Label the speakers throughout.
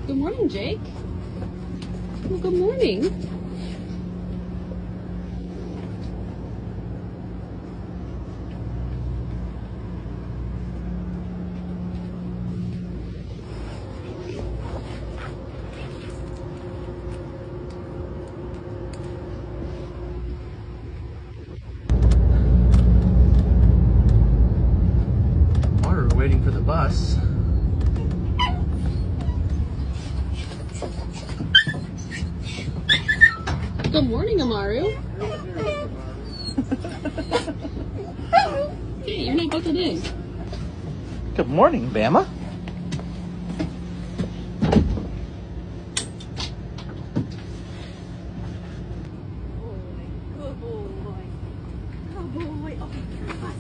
Speaker 1: Good morning, Jake. Well, good morning.
Speaker 2: We're waiting for the bus.
Speaker 1: Good morning, Amaru. Hey, you're not buckled in.
Speaker 2: Good morning, Bama.
Speaker 3: Good boy. Good boy. Okay, here, bus.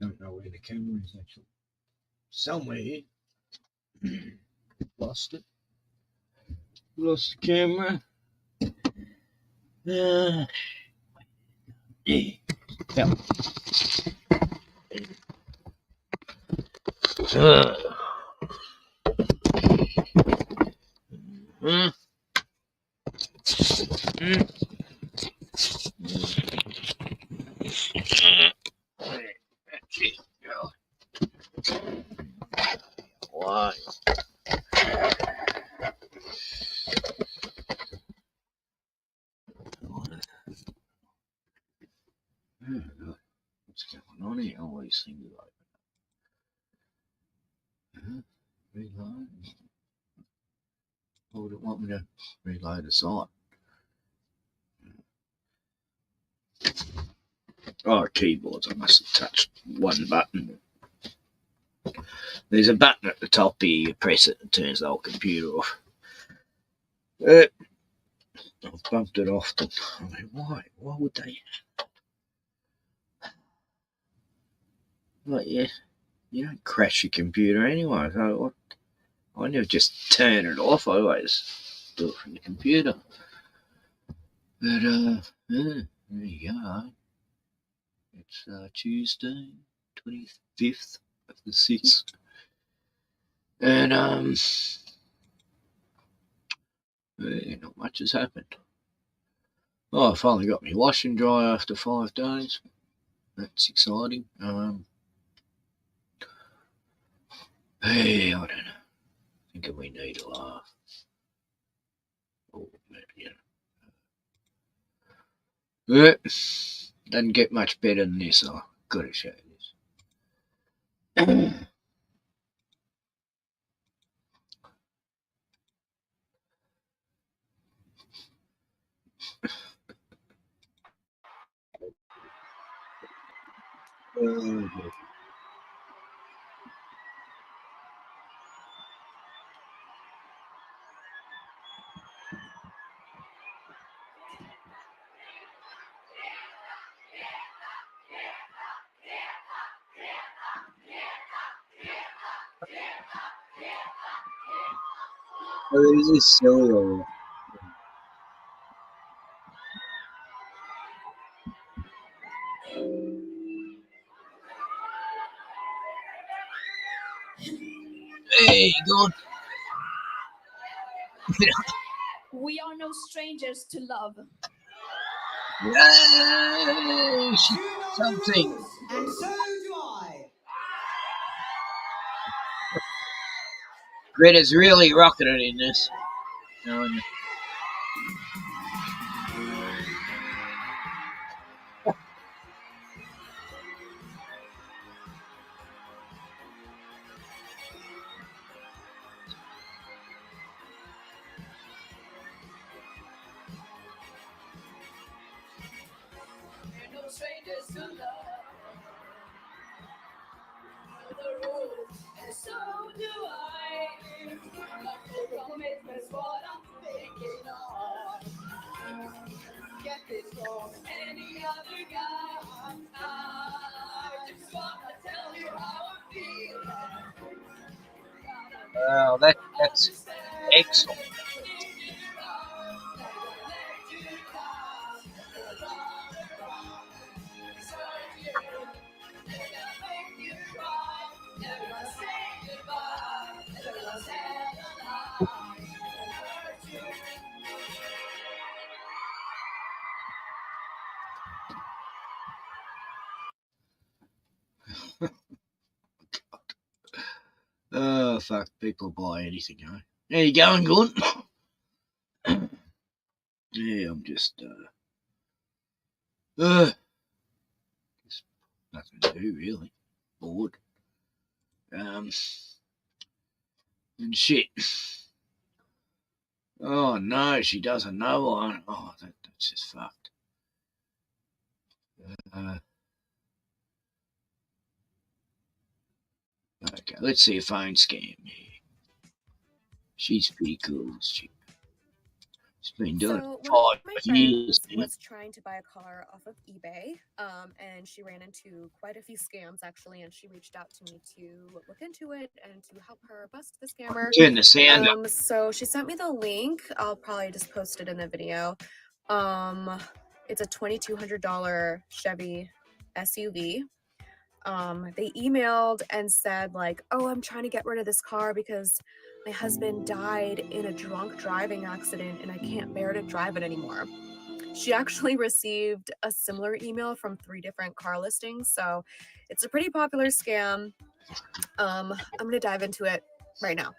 Speaker 4: Don't know where the camera is actually. Somewhere. Lost it. Lost the camera. Yeah. Yeah. Why? What's going on here? All these things are like reload. What would it want me to reload the site? Oh, keyboards. I must have touched one button. There's a button at the top here. You press it and it turns the whole computer off. I've bumped it often. I mean, why? Why would they? Like, yeah, you don't crash your computer anyway. So I never just turn it off. I always do it from the computer. But yeah, there you go. It's Tuesday, 25th of the 6th. And yeah, not much has happened. Oh, I finally got my wash and dry after 5 days. That's exciting. Hey, I don't know. I think we need a laugh. Oh, maybe, yeah. Doesn't get much better than this. I've got to show you this. This is silly. Hey, God.
Speaker 3: We are no strangers to love.
Speaker 4: Yay! Something.
Speaker 5: And so do I.
Speaker 4: Greta's really rocking it in this.
Speaker 3: We're no strangers to love. The rules, and so do I. Not for commitment's what I'm thinking of. Get this from any other guy. I just wanna tell you how I feel.
Speaker 4: Wow, that's excellent. Oh, fuck. People buy anything, huh? There you going, good? Yeah, I'm just, just nothing to do, really. Bored. And shit. Oh, no, she doesn't know one. Oh, that's just fucked. Okay, let's see a phone scam here. She's pretty cool, this chick. It's been doing
Speaker 6: So
Speaker 4: it
Speaker 6: one of my
Speaker 4: 5 years.
Speaker 6: friends was trying to buy a car off of eBay, and she ran into quite a few scams actually, and she reached out to me to look into it and to help her bust the scammer.
Speaker 4: Turn the sound up.
Speaker 6: So she sent me the link. I'll probably just post it in the video. It's a $2,200 Chevy SUV. They emailed and said like, oh, I'm trying to get rid of this car because my husband died in a drunk driving accident and I can't bear to drive it anymore. She actually received a similar email from 3 different car listings, so it's a pretty popular scam. I'm gonna dive into it right now.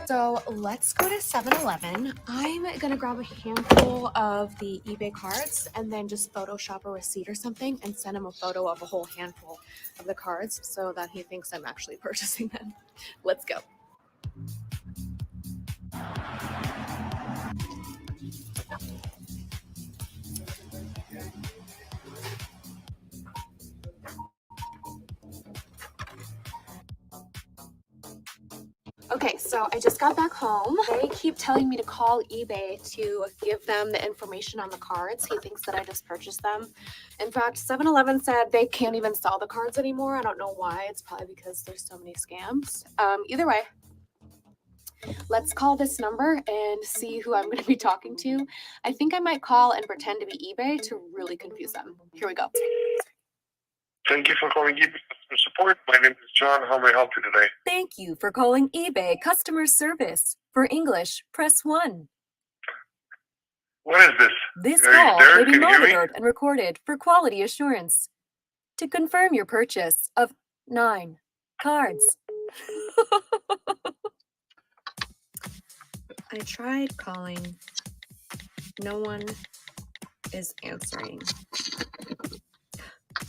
Speaker 6: So let's go to 7-Eleven. I'm gonna grab a handful of the eBay cards and then just Photoshop a receipt or something and send him a photo of a whole handful of the cards so that he thinks I'm actually purchasing them. Let's go. Okay, so I just got back home. They keep telling me to call eBay to give them the information on the cards. He thinks that I just purchased them. In fact, 7-Eleven said they can't even sell the cards anymore. I don't know why. It's probably because there's so many scams. Either way, let's call this number and see who I'm going to be talking to. I think I might call and pretend to be eBay to really confuse them. Here we go.
Speaker 7: Thank you for calling eBay customer support. My name is John. How may I help you today?
Speaker 6: Thank you for calling eBay customer service. For English, press 1.
Speaker 7: What is this?
Speaker 6: This
Speaker 7: Are you
Speaker 6: call
Speaker 7: there?
Speaker 6: may be
Speaker 7: Can you hear me?
Speaker 6: monitored and recorded for quality assurance. To confirm your purchase of 9 cards. I tried calling. No one is answering.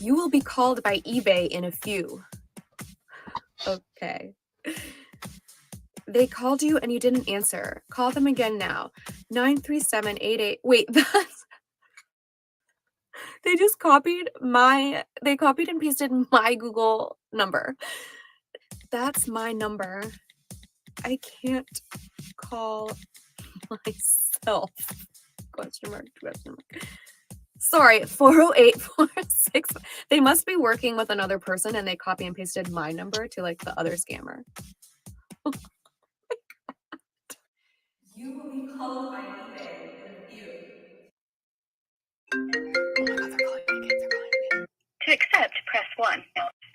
Speaker 6: You will be called by eBay in a few. Okay. They called you and you didn't answer. Call them again now. 93788. Wait, that's... They just copied and pasted my Google number. That's my number. I can't call myself. Question mark. Sorry, 40846. They must be working with another person and they copy and pasted my number to like the other scammer. Oh you will be called by eBay in a few. Oh my god, they're calling me again.
Speaker 8: To accept, press 1.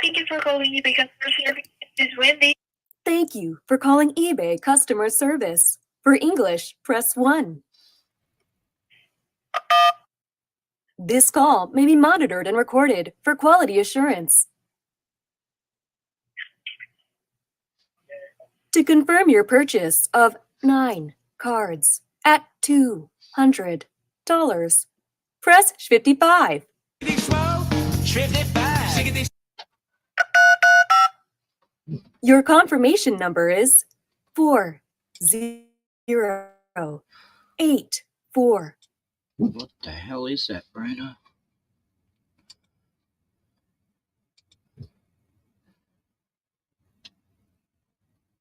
Speaker 8: Thank you for calling eBay customer service. This is Wendy.
Speaker 6: Thank you for calling eBay customer service. For English, press 1. This call may be monitored and recorded for quality assurance. To confirm your purchase of 9 cards at $200, press 55. Your confirmation number is 40844.
Speaker 4: What the hell is that, Bruno?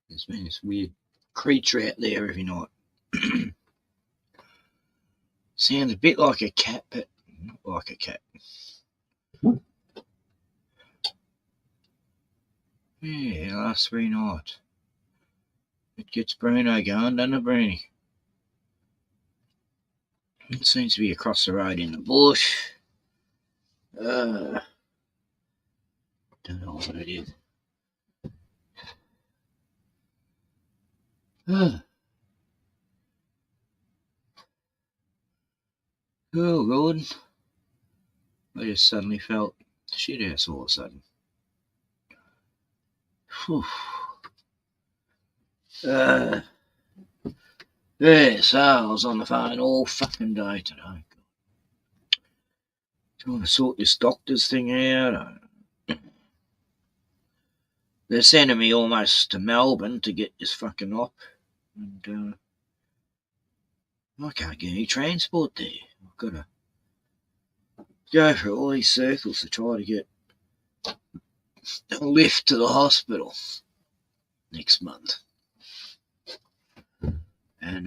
Speaker 4: There's been this weird creature out there every night. Sounds a bit like a cat, but not like a cat. Yeah, last 3 nights. It gets Bruno going, doesn't it, Bruni? It seems to be across the road in the bush. Don't know what it is. Oh, Gordon. I just suddenly felt shit ass all of a sudden. Whew. Yeah, so I was on the phone all fucking day today. Trying to sort this doctor's thing out. They're sending me almost to Melbourne to get this fucking op. And I can't get any transport there. I've got to go through all these circles to try to get a lift to the hospital next month. And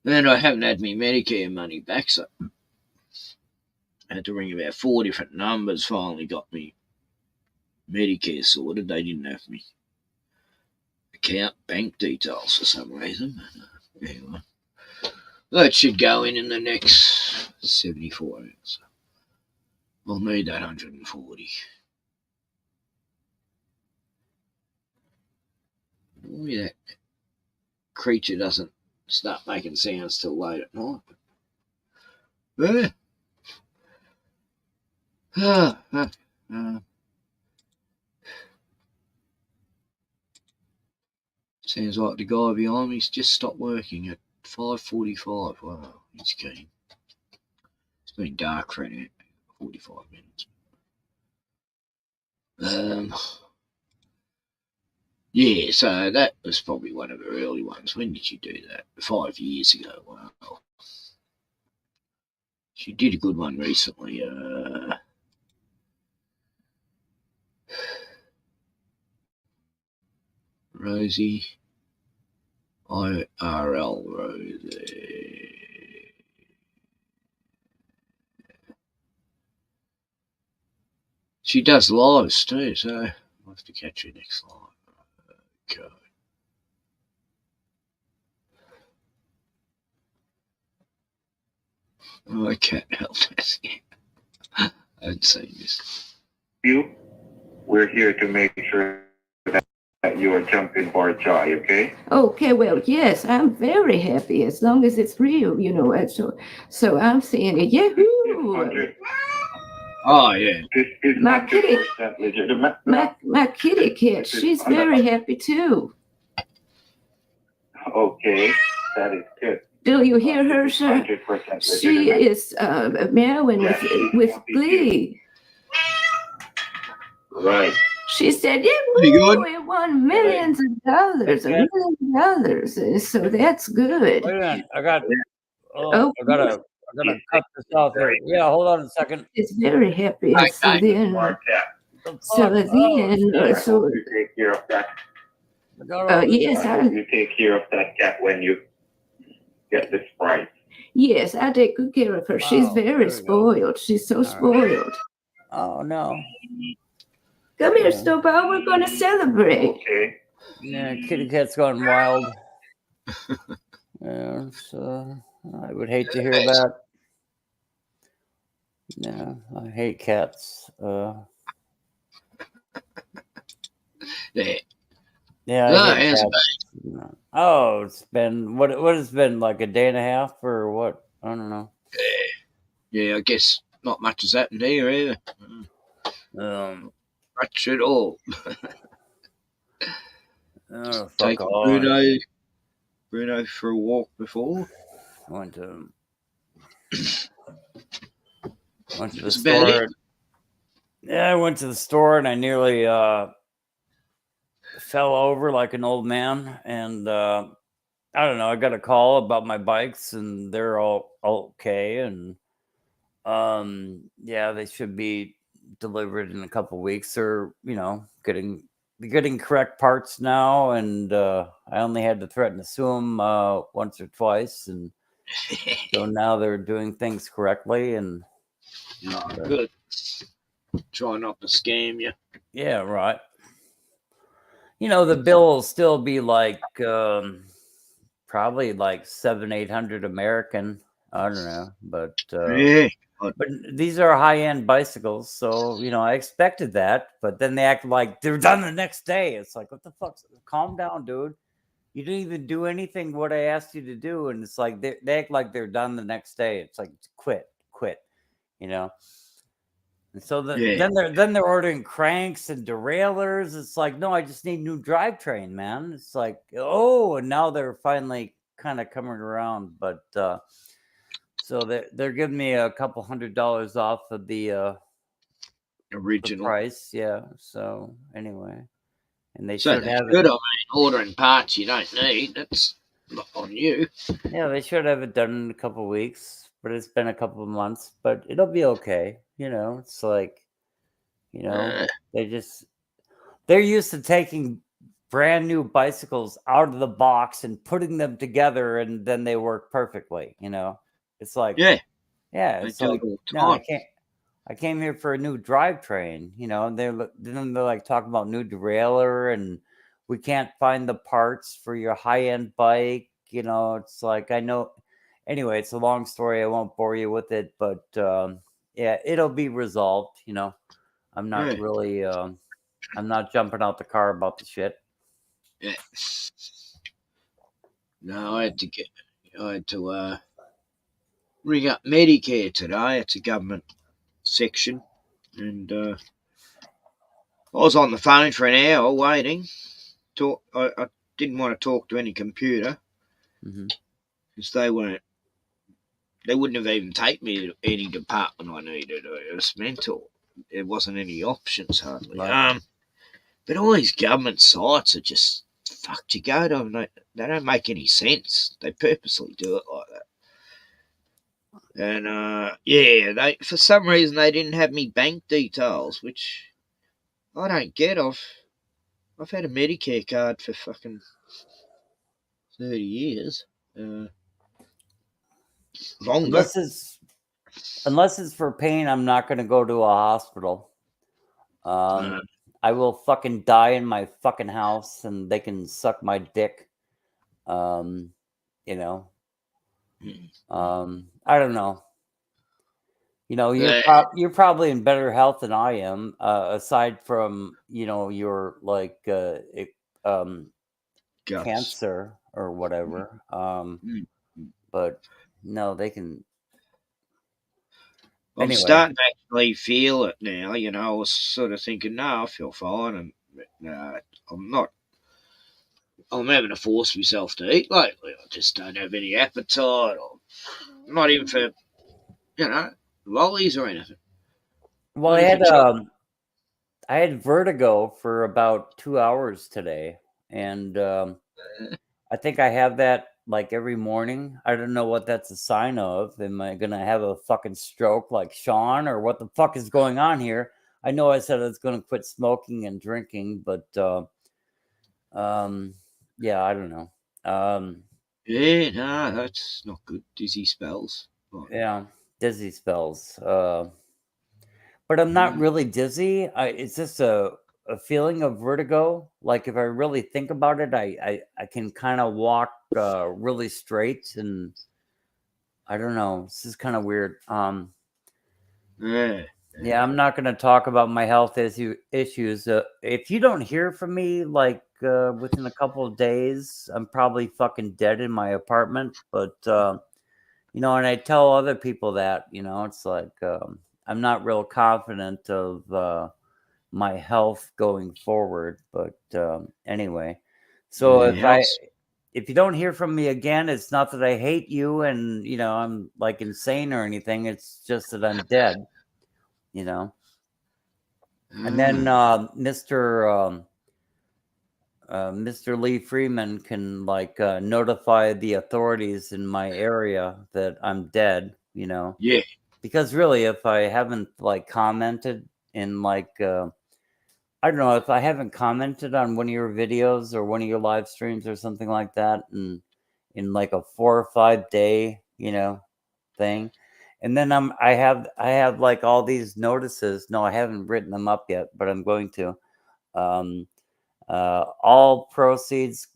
Speaker 4: then I haven't had my Medicare money back, so I had to ring about 4 different numbers. Finally got me Medicare sorted. They didn't have me account bank details for some reason. Anyway, that should go in the next 74 hours. I'll need that 140. Maybe that creature doesn't start making sounds till late at night. Sounds like the guy behind me's just stopped working at 5:45. Wow, he's keen. It's been dark for an 45 minutes. Yeah, so that was probably one of the early ones. When did she do that? 5 years ago. Wow. She did a good one recently. Rosie. IRL Rosie. She does lives too, so I'll have to catch her next live. Okay. I can't help this. I haven't seen this.
Speaker 7: We're here to make sure that you are jumping for a joy, okay?
Speaker 9: Okay, well, yes, I'm very happy as long as it's real, you know. And so I'm saying, yahoo!
Speaker 4: Oh, yeah.
Speaker 7: This is
Speaker 9: My
Speaker 7: not
Speaker 9: kitty,
Speaker 7: 100% legitimate.
Speaker 9: my kitty cat, she's very happy too.
Speaker 7: Okay, that is good.
Speaker 9: Do you hear her, sir?
Speaker 7: 100%
Speaker 9: She
Speaker 7: legitimate.
Speaker 9: is meowing with glee.
Speaker 7: Right.
Speaker 9: She said,
Speaker 4: Pretty good.
Speaker 9: we won millions of dollars, $1 million. So that's good.
Speaker 10: Wait a minute, I gotta cut this off here. Yeah, hold on a second.
Speaker 9: She's very happy. And so
Speaker 4: Okay.
Speaker 9: then, so then, so
Speaker 7: You take care of that.
Speaker 9: yes,
Speaker 7: You take care of that cat when you get this price.
Speaker 9: yes, I take good care of her. She's
Speaker 10: Oh, there
Speaker 9: very
Speaker 10: we go.
Speaker 9: spoiled. She's so spoiled.
Speaker 10: Oh no.
Speaker 9: Come here, Snowball. We're going to celebrate.
Speaker 7: Okay.
Speaker 10: Yeah, kitty cat's gone wild. Yeah, so I would hate to hear that. Yeah, I hate cats.
Speaker 4: Yeah.
Speaker 10: Yeah,
Speaker 4: No,
Speaker 10: I hate
Speaker 4: it's
Speaker 10: cats. Oh, it's been what has been like a day and a half or what? I don't know.
Speaker 4: Yeah, I guess not much has happened here either. Much at all.
Speaker 10: Oh, fuck
Speaker 4: Take
Speaker 10: off.
Speaker 4: Bruno for a walk before.
Speaker 10: I went to the
Speaker 4: That's about
Speaker 10: store.
Speaker 4: it.
Speaker 10: Yeah, I went to the store and I nearly fell over like an old man. And I don't know. I got a call about my bikes and they're all okay. And yeah, they should be delivered in a couple weeks. Or getting correct parts now. And I only had to threaten to sue them once or twice. And so now they're doing things correctly. And
Speaker 4: Good. Try not to scam you.
Speaker 10: yeah, right. The bill will still be like probably like $700-800 American. I don't know, but
Speaker 4: Yeah.
Speaker 10: but these are high-end bicycles, so I expected that. But then they act like they're done the next day. It's like, what the fuck? Calm down, dude. You didn't even do anything what I asked you to do, and it's like they act like they're done the next day. It's like quit. And so then they're ordering cranks and derailleurs. It's like, no, I just need new drivetrain, man. It's like, oh, and now they're finally kind of coming around. But so they're giving me a couple $100 off of the
Speaker 4: original
Speaker 10: price. Yeah. So anyway, and they
Speaker 4: So
Speaker 10: should
Speaker 4: that's
Speaker 10: have
Speaker 4: good.
Speaker 10: it.
Speaker 4: I mean, ordering parts you don't need. That's Not on you.
Speaker 10: Yeah, they should have it done in a couple of weeks, but it's been a couple of months. But it'll be okay. You know, it's like, you know, they're used to taking brand new bicycles out of the box and putting them together, and then they work perfectly. You know, it's like,
Speaker 4: Yeah,
Speaker 10: it's
Speaker 4: do
Speaker 10: like,
Speaker 4: it all the
Speaker 10: no, I
Speaker 4: time.
Speaker 10: can't. I came here for a new drivetrain, you know, and they're like talking about new derailleur, and we can't find the parts for your high-end bike. You know, it's like, I know. Anyway, it's a long story. I won't bore you with it, but yeah, it'll be resolved. You know, I'm not
Speaker 4: Yeah.
Speaker 10: really, I'm not jumping out the car about the shit.
Speaker 4: Yeah. No, I had to ring up Medicare today. It's a government section, and I was on the phone for an hour waiting. I didn't want to talk to any computer because they wouldn't have even taken me to any department I needed. It was mental. There wasn't any options hardly.
Speaker 10: Right.
Speaker 4: But all these government sites are just fucked. You go to them, they don't make any sense. They purposely do it like that. And yeah, they for some reason they didn't have me bank details, which I don't get. I've had a Medicare card for fucking 30 years. Longer.
Speaker 10: Unless it's for pain, I'm not going to go to a hospital. I will fucking die in my fucking house, and they can suck my dick. You know, I don't know. You know, you're probably in better health than I am, aside from, you know, your like cancer or whatever. But no, they can.
Speaker 4: I'm starting to actually feel it now. You know, I was sort of thinking, no, I feel fine, and I'm not. I'm having to force myself to eat lately. I just don't have any appetite, or not even for, you know, lollies or anything.
Speaker 10: Well, I had vertigo for about 2 hours today, and I think I have that like every morning. I don't know what that's a sign of. Am I gonna have a fucking stroke like Sean, or what the fuck is going on here? I know I said I was gonna quit smoking and drinking, but yeah, I don't know.
Speaker 4: Yeah, no, that's not good. Dizzy spells.
Speaker 10: Yeah, dizzy spells. But I'm not really dizzy. It's just a feeling of vertigo. Like if I really think about it, I can kind of walk really straight, and I don't know. This is kind of weird. Yeah, I'm not going to talk about my health issues. If you don't hear from me like within a couple of days, I'm probably fucking dead in my apartment. But you know, and I tell other people that, you know, it's like I'm not real confident of my health going forward. But anyway, so if you don't hear from me again, it's not that I hate you and, you know, I'm like insane or anything. It's just that I'm dead, you know. And then Mr. Lee Freeman can like notify the authorities in my area that I'm dead, you know.
Speaker 4: Yeah.
Speaker 10: Because really, if I haven't like commented in like I don't know, if I haven't commented on one of your videos or one of your live streams or something like that, and in like a 4 or 5 day, you know, thing, and then I have like all these notices. No, I haven't written them up yet, but I'm going to. All proceeds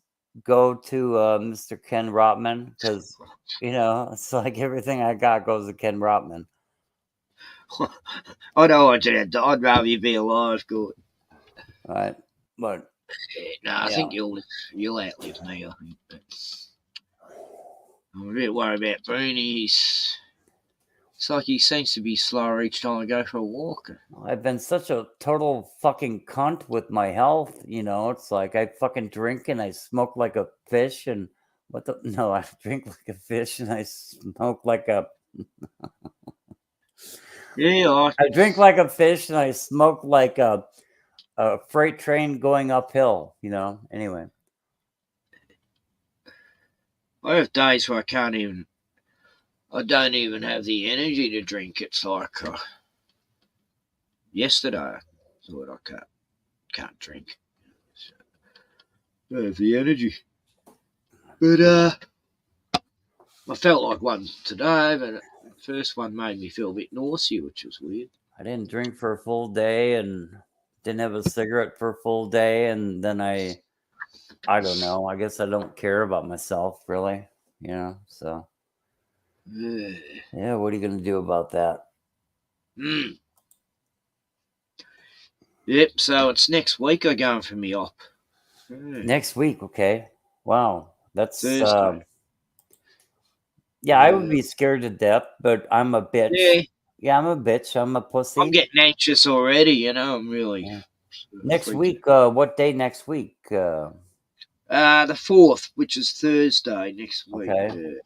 Speaker 10: go to Mr. Ken Rotman, because, you know, it's like everything I got goes to Ken Rotman.
Speaker 4: I don't want you to. I'd rather you be alive, good.
Speaker 10: Right, but
Speaker 4: no, I think you'll outlive me. I think. But I'm a bit worried about Bruni. It's like he seems to be slower each time I go for a walk.
Speaker 10: I've been such a total fucking cunt with my health, you know. It's like I fucking drink and I smoke like a fish, and no, I drink like a fish and I smoke like a
Speaker 4: yeah.
Speaker 10: I drink like a fish and I smoke like a freight train going uphill, you know. Anyway.
Speaker 4: I have days where I don't even have the energy to drink. It's like yesterday I thought I can't drink. I have the energy. But I felt like one today, but the first one made me feel a bit nauseous, which was weird.
Speaker 10: I didn't drink for a full day and didn't have a cigarette for a full day, and then I don't know. I guess I don't care about myself really, so yeah, what are you gonna do about that?
Speaker 4: Yep, so it's next week I'm going for me op.
Speaker 10: Next week, okay. Wow. That's
Speaker 4: Thursday.
Speaker 10: yeah, I would be scared to death, but I'm a bitch. Yeah, I'm a bitch. I'm a pussy.
Speaker 4: I'm getting anxious already, I'm really
Speaker 10: next
Speaker 4: freaking.
Speaker 10: week, what day next week?
Speaker 4: The 4th, which is Thursday next week.
Speaker 10: Okay.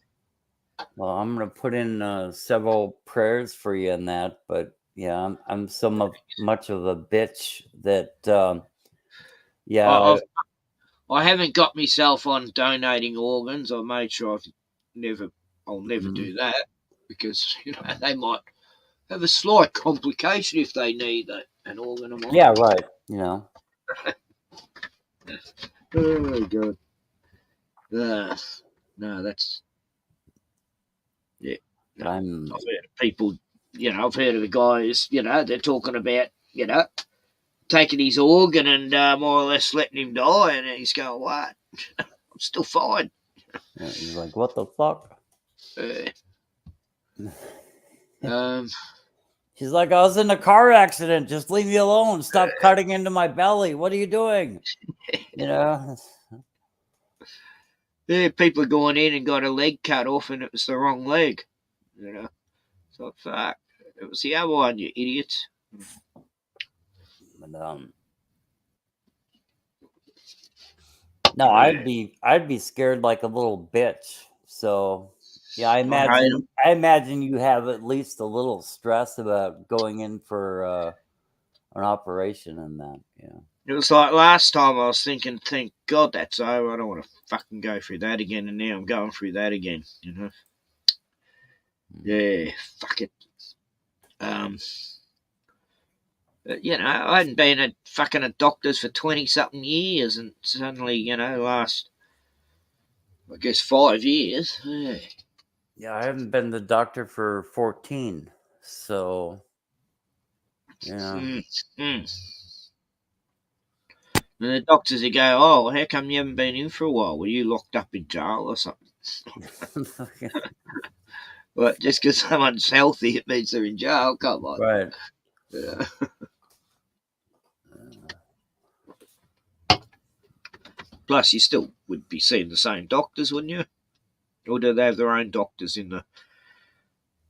Speaker 10: Well, I'm gonna put in several prayers for you in that, but yeah, I'm so much of a bitch that yeah.
Speaker 4: I haven't got myself on donating organs. I made sure I'll never do that, because they might have a slight complication if they need an organ of mine.
Speaker 10: Yeah, right.
Speaker 4: Oh god. No, that's yeah. No, I've heard of people. I've heard of the guys. They're talking about taking his organ and more or less letting him die, and he's going, "What? I'm still fine."
Speaker 10: Yeah, he's like, "What the fuck?" He's like, "I was in a car accident. Just leave me alone. Stop cutting into my belly. What are you doing?"
Speaker 4: Yeah, people are going in and got a leg cut off, and it was the wrong leg. So fuck. It was the other one, you idiots.
Speaker 10: But, no, I'd be scared like a little bitch. So yeah, I imagine you have at least a little stress about going in for an operation and that. Yeah.
Speaker 4: It was like last time I was thinking, thank God that's over. I don't want to fucking go through that again, and now I'm going through that again. Yeah, fuck it. I hadn't been at fucking a doctor's for 20-something years, and suddenly, last, I guess, 5 years.
Speaker 10: Yeah, I haven't been to the doctor for 14, so yeah.
Speaker 4: And the doctors would go, "Oh, how come you haven't been in for a while? Were you locked up in jail or something?" Well, just because someone's healthy, it means they're in jail. Come on.
Speaker 10: Right.
Speaker 4: Yeah. Plus, you still would be seeing the same doctors, wouldn't you? Or do they have their own doctors in the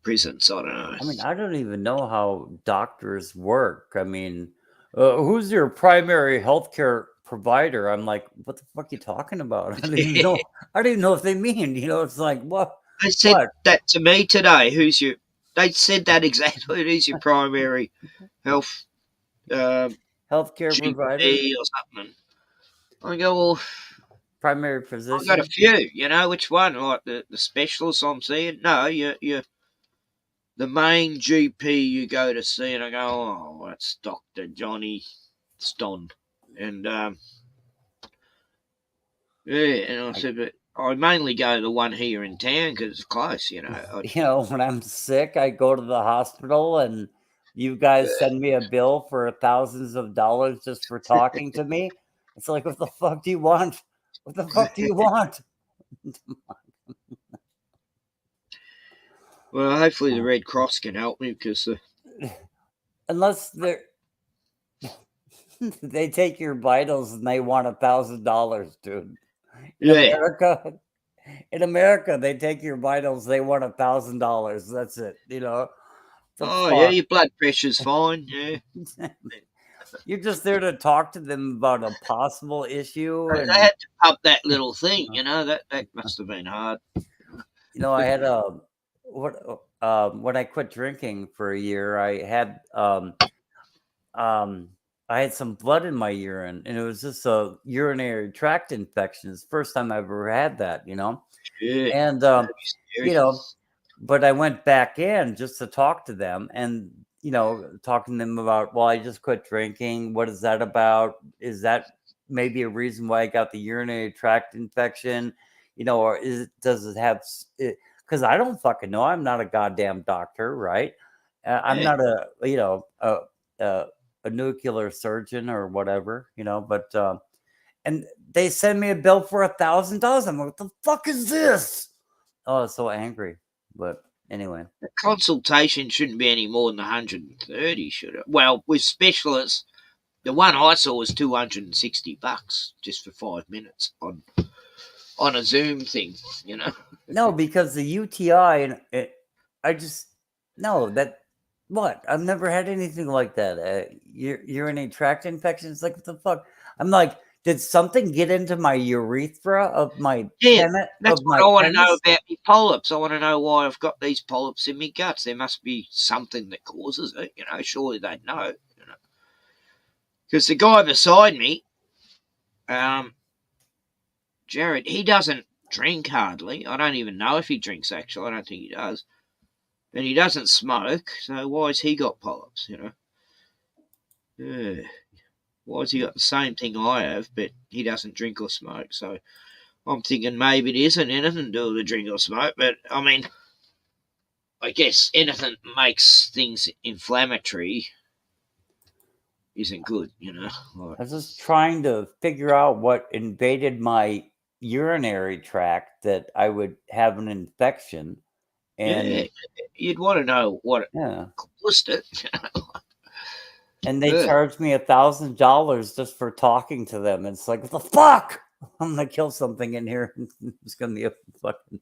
Speaker 4: prisons? I don't know.
Speaker 10: I mean, I don't even know how doctors work. I mean, who's your primary healthcare provider? I'm like, what the fuck are you talking about? I don't even know. I don't even know if they mean. It's like, what?
Speaker 4: They said that to me today. They said that exactly. Who's your primary healthcare
Speaker 10: provider
Speaker 4: or something? I go, well,
Speaker 10: primary physician.
Speaker 4: I've got a few. Which one? Like the specialists I'm seeing? No, you're the main GP you go to see, and I go, oh, that's Dr. Johnny Ston. And and I said, but I mainly go to the one here in town because it's close,
Speaker 10: when I'm sick, I go to the hospital, and you guys send me a bill for thousands of dollars just for talking to me. It's like, what the fuck do you want? What the fuck do you want?
Speaker 4: Well, hopefully the Red Cross can help me, because
Speaker 10: unless they take your vitals and they want $1,000, dude. In America, they take your vitals, they want $1,000. That's it.
Speaker 4: Yeah, your blood pressure's fine. Yeah.
Speaker 10: You're just there to talk to them about a possible issue.
Speaker 4: They had to pump that little thing, that must have been hard.
Speaker 10: I had when I quit drinking for a year, I had I had some blood in my urine, and it was just a urinary tract infection. It's the first time I've ever had that, you know.
Speaker 4: Shit.
Speaker 10: And you know, but I went back in just to talk to them, and you know, talking to them about, well, I just quit drinking. What is that about? Is that maybe a reason why I got the urinary tract infection? You know, or does it have? Because I don't fucking know. I'm not a goddamn doctor, right? I'm not a a nuclear surgeon or whatever, you know. But and they send me a bill for $1,000. I'm like, what the fuck is this? Oh, I was so angry. But anyway,
Speaker 4: the consultation shouldn't be any more than 130, should it? Well, with specialists, the one I saw was $260 just for 5 minutes on a Zoom thing, you know.
Speaker 10: No, because the UTI and I just no that what I've never had anything like that. Urinary tract infections, like what the fuck? I'm like, did something get into my urethra of my
Speaker 4: That's what I want to know about my polyps. I want to know why I've got these polyps in my guts. There must be something that causes it, you know. Surely they'd know, you know. Because the guy beside me, Jared, he doesn't drink hardly. I don't even know if he drinks, actually. I don't think he does. And he doesn't smoke, so why has he got polyps, you know? Yeah. Why has he got the same thing I have, but he doesn't drink or smoke? So I'm thinking maybe it isn't anything to do with the drink or smoke, but I mean, I guess anything makes things inflammatory isn't good, you know?
Speaker 10: I was just trying to figure out what invaded my urinary tract that I would have an infection. And
Speaker 4: yeah, you'd want to know what caused it.
Speaker 10: And they charged me $1,000 just for talking to them. It's like, what the fuck? I'm gonna kill something in here. It's gonna be a fucking.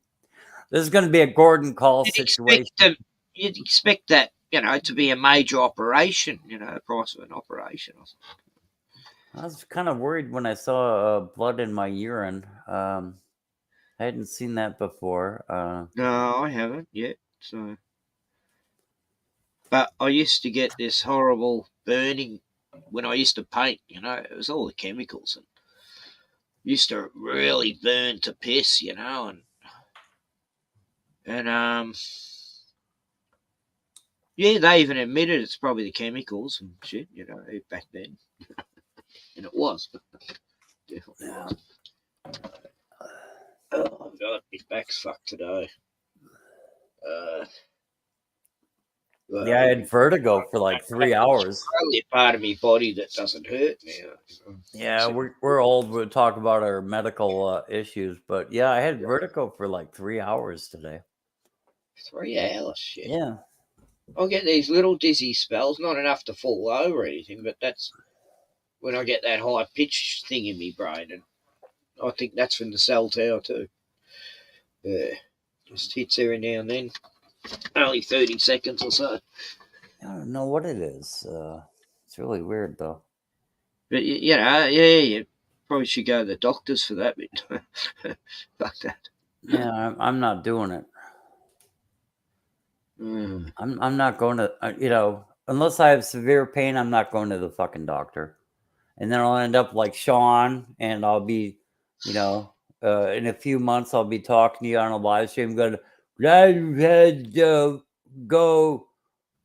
Speaker 10: This is gonna be a Gordon Call situation.
Speaker 4: You'd expect that, you know, to be a major operation. You know, the price of an operation or something.
Speaker 10: I was kind of worried when I saw blood in my urine. I hadn't seen that before.
Speaker 4: No, I haven't yet. So, but I used to get this horrible burning when I used to paint. You know, it was all the chemicals and used to really burn to piss. You know, and yeah, they even admitted it's probably the chemicals and shit. You know, back then, and it was. Definitely was. Oh god, my back's fucked today.
Speaker 10: Yeah, I had vertigo for like 3 hours.
Speaker 4: Only a part of my body that doesn't hurt now.
Speaker 10: Yeah, we're old. We'll talk about our medical issues, but yeah, I had vertigo for like 3 hours today.
Speaker 4: 3 hours, shit.
Speaker 10: Yeah.
Speaker 4: I'll get these little dizzy spells, not enough to fall over or anything, but that's when I get that high pitch thing in my brain, and I think that's from the cell tower too. Yeah, just hits every now and then. Only 30 seconds or so.
Speaker 10: I don't know what it is. It's really weird though.
Speaker 4: But you know, yeah, you probably should go to the doctors for that bit. Fuck that.
Speaker 10: Yeah, I'm not doing it. I'm not going to, you know, unless I have severe pain, I'm not going to the fucking doctor. And then I'll end up like Sean, and I'll be, you know, in a few months, I'll be talking to you on a live stream going, I had to go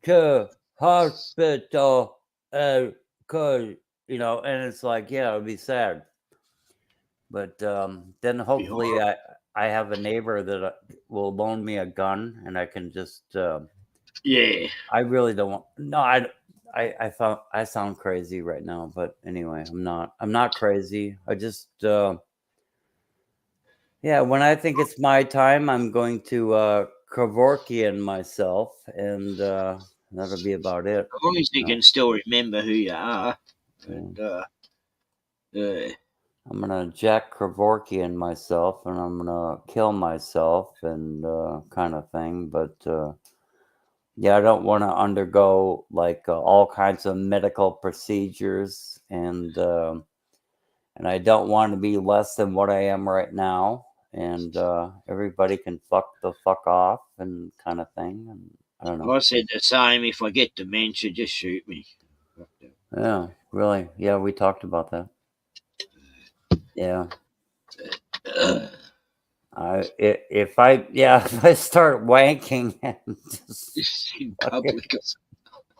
Speaker 10: to hospital, cause, you know, and it's like, yeah, it'll be sad. But then hopefully I have a neighbor that will loan me a gun, and I can just
Speaker 4: yeah.
Speaker 10: I really don't want. No, I sound crazy right now, but anyway, I'm not crazy. I just yeah, when I think it's my time, I'm going to Kevorkian myself, and that'll be about it.
Speaker 4: As long as you can still remember who you are, and
Speaker 10: I'm gonna Jack Kevorkian myself, and I'm gonna kill myself, and kind of thing. But yeah, I don't want to undergo like all kinds of medical procedures, and I don't want to be less than what I am right now. And everybody can fuck the fuck off, and kind of thing. And I don't know.
Speaker 4: I said the same. If I get dementia, just shoot me.
Speaker 10: Yeah. Really? Yeah, we talked about that. Yeah. If I start wanking and just
Speaker 4: in
Speaker 10: fucking,
Speaker 4: public.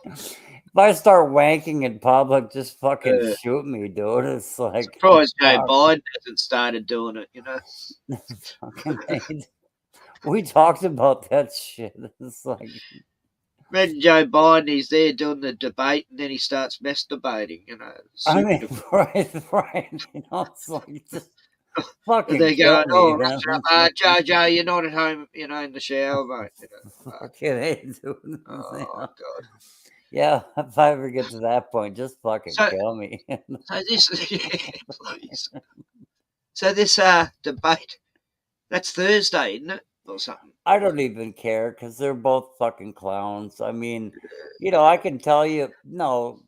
Speaker 10: if I start wanking in public, just fucking shoot me, dude. It's like
Speaker 4: Surprised Joe
Speaker 10: fuck.
Speaker 4: Biden hasn't started doing it, you know.
Speaker 10: Fucking hate. We talked about that shit. It's like,
Speaker 4: Imagine Joe Biden, he's there doing the debate and then he starts masturbating, you know.
Speaker 10: I mean,
Speaker 4: Super
Speaker 10: right. You know, it's like just
Speaker 4: and
Speaker 10: fucking
Speaker 4: they're
Speaker 10: kill
Speaker 4: going,
Speaker 10: me.
Speaker 4: oh,
Speaker 10: You know?
Speaker 4: Joe, you're not at home, you know, in the shower, mate. You know.
Speaker 10: Fucking hate, dude. You
Speaker 4: Oh,
Speaker 10: know?
Speaker 4: God.
Speaker 10: Yeah, if I ever get to that point, just fucking
Speaker 4: So,
Speaker 10: kill me.
Speaker 4: so this, yeah, please. So this debate, that's Thursday, isn't it? Or something.
Speaker 10: I don't even care because they're both fucking clowns. I mean, you know, I can tell you, no,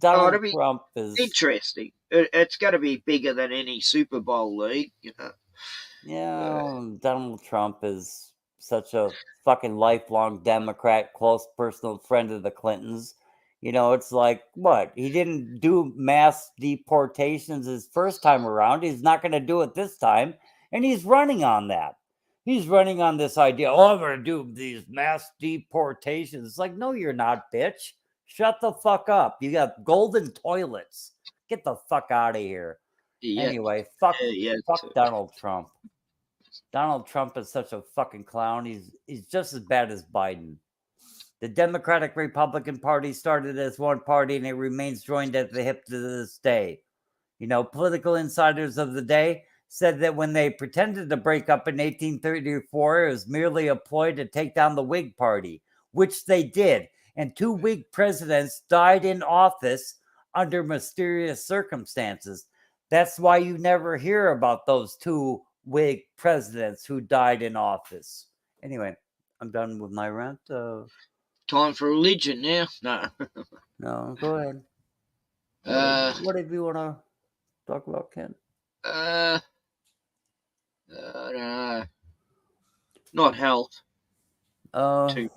Speaker 4: Oh,
Speaker 10: Donald
Speaker 4: it'll be
Speaker 10: Trump is,
Speaker 4: interesting. It's going to be bigger than any Super Bowl league, you know.
Speaker 10: Donald Trump is such a fucking lifelong Democrat, close personal friend of the Clintons. You know, it's like, what? He didn't do mass deportations his first time around. He's not going to do it this time. And he's running on that. He's running on this idea, oh, I'm going to do these mass deportations. It's like, no, you're not, bitch. Shut the fuck up. You got golden toilets. Get the fuck out of here.
Speaker 4: Yeah.
Speaker 10: Anyway, fuck
Speaker 4: Yeah.
Speaker 10: Donald Trump. Donald Trump is such a fucking clown. He's just as bad as Biden. The Democratic Republican Party started as one party and it remains joined at the hip to this day. You know, political insiders of the day said that when they pretended to break up in 1834, it was merely a ploy to take down the Whig Party, which they did. And 2 Whig presidents died in office under mysterious circumstances. That's why you never hear about those 2 Whig presidents who died in office. Anyway, I'm done with my rant.
Speaker 4: Time for religion now.
Speaker 10: No, go ahead. What if you want to talk about, Ken?
Speaker 4: I don't know. Not health. Too.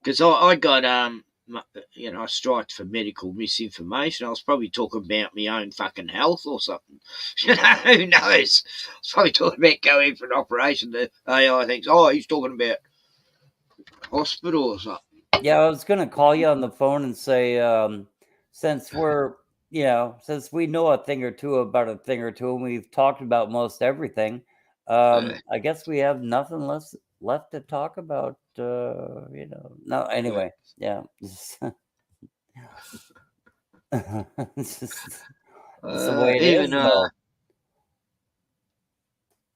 Speaker 4: Because I got you know, I striked for medical misinformation. I was probably talking about my own fucking health or something. You know, who knows? I was probably talking about going for an operation. The AI thinks, oh, he's talking about hospital or something.
Speaker 10: Yeah, I was gonna call you on the phone and say, since we're, you know, since we know a thing or two about a thing or two, and we've talked about most everything, I guess we have nothing left to talk about. You know, no. Anyway, yeah. It's the way it is, though.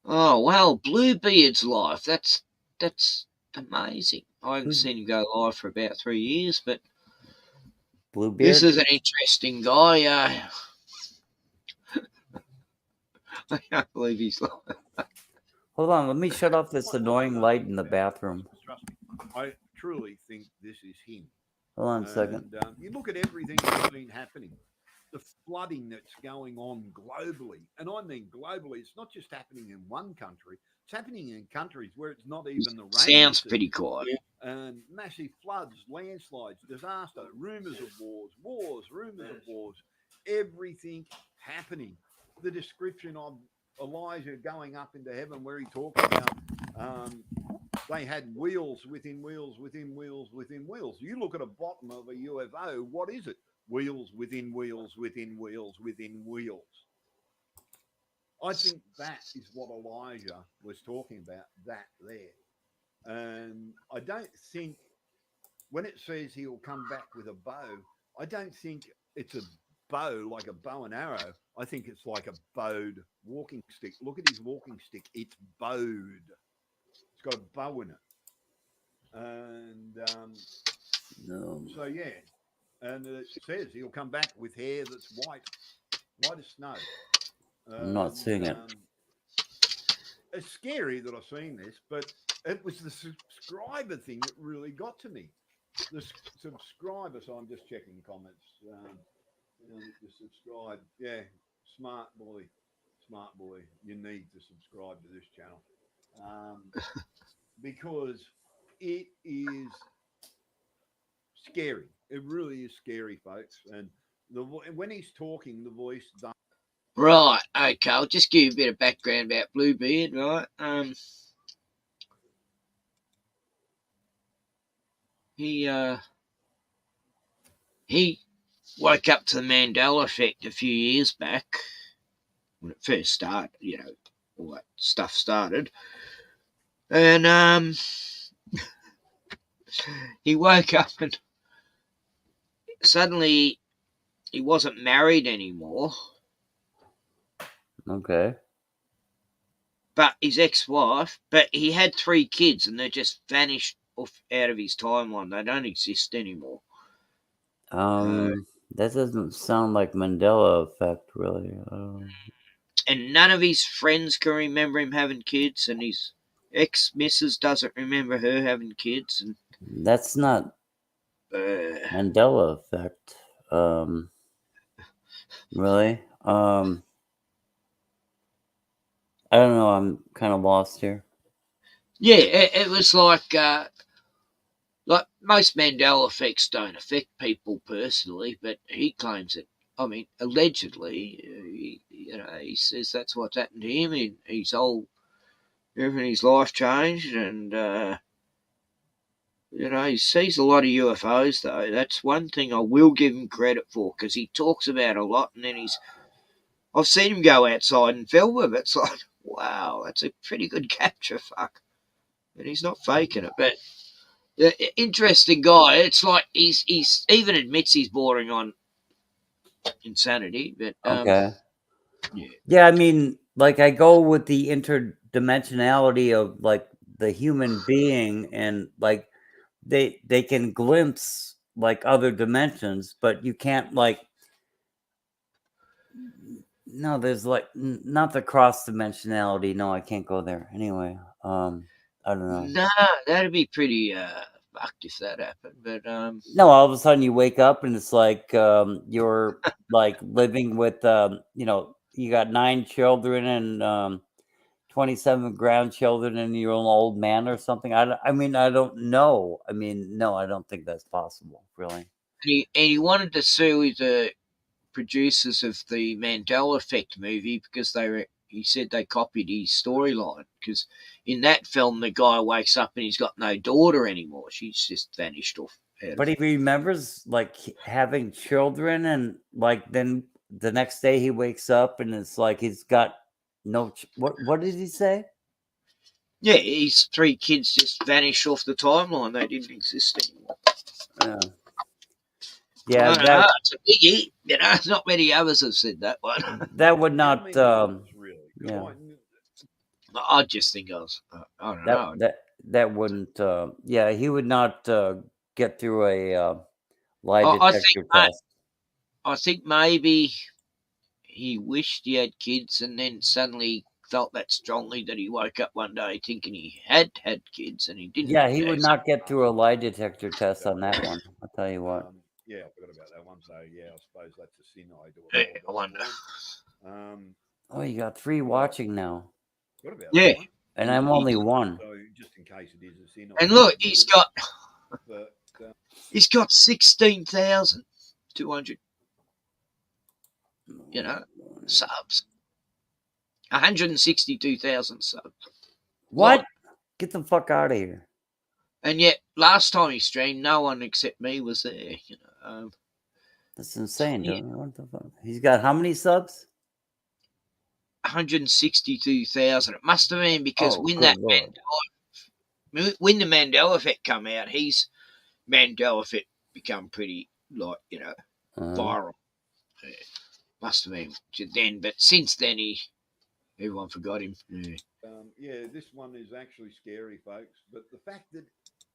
Speaker 4: Oh wow, Bluebeard's life. That's amazing. I haven't seen him go live for about 3 years, but
Speaker 10: Bluebeard.
Speaker 4: This is an interesting guy. I can't believe he's live.
Speaker 10: Hold on, let me shut off this annoying light in the bathroom.
Speaker 11: Trust me, I truly think this is him.
Speaker 10: Hold on a second.
Speaker 11: You look at everything that's been happening. The flooding that's going on globally, and I mean globally, it's not just happening in one country, it's happening in countries where it's not even the rain.
Speaker 4: Sounds pretty quiet.
Speaker 11: And massive floods, landslides, disaster, rumours of wars, rumours of wars, everything happening. The description of Elijah going up into heaven where he talks about they had wheels within wheels within wheels within wheels. You look at the bottom of a UFO, what is it? Wheels within wheels within wheels within wheels. I think that is what Elijah was talking about, that there. And I don't think, when it says he'll come back with a bow, I don't think it's a bow like a bow and arrow. I think it's like a bowed walking stick. Look at his walking stick. It's bowed. It's got a bow in it. And so, yeah. And it says he'll come back with hair that's white as snow.
Speaker 10: I'm not seeing it.
Speaker 11: It's scary that I've seen this, but it was the subscriber thing that really got to me. The subscriber, so I'm just checking comments. The subscribe, yeah, smart boy. You need to subscribe to this channel because it is scary. It really is scary, folks. And when he's talking, the voice does.
Speaker 4: Right, okay, I'll just give you a bit of background about Bluebeard, right? He woke up to the Mandela effect a few years back when it first started, you know, all that stuff started. And he woke up and suddenly he wasn't married anymore.
Speaker 10: Okay.
Speaker 4: But his ex-wife, but he had 3 kids and they just vanished off out of his timeline. They don't exist anymore.
Speaker 10: That doesn't sound like Mandela effect, really.
Speaker 4: And none of his friends can remember him having kids, and his ex-missus doesn't remember her having kids. And
Speaker 10: that's not Mandela effect. Really? I don't know. I'm kind of lost here.
Speaker 4: Yeah, it was like most Mandela effects don't affect people personally, but he claims it. I mean, allegedly, he says that's what's happened to him. He's old, everything in his life changed, and he sees a lot of UFOs. Though that's one thing I will give him credit for, because he talks about a lot, and then I've seen him go outside and film them. It's like, wow, that's a pretty good capture, fuck. And he's not faking it. But interesting guy. It's like he's even admits he's bordering on insanity. But
Speaker 10: okay. Yeah, I mean, like I go with the interdimensionality of like the human being, and like they can glimpse like other dimensions, but you can't like. No, there's like not the cross dimensionality. No, I can't go there. Anyway, I don't know.
Speaker 4: Nah, that'd be pretty fucked if that happened. But
Speaker 10: no, all of a sudden you wake up and it's like you're like living with you got 9 children and 27 grandchildren and you're an old man or something. I mean, I don't know. I mean, no, I don't think that's possible, really.
Speaker 4: And he wanted to sue the producers of the Mandela Effect movie because he said they copied his storyline, because in that film the guy wakes up and he's got no daughter anymore. She's just vanished off.
Speaker 10: But he remembers like having children, and like then the next day he wakes up and it's like he's got no. What did he say?
Speaker 4: Yeah, his 3 kids just vanished off the timeline. They didn't exist anymore.
Speaker 10: Yeah,
Speaker 4: it's a biggie. Not many others have said that one.
Speaker 10: That would not.
Speaker 11: Really.
Speaker 10: Yeah.
Speaker 4: I just think I don't know.
Speaker 10: That wouldn't. Yeah, he would not get through a lie detector test.
Speaker 4: I think maybe he wished he had kids, and then suddenly felt that strongly that he woke up one day thinking he had kids, and he didn't.
Speaker 10: Yeah, he would not get through a lie detector test on that one. I'll tell you what.
Speaker 11: Yeah, I forgot about that one. So yeah, I suppose that's a sin I do.
Speaker 4: I wonder.
Speaker 10: Oh, you got 3 watching now.
Speaker 11: What about
Speaker 4: yeah,
Speaker 11: that?
Speaker 10: And I'm only 1.
Speaker 11: So just in case it is a sin.
Speaker 4: And look, he's got 16,200. Subs. 162,000 subs.
Speaker 10: What?
Speaker 4: Lot.
Speaker 10: Get the fuck out of here.
Speaker 4: And yet, last time he streamed, no one except me was there.
Speaker 10: That's insane, don't you? What the fuck? He's got how many subs?
Speaker 4: 162,000. It must have been because when the Mandela Effect come out, his Mandela Effect become pretty viral. Yeah. Must have been then, but since then everyone forgot him.
Speaker 11: Yeah, this one is actually scary, folks. But the fact that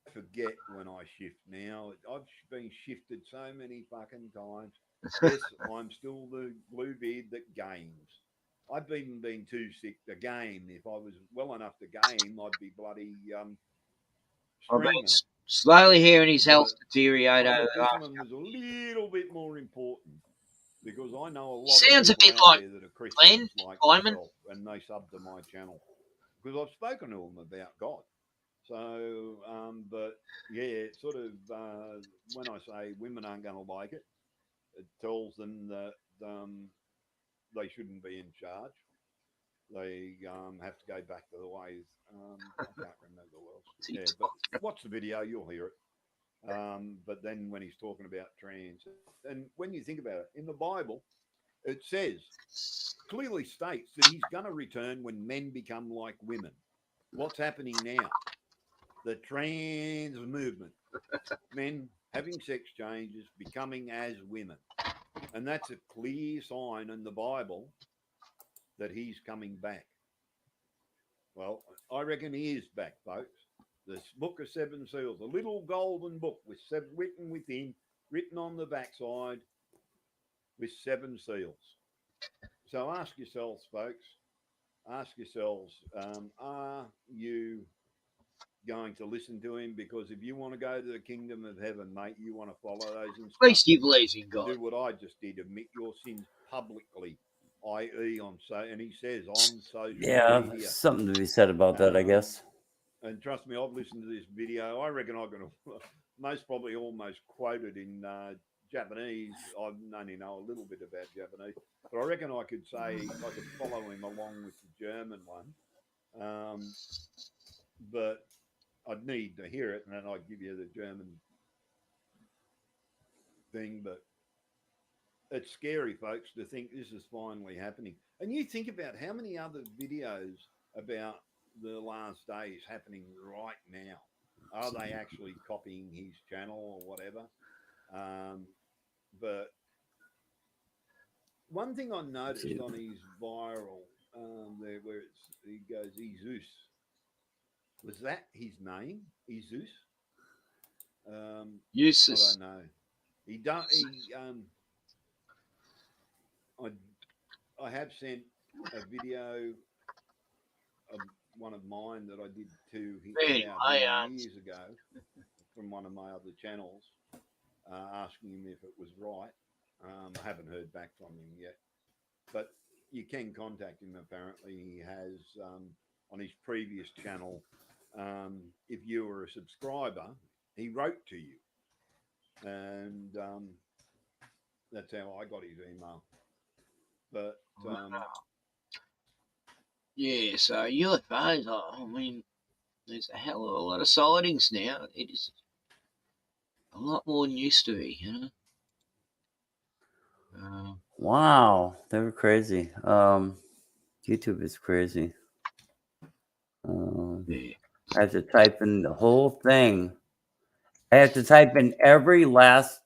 Speaker 11: I forget when I shift now, I've been shifted so many fucking times. Yes, I'm still the Bluebeard that games. I've been too sick to game. If I was well enough to game, I'd be bloody
Speaker 4: I've been
Speaker 11: streaming.
Speaker 4: slowly hearing his health deteriorate
Speaker 11: This
Speaker 4: over.
Speaker 11: one was a little bit more important because I know a lot
Speaker 4: Sounds
Speaker 11: of
Speaker 4: a bit
Speaker 11: people out
Speaker 4: like
Speaker 11: there that are
Speaker 4: Glenn
Speaker 11: Christians like
Speaker 4: Lyman.
Speaker 11: myself, and they sub to my channel because I've spoken to them about God. So, but yeah, it sort of when I say women aren't going to like it, it tells them that they shouldn't be in charge. They have to go back to the ways. I can't remember what else. Yeah, but watch the video, you'll hear it. But then when he's talking about trans, and when you think about it, in the Bible, it says, clearly states that he's going to return when men become like women. What's happening now? The trans movement, men having sex changes, becoming as women. And that's a clear sign in the Bible that he's coming back. Well, I reckon he is back, folks. This book of seven seals, a little golden book with seven, written within, written on the backside with seven seals. So ask yourselves, folks, ask yourselves, are you going to listen to him? Because if you want to go to the kingdom of heaven, mate, you want to follow those instructions.
Speaker 4: At least he believes in God.
Speaker 11: Do what I just did, admit your sins publicly, i.e. on and he says on social media.
Speaker 10: Something to be said about that, I guess.
Speaker 11: And trust me, I've listened to this video. I reckon I'm going to most probably almost quote it in Japanese. I only know a little bit about Japanese, but I reckon I could say I could follow him along with the German one. But I'd need to hear it, and then I'd give you the German thing. But it's scary, folks, to think this is finally happening. And you think about how many other videos about the last days happening right now. Are they actually copying his channel or whatever? But one thing I noticed on his viral there, where he goes, Jesus. Was that his name? Jesus?
Speaker 4: Jesus.
Speaker 11: I don't know. He don't. I have sent a video of one of mine that I did to him years ago from one of my other channels, asking him if it was right. I haven't heard back from him yet, but you can contact him. Apparently, he has on his previous channel. If you were a subscriber, he wrote to you, and that's how I got his email. But
Speaker 4: yeah, so UFOs, I mean, there's a hell of a lot of sightings now. It is a lot more than used to be, you know.
Speaker 10: Wow, they were crazy. YouTube is crazy. I have to type in the whole thing. I have to type in every last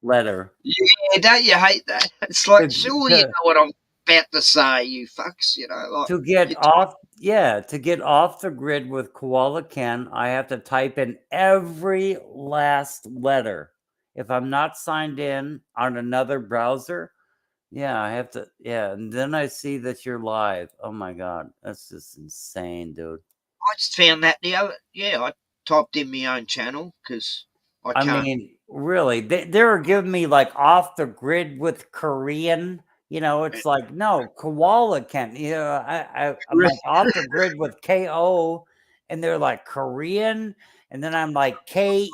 Speaker 10: letter.
Speaker 4: Yeah, don't you hate that? It's like, surely you know what I'm about to say, you fucks, you know. Like,
Speaker 10: to get off, to get off the grid with Koala Ken, I have to type in every last letter. If I'm not signed in on another browser, I have to, and then I see that you're live. Oh my God, that's just insane, dude.
Speaker 4: I just found that the other, I typed in my own channel because I can't.
Speaker 10: mean, really, they were giving me like off the grid with Korean. You know, it's like, no, Koala Ken. You know, I'm like off the grid with KO, and they're like Korean, and then I'm like KE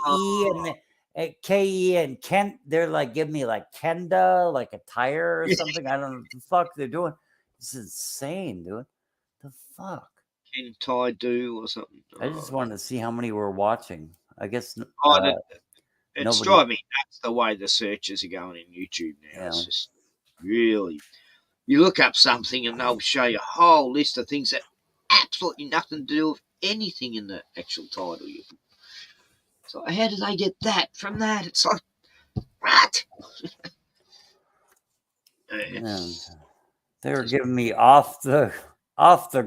Speaker 10: and Kent. They're like giving me like Kenda, like a tire or something. I don't know what the fuck they're doing. This is insane, dude. The fuck.
Speaker 4: Kentai do or something.
Speaker 10: I just wanted to see how many were watching. I guess.
Speaker 4: It's driving me nuts the way the searches are going in YouTube now. Yeah. It's just really, you look up something and they'll show you a whole list of things that absolutely nothing to do with anything in the actual title. So how did they get that from that? It's like, what?
Speaker 10: They were giving me off the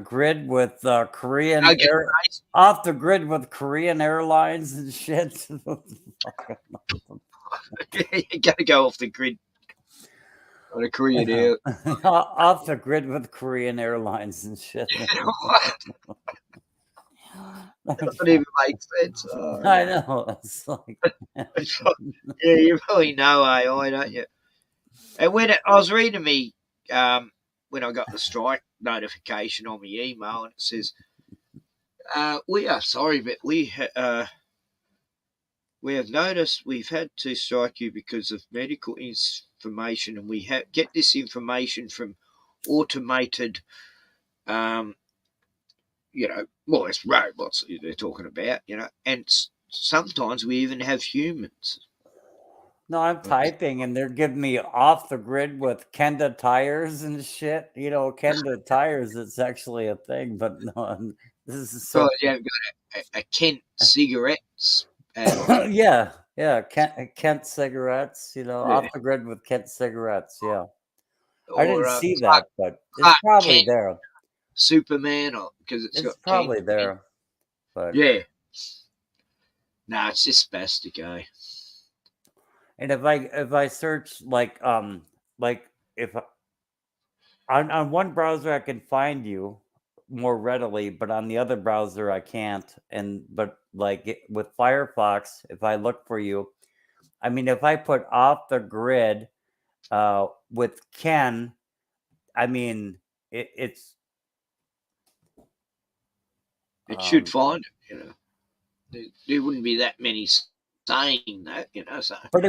Speaker 10: grid with Korean off the grid with Korean Airlines and shit.
Speaker 4: You gotta go off the grid on a Korean Air.
Speaker 10: Off the grid with Korean Airlines and shit.
Speaker 4: That doesn't even make sense.
Speaker 10: I know. It's like,
Speaker 4: yeah, you really know AI, don't you? And when I was reading me, when I got the strike notification on my email, and it says We are sorry, but we have noticed we've had to strike you because of medical information, and we get this information from automated, well, it's robots they're talking about, and sometimes we even have humans.
Speaker 10: No, I'm typing and they're giving me off the grid with Kenda tires and shit. Kenda tires, it's actually a thing, but no, this is so.
Speaker 4: You have got a Kent cigarettes.
Speaker 10: Yeah, Kent cigarettes, off the grid with Kent cigarettes. Yeah. I didn't see that, but it's probably
Speaker 4: Kent
Speaker 10: there.
Speaker 4: Superman, or because it's
Speaker 10: probably
Speaker 4: Kent.
Speaker 10: there. But
Speaker 4: yeah. No, it's just spastic, eh?
Speaker 10: And if I search like if on one browser I can find you more readily, but on the other browser I can't. But with Firefox, if I look for you, I mean, if I put off the grid with Ken, I mean it
Speaker 4: should find it. There wouldn't be that many saying that, so.
Speaker 10: But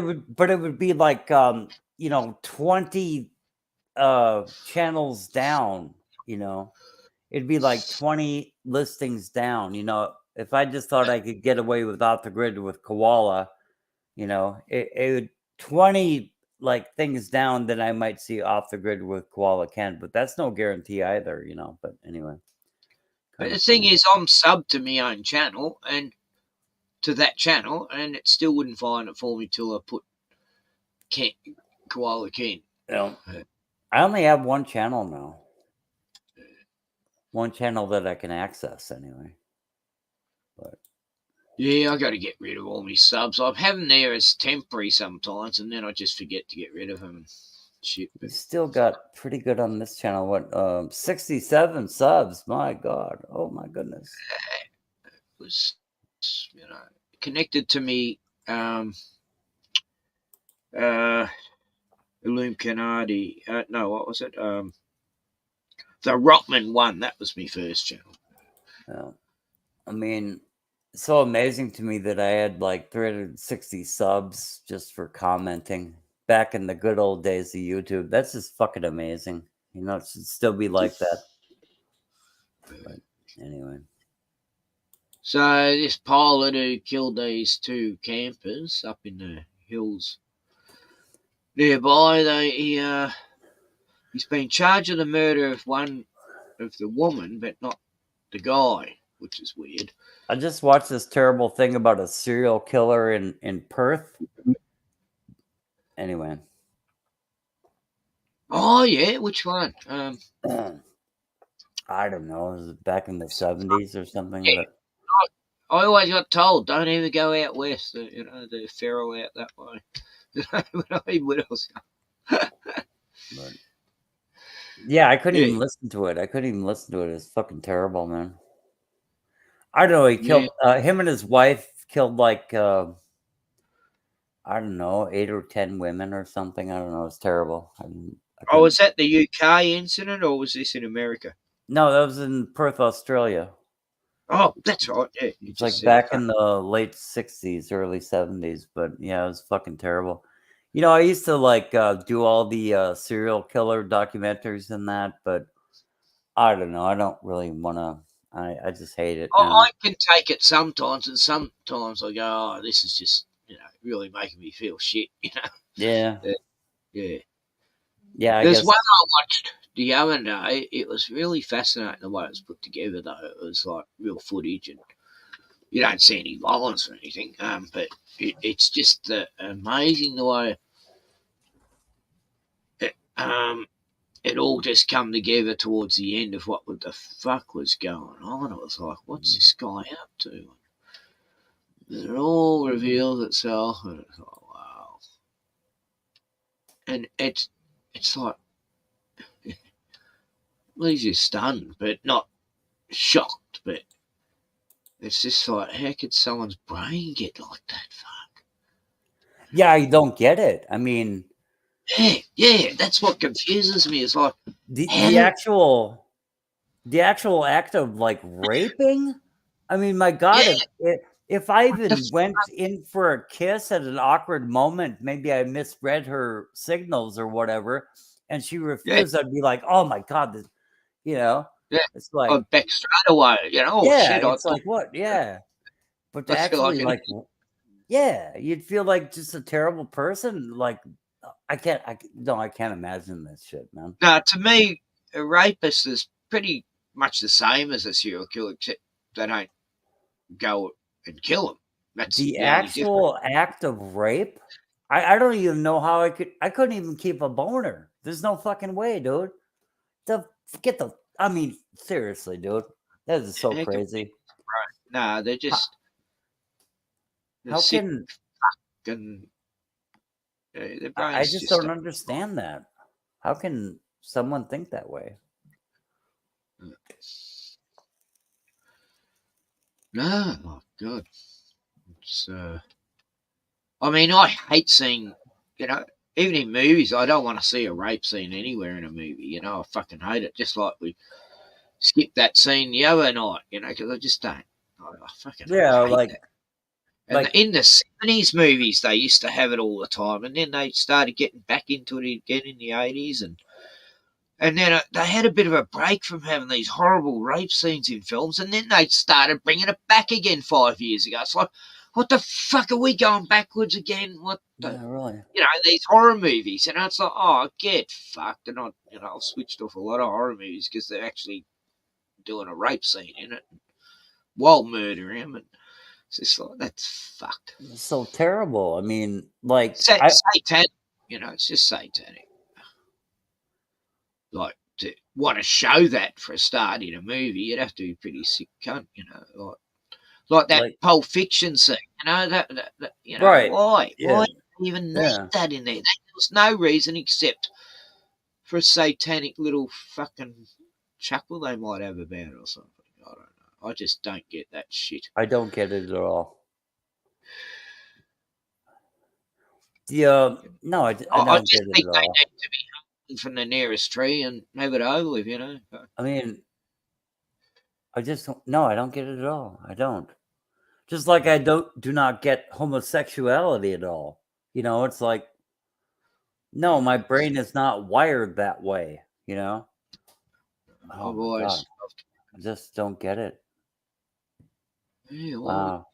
Speaker 10: it would be like 20 channels down, it'd be like 20 listings down. If I just thought I could get away without the grid with Koala, it would 20 things down that I might see off the grid with Koala Ken, but that's no guarantee either, but anyway.
Speaker 4: But the thing is, I'm subbed to my own channel and to that channel, and it still wouldn't find it for me till I put Koala Ken.
Speaker 10: I only have one channel now. One channel that I can access anyway. But
Speaker 4: yeah, I got to get rid of all my subs. I have them there as temporary sometimes, and then I just forget to get rid of them. Shit.
Speaker 10: You still got pretty good on this channel. What? 67 subs. My God. Oh my goodness.
Speaker 4: It was, connected to me. Illuminati. No, what was it? The ROTTMAN one. That was my first channel.
Speaker 10: Yeah. I mean, it's so amazing to me that I had 360 subs just for commenting back in the good old days of YouTube. That's just fucking amazing. It should still be like that. But anyway.
Speaker 4: So this pilot who killed these two campers up in the hills nearby, he's been charged with the murder of one of the woman, but not the guy, which is weird.
Speaker 10: I just watched this terrible thing about a serial killer in Perth. Anyway.
Speaker 4: Oh yeah, which one?
Speaker 10: I don't know. Was it back in the 70s or something?
Speaker 4: Yeah. I always got told, don't ever go out west. The feral out that way. What else?
Speaker 10: Yeah, I couldn't even listen to it. It's fucking terrible, man. I don't know. He killed him and his wife killed I don't know, 8 or 10 women or something. I don't know. It's terrible.
Speaker 4: Was that the UK incident or was this in America?
Speaker 10: No, that was in Perth, Australia.
Speaker 4: Oh, that's right. Yeah,
Speaker 10: it's back in the late 60s, early 70s. But yeah, it was fucking terrible. I used to do all the serial killer documentaries and that, but I don't know. I don't really want to. I just hate it.
Speaker 4: I can take it sometimes, and sometimes I go, "Oh, this is just really making me feel shit."
Speaker 10: Yeah.
Speaker 4: Yeah.
Speaker 10: Yeah.
Speaker 4: There's one I watched the other day. It was really fascinating the way it was put together, though. It was like real footage, and you don't see any violence or anything. But it's just amazing the way it all just come together towards the end of what the fuck was going on. It was like, what's this guy up to? And it all reveals itself, and it's like, wow. And it's like, well, he's just stunned, but not shocked. But it's just like, how could someone's brain get like that? Fuck.
Speaker 10: Yeah, I don't get it. I mean,
Speaker 4: yeah, that's what confuses me. It's like
Speaker 10: the actual act of raping. I mean, my God,
Speaker 4: Yeah.
Speaker 10: if I
Speaker 4: What the
Speaker 10: even went in for a kiss at an awkward moment, maybe I misread her signals or whatever, and she refused, I'd be like, oh my God, this, you know,
Speaker 4: Yeah.
Speaker 10: it's like,
Speaker 4: I'd back straight away. You know, oh
Speaker 10: yeah,
Speaker 4: shit, I
Speaker 10: it's like, what? Yeah. But to
Speaker 4: I feel
Speaker 10: actually,
Speaker 4: like
Speaker 10: like, yeah, you'd feel like just a terrible person. Like, I can't imagine this shit, man.
Speaker 4: No, to me, a rapist is pretty much the same as a serial killer, except they don't go and kill them. That's
Speaker 10: The
Speaker 4: the only difference.
Speaker 10: actual act of rape, I don't even know how I couldn't even keep a boner. There's no fucking way, dude. I mean, seriously, dude. That is so crazy.
Speaker 4: Right. No, they're just they're
Speaker 10: How
Speaker 4: sick
Speaker 10: can
Speaker 4: and their
Speaker 10: I
Speaker 4: brains
Speaker 10: just
Speaker 4: just
Speaker 10: don't understand that. How can someone think that way?
Speaker 4: No, oh God. It's I mean, I hate seeing, even in movies, I don't want to see a rape scene anywhere in a movie. I fucking hate it. Just like we skipped that scene the other night, because I just don't. I fucking hate that. And in the 70s movies, they used to have it all the time, and then they started getting back into it again in the 80s, and then they had a bit of a break from having these horrible rape scenes in films, and then they started bringing it back again 5 years ago. It's like, what the fuck are we going backwards again?
Speaker 10: Yeah, really.
Speaker 4: These horror movies, it's like, oh, get fucked. And I've switched off a lot of horror movies because they're actually doing a rape scene in it while murdering him, and it's just like, that's fucked.
Speaker 10: It's so terrible. I mean, like
Speaker 4: satanic, it's just satanic. Like, to want to show that for a start in a movie, you'd have to be pretty sick cunt, like that Pulp Fiction scene, that
Speaker 10: right.
Speaker 4: Why?
Speaker 10: Yeah.
Speaker 4: Why even need that in there? There was no reason except for a satanic little fucking chuckle they might have about it or something. I don't know. I just don't get that shit.
Speaker 10: I don't get it at all. Yeah, no, I don't
Speaker 4: just
Speaker 10: get it
Speaker 4: think
Speaker 10: at
Speaker 4: they
Speaker 10: all.
Speaker 4: need to be hung from the nearest tree and have it over with,
Speaker 10: I mean, I just don't. No, I don't get it at all. I don't. Just like I do not get homosexuality at all. It's like, no, my brain is not wired that way. Oh my God. I just don't get it.
Speaker 4: Yeah,
Speaker 10: Wow.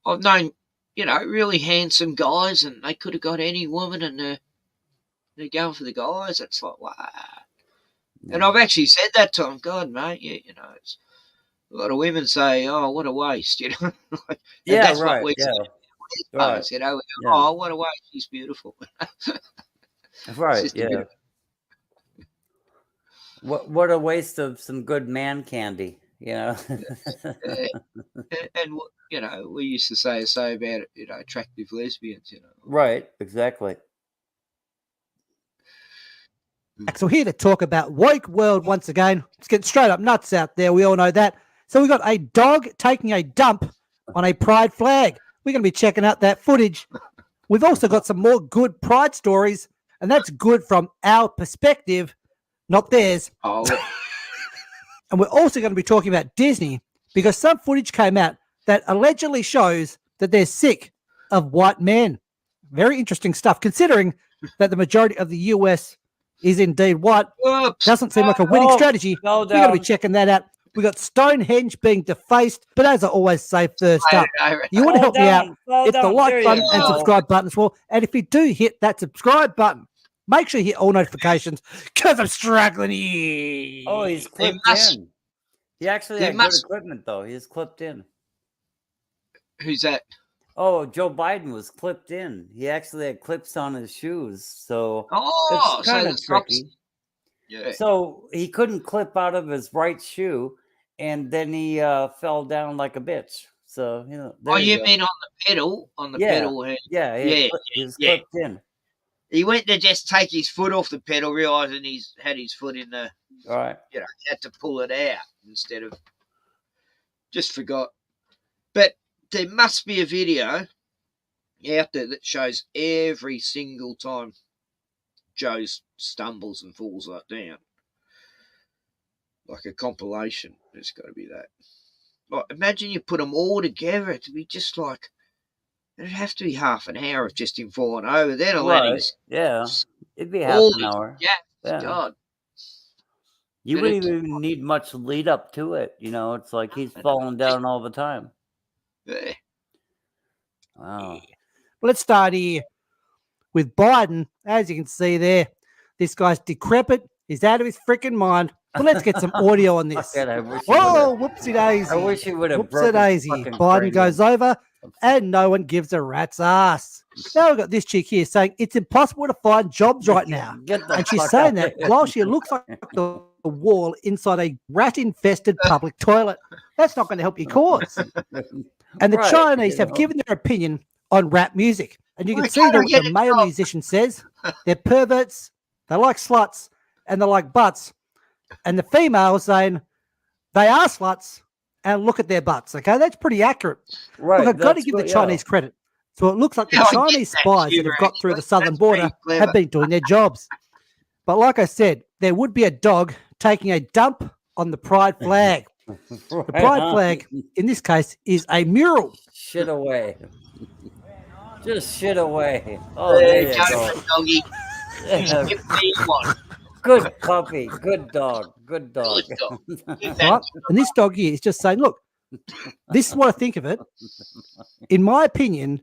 Speaker 4: I've known, really handsome guys, and they could have got any woman, and they're going for the guys. It's like, wow. Yeah. And I've actually said that to them. God, mate, it's a lot of women say, "Oh, what a waste," like,
Speaker 10: yeah,
Speaker 4: that's
Speaker 10: right.
Speaker 4: what we say.
Speaker 10: Right.
Speaker 4: Oh, what a waste. She's beautiful.
Speaker 10: Right. Yeah. What a waste of some good man candy,
Speaker 4: and we used to say so about attractive lesbians,
Speaker 10: Right, exactly.
Speaker 12: So we're here to talk about woke world once again. It's getting straight up nuts out there. We all know that. So we've got a dog taking a dump on a pride flag. We're going to be checking out that footage. We've also got some more good pride stories, and that's good from our perspective, not theirs.
Speaker 4: Oh.
Speaker 12: And we're also going to be talking about Disney because some footage came out that allegedly shows that they're sick of white men. Very interesting stuff, considering that the majority of the US is indeed white. Doesn't seem like a winning strategy. We're going to be checking that out. We got Stonehenge being defaced, but as I always say, first up, you want to help me out, hit the like button and subscribe button as well. And if you do hit that subscribe button, make sure you hit all notifications because I'm struggling here.
Speaker 10: Oh, he's clipped in. He actually had good equipment, though. He's clipped in.
Speaker 4: Who's that?
Speaker 10: Oh, Joe Biden was clipped in. He actually had clips on his shoes, so it's kind of tricky.
Speaker 4: Yeah.
Speaker 10: So he couldn't clip out of his right shoe, and then he fell down like a bitch. So
Speaker 4: you mean on the pedal? On the pedal?
Speaker 10: Yeah, he was clipped in.
Speaker 4: He went to just take his foot off the pedal, realizing he's had his foot in the.
Speaker 10: Right.
Speaker 4: Had to pull it out instead of. Just forgot. But there must be a video out there that shows every single time Joe stumbles and falls like down. Like a compilation. There's got to be that. Like, imagine you put them all together. It'd be just like, it'd have to be half an hour of just him falling over. Then Aladdin's.
Speaker 10: Yeah. It'd be half
Speaker 4: All
Speaker 10: an
Speaker 4: these
Speaker 10: hour.
Speaker 4: gaps,
Speaker 10: Yeah.
Speaker 4: God.
Speaker 10: You
Speaker 4: But
Speaker 10: wouldn't even need much lead up to it. You know, it's like he's falling down all the time.
Speaker 4: Yeah.
Speaker 10: Wow.
Speaker 12: Let's start here with Biden. As you can see there, this guy's decrepit. He's out of his freaking mind. Well, let's get some audio on this. Whoa, whoopsie daisy.
Speaker 10: I wish he would have
Speaker 12: Whoopsie
Speaker 10: broken
Speaker 12: daisy.
Speaker 10: fucking
Speaker 12: Biden
Speaker 10: cranium.
Speaker 12: goes over and no one gives a rat's ass. Now we've got this chick here saying it's impossible to find jobs right now.
Speaker 10: And
Speaker 12: she's saying that while she looks like the wall inside a rat-infested public toilet. That's not going to help your cause. And the
Speaker 10: Right,
Speaker 12: Chinese
Speaker 10: you
Speaker 12: have
Speaker 10: know.
Speaker 12: given their opinion on rap music. And you can
Speaker 4: We
Speaker 12: see
Speaker 4: can't
Speaker 12: that
Speaker 4: get
Speaker 12: the
Speaker 4: it
Speaker 12: male
Speaker 4: wrong.
Speaker 12: musician says they're perverts, they like sluts, and they like butts. And the female saying they are sluts and look at their butts. Okay, that's pretty accurate.
Speaker 10: Right,
Speaker 12: Look, I've got to
Speaker 10: that's
Speaker 12: give the
Speaker 10: what- yeah.
Speaker 12: Chinese credit. So it looks like the
Speaker 4: Yeah, I get
Speaker 12: Chinese
Speaker 4: that,
Speaker 12: spies that
Speaker 4: Huber,
Speaker 12: have got through the
Speaker 4: actually.
Speaker 12: southern
Speaker 4: That's
Speaker 12: border
Speaker 4: pretty clever.
Speaker 12: have been doing their jobs. But like I said, there would be a dog taking a dump on the pride flag. The pride flag, in this case, is a mural.
Speaker 10: Shit away. Just shit away. Oh, there you go.
Speaker 4: Doggy.
Speaker 10: Yeah.
Speaker 4: Give me one.
Speaker 10: Good puppy. Good dog. Good dog.
Speaker 4: Good dog. Give that
Speaker 12: Right? And this dog here is just saying, look, this is what I think of it. In my opinion,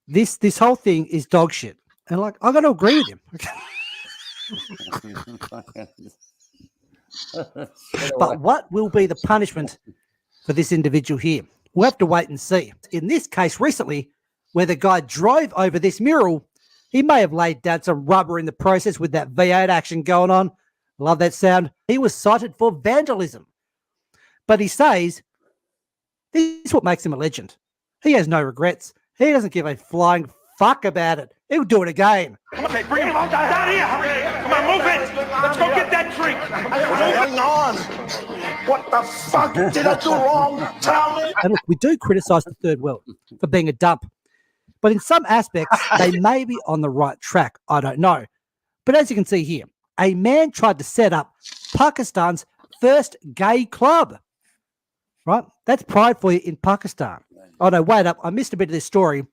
Speaker 12: this whole thing is dog shit. And like, I got to agree with him. But what will be the punishment for this individual here? We'll have to wait and see. In this case recently, where the guy drove over this mural, he may have laid down some rubber in the process with that V8 action going on. Love that sound. He was cited for vandalism. But he says this is what makes him a legend. He has no regrets. He doesn't give a flying fuck about it. He'll do it again.
Speaker 13: Okay, bring him out here. Come on, move it. Let's go get that drink. Hang on. What the fuck did I do wrong? Tell me.
Speaker 12: And look, we do criticize the third world for being a dump. But in some aspects, they may be on the right track. I don't know. But as you can see here, a man tried to set up Pakistan's first gay club. Right? That's pride for you in Pakistan. Oh, no, wait up. I missed a bit of this story.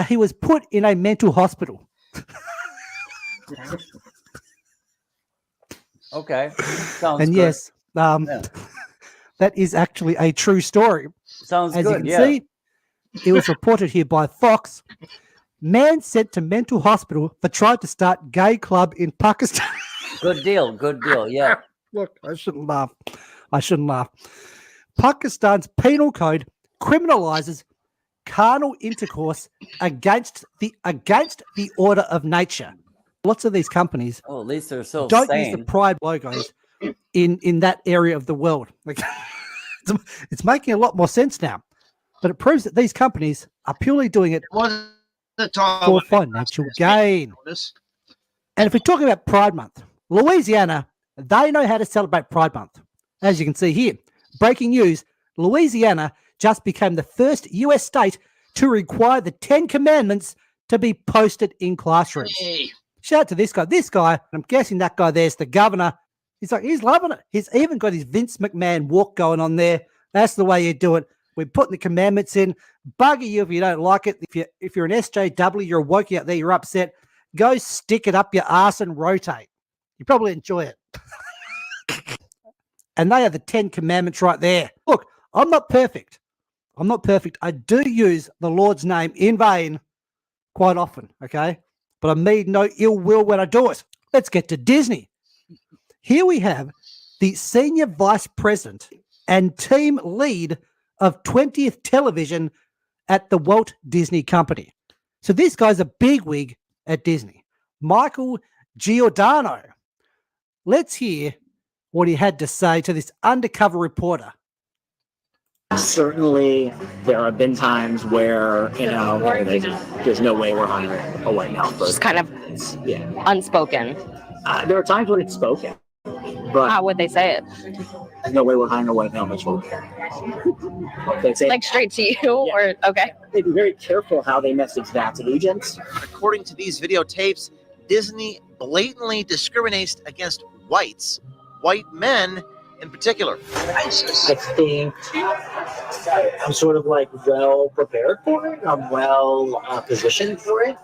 Speaker 12: He was put in a mental hospital.
Speaker 10: Okay. Sounds
Speaker 12: And
Speaker 10: good.
Speaker 12: yes,
Speaker 10: Yeah.
Speaker 12: that is actually a true story.
Speaker 10: Sounds
Speaker 12: As
Speaker 10: good.
Speaker 12: you can
Speaker 10: Yeah.
Speaker 12: see, it was reported here by Fox. Man sent to mental hospital for trying to start gay club in Pakistan.
Speaker 10: Good deal. Good deal. Yeah.
Speaker 12: Look, I shouldn't laugh. I shouldn't laugh. Pakistan's penal code criminalizes carnal intercourse against the order of nature. Lots of these companies
Speaker 10: Oh, at least they're so
Speaker 12: don't
Speaker 10: sane.
Speaker 12: use the pride logos in that area of the world. Like, it's making a lot more sense now. But it proves that these companies are purely doing it
Speaker 4: Was the time
Speaker 12: for
Speaker 4: when
Speaker 12: financial gain.
Speaker 4: this?
Speaker 12: And if we're talking about Pride Month, Louisiana, they know how to celebrate Pride Month. As you can see here, breaking news, Louisiana just became the first US state to require the 10 Commandments to be posted in classrooms.
Speaker 4: Hey,
Speaker 12: Shout out to this guy. This guy, I'm guessing that guy there's the governor. He's loving it. He's even got his Vince McMahon walk going on there. That's the way you do it. We're putting the commandments in. Bugger you if you don't like it. If you're an SJW, you're a wokey out there, you're upset. Go stick it up your ass and rotate. You probably enjoy it. And they are the 10 Commandments right there. Look, I'm not perfect. I'm not perfect. I do use the Lord's name in vain quite often, okay? But I mean no ill will when I do it. Let's get to Disney. Here we have the senior vice president and team lead of 20th Television at the Walt Disney Company. So this guy's a bigwig at Disney. Michael Giordano. Let's hear what he had to say to this undercover reporter.
Speaker 14: Certainly, there have been times where, there's no way we're hiring a white male person.
Speaker 15: Just kind of unspoken.
Speaker 14: There are times when it's spoken, but
Speaker 15: how would they say it?
Speaker 14: there's no way we're hiring a white male person. They say,
Speaker 15: Like straight to you, or okay?
Speaker 14: They'd be very careful how they message that to agents.
Speaker 16: According to these videotapes, Disney blatantly discriminates against white men, in particular?
Speaker 14: I think I'm sort of like well prepared for it. I'm well positioned for it.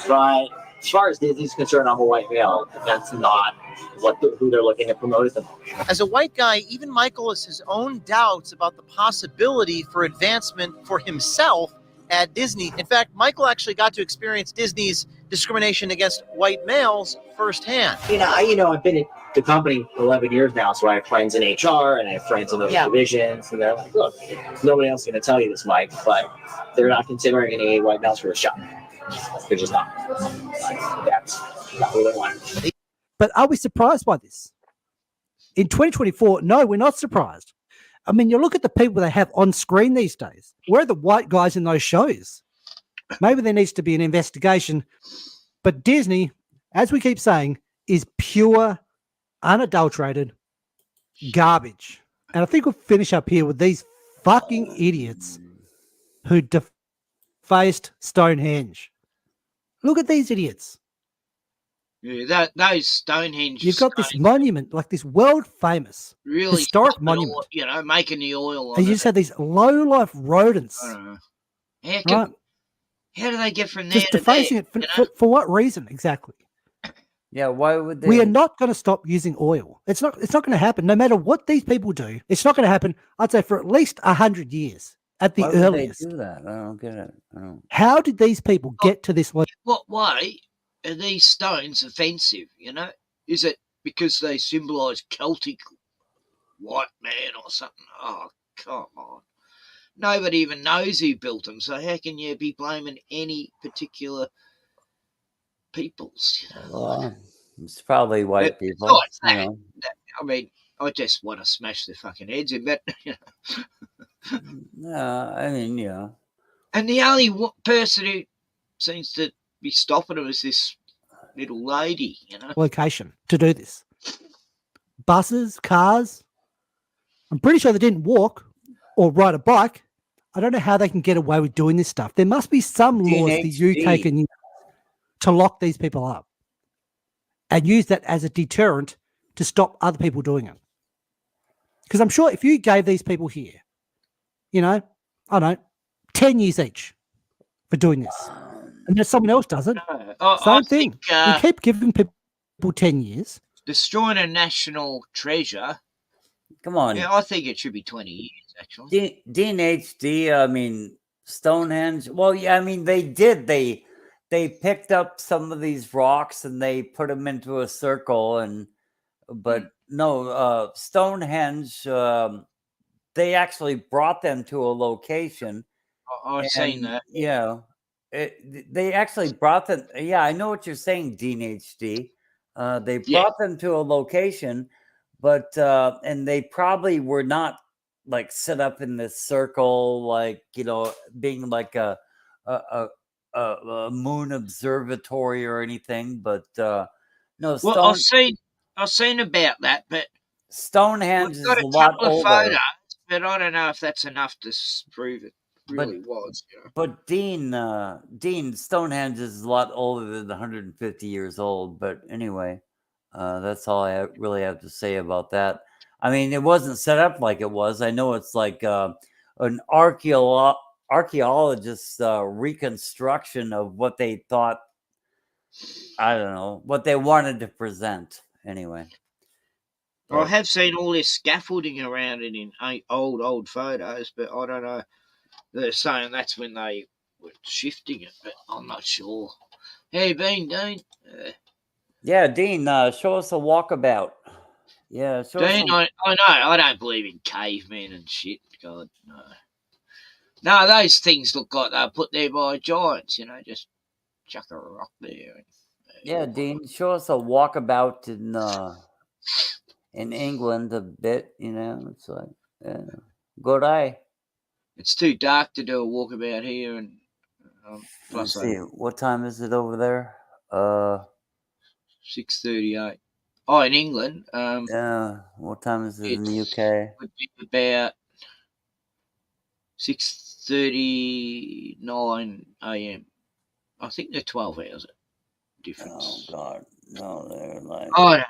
Speaker 14: But as far as Disney's concerned, I'm a white male. That's not who they're looking to promote at the moment.
Speaker 16: As a white guy, even Michael has his own doubts about the possibility for advancement for himself at Disney. In fact, Michael actually got to experience Disney's discrimination against white males firsthand.
Speaker 14: I've been at the company 11 years now, so I have friends in HR and I have friends in other divisions, and they're like, look, nobody else is going to tell you this, Mike, but they're not considering any white males for a shot. They're just not. That's not what they want.
Speaker 12: But are we surprised by this? In 2024, no, we're not surprised. I mean, you look at the people they have on screen these days. Where are the white guys in those shows? Maybe there needs to be an investigation. But Disney, as we keep saying, is pure, unadulterated garbage. And I think we'll finish up here with these fucking idiots who defaced Stonehenge. Look at these idiots.
Speaker 4: Yeah, those Stonehenge.
Speaker 12: You've got this monument, like this world famous,
Speaker 4: really
Speaker 12: historic monument.
Speaker 4: Making the oil on
Speaker 12: and you just have these low-life rodents.
Speaker 4: I don't know. How do they get from there
Speaker 12: just defacing it for what reason exactly?
Speaker 10: Yeah, why would they?
Speaker 12: We are not going to stop using oil. It's not going to happen. No matter what these people do, it's not going to happen. I'd say for at least 100 years at the earliest.
Speaker 10: Why would they do that? I don't get it.
Speaker 12: How did these people get to this level?
Speaker 4: What way are these stones offensive? Is it because they symbolise Celtic white man or something? Oh, come on. Nobody even knows who built them, so how can you be blaming any particular peoples?
Speaker 10: Well, it's probably white people.
Speaker 4: I mean, I just want to smash their fucking heads in, but
Speaker 10: I mean, yeah.
Speaker 4: And the only person who seems to be stopping them is this little lady,
Speaker 12: Location to do this. Buses, cars. I'm pretty sure they didn't walk or ride a bike. I don't know how they can get away with doing this stuff. There must be some laws the UK can use to lock these people up and use that as a deterrent to stop other people doing it. Because I'm sure if you gave these people here, I don't know, 10 years each for doing this, and then someone else does it, same thing. We keep giving people 10 years.
Speaker 4: Destroying a national treasure.
Speaker 10: Come on.
Speaker 4: Yeah, I think it should be 20 years, actually.
Speaker 10: DNHD, I mean, Stonehenge. Well, yeah, I mean, they did. They picked up some of these rocks and they put them into a circle. But no, Stonehenge, they actually brought them to a location.
Speaker 4: I've seen that.
Speaker 10: Yeah. They actually brought them. Yeah, I know what you're saying, DNHD. They brought them to a location, but and they probably were not like set up in this circle, like being like a moon observatory or anything. But no,
Speaker 4: well, I've seen about that, but
Speaker 10: Stonehenge
Speaker 4: got
Speaker 10: is
Speaker 4: a
Speaker 10: a lot
Speaker 4: couple of
Speaker 10: older.
Speaker 4: photos, but I don't know if that's enough to prove it really was.
Speaker 10: But Dean, Stonehenge is a lot older than 150 years old. But anyway, that's all I really have to say about that. I mean, it wasn't set up like it was. I know it's like an archaeologist's reconstruction of what they thought. I don't know what they wanted to present. Anyway.
Speaker 4: I have seen all this scaffolding around it in old photos, but I don't know. They're saying that's when they were shifting it, but I'm not sure. How you been, Dean?
Speaker 10: Yeah, Dean, show us a walkabout. Yeah, show
Speaker 4: Dean,
Speaker 10: us
Speaker 4: I know. I don't believe in cavemen and shit. God, no. No, those things look like they were put there by giants, just chuck a rock there.
Speaker 10: Yeah, Dean, show us a walkabout in England a bit, it's like, good eye.
Speaker 4: It's too dark to do a walkabout here, and
Speaker 10: let's see, what time is it over there?
Speaker 4: 6:38. Oh, in England.
Speaker 10: Yeah. What time is it in the UK?
Speaker 4: Would be about 6:39 a.m. I think they're 12 hours difference.
Speaker 10: Oh God, no, they're like.
Speaker 4: I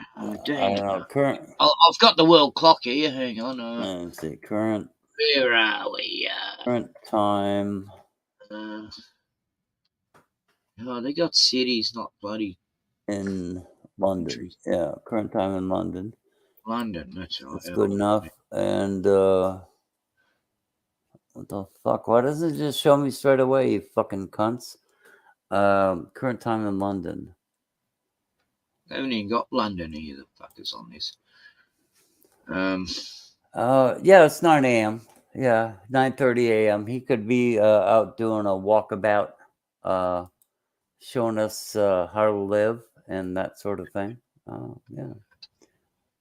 Speaker 10: don't know. Current.
Speaker 4: I've got the world clock here. Hang on.
Speaker 10: Let's see. Current.
Speaker 4: Where are we?
Speaker 10: Current time.
Speaker 4: Oh, they got cities, not bloody
Speaker 10: in London.
Speaker 4: countries.
Speaker 10: Yeah, current time in London.
Speaker 4: London, that's right.
Speaker 10: That's good enough. And what the fuck? Why doesn't it just show me straight away, you fucking cunts? Current time in London.
Speaker 4: They haven't even got London here, the fuckers on this.
Speaker 10: Yeah, it's 9 a.m. Yeah, 9:30 a.m. He could be out doing a walkabout, showing us how to live and that sort of thing. Yeah.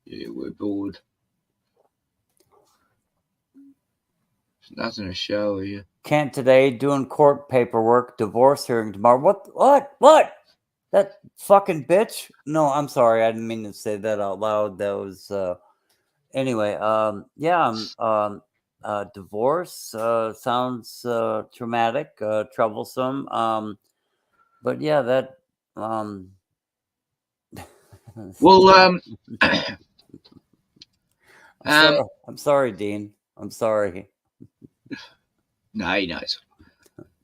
Speaker 4: Yeah, we're bored. There's nothing to show here.
Speaker 10: Can't today, doing court paperwork, divorce hearing tomorrow. What? That fucking bitch? No, I'm sorry. I didn't mean to say that out loud. That was, anyway, yeah, divorce sounds traumatic, troublesome. But yeah, that,
Speaker 4: well,
Speaker 10: I'm sorry, Dean. I'm sorry.
Speaker 4: No, he knows.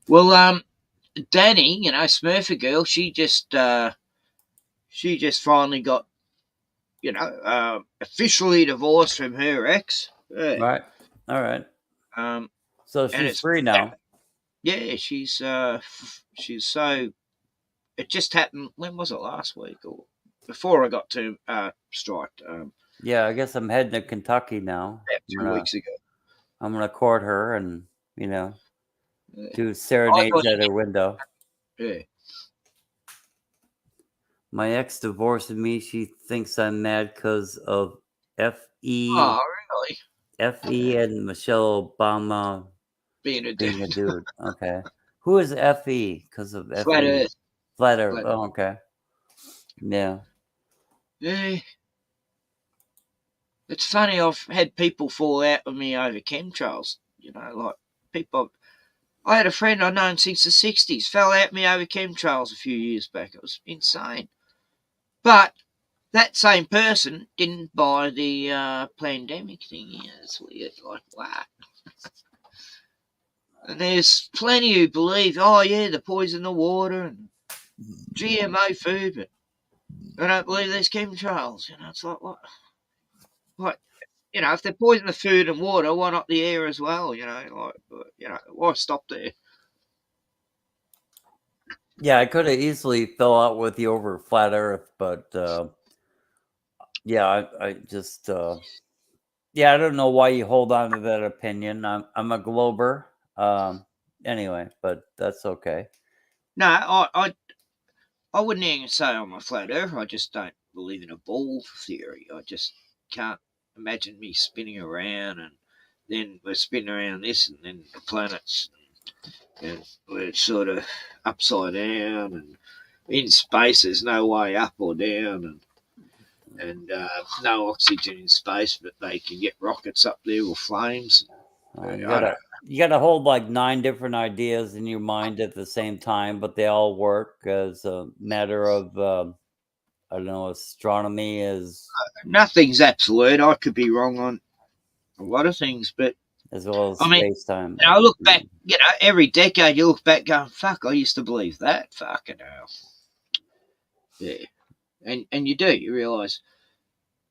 Speaker 4: Well, Danny, Smurfer girl, she just finally got, officially divorced from her ex. Yeah.
Speaker 10: Right. All right. So she's free now.
Speaker 4: Yeah, she's so. It just happened. When was it? Last week or before I got to strike.
Speaker 10: Yeah, I guess I'm heading to Kentucky now.
Speaker 4: Yeah, 2 weeks ago.
Speaker 10: I'm gonna court her and do serenades at her window.
Speaker 4: Yeah.
Speaker 10: My ex divorced me. She thinks I'm mad because of F.E.
Speaker 4: Oh, really?
Speaker 10: F.E. and Michelle Obama
Speaker 4: being a
Speaker 10: dude. Okay. Who is F.E. because of F.E.?
Speaker 4: Flat Earth.
Speaker 10: Flat Earth. Oh, okay. Yeah.
Speaker 4: Yeah. It's funny, I've had people fall out with me over chemtrails. Like people. I had a friend I'd known since the 60s, fell out with me over chemtrails a few years back. It was insane. But that same person didn't buy the pandemic thing. Yeah, it's weird. Like, what? And there's plenty who believe, oh, yeah, they poison the water and GMO food, but they don't believe there's chemtrails. It's like, what? If they poison the food and water, why not the air as well? Why stop there?
Speaker 10: Yeah, I could have easily fell out with you over Flat Earth, but yeah, I just I don't know why you hold on to that opinion. I'm a glober. Anyway, but that's okay.
Speaker 4: No, I wouldn't even say I'm a flat earther. I just don't believe in a ball theory. I just can't imagine me spinning around and then we're spinning around this and then the planets and we're sort of upside down and in space there's no way up or down and no oxygen in space, but they can get rockets up there with flames.
Speaker 10: You gotta hold like 9 different ideas in your mind at the same time, but they all work as a matter of I don't know, astronomy is
Speaker 4: nothing's absolute. I could be wrong on a lot of things, but
Speaker 10: as well as space time.
Speaker 4: I look back, every decade you look back going, fuck, I used to believe that. Fucking hell. Yeah. And you do, you realise.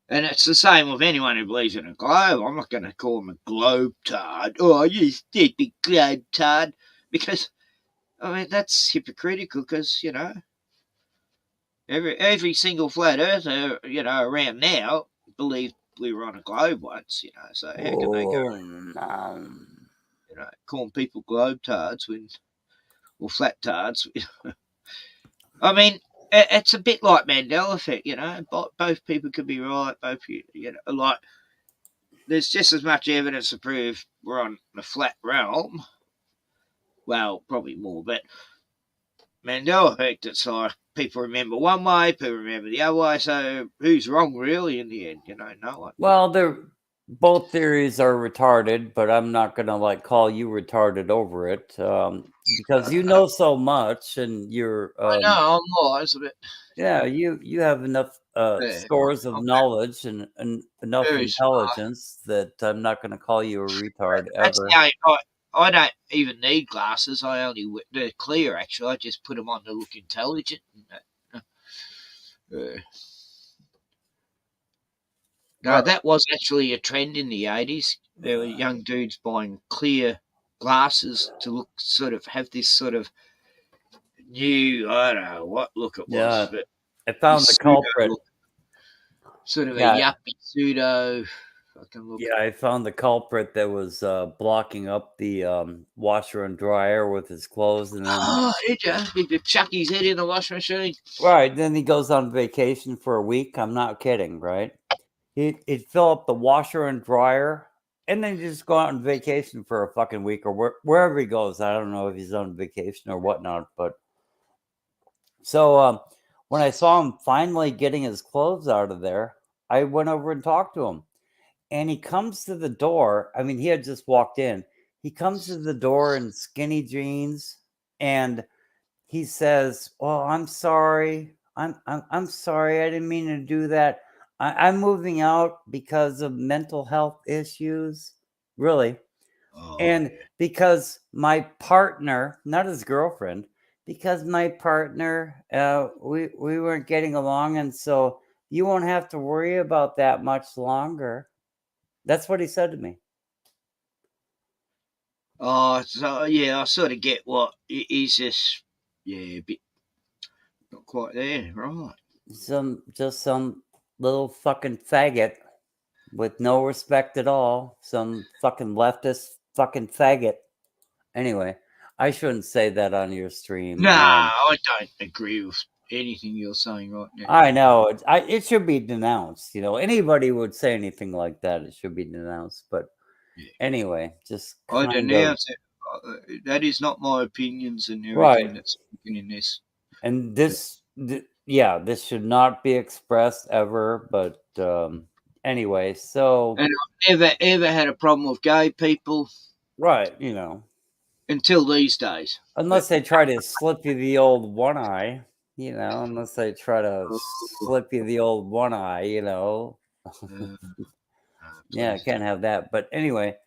Speaker 4: And it's the same with anyone who believes in a globe. I'm not going to call them a globe tard. Oh, you stupid globe tard. Because, that's hypocritical because, every single flat earther, around now believed we were on a globe once, so how can they go calling people globe tards or flat tards? It's a bit like Mandela effect, both people could be right, like there's just as much evidence to prove we're on the flat realm. Well, probably more, but Mandela effect, it's like people remember one way, people remember the other way, so who's wrong really in the end? No one.
Speaker 10: Well, both theories are retarded, but I'm not gonna like call you retarded over it because you know so much, and you're
Speaker 4: I know I'm wise a bit.
Speaker 10: yeah, you have enough
Speaker 4: Yeah,
Speaker 10: scores of
Speaker 4: I'm
Speaker 10: knowledge and enough
Speaker 4: very smart.
Speaker 10: intelligence that I'm not gonna call you a retard
Speaker 4: That's
Speaker 10: ever.
Speaker 4: the only, I don't even need glasses. I only they're clear actually. I just put them on to look intelligent. No, that was actually a trend in the 80s. There were young dudes buying clear glasses to look sort of have this sort of new, I don't know what look it was,
Speaker 10: Yeah,
Speaker 4: but
Speaker 10: I found
Speaker 4: this
Speaker 10: the
Speaker 4: pseudo
Speaker 10: culprit.
Speaker 4: look, sort of a
Speaker 10: Yeah,
Speaker 4: yuppie pseudo fucking look.
Speaker 10: yeah, I found the culprit that was blocking up the washer and dryer with his clothes, and then
Speaker 4: Oh, did you? Did you chuck his head in the washing machine?
Speaker 10: right, then he goes on vacation for a week. I'm not kidding, right? He'd fill up the washer and dryer, and then just go out on vacation for a fucking week or wherever he goes. I don't know if he's on vacation or whatnot, but so when I saw him finally getting his clothes out of there, I went over and talked to him. And he comes to the door. I mean, he had just walked in. He comes to the door in skinny jeans, and he says, "Well, I'm sorry. I'm sorry. I didn't mean to do that. I'm moving out because of mental health issues." Really. And because my partner, not his girlfriend, because my partner, we weren't getting along, and so you won't have to worry about that much longer. That's what he said to me.
Speaker 4: Oh, so yeah, I sort of get what he's just, yeah, a bit not quite there, right?
Speaker 10: Just some little fucking faggot with no respect at all. Some fucking leftist fucking faggot. Anyway, I shouldn't say that on your stream.
Speaker 4: Nah, I don't agree with anything you're saying right now.
Speaker 10: I know it should be denounced. You know, anybody would say anything like that, it should be denounced. But anyway, just
Speaker 4: I
Speaker 10: kind of
Speaker 4: denounce it. That is not my opinions and everything
Speaker 10: right.
Speaker 4: that's spoken in this.
Speaker 10: And yeah, this should not be expressed ever. But anyway, so
Speaker 4: And I've never ever had a problem with gay people.
Speaker 10: Right, you know.
Speaker 4: Until these days.
Speaker 10: Unless they try to slip you the old one eye, you know, unless they try to slip you the old one eye, you know. Yeah, can't have that. But anyway,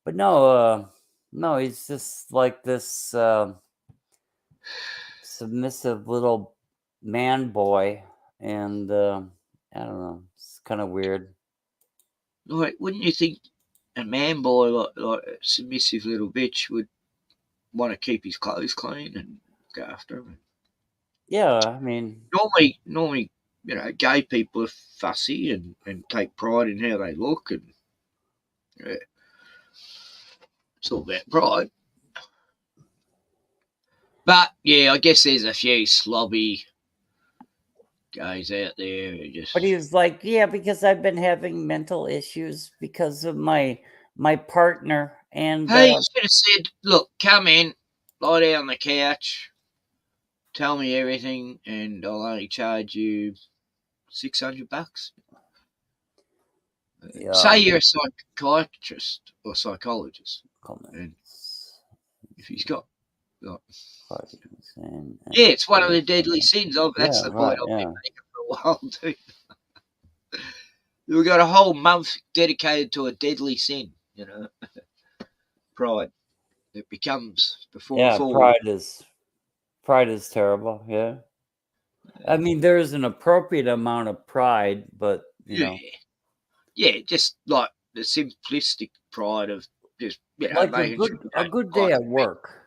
Speaker 10: but no, he's just like this submissive little man boy, and I don't know, it's kind of weird.
Speaker 4: Like, wouldn't you think a man boy like a submissive little bitch would want to keep his clothes clean and look after him?
Speaker 10: Yeah, I mean,
Speaker 4: normally, you know, gay people are fussy and take pride in how they look, and yeah, it's all about pride. But yeah, I guess there's a few slobby guys out there who just.
Speaker 10: But he was like, yeah, because I've been having mental issues because of my partner, and
Speaker 4: Hey, you should have said, "Look, come in, lie down on the couch, tell me everything, and I'll only charge you $600."
Speaker 10: Yeah.
Speaker 4: Say you're a psychiatrist or psychologist, and if he's got, like, yeah, it's one of the deadly sins. That's the point I've been making for a while, too. We've got a whole month dedicated to a deadly sin, you know, pride. It becomes before.
Speaker 10: Pride is terrible. Yeah, I mean, there's an appropriate amount of pride, but you know,
Speaker 4: yeah, just like the simplistic pride of just, you know,
Speaker 10: like
Speaker 4: making sure
Speaker 10: a good day at work.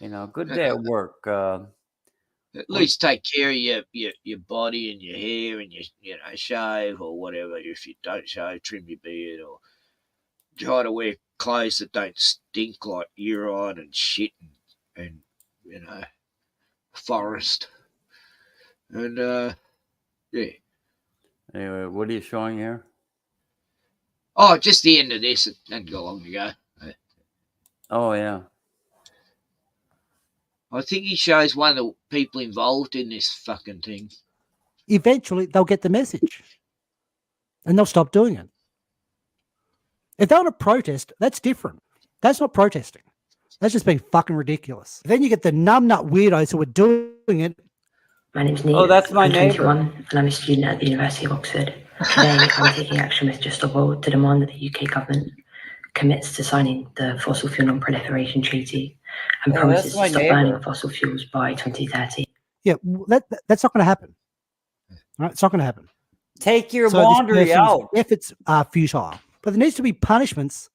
Speaker 10: You know, a good day at work.
Speaker 4: At least take care of your body and your hair, and you know, shave or whatever. If you don't shave, trim your beard, or try to wear clothes that don't stink like urine and shit and you know, forest. And yeah.
Speaker 10: Anyway, what are you showing here?
Speaker 4: Oh, just the end of this. It didn't go long ago.
Speaker 10: Oh yeah.
Speaker 4: I think he shows one of the people involved in this fucking thing.
Speaker 12: Eventually, they'll get the message, and they'll stop doing it. If they want to protest, that's different. That's not protesting. That's just being fucking ridiculous. Then you get the numbnut weirdos who are doing it.
Speaker 17: My name's Neve.
Speaker 10: Oh, that's my
Speaker 17: I'm
Speaker 10: neighbor.
Speaker 17: 21 and I'm a student at the University of Oxford. Today, I'm taking action with Just Stop Oil to demand that the UK government commits to signing the Fossil Fuel Non-Proliferation Treaty and
Speaker 10: Oh,
Speaker 17: promises
Speaker 10: that's my
Speaker 17: to stop
Speaker 10: neighbor.
Speaker 17: burning fossil fuels by 2030.
Speaker 12: Yeah, that's not going to happen. Right? It's not going to happen.
Speaker 10: Take your
Speaker 12: So this
Speaker 10: laundry
Speaker 12: person's
Speaker 10: out.
Speaker 12: efforts are futile. But there needs to be punishments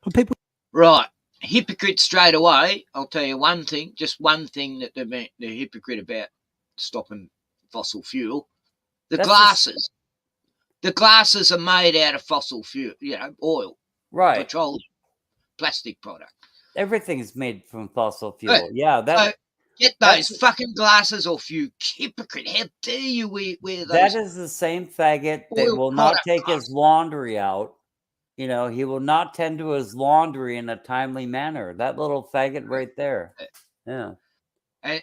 Speaker 12: for people.
Speaker 4: Right. Hypocrite straight away. I'll tell you one thing, just one thing that they're hypocrite about stopping fossil fuel. The glasses. The glasses are made out of fossil fuel, oil.
Speaker 10: Right.
Speaker 4: Petroleum. Plastic product.
Speaker 10: Everything's made from fossil fuel. Yeah, that.
Speaker 4: Get those fucking glasses off, you hypocrite. How dare you wear those?
Speaker 10: That is the same faggot that will not take his laundry out. You know, he will not tend to his laundry in a timely manner. That little faggot right there. Yeah.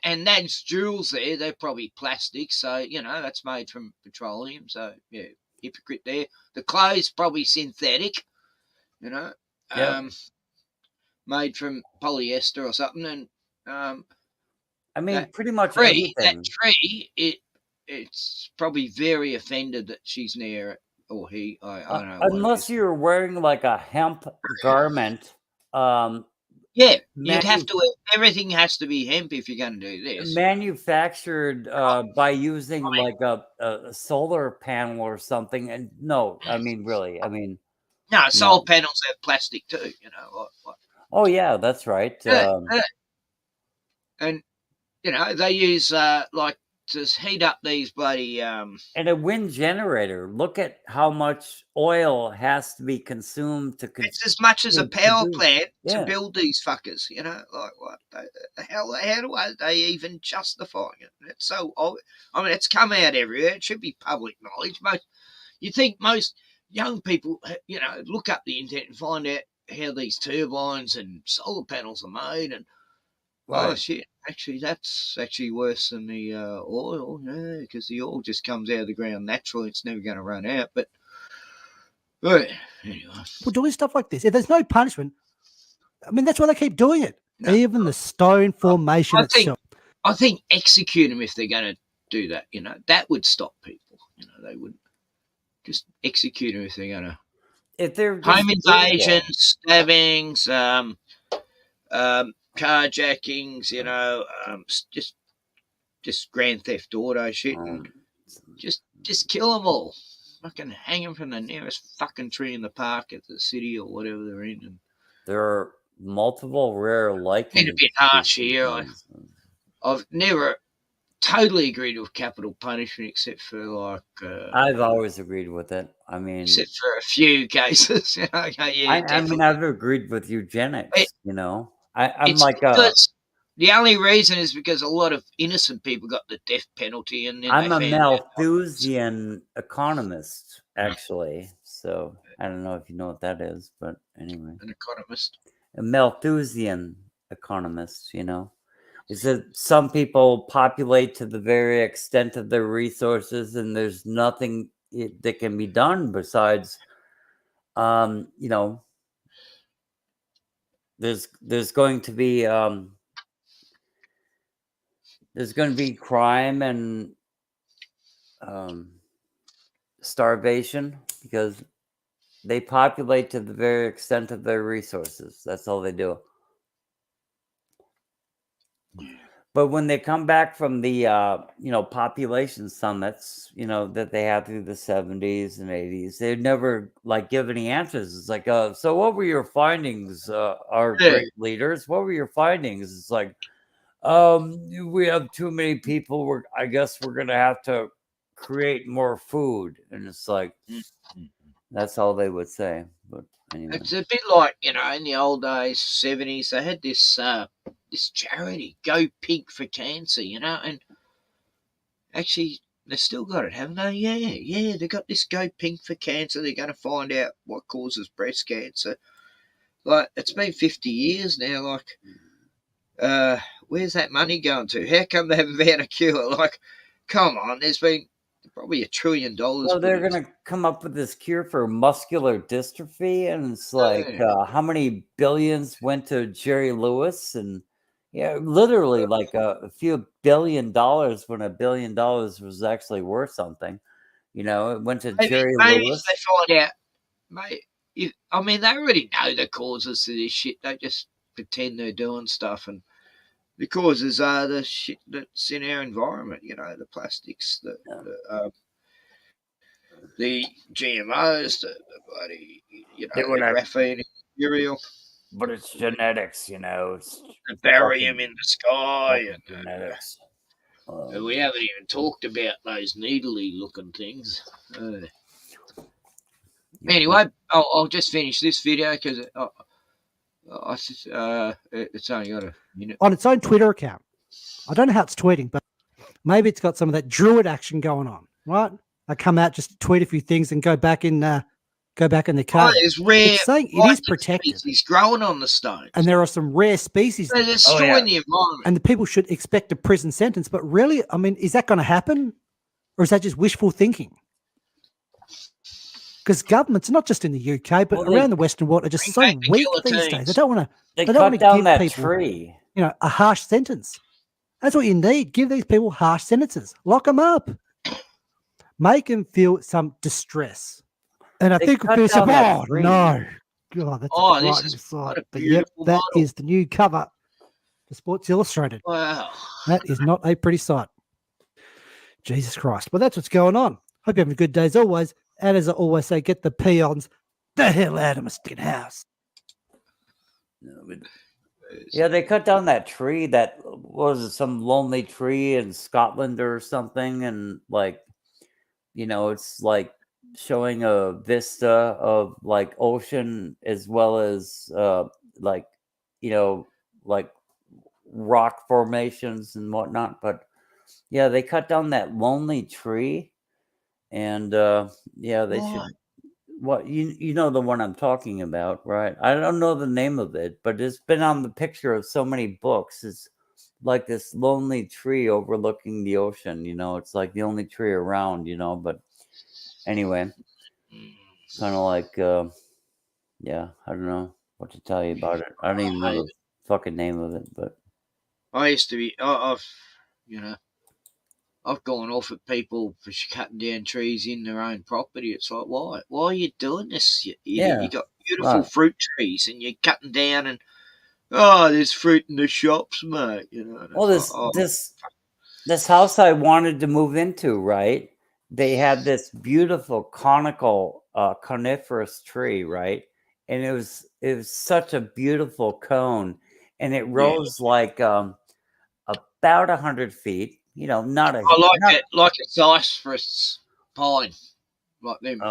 Speaker 4: And that's jewels there. They're probably plastic. So, that's made from petroleum. So, yeah, hypocrite there. The clothes probably synthetic, made from polyester or something. And,
Speaker 10: I mean, pretty much
Speaker 4: everything.
Speaker 10: everything.
Speaker 4: That tree, it's probably very offended that she's near it, or he. I don't know.
Speaker 10: Unless you're wearing like a hemp garment.
Speaker 4: Yeah, you'd have to. Everything has to be hemp if you're going to do this.
Speaker 10: Manufactured by using like a solar panel or something. And no, I mean, really, I mean.
Speaker 4: No, solar panels have plastic too.
Speaker 10: Oh yeah, that's right.
Speaker 4: And they use to heat up these bloody
Speaker 10: and a wind generator. Look at how much oil has to be consumed to
Speaker 4: it's as much as a power plant to build these fuckers, like what how do they even justify it? It's so I mean, it's come out everywhere. It should be public knowledge. You think most young people look up the internet and find out how these turbines and solar panels are made, and oh shit, actually that's actually worse than the oil, because the oil just comes out of the ground naturally. It's never going to run out. But anyway,
Speaker 12: we're doing stuff like this. If there's no punishment, I mean, that's why they keep doing it. No. Even the stone formation itself.
Speaker 4: I think execute them if they're going to do that. That would stop people. They wouldn't just execute them if they're going to.
Speaker 10: If they're
Speaker 4: home invasions, stabbings, carjackings, just grand theft auto shit, and just kill them all. Fucking hang them from the nearest fucking tree in the park at the city or whatever they're in. And
Speaker 10: there are multiple rare lichens.
Speaker 4: Been a bit harsh here. I've never totally agreed with capital punishment, except for like.
Speaker 10: I've always agreed with it. I mean,
Speaker 4: except for a few cases.
Speaker 10: I mean, I've agreed with eugenics. I'm like
Speaker 4: the only reason is because a lot of innocent people got the death penalty, and then
Speaker 10: I'm a Malthusian economist, actually. So I don't know if you know what that is, but anyway,
Speaker 4: an economist,
Speaker 10: a Malthusian economist. Is that some people populate to the very extent of their resources, and there's nothing that can be done besides, there's going to be crime and starvation because they populate to the very extent of their resources. That's all they do. But when they come back from the population summits, that they had through the 70s and 80s, they'd never give any answers. It's like, so what were your findings, our great leaders? What were your findings? It's like, we have too many people. I guess we're gonna have to create more food, and it's like that's all they would say. But anyway,
Speaker 4: it's a bit like in the old days, 70s. They had this this charity, Go Pink for Cancer, and actually they've still got it, haven't they? Yeah, they got this Go Pink for Cancer. They're going to find out what causes breast cancer. Like, it's been 50 years now. Like, where's that money going to? How come they haven't found a cure? Like, come on, there's been Probably $1 trillion.
Speaker 10: Well, they're going to come up with this cure for muscular dystrophy, and it's like how many billions went to Jerry Lewis, and literally like a few $1 billion when $1 billion was actually worth something. It went to Jerry Lewis.
Speaker 4: They find out, mate. I mean, they already know the causes to this shit. They just pretend they're doing stuff, and the causes are the shit that's in our environment. The plastics, the GMOs, the bloody, the graphene material.
Speaker 10: But it's genetics, It's
Speaker 4: the barium in the sky, and
Speaker 10: genetics.
Speaker 4: We haven't even talked about those needly-looking things. Anyway, I'll just finish this video because it's only got a minute.
Speaker 12: On its own Twitter account. I don't know how it's tweeting, but maybe it's got some of that druid action going on, right? I come out just to tweet a few things and go back in the cave.
Speaker 4: It's rare.
Speaker 12: It's saying it is protected.
Speaker 4: Species growing on the stone,
Speaker 12: and there are some rare species.
Speaker 4: They're destroying the environment,
Speaker 12: and the people should expect a prison sentence. But really, I mean, is that going to happen, or is that just wishful thinking? Because governments, not just in the UK, but around the Western world, are just so weak these days. They don't want to.
Speaker 10: They don't want to
Speaker 12: give
Speaker 10: that
Speaker 12: people,
Speaker 10: tree.
Speaker 12: A harsh sentence. That's what you need. Give these people harsh sentences. Lock them up. Make them feel some distress. And I think we'll feel some. Oh no! God, that's a frightening sight. But yep, that is the new cover for Sports Illustrated.
Speaker 4: Wow,
Speaker 12: that is not a pretty sight. Jesus Christ! Well, that's what's going on. Hope you're having a good day as always. And as I always say, get the peons the hell out of my stinking house.
Speaker 10: Yeah, they cut down that tree. That was some lonely tree in Scotland or something, and it's like showing a vista of like ocean as well as rock formations and whatnot. But yeah, they cut down that lonely tree, and they should. What you know the one I'm talking about, right? I don't know the name of it, but it's been on the picture of so many books. It's like this lonely tree overlooking the ocean. It's like the only tree around. But anyway, kind of like I don't know what to tell you about it. I don't even know the fucking name of it. But
Speaker 4: I used to be. I've gone off at people for cutting down trees in their own property. It's like, why? Why are you doing this? You got beautiful fruit trees, and you're cutting down, and there's fruit in the shops, mate.
Speaker 10: Well, this house I wanted to move into, right? They had this beautiful conical coniferous tree, right? And it was such a beautiful cone, and it rose like about 100 feet. Not a.
Speaker 4: I like a cypress pine, like them.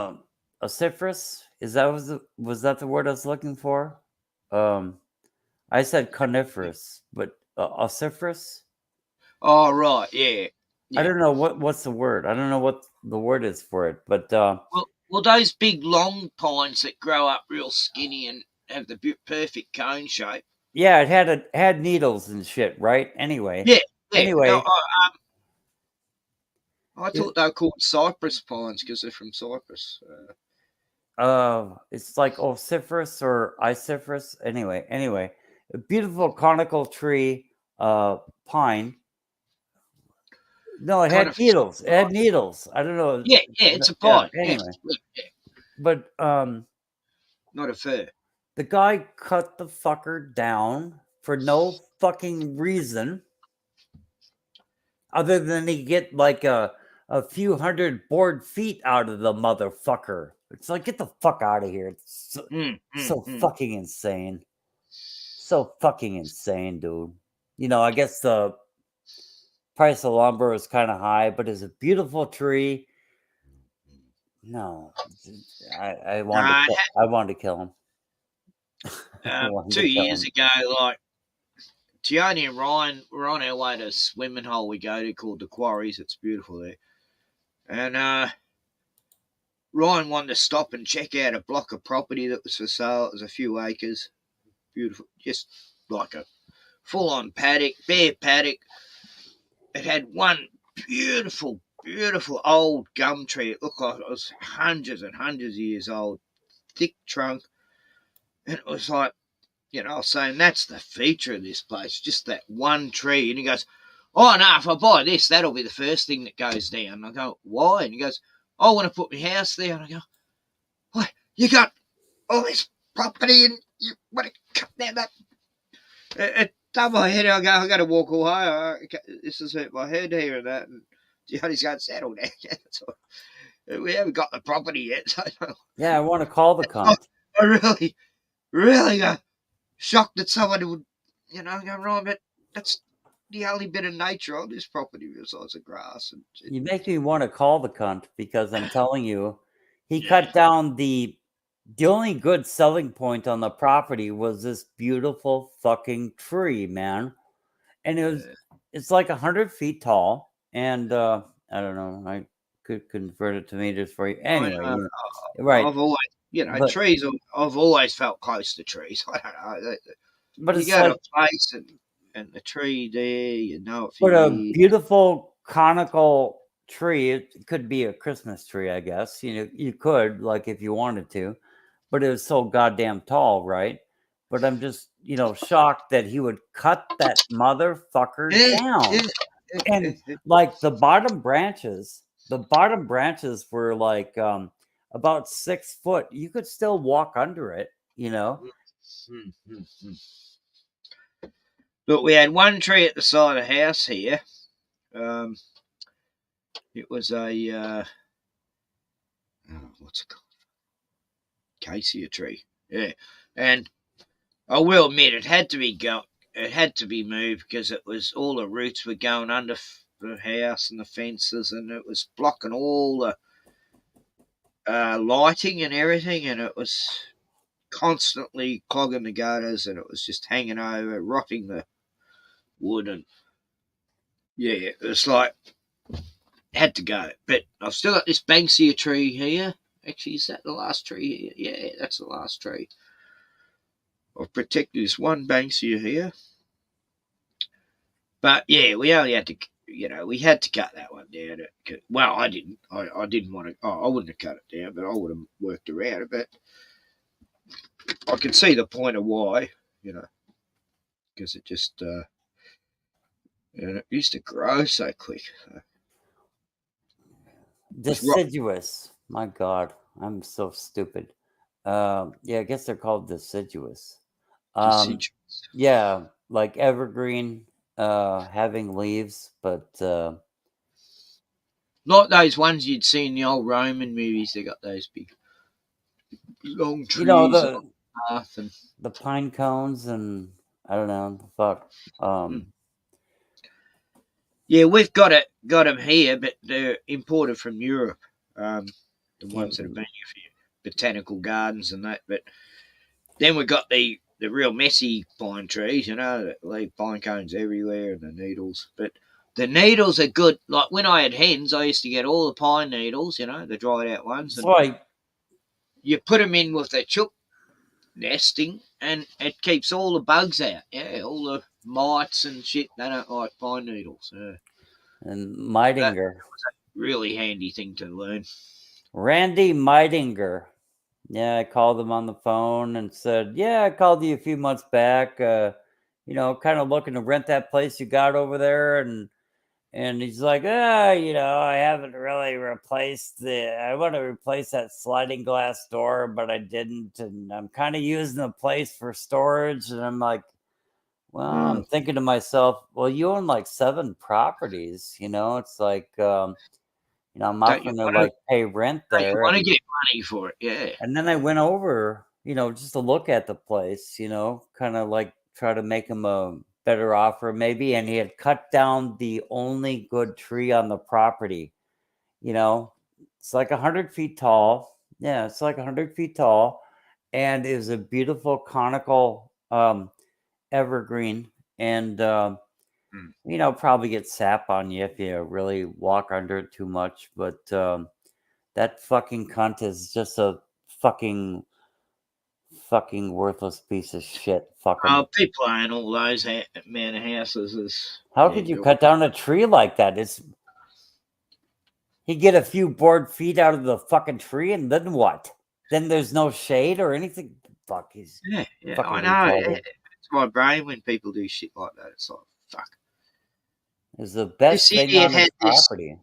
Speaker 10: A cypress? Was that the word I was looking for? I said coniferous, but a cypress.
Speaker 4: Oh right, yeah.
Speaker 10: I don't know what's the word. I don't know what the word is for it, but
Speaker 4: well, those big long pines that grow up real skinny and have the perfect cone shape.
Speaker 10: Yeah, it had needles and shit, right? Anyway.
Speaker 4: Yeah.
Speaker 10: Anyway,
Speaker 4: no, I thought they were called cypress pines because they're from Cyprus.
Speaker 10: It's like ociferous or iciferous. Anyway, a beautiful conical tree, pine. No, it had needles. It had needles. I don't know.
Speaker 4: Yeah, it's a pine.
Speaker 10: Anyway, but
Speaker 4: not a fir.
Speaker 10: The guy cut the fucker down for no fucking reason. Other than he get like a few hundred board feet out of the motherfucker. It's like, get the fuck out of here. It's so fucking insane. So fucking insane, dude. I guess the price of lumber is kind of high, but it's a beautiful tree. No, I wanted to kill him.
Speaker 4: 2 years ago, like, Tiani and Ryan were on our way to a swimming hole we go to called the Quarries. It's beautiful there. And Ryan wanted to stop and check out a block of property that was for sale. It was a few acres. Beautiful. Just like a full-on paddock, bare paddock. It had one beautiful beautiful old gum tree. It looked like it was hundreds and hundreds of years old, thick trunk. And it was like, you know, I was saying that's the feature of this place, just that one tree. And he goes, oh, no, if I buy this, that'll be the first thing that goes down. And I go, why? And he goes, I want to put my house there. And I go, what? You got all this property and you want to cut down that? It done my head. I got to walk away. This has hurt my head here and that. And Johnny's going to settle down. We haven't got the property yet. So
Speaker 10: Yeah, I want to call the cunt.
Speaker 4: I really shocked that someone would, you know, go wrong. But that's the only bit of nature on this property besides the grass. And
Speaker 10: You make me want to call the cunt because I'm telling you, he cut down the only good selling point on the property was this beautiful fucking tree, man. And it's like 100 feet tall. And I don't know, I could convert it to meters for you. Anyway, right.
Speaker 4: I've always, you know, trees, I've always felt close to trees. I don't know.
Speaker 10: But
Speaker 4: you
Speaker 10: it's
Speaker 4: go
Speaker 10: like,
Speaker 4: to a place and the tree there, you know it.
Speaker 10: But a beautiful conical tree, it could be a Christmas tree, I guess. You know, you could, like, if you wanted to, but it was so goddamn tall, right? But I'm just, you know, shocked that he would cut that motherfucker down. And like the bottom branches were like about 6 foot. You could still walk under it, you know.
Speaker 4: Look, we had one tree at the side of the house here. It was a what's it called? Acacia tree. Yeah, and I will admit it had to be moved because it was all the roots were going under the house and the fences, and it was blocking all the lighting and everything, and it was constantly clogging the gutters, and it was just hanging over, rotting the wood, and yeah, it was like had to go. But I've still got this Banksia tree here. Actually, is that the last tree here? Yeah, that's the last tree. I've protected this one Banksia here. But yeah, we only had to, you know, we had to cut that one down. Well, I didn't. I didn't want to. I wouldn't have cut it down, but I would have worked around it. But I can see the point of why, you know, because it just, and it used to grow so quick. So.
Speaker 10: Deciduous. My God, I'm so stupid. Yeah, I guess they're called deciduous.
Speaker 4: Deciduous.
Speaker 10: Yeah, like evergreen, having leaves, but
Speaker 4: not those ones you'd see in the old Roman movies. They got those big, long trees.
Speaker 10: You know, the pine cones, and I don't know the fuck.
Speaker 4: Yeah, we've got them here, but they're imported from Europe. The ones that have been here for botanical gardens and that. But then we've got the real messy pine trees, you know, that leave pine cones everywhere and the needles. But the needles are good. Like when I had hens, I used to get all the pine needles, you know, the dried out ones.
Speaker 10: And right.
Speaker 4: You put them in with the chook nesting, and it keeps all the bugs out. Yeah, all the mites and shit. They don't like pine needles. Yeah.
Speaker 10: And Meidinger.
Speaker 4: That was a really handy thing to learn.
Speaker 10: Randy Meidinger. Yeah, I called him on the phone and said, yeah, I called you a few months back, you know, kind of looking to rent that place you got over there. And he's like, you know, I haven't really replaced I want to replace that sliding glass door, but I didn't. And I'm kind of using the place for storage. And I'm like, well, I'm thinking to myself, well, you own like 7 properties, you know, it's like, you know, I'm not going to like pay rent there.
Speaker 4: You want to get money for it, yeah.
Speaker 10: And then I went over, you know, just to look at the place, you know, kind of like try to make him a better offer maybe. And he had cut down the only good tree on the property. You know, it's like 100 feet tall. Yeah, it's like 100 feet tall. And it was a beautiful conical evergreen. And, you know, probably get sap on you if you really walk under it too much. But that fucking cunt is just a fucking worthless piece of shit. Fucking.
Speaker 4: People own all those manor houses.
Speaker 10: How could you cut down a tree like that? He get a few board feet out of the fucking tree, and then what? Then there's no shade or anything. Fuck, he's
Speaker 4: Yeah,
Speaker 10: fucking
Speaker 4: I know.
Speaker 10: retarded.
Speaker 4: It's my brain when people do shit like that. It's like, fuck.
Speaker 10: It's the best
Speaker 4: This
Speaker 10: thing
Speaker 4: idiot
Speaker 10: on his
Speaker 4: had this.
Speaker 10: property.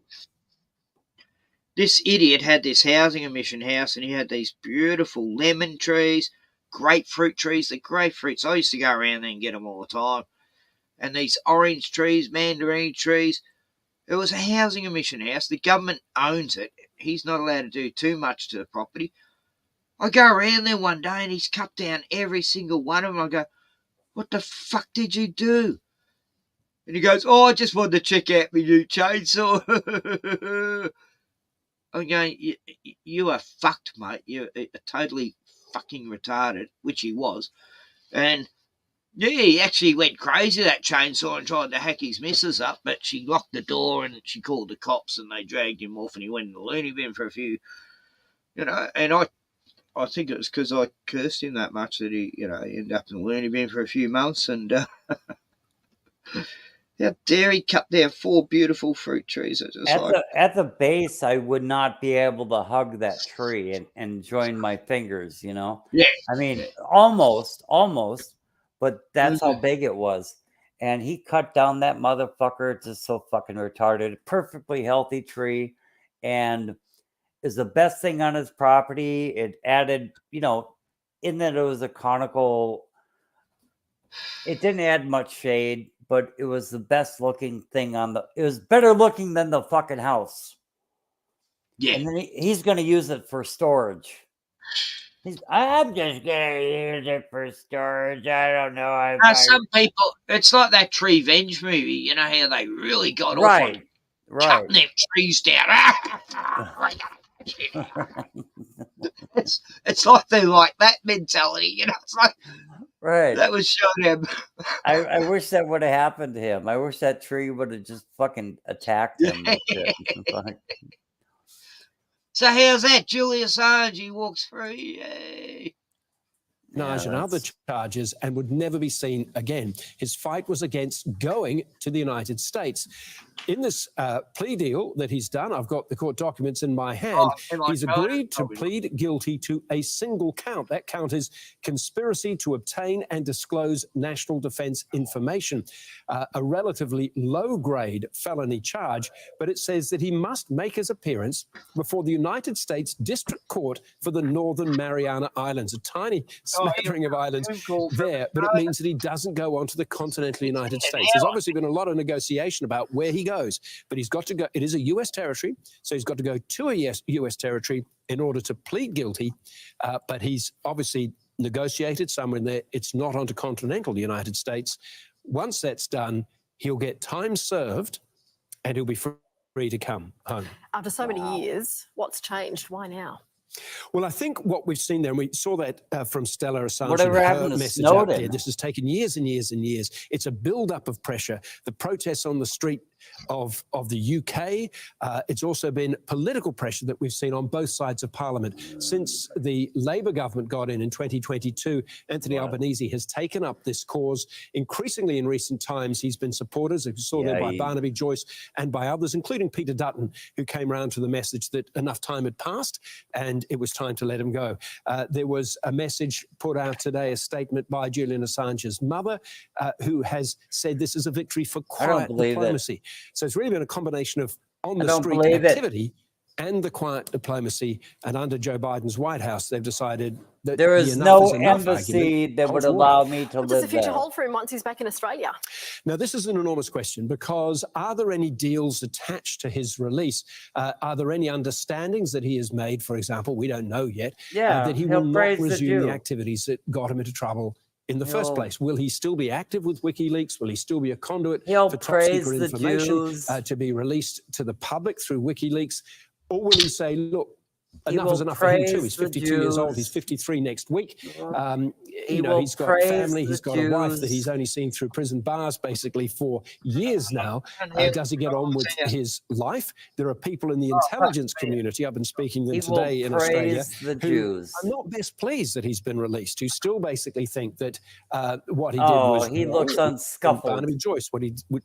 Speaker 4: This idiot had this housing emission house, and he had these beautiful lemon trees, grapefruit trees. The grapefruits, I used to go around there and get them all the time. And these orange trees, mandarin trees. It was a housing emission house. The government owns it. He's not allowed to do too much to the property. I go around there one day and he's cut down every single one of them. I go, what the fuck did you do? And he goes, oh, I just wanted to check out my new chainsaw. I'm going, you are fucked, mate. You're totally fucking retarded, which he was. And yeah, he actually went crazy, that chainsaw, and tried to hack his missus up, but she locked the door and she called the cops and they dragged him off and he went in the loony bin for a few, and I think it was because I cursed him that much that he, he ended up in the loony bin for a few months. And how dare he cut down 4 beautiful fruit trees?
Speaker 10: At the base, I would not be able to hug that tree and join my fingers,
Speaker 4: Yeah.
Speaker 10: I mean, almost, but that's how big it was. And he cut down that motherfucker. It's just so fucking retarded. Perfectly healthy tree. And is the best thing on his property. It added, in that it was a conical, it didn't add much shade, but it was the best looking thing it was better looking than the fucking house.
Speaker 4: Yeah.
Speaker 10: And then he's going to use it for storage. I'm just going to use it for storage. I don't know.
Speaker 4: Some people, it's like that Tree Venge movie. You know how they really got off on cutting them trees down. It's like they like that mentality. It's like,
Speaker 10: right.
Speaker 4: That was shown him.
Speaker 10: I wish that would have happened to him. I wish that tree would have just fucking attacked him.
Speaker 4: So how's that? Julian Assange, he walks free. Yay.
Speaker 18: And other charges and would never be seen again. His fight was against going to the United States. In this plea deal that he's done, I've got the court documents in my hand, he's agreed to plead guilty to a single count. That count is conspiracy to obtain and disclose national defense information, a relatively low-grade felony charge, but it says that he must make his appearance before the United States District Court for the Northern Mariana Islands, a tiny smattering of islands there, but it means that he doesn't go on to the continental United States. There's obviously been a lot of negotiation about where he goes, but he's got to go. It is a U.S. territory, so he's got to go to a U.S. territory in order to plead guilty, but he's obviously negotiated somewhere in there. It's not onto continental United States. Once that's done, he'll get time served and he'll be free to come home.
Speaker 19: After so many years, what's changed? Why now?
Speaker 18: Well, I think what we've seen there, and we saw that from Stella Assange,
Speaker 10: whatever happened to
Speaker 18: message out there,
Speaker 10: Snowden?
Speaker 18: this has taken years and years and years. It's a build-up of pressure. The protests on the street of the UK. It's also been political pressure that we've seen on both sides of Parliament. Since the Labour government got in 2022, Anthony Albanese has taken up this cause. Increasingly in recent times, he's been supported, as you saw there, by Barnaby Joyce and by others, including Peter Dutton, who came round to the message that enough time had passed and it was time to let him go. There was a message put out today, a statement by Julian Assange's mother, who has said this is a victory for quiet diplomacy. So it's really been a combination of on-the-street activity and the quiet diplomacy. And under Joe Biden's White House, they've decided that
Speaker 10: there is no embassy that would allow me to
Speaker 19: What does the
Speaker 10: live
Speaker 19: future
Speaker 10: there.
Speaker 19: hold for him once he's back in Australia?
Speaker 18: Now, this is an enormous question, because are there any deals attached to his release? Are there any understandings that he has made, for example, we don't know yet, that he will not resume the activities that got him into trouble in the first place? Will he still be active with WikiLeaks? Will he still be a conduit for top secret information to be released to the public through WikiLeaks? Or will he say, look, enough is enough for him too. He's 52 years old. He's 53 next week. You know, he's got family. He's got a wife that he's only seen through prison bars basically for years now. Does he get on with his life? There are people in the intelligence community, I've been speaking to them today in Australia, who are not best pleased that he's been released, who still basically think that what he did was
Speaker 10: he
Speaker 18: wrong.
Speaker 10: looks unscuffled.
Speaker 18: Barnaby Joyce,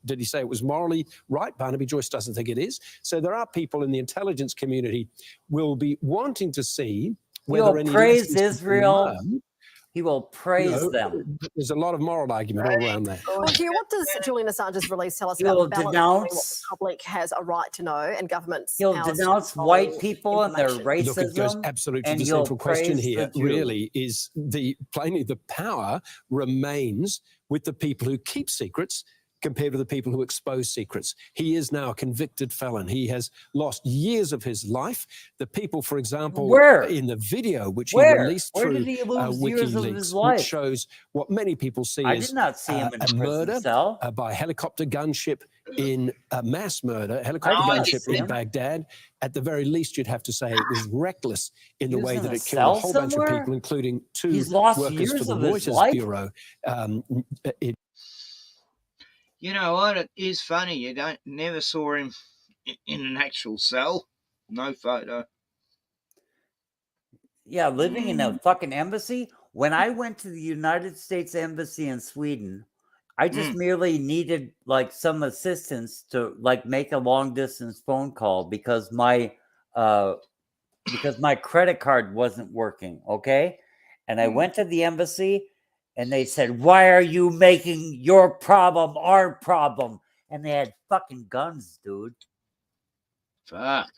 Speaker 18: did he say it was morally right? Barnaby Joyce doesn't think it is. So there are people in the intelligence community will be wanting to see whether any
Speaker 10: praise
Speaker 18: lessons have been
Speaker 10: Israel.
Speaker 18: learned.
Speaker 10: He will praise them.
Speaker 18: There's a lot of moral argument all around that.
Speaker 19: Well, Hugh, what does Julian Assange's release tell us
Speaker 10: He
Speaker 19: about
Speaker 10: will
Speaker 19: the balance between what the public has a right to know and governments?
Speaker 10: He'll denounce white people and their racism.
Speaker 18: Look, it goes absolutely to the central question here. Really, is plainly the power remains with the people who keep secrets compared to the people who expose secrets. He is now a convicted felon. He has lost years of his life. The people, for example, in the video which he released through
Speaker 10: did he lose years of his
Speaker 18: WikiLeaks,
Speaker 10: life?
Speaker 18: which shows what many people see
Speaker 10: I
Speaker 18: as
Speaker 10: did not see him in a prison
Speaker 18: murder
Speaker 10: cell.
Speaker 18: by helicopter gunship in a mass murder, helicopter gunship in Baghdad. At the very least, you'd have to say it was reckless in the way that it killed a whole bunch of people, including two workers for the Reuters Bureau.
Speaker 4: You know what? It is funny. You never saw him in an actual cell. No photo.
Speaker 10: Yeah, living in a fucking embassy. When I went to the United States Embassy in Sweden, I just merely needed like some assistance to like make a long distance phone call because my credit card wasn't working. Okay, and I went to the embassy. And they said, "Why are you making your problem our problem?" And they had fucking guns, dude.
Speaker 4: Fuck.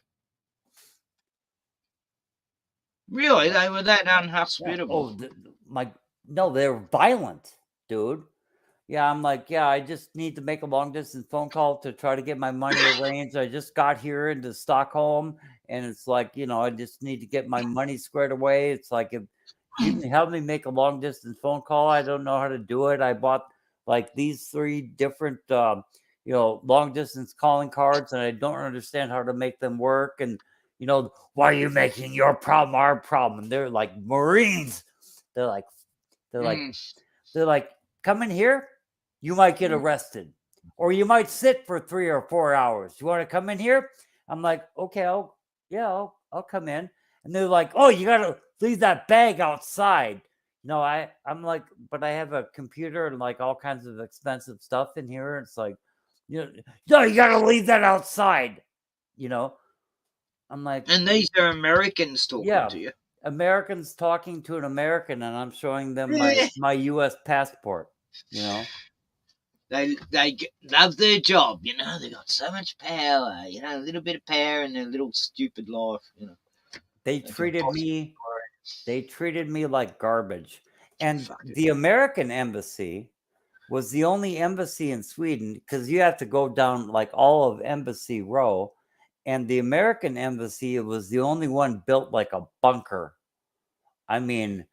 Speaker 4: Really? They were that unhospitable?
Speaker 10: No, they were violent, dude. Yeah, I'm like, yeah, I just need to make a long distance phone call to try to get my money arranged. I just got here into Stockholm, and it's like, you know, I just need to get my money squared away. It's like, if you can help me make a long distance phone call, I don't know how to do it. I bought like these 3 different, long distance calling cards, and I don't understand how to make them work. And, you know, why are you making your problem our problem? And they're like Marines. They're like, come in here. You might get arrested, or you might sit for 3 or 4 hours. You want to come in here? I'm like, okay, I'll come in. And they're like, oh, you got to leave that bag outside. No, I'm like, but I have a computer and like all kinds of expensive stuff in here. It's like, no, you got to leave that outside. You know, I'm like,
Speaker 4: and these are Americans talking to you.
Speaker 10: Americans talking to an American, and I'm showing them my U.S. passport. You know,
Speaker 4: they love their job. You know, they got so much power. You know, a little bit of power in their little stupid life. You know.
Speaker 10: They treated me like garbage. And the American embassy was the only embassy in Sweden, because you have to go down like all of Embassy Row. And the American embassy was the only one built like a bunker. I mean,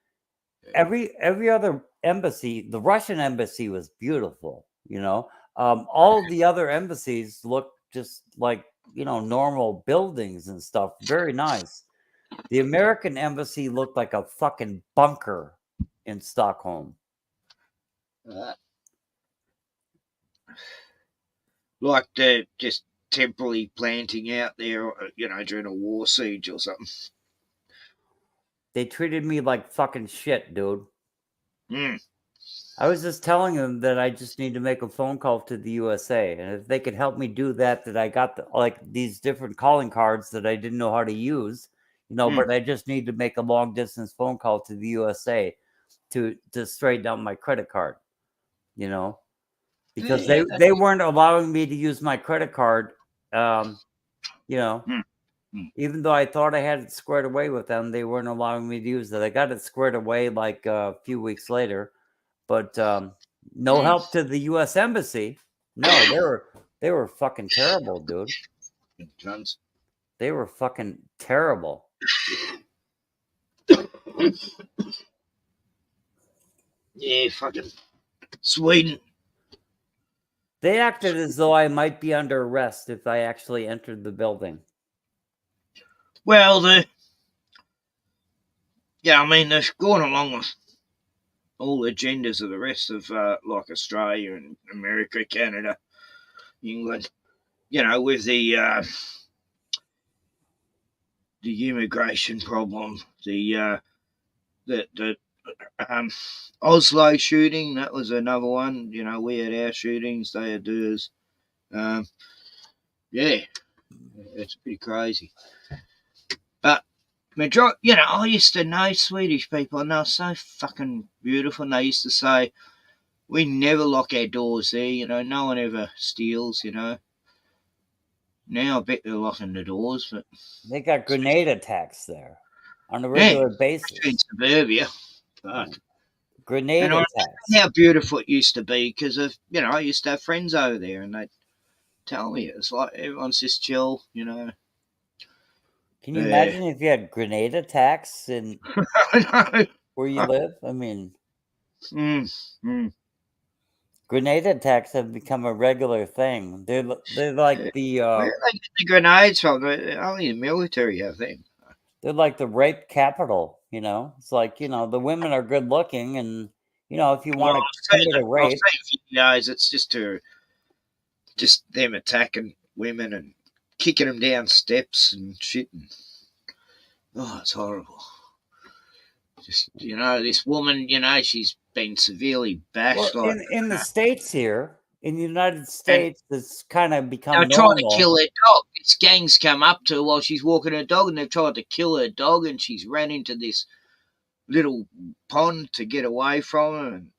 Speaker 10: every other embassy, the Russian embassy was beautiful, you know. All of the other embassies looked just like, you know, normal buildings and stuff. Very nice. The American embassy looked like a fucking bunker in Stockholm.
Speaker 4: Like they're just temporarily planting out there, you know, during a war siege or something.
Speaker 10: They treated me like fucking shit, dude. I was just telling them that I just need to make a phone call to the USA. And if they could help me do that, that I got these different calling cards that I didn't know how to use. You know, but I just need to make a long distance phone call to the USA to straighten out my credit card, you know, because they weren't allowing me to use my credit card. You know, even though I thought I had it squared away with them, they weren't allowing me to use it. I got it squared away like a few weeks later, but no help to the U.S. Embassy. No, they were fucking terrible, dude. They were fucking terrible.
Speaker 4: Yeah, fucking Sweden.
Speaker 10: They acted as though I might be under arrest if I actually entered the building.
Speaker 4: Well, yeah, I mean, they've gone along with all the agendas of the rest of like Australia and America, Canada, England. You know, with the immigration problem, the Oslo shooting, that was another one. You know, we had our shootings, they had theirs. Yeah, it's pretty crazy. But you know, I used to know Swedish people, and they were so fucking beautiful. And they used to say, "We never lock our doors there. You know, no one ever steals. You know." Now I bet they're locking the doors, but
Speaker 10: they got grenade attacks there on a regular basis
Speaker 4: in suburbia. Fuck.
Speaker 10: Grenade
Speaker 4: and I
Speaker 10: attacks.
Speaker 4: remember how beautiful it used to be because of, you know, I used to have friends over there, and they'd tell me it's like everyone's just chill, you know.
Speaker 10: Can you imagine if you had grenade attacks in where you live? I mean, grenade attacks have become a regular thing. They're like the
Speaker 4: where do they get the grenades from? Only the military, I think.
Speaker 10: They're like the rape capital, you know. It's like, you know, the women are good looking, and you know, if you want to commit a rape,
Speaker 4: I've seen videos. It's just them attacking women and kicking them down steps and shit. And, oh, it's horrible. Just, you know, this woman, you know, she's been severely bashed.
Speaker 10: well,
Speaker 4: Like
Speaker 10: in the States here, in the United States, it's kind of become
Speaker 4: they're
Speaker 10: normal.
Speaker 4: trying to kill her dog. This gang's come up to her while she's walking her dog, and they've tried to kill her dog, and she's ran into this little pond to get away from her. And,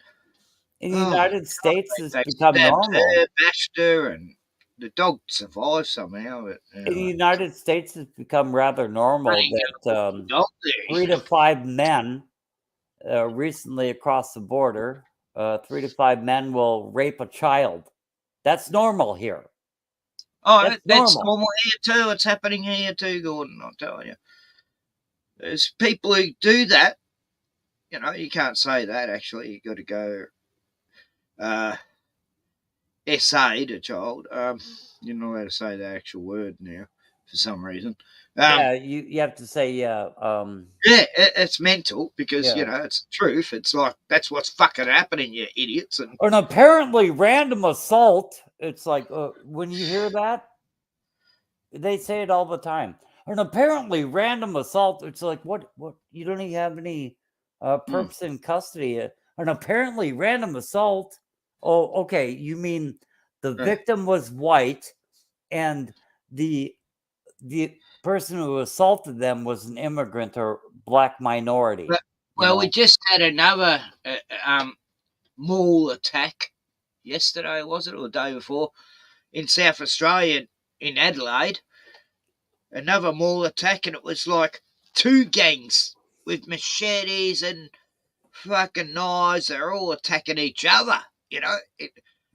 Speaker 10: in the United States, it's
Speaker 4: they
Speaker 10: become
Speaker 4: stabbed
Speaker 10: normal.
Speaker 4: her, bashed her, and the dog survived somehow. But,
Speaker 10: In the United States, it's become rather normal that 3 to 5 men recently across the border, 3 to 5 men will rape a child. That's normal here.
Speaker 4: Oh, that's normal here too. It's happening here too, Gordon. I'm telling you. There's people who do that. You know, you can't say that. Actually, you got to go. Essayed a child. You're not allowed to say the actual word now for some reason.
Speaker 10: Yeah, you have to say yeah.
Speaker 4: Yeah, it's mental because you
Speaker 10: Yeah.
Speaker 4: know it's the truth. It's like that's what's fucking happening, you idiots. And
Speaker 10: An apparently random assault. It's like when you hear that, they say it all the time. An apparently random assault. It's like what? You don't even have any perps in custody. An apparently random assault. Oh, okay. You mean the victim was white, and the person who assaulted them was an immigrant or black minority.
Speaker 4: Well, we just had another mall attack yesterday, was it, or the day before, in South Australia, in Adelaide. Another mall attack, and it was like 2 gangs with machetes and fucking knives. They're all attacking each other, you know.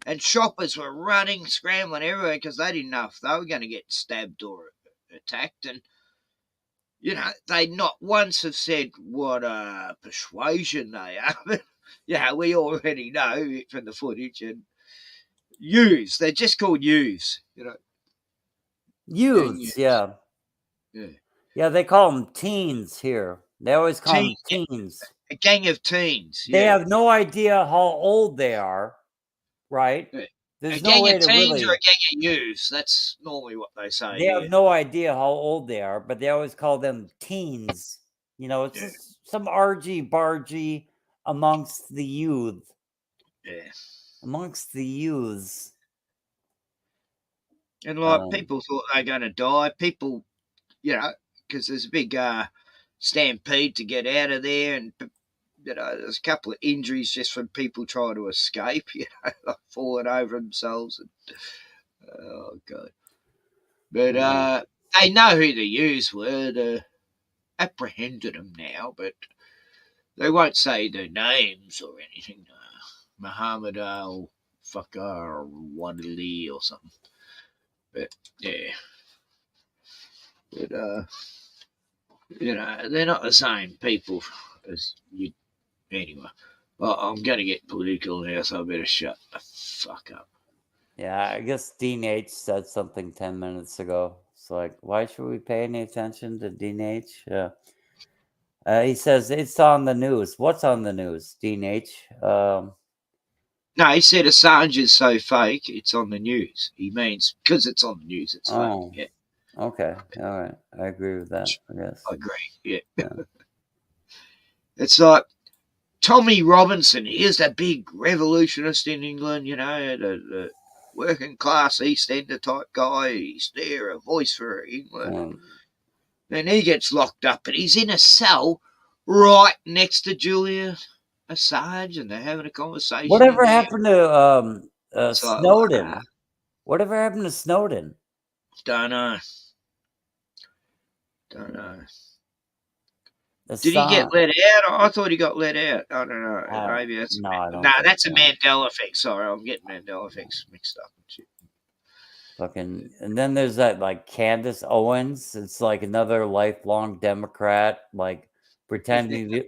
Speaker 4: And shoppers were running, scrambling everywhere because they didn't know if they were going to get stabbed or attacked. And, you know, they not once have said what persuasion they are. But, yeah, we already know from the footage. And youths, they're just called youths, you know.
Speaker 10: Youths, yeah. Yeah, they call them teens here. They always call them teens.
Speaker 4: A gang of teens.
Speaker 10: They have no idea how old they are, right? There's
Speaker 4: a
Speaker 10: no
Speaker 4: gang
Speaker 10: way
Speaker 4: of
Speaker 10: to
Speaker 4: teens
Speaker 10: really.
Speaker 4: or a gang of youths. That's normally what they say.
Speaker 10: They have no idea how old they are, but they always call them teens. You know, it's just some argy-bargy amongst the youth.
Speaker 4: Yeah.
Speaker 10: Amongst the youths.
Speaker 4: And like people thought they were going to die. People, you know, because there's a big stampede to get out of there, and you know, there's a couple of injuries just from people trying to escape. You know, like falling over themselves. And, oh god! But they know who the youths were. They apprehended them now, but they won't say their names or anything. Muhammad Al Fakar or Wadali or something. But yeah. But you know, they're not the same people as you. Anyway, well, I'm going to get political now, so I better shut the fuck up.
Speaker 10: Yeah, I guess Dean H said something 10 minutes ago. It's like, why should we pay any attention to Dean H? He says it's on the news. What's on the news, Dean H?
Speaker 4: No, he said Assange is so fake, it's on the news. He means because it's on the news, it's fake. Yeah.
Speaker 10: Okay. All right. I agree with that, I guess.
Speaker 4: I agree. Yeah. It's like Tommy Robinson. He's that big revolutionist in England, the working class East Ender type guy. He's there, a voice for England. Then he gets locked up, but he's in a cell right next to Julian Assange, and they're having a conversation.
Speaker 10: Whatever happened to Snowden?
Speaker 4: Like,
Speaker 10: Whatever happened to Snowden?
Speaker 4: Don't know. Did he get let out? I thought he got let out. I don't know. Maybe that's that's a Mandela effect. Sorry, I'm getting Mandela effects mixed up.
Speaker 10: Fucking, and then there's that like Candace Owens. It's like another lifelong Democrat, like pretending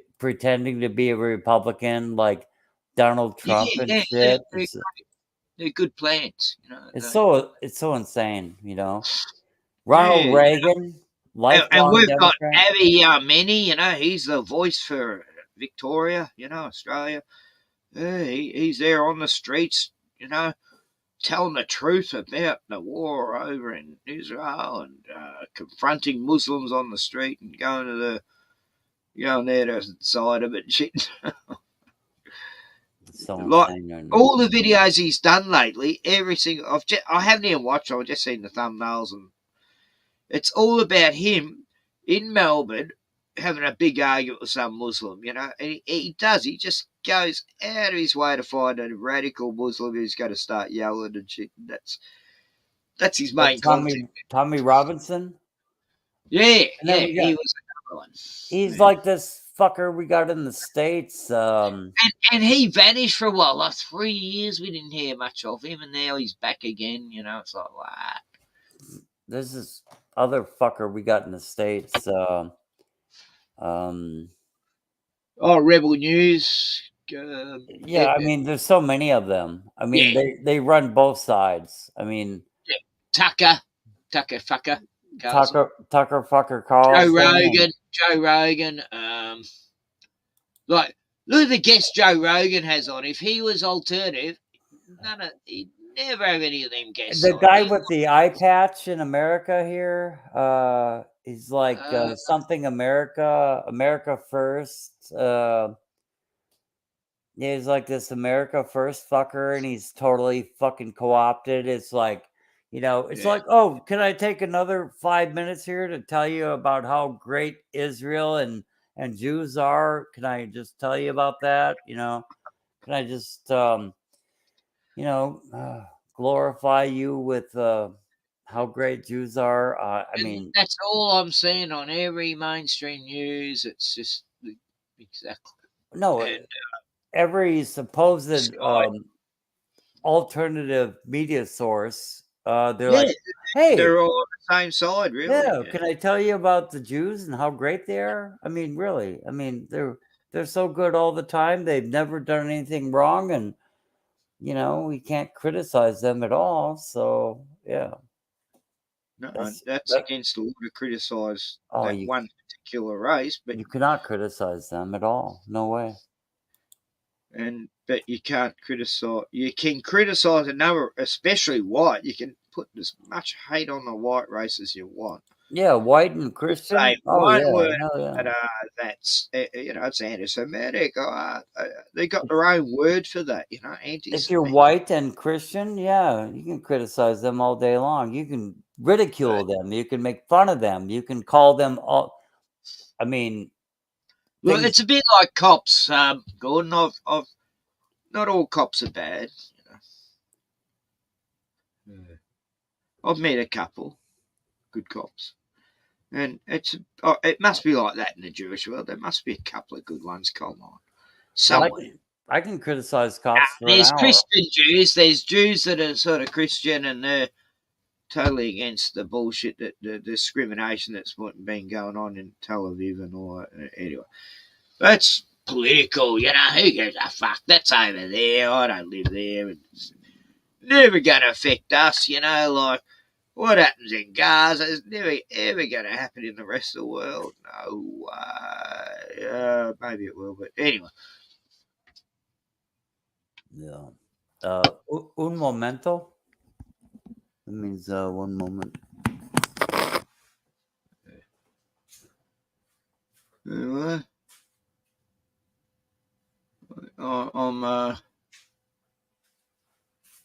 Speaker 10: to be a Republican, like Donald Trump and shit.
Speaker 4: They're good plans,
Speaker 10: It's so insane, Ronald Reagan, lifelong
Speaker 4: and we've
Speaker 10: Democrat.
Speaker 4: got Avi Meni, he's the voice for Victoria, Australia. He's there on the streets, telling the truth about the war over in Israel and confronting Muslims on the street and going there to the side of it and shit. Like all the videos he's done lately, every single I haven't even watched. I've just seen the thumbnails, and it's all about him in Melbourne having a big argument with some Muslim. And he just goes out of his way to find a radical Muslim who's going to start yelling and shit. That's his main content.
Speaker 10: Tommy Robinson.
Speaker 4: Yeah, he was another one.
Speaker 10: He's like this fucker we got in the States.
Speaker 4: And he vanished for a while, like 3 years. We didn't hear much of him, and now he's back again. It's like, wow.
Speaker 10: There's this other fucker we got in the States.
Speaker 4: Rebel News.
Speaker 10: I mean, there's so many of them. I mean, they run both sides. I mean,
Speaker 4: Tucker fucker.
Speaker 10: Tucker fucker Carlson.
Speaker 4: Joe Rogan. Like, look at the guests Joe Rogan has on. If he was alternative, he'd never have any of them guests.
Speaker 10: The guy with the eye patch in America here, he's like something America First. He's like this America First fucker, and he's totally fucking co-opted. It's like, it's like, oh, can I take another 5 minutes here to tell you about how great Israel and Jews are? Can I just tell you about that? Can I just, glorify you with how great Jews are? I mean,
Speaker 4: that's all I'm seeing on every mainstream news. It's just exactly
Speaker 10: every supposed alternative media source. They're like, hey,
Speaker 4: they're all on the same side, really.
Speaker 10: Yeah, can I tell you about the Jews and how great they are? I mean, really. I mean, they're so good all the time. They've never done anything wrong, and we can't criticize them at all. So yeah.
Speaker 4: No, that's against the law to criticize one particular race, but
Speaker 10: you cannot criticize them at all. No way.
Speaker 4: But you can't criticize. You can criticize another, especially white. You can put as much hate on the white race as you want.
Speaker 10: Yeah, white and Christian.
Speaker 4: One word that's it's anti-Semitic. They got their own word for that. Anti-Semitic.
Speaker 10: If you're white and Christian, yeah, you can criticize them all day long. You can ridicule them. You can make fun of them. You can call them all. I mean.
Speaker 4: Well, it's a bit like cops, Gordon. Not all cops are bad. I've met a couple good cops, and it must be like that in the Jewish world. There must be a couple of good ones. Come on, somewhere.
Speaker 10: I can criticize cops.
Speaker 4: There's Christian Jews. There's Jews that are sort of Christian, and they're totally against the bullshit, the discrimination that's been going on in Tel Aviv and all that. Anyway, that's political, who gives a fuck? That's over there. I don't live there. It's never going to affect us, like What happens in Gaza is never ever going to happen in the rest of the world. No way. Maybe it will, but anyway.
Speaker 10: Yeah. Un momento. It means one moment.
Speaker 4: Anyway.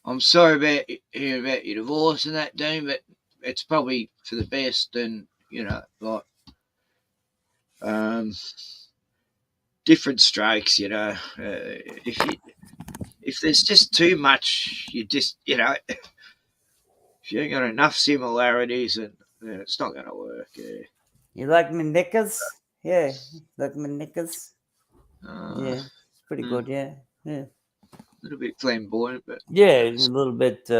Speaker 4: I'm sorry about hearing about your divorce and that, Dean, but it's probably for the best. And like different strokes. If there's just too much, you just if you ain't got enough similarities, then it's not going to work.
Speaker 10: You like me knickers? Yeah, like me knickers. Yeah, it's pretty good. Yeah.
Speaker 4: A little bit flamboyant, but
Speaker 10: yeah, a little bit.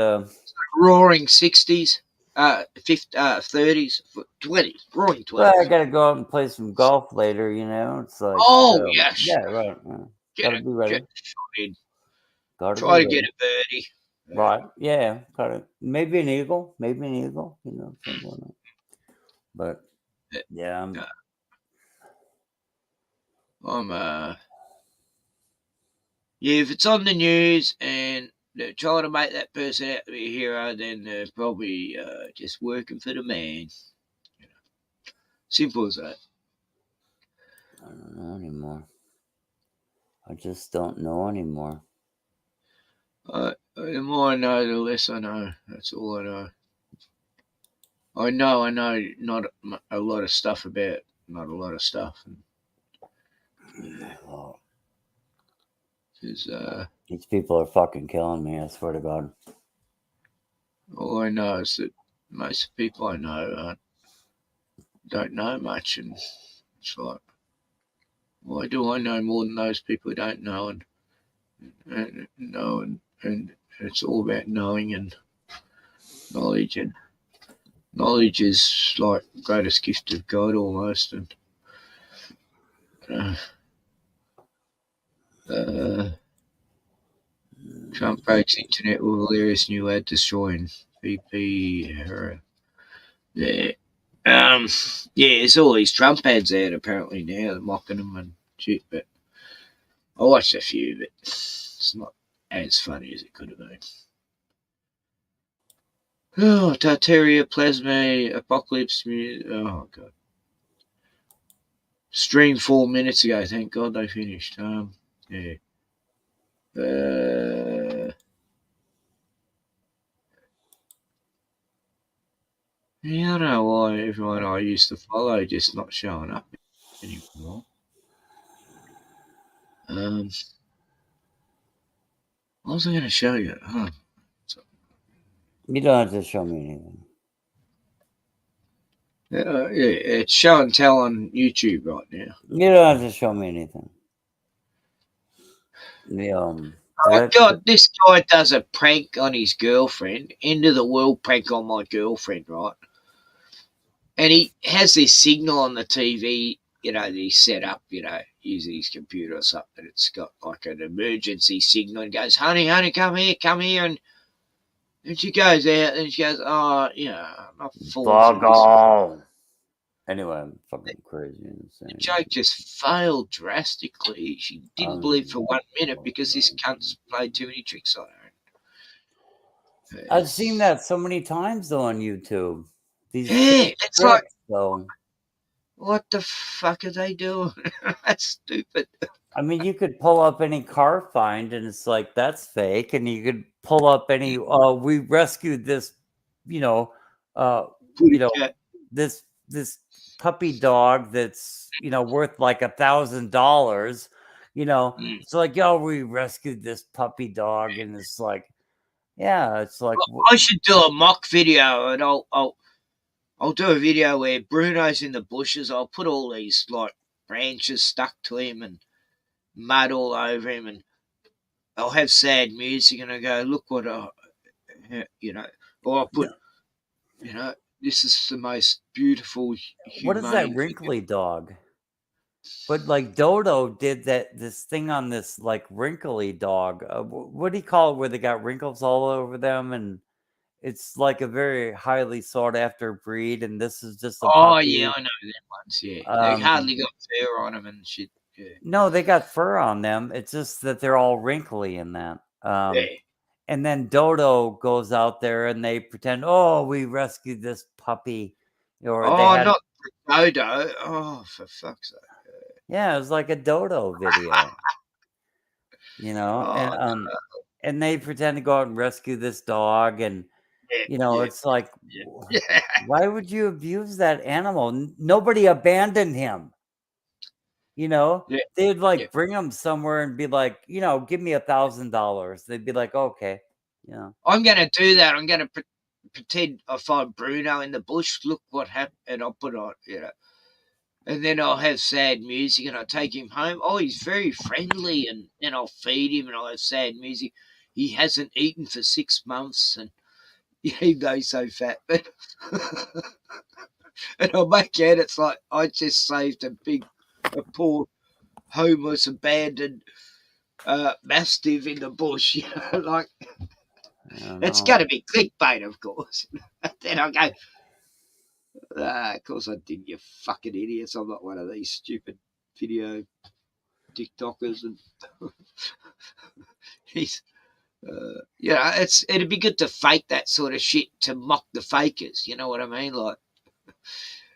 Speaker 4: Roaring 60s, 30s, 20s, roaring 20s.
Speaker 10: Well, I gotta go out and play some golf later. It's like.
Speaker 4: Yes.
Speaker 10: Yeah, right. Gotta be ready. Gotta
Speaker 4: Try
Speaker 10: be
Speaker 4: to
Speaker 10: ready.
Speaker 4: get a birdie.
Speaker 10: Right. Yeah. Gotta. Maybe an eagle. Maybe an eagle. Something like that. But yeah,
Speaker 4: if it's on the news and they're trying to make that person out to be a hero, then they're probably just working for the man. Simple as that.
Speaker 10: I don't know anymore. I just don't know anymore.
Speaker 4: The more I know, the less I know. That's all I know. I know not a lot of stuff about not a lot of stuff.
Speaker 10: These people are fucking killing me, I swear to God.
Speaker 4: All I know is that most people I know don't know much, and it's like, why do I know more than those people who don't know? And it's all about knowing and knowledge, and knowledge is like the greatest gift of God almost. And Trump breaks internet with hilarious new ad destroying VP. Yeah. There's all these Trump ads out apparently now. They're mocking them and shit, but I watched a few, but it's not as funny as it could have been. Oh, Tartaria, Plasma, Apocalypse, oh god. Streamed 4 minutes ago, thank God they finished. Yeah. Yeah, I don't know why everyone I used to follow just not showing up anymore. What was I going to show you?
Speaker 10: You don't have to show me anything.
Speaker 4: It's show and tell on YouTube right now.
Speaker 10: You don't have to show me anything.
Speaker 4: Oh God, this guy does a prank on his girlfriend. End of the world prank on my girlfriend, right? And he has this signal on the TV, that he set up, using his computer or something. It's got like an emergency signal and goes, honey, come here. And she goes out and she goes, oh, I'm not falling for this.
Speaker 10: Anyway, I'm fucking crazy.
Speaker 4: The joke just failed drastically. She didn't believe for 1 minute because this cunt's played too many tricks on her.
Speaker 10: I've seen that so many times though on YouTube.
Speaker 4: It's like, what the fuck are they doing? That's stupid.
Speaker 10: I mean, you could pull up any car find and it's like, that's fake. And you could pull up any, we rescued this, this puppy dog that's, worth like $1,000, it's like, we rescued this puppy dog. And it's like, yeah, it's like,
Speaker 4: I should do a mock video and I'll do a video where Bruno's in the bushes. I'll put all these like branches stuck to him and mud all over him, and I'll have sad music and I go, look what or I'll put, this is the most beautiful humane.
Speaker 10: What is that wrinkly dog? But like Dodo did this thing on this like wrinkly dog. What do you call it where they got wrinkles all over them? And it's like a very highly sought after breed, and this is just a
Speaker 4: Oh
Speaker 10: puppy.
Speaker 4: yeah, I know them ones. Yeah, they hardly got fur on them and shit. Yeah.
Speaker 10: No, they got fur on them. It's just that they're all wrinkly in that.
Speaker 4: Yeah.
Speaker 10: And then Dodo goes out there and they pretend, oh, we rescued this puppy. Or they
Speaker 4: Oh,
Speaker 10: had,
Speaker 4: not the Dodo. Oh, for fuck's sake.
Speaker 10: yeah, it was like a Dodo video. You know,
Speaker 4: Oh,
Speaker 10: and they pretend to go out and rescue this dog, and you know, it's like,
Speaker 4: yeah.
Speaker 10: why would you abuse that animal? Nobody abandoned him. You know,
Speaker 4: Yeah.
Speaker 10: they'd like
Speaker 4: Yeah.
Speaker 10: bring him somewhere and be like, you know, give me $1,000. They'd be like, okay, yeah.
Speaker 4: I'm going to do that. I'm going to pretend I find Bruno in the bush. Look what happened, and I'll put on, you know, and then I'll have sad music, and I'll take him home. Oh, he's very friendly, and then I'll feed him, and I'll have sad music. He hasn't eaten for 6 months, and even though he's so fat, but and I'll make out it's like I just saved a poor homeless abandoned mastiff in the bush, you know, like it's got to be clickbait, of course. Then I'll go, of course I didn't, you fucking idiots. I'm not one of these stupid video TikTokers, and he's, you know, it'd be good to fake that sort of shit to mock the fakers. You know what I mean? Like,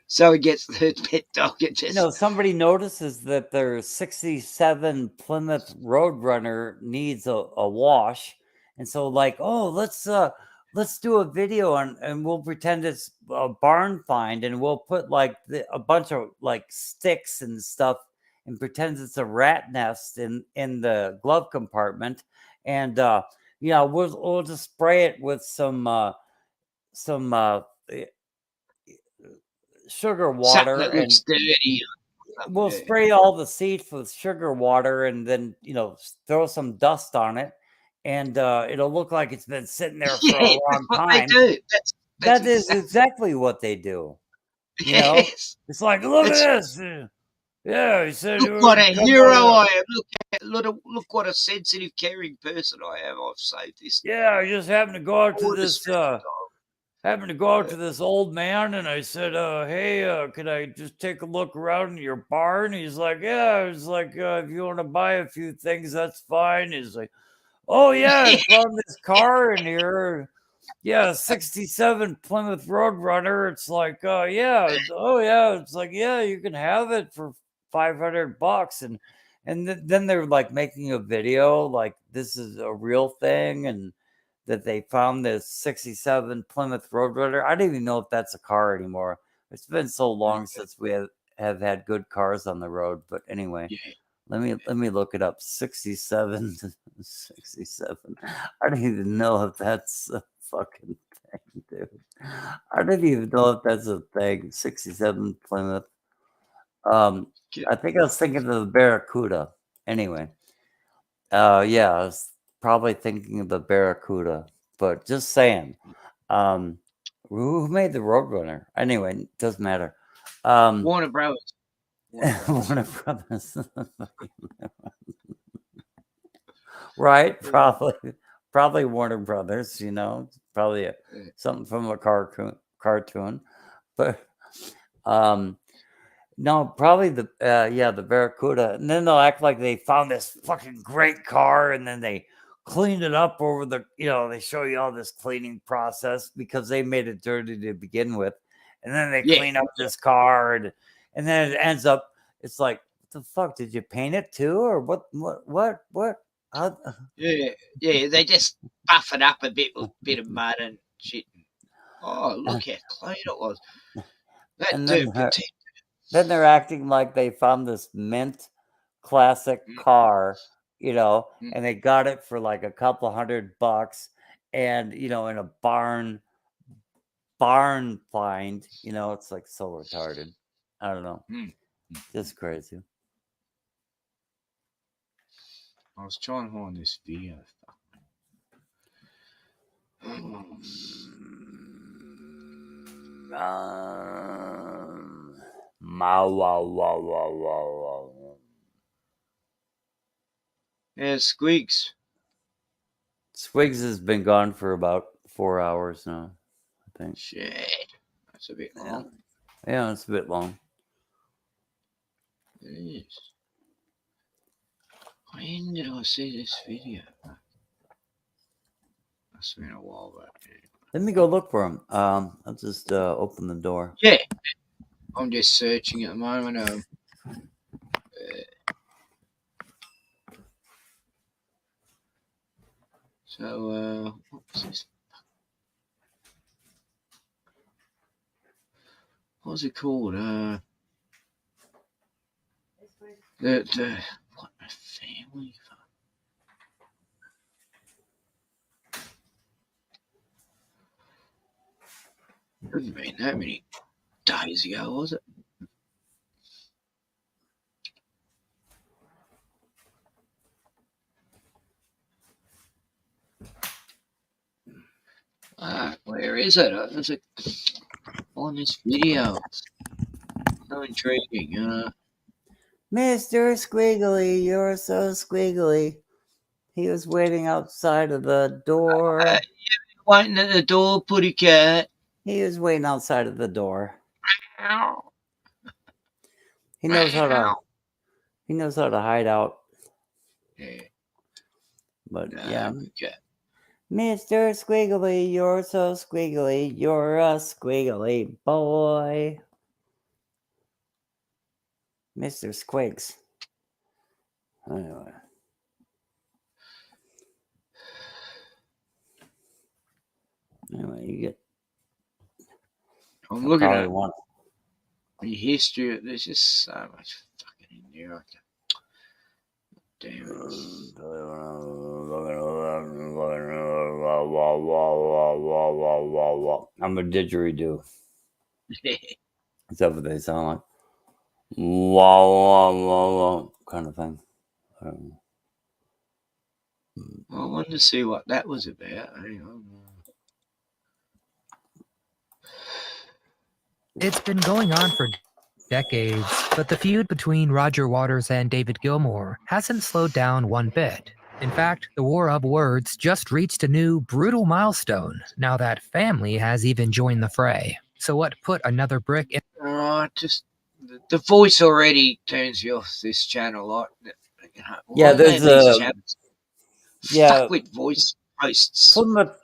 Speaker 4: so it gets the pet dog. It just,
Speaker 10: You know, somebody notices that their 67 Plymouth Roadrunner needs a wash, and so like, oh, let's do a video and we'll pretend it's a barn find, and we'll put like a bunch of like sticks and stuff and pretend it's a rat nest in the glove compartment, and you know, we'll just spray it with some sugar water,
Speaker 4: that
Speaker 10: and
Speaker 4: looks dirty.
Speaker 10: we'll spray all the seats with sugar water, and then, you know, throw some dust on it, and it'll look like it's been sitting there for a long
Speaker 4: What
Speaker 10: time.
Speaker 4: they do.
Speaker 10: That is exactly what they do. You know, it's like, look at this. Yeah, he said,
Speaker 4: look what a hero I am. Look what a sensitive, caring person I am. I've saved this.
Speaker 10: Yeah, I just happened to go out to this old man, and I said, hey, could I just take a look around in your barn? He's like, yeah. I was like, if you want to buy a few things, that's fine. He's like, oh yeah, I found this car in here. Yeah, 67 Plymouth Roadrunner. It's like, yeah, oh yeah. It's like, yeah, you can have it for $500, and then they're like making a video like this is a real thing, and that they found this 67 Plymouth Roadrunner. I don't even know if that's a car anymore. It's been so long since we have had good cars on the road. But anyway, let me look it up. 67. I don't even know if that's a fucking thing, dude. I don't even know if that's a thing. 67 Plymouth. I think I was thinking of the Barracuda. Anyway, yeah, I was probably thinking of the Barracuda, but just saying. Who made the Roadrunner? Anyway, doesn't matter.
Speaker 4: Warner Brothers.
Speaker 10: Warner Brothers. Right? Probably Warner Brothers, you know, probably something from a cartoon. But no, probably the Barracuda. And then they'll act like they found this fucking great car, and then they cleaned it up over the, you know, they show you all this cleaning process because they made it dirty to begin with. And then they clean up this car, and then it ends up, it's like, what the fuck? Did you paint it too? Or what?
Speaker 4: Yeah, they just buff it up a bit with a bit of mud and shit. Oh, look how clean it was. That dude protected.
Speaker 10: Then they're acting like they found this mint classic car, you know, and they got it for like a couple $100, and, you know, in a barn find, you know. It's like so retarded. I don't know. Just crazy.
Speaker 4: I was trying to find this video. Yeah, Squigs.
Speaker 10: Squigs has been gone for about 4 hours now, I think.
Speaker 4: Shit. That's a bit long.
Speaker 10: Yeah, it's a bit long.
Speaker 4: It is. When did I see this video? Must have been a while back.
Speaker 10: Let me go look for him. I'll just open the door.
Speaker 4: Yeah. I'm just searching at the moment. So, what was this? What was it called? What a family. Couldn't have been that many days ago, was it? Where is it? There's on this video. So intriguing.
Speaker 10: Mr. Squiggly, you're so squiggly. He was waiting outside of the door.
Speaker 4: Waiting at the door, putty cat.
Speaker 10: He was waiting outside of the door. He knows how to. He knows how to hide out.
Speaker 4: Yeah.
Speaker 10: But yeah. Mr. Squiggly, you're so squiggly. You're a squiggly boy. Mr. Squigs. Anyway. You get.
Speaker 4: I'm looking at the history. There's just so much fucking in there. Damn
Speaker 10: I'm a didgeridoo. Is that what they sound like? Wah, wah, wah, wah, kind of thing.
Speaker 4: I wanted to see what that was about.
Speaker 20: It's been going on for decades, but the feud between Roger Waters and David Gilmour hasn't slowed down one bit. In fact, the war of words just reached a new, brutal milestone now that family has even joined the fray. So what put another brick in...
Speaker 4: Just the voice already turns you off this channel. Like,
Speaker 10: yeah, there's
Speaker 4: stuck with voice posts.
Speaker 10: Plymouth,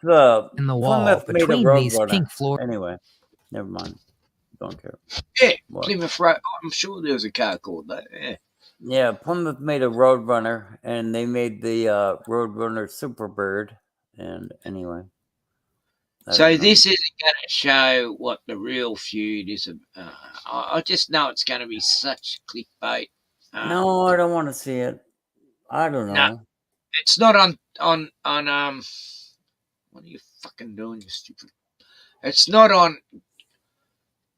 Speaker 20: in the wall
Speaker 10: Plymouth made a
Speaker 20: between
Speaker 10: road
Speaker 20: these
Speaker 10: runner.
Speaker 20: pink floor.
Speaker 10: Anyway, never mind. Don't care.
Speaker 4: Yeah, Plymouth Road. I'm sure there was a car called that. Yeah.
Speaker 10: Yeah, Plymouth made a Roadrunner, and they made the Roadrunner Superbird. And anyway,
Speaker 4: so this isn't going to show what the real feud is. I just know it's going to be such clickbait.
Speaker 10: No, I don't want to see it. I don't know.
Speaker 4: No, it's not on. What are you fucking doing, you stupid? It's not on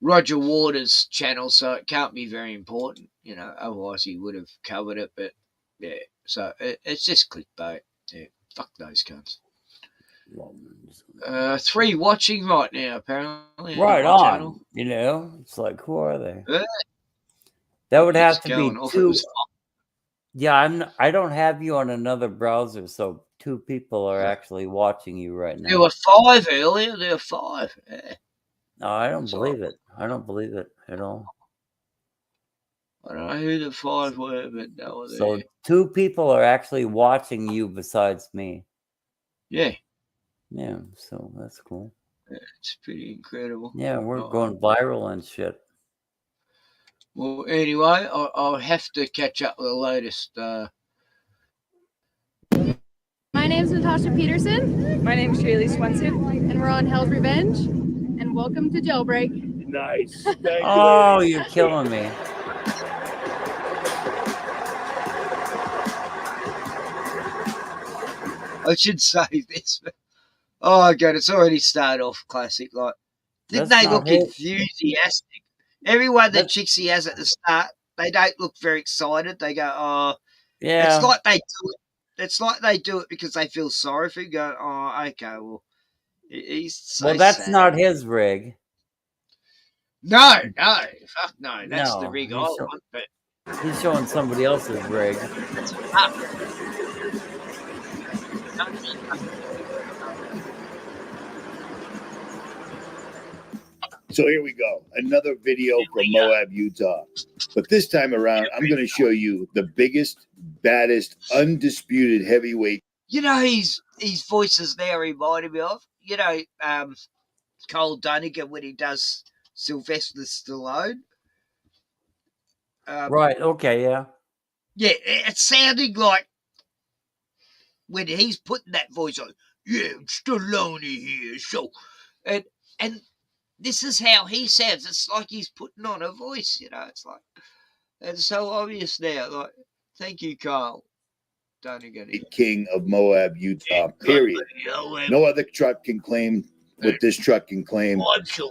Speaker 4: Roger Waters' channel, so it can't be very important, otherwise he would have covered it, but yeah, so it's just clickbait. Yeah, fuck those cunts. 3 watching right now, apparently.
Speaker 10: Right on, channel. It's like, who are they? That would have to be 2. Yeah, I don't have you on another browser, so 2 people are actually watching you right now.
Speaker 4: There were 5 earlier, there were 5, yeah.
Speaker 10: No, I don't believe it. I don't believe it at all.
Speaker 4: I don't know who the 5 were, but they were there.
Speaker 10: So 2 people are actually watching you besides me.
Speaker 4: Yeah.
Speaker 10: Yeah, so that's cool.
Speaker 4: Yeah, it's pretty incredible.
Speaker 10: Yeah, we're going viral and shit.
Speaker 4: Well, anyway, I'll have to catch up with the latest.
Speaker 21: My name's Natasha Peterson. My name's Shaylee Swenson. And we're on Hell's Revenge. And welcome to Jailbreak.
Speaker 13: Nice.
Speaker 10: Oh, you're killing me.
Speaker 4: I should save this. Oh, God, it's already started off classic. Like, didn't they look enthusiastic? Everyone that Chixie has at the start, they don't look very excited. They go, oh,
Speaker 10: yeah.
Speaker 4: It's like they do it. It's like they do it because they feel sorry for you. Go, oh, okay, well, he's so
Speaker 10: well, that's
Speaker 4: sad.
Speaker 10: not his rig.
Speaker 4: No, fuck no. That's the rig I want, but
Speaker 10: he's showing somebody else's rig.
Speaker 1: So here we go. Another video from Moab, Utah. But this time around, I'm going to show you the biggest, baddest, undisputed heavyweight.
Speaker 4: You know, his voices there reminded me of, Cole Dunnigan when he does Sylvester Stallone.
Speaker 10: Right. Okay. Yeah.
Speaker 4: Yeah, it's sounding like when he's putting that voice on. Yeah, Stallone here. So, and this is how he sounds. It's like he's putting on a voice. It's like, it's so obvious now. Like, thank you, Carl Dunnigan.
Speaker 1: King of Moab, Utah. Period. No other truck can claim what this truck can claim.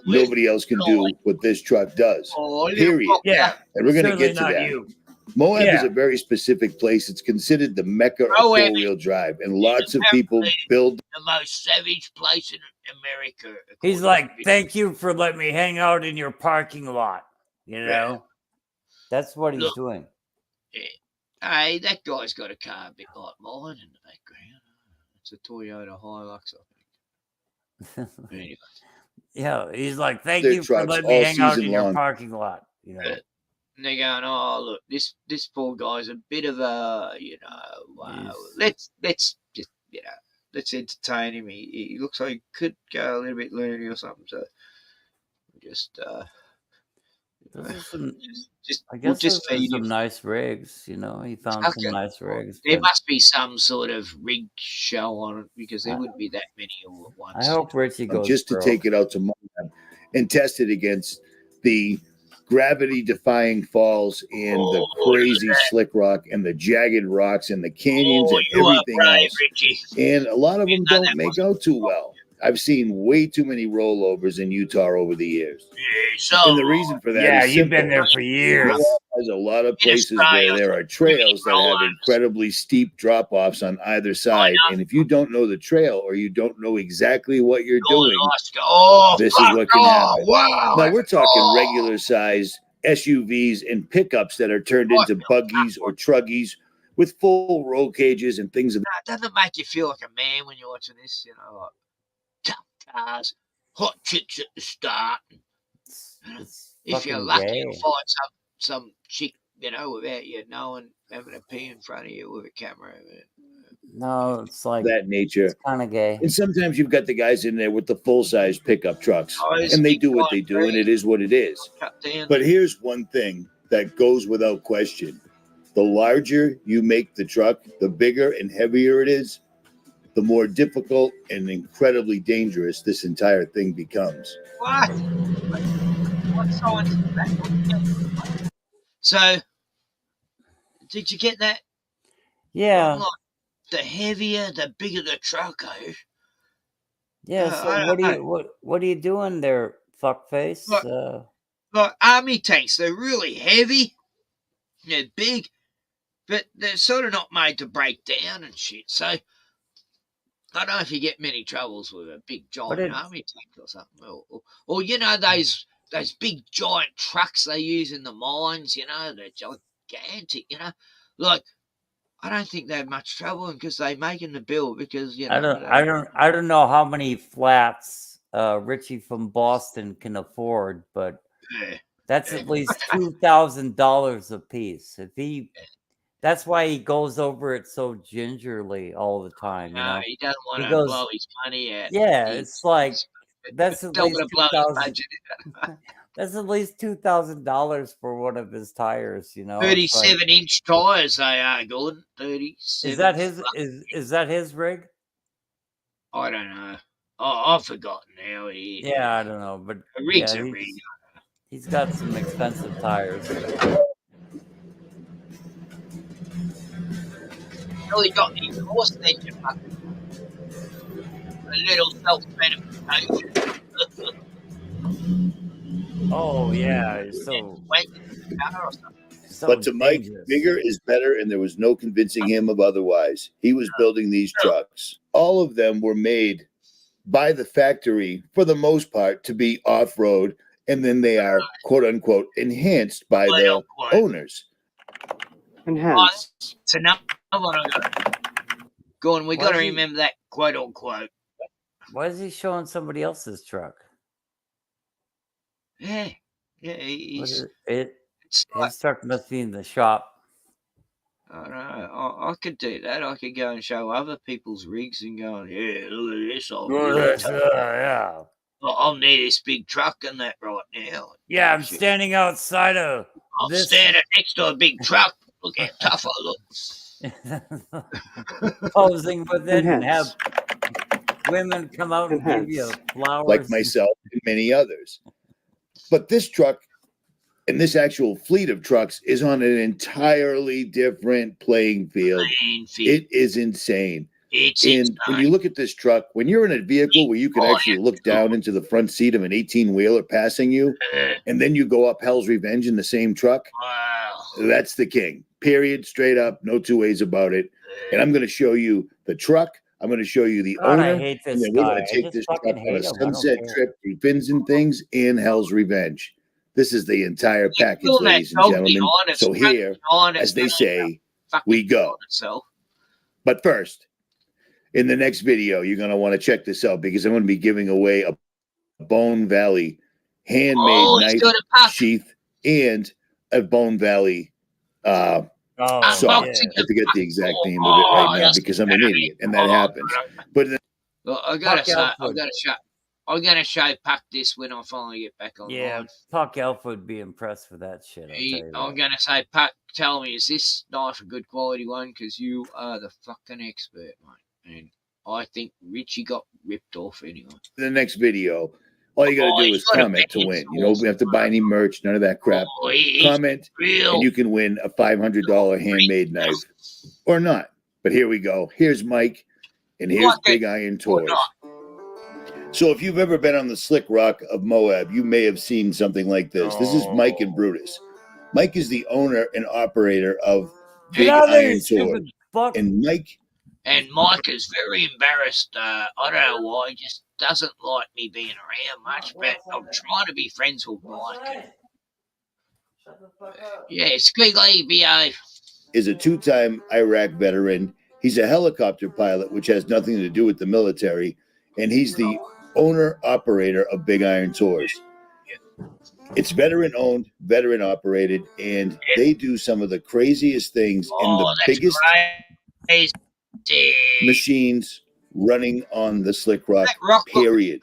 Speaker 1: Nobody else can do what this truck does. Period.
Speaker 10: Yeah.
Speaker 1: And we're going to
Speaker 10: Certainly
Speaker 1: get to
Speaker 10: not
Speaker 1: that.
Speaker 10: you.
Speaker 1: Moab is
Speaker 10: Yeah.
Speaker 1: a very specific place. It's considered the mecca of four-wheel drive, and lots of people build
Speaker 4: the most savage place in America.
Speaker 10: He's like, thank you for letting me hang out in your parking lot. That's what he's doing.
Speaker 4: Hey, that guy's got a car a bit like mine in the background. It's a Toyota Hilux, I think. Anyway.
Speaker 10: Yeah, he's like, thank
Speaker 1: their
Speaker 10: you for
Speaker 1: trucks
Speaker 10: letting me
Speaker 1: all
Speaker 10: hang out in
Speaker 1: season
Speaker 10: your
Speaker 1: long.
Speaker 10: parking lot.
Speaker 4: And they're going, oh, look, this poor guy's a bit of a, let's just, let's entertain him. He looks like he could go a little bit loony or something. So just,
Speaker 10: I guess
Speaker 4: just
Speaker 10: there's
Speaker 4: feed
Speaker 10: some
Speaker 4: him.
Speaker 10: nice rigs. He found some nice rigs.
Speaker 4: There
Speaker 10: but
Speaker 4: must be some sort of rig show on it because there wouldn't be that many all at once.
Speaker 10: I hope Richie goes
Speaker 1: just to
Speaker 10: broke.
Speaker 1: take it out to Moab and test it against the gravity-defying falls and the crazy slick rock and the jagged rocks and the canyons and everything else.
Speaker 4: Richie.
Speaker 1: And a lot of them don't make out too well. I've seen way too many rollovers in Utah over the years. And the reason for that is
Speaker 10: you've been
Speaker 1: simple.
Speaker 10: there for years.
Speaker 1: Moab has a lot of places where there are trails that have incredibly steep drop-offs on either side. And if you don't know the trail or you don't know exactly what you're doing, this is what can happen.
Speaker 4: Wow.
Speaker 1: Now, we're talking regular-sized SUVs and pickups that are turned into buggies or truggies with full roll cages and things of
Speaker 4: Doesn't it make you feel like a man when you're watching this? Like tough cars, hot chicks at the start. If you're lucky, you'll find some chick, without you knowing, having a pee in front of you with a camera.
Speaker 10: No, it's like
Speaker 1: that nature.
Speaker 10: Kind of gay.
Speaker 1: And sometimes you've got the guys in there with the full-size pickup trucks, and they do what they do, and it is what it is. But here's one thing that goes without question. The larger you make the truck, the bigger and heavier it is, the more difficult and incredibly dangerous this entire thing becomes.
Speaker 4: What? What's so into that? So, did you get that?
Speaker 10: Yeah.
Speaker 4: Like, the heavier, the bigger the truck is.
Speaker 10: Yeah. So what are you doing there, fuckface?
Speaker 4: Like army tanks, they're really heavy. They're big, but they're sort of not made to break down and shit. So I don't know if you get many troubles with a big giant army tank or something, or those big giant trucks they use in the mines. They're gigantic. Like. I don't think they have much trouble because they making the bill because
Speaker 10: I don't know how many flats Richie from Boston can afford, but that's at least $2,000 a piece. That's why he goes over it so gingerly all the time.
Speaker 4: He doesn't want to blow his money out.
Speaker 10: Yeah, it's like that's at least
Speaker 4: $2,000.
Speaker 10: That's at least $2,000 for one of his tires.
Speaker 4: 37-inch tires they are, Gordon. 37.
Speaker 10: Is that his rig?
Speaker 4: I don't know. I've forgotten now.
Speaker 10: Yeah, I don't know, but
Speaker 4: a rig's a rig.
Speaker 10: He's got some expensive tires.
Speaker 4: Well, he got the exhaust engine a little self-gratification.
Speaker 10: Oh yeah,
Speaker 1: but to Mike, bigger is better, and there was no convincing him of otherwise. He was building these trucks. All of them were made by the factory, for the most part, to be off-road, and then they are, quote-unquote, enhanced by the owners.
Speaker 4: Enhanced. It's another one I got. Gordon, we got to remember that, quote-unquote.
Speaker 10: Why is he showing somebody else's truck?
Speaker 16: Yeah, he's
Speaker 10: His truck must be in the shop.
Speaker 16: I don't know. I could do that. I could go and show other people's rigs and go, yeah, look at this.
Speaker 10: Yeah.
Speaker 16: I'm near this big truck and that right now.
Speaker 10: Yeah, I'm standing outside of
Speaker 16: I'm
Speaker 10: this.
Speaker 16: standing next to a big truck. Look how tough I look.
Speaker 10: Posing with it and have women come out and give you flowers.
Speaker 1: Like myself and many others. But this truck and this actual fleet of trucks is on an entirely different playing field. It is insane. And when you look at this truck, when you're in a vehicle where you can actually look down into the front seat of an 18-wheeler passing you, and then you go up Hell's Revenge in the same truck, that's the king. Period. Straight up. No two ways about it. And I'm going to show you the truck. I'm going to show you the
Speaker 10: God,
Speaker 1: owner.
Speaker 10: I hate this
Speaker 1: and then we're
Speaker 10: guy.
Speaker 1: going to take this truck on a
Speaker 10: hate him. I don't
Speaker 1: sunset
Speaker 10: care.
Speaker 1: trip through fins and things in Hell's Revenge. This is the entire package,
Speaker 16: doing that
Speaker 1: ladies and
Speaker 16: totally
Speaker 1: gentlemen.
Speaker 16: honest,
Speaker 1: So here,
Speaker 16: honest,
Speaker 1: as they say, we go. But first, in the next video, you're going to want to check this out because I'm going to be giving away a Bone Valley handmade knife sheath and a Bone Valley saw. I forget the exact name of it right now because I'm an idiot, and that happens. But
Speaker 16: Well, I gotta show Puck this when I finally get back online.
Speaker 10: Yeah, Puck Alpha would be impressed with that shit. I'll tell you
Speaker 16: I'm
Speaker 10: that.
Speaker 16: gonna say, Puck, tell me, is this knife a good quality one? Because you are the fucking expert, mate. And I think Richie got ripped off anyway.
Speaker 1: in the next video, all you got to do is comment to win. You don't have to buy any merch, none of that crap. Comment, and you can win a $500 handmade knife. Or not. But here we go. Here's Mike, and here's Big Iron Tours. So if you've ever been on the Slick Rock of Moab, you may have seen something like this. This is Mike and Brutus. Mike is the owner and operator of Big Iron Tours. And Mike
Speaker 16: is very embarrassed. I don't know why. He just doesn't like me being around much, but I'm trying to be friends with Mike. Yeah, Squiggly, behave.
Speaker 1: is a two-time Iraq veteran. He's a helicopter pilot, which has nothing to do with the military. And he's the owner-operator of Big Iron Tours. It's veteran-owned, veteran-operated, and they do some of the craziest things in the biggest machines running on the Slick Rock, period.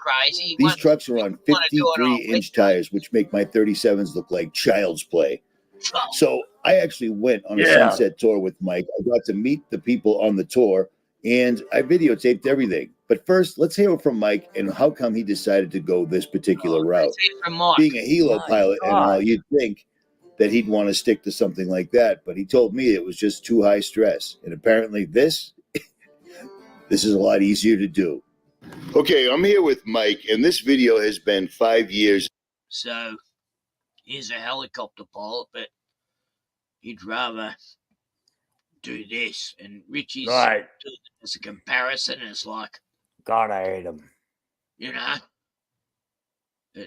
Speaker 1: These trucks are on 53-inch tires, which make my 37s look like child's play. So I actually went on a sunset tour with Mike. I got to meet the people on the tour, and I videotaped everything. But first, let's hear from Mike and how come he decided to go this particular route. Being a helo pilot and all, you'd think that he'd want to stick to something like that, but he told me it was just too high stress. And apparently this is a lot easier to do. Okay, I'm here with Mike, and this video has been 5 years.
Speaker 16: So he's a helicopter pilot, but he'd rather do this. And Richie's doing it as a comparison. It's like,
Speaker 10: God, I hate him.
Speaker 16: You know? Oh,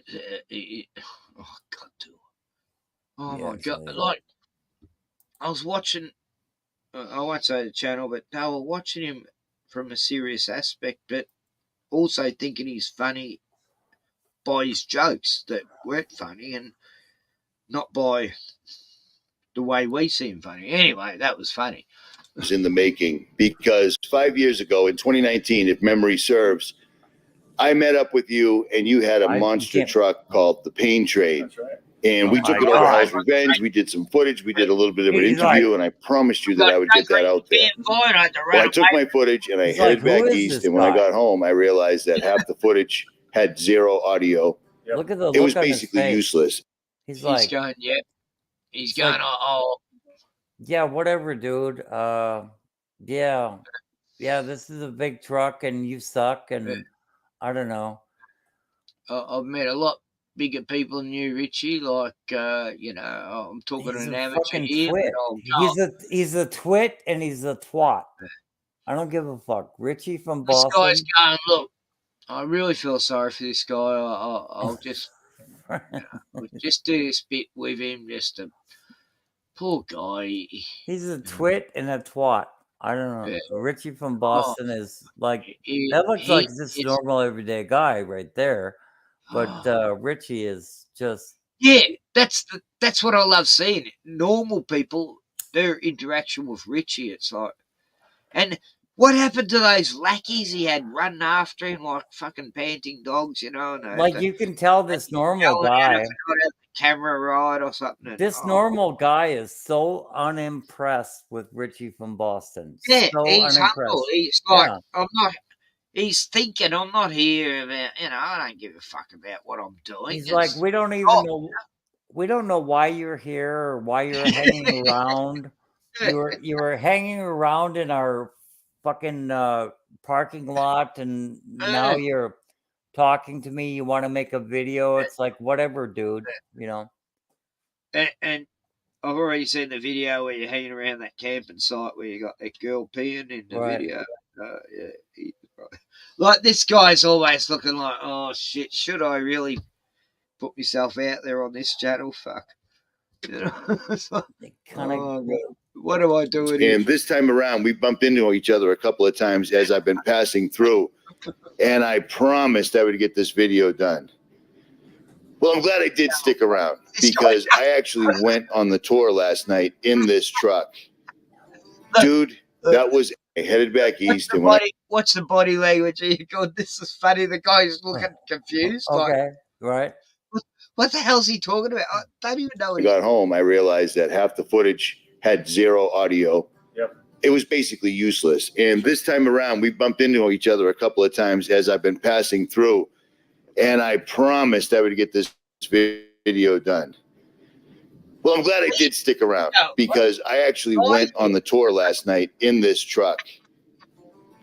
Speaker 16: God, too. Oh, my God. Like, I was watching, I won't say the channel, but they were watching him from a serious aspect, but also thinking he's funny by his jokes that weren't funny and not by the way we see him funny. Anyway, that was funny.
Speaker 1: Was in the making because 5 years ago in 2019, if memory serves, I met up with you and you had a monster truck called the Pain Train. And we took it over Hell's Revenge. We did some footage. We did a little bit of an interview, and I promised you that I would get that out there. Well, I took my footage and I headed back east. And when I got home, I realized that half the footage had zero audio.
Speaker 10: Look at the
Speaker 1: It was basically useless.
Speaker 10: He's like,
Speaker 16: going, yep. He's going, oh.
Speaker 10: Yeah, whatever, dude. Yeah, this is a big truck, and you suck, and I don't know.
Speaker 16: I've met a lot bigger people than you, Richie. Like, you know, I'm talking to an amateur here.
Speaker 10: He's a twit, and he's a twat. I don't give a fuck. Richie from Boston.
Speaker 16: This guy's going, look, I really feel sorry for this guy. I'll just, I'll just do this bit with him, just to. Poor guy.
Speaker 10: He's a twit and a twat. I don't know. Yeah. Richie from Boston is like, that looks like just normal everyday guy right there. But Richie is just
Speaker 4: that's what I love seeing. Normal people, their interaction with Richie, it's like, and what happened to those lackeys he had running after him like fucking panting dogs, you know? And
Speaker 10: like you can tell this normal guy.
Speaker 4: Camera right or something.
Speaker 10: This normal guy is so unimpressed with Richie from Boston.
Speaker 4: Yeah,
Speaker 10: so
Speaker 4: he's
Speaker 10: unimpressed.
Speaker 4: humble. He's like, I'm not. He's thinking, I'm not here about. I don't give a fuck about what I'm doing.
Speaker 10: He's like, we don't even know. We don't know why you're here or why you're hanging around. You were hanging around in our fucking parking lot, and now you're talking to me. You want to make a video? It's like, whatever, dude.
Speaker 4: And I've already seen the video where you're hanging around that camping site where you got that girl peeing in the video. Like this guy's always looking like, oh shit, should I really put myself out there on this channel? Fuck. What do I do?
Speaker 1: And this time around, we bumped into each other a couple of times as I've been passing through, and I promised I would get this video done. Well, I'm glad I did stick around because I actually went on the tour last night in this truck. Dude, that was headed back east.
Speaker 4: What's the body language? You go, this is funny. The guy's looking confused.
Speaker 10: Okay, right.
Speaker 4: What the hell's he talking about? I don't even know.
Speaker 1: I got home, I realized that half the footage had zero audio.
Speaker 2: Yep.
Speaker 1: It was basically useless. And this time around, we bumped into each other a couple of times as I've been passing through. And I promised I would get this video done. Well, I'm glad I did stick around because I actually went on the tour last night in this truck.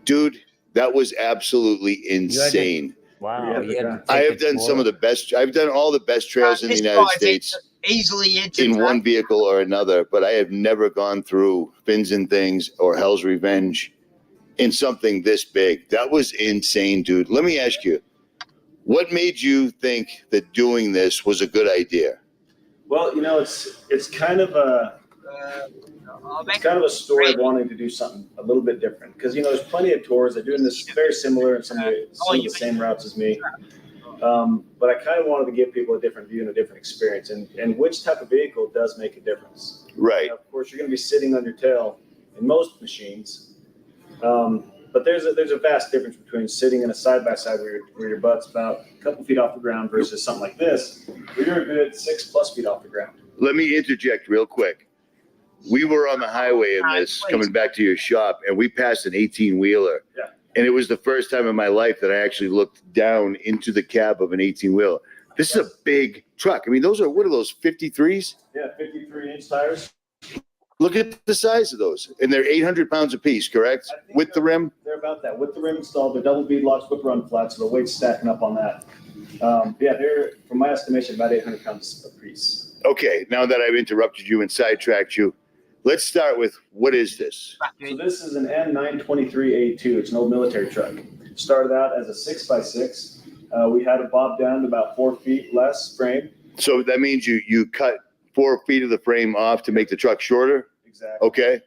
Speaker 1: Dude, that was absolutely insane.
Speaker 10: Wow.
Speaker 1: I have done some of the best. I've done all the best trails in the United States
Speaker 4: easily
Speaker 1: in one vehicle or another, but I have never gone through Fins and Things or Hell's Revenge in something this big. That was insane, dude. Let me ask you, what made you think that doing this was a good idea?
Speaker 2: Well, it's kind of a story of wanting to do something a little bit different because there's plenty of tours that are doing this very similar and some of the same routes as me. But I kind of wanted to give people a different view and a different experience, and which type of vehicle does make a difference.
Speaker 1: Right.
Speaker 2: Of course, you're going to be sitting on your tail in most machines, but there's a vast difference between sitting in a side-by-side where your butt's about a couple feet off the ground versus something like this, where you're a good 6+ feet off the ground.
Speaker 1: Let me interject real quick. We were on the highway in this, coming back to your shop, and we passed an 18-wheeler.
Speaker 2: Yeah.
Speaker 1: And it was the first time in my life that I actually looked down into the cab of an 18-wheeler. This is a big truck. I mean, what are those, 53s?
Speaker 2: Yeah, 53-inch tires.
Speaker 1: Look at the size of those. And they're 800 pounds apiece, correct? With the rim?
Speaker 2: They're about that. With the rim installed, they're double beadlocks with run flats, so the weight's stacking up on that. They're, from my estimation, about 800 pounds apiece.
Speaker 1: Okay, now that I've interrupted you and sidetracked you, let's start with, what is this?
Speaker 2: So this is an M923A2. It's an old military truck. Started out as a 6x6. We had it bobbed down to about 4 feet less frame.
Speaker 1: So that means you cut 4 feet of the frame off to make the truck shorter?
Speaker 2: Exactly.
Speaker 1: Okay.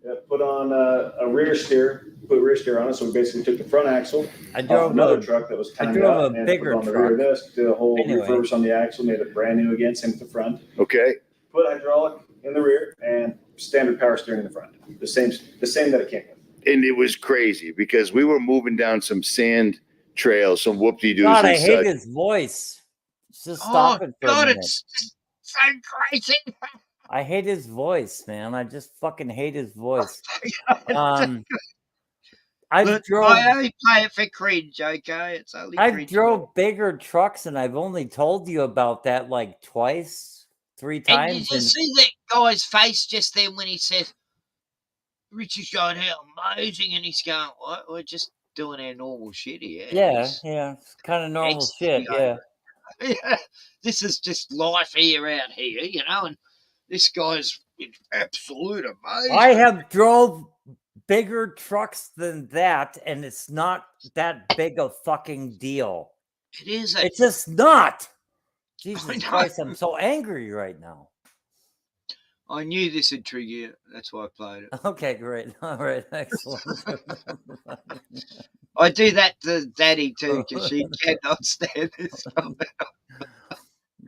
Speaker 2: Yeah, put on a rear steer, put rear steer on it. So we basically took the front axle
Speaker 10: drove
Speaker 2: off another truck that was timed out and
Speaker 10: bigger
Speaker 2: put on the
Speaker 10: truck.
Speaker 2: rear disc, did a whole refurbish on the axle, made it brand new again, same with the front.
Speaker 1: Okay.
Speaker 2: Put hydraulic in the rear and standard power steering in the front. The same that it came with.
Speaker 1: And it was crazy because we were moving down some sand trails, some whoop-de-doos
Speaker 10: God, I
Speaker 1: and
Speaker 10: hate
Speaker 1: such.
Speaker 10: his voice. Just stop it for a minute.
Speaker 4: It's so crazy.
Speaker 10: I hate his voice, man. I just fucking hate his voice. I
Speaker 4: only play it for cringe, okay? It's only
Speaker 10: I
Speaker 4: cringe.
Speaker 10: drove bigger trucks, and I've only told you about that like twice, 3 times.
Speaker 4: And you see that guy's face just then when he says, Richie's going, how amazing, and he's going, what? We're just doing our normal shit here.
Speaker 10: Yeah, it's kind of normal shit, yeah.
Speaker 4: This is just life here out here, and this guy's absolute amazing.
Speaker 10: I have drove bigger trucks than that, and it's not that big a fucking deal.
Speaker 4: It is.
Speaker 10: It's just not. Jesus Christ, I'm so angry right now.
Speaker 5: I knew this would trigger you. That's why I played it.
Speaker 10: Okay, great. All right, excellent.
Speaker 5: I do that to Daddy too, because she cannot stand this.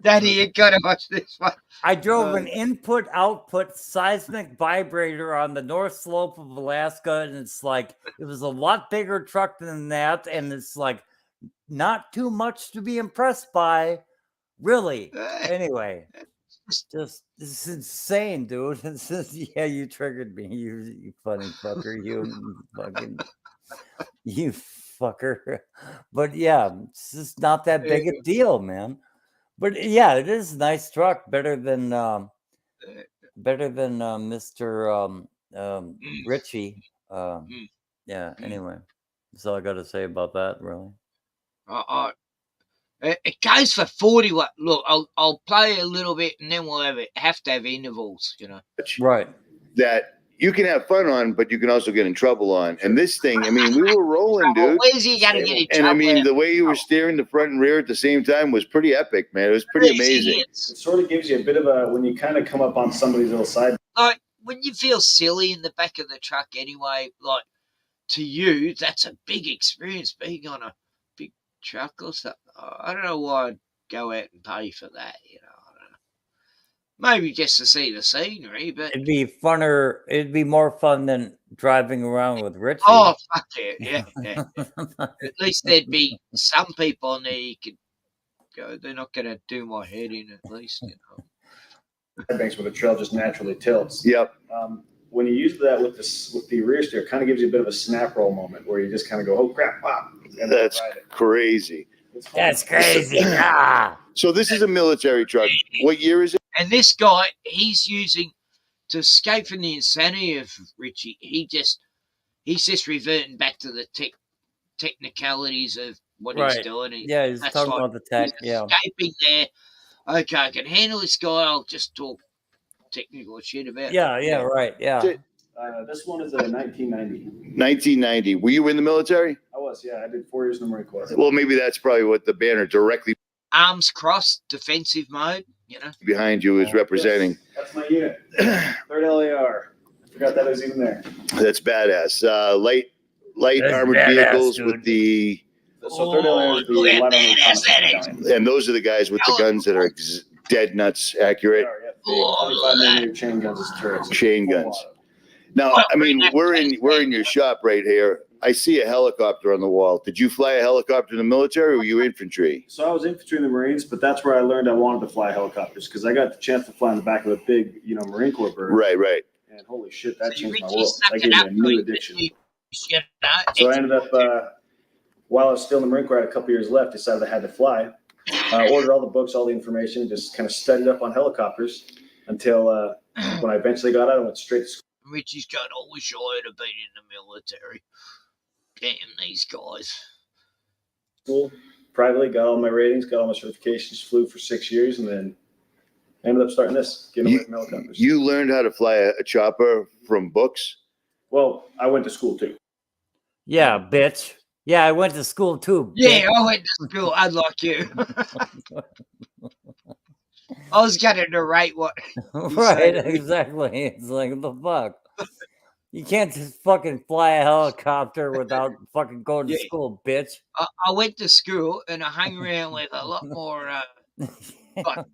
Speaker 5: Daddy, you gotta watch this one.
Speaker 10: I drove an input-output seismic vibrator on the north slope of Alaska, and it's like it was a lot bigger truck than that, and it's like not too much to be impressed by, really. Anyway, just this is insane, dude. This is, yeah, you triggered me, you funny fucker, you fucker. But yeah, it's just not that big a deal, man. But yeah, it is a nice truck, better than Mr. Richie. Yeah. Anyway, that's all I got to say about that. Really.
Speaker 5: It goes for 40 watt. Look, I'll play a little bit, and then we'll have to have intervals. You know.
Speaker 10: Right.
Speaker 1: That you can have fun on, but you can also get in trouble on. And this thing, I mean, we were rolling, dude.
Speaker 5: Where's he got to get in trouble?
Speaker 1: And I mean, the way you were steering the front and rear at the same time was pretty epic, man. It was pretty amazing.
Speaker 2: It sort of gives you a bit of a, when you kind of come up on somebody's little side.
Speaker 5: Like, when you feel silly in the back of the truck anyway, like, to you, that's a big experience, being on a big truck or something. I don't know why I'd go out and pay for that, you know. Maybe just to see the scenery, but
Speaker 10: it'd be funner. It'd be more fun than driving around with Richie.
Speaker 5: Oh, fuck it, yeah. At least there'd be some people on there you could go. They're not going to do my head in, at least, you know.
Speaker 2: Banks where the trail just naturally tilts.
Speaker 1: Yep.
Speaker 2: When you use that with the rear steer, it kind of gives you a bit of a snap roll moment where you just kind of go, oh crap, pop. And
Speaker 1: that's crazy.
Speaker 10: That's crazy.
Speaker 1: So this is a military truck. What year is it?
Speaker 5: And this guy, he's using, to escape from the insanity of Richie, he's just reverting back to the technicalities of what he's doing.
Speaker 10: He's talking about the tech.
Speaker 5: He's escaping there. Okay, I can handle this guy. I'll just talk technical shit about it.
Speaker 10: Right.
Speaker 2: This one is a 1990.
Speaker 1: 1990. Were you in the military?
Speaker 2: I was, yeah. I did 4 years in the Marine Corps.
Speaker 1: Well, maybe that's probably what the banner directly
Speaker 5: arms crossed, defensive mode, you know.
Speaker 1: Behind you is representing.
Speaker 2: Yes, that's my unit. 3rd LAR. I forgot that was even there.
Speaker 1: That's badass. Light armored vehicles with the.
Speaker 2: So 3rd LAR is the light armored battalion.
Speaker 1: And those are the guys with the guns that are dead nuts accurate.
Speaker 2: 25mm chain guns as turrets.
Speaker 1: Chain guns. Now, I mean, we're in your shop right here. I see a helicopter on the wall. Did you fly a helicopter in the military, or were you infantry?
Speaker 2: So I was infantry in the Marines, but that's where I learned I wanted to fly helicopters because I got the chance to fly in the back of a big, Marine Corps bird.
Speaker 1: Right.
Speaker 2: And holy shit, that changed my world. That gave me a new addiction. So I ended up, while I was still in the Marine Corps, I had a couple years left, decided I had to fly. Ordered all the books, all the information, just kind of studied up on helicopters until when I eventually got out, I went straight to school.
Speaker 5: Richie's going, I wish I had been in the military. Damn these guys.
Speaker 2: School, privately, got all my ratings, got all my certifications, flew for 6 years, and then ended up starting this, getting away from helicopters.
Speaker 1: You learned how to fly a chopper from books?
Speaker 2: Well, I went to school too.
Speaker 10: Yeah, bitch. Yeah, I went to school too.
Speaker 5: Yeah, I went to school, unlike you. I was going to narrate what.
Speaker 10: Right, exactly. It's like, what the fuck? You can't just fucking fly a helicopter without fucking going to school, bitch.
Speaker 5: I went to school and I hung around with a lot more, but,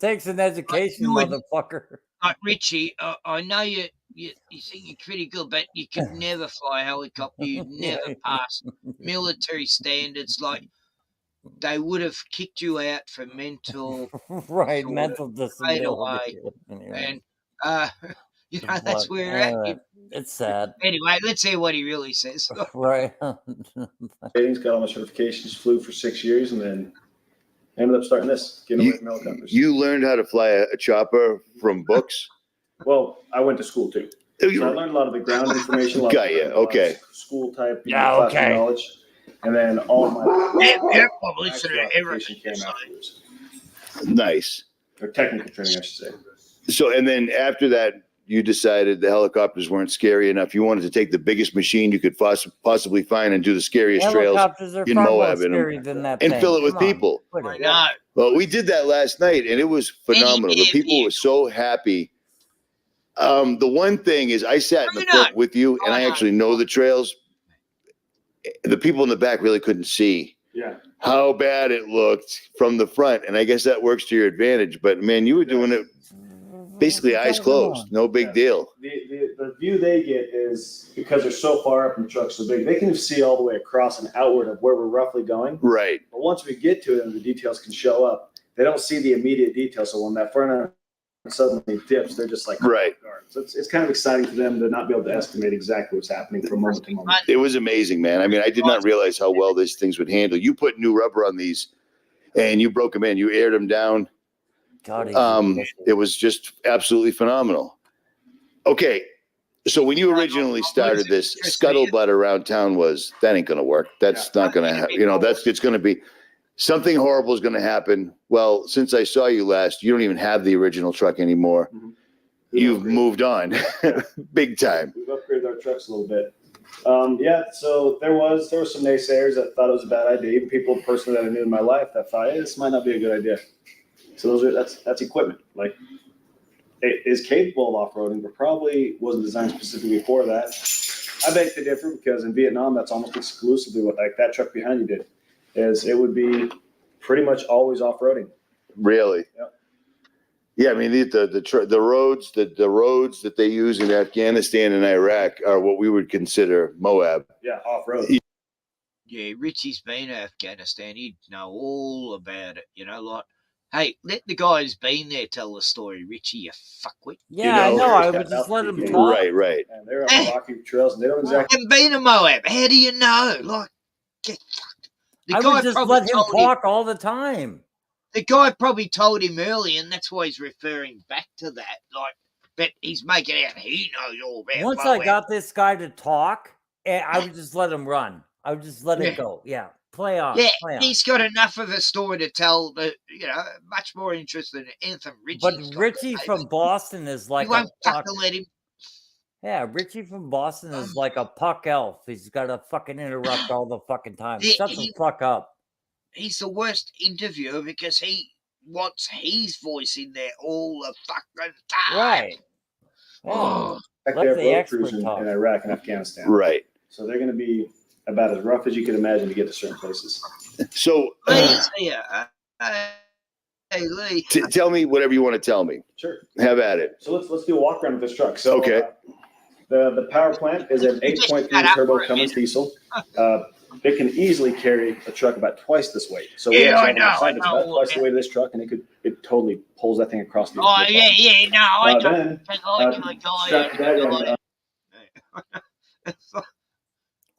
Speaker 10: takes an education, motherfucker.
Speaker 5: Like Richie, I know you think you're pretty good, but you could never fly a helicopter. You'd never pass military standards. Like, they would have kicked you out for mental
Speaker 10: mental disability.
Speaker 5: And that's where you're at.
Speaker 10: It's sad.
Speaker 5: Anyway, let's hear what he really says.
Speaker 10: Right.
Speaker 2: Ratings, got all my certifications, flew for 6 years, and then ended up starting this, getting away from helicopters.
Speaker 1: You learned how to fly a chopper from books?
Speaker 2: Well, I went to school too. So I learned a lot of the ground information, a lot of school type knowledge. And then all my application came afterwards.
Speaker 1: Nice.
Speaker 2: Or technical training, I should say.
Speaker 1: So, and then after that, you decided the helicopters weren't scary enough. You wanted to take the biggest machine you could possibly find and do the scariest trails in Moab and fill it with people.
Speaker 5: I know.
Speaker 1: Well, we did that last night, and it was phenomenal. The people were so happy. The one thing is, I sat in the front with you, and I actually know the trails. The people in the back really couldn't see how bad it looked from the front, and I guess that works to your advantage. But man, you were doing it basically eyes closed, no big deal.
Speaker 2: The view they get is, because they're so far up and the truck's so big, they can see all the way across and outward of where we're roughly going.
Speaker 1: Right.
Speaker 2: But once we get to it and the details can show up, they don't see the immediate details. So when that front end suddenly dips, they're just like,
Speaker 1: right.
Speaker 2: So it's kind of exciting for them to not be able to estimate exactly what's happening from moment to moment.
Speaker 1: It was amazing, man. I mean, I did not realize how well these things would handle. You put new rubber on these, and you broke them in. You aired them down.
Speaker 10: God,
Speaker 1: it was just absolutely phenomenal. Okay, so when you originally started this, scuttlebutt around town was, that ain't going to work. That's not going to happen. It's going to be, something horrible is going to happen. Well, since I saw you last, you don't even have the original truck anymore.
Speaker 2: Mm-hmm.
Speaker 1: You've moved on big time.
Speaker 2: We've upgraded our trucks a little bit. So there was some naysayers that thought it was a bad idea. Even people personally that I knew in my life that thought, hey, this might not be a good idea. So that's equipment. Like, it is capable of off-roading, but probably wasn't designed specifically for that. I beg to differ, because in Vietnam, that's almost exclusively what that truck behind you did. Is it would be pretty much always off-roading.
Speaker 1: Really?
Speaker 2: Yep.
Speaker 1: Yeah, I mean the roads that they use in Afghanistan and Iraq are what we would consider Moab.
Speaker 2: Yeah, off-road.
Speaker 5: Yeah, Richie's been to Afghanistan. He'd know all about it. Like, hey, let the guy who's been there tell the story, Richie, you fuckwit.
Speaker 10: Yeah, I know. I would just let him talk.
Speaker 1: Right.
Speaker 2: And they're up rocky trails, and they don't exactly.
Speaker 5: I haven't been to Moab. How do you know? Like, get fucked.
Speaker 10: I would just let him talk all the time.
Speaker 5: The guy probably told him early, and that's why he's referring back to that. Like, but he's making out he knows all about.
Speaker 10: Once
Speaker 5: Moab.
Speaker 10: I got this guy to talk, I would just let him run. I would just let it go. Yeah, play on.
Speaker 5: Yeah,
Speaker 10: play on.
Speaker 5: He's got enough of a story to tell. That much more interesting than Anthem Richie.
Speaker 10: But Richie from Boston is like
Speaker 5: you won't fucking let him.
Speaker 10: Yeah, Richie from Boston is like a puck elf. He's got to fucking interrupt all the fucking time. Shut the fuck up.
Speaker 5: He's the worst interviewer because he wants his voice in there all the fucking time.
Speaker 10: Right.
Speaker 2: Oh. Like they have road crews in Iraq and Afghanistan.
Speaker 1: Right.
Speaker 2: So they're going to be about as rough as you can imagine to get to certain places.
Speaker 1: So,
Speaker 5: hey, Lee.
Speaker 1: Tell me whatever you want to tell me.
Speaker 2: Sure.
Speaker 1: Have at it.
Speaker 2: So let's do a walk around with this truck. So,
Speaker 1: okay.
Speaker 2: The power plant is an 8.3 turbo Cummins diesel. It can easily carry a truck about twice this weight. So
Speaker 5: I know.
Speaker 2: It's about twice the weight of this truck, and it totally pulls that thing across the.
Speaker 5: Oh yeah, no, I don't.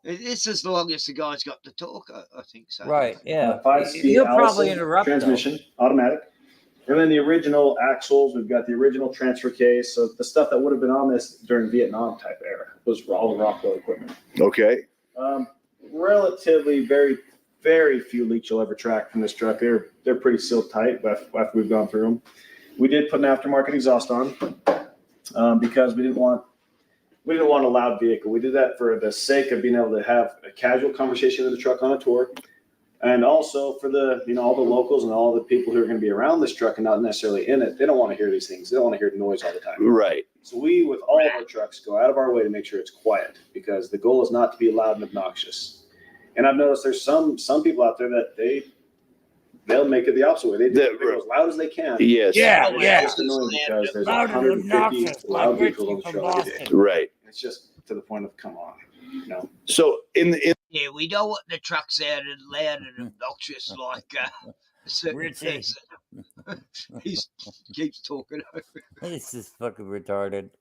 Speaker 5: This is the longest the guy's got to talk. I think so.
Speaker 10: Right. Yeah.
Speaker 2: 5-speed
Speaker 10: You'll probably interrupt.
Speaker 2: Transmission, automatic. And then the original axles, we've got the original transfer case. So the stuff that would have been on this during Vietnam type era was all the Rockwell equipment.
Speaker 1: Okay.
Speaker 2: Relatively very, very few leaks you'll ever track from this truck. They're pretty sealed tight after we've gone through them. We did put an aftermarket exhaust on because we didn't want a loud vehicle. We did that for the sake of being able to have a casual conversation with the truck on a tour. And also for the, all the locals and all the people who are going to be around this truck and not necessarily in it, they don't want to hear these things. They don't want to hear the noise all the time.
Speaker 1: Right.
Speaker 2: So we, with all of our trucks, go out of our way to make sure it's quiet because the goal is not to be loud and obnoxious. And I've noticed there's some people out there that they'll make it the opposite way. They go as loud as they can.
Speaker 1: Yes.
Speaker 2: Yeah. It's just annoying because there's 150 loud vehicles on the show every day.
Speaker 1: Right.
Speaker 2: It's just to the point of, come on.
Speaker 1: So
Speaker 5: yeah, we don't want the trucks out and loud and obnoxious like a certain
Speaker 10: Richie.
Speaker 5: person. He keeps talking over.
Speaker 10: This is fucking retarded.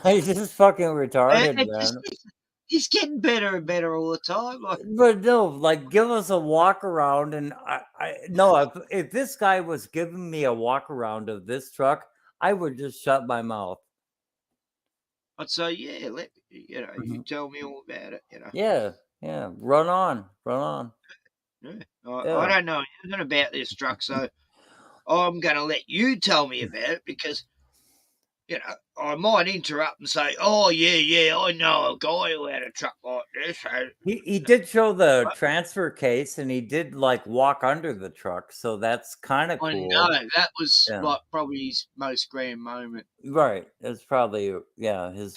Speaker 10: He's just fucking retarded, man.
Speaker 5: He's getting better and better all the time.
Speaker 10: But no, like, give us a walk around, and if this guy was giving me a walk around of this truck, I would just shut my mouth.
Speaker 5: I'd say, yeah, you tell me all about it.
Speaker 10: Yeah, run on.
Speaker 5: Yeah. I don't know anything about this truck, so I'm going to let you tell me about it because you know, I might interrupt and say, "Oh yeah, I know a guy who had a truck like this."
Speaker 10: He did show the transfer case, and he did like walk under the truck, so that's kind of
Speaker 5: I
Speaker 10: cool.
Speaker 5: know that was
Speaker 10: Yeah.
Speaker 5: like probably his most grand moment.
Speaker 10: Right. It's probably his.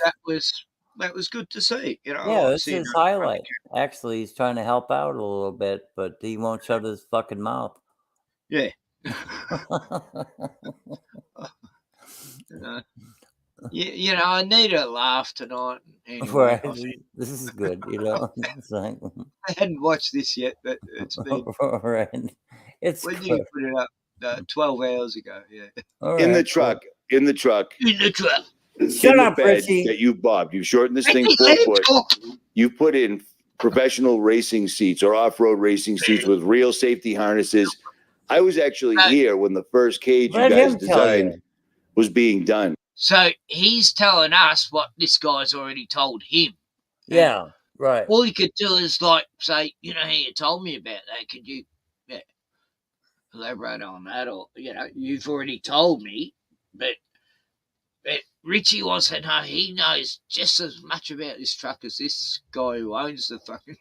Speaker 5: That was good to see. You know,
Speaker 10: Yeah,
Speaker 5: like
Speaker 10: it's
Speaker 5: seeing
Speaker 10: his
Speaker 5: that in front of
Speaker 10: highlight. Actually, he's trying to help out a little bit, but he won't shut his fucking mouth.
Speaker 5: Yeah. You know, I need a laugh tonight. Anyway,
Speaker 10: Right. This is good, you know. It's like,
Speaker 5: I hadn't watched this yet, but it's been.
Speaker 10: right. It's
Speaker 5: When did
Speaker 10: good.
Speaker 5: you put it up? 12 hours ago. Yeah.
Speaker 1: In the truck.
Speaker 5: In the truck.
Speaker 10: Shut
Speaker 1: in
Speaker 10: up,
Speaker 1: the bed
Speaker 10: Richie.
Speaker 1: that you bobbed. You shortened this thing
Speaker 5: Richie,
Speaker 1: 4
Speaker 5: let him
Speaker 1: foot.
Speaker 5: talk.
Speaker 1: You put in professional racing seats or off-road racing seats with real safety harnesses. I was actually here when the first cage
Speaker 10: Let
Speaker 1: you guys
Speaker 10: him tell you.
Speaker 1: designed was being done.
Speaker 5: So he's telling us what this guy's already told him.
Speaker 10: Yeah, right.
Speaker 5: All you could do is like say, you know, how you told me about that. Could you elaborate on that? Or, you know, you've already told me, but Richie wants to know he knows just as much about this truck as this guy who owns the fucking.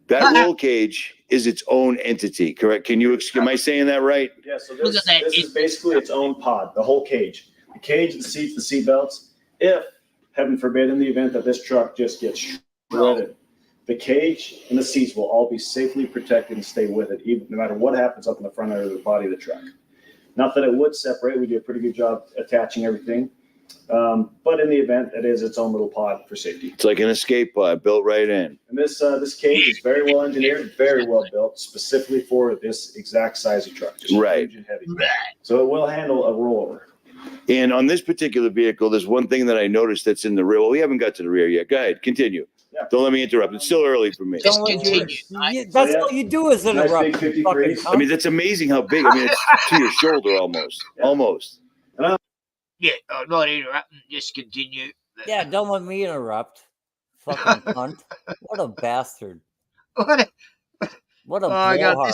Speaker 1: That roll cage is its own entity, correct? Am I saying that right?
Speaker 2: Yeah, so this is basically its own pod, the whole cage. The cage, the seats, the seat belts. If, heaven forbid, in the event that this truck just gets shredded, the cage and the seats will all be safely protected and stay with it, even no matter what happens up in the front end of the body of the truck. Not that it would separate. We do a pretty good job attaching everything. But in the event, it is its own little pod for safety.
Speaker 1: It's like an escape pod built right in.
Speaker 2: And this cage is very well engineered, very well built, specifically for this exact size of truck. Just
Speaker 1: Right.
Speaker 2: huge and heavy. So it will handle a rollover.
Speaker 1: And on this particular vehicle, there's one thing that I noticed that's in the rear. Well, we haven't got to the rear yet. Go ahead, continue.
Speaker 2: Yeah.
Speaker 1: Don't let me interrupt. It's still early for me.
Speaker 10: Don't let that's all you do is
Speaker 2: Nice
Speaker 10: interrupt.
Speaker 2: big 53.
Speaker 10: fucking
Speaker 1: I mean, that's amazing how big. I mean, it's to your shoulder almost.
Speaker 2: Yeah.
Speaker 1: Almost.
Speaker 5: Yeah, not interrupting. Just continue.
Speaker 10: Yeah, don't let me interrupt. Fucking cunt. What a bastard.
Speaker 5: What a God,
Speaker 10: blowhard.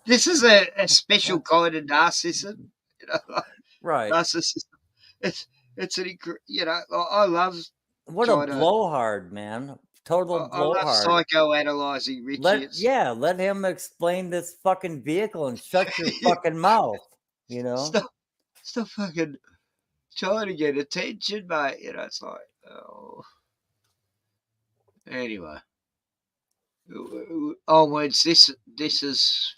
Speaker 5: this is a special kind of narcissism. You know,
Speaker 10: Right.
Speaker 5: narcissism. It's you know, I love.
Speaker 10: What a blowhard, man. Total
Speaker 5: I love
Speaker 10: blowhard.
Speaker 5: psychoanalyzing Richie.
Speaker 10: Let him explain this fucking vehicle and shut your fucking mouth. You know?
Speaker 5: Stop fucking trying to get attention, mate. You know, it's like, oh. Anyway. Onwards, this is.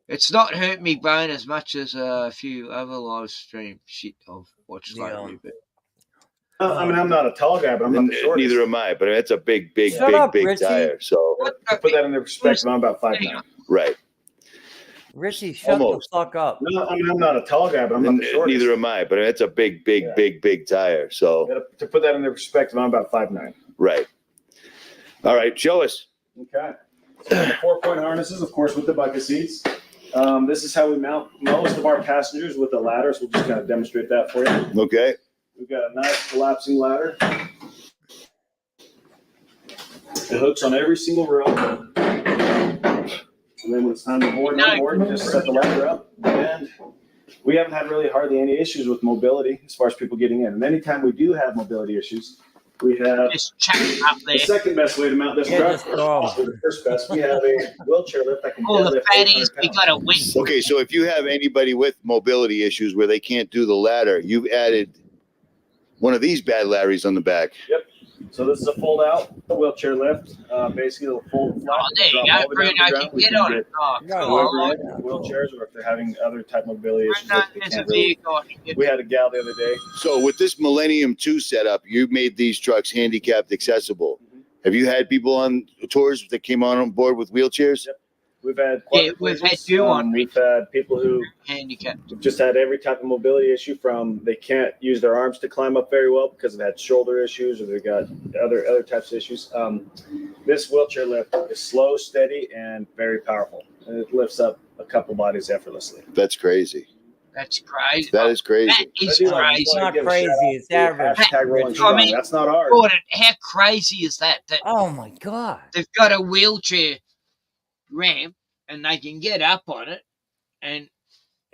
Speaker 5: It's not hurt me brain as much as a few other live stream shit I've watched lately. But
Speaker 2: I mean, I'm not a tall guy, but I'm not the shortest.
Speaker 1: Neither am I, but that's a big
Speaker 10: Richie.
Speaker 1: tire. So
Speaker 2: to put that into perspective, I'm about 5'9".
Speaker 1: right.
Speaker 10: Richie, shut the fuck up.
Speaker 2: No, I mean, I'm not a tall guy, but I'm not the shortest.
Speaker 1: Neither am I, but that's a big tire. So
Speaker 2: to put that into perspective, I'm about 5'9".
Speaker 1: Right. All right, show us.
Speaker 2: Okay. So the 4-point harnesses, of course, with the bucket seats. This is how we mount most of our passengers with the ladder, so we'll just kind of demonstrate that for you.
Speaker 1: Okay.
Speaker 2: We've got a nice collapsing ladder. It hooks on every single row. And then when it's time to board, you just set the ladder up. And we haven't had really hardly any issues with mobility as far as people getting in. And anytime we do have mobility issues, we have
Speaker 5: just check up there.
Speaker 2: The second best way to mount this truck. The first best, we have a wheelchair lift that can deadlift 800
Speaker 5: we got a win.
Speaker 1: Okay, so if you have anybody with mobility issues where they can't do the ladder, you've added one of these bad Larrys on the back.
Speaker 2: Yep. So this is a fold-out wheelchair lift. Basically, it'll fold flat.
Speaker 5: Oh, there you go. Bruno can get on it. Oh,
Speaker 2: whoever in wheelchairs, or if they're having other type of mobility issues, they can't really. We had a gal the other day.
Speaker 1: So with this Millennium 2 setup, you made these trucks handicapped accessible.
Speaker 2: Mm-hmm.
Speaker 1: Have you had people on tours that came on board with wheelchairs?
Speaker 2: Yep. We've had
Speaker 5: we've had you on.
Speaker 2: We've had people who
Speaker 5: handicapped.
Speaker 2: Just had every type of mobility issue, from they can't use their arms to climb up very well because they've had shoulder issues, or they've got other types of issues. This wheelchair lift is slow, steady, and very powerful. And it lifts up a couple bodies effortlessly.
Speaker 1: That's crazy.
Speaker 5: That's crazy.
Speaker 1: That is crazy.
Speaker 5: That is crazy.
Speaker 10: It's not crazy. It's average.
Speaker 2: I mean, that's not ours.
Speaker 5: Gordon, how crazy is that?
Speaker 10: Oh my God.
Speaker 5: They've got a wheelchair ramp and they can get up on it, and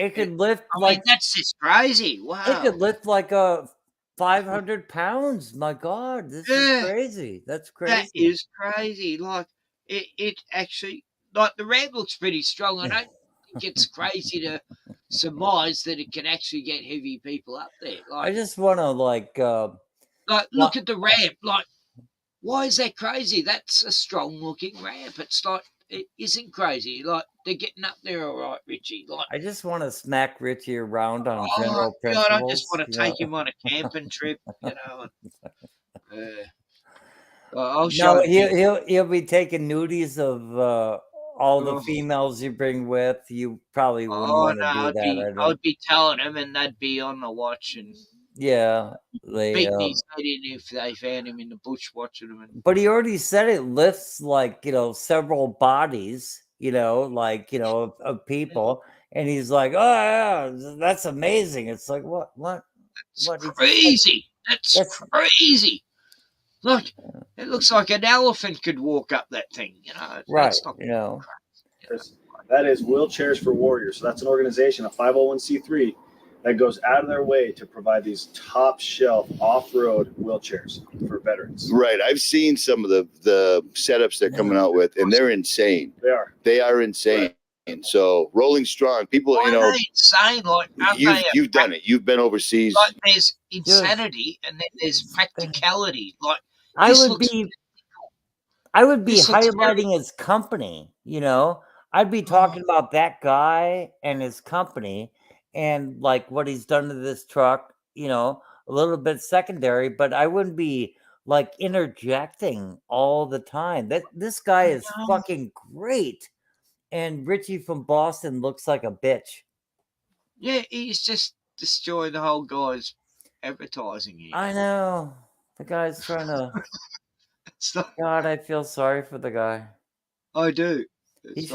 Speaker 10: It could lift
Speaker 5: I
Speaker 10: like
Speaker 5: mean, that's just crazy. Wow.
Speaker 10: it could lift like a 500 pounds. My God, this is crazy. That's crazy.
Speaker 5: That is crazy. Like it actually, like the ramp looks pretty strong. I don't think it's crazy to surmise that it can actually get heavy people up there.
Speaker 10: I
Speaker 5: Like,
Speaker 10: just want to like
Speaker 5: look at the ramp. Like, why is that crazy? That's a strong looking ramp. It's like it isn't crazy. Like they're getting up there all right, Richie. Like,
Speaker 10: I just want to smack Richie around on
Speaker 5: oh
Speaker 10: general
Speaker 5: God,
Speaker 10: principles.
Speaker 5: I just want to
Speaker 10: you
Speaker 5: take
Speaker 10: know?
Speaker 5: him on a camping trip. You know. I'll
Speaker 10: No,
Speaker 5: show it.
Speaker 10: he'll be taking nudies of all the females you bring with. You probably wouldn't
Speaker 5: Oh
Speaker 10: want to
Speaker 5: no,
Speaker 10: do that. I
Speaker 5: I'd
Speaker 10: don't.
Speaker 5: be telling him, and they'd be on the watch and
Speaker 10: Yeah, they.
Speaker 5: beating his head in if they found him in the bush watching him. And
Speaker 10: But he already said it lifts like several bodies. Of people, and he's like, "Oh yeah, that's amazing." It's like what?
Speaker 5: It's crazy. That's crazy. Look, it looks like an elephant could walk up that thing. You know,
Speaker 10: Right?
Speaker 5: That's not
Speaker 2: That is Wheelchairs for Warriors. So that's an organization, a 501c3, that goes out of their way to provide these top shelf off-road wheelchairs for veterans.
Speaker 1: Right. I've seen some of the setups they're coming out with, and they're insane.
Speaker 2: They are.
Speaker 1: They are insane. And so Rolling Strong, people,
Speaker 5: Why are they insane? Like, aren't
Speaker 1: you've done it. You've been overseas.
Speaker 5: Like, there's insanity and then there's practicality. Like,
Speaker 10: I
Speaker 5: this
Speaker 10: would
Speaker 5: looks
Speaker 10: be
Speaker 5: This looks
Speaker 10: highlighting his company. I'd be talking about that guy and his company and like what he's done to this truck. A little bit secondary, but I wouldn't be like interjecting all the time. This guy is fucking great. And Richie from Boston looks like a bitch.
Speaker 5: Yeah, he's just destroyed the whole guy's advertising here.
Speaker 10: I know. The guy's trying to. God, I feel sorry for the guy.
Speaker 5: I do.
Speaker 10: He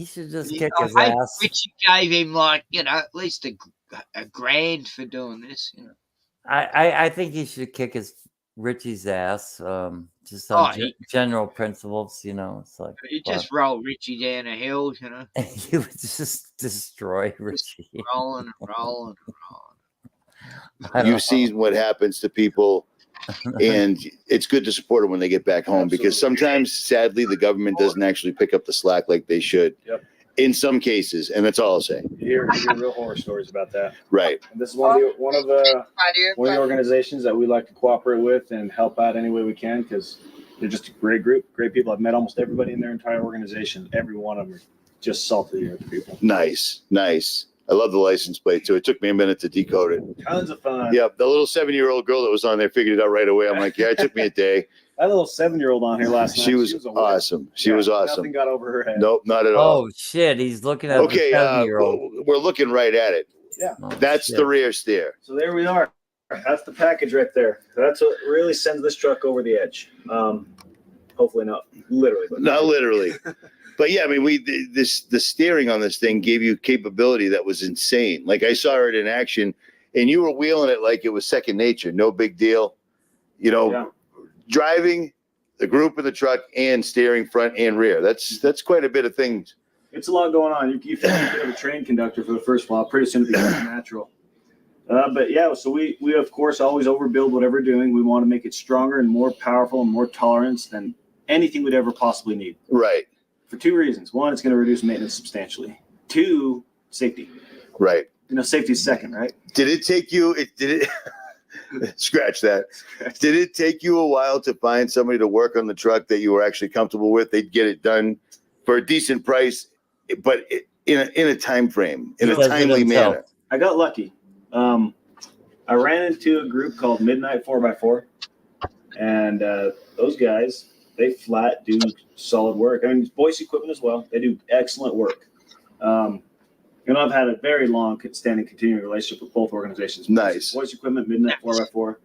Speaker 10: should just
Speaker 5: Yeah,
Speaker 10: kick
Speaker 5: I
Speaker 10: his
Speaker 5: hope
Speaker 10: ass.
Speaker 5: Richie gave him at least a grand for doing this.
Speaker 10: I think he should kick Richie's ass. Just on general principles. It's like
Speaker 5: You just roll Richie down a hill.
Speaker 10: You would just destroy Richie.
Speaker 5: Just rolling and rolling and rolling.
Speaker 1: You've seen what happens to people, and it's good to support them when they get back home because sometimes, sadly, the government doesn't actually pick up the slack like they should.
Speaker 2: Yep.
Speaker 1: In some cases, and that's all I'll say.
Speaker 2: You hear real horror stories about that.
Speaker 1: Right.
Speaker 2: And this is one of the organizations that we like to cooperate with and help out any way we can because they're just a great group, great people. I've met almost everybody in their entire organization. Every one of them are just salty to the other people.
Speaker 1: Nice. I love the license plate too. It took me a minute to decode it.
Speaker 2: Tons of fun.
Speaker 1: Yeah, the little 7-year-old girl that was on there figured it out right away. I'm like, yeah, it took me a day.
Speaker 2: That little 7-year-old on here last night.
Speaker 1: She was awesome. She was awesome.
Speaker 2: Nothing got over her head.
Speaker 1: Nope, not at all.
Speaker 10: Oh shit, he's looking at the 7-year-old.
Speaker 1: We're looking right at it.
Speaker 2: Yeah.
Speaker 1: That's the rear steer.
Speaker 2: So there we are. That's the package right there. That's what really sends this truck over the edge. Hopefully not literally. But
Speaker 1: not literally. But yeah, I mean, the steering on this thing gave you capability that was insane. Like I saw it in action, and you were wheeling it like it was second nature. No big deal. Driving the group in the truck and steering front and rear. That's quite a bit of things.
Speaker 2: It's a lot going on. You feel like you're a train conductor for the first while. Pretty soon it becomes natural. But yeah, so we of course always overbuild whatever we're doing. We want to make it stronger and more powerful and more tolerance than anything we'd ever possibly need.
Speaker 1: Right.
Speaker 2: For two reasons. One, it's going to reduce maintenance substantially. Two, safety.
Speaker 1: Right.
Speaker 2: Safety's second, right?
Speaker 1: Did it take you? Scratch that. Did it take you a while to find somebody to work on the truck that you were actually comfortable with? They'd get it done for a decent price, but in a time frame, in a timely manner.
Speaker 2: I got lucky. I ran into a group called Midnight 4x4, and those guys, they flat do solid work. I mean, Boise Equipment as well. They do excellent work. I've had a very long standing continuing relationship with both organizations.
Speaker 1: Nice.
Speaker 2: Boise Equipment, Midnight 4x4.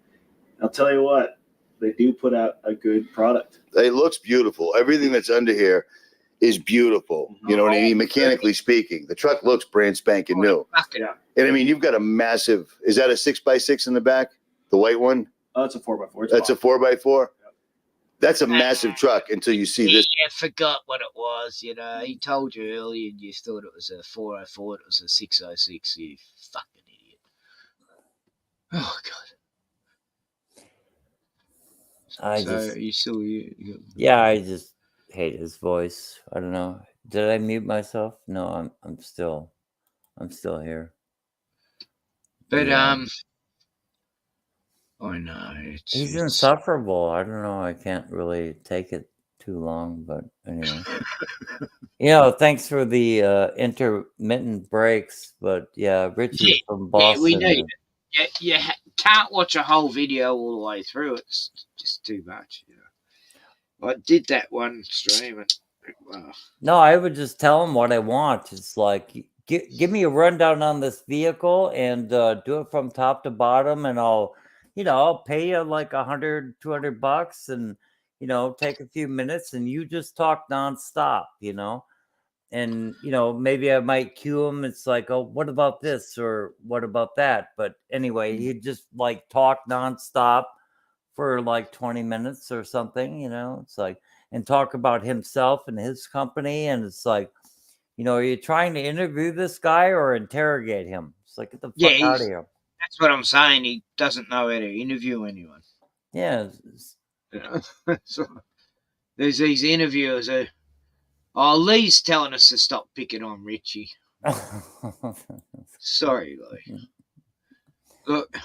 Speaker 2: I'll tell you what, they do put out a good product.
Speaker 1: It looks beautiful. Everything that's under here is beautiful. You know what I mean? Mechanically speaking, the truck looks brand spanking new.
Speaker 2: Yeah.
Speaker 1: And I mean, you've got a massive, is that a 6x6 in the back? The white one?
Speaker 2: Oh, it's a 4x4.
Speaker 1: That's a 4x4? That's a massive truck until you see this.
Speaker 5: Yeah, forgot what it was. You know, he told you earlier, and you thought it was a 404. It was a 606. You fucking idiot. Oh God. You still
Speaker 10: yeah, I just hate his voice. I don't know. Did I mute myself? No, I'm still here.
Speaker 5: But
Speaker 10: yeah.
Speaker 5: I know
Speaker 10: He's insufferable. I don't know. I can't really take it too long, but anyway. Thanks for the intermittent breaks, but yeah, Richie from Boston.
Speaker 5: we need it. You can't watch a whole video all the way through. It's just too much. I did that one stream, and
Speaker 10: No, I would just tell him what I want. It's like, give me a rundown on this vehicle and do it from top to bottom, and I'll pay you like $100, $200 and, take a few minutes and you just talk nonstop, and, maybe I might cue him. It's like, oh, what about this? Or what about that? But anyway, he'd just like talk nonstop for like 20 minutes or something, it's like, and talk about himself and his company. And it's like, are you trying to interview this guy or interrogate him? It's like, get the fuck out of here.
Speaker 5: That's what I'm saying. He doesn't know how to interview anyone.
Speaker 10: Yeah.
Speaker 5: So there's these interviewers who, Lee's telling us to stop picking on Richie. Sorry, Lee. Look,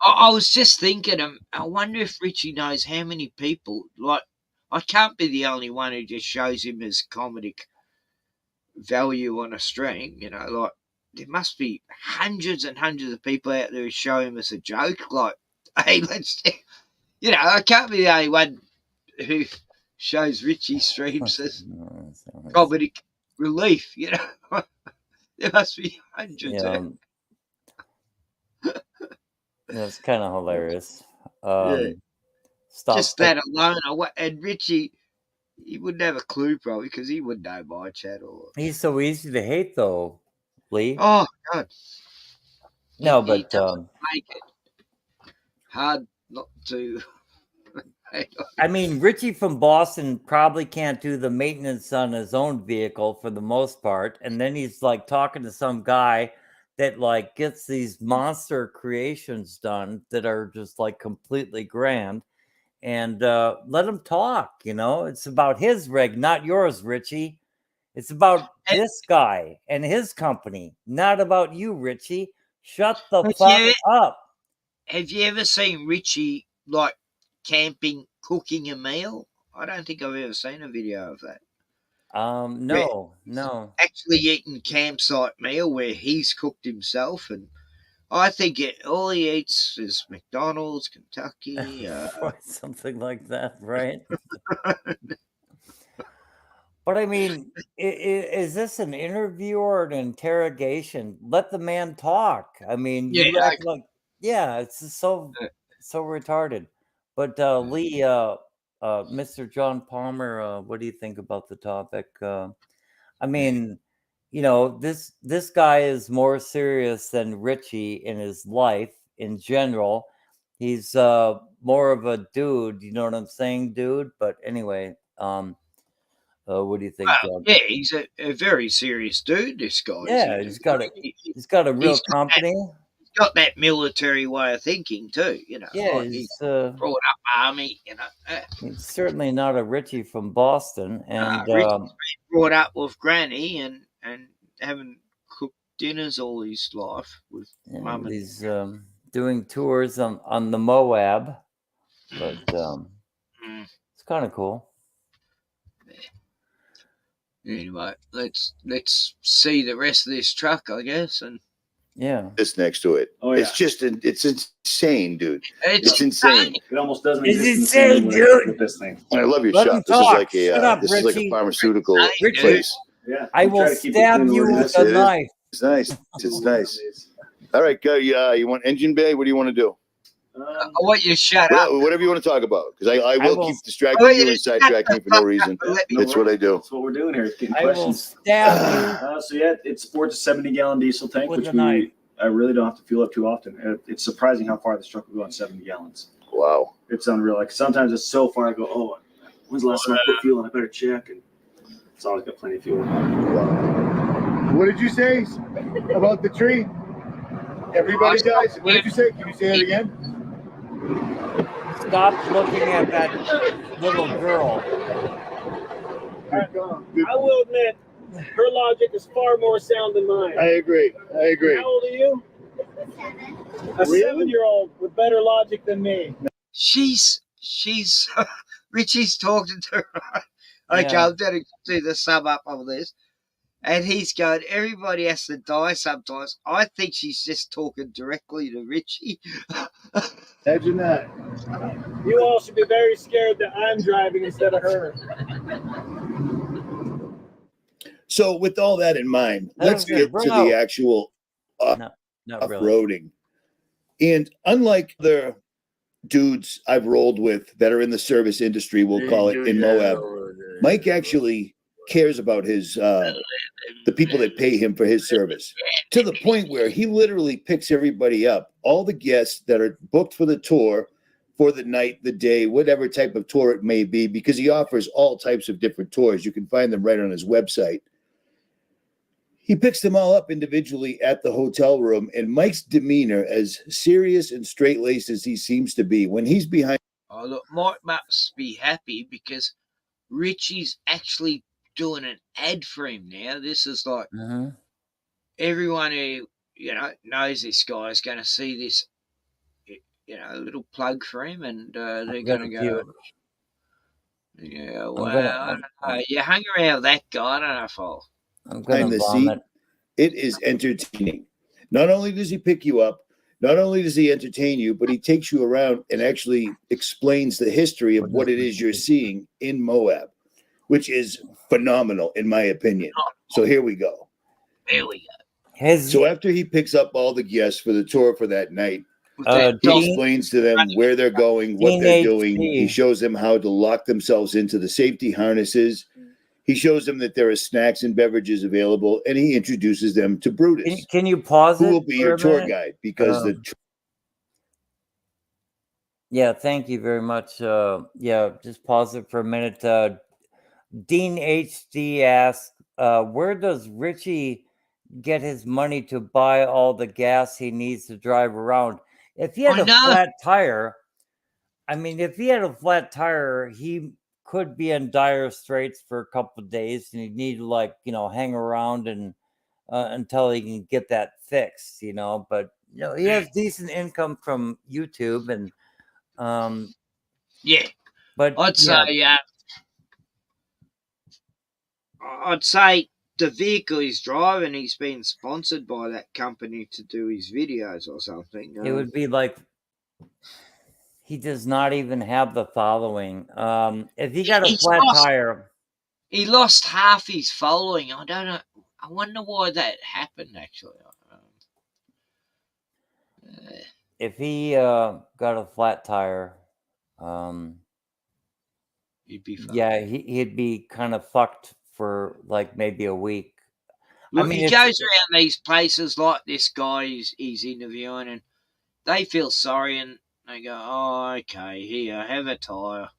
Speaker 5: I was just thinking, I wonder if Richie knows how many people, like, I can't be the only one who just shows him as comedic value on a string, like, there must be hundreds and hundreds of people out there who show him as a joke, like, hey, let's, I can't be the only one who shows Richie streams as comedic relief, there must be hundreds of
Speaker 10: That's kind of hilarious.
Speaker 5: Stop just that alone. And Richie, he wouldn't have a clue probably because he wouldn't know my chat or.
Speaker 10: He's so easy to hate, though, Lee.
Speaker 5: Oh God.
Speaker 10: No,
Speaker 5: he
Speaker 10: but
Speaker 5: make it hard not to.
Speaker 10: I mean, Richie from Boston probably can't do the maintenance on his own vehicle for the most part, and then he's like talking to some guy that like gets these monster creations done that are just like completely grand, and let him talk. It's about his rig, not yours, Richie. It's about this guy and his company, not about you, Richie. Shut the fuck up.
Speaker 5: Have you ever seen Richie like camping, cooking a meal? I don't think I've ever seen a video of that.
Speaker 10: No.
Speaker 5: Actually eating campsite meal where he's cooked himself, and I think all he eats is McDonald's, Kentucky,
Speaker 10: something like that, right? But I mean, is this an interview or an interrogation? Let the man talk. I mean, you act like, it's so retarded. But Lee, Mr. John Palmer, what do you think about the topic? I mean, this guy is more serious than Richie in his life in general. He's more of a dude, you know what I'm saying, dude? But anyway, what do you think, John?
Speaker 5: Yeah, he's a very serious dude, this guy.
Speaker 10: Yeah, he's got a real company.
Speaker 5: He's got that military way of thinking too,
Speaker 10: Yeah,
Speaker 5: like he's brought up army,
Speaker 10: He's certainly not a Richie from Boston, and
Speaker 5: Richie's been brought up with granny and having cooked dinners all his life with mum.
Speaker 10: He's doing tours on the Moab, but it's kind of cool.
Speaker 5: Anyway, let's see the rest of this truck, I guess, and
Speaker 1: this next to it. Oh, yeah. It's just it's insane, dude. It's insane.
Speaker 2: It almost doesn't
Speaker 10: exist.
Speaker 2: It's
Speaker 10: insane, dude.
Speaker 2: With this thing.
Speaker 1: I love your
Speaker 10: Let
Speaker 1: shop.
Speaker 10: him
Speaker 1: This
Speaker 10: talk.
Speaker 1: is like a pharmaceutical place.
Speaker 2: Yeah,
Speaker 10: I will stab you with a knife.
Speaker 1: It's nice. It's nice. All right, go. You want engine bay? What do you want to do?
Speaker 5: I want you to shut up.
Speaker 1: Whatever you want to talk about, because I will keep distracting you and sidetracking you for no reason. That's what I do.
Speaker 2: That's what we're doing here. Getting
Speaker 10: I will
Speaker 2: questions.
Speaker 10: stab you.
Speaker 2: So yeah, it sports a 70-gallon diesel tank,
Speaker 10: with
Speaker 2: which
Speaker 10: a knife.
Speaker 2: I really don't have to fuel up too often. It's surprising how far this truck will go on 70 gallons.
Speaker 1: Wow.
Speaker 2: It's unreal. Like sometimes it's so far, I go, oh, when's the last time I put fuel in? I better check. And it's always got plenty of fuel.
Speaker 1: Wow. What did you say about the tree? Everybody dies. What did you say? Can you say it again?
Speaker 10: Stop looking at that little girl.
Speaker 3: I will admit, her logic is far more sound than mine.
Speaker 1: I agree.
Speaker 3: How old are you? A 7-year-old with better logic than me.
Speaker 5: She's Richie's talking to her. Okay,
Speaker 10: Yeah.
Speaker 5: I'm going to do the sum up of this. And he's going, everybody has to die sometimes. I think she's just talking directly to Richie.
Speaker 1: Imagine that.
Speaker 3: You all should be very scared that I'm driving instead of her.
Speaker 1: So with all that in mind, let's get to the actual off-roading. And unlike the dudes I've rolled with that are in the service industry, we'll call it, in Moab, Mike actually cares about his the people that pay him for his service, to the point where he literally picks everybody up, all the guests that are booked for the tour, for the night, the day, whatever type of tour it may be, because he offers all types of different tours. You can find them right on his website. He picks them all up individually at the hotel room, and Mike's demeanor, as serious and straight-laced as he seems to be, when he's behind...
Speaker 5: Oh, look, Mike must be happy because Richie's actually doing an ad for him now. This is like everyone who, knows this guy is going to see this, a little plug for him, and they're going to go, yeah, well, you hung around with that guy. I don't know if I'll...
Speaker 1: behind the seat, it is entertaining. Not only does he pick you up, not only does he entertain you, but he takes you around and actually explains the history of what it is you're seeing in Moab, which is phenomenal in my opinion. So here we go.
Speaker 5: Here we go.
Speaker 1: So after he picks up all the guests for the tour for that night, he explains to them where they're going, what they're doing. He shows them how to lock themselves into the safety harnesses. He shows them that there are snacks and beverages available, and he introduces them to Brutus.
Speaker 10: Can you pause it?
Speaker 1: Who will be your tour guide? Because
Speaker 10: yeah, thank you very much. Yeah, just pause it for a minute. Dean HD asks, where does Richie get his money to buy all the gas he needs to drive around? If he had a flat tire, he could be in dire straits for a couple of days, and he'd need to hang around and until he can get that fixed, But he has decent income from YouTube, and but
Speaker 5: I'd say the vehicle he's driving, he's been sponsored by that company to do his videos or something.
Speaker 10: It would be like he does not even have the following. If he got a flat tire,
Speaker 5: he lost half his following. I don't know. I wonder why that happened. Actually,
Speaker 10: if he got a flat tire,
Speaker 5: he'd be fucked.
Speaker 10: Yeah, he'd be kind of fucked for maybe a week.
Speaker 5: Look, he goes around these places like this guy he's interviewing, and they feel sorry, and they go, "Oh, okay, here, have a tire."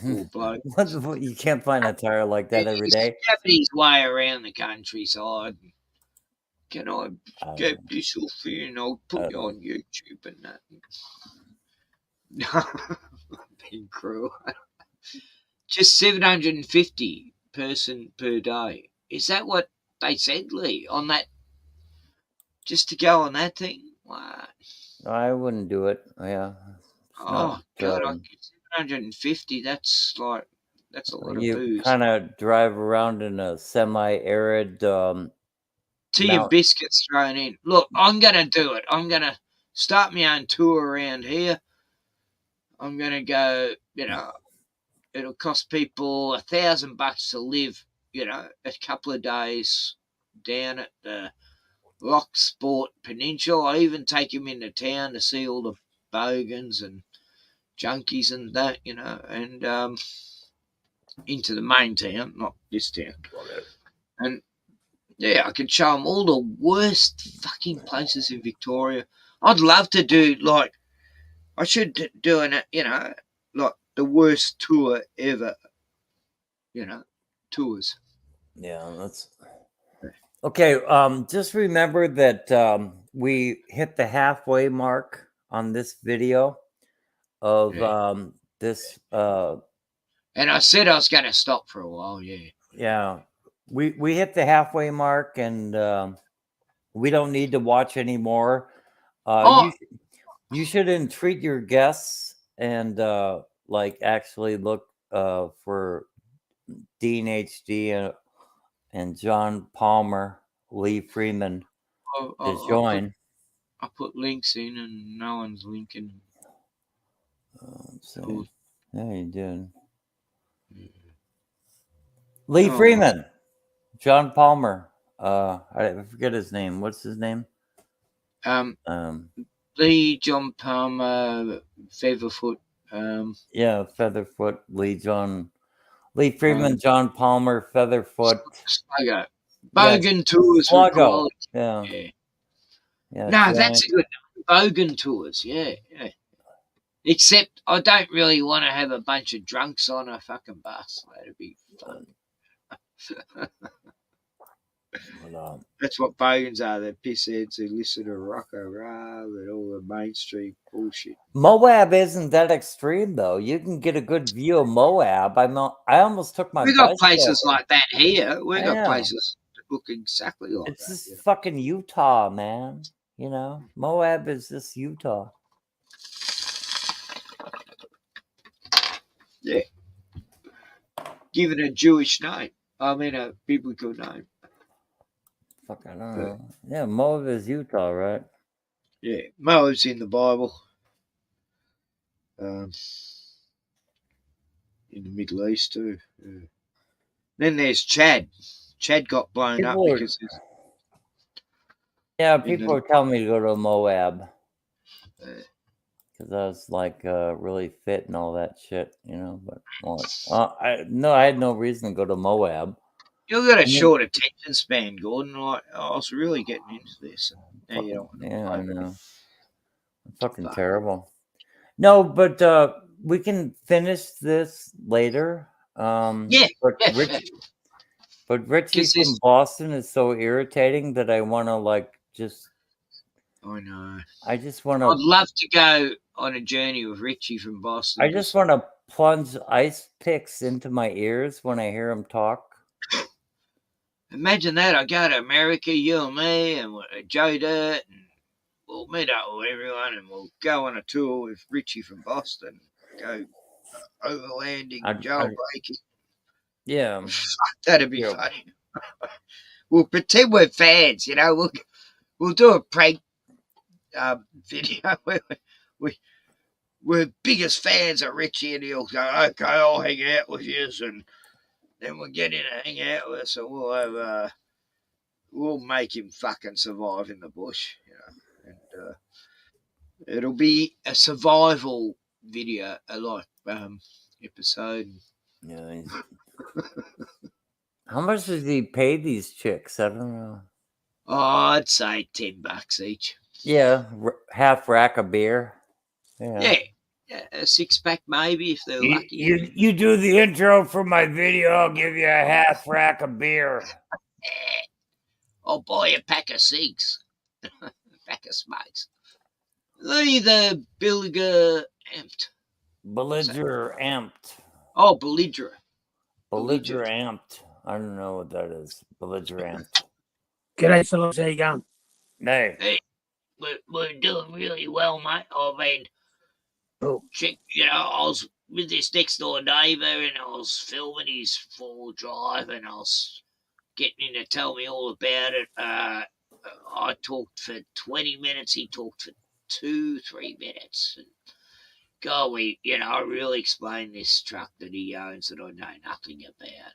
Speaker 5: Poor bloke.
Speaker 10: You can't find a tire like that every day.
Speaker 5: He's having his way around the countryside. Can I get this off here and I'll put you on YouTube and that? Being cruel. Just 750 person per day. Is that what they said, Lee, on that? Just to go on that thing? Wow.
Speaker 10: I wouldn't do it. Yeah.
Speaker 5: God, 750. That's a lot of booze.
Speaker 10: You kind of drive around in a semi-arid.
Speaker 5: Tea and biscuits thrown in. Look, I'm gonna do it. I'm gonna start my own tour around here. I'm gonna go. It'll cost people $1,000 to live. A couple of days down at the Rock Sport Peninsula. I even take him into town to see all the bogans and junkies and that, and into the main town, not this town. And yeah, I could show them all the worst fucking places in Victoria. I'd love to do I should do an, like the worst tour ever. Tours.
Speaker 10: Yeah, that's okay. Just remember that we hit the halfway mark on this video of this.
Speaker 5: And I said I was going to stop for a while. Yeah.
Speaker 10: Yeah, we hit the halfway mark, and we don't need to watch anymore. You should entreat your guests and like actually look for Dean HD and John Palmer, Lee Freeman to join.
Speaker 5: I put links in, and no one's linking.
Speaker 10: Cool. Yeah, you did. Lee Freeman, John Palmer. I forget his name. What's his name?
Speaker 5: Lee, John Palmer, Featherfoot.
Speaker 10: Yeah, Featherfoot, Lee Freeman, John Palmer, Featherfoot.
Speaker 5: Sluggo. Bogan Tours.
Speaker 10: Sluggo. Yeah.
Speaker 5: No, that's a good name. Bogan Tours. Yeah. Except I don't really want to have a bunch of drunks on a fucking bus. That'd be fun. That's what bogans are. They're pissheads who listen to rock and roll and all the mainstream bullshit.
Speaker 10: Moab isn't that extreme though. You can get a good view of Moab. I almost took my.
Speaker 5: We got places like that here. We got
Speaker 10: Yeah.
Speaker 5: places that look exactly like
Speaker 10: It's
Speaker 5: that.
Speaker 10: just fucking Utah, man. Moab is just Utah.
Speaker 5: Yeah. Give it a Jewish name. I mean, a biblical name.
Speaker 10: Fuck, I don't know. Yeah, Moab is Utah, right?
Speaker 5: Yeah, Moab's in the Bible. In the Middle East too. Yeah. Then there's Chad. Chad got blown up because
Speaker 10: people are telling me to go to Moab because I was like really fit and all that shit, But I had no reason to go to Moab.
Speaker 5: You've got a short attention span, Gordon. I was really getting into this. Now you don't.
Speaker 10: Yeah, I know. Fucking terrible. No, but we can finish this later. But Richie from Boston is so irritating that I want to just.
Speaker 5: I know.
Speaker 10: I just want to.
Speaker 5: I'd love to go on a journey with Richie from Boston.
Speaker 10: I just want to plunge ice picks into my ears when I hear him talk.
Speaker 5: Imagine that. I go to America, you and me, and Joe Dirt, and we'll meet up with everyone, and we'll go on a tour with Richie from Boston. Go overlanding, jailbreaking.
Speaker 10: Yeah.
Speaker 5: That'd be funny. We'll pretend we're fans, We'll do a prank video where we're biggest fans of Richie, and he'll go, okay, I'll hang out with you, and then we'll get in and hang out with us, and we'll have we'll make him fucking survive in the bush, and it'll be a survival video, episode.
Speaker 10: Yeah. How much does he pay these chicks? I don't know.
Speaker 5: Oh, I'd say $10 each.
Speaker 10: Yeah, half rack of beer.
Speaker 5: Yeah, a 6-pack maybe if they're lucky.
Speaker 10: You do the intro for my video, I'll give you a half rack of beer.
Speaker 5: I'll buy a pack of cigs. A pack of smokes. Lee the belliger amped.
Speaker 10: Belligerent.
Speaker 5: Oh, belligerent.
Speaker 10: Belligerent. I don't know what that is. Belligerent.
Speaker 3: G'day, fellas. How you going?
Speaker 10: Hey.
Speaker 5: We're doing really well, mate. I mean, I was with this next door neighbour, and I was filming his 4-wheel drive, and I was getting him to tell me all about it. I talked for 20 minutes. He talked for 2-3 minutes. And God, I really explained this truck that he owns that I know nothing about.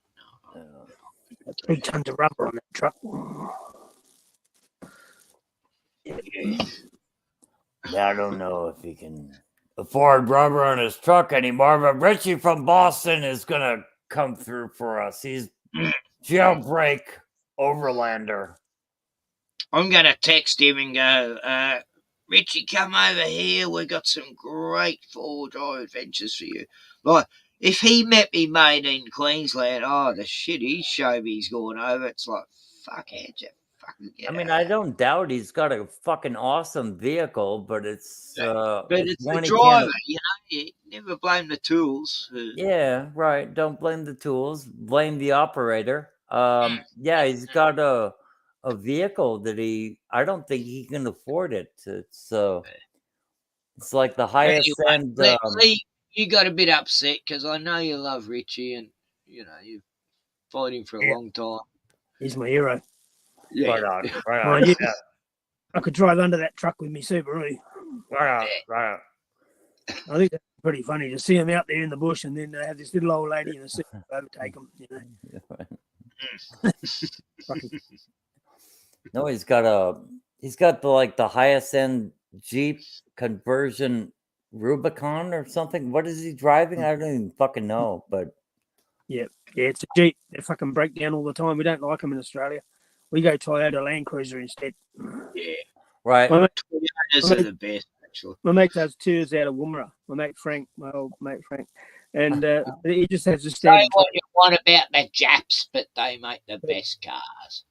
Speaker 3: That's 3 tons of rubber on that truck.
Speaker 10: I don't know if he can afford rubber on his truck anymore, but Richie from Boston is going to come through for us. He's jailbreak overlander.
Speaker 5: I'm going to text him and go, Richie, come over here. We got some great 4-wheel-drive adventures for you. Like, if he met me mate in Queensland, the shit he showed me he's going over, it's like, fuck it, you fucking get
Speaker 10: I mean,
Speaker 5: out.
Speaker 10: I don't doubt he's got a fucking awesome vehicle, but it's
Speaker 5: But it's the
Speaker 10: one he
Speaker 5: driver,
Speaker 10: can't.
Speaker 5: you never blame the tools.
Speaker 10: Yeah, right. Don't blame the tools. Blame the operator. Yeah, he's got a vehicle that I don't think he can afford it. It's like the highest end.
Speaker 5: Lee, you got a bit upset because I know you love Richie and you've followed him for a long time.
Speaker 3: He's my hero.
Speaker 5: Yeah.
Speaker 10: Right on.
Speaker 3: Mind you, I could drive under that truck with me Subaru.
Speaker 10: Right on.
Speaker 3: I think that's pretty funny to see him out there in the bush and then they have this little old lady in a suit overtake him.
Speaker 10: No, he's got the highest end Jeep conversion Rubicon or something. What is he driving? I don't even fucking know, but
Speaker 3: yeah, it's a Jeep. They fucking break down all the time. We don't like them in Australia. We go Toyota Land Cruiser instead.
Speaker 5: Yeah.
Speaker 10: Right.
Speaker 5: Toyotas are the best, actually.
Speaker 3: My mate does tours out of Woomera. My mate Frank, my old mate Frank. And he just has a standard.
Speaker 5: Say what you want about the Japs, but they make the best cars.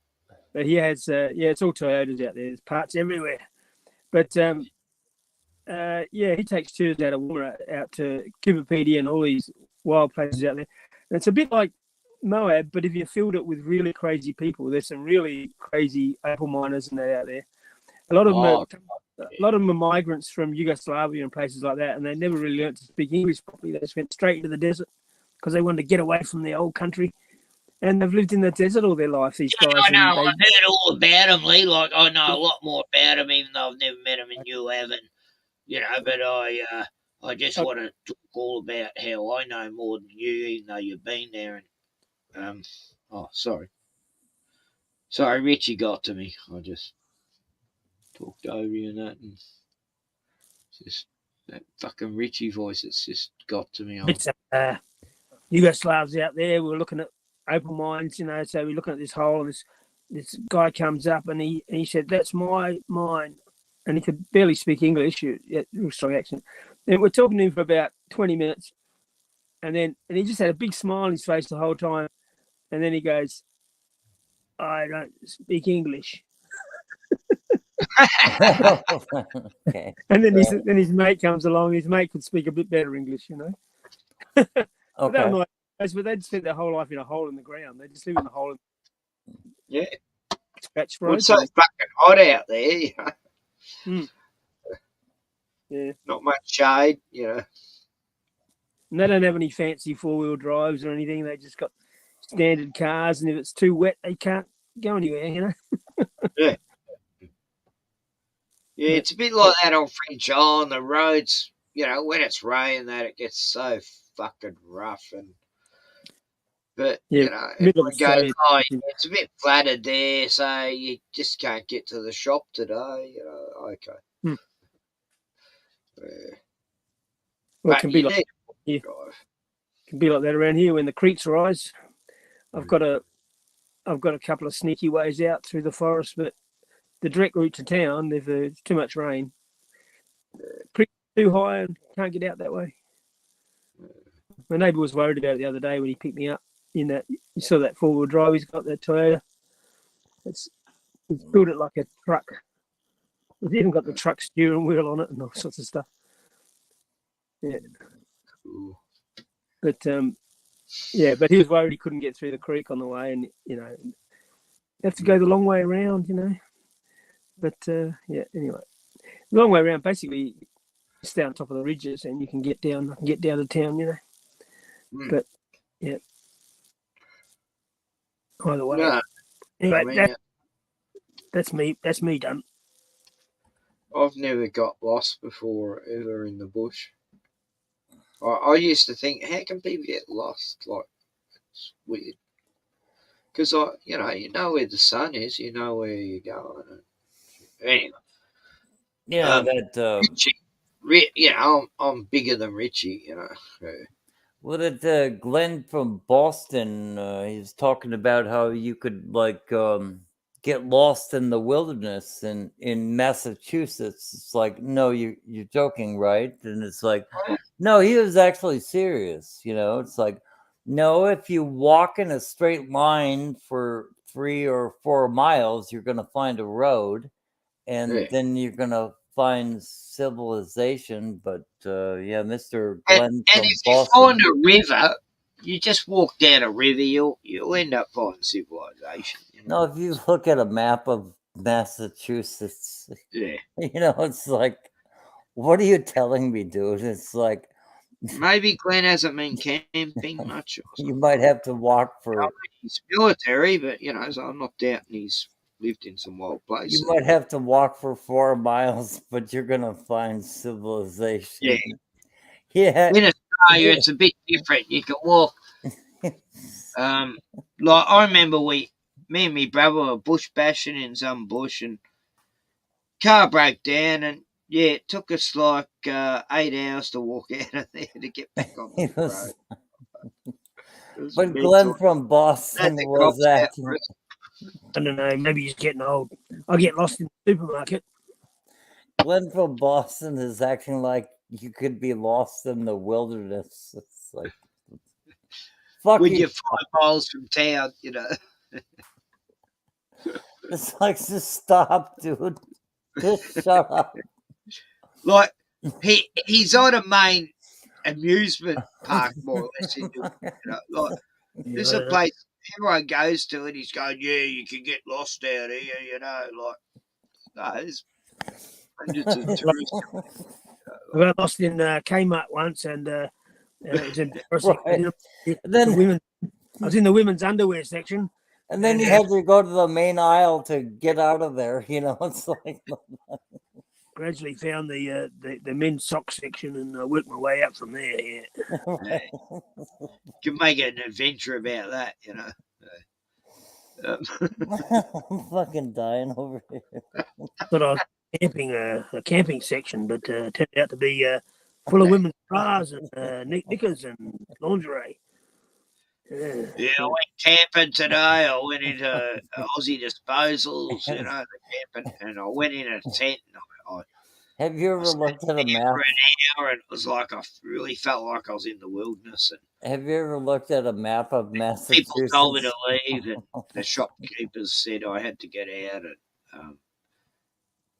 Speaker 3: But he has, it's all Toyotas out there. There's parts everywhere. But he takes tours out of Woomera out to Cooperpedy and all these wild places out there. And it's a bit like Moab, but if you filled it with really crazy people, there's some really crazy opal miners and that out there. A lot of them are migrants from Yugoslavia and places like that, and they never really learned to speak English properly. They just went straight into the desert because they wanted to get away from the old country. And they've lived in the desert all their life, these guys.
Speaker 5: I know, I've heard all about them, Lee. Like, I know a lot more about them, even though I've never met them and you haven't. But I just want to talk all about how I know more than you, even though you've been there. And sorry. Sorry, Richie got to me. I just talked over you and that, and just that fucking Richie voice. It's just got to me.
Speaker 3: It's Yugoslavs out there. We're looking at opal mines, so we're looking at this hole, and this guy comes up, and he said, "That's my mine," and he could barely speak English. Real strong accent. And we're talking to him for about 20 minutes, and he just had a big smile on his face the whole time, and then he goes, "I don't speak English."
Speaker 10: Okay.
Speaker 3: And then his mate comes along. His mate could speak a bit better English,
Speaker 10: Okay.
Speaker 3: But they'd spent their whole life in a hole in the ground. They just live in a hole.
Speaker 5: Yeah.
Speaker 3: Scratch
Speaker 5: It's so fucking hot out there.
Speaker 3: Yeah.
Speaker 5: Not much shade,
Speaker 3: And they don't have any fancy 4-wheel drives or anything. They just got standard cars, and if it's too wet, they can't go anywhere,
Speaker 5: Yeah. Yeah, it's a bit like that on French Island. The roads, when it's raining, it gets so fucking rough. But
Speaker 3: middle of Australia.
Speaker 5: it's a bit flattered there, so you just can't get to the shop today. Okay.
Speaker 3: Well, it can be like that around here when the creeks rise. I've got a couple of sneaky ways out through the forest, but the direct route to town, if there's too much rain, creek too high and can't get out that way. My neighbour was worried about it the other day when he picked me up in that. You saw that 4-wheel drive he's got, that Toyota. He's built it like a truck. He's even got the truck steering wheel on it and all sorts of stuff. Yeah.
Speaker 5: Cool.
Speaker 3: But but he was worried he couldn't get through the creek on the way, and have to go the long way around, But anyway, the long way around. Basically, stay on top of the ridges, and you can get down. I can get down to town, But yeah, either way.
Speaker 5: No,
Speaker 3: anyway, that's me. That's me done.
Speaker 5: I've never got lost before ever in the bush. I used to think, how can people get lost? Like, it's weird. Because you know where the sun is, you know where you're going. Anyway.
Speaker 10: Yeah,
Speaker 5: Richie, I'm bigger than Richie,
Speaker 10: Well, that Glenn from Boston, he was talking about how you could get lost in the wilderness in Massachusetts. It's like, no, you're joking, right? And it's like, no, he was actually serious. It's like, no, if you walk in a straight line for 3 or 4 miles, you're going to find a road, and then you're going to find civilization. But yeah, Mr. Glenn
Speaker 5: And
Speaker 10: from
Speaker 5: if you
Speaker 10: Boston.
Speaker 5: find a river, you just walk down a river, you'll end up finding civilization.
Speaker 10: No, if you look at a map of Massachusetts,
Speaker 5: Yeah.
Speaker 10: It's like, what are you telling me, dude? It's like,
Speaker 5: maybe Glenn hasn't been camping much.
Speaker 10: You might have to walk for.
Speaker 5: He's military, but so I'm not doubting he's lived in some wild places.
Speaker 10: You might have to walk for 4 miles, but you're gonna find civilization.
Speaker 5: Yeah.
Speaker 10: Yeah.
Speaker 5: In Australia, it's a bit different. You can walk. Like I remember me and my brother were bush bashing in some bush, and car broke down, and it took us like 8 hours to walk out of there to get back on the road.
Speaker 10: But Glenn from Boston was acting.
Speaker 3: I don't know. Maybe he's getting old. I get lost in the supermarket.
Speaker 10: Glenn from Boston is acting like you could be lost in the wilderness. It's like, fuck
Speaker 5: when
Speaker 10: you.
Speaker 5: you're 5 miles from town,
Speaker 10: It's like, just stop, dude. Just shut up.
Speaker 5: Like he's on a main amusement park, more or less. Like this is a place everyone goes to, and he's going, "Yeah, you can get lost out here." Like no, there's hundreds of tourists.
Speaker 3: I got lost in Kmart once, and it was embarrassing.
Speaker 10: Right. Then
Speaker 3: I was in the women's underwear section,
Speaker 10: and then you had to go to the main aisle to get out of there. It's like.
Speaker 3: Gradually found the men's sock section and worked my way up from there. Yeah.
Speaker 5: You can make an adventure about that,
Speaker 10: I'm fucking dying over here.
Speaker 3: Thought I was camping a camping section, but turned out to be full of women's bras and knickers and lingerie.
Speaker 5: Yeah, I went camping today. I went into Aussie Disposals, the camping, and I went in a tent. And
Speaker 10: Have you ever looked at a map?
Speaker 5: For an hour, and it was like I really felt like I was in the wilderness. And
Speaker 10: have you ever looked at a map of Massachusetts?
Speaker 5: People told me to leave, and the shopkeepers said I had to get out.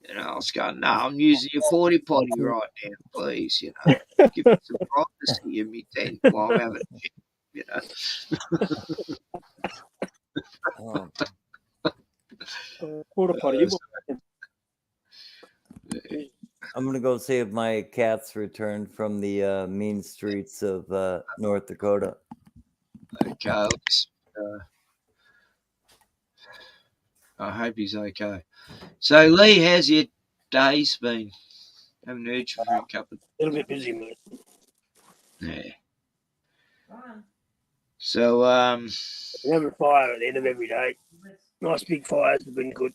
Speaker 5: And I was going, "No, I'm using your 40 potty right now, please. Give me some privacy in me tent while I'm having a
Speaker 3: Porta potty.
Speaker 10: I'm gonna go see if my cat's returned from the mean streets of North Dakota.
Speaker 5: Okay, I hope he's okay. So, Lee, how's your days been? Haven't heard you for a couple.
Speaker 3: A little bit busy, mate.
Speaker 5: Yeah. So,
Speaker 3: having a fire at the end of every day. Nice big fires have been good.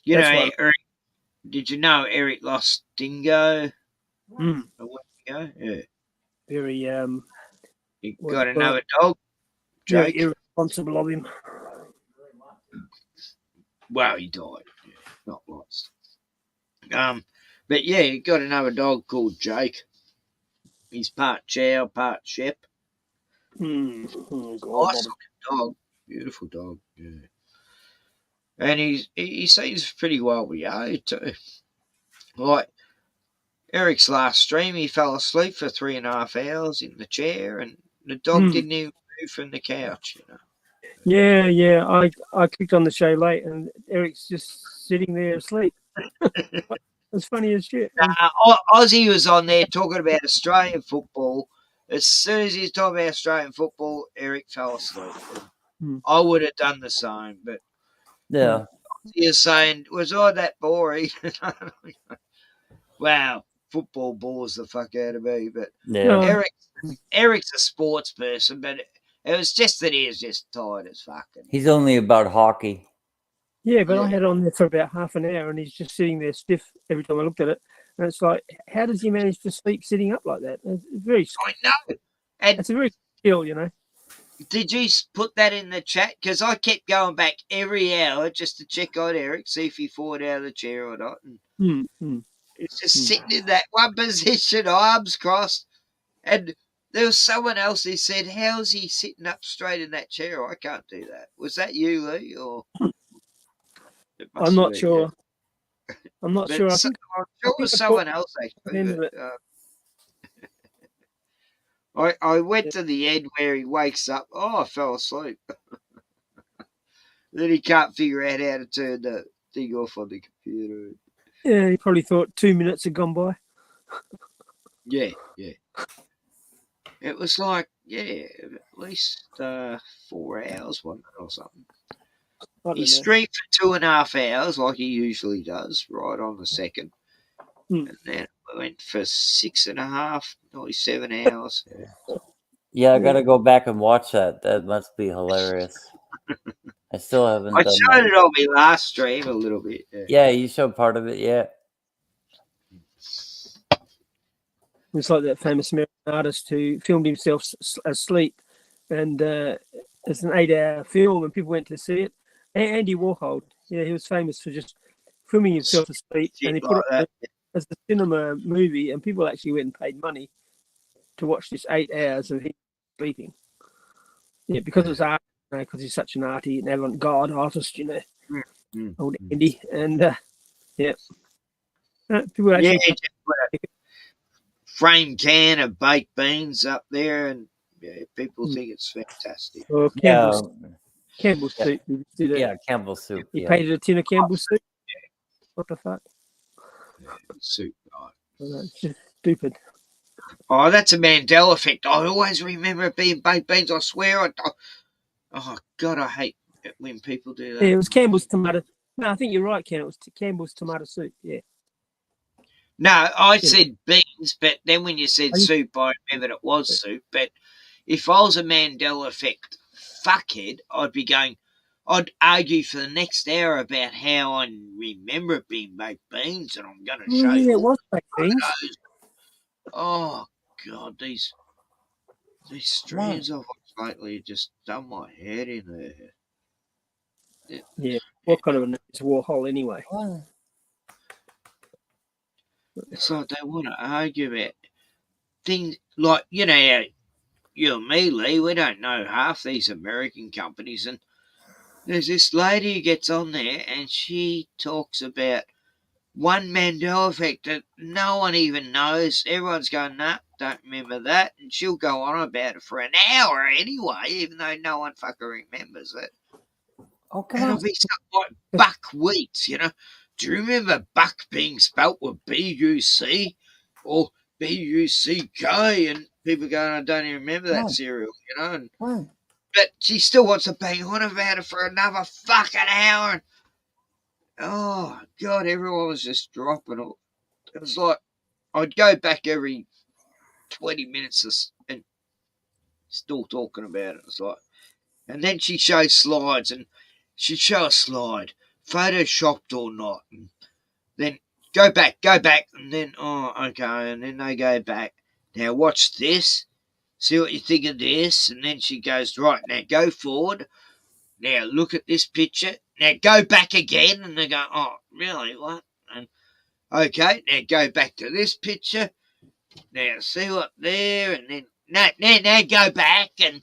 Speaker 5: Eric, did you know Eric lost Dingo a week ago? Yeah.
Speaker 3: Very
Speaker 5: He got another dog. Jake.
Speaker 3: Very irresponsible of him.
Speaker 5: Well, he died. Yeah, not lost. But yeah, he got another dog called Jake. He's part chow, part shep. Nice looking dog. Beautiful dog. Yeah. And he seems pretty well behaved too. Like Eric's last stream, he fell asleep for 3.5 hours in the chair, and the dog didn't even move from the couch.
Speaker 3: Yeah. I clicked on the show late, and Eric's just sitting there asleep. It's funny as shit.
Speaker 5: Ozzy was on there talking about Australian football. As soon as he's talking about Australian football, Eric fell asleep. I would have done the same, but
Speaker 10: yeah,
Speaker 5: you're saying, was I that boring? Wow, football bores the fuck out of me. But
Speaker 10: yeah.
Speaker 5: Eric's a sports person, but it was just that he was just tired as fuck.
Speaker 10: He's only about hockey.
Speaker 3: Yeah, but I had on there for about half an hour, and he's just sitting there stiff every time I looked at it. And it's like, how does he manage to sleep sitting up like that? It's very.
Speaker 5: I know.
Speaker 3: It's a very skill,
Speaker 5: Did you put that in the chat? Because I kept going back every hour just to check on Eric, see if he fought out of the chair or not. And it's just sitting in that one position, arms crossed. And there was someone else who said, how's he sitting up straight in that chair? I can't do that. Was that you, Lee? Or it must
Speaker 3: I'm
Speaker 5: have
Speaker 3: not
Speaker 5: been,
Speaker 3: sure.
Speaker 5: yeah.
Speaker 3: I'm not
Speaker 5: But
Speaker 3: sure.
Speaker 5: I'm sure it was someone else, actually. But, I went to the end where he wakes up. Oh, I fell asleep. Then he can't figure out how to turn the thing off on the computer.
Speaker 3: Yeah, he probably thought 2 minutes had gone by.
Speaker 5: Yeah. It was like, at least 4 hours, wasn't it, or something? He streamed for 2.5 hours like he usually does, right on the second. And then we went for 6.5, nearly 7 hours.
Speaker 10: Yeah, I gotta go back and watch that. That must be hilarious. I still haven't
Speaker 5: I
Speaker 10: done
Speaker 5: showed
Speaker 10: that.
Speaker 5: it on my last stream a little bit.
Speaker 10: Yeah, you showed part of it, yeah.
Speaker 3: It's like that famous American artist who filmed himself asleep, and it's an 8-hour film, and people went to see it. Andy Warhol, yeah, he was famous for just filming himself asleep, and he put it as a cinema movie, and people actually went and paid money to watch this 8 hours of him sleeping. Yeah, because it was art, because he's such an arty and avant-garde artist, old Andy, and yeah, people actually.
Speaker 5: Yeah, just put a frame can of baked beans up there, and people think it's fantastic.
Speaker 3: Or Campbell's soup.
Speaker 10: Yeah, Campbell's soup.
Speaker 3: He
Speaker 10: Yeah.
Speaker 3: painted a tin of Campbell's soup. What the fuck?
Speaker 5: Soup,
Speaker 3: It's just stupid.
Speaker 5: Oh, that's a Mandela effect. I always remember it being baked beans. I swear. Oh, God, I hate it when people do that.
Speaker 3: Yeah, it was Campbell's tomato. No, I think you're right, Ken. It was Campbell's tomato soup. Yeah.
Speaker 5: No, I said beans, but then when you said soup, I remembered it was soup. But if I was a Mandela effect fuckhead, I'd argue for the next hour about how I remember it being baked beans, and I'm going to show you.
Speaker 3: Yeah, it was baked beans.
Speaker 5: Oh, God, these streams I've watched lately just done my head in there.
Speaker 3: Yeah. What kind of a is Warhol anyway?
Speaker 5: It's like they want to argue about things like, you and me, Lee, we don't know half these American companies. And there's this lady who gets on there and she talks about one Mandela effect that no one even knows. Everyone's going, nah, don't remember that. And she'll go on about it for an hour anyway, even though no one fucking remembers it.
Speaker 10: Oh, come
Speaker 5: It'll
Speaker 10: on.
Speaker 5: be something like buckwheat, Do you remember buck being spelt with B-U-C or B-U-C-K? And people going, I don't even remember that cereal, And, but she still wants to bang on about it for another fucking hour. And, oh, God, everyone was just dropping it. It was like I'd go back every 20 minutes and still talking about it. It's like, and then she shows slides, and she'd show a slide, photoshopped or not, and then go back, and then, oh, okay, and then they go back. Now watch this, see what you think of this, and then she goes, right, now go forward, now look at this picture, now go back again, and they go, oh, really, what? And, okay, now go back to this picture, now see what there, and then, now go back, and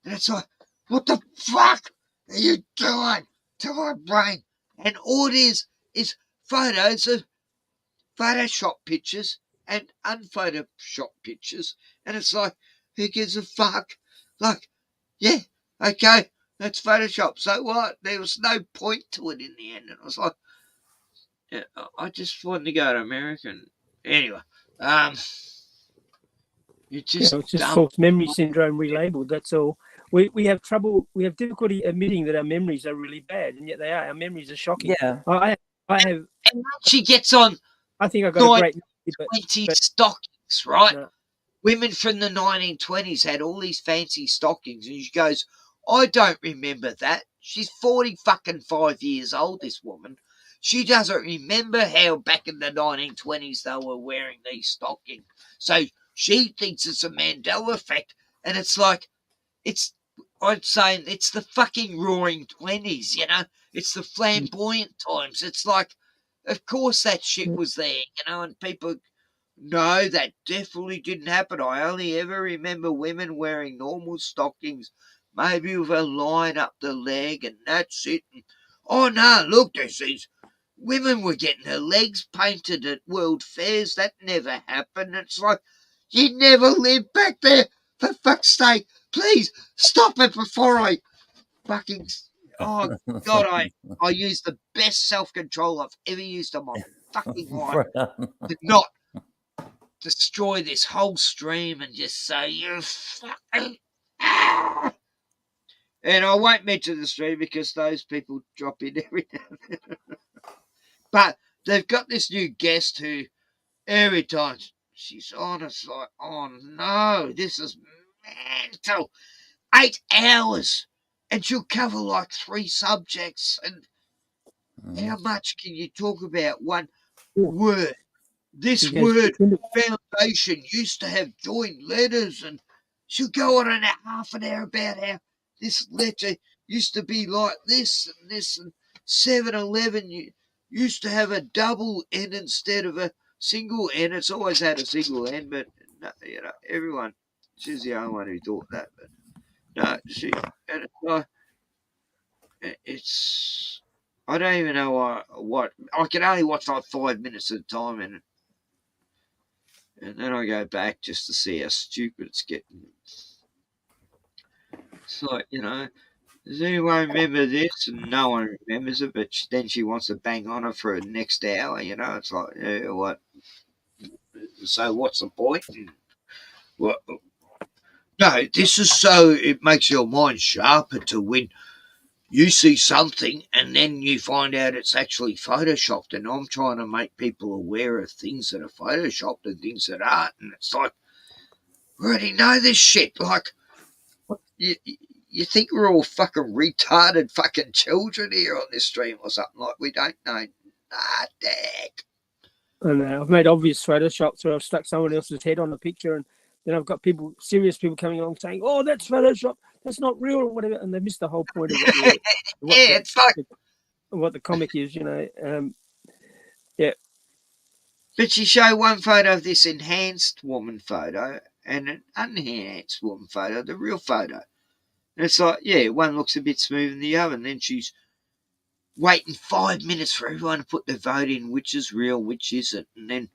Speaker 5: it's like, what the fuck are you doing to my brain? And all it is photos of Photoshop pictures and unphotoshopped pictures. And it's like, who gives a fuck? Like, yeah, okay, that's Photoshop. So what? There was no point to it in the end. And I was like, yeah, I just wanted to go to America. And anyway, it's just
Speaker 3: It's just
Speaker 5: dumb.
Speaker 3: false memory syndrome relabeled. That's all. We have trouble. We have difficulty admitting that our memories are really bad, and yet they are. Our memories are shocking.
Speaker 10: Yeah.
Speaker 3: I have.
Speaker 5: And she gets on.
Speaker 3: I think I got a great.
Speaker 5: 20 stockings, right? No. Women from the 1920s had all these fancy stockings, and she goes, I don't remember that. She's 45 years old, this woman. She doesn't remember how back in the 1920s they were wearing these stockings. So she thinks it's a Mandela effect, and it's like, I'd say it's the fucking roaring 20s, you know? It's the flamboyant times. It's like, of course that shit was there, you know, and people, no, that definitely didn't happen. I only ever remember women wearing normal stockings, maybe with a line up the leg, and that's it. And, oh, no, look, there's these women were getting their legs painted at world fairs. That never happened. It's like, you never lived back there. For fuck's sake, please stop it before I fucking... Oh, God, I used the best self-control I've ever used on my fucking life to not destroy this whole stream and just say, you fucking... And I won't mention the stream because those people drop in every now and then. But they've got this new guest who every time she's on, it's like, oh no, this is mental. 8 hours. And she'll cover like 3 subjects. And how much can you talk about one word? This word, foundation, used to have joint letters. And she'll go on in half an hour about how this letter used to be like this and this. And 7-Eleven used to have a double N instead of a single N. It's always had a single N, but you know, everyone, she's the only one who thought that. But no, and it's I don't even know what I can only watch like 5 minutes at a time, and then I go back just to see how stupid it's getting. It's like, you know, does anyone remember this? And no one remembers it, but then she wants to bang on her for the next hour, you know. It's like, yeah, what? So what's the point? What? No, this is so it makes your mind sharper to when you see something and then you find out it's actually photoshopped. And I'm trying to make people aware of things that are photoshopped and things that aren't. And it's like, we already know this shit. Like, you think we're all fucking retarded fucking children here on this stream or something? Like, we don't know nothing.
Speaker 3: And I've made obvious photoshops where I've stuck someone else's head on a picture, and then I've got people, serious people, coming along saying, "Oh, that's Photoshop. That's not real," or whatever, and they miss the whole point of
Speaker 5: it's like
Speaker 3: what the comic is, you know. Yeah.
Speaker 5: But you show one photo of this enhanced woman photo and an unenhanced woman photo, the real photo. And it's like, yeah, one looks a bit smoother than the other, and then she's waiting 5 minutes for everyone to put their vote in, which is real, which isn't, and then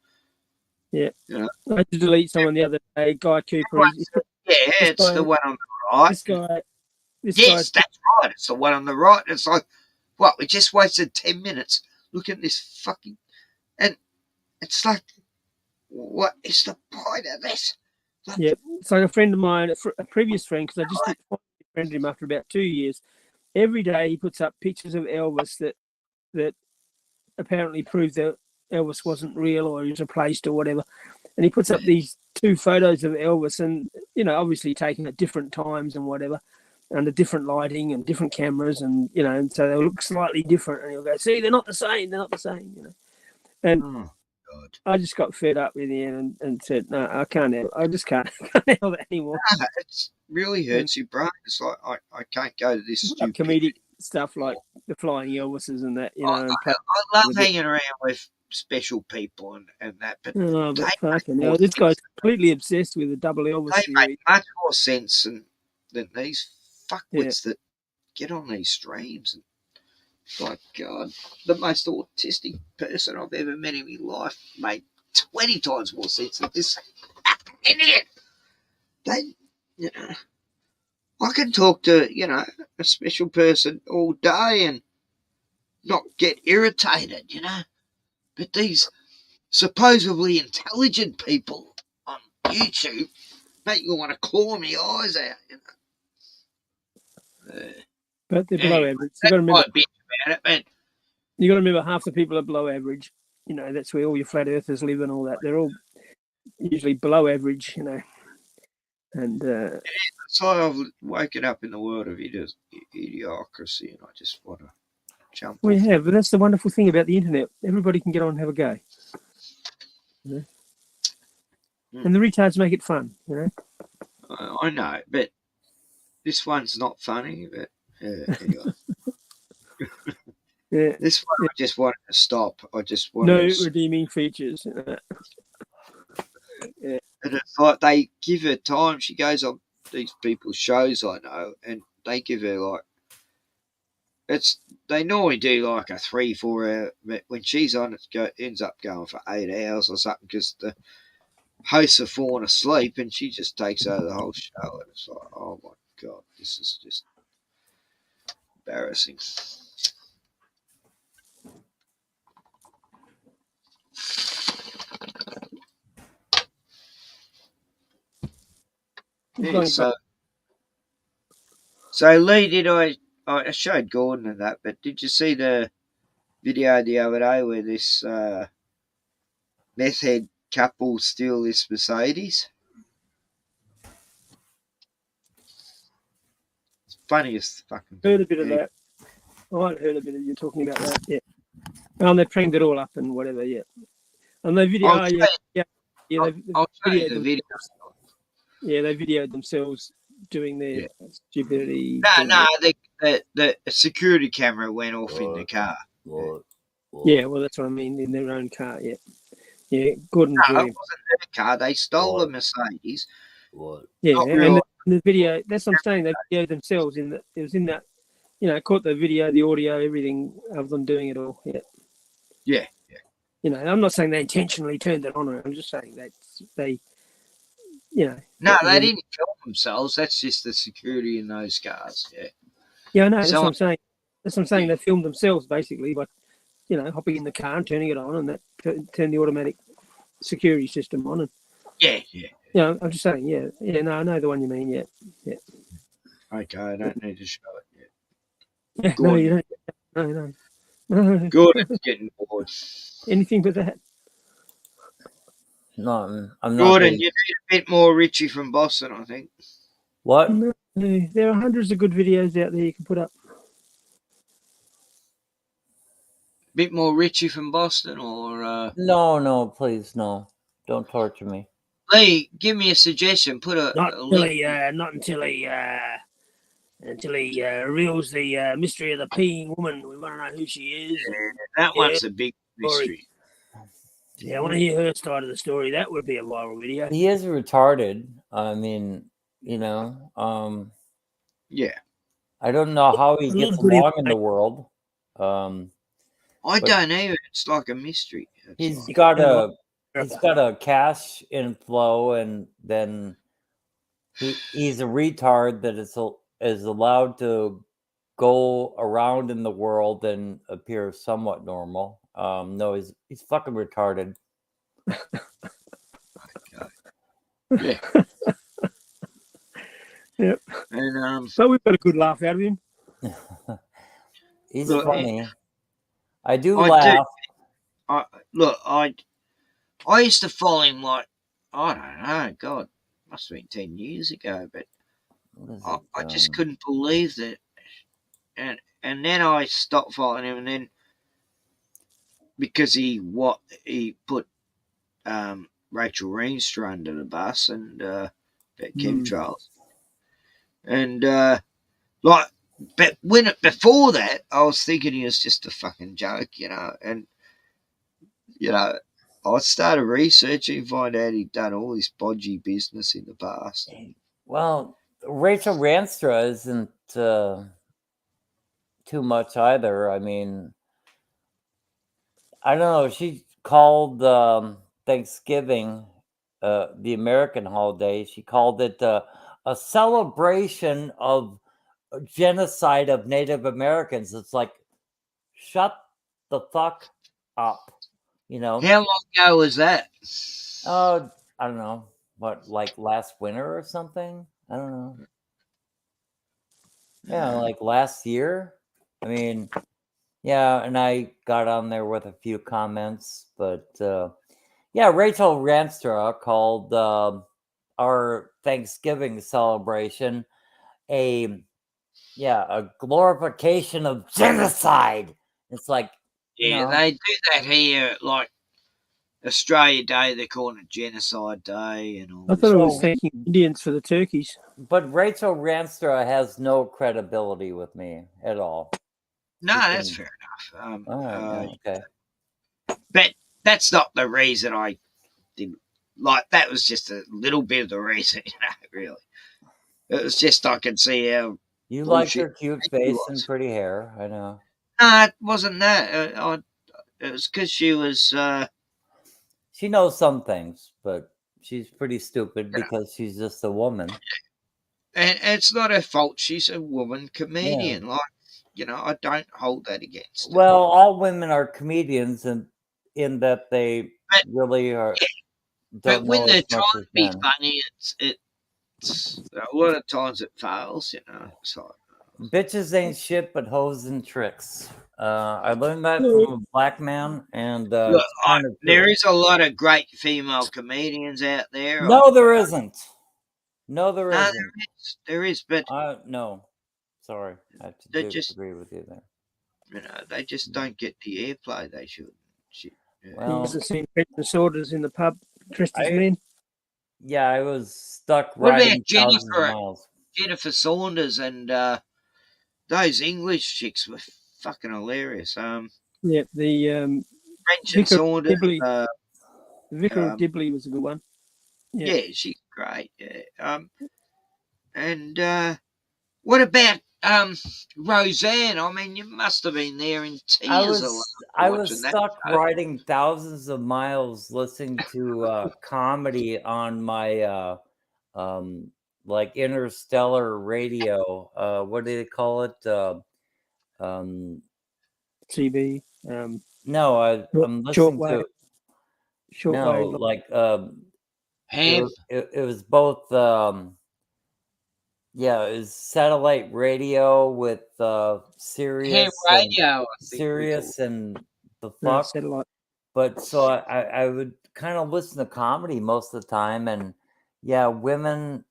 Speaker 3: yeah,
Speaker 5: you know,
Speaker 3: I had to delete someone the other day, Guy Cooper.
Speaker 5: it's the one on the right. Yes, that's right. It's the one on the right. It's like, what? We just wasted 10 minutes. Look at this fucking, and it's like, what is the point of this? Like,
Speaker 3: yeah, it's like a friend of mine, a previous friend, because I just befriended him after about 2 years. Every day he puts up pictures of Elvis that apparently prove that Elvis wasn't real or he was replaced or whatever. And he puts up these 2 photos of Elvis, and, you know, obviously taken at different times and whatever, under different lighting and different cameras, and, you know, and so they look slightly different. And he'll go, "See, they're not the same. They're not the same," you know. And I just got fed up with him and said, "No, I can't. I just can't handle that anymore."
Speaker 5: It really hurts your brain. It's like I can't go to this stupid
Speaker 3: comedic stuff like the flying Elvises and that, you know.
Speaker 5: I love hanging around with special people and that, but
Speaker 3: fucking hell, this guy's completely obsessed with the double Elvis
Speaker 5: they
Speaker 3: theory.
Speaker 5: make much more sense than these fuckwits that get on these streams. And like, God, the most autistic person I've ever met in my life made 20 times more sense than this idiot. They, you know, I can talk to, you know, a special person all day and not get irritated, you know. But these supposedly intelligent people on YouTube make you want to claw my eyes out, you know.
Speaker 3: But they're below average. You got to remember
Speaker 5: about it,
Speaker 3: you got to remember half the people are below average. You know, that's where all your flat earthers live and all that. They're all usually below average, you know. And
Speaker 5: so I've woken up in the world of idiocracy, and I just want to jump.
Speaker 3: We have, but that's the wonderful thing about the internet. Everybody can get on and have a go. You know? And the retards make it fun, you know.
Speaker 5: I know, but This one's not funny, but anyway.
Speaker 3: Yeah.
Speaker 5: This one I just wanted to stop. I just
Speaker 3: No
Speaker 5: wanted to...
Speaker 3: redeeming features. Yeah.
Speaker 5: And it's like they give her time. She goes on these people's shows, I know, and they give her like they normally do like a 3-4 hour, but when she's on it ends up going for 8 hours or something because the hosts have fallen asleep and she just takes over the whole show. And it's like, oh my God, this is just embarrassing. Yeah, so Lee, did I showed Gordon and that, but did you see the video the other day where this meth head couple steal this Mercedes? It's funniest fucking thing.
Speaker 3: Heard a bit of that. I hadn't heard a bit of you talking about that. Yeah. And they pranged it all up and whatever. Yeah. And they video.
Speaker 5: I'll
Speaker 3: they
Speaker 5: show you the video.
Speaker 3: Yeah, they videoed themselves doing their stupidity.
Speaker 5: No, the security camera went off in the car.
Speaker 3: Yeah, well, that's what I mean, in their own car. Yeah, yeah. Gordon.
Speaker 5: No, it wasn't their car. They stole the Mercedes.
Speaker 3: Yeah, and the video. That's what I'm saying. They videoed themselves in that. It was in that. You know, caught the video, the audio, everything of them doing it all. Yeah.
Speaker 5: Yeah.
Speaker 3: You know, I'm not saying they intentionally turned it on. I'm just saying that they. You know.
Speaker 5: No, they didn't film themselves. That's just the security in those cars. Yeah.
Speaker 3: Yeah, I know. That's what I'm saying. That's what I'm saying. They filmed themselves basically by, you know, hopping in the car and turning it on, and that turned the automatic security system on. And
Speaker 5: yeah.
Speaker 3: You know, I'm just saying. Yeah. No, I know the one you mean. Yeah.
Speaker 5: Okay, I don't need to show it yet.
Speaker 3: Yeah, no, you don't. No.
Speaker 5: Gordon's getting bored.
Speaker 3: Anything but that.
Speaker 10: No, I'm not.
Speaker 5: Gordon, you need a bit more Richie from Boston, I think.
Speaker 10: What?
Speaker 3: No, there are hundreds of good videos out there you can put up.
Speaker 5: Bit more Richie from Boston, or
Speaker 10: No, please, no. Don't torture me.
Speaker 5: Lee, give me a suggestion. Put
Speaker 3: not until he reveals the mystery of the peeing woman. We want to know who she is.
Speaker 5: That one's a big mystery.
Speaker 3: Yeah, I want to hear her side of the story. That would be a viral video.
Speaker 10: He is retarded. I mean, you know,
Speaker 5: yeah.
Speaker 10: I don't know how he gets along in the world.
Speaker 5: I don't either. It's like a mystery.
Speaker 10: He's got a cash inflow, and then he's a retard that is allowed to go around in the world and appear somewhat normal. No, he's fucking retarded.
Speaker 5: Yeah.
Speaker 3: Yep.
Speaker 5: And
Speaker 3: so we've got a good laugh out of him.
Speaker 10: He's funny. I do laugh.
Speaker 5: I used to follow him like, I don't know, God, must have been 10 years ago, but I just couldn't believe that. And then I stopped following him, and then because he put Rachel Reenstra under the bus and about chemtrails. And but before that, I was thinking he was just a fucking joke, you know. And you know, I started researching, find out he'd done all this bodgy business in the past.
Speaker 10: Well, Rachel Reenstra isn't too much either. I mean, I don't know. She called Thanksgiving, the American holiday, she called it a celebration of genocide of Native Americans. It's like, shut the fuck up, you know?
Speaker 5: How long ago was that?
Speaker 10: Oh, I don't know. What, like last winter or something? I don't know. Yeah, like last year. I mean, yeah, and I got on there with a few comments, but yeah, Rachel Reenstra called our Thanksgiving celebration a glorification of genocide. It's like,
Speaker 5: yeah, they do that here, like Australia Day, they're calling it Genocide Day and all
Speaker 3: I
Speaker 5: this.
Speaker 3: thought it was thanking Indians for the turkeys.
Speaker 10: But Rachel Ranstra has no credibility with me at all.
Speaker 5: No,
Speaker 10: She
Speaker 5: that's
Speaker 10: can-
Speaker 5: fair enough.
Speaker 10: All right, okay.
Speaker 5: But that's not the reason I didn't like. That was just a little bit of the reason, really. It was just I could see how
Speaker 10: You liked
Speaker 5: bullshit
Speaker 10: her cute
Speaker 5: she
Speaker 10: face
Speaker 5: was.
Speaker 10: and pretty hair. I know.
Speaker 5: No, it wasn't that. It was because she was.
Speaker 10: She knows some things, but she's pretty stupid because she's just a woman.
Speaker 5: And it's not her fault. She's a woman comedian. Like, I don't hold that against her.
Speaker 10: Well, all women are comedians, and in that they really are.
Speaker 5: But
Speaker 10: Don't
Speaker 5: when
Speaker 10: know
Speaker 5: they're
Speaker 10: as
Speaker 5: trying
Speaker 10: much as
Speaker 5: to be
Speaker 10: men.
Speaker 5: funny, it's a lot of times it fails. It's like,
Speaker 10: Bitches ain't shit but hoes and tricks. I learned that from a black man, and
Speaker 5: look,
Speaker 10: it's kind of
Speaker 5: there
Speaker 10: true.
Speaker 5: is a lot of great female comedians out there.
Speaker 10: No, there isn't. No, there
Speaker 5: No,
Speaker 10: isn't.
Speaker 5: there is, but
Speaker 10: no. Sorry, I have to
Speaker 5: they just,
Speaker 10: disagree with you there.
Speaker 5: they just don't get the airplay they should.
Speaker 3: He
Speaker 10: Well,
Speaker 3: hasn't seen Brendan Saunders in the pub dressed as men.
Speaker 10: Yeah, I was stuck
Speaker 5: What
Speaker 10: riding
Speaker 5: about
Speaker 10: thousands of miles.
Speaker 5: Jennifer Saunders and those English chicks were fucking hilarious.
Speaker 3: Yeah, the
Speaker 5: French and
Speaker 3: Vicar of
Speaker 5: Saunders.
Speaker 3: Dibley. The Vicar of Dibley was a good one.
Speaker 5: Yeah, she's great. Yeah. And what about Roseanne? I mean, you must have been there in tears.
Speaker 10: I was stuck riding thousands of miles listening to comedy on my like interstellar radio. What do they call it?
Speaker 3: TV.
Speaker 10: No, I'm listening to
Speaker 3: shortwave.
Speaker 10: like
Speaker 5: Ham.
Speaker 10: It was both yeah, it was satellite radio with Sirius
Speaker 5: radio,
Speaker 10: and the
Speaker 3: No,
Speaker 10: fuck.
Speaker 3: satellite.
Speaker 10: But so I would kind of listen to comedy most of the time, and yeah, women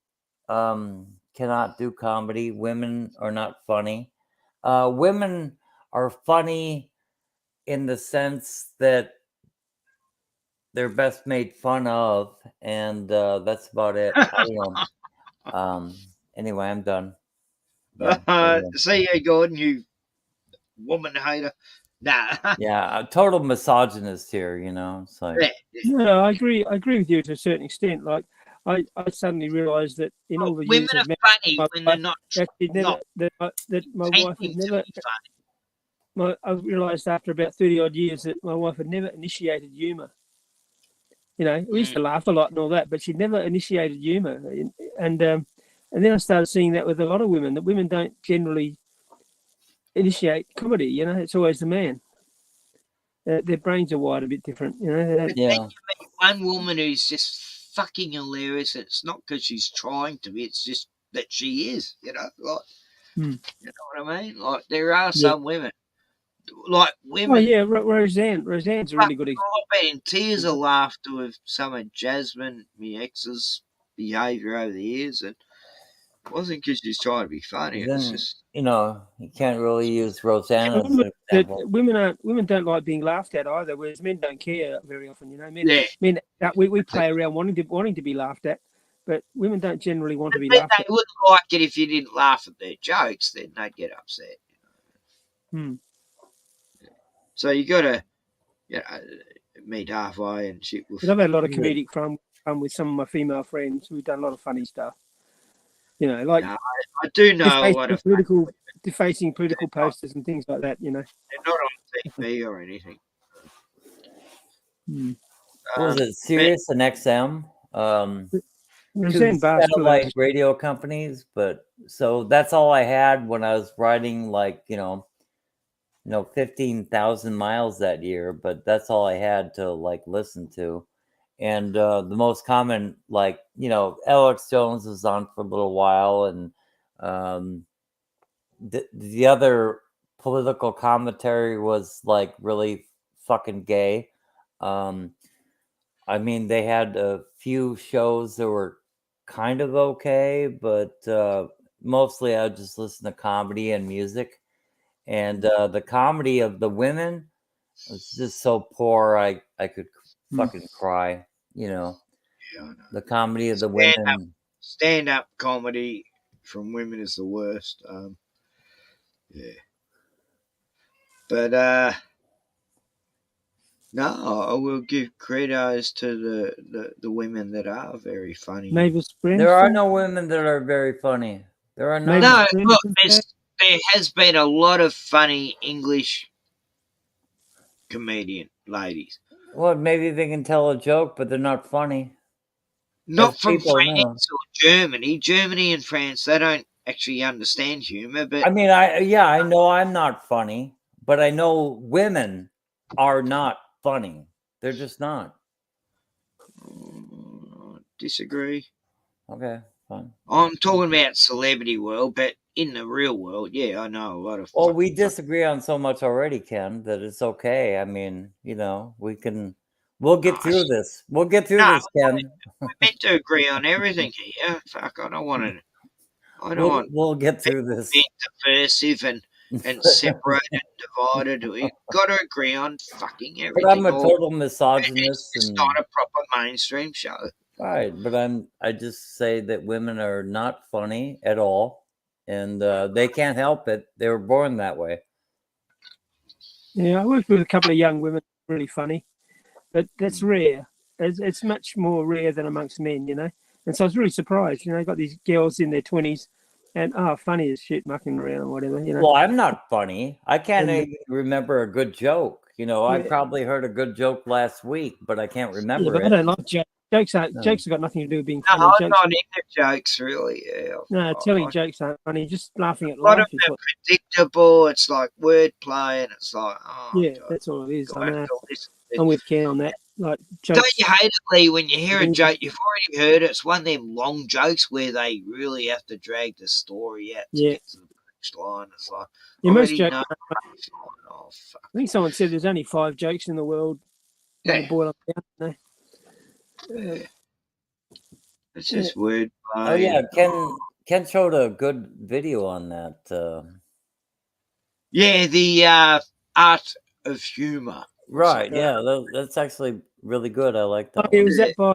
Speaker 10: cannot do comedy. Women are not funny. Women are funny in the sense that they're best made fun of, and that's about it. I don't know. Anyway, I'm done. Yeah,
Speaker 5: See you, Gordon, you woman hater. Nah.
Speaker 10: yeah, a total misogynist here. It's like
Speaker 3: No, I agree. I agree with you to a certain extent. Like, I suddenly realised that in all the
Speaker 5: Women
Speaker 3: years
Speaker 5: are
Speaker 3: of
Speaker 5: funny when they're not.
Speaker 3: that my wife had
Speaker 5: pretending to
Speaker 3: never.
Speaker 5: be funny.
Speaker 3: I realised after about 30 odd years that my wife had never initiated humour. We used to laugh a lot and all that, but she'd never initiated humour. And then I started seeing that with a lot of women, that women don't generally initiate comedy. It's always the man. Their brains are wired a bit different.
Speaker 5: But then you meet one woman who's just fucking hilarious. It's not because she's trying to be; it's just that she is. You know what I mean? Like there are some women, like women.
Speaker 3: Oh yeah, Roseanne's a really good example.
Speaker 5: I've been in tears of laughter with some of Jasmine, my ex's behaviour over the years, and it wasn't because she's trying to be funny. It was
Speaker 10: then
Speaker 5: just
Speaker 10: you can't really use Roseanne as an example.
Speaker 3: Women don't like being laughed at either, whereas men don't care very often. Men we play around wanting to be laughed at, but women don't generally want to be laughed at.
Speaker 5: They wouldn't like it if you didn't laugh at their jokes. Then they'd get upset. So you got to, meet halfway and shit.
Speaker 3: But I've had a lot of comedic fun with some of my female friends. We've done a lot of funny stuff. Like
Speaker 5: I do know a lot of
Speaker 3: defacing political posters and things like that.
Speaker 5: They're not on TV or anything.
Speaker 10: What was it, Sirius and XM?
Speaker 3: Two
Speaker 10: satellite radio companies, but so that's all I had when I was riding 15,000 miles that year, but that's all I had to listen to. And the most common, Alex Jones was on for a little while, and the other political commentary was really fucking gay. I mean, they had a few shows that were kind of okay, but mostly I just listen to comedy and music. And the comedy of the women was just so poor, I could fucking cry. You know,
Speaker 5: Yeah, I know.
Speaker 10: the comedy of the women.
Speaker 5: Stand-up comedy from women is the worst. Yeah. But no, I will give credit to the women that are very funny.
Speaker 3: Mavis
Speaker 10: There are
Speaker 3: Brimstone.
Speaker 10: no women that are very funny. There are none.
Speaker 3: Mavis
Speaker 5: No, look,
Speaker 3: Brimstone.
Speaker 5: there has been a lot of funny English comedian ladies.
Speaker 10: Well, maybe they can tell a joke, but they're not funny.
Speaker 5: Not
Speaker 10: As
Speaker 5: from
Speaker 10: people know.
Speaker 5: France or Germany. Germany and France, they don't actually understand humor. But
Speaker 10: I mean, I know I'm not funny, but I know women are not funny. They're just not.
Speaker 5: Disagree.
Speaker 10: Okay, fine.
Speaker 5: I'm talking about celebrity world, but in the real world, yeah, I know a lot of.
Speaker 10: Well, we disagree on so much already, Ken, that it's okay. I mean, we'll get through this. We'll get through this, Ken.
Speaker 5: We're meant to agree on everything here. Fuck, I don't want to. I don't want.
Speaker 10: We'll get through this.
Speaker 5: Being subversive and separated and divided. We've got to agree on fucking everything.
Speaker 10: But I'm a total misogynist.
Speaker 5: It's not a proper mainstream show.
Speaker 10: Right, but I just say that women are not funny at all, and they can't help it. They were born that way.
Speaker 3: Yeah, I worked with a couple of young women, really funny, but that's rare. It's much more rare than amongst men, you know. And so I was really surprised. You know, got these girls in their 20s and funny as shit, mucking around or whatever. You know.
Speaker 10: Well, I'm not funny. I can't even remember a good joke. You know, I
Speaker 3: Yeah.
Speaker 10: probably heard a good joke last week, but I can't remember
Speaker 3: But
Speaker 10: it.
Speaker 3: I don't like jokes. Jokes
Speaker 10: No.
Speaker 3: have got nothing to do with being
Speaker 5: No,
Speaker 3: funny.
Speaker 5: I'm not into jokes, really. Yeah.
Speaker 3: No, telling jokes aren't funny. Just laughing at
Speaker 5: A lot
Speaker 3: life
Speaker 5: of
Speaker 3: is
Speaker 5: them
Speaker 3: what.
Speaker 5: predictable. It's like wordplay, and it's like,
Speaker 3: Yeah, that's all it is.
Speaker 5: do
Speaker 3: I
Speaker 5: I
Speaker 3: know.
Speaker 5: have to listen to
Speaker 3: I'm with Ken on that. Like jokes.
Speaker 5: Don't you hate it, Lee, when you hear a joke, you've already heard it, it's one of them long jokes where they really have to drag the story out to
Speaker 3: Yeah.
Speaker 5: get to the next line. It's like,
Speaker 3: Yeah, most
Speaker 5: already
Speaker 3: jokes.
Speaker 5: know.
Speaker 3: I think someone said there's only 5 jokes in the world. When you boil them down, you know.
Speaker 5: It's just wordplay.
Speaker 10: Oh yeah, Ken showed a good video on that.
Speaker 5: Yeah, the art of humor.
Speaker 10: Right. Yeah, that's actually really good. I like that.
Speaker 3: Yeah,
Speaker 10: one.
Speaker 3: was that by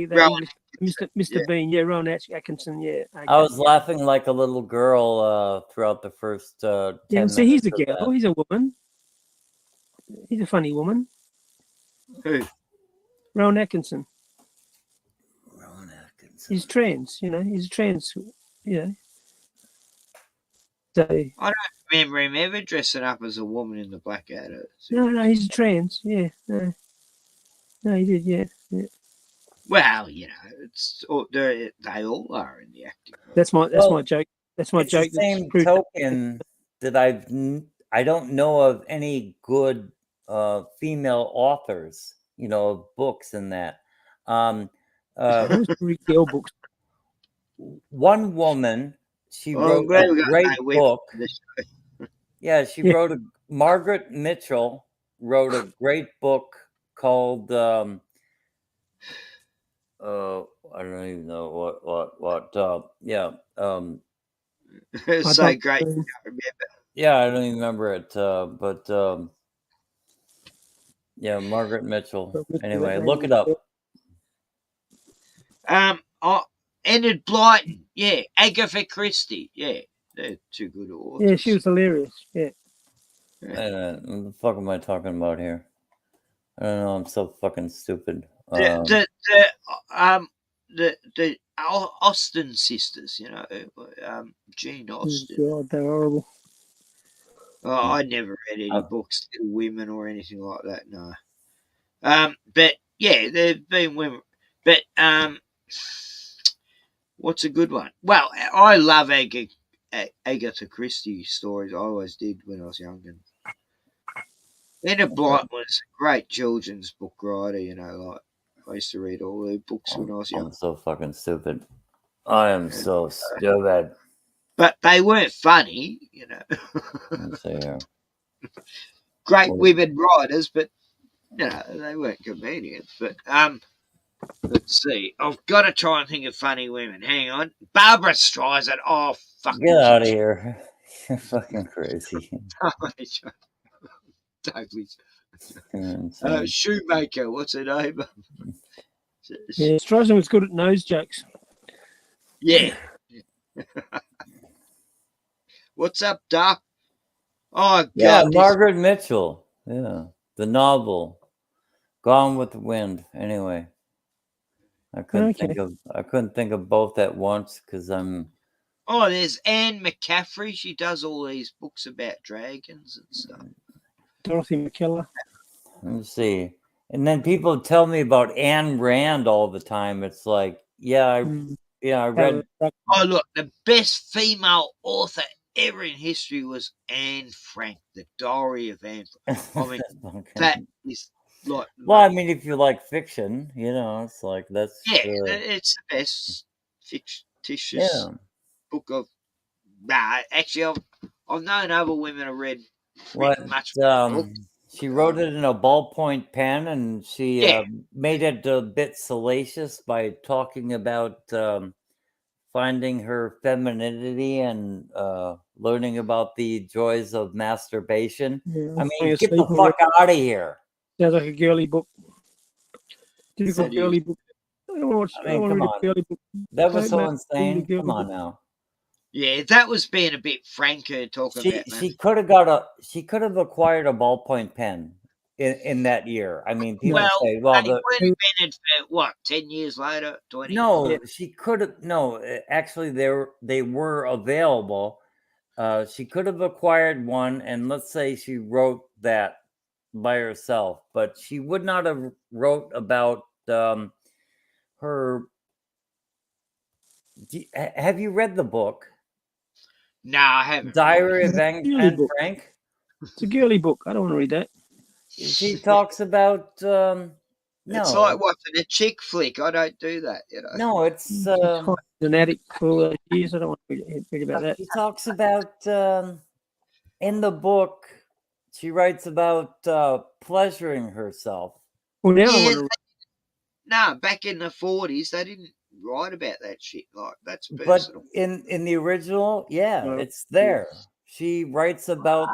Speaker 3: that
Speaker 5: Rowan
Speaker 3: English Mr. Bean? Yeah, Rowan Atkinson. Yeah. Okay.
Speaker 10: I was laughing like a little girl throughout the first 10 minutes.
Speaker 3: See, he's a
Speaker 10: of
Speaker 3: girl.
Speaker 10: that.
Speaker 3: He's a woman. He's a funny woman.
Speaker 5: Who?
Speaker 3: Rowan Atkinson. He's trans, you know. He's trans, you know. So
Speaker 5: I don't remember him ever dressing up as a woman in the Blackadder.
Speaker 3: no, he's a trans. Yeah, no, he did. Yeah.
Speaker 5: Well, you know, it's they all are in the acting.
Speaker 3: That's my joke. That's my
Speaker 10: It's
Speaker 3: joke.
Speaker 10: the same token that I don't know of any good female authors, you know, of books and that.
Speaker 3: Girl books.
Speaker 10: One woman, she wrote
Speaker 5: glad
Speaker 10: a
Speaker 5: we got
Speaker 10: great
Speaker 5: that away
Speaker 10: book.
Speaker 5: from this show.
Speaker 10: Yeah, Margaret Mitchell wrote a great book called I don't even know what
Speaker 5: It's so great. I can't remember.
Speaker 10: Yeah, I don't even remember it, but yeah, Margaret Mitchell. Anyway, look it up.
Speaker 5: Enid Blyton, yeah, Agatha Christie, yeah, they're two good authors.
Speaker 3: Yeah, she was hilarious. Yeah.
Speaker 10: What the fuck am I talking about here? I don't know. I'm so fucking stupid.
Speaker 5: The Austen sisters, you know, Jane Austen.
Speaker 3: God, they're horrible.
Speaker 5: Oh, I never read any books, Little Women or anything like that. No. But yeah, there've been women. But what's a good one? Well, I love Agatha Christie stories. I always did when I was younger. Enid Blyton was a great children's book writer. You know, like I used to read all her books when I was young.
Speaker 10: I'm so fucking stupid. I am so stupid.
Speaker 5: But they weren't funny, you know.
Speaker 10: Let's see here.
Speaker 5: Great women writers, but you know, they weren't comedians. But let's see. I've got to try and think of funny women. Hang on. Barbara Streisand. Oh, fuck.
Speaker 10: Get out of here. You're fucking crazy.
Speaker 5: Totally.
Speaker 10: Insane.
Speaker 5: Shoemaker, what's her name?
Speaker 3: Yeah, Streisand was good at nose jokes.
Speaker 5: Yeah. What's up, Doc? Oh,
Speaker 10: Yeah,
Speaker 5: God.
Speaker 10: Margaret Mitchell. Yeah, the novel, Gone with the Wind. Anyway, I couldn't think of both at once because I'm.
Speaker 5: Oh, there's Anne McCaffrey. She does all these books about dragons and stuff.
Speaker 3: Dorothy McKellar.
Speaker 10: Let me see. And then people tell me about Ayn Rand all the time. It's like, I read.
Speaker 5: Oh, look, the best female author ever in history was Anne Frank, The Diary of Anne Frank. I mean, that is like.
Speaker 10: Well, I mean, if you like fiction, it's like that's.
Speaker 5: Yeah, it's the best fictitious book of. Nah, actually, I've known other women have written much more.
Speaker 10: She wrote it in a ballpoint pen, and she made it a bit salacious by talking about finding her femininity and learning about the joys of masturbation.
Speaker 3: Yeah,
Speaker 10: I mean, get the fuck out of here.
Speaker 3: Sounds like a girly book. Typical girly book. I don't want to read a girly book.
Speaker 10: That was so insane. Come on now.
Speaker 5: Yeah, that was being a bit franker talking about.
Speaker 10: She could have acquired a ballpoint pen in that year. I mean, people say, well,
Speaker 5: they weren't invented for what, 10 years later, 20.
Speaker 10: No, she could have. No, actually, they were available. She could have acquired one, and let's say she wrote that by herself, but she would not have wrote about her. Have you read the book?
Speaker 5: No, I haven't.
Speaker 10: Diary of Anne Frank.
Speaker 3: It's a girly book. I don't want to read that.
Speaker 10: She talks about.
Speaker 5: It's like watching a chick flick. I don't do that,
Speaker 10: No, it's
Speaker 3: an addict for all those years. I don't want to read about that.
Speaker 10: She talks about in the book. She writes about pleasuring herself.
Speaker 3: Well, now I want to.
Speaker 5: No, back in the 40s, they didn't write about that shit. Like that's personal.
Speaker 10: But in the original, it's there. She writes about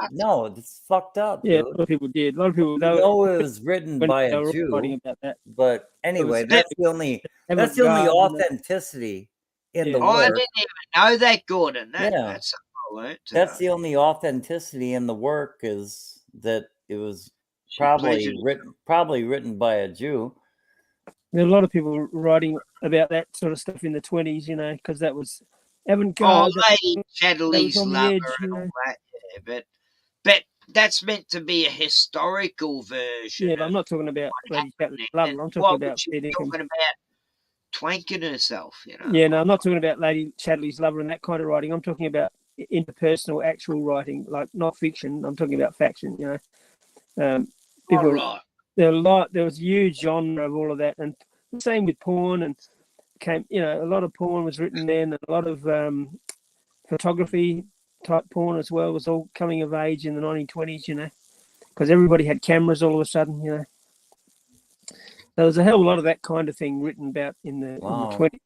Speaker 10: it's fucked up.
Speaker 3: Yeah,
Speaker 10: dude.
Speaker 3: a lot of people did. A lot of people
Speaker 10: it was written by a Jew.
Speaker 3: About that.
Speaker 10: But anyway, that's the only authenticity in the work.
Speaker 5: I didn't even know that, Gordon. That's something I learned.
Speaker 10: That's the only authenticity in the work is that it was probably written by a Jew.
Speaker 3: There are a lot of people writing about that sort of stuff in the 20s, because that was avant-garde.
Speaker 5: Oh, Lady Chatterley's Lover and all that, but that's meant to be a historical version.
Speaker 3: Yeah, but I'm not talking about Lady Chatterley's Lover. I'm talking about
Speaker 5: twanking herself,
Speaker 3: Yeah, no, I'm not talking about Lady Chatterley's Lover and that kind of writing. I'm talking about interpersonal, actual writing, like not fiction. I'm talking about faction, People, there was a huge genre of all of that, and the same with porn, and a lot of porn was written then, and a lot of photography type porn as well was all coming of age in the 1920s, because everybody had cameras all of a sudden, There was a hell of a lot of that kind of thing written about in the 20s,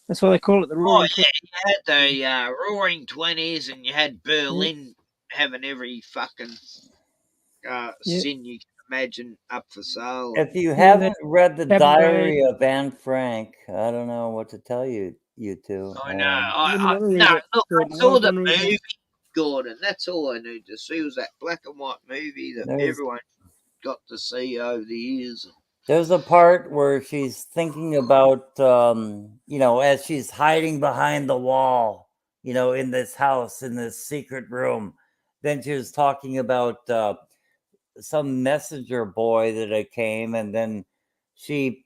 Speaker 3: That's why they call it the Roaring 20s.
Speaker 5: You had the Roaring 20s, and you had Berlin having every fucking sin you can imagine up for sale.
Speaker 10: If you haven't read the Diary of Anne Frank, I don't know what to tell you two.
Speaker 5: I know. Look, I saw the movie, Gordon. That's all I need to see was that black and white movie that everyone got to see over the years.
Speaker 10: There's a part where she's thinking about, as she's hiding behind the wall, in this house, in this secret room. Then she was talking about some messenger boy that came, and then she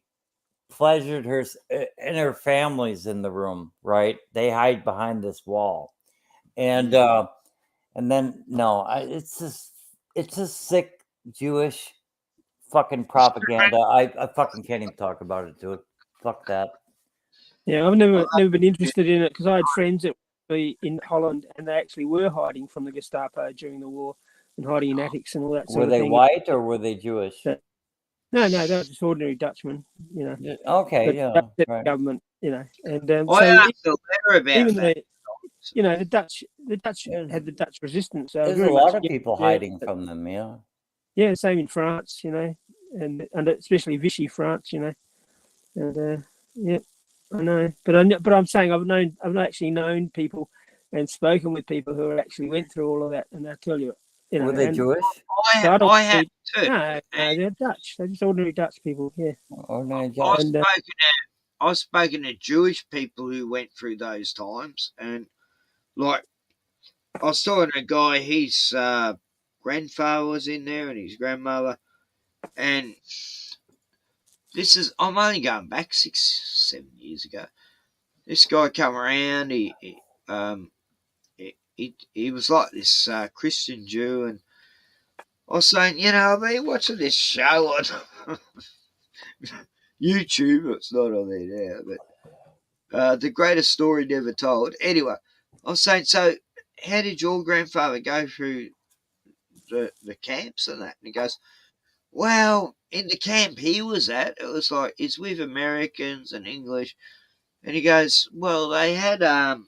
Speaker 10: pleasured her, and her family's in the room, right? They hide behind this wall, and then it's just sick Jewish fucking propaganda. I fucking can't even talk about it, dude. Fuck that.
Speaker 3: Yeah, I've never been interested in it because I had friends that were in Holland and they actually were hiding from the Gestapo during the war and hiding in attics and all that sort of thing.
Speaker 10: Were they white or were they Jewish?
Speaker 3: No, they were just ordinary Dutchmen,
Speaker 10: Okay,
Speaker 3: but
Speaker 10: right.
Speaker 3: government, and
Speaker 5: I feel better about that.
Speaker 3: you know, the Dutch had the Dutch resistance. So
Speaker 10: There's
Speaker 3: very
Speaker 10: a
Speaker 3: much
Speaker 10: lot of people hiding
Speaker 3: but,
Speaker 10: from them, yeah.
Speaker 3: yeah, same in France, you know, and especially Vichy France, you know, and yeah, I know, but I'm saying I've actually known people and spoken with people who actually went through all of that, and I tell you, you know,
Speaker 10: Were they Jewish?
Speaker 5: I have too.
Speaker 3: No, they're Dutch. They're just ordinary Dutch people. Yeah.
Speaker 10: Ordinary Dutch.
Speaker 5: I've spoken to Jewish people who went through those times, and like I was talking to a guy. His grandfather was in there, and his grandmother, and I'm only going back 6-7 years ago. This guy come around. He was like this Christian Jew, and I was saying, you know, I've been watching this show on YouTube. It's not on there now, but The Greatest Story Never Told. Anyway, I was saying, so how did your grandfather go through the camps and that? And he goes, well, in the camp he was at, it was like it's with Americans and English. And he goes, well, they had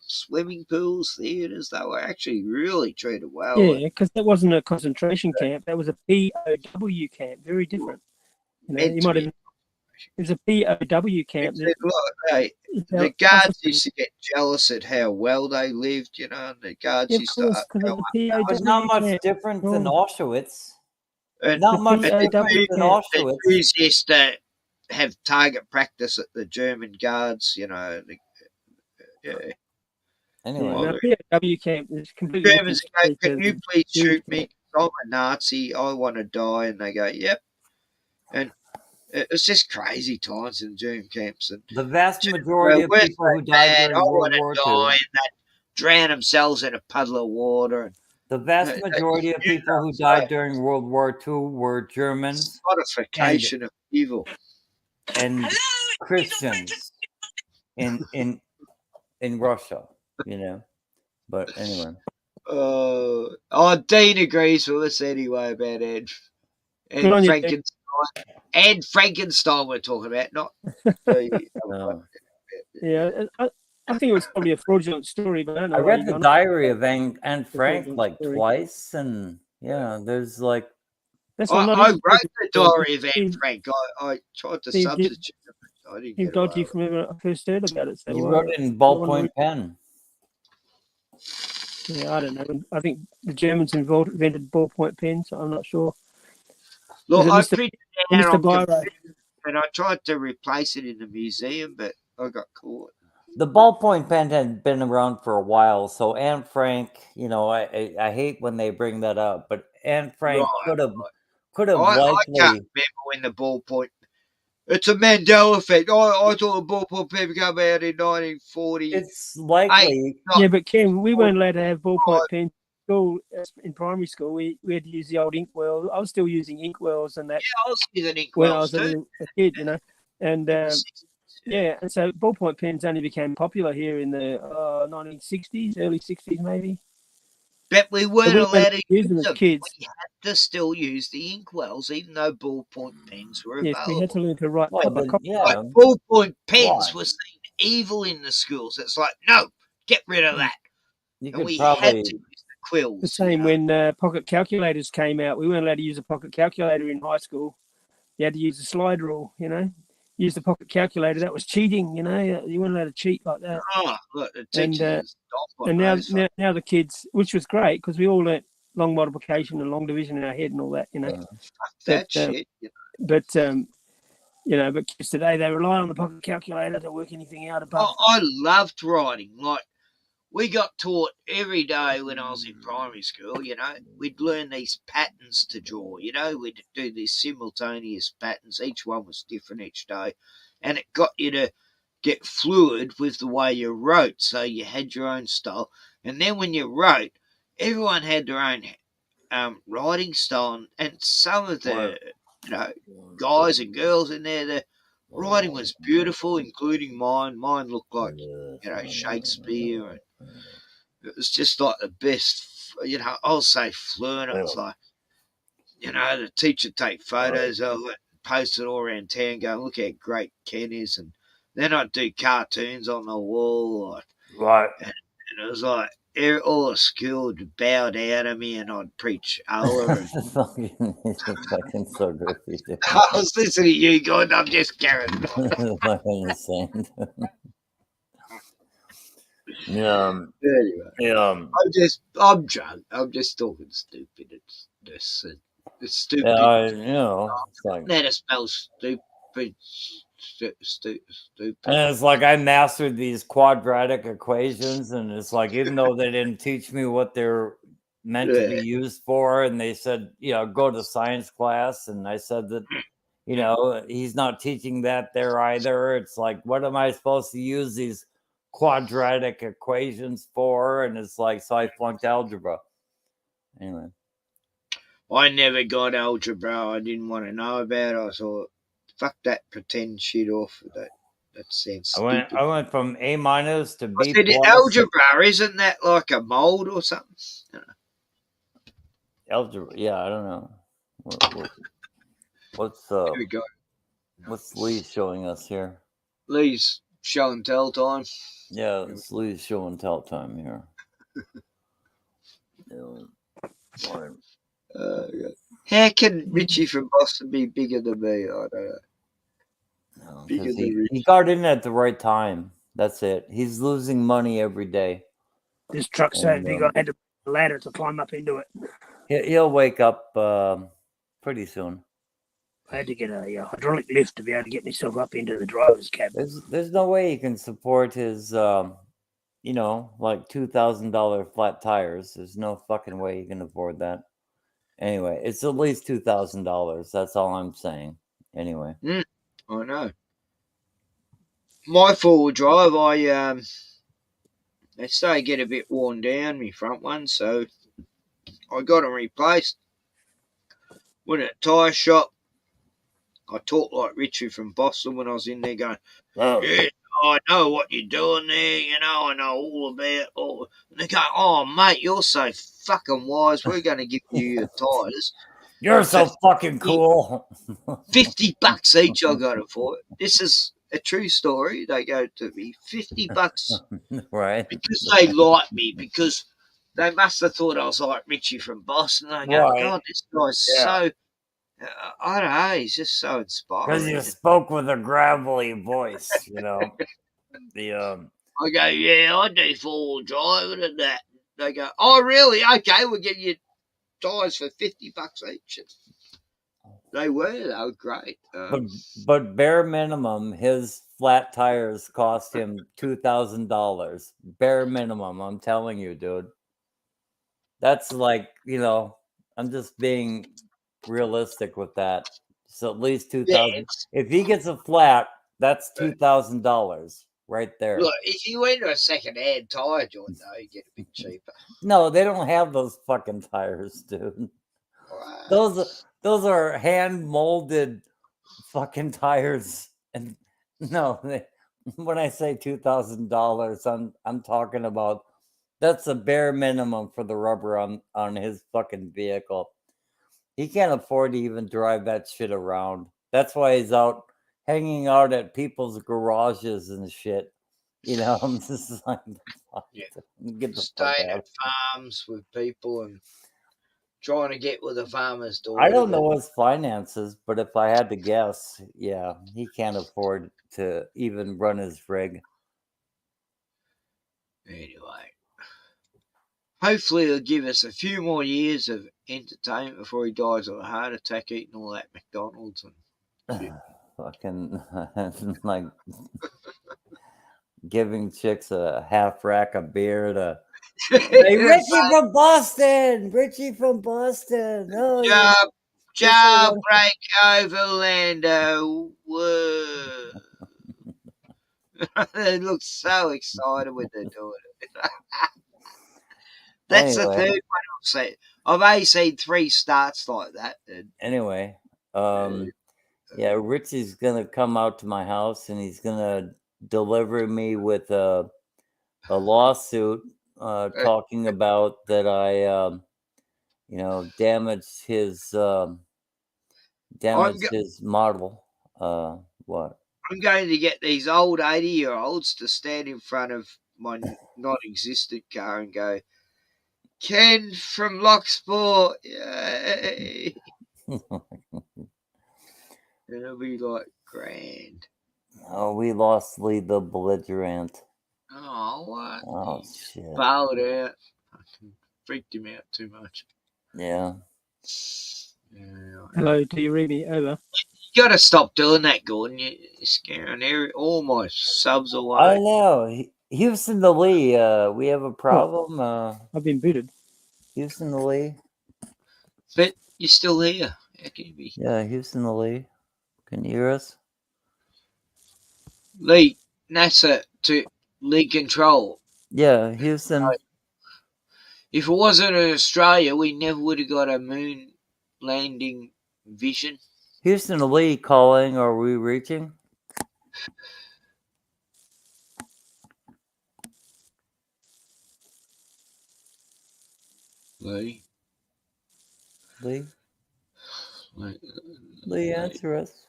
Speaker 5: swimming pools, theatres. They were actually really treated well.
Speaker 3: Yeah, because that wasn't a concentration camp. That was a POW camp. Very different. You know, you might have. It was a POW camp.
Speaker 5: The guards used to get jealous at how well they lived, you know, and the guards used to
Speaker 10: It was not much different than Auschwitz.
Speaker 5: And
Speaker 10: Not much different than Auschwitz.
Speaker 5: The Jews used to have target practice at the German guards, you know. Yeah.
Speaker 10: Anyway,
Speaker 3: POW camp is completely
Speaker 5: Germans go,
Speaker 3: different.
Speaker 5: can you please shoot me? I'm a Nazi. I want to die. And they go, yep. And it was just crazy times in German camps. And
Speaker 10: the vast majority of people who died during World War II.
Speaker 5: And they drown themselves in a puddle of water. And
Speaker 10: the vast majority of people who died during World War II were Germans.
Speaker 5: Personification of evil.
Speaker 10: And Christians in Russia, you know. But anyway.
Speaker 5: Dean agrees with us anyway about Ed Frankenstein. Ed Frankenstein we're talking about, not
Speaker 3: Yeah, I think it was probably a fraudulent story, but I don't know.
Speaker 10: I read the diary of Anne Frank like twice, and yeah, there's like.
Speaker 5: I wrote the diary of Anne Frank. I tried to substitute it, but I didn't get
Speaker 3: dodgy from when I first heard about it. So
Speaker 10: you wrote it in ballpoint pen.
Speaker 3: Yeah, I don't know. I think the Germans invented ballpoint pens. So I'm not sure.
Speaker 5: Look, I printed it out on computer, and I tried to replace it in the museum, but I got caught.
Speaker 10: The ballpoint pen had been around for a while, so Anne Frank, you know, I hate when they bring that up, but Anne Frank could have likely.
Speaker 5: I can't remember when the ballpoint. It's a Mandela effect. I thought the ballpoint pen came out in 1940.
Speaker 10: It's likely.
Speaker 3: Yeah, but Ken, we weren't allowed to have ballpoint pens. In primary school, we had to use the old inkwell. I was still using inkwells and that.
Speaker 5: Yeah, I was using inkwells
Speaker 3: when I was a kid, you know, and yeah, and so ballpoint pens only became popular here in the 1960s, early 60s, maybe.
Speaker 5: But we weren't allowed to use them
Speaker 3: as kids.
Speaker 5: We had to still use the inkwells, even though ballpoint pens were available.
Speaker 3: Yes, we had to learn to write.
Speaker 5: Ballpoint pens were seen evil in the schools. It's like, no, get rid of that. And we had to use the quills.
Speaker 3: The same when pocket calculators came out. We weren't allowed to use a pocket calculator in high school. You had to use the slide rule, you know. Use the pocket calculator. That was cheating, you know. You weren't allowed to cheat like that.
Speaker 5: Oh, look, the teachers
Speaker 3: and now the kids, which was great because we all learnt long multiplication and long division in our head and all that, you know.
Speaker 5: Shit.
Speaker 3: But you know, but kids today they rely on the pocket calculator to work anything out above.
Speaker 5: I loved writing. Like we got taught every day when I was in primary school, you know, we'd learn these patterns to draw, you know, we'd do these simultaneous patterns. Each one was different each day. And it got you to get fluid with the way you wrote. So you had your own style. And then when you wrote, everyone had their own writing style. And some of the, you know, guys and girls in there, the writing was beautiful, including mine. Mine looked like, you know, Shakespeare. And it was just like the best, you know, I'll say fluent. It was like, you know, the teacher take photos of it, post it all around town, go, look how great Ken is. And then I'd do cartoons on the wall.
Speaker 10: Right.
Speaker 5: And it was like all the school would bow down to me, and I'd preach Allah. And
Speaker 10: Fucking so goofy, dude.
Speaker 5: I was listening to you, God. I'm just carrying.
Speaker 10: Fucking insane. Yeah.
Speaker 5: Anyway, I'm drunk. I'm just talking stupid. It's stupid.
Speaker 10: Yeah, you know, it's like,
Speaker 5: Let us spell stupid.
Speaker 10: and it's like I mastered these quadratic equations, and it's like even though they didn't teach me what they're meant to be used for, and they said, go to science class, and I said that, he's not teaching that there either. It's like, what am I supposed to use these quadratic equations for? And it's like, so I flunked algebra. Anyway.
Speaker 5: I never got algebra. I didn't want to know about it. I thought, fuck that pretend shit off. That sounds stupid.
Speaker 10: I went from A- to B+.
Speaker 5: I said, algebra, isn't that like a mold or something?
Speaker 10: Algebra, yeah, I don't know. What's Lee showing us here?
Speaker 5: Lee's show and tell time.
Speaker 10: Yeah, it's Lee's show and tell time here.
Speaker 5: How can Richie from Boston be bigger than me? I don't know.
Speaker 10: He got in at the right time. That's it. He's losing money every day.
Speaker 3: This truck's so big, I had to a ladder to climb up into it.
Speaker 10: He'll wake up pretty soon.
Speaker 3: I had to get a hydraulic lift to be able to get myself up into the driver's cabin.
Speaker 10: There's no way he can support his, like $2,000 flat tires. There's no fucking way he can afford that. Anyway, it's at least $2,000. That's all I'm saying. Anyway.
Speaker 5: I know. My four-wheel drive, they say get a bit worn down, my front one, so I got them replaced. Went at a tyre shop. I talked like Richie from Boston when I was in there going, yeah, I know what you're doing there, I know all about all. And they go, oh, mate, you're so fucking wise. We're going to give you your tyres.
Speaker 10: You're so fucking cool.
Speaker 5: $50 each I got it for. This is a true story. They go to me, $50.
Speaker 10: Right.
Speaker 5: Because they like me, because they must have thought I was like Richie from Boston. They go,
Speaker 10: Right.
Speaker 5: God, this guy's so, I don't know, he's just so inspiring.
Speaker 10: Because you spoke with a gravelly voice, The
Speaker 5: I go, yeah, I do four-wheel driving and that. They go, oh, really? Okay, we'll give you tyres for $50 each. They were great.
Speaker 10: But bare minimum, his flat tires cost him $2,000. Bare minimum, I'm telling you, dude. That's like, I'm just being realistic with that. So at least $2,000. If he gets a flat, that's $2,000 right there.
Speaker 5: Look, if you went to a second-hand tyre joint, though, you get a bit cheaper.
Speaker 10: No, they don't have those fucking tires, dude.
Speaker 5: Wow.
Speaker 10: Those are hand molded fucking tires. And no, when I say $2,000, I'm talking about that's the bare minimum for the rubber on his fucking vehicle. He can't afford to even drive that shit around. That's why he's out hanging out at people's garages and shit. I'm just like, get the fuck
Speaker 5: staying
Speaker 10: out.
Speaker 5: at farms with people and trying to get with a farmer's daughter.
Speaker 10: I don't know his finances, but if I had to guess, yeah, he can't afford to even run his rig.
Speaker 5: Anyway, hopefully he'll give us a few more years of entertainment before he dies of a heart attack eating all that McDonald's and
Speaker 10: fucking like giving chicks a half rack of beer to hey, Richie from Boston. Oh,
Speaker 5: jailbreak overlander. Whoa. They look so excited when they're doing it. That's the third one I've seen. I've only seen 3 starts like that.
Speaker 10: Anyway, yeah, Richie's gonna come out to my house and he's gonna deliver me with a lawsuit talking about that I damaged his his model. What?
Speaker 5: I'm going to get these old 80-year-olds to stand in front of my non-existent car and go, Ken from Locksport, yay! And it'll be like grand.
Speaker 10: Oh, we lost Lee the belligerent.
Speaker 5: Oh, what?
Speaker 10: Oh,
Speaker 5: He just
Speaker 10: shit.
Speaker 5: bailed out. Fucking freaked him out too much.
Speaker 10: Yeah.
Speaker 5: Yeah.
Speaker 3: Hello, do you read me? Over.
Speaker 5: You got to stop doing that, Gordon. You're scaring all my subs away.
Speaker 10: I know. Houston to Lee, we have a problem.
Speaker 3: I've been booted.
Speaker 10: Houston to Lee.
Speaker 5: But you're still here. How can you be?
Speaker 10: Yeah, Houston to Lee. Can you hear us?
Speaker 5: Lee, NASA to Lee Control.
Speaker 10: Yeah, Houston.
Speaker 5: If it wasn't in Australia, we never would have got a moon landing vision.
Speaker 10: Houston to Lee calling. Are we reaching?
Speaker 5: Lee?
Speaker 10: Lee? Lee, answer us.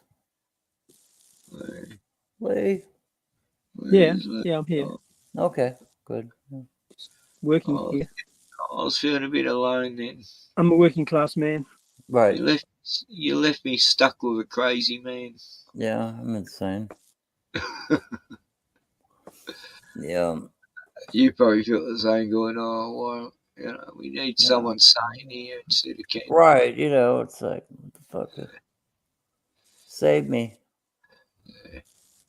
Speaker 10: Lee?
Speaker 3: Yeah, I'm here.
Speaker 10: Okay, good.
Speaker 3: Working here.
Speaker 5: I was feeling a bit alone then.
Speaker 3: I'm a working class man.
Speaker 10: Right.
Speaker 5: You left me stuck with a crazy man.
Speaker 10: Yeah, I'm insane. Yeah.
Speaker 5: You probably feel the same going, oh, well, we need someone sane here instead of Ken.
Speaker 10: Right, it's like, what the fuck? Save me.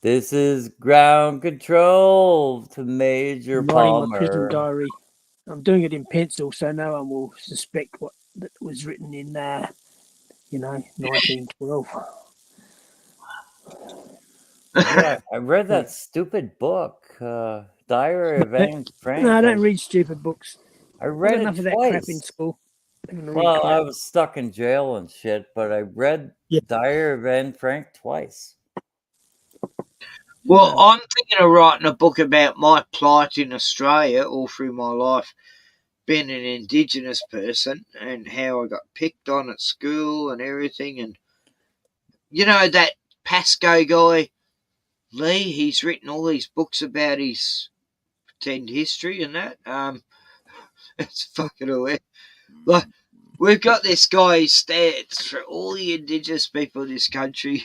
Speaker 10: This is ground control to Major
Speaker 3: I'm writing my prison
Speaker 10: Palmer.
Speaker 3: diary. I'm doing it in pencil, so no one will suspect what that was written in 1912.
Speaker 10: Yeah, I read that stupid book, Diary of Anne Frank.
Speaker 3: No, I don't read stupid books.
Speaker 10: I read
Speaker 3: enough
Speaker 10: it
Speaker 3: of that
Speaker 10: twice.
Speaker 3: crap in school.
Speaker 10: Well, I was stuck in jail and shit, but I read Diary of Anne Frank twice.
Speaker 5: Well, I'm thinking of writing a book about my plight in Australia all through my life, being an Indigenous person and how I got picked on at school and everything. And, that Pasco guy, Lee, he's written all these books about his pretend history and that. It's fucking hilarious. Like, we've got this guy who stands for all the Indigenous people in this country,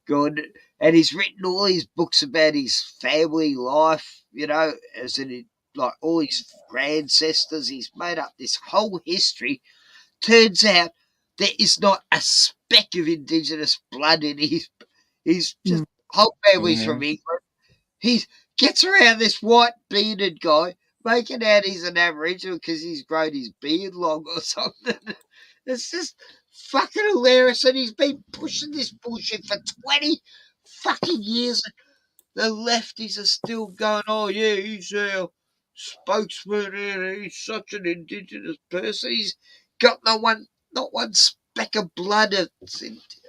Speaker 5: God, and he's written all these books about his family life, as in like all his ancestors. He's made up this whole history. Turns out there is not a speck of Indigenous blood in his. He's just whole family's from England. He gets around this white bearded guy, making out he's an Aboriginal because he's grown his beard long or something. It's just fucking hilarious, and he's been pushing this bullshit for 20 fucking years. The lefties are still going, oh yeah, he's our spokesman and he's such an Indigenous person. He's got not one speck of blood.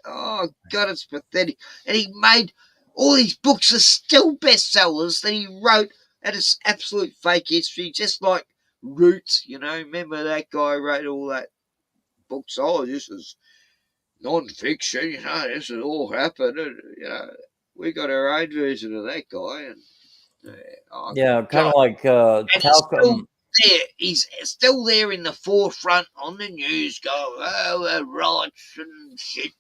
Speaker 5: Oh God, it's pathetic. And he made all these books are still bestsellers that he wrote, and it's absolute fake history, just like Roots. Remember that guy wrote all that books? Oh, this is non-fiction. This has all happened. And, we got our own version of that guy, and
Speaker 10: kind of like talcum.
Speaker 5: He's still there in the forefront on the news, going, oh, rights and shit.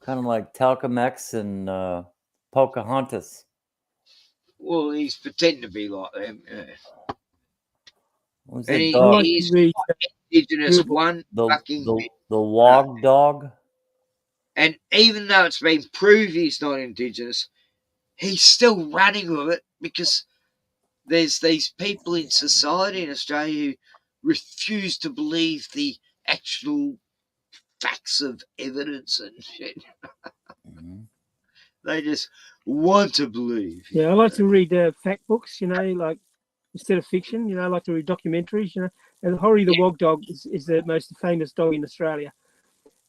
Speaker 10: Kind of like Talcum X and Pocahontas.
Speaker 5: Well, he's pretending to be like them. Yeah.
Speaker 10: And
Speaker 5: he's Indigenous
Speaker 10: the Wog Dog.
Speaker 5: And even though it's been proved he's not Indigenous, he's still running with it because there's these people in society in Australia who refuse to believe the actual facts of evidence and shit. They just want to believe.
Speaker 3: Yeah, I like to read fact books, like instead of fiction. I like to read documentaries, And Horry the Wog Dog is the most famous dog in Australia.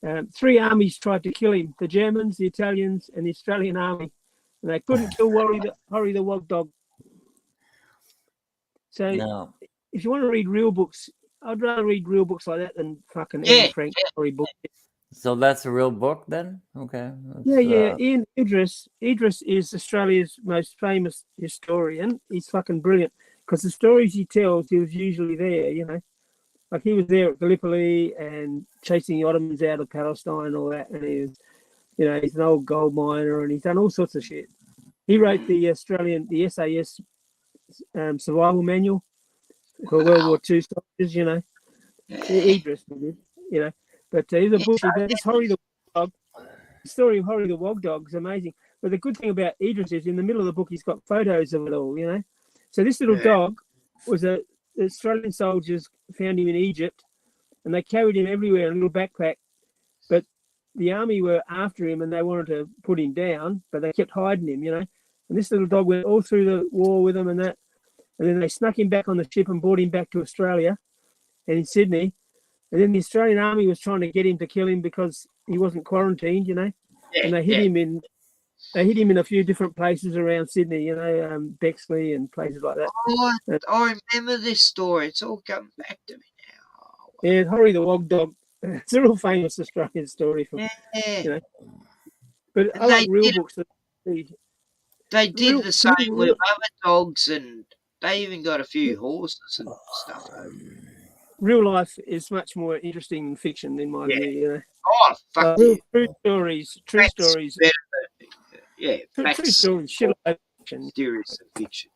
Speaker 3: 3 armies tried to kill him: the Germans, the Italians, and the Australian army. And they couldn't kill Horry the Wog Dog. So if you want to read real books, I'd rather read real books like that than fucking Anne Frank story books.
Speaker 10: So that's a real book then? Okay.
Speaker 3: Yeah. Ian Idris. Idris is Australia's most famous historian. He's fucking brilliant because the stories he tells, he was usually there. Like he was there at Gallipoli and chasing the Ottomans out of Palestine and all that. And he was, he's an old gold miner and he's done all sorts of shit. He wrote the SAS survival manual for World War II soldiers. Idris did, But he's a bushy. But this Horry the Dog, the story of Horry the Wog Dog is amazing. But the good thing about Idris is in the middle of the book, he's got photos of it all, So this little dog was the Australian soldiers found him in Egypt and they carried him everywhere in a little backpack. But the army were after him and they wanted to put him down, but they kept hiding him, And this little dog went all through the war with them and that. And then they snuck him back on the ship and brought him back to Australia and in Sydney. And then the Australian army was trying to get him to kill him because he wasn't quarantined, and they hid him in a few different places around Sydney, Bexley and places like that.
Speaker 5: Oh, I remember this story. It's all coming back to me now.
Speaker 3: Yeah, Horry the Wog Dog. It's a real famous Australian story from, But I like real books.
Speaker 5: They did the same with other dogs, and they even got a few horses and stuff.
Speaker 3: Real life is much more interesting than fiction, in my view.
Speaker 5: Oh, fuck yeah.
Speaker 3: True stories. True stories.
Speaker 5: True
Speaker 3: stories. Shit like fiction.
Speaker 5: Serious fiction.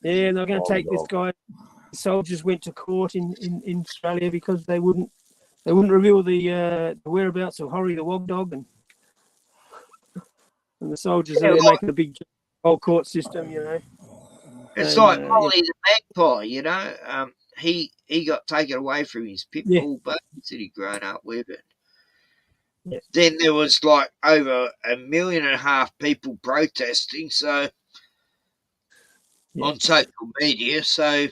Speaker 3: Yeah, and they're going to take this guy. Soldiers went to court in Australia because they wouldn't reveal the whereabouts of Horry the Wog Dog, and the soldiers are making a big whole court system,
Speaker 5: It's like Molly the Magpie, he got taken away from his pit bull buddies that he'd grown up with. And then there was like over 1.5 million people protesting, on social media. So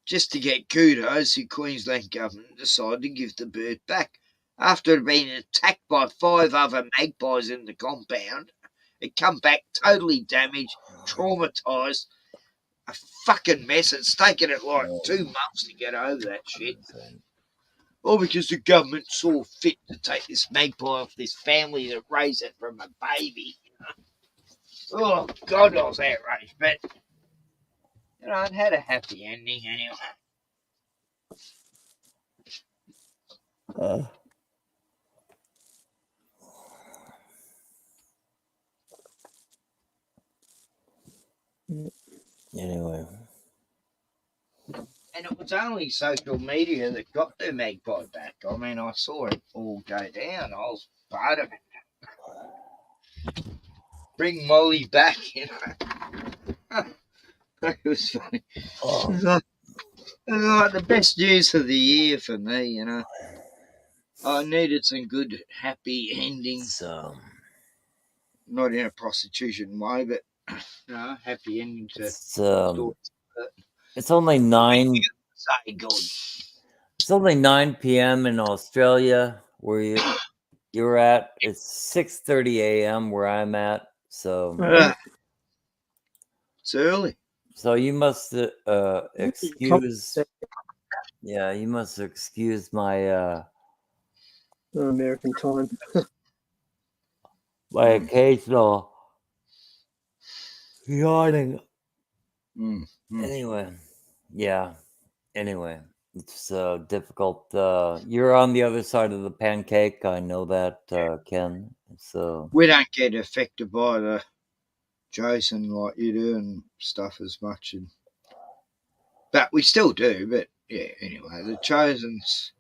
Speaker 5: just to get kudos, the Queensland government decided to give the bird back after it had been attacked by 5 other magpies in the compound. It come back totally damaged, traumatised. A fucking mess. It's taken it like 2 months to get over that shit. All because the government saw fit to take this magpie off this family that raised it from a baby. Oh, God, I was outraged. But, it had a happy ending anyway.
Speaker 10: Anyway.
Speaker 5: And it was only social media that got the magpie back. I mean, I saw it all go down. I was part of it. Bring Molly back, It was funny. It was like the best news of the year for me, I needed some good, happy endings. Not in a prostitution way, but happy ending to stories.
Speaker 10: It's only 9. It's only 9 p.m. in Australia where you're at. It's 6:30 a.m. where I'm at. So
Speaker 5: it's early.
Speaker 10: So you must excuse. Yeah, you must excuse my
Speaker 3: American time.
Speaker 10: my occasional yawning. Anyway, it's difficult. You're on the other side of the pancake. I know that, Ken. So
Speaker 5: we don't get affected by the Jason like you do and stuff as much, but we still do. But anyway, the Chosens.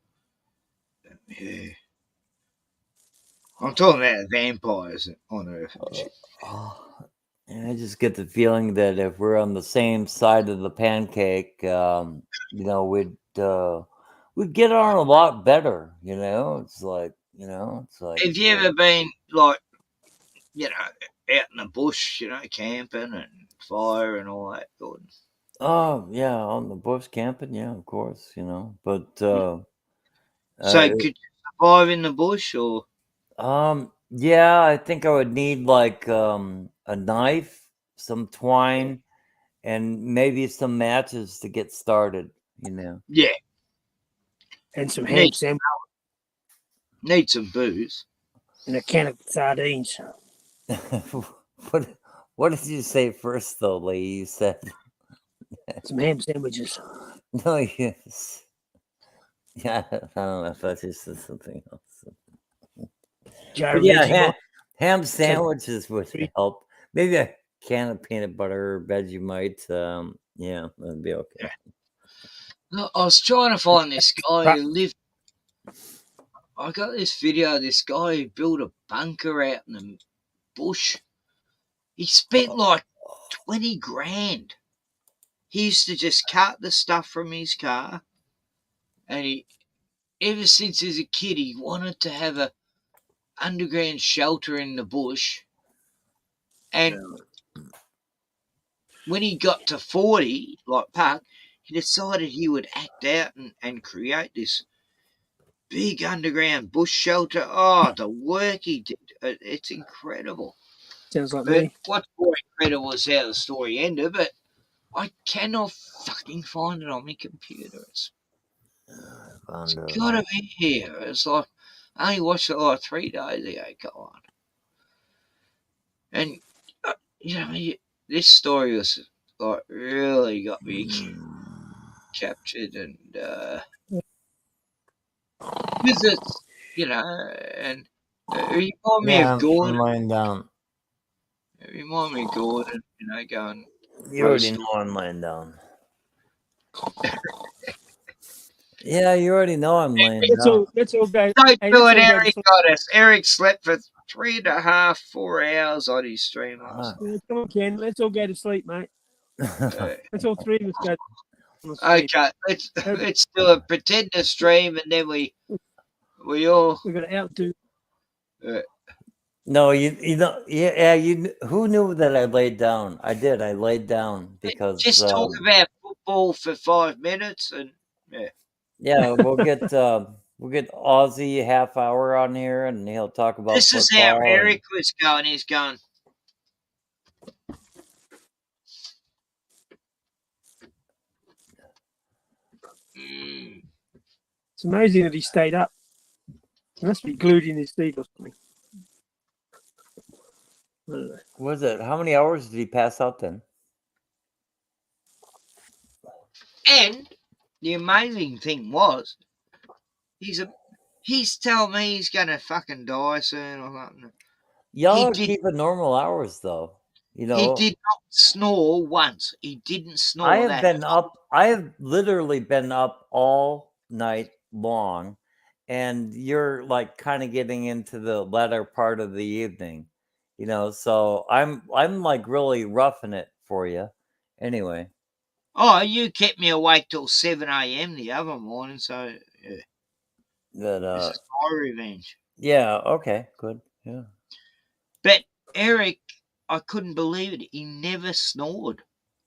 Speaker 5: I'm talking about vampires on Earth.
Speaker 10: I just get the feeling that if we're on the same side of the pancake, we'd get on a lot better. It's like.
Speaker 5: Have you ever been like, out in the bush, camping and fire and all that, Gordon?
Speaker 10: Oh yeah, on the bush camping, yeah, of course, But
Speaker 5: so could you survive in the bush or?
Speaker 10: Yeah, I think I would need like a knife, some twine, and maybe some matches to get started.
Speaker 5: Yeah,
Speaker 3: and some ham sandwich.
Speaker 5: Need some booze.
Speaker 3: And a can of sardines.
Speaker 10: What did you say first, though, Lee? You said
Speaker 3: some ham sandwiches.
Speaker 10: No, yes. Yeah, I don't know if I just said something else. But yeah, ham sandwiches would help. Maybe a can of peanut butter or Vegemite. Yeah, that'd be okay.
Speaker 5: No, I was trying to find this guy who lived. I got this video of this guy who built a bunker out in the bush. He spent like 20 grand. He used to just cut the stuff from his car, and he, ever since he was a kid, he wanted to have a underground shelter in the bush. And when he got to 40, like Puck, he decided he would act out and create this big underground bush shelter. Oh, the work he did. It's incredible.
Speaker 3: Sounds like
Speaker 5: But
Speaker 3: me.
Speaker 5: what's more incredible is how the story ended, but I cannot fucking find it on my computer. It's gotta be here. It's like, I only watched it like 3 days ago. Go on. And, this story was like really got me captured, and because it's, and it reminded me of Gordon.
Speaker 10: I'm lying down.
Speaker 5: It reminded me of Gordon, going.
Speaker 10: You already know I'm lying down. Yeah, you already know I'm laying down.
Speaker 3: Let's all go.
Speaker 5: Don't
Speaker 3: Hey,
Speaker 5: do
Speaker 3: let's
Speaker 5: it,
Speaker 3: all go to
Speaker 5: Eric
Speaker 3: sleep.
Speaker 5: got us. Eric slept for 3.5, 4 hours on his stream last night.
Speaker 3: Yeah, come on, Ken. Let's all go to sleep, mate. Let's all three of us go.
Speaker 5: Okay, let's do a pretend to stream, and then we all.
Speaker 3: We're gonna outdo.
Speaker 10: No, you know, yeah, who knew that I laid down? I did. I laid down because
Speaker 5: Just talk about football for 5 minutes, and
Speaker 10: yeah, we'll get Aussie half hour on here, and he'll talk about
Speaker 5: this is how Eric was going. He's going.
Speaker 3: It's amazing that he stayed up. He must be glued in his seat or something.
Speaker 10: Was it? How many hours did he pass out then?
Speaker 5: And the amazing thing was, he's telling me he's gonna fucking die soon or something.
Speaker 10: Y'all are keeping normal hours though. You know,
Speaker 5: he did not snore once. He didn't snore.
Speaker 10: I have been up. I have literally been up all night long, and you're like kind of getting into the latter part of the evening. You know, so I'm like really roughing it for you. Anyway.
Speaker 5: Oh, you kept me awake till 7 a.m. the other morning, so yeah. This is my revenge.
Speaker 10: Yeah. Okay. Good. Yeah.
Speaker 5: But Eric, I couldn't believe it. He never snored.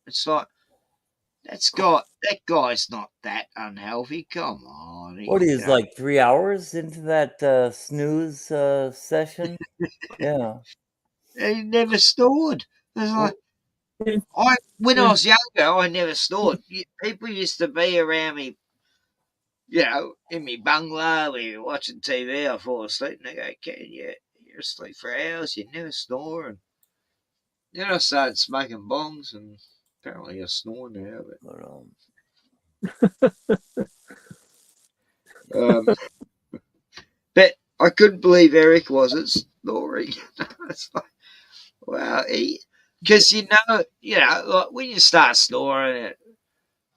Speaker 5: It's like that guy's not that unhealthy. Come on.
Speaker 10: What is like 3 hours into that snooze session? Yeah.
Speaker 5: He never snored. It's like, when I was younger, I never snored. People used to be around me, in my bungalow, we were watching TV, I fall asleep, and they go, Ken, you're asleep for hours, you never snore. And then I started smoking bongs, and apparently I snore now. But I couldn't believe Eric wasn't snoring. It's like, wow, because like when you start snoring,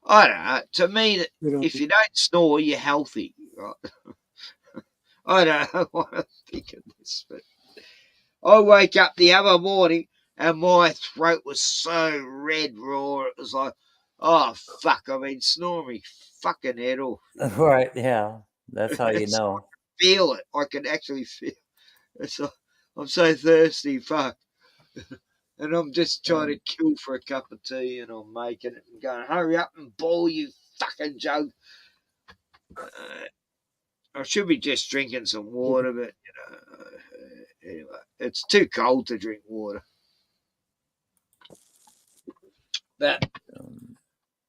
Speaker 5: I don't know. To me, if you don't snore, you're healthy, right? I don't know what I think of this, but I woke up the other morning and my throat was so red raw. It was like, oh fuck! I've been snoring me fucking head off.
Speaker 10: Right? Yeah, that's how you know.
Speaker 5: Feel it. I can actually feel. It's like, I'm so thirsty, fuck. And I'm just trying to kill for a cup of tea, and I'm making it and going, hurry up and boil, you fucking jug. I should be just drinking some water, but anyway, it's too cold to drink water. But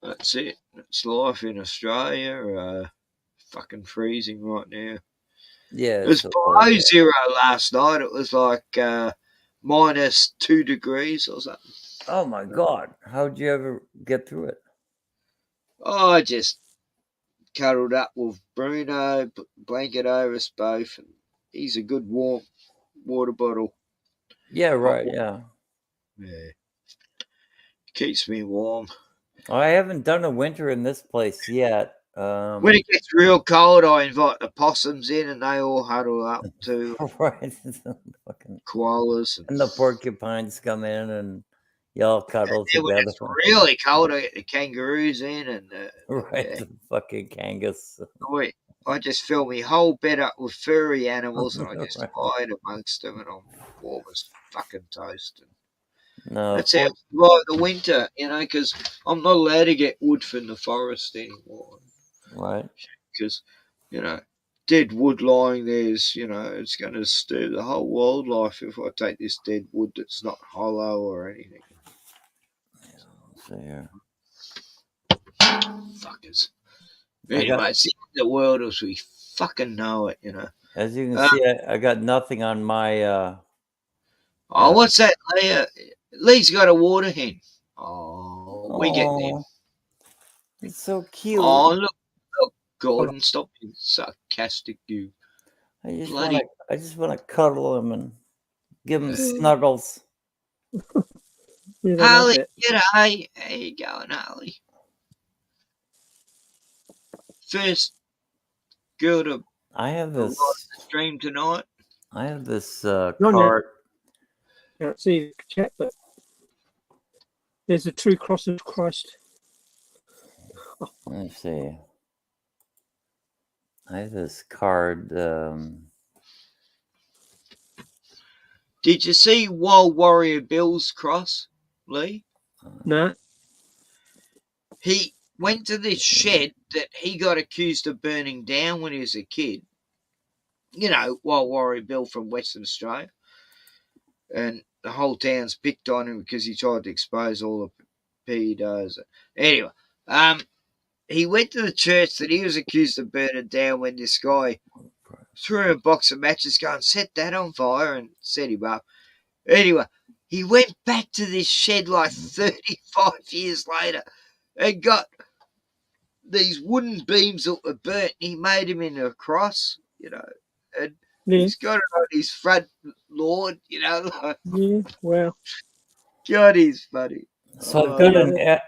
Speaker 5: that's it. It's life in Australia. Fucking freezing right now.
Speaker 10: Yeah,
Speaker 5: It was
Speaker 10: so
Speaker 5: below
Speaker 10: cold.
Speaker 5: zero last night. It was like minus 2 degrees or something.
Speaker 10: Oh my God! How'd you ever get through it?
Speaker 5: Oh, I just cuddled up with Bruno, put the blanket over us both, and he's a good warm water bottle.
Speaker 10: Yeah,
Speaker 5: Hot
Speaker 10: right.
Speaker 5: water.
Speaker 10: Yeah.
Speaker 5: Keeps me warm.
Speaker 10: I haven't done a winter in this place yet.
Speaker 5: When it gets real cold, I invite the possums in, and they all huddle up too.
Speaker 10: Right. Fucking
Speaker 5: koalas
Speaker 10: and the porcupines come in and y'all cuddle
Speaker 5: then when
Speaker 10: together.
Speaker 5: it's really cold, I get the kangaroos in, and
Speaker 10: Right, the fucking kangas.
Speaker 5: I just fill my whole bed up with furry animals, and I just
Speaker 10: Right.
Speaker 5: hide amongst them, and I'm warm as fucking toast.
Speaker 10: No,
Speaker 5: That's how I survive the winter, because I'm not allowed to get wood from the forest anymore.
Speaker 10: Right.
Speaker 5: Because, dead wood lying there is, it's going to disturb the whole wildlife if I take this dead wood that's not hollow or anything.
Speaker 10: So here.
Speaker 5: Fuckers. Anyway, it's the end of the world as we fucking know it,
Speaker 10: As you can see, I got nothing on my.
Speaker 5: What's that? Lee's got a water hen. Oh, we get them.
Speaker 10: It's so cute.
Speaker 5: Oh, look, Gordon, stop being sarcastic, you.
Speaker 10: I just want to cuddle him and give him snuggles.
Speaker 5: Harley, g'day. How you going, Harley? First girl to
Speaker 10: I have this
Speaker 5: stream tonight.
Speaker 10: I have this
Speaker 3: Not
Speaker 10: card.
Speaker 3: Can't see the chat, but there's a true cross of Christ.
Speaker 10: Let me see. I have this card.
Speaker 5: Did you see Wild Warrior Bill's cross, Lee?
Speaker 3: No.
Speaker 5: He went to this shed that he got accused of burning down when he was a kid. Wild Warrior Bill from Western Australia. And the whole town's picked on him because he tried to expose all the pedos. Anyway, he went to the church that he was accused of burning down when this guy threw him a box of matches going, set that on fire, and set him up. Anyway, he went back to this shed like 35 years later and got these wooden beams that were burnt. He made them into a cross, and he's got it on his front lawn, Like,
Speaker 3: yeah, well.
Speaker 5: God, he's funny.
Speaker 10: So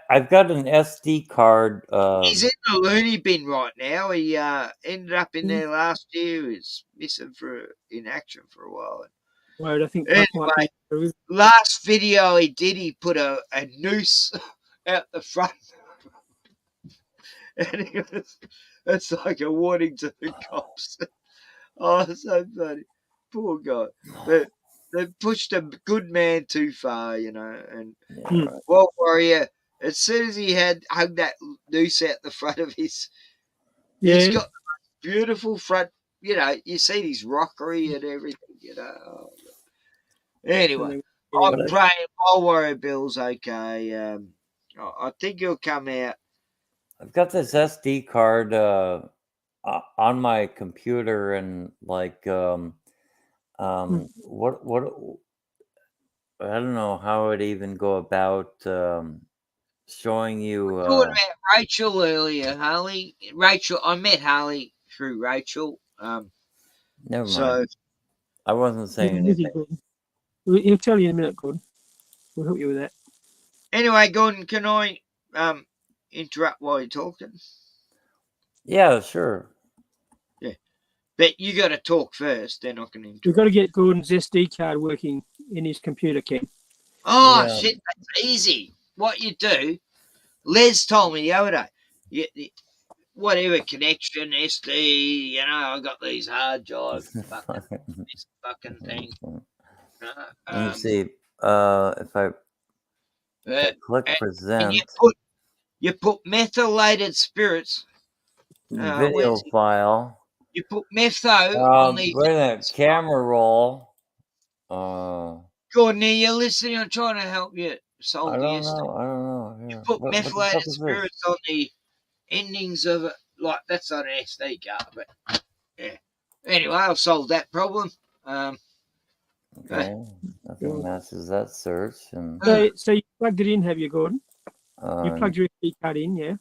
Speaker 10: I've got an SD card.
Speaker 5: He's in the loony bin right now. He ended up in there last year. He's missing in action for a while.
Speaker 3: Well, I think
Speaker 5: anyway, last video he did, he put a noose out the front. And it's like a warning to the cops. Oh, so funny. Poor guy. But they pushed a good man too far, and Wild Warrior, as soon as he hung that noose out the front of he's got the beautiful front, you see his rockery and everything, Anyway, I'm praying Wild Warrior Bill's okay. I think he'll come out.
Speaker 10: I've got this SD card on my computer, and like what I don't know how it even go about showing you.
Speaker 5: Talking about Rachel earlier, Harley. I met Harley through Rachel.
Speaker 10: Never mind. I wasn't saying anything.
Speaker 3: He'll tell you in a minute, Gordon. We'll help you with that.
Speaker 5: Anyway, Gordon, can I interrupt while you're talking?
Speaker 10: Yeah, sure.
Speaker 5: Yeah, but you got to talk first, then I can interrupt.
Speaker 3: We've got to get Gordon's SD card working in his computer, Ken.
Speaker 5: Oh, shit, that's easy. What you do, Les told me the other day, whatever connection, SD, I got these hard drives, this fucking thing.
Speaker 10: Let me see. If I click present.
Speaker 5: And you put methylated spirds.
Speaker 10: Video file.
Speaker 5: You put metho on the
Speaker 10: wait a minute, camera roll.
Speaker 5: Gordon, you're listening. I'm trying to help you solve
Speaker 10: I don't
Speaker 5: the
Speaker 10: know. I don't know. Here.
Speaker 5: You put methylated spirits on the endings of it. Like, that's not an SD card, but yeah. Anyway, I've solved that problem.
Speaker 10: Okay, nothing matches that search. And
Speaker 3: So you plugged it in, have you, Gordon? You plugged your SD card in, yeah?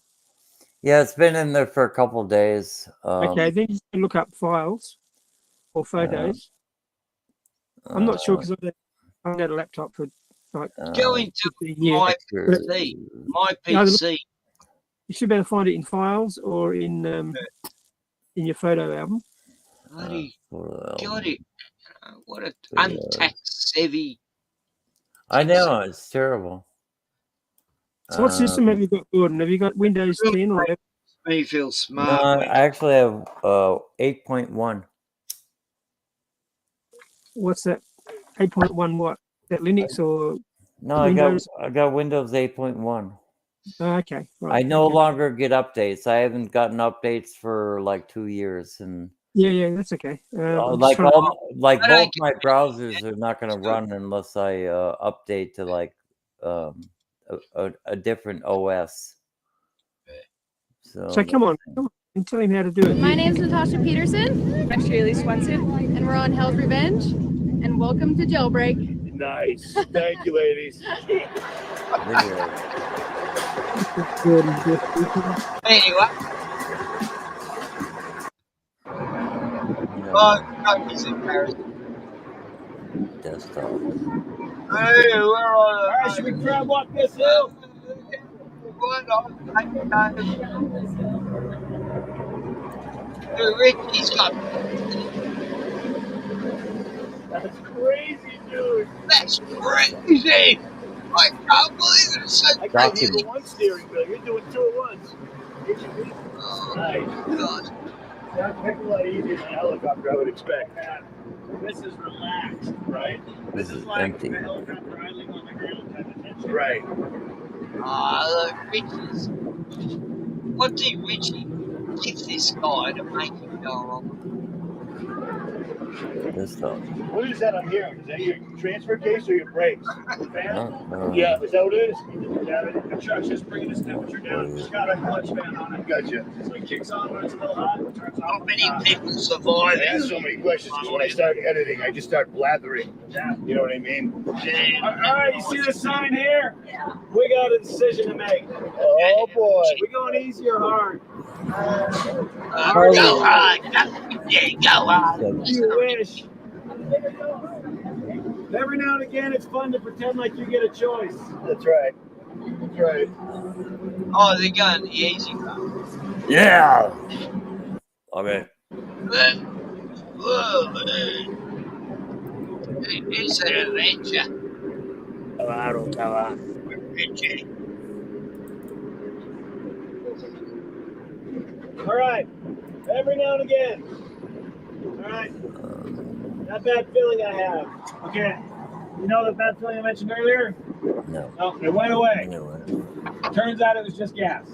Speaker 10: yeah, it's been in there for a couple of days.
Speaker 3: Okay, then you can look up files or photos. I'm not sure because I've had a laptop for like
Speaker 5: go into
Speaker 3: 15 years.
Speaker 5: my PC.
Speaker 3: You should be able to find it in files or in your photo album.
Speaker 5: Bloody got it. What a untaxed savvy.
Speaker 10: I know, it's terrible.
Speaker 3: So what system have you got, Gordon? Have you got Windows 10 or whatever?
Speaker 5: Me feel smart.
Speaker 10: No, I actually have 8.1.
Speaker 3: What's that? 8.1 what? Is that Linux or
Speaker 10: No,
Speaker 3: Windows?
Speaker 10: I got Windows 8.1.
Speaker 3: Oh, okay, right.
Speaker 10: I no longer get updates. I haven't gotten updates for like 2 years, and
Speaker 3: yeah, that's okay.
Speaker 10: both my browsers are not going to run unless I update to like a different OS.
Speaker 3: So come on, and tell him how to do it.
Speaker 21: My name's Natasha Peterson. I'm Shirley Swenson, and we're on Hell's Revenge. And welcome to Jailbreak.
Speaker 1: Nice. Thank you, ladies.
Speaker 5: Anyway. God, is embarrassing.
Speaker 10: Desktop.
Speaker 5: Hey, where are
Speaker 2: All right, should we crab walk this hill?
Speaker 5: Ricky's got.
Speaker 2: That's crazy, dude.
Speaker 5: That's crazy. I can't believe it. It's so
Speaker 2: I can't handle one steering wheel. You're doing two at once. Nice.
Speaker 5: God.
Speaker 2: That's a heck of a lot easier than a helicopter, I would expect. This is relaxed, right?
Speaker 10: This is
Speaker 2: like
Speaker 10: empty.
Speaker 2: a helicopter idling on the ground type of tension. Right.
Speaker 5: Look, Richie's. What did Richie give this guy to make him go along?
Speaker 10: Desktop.
Speaker 2: What is that I'm hearing? Is that your transfer case or your brakes?
Speaker 10: No.
Speaker 2: Yeah, is that what it is? Yeah, the truck's just bringing this temperature down. It's got a clutch fan on it. Gotcha. So it kicks on when it's still hot. It turns off.
Speaker 5: How many people survive?
Speaker 1: I ask so many questions because when I start editing, I just start blathering.
Speaker 2: Yeah.
Speaker 1: You know what I mean?
Speaker 2: All right, you see the sign here? Yeah. We got a decision to make.
Speaker 1: Oh, boy.
Speaker 2: We going easy or hard?
Speaker 5: Go hard. Yeah, go hard.
Speaker 2: You wish. Every now and again, it's fun to pretend like you get a choice.
Speaker 1: That's right. That's right.
Speaker 5: Oh, they're going the easy road.
Speaker 10: Yeah. Okay.
Speaker 5: It's an adventure.
Speaker 2: All right. Every now and again. All right. That bad feeling I have. Okay. You know the bad feeling I mentioned earlier?
Speaker 10: No.
Speaker 2: Oh, it went away. Turns out it was just gas.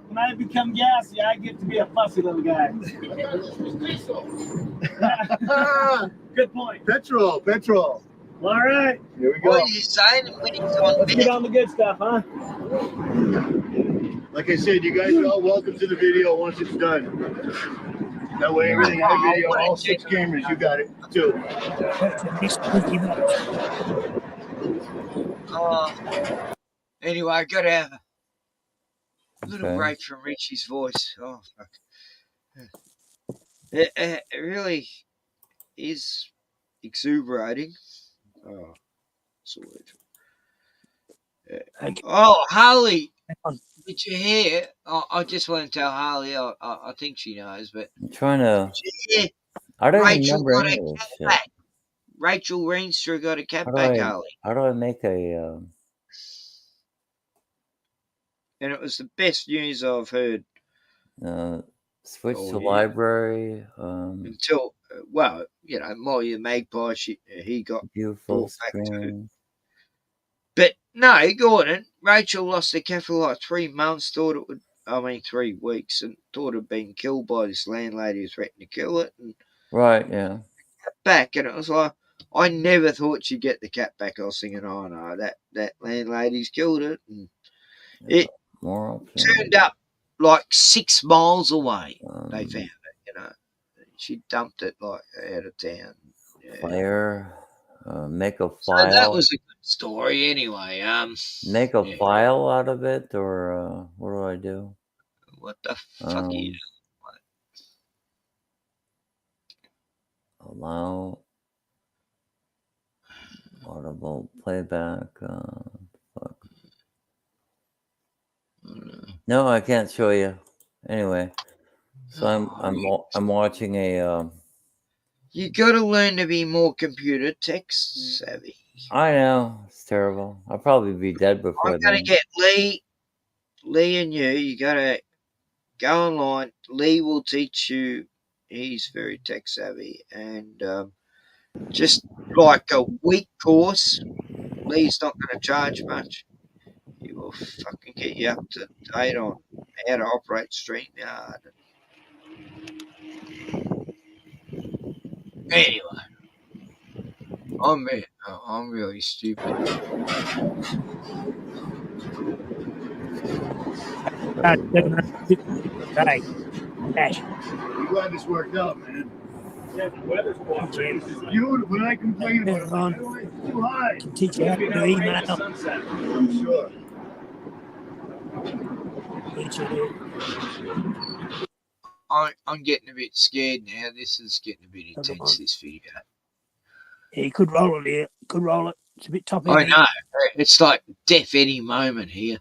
Speaker 2: When I become gassy, I get to be a fussy little guy. Good point.
Speaker 1: Petrol.
Speaker 2: All right.
Speaker 1: Here we go.
Speaker 5: What are you saying?
Speaker 2: Let's get on the good stuff, huh?
Speaker 1: Like I said, you guys are all welcome to the video once it's done. That way, everything on the video, all 6 cameras, you got it too.
Speaker 5: Anyway, I got to have a little break from Richie's voice. Oh, fuck. It really is exuberating. Oh, sort of. Oh, Harley, did you hear? I just want to tell Harley. I think she knows, but
Speaker 10: I'm trying to.
Speaker 5: Yeah.
Speaker 10: I don't
Speaker 5: Rachel
Speaker 10: remember
Speaker 5: got
Speaker 10: any
Speaker 5: a
Speaker 10: of this
Speaker 5: cat
Speaker 10: shit.
Speaker 5: back. Rachel Reenstra got a cat
Speaker 10: How
Speaker 5: back,
Speaker 10: do
Speaker 5: Harley.
Speaker 10: How do I make a?
Speaker 5: And it was the best news I've heard.
Speaker 10: Switch to library.
Speaker 5: Until, well, you know, Molly the Magpie, he got
Speaker 10: Beautiful
Speaker 5: brought back to.
Speaker 10: screen.
Speaker 5: But no, Gordon, Rachel lost the cat for like 3 months, 3 weeks, and thought it had been killed by this landlady who threatened to kill it. And
Speaker 10: Right, yeah.
Speaker 5: back, and it was like, I never thought she'd get the cat back. I was thinking, oh no, that landlady's killed it. And it
Speaker 10: More options.
Speaker 5: turned up like 6 miles away. They found it, you know. She dumped it like out of town. Yeah.
Speaker 10: Fire. Make a
Speaker 5: So that
Speaker 10: file.
Speaker 5: was a good story anyway.
Speaker 10: Make a
Speaker 5: yeah.
Speaker 10: file out of it, or what do I do?
Speaker 5: What the fuck are you doing?
Speaker 10: Allow audible playback. Fuck. No, I can't show you. Anyway, so I'm watching a.
Speaker 5: You got to learn to be more computer tech savvy.
Speaker 10: I know it's terrible. I'll probably be dead before
Speaker 5: I'm gonna
Speaker 10: then.
Speaker 5: get Lee and you. You gotta go online. Lee will teach you. He's very tech savvy, and just like a week course. Lee's not going to charge much. He will fucking get you up to date on how to operate StreamYard. Anyway, I'm really stupid.
Speaker 1: I'm glad this worked out, man. Yeah, the weather's cooperating. It's beautiful. When I complain about it, like, it's too high.
Speaker 3: Can teach you how to do email.
Speaker 1: I'm sure.
Speaker 5: I'm getting a bit scared now. This is getting a bit intense, this video.
Speaker 3: Yeah, you could roll it here. Could roll it. It's a bit top
Speaker 5: I
Speaker 3: heavy.
Speaker 5: know. It's like death any moment here.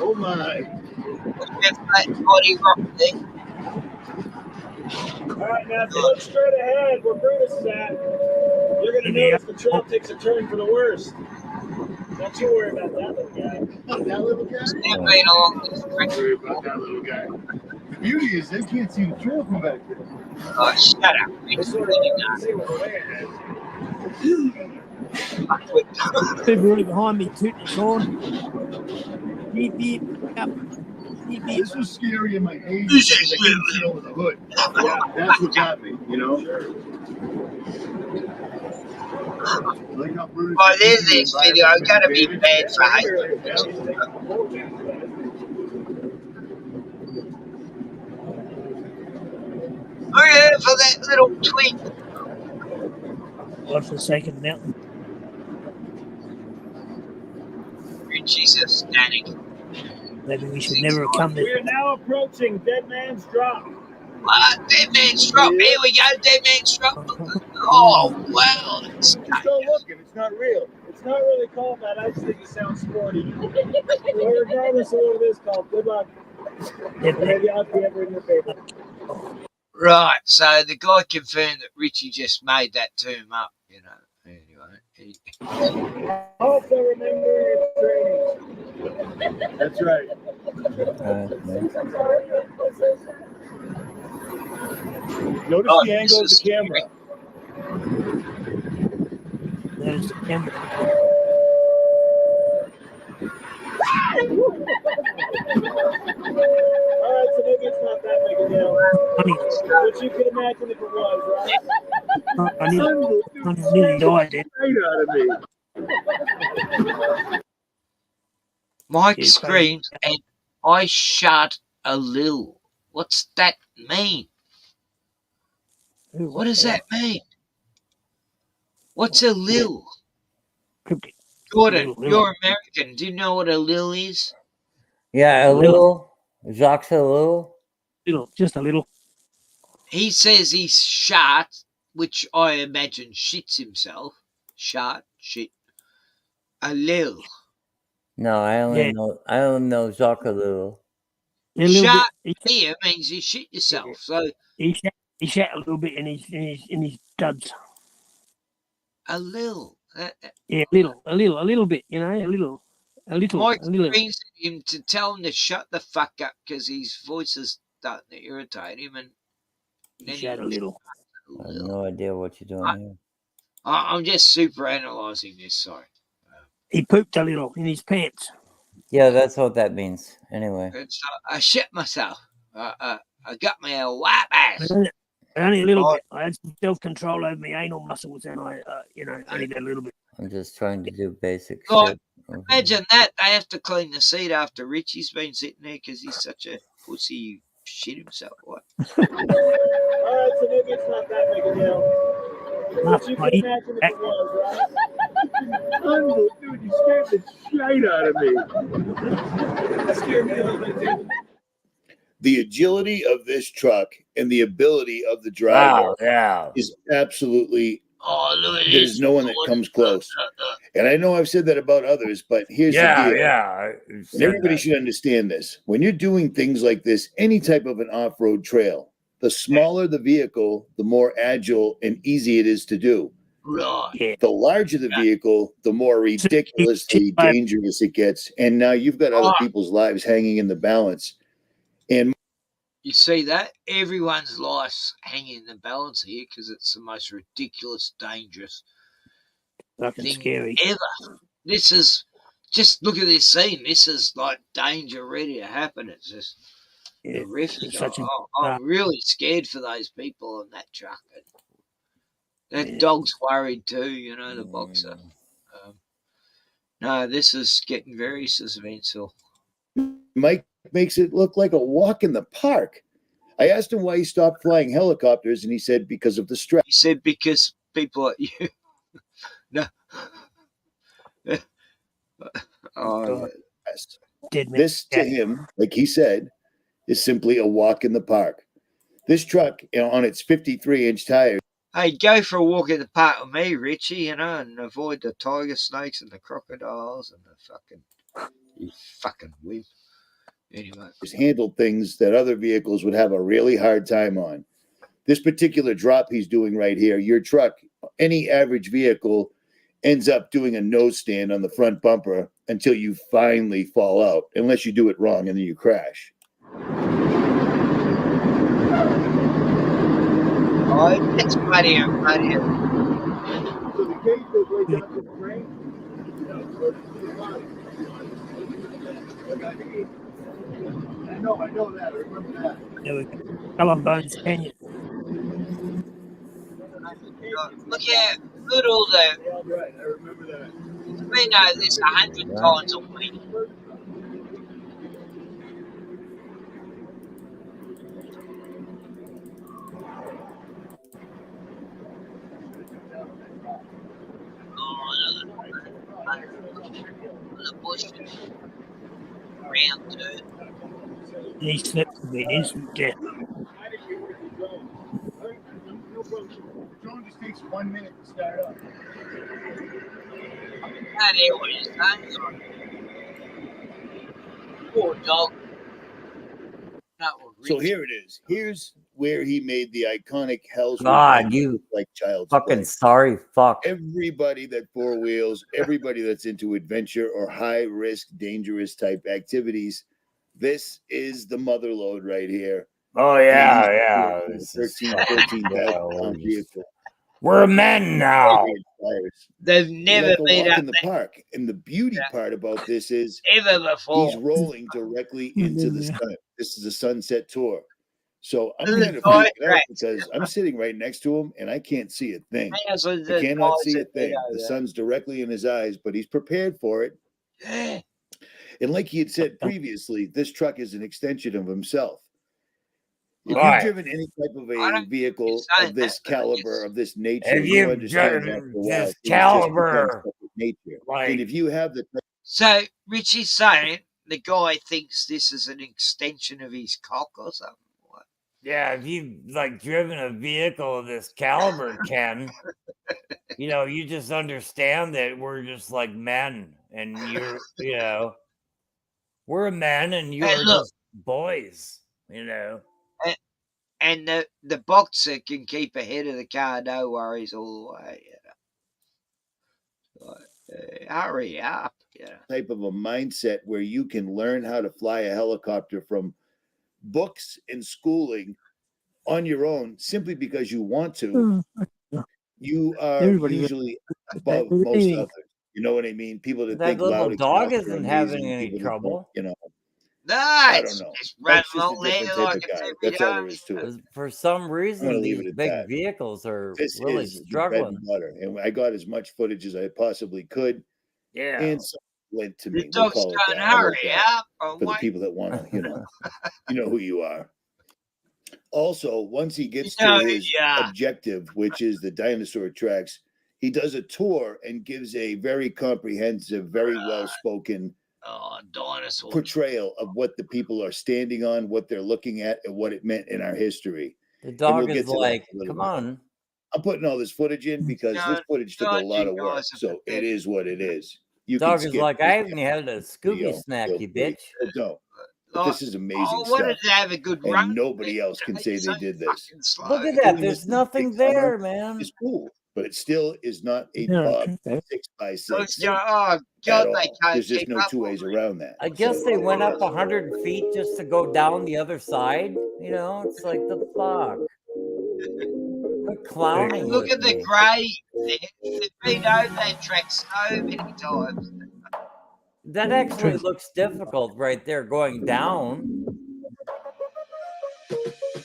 Speaker 1: Oh my. Alright, now if you look straight ahead where Brutus is at, you're going to notice the trail takes a turn for the worst. Don't you worry about that little guy. Oh, that little guy?
Speaker 5: Don't
Speaker 1: worry about that little guy. The beauty is they can't see the trail from back there.
Speaker 5: Oh, shut up.
Speaker 1: They sort of see what's way ahead.
Speaker 3: People really behind me tooting his horn. Beep, beep, up. Beep, beep.
Speaker 1: This was scary in my 80s because I couldn't see over the hood. Yeah, that's what got me, you know? Like how Brutus
Speaker 5: by the end of this video, I'm going to be banned for hate. Oh yeah, for that little tweet.
Speaker 3: What for a second, Mountain?
Speaker 5: Richie's a static.
Speaker 3: Maybe we should never have come
Speaker 1: We
Speaker 3: there.
Speaker 1: are now approaching Dead Man's Drop.
Speaker 5: What? Dead Man's Drop. Here we go, Dead Man's Drop. Oh, wow.
Speaker 1: Just go looking. It's not real. It's not really called that. I just think it sounds sporty. Well, regardless of what it is called, good luck. Maybe I'll be ever in your paper.
Speaker 5: Right, so the guy confirmed that Richie just made that term up, you know. Anyway.
Speaker 1: Also remember your training. That's right. Notice the angle of the camera.
Speaker 3: There's the camera.
Speaker 1: Alright, so maybe it's not that big a deal. But you can imagine if it was, right?
Speaker 3: I nearly died then.
Speaker 5: Mike screamed and I shot a lil. What's that mean? What does that mean? What's a lil? Gordon, you're American. Do you know what a lil is?
Speaker 10: Yeah, a little. Jacques a little.
Speaker 3: Just a little.
Speaker 5: He says he's shot, which I imagine shits himself. Shot, shit. A lil.
Speaker 10: No, I only know Jacques a little.
Speaker 5: Shot here means you shit yourself. So
Speaker 3: he shat a little bit in his duds.
Speaker 5: a lil.
Speaker 3: Yeah, a little bit. You know, a little.
Speaker 5: Mike screams at him to tell him to shut the fuck up because his voice is starting to irritate him, and then
Speaker 3: he shat a little.
Speaker 10: I have no idea what you're doing here.
Speaker 5: I'm just super analysing this. Sorry.
Speaker 3: He pooped a little in his pants.
Speaker 10: Yeah, that's what that means. Anyway.
Speaker 5: It's, I shit myself. I got my white ass.
Speaker 3: Only a little bit. I had some self-control over my anal muscles, and I, only that little bit.
Speaker 10: I'm just trying to do basic
Speaker 5: Like,
Speaker 10: shit.
Speaker 5: Imagine that. They have to clean the seat after Richie's been sitting there because he's such a pussy. He shit himself. What?
Speaker 2: All right, so maybe it's not that big a deal. But you can imagine if it was, right? Dude, you scared the shit out of me. That scared me a little bit too.
Speaker 1: The agility of this truck and the ability of the driver is absolutely.
Speaker 5: Oh, look at this.
Speaker 1: There's no one that comes close. And I know I've said that about others, but here's the deal. And everybody should understand this. When you're doing things like this, any type of an off-road trail, the smaller the vehicle, the more agile and easy it is to do.
Speaker 5: Right.
Speaker 1: The larger the vehicle, the more ridiculously dangerous it gets. And now you've got other people's lives hanging in the balance. And
Speaker 5: you see that? Everyone's life's hanging in the balance here because it's the most ridiculous, dangerous thing
Speaker 3: scary
Speaker 5: ever. This is just look at this scene. This is like danger ready to happen. It's just horrific. I'm really scared for those people on that truck. That dog's worried too, you know, the boxer. No, this is getting very suspenseful.
Speaker 1: Mike makes it look like a walk in the park. I asked him why he stopped flying helicopters, and he said because of the stress.
Speaker 5: He said because people like you. No.
Speaker 1: This to him, like he said, is simply a walk in the park. This truck, on its 53-inch tires.
Speaker 5: Hey, go for a walk in the park with me, Richie, you know, and avoid the tiger snakes and the crocodiles and you fucking wimp. Anyway.
Speaker 1: Handled things that other vehicles would have a really hard time on. This particular drop he's doing right here, your truck, any average vehicle ends up doing a nose stand on the front bumper until you finally fall out, unless you do it wrong and then you crash.
Speaker 5: Oh, it's right here.
Speaker 2: So the gate goes right down to the frame. I know that. I remember that.
Speaker 3: There we go. Come on, Bones Canyon.
Speaker 5: Look how good all the.
Speaker 2: Yeah, right. I remember that.
Speaker 5: We know this 100 times a week. The bush round turn.
Speaker 3: These slips have been instant death.
Speaker 2: Drone just takes 1 minute to start up.
Speaker 5: I hear what you're saying. Poor dog.
Speaker 1: So here it is. Here's where he made the iconic Hell's
Speaker 10: God,
Speaker 1: Revenge
Speaker 10: you
Speaker 1: like child's
Speaker 10: fucking
Speaker 1: play.
Speaker 10: sorry fuck.
Speaker 1: Everybody that four wheels, everybody that's into adventure or high risk, dangerous type activities, this is the mother load right here.
Speaker 10: Oh yeah.
Speaker 1: 13, 14,000 vehicle.
Speaker 10: We're men now.
Speaker 5: They've never
Speaker 1: like a
Speaker 5: been
Speaker 1: walk
Speaker 5: up
Speaker 1: in the park. And the beauty part about this is
Speaker 5: ever before.
Speaker 1: He's rolling directly into the sun. This is a sunset tour. So I'm kind of
Speaker 5: Right,
Speaker 1: freaking out because I'm sitting right next to him and I can't see a thing.
Speaker 5: Yeah, so
Speaker 1: I cannot see a
Speaker 5: guys
Speaker 1: thing.
Speaker 5: that-
Speaker 1: The sun's directly in his eyes, but he's prepared for it.
Speaker 5: Yeah.
Speaker 1: And like he had said previously, this truck is an extension of himself. If
Speaker 10: Right.
Speaker 1: you've driven any type of a vehicle of this caliber, of this nature,
Speaker 10: If
Speaker 1: you
Speaker 10: you've
Speaker 1: understand
Speaker 10: driven
Speaker 1: after a while,
Speaker 10: this
Speaker 1: things just
Speaker 10: caliber,
Speaker 1: become second nature.
Speaker 10: like-
Speaker 1: And if you have the
Speaker 5: So Richie's saying the guy thinks this is an extension of his cock or something. What?
Speaker 10: Yeah, if you've like driven a vehicle of this caliber, Ken, you just understand that we're just like men, and we're men, and you're
Speaker 5: look.
Speaker 10: just boys.
Speaker 5: And the boxer can keep ahead of the car, no worries all the way. Hurry up.
Speaker 1: type of a mindset where you can learn how to fly a helicopter from books and schooling on your own simply because you want to. You are
Speaker 3: Everybody-
Speaker 1: usually above most others. You know what I mean? People that
Speaker 10: That
Speaker 1: think
Speaker 10: little
Speaker 1: loud
Speaker 10: dog
Speaker 1: exhausts are
Speaker 10: isn't having
Speaker 1: amazing,
Speaker 10: any
Speaker 1: people that
Speaker 10: trouble.
Speaker 1: don't,
Speaker 5: No,
Speaker 1: I don't know.
Speaker 5: It's running
Speaker 1: That's just a
Speaker 5: along there
Speaker 1: different
Speaker 5: like
Speaker 1: type of
Speaker 5: it's
Speaker 1: guy.
Speaker 5: every
Speaker 1: That's all there
Speaker 5: day.
Speaker 1: is to it.
Speaker 10: For some
Speaker 1: I'm gonna
Speaker 10: reason,
Speaker 1: leave
Speaker 10: these
Speaker 1: it at
Speaker 10: big
Speaker 1: that.
Speaker 10: vehicles are
Speaker 1: This
Speaker 10: really
Speaker 1: is the bread
Speaker 10: struggling.
Speaker 1: and butter, and I got as much footage as I possibly could.
Speaker 10: Yeah.
Speaker 1: And some Lint to
Speaker 5: The
Speaker 1: me. We'll
Speaker 5: dogs
Speaker 1: call it
Speaker 5: don't
Speaker 1: that. How
Speaker 5: hurry
Speaker 1: about that?
Speaker 5: up. I'm
Speaker 1: For the
Speaker 5: waiting.
Speaker 1: people that want to, you know who you are. Also, once he gets
Speaker 5: You know
Speaker 1: to
Speaker 5: who
Speaker 1: his
Speaker 5: you are.
Speaker 1: objective, which is the dinosaur tracks, he does a tour and gives a very comprehensive, very well-spoken
Speaker 5: Dinosaur.
Speaker 1: portrayal of what the people are standing on, what they're looking at, and what it meant in our history.
Speaker 10: The
Speaker 1: And
Speaker 10: dog
Speaker 1: we'll
Speaker 10: is
Speaker 1: get to that
Speaker 10: like,
Speaker 1: in a little
Speaker 10: come
Speaker 1: bit.
Speaker 10: on.
Speaker 1: I'm putting all this footage in because this footage took a
Speaker 5: God,
Speaker 1: lot
Speaker 5: you
Speaker 1: of work,
Speaker 5: guys are
Speaker 1: so it is what it is. You
Speaker 10: Dog
Speaker 1: can
Speaker 10: is
Speaker 1: skip
Speaker 10: like,
Speaker 1: this
Speaker 10: I haven't had a
Speaker 1: video,
Speaker 10: Scooby snack,
Speaker 1: feel
Speaker 10: you
Speaker 1: free.
Speaker 10: bitch.
Speaker 1: Or don't. But this is amazing
Speaker 5: I wanted
Speaker 1: stuff,
Speaker 5: to have a good run.
Speaker 1: and nobody else can say they did this.
Speaker 10: Look at that.
Speaker 1: Doing
Speaker 10: There's
Speaker 1: this with a
Speaker 10: nothing
Speaker 1: big camera
Speaker 10: there, man.
Speaker 1: is cool, but it still is not a
Speaker 3: Yeah,
Speaker 1: Bob
Speaker 3: okay.
Speaker 1: 6x6
Speaker 5: Oh,
Speaker 1: at
Speaker 5: God, they
Speaker 1: all.
Speaker 5: can't
Speaker 1: There's just
Speaker 5: keep
Speaker 1: no
Speaker 5: up
Speaker 1: two
Speaker 5: with
Speaker 1: ways around that.
Speaker 10: I guess
Speaker 1: So
Speaker 10: they
Speaker 1: there
Speaker 10: went
Speaker 1: it
Speaker 10: up
Speaker 1: is.
Speaker 10: 100 feet just to go down the other side. You know, it's like the fuck. Quit clowning
Speaker 5: Look
Speaker 10: with
Speaker 5: at the
Speaker 10: me.
Speaker 5: grey there. They've been over that track so many times.
Speaker 10: That actually looks difficult right there going down.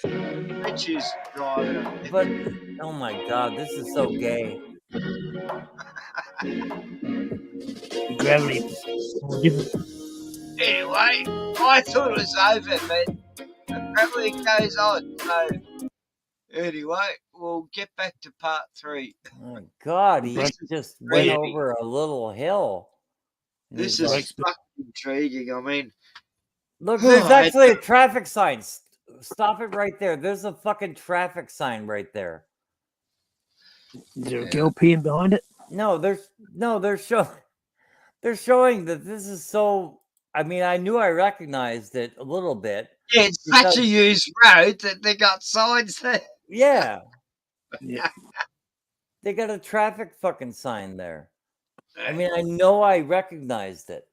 Speaker 5: Richie's driving.
Speaker 10: But, oh my God, this is so gay.
Speaker 3: Gravity. More different.
Speaker 5: Anyway, I thought it was over, but apparently it goes on. So, anyway, we'll get back to part 3.
Speaker 10: My God, he
Speaker 5: This is
Speaker 10: just went
Speaker 5: intriguing.
Speaker 10: over a little hill. And
Speaker 5: This
Speaker 10: he's
Speaker 5: is
Speaker 10: like,
Speaker 5: fucking intriguing. I mean,
Speaker 10: look, there's actually a traffic sign. Stop it right there. There's a fucking traffic sign right there.
Speaker 3: Is there a girl peeing behind it?
Speaker 10: No, they're showing that this is so. I mean, I knew I recognized it a little bit.
Speaker 5: yeah, it's such a used road that they got signs there.
Speaker 10: Yeah.
Speaker 3: Yeah.
Speaker 10: They got a traffic fucking sign there. I mean, I know I recognized it,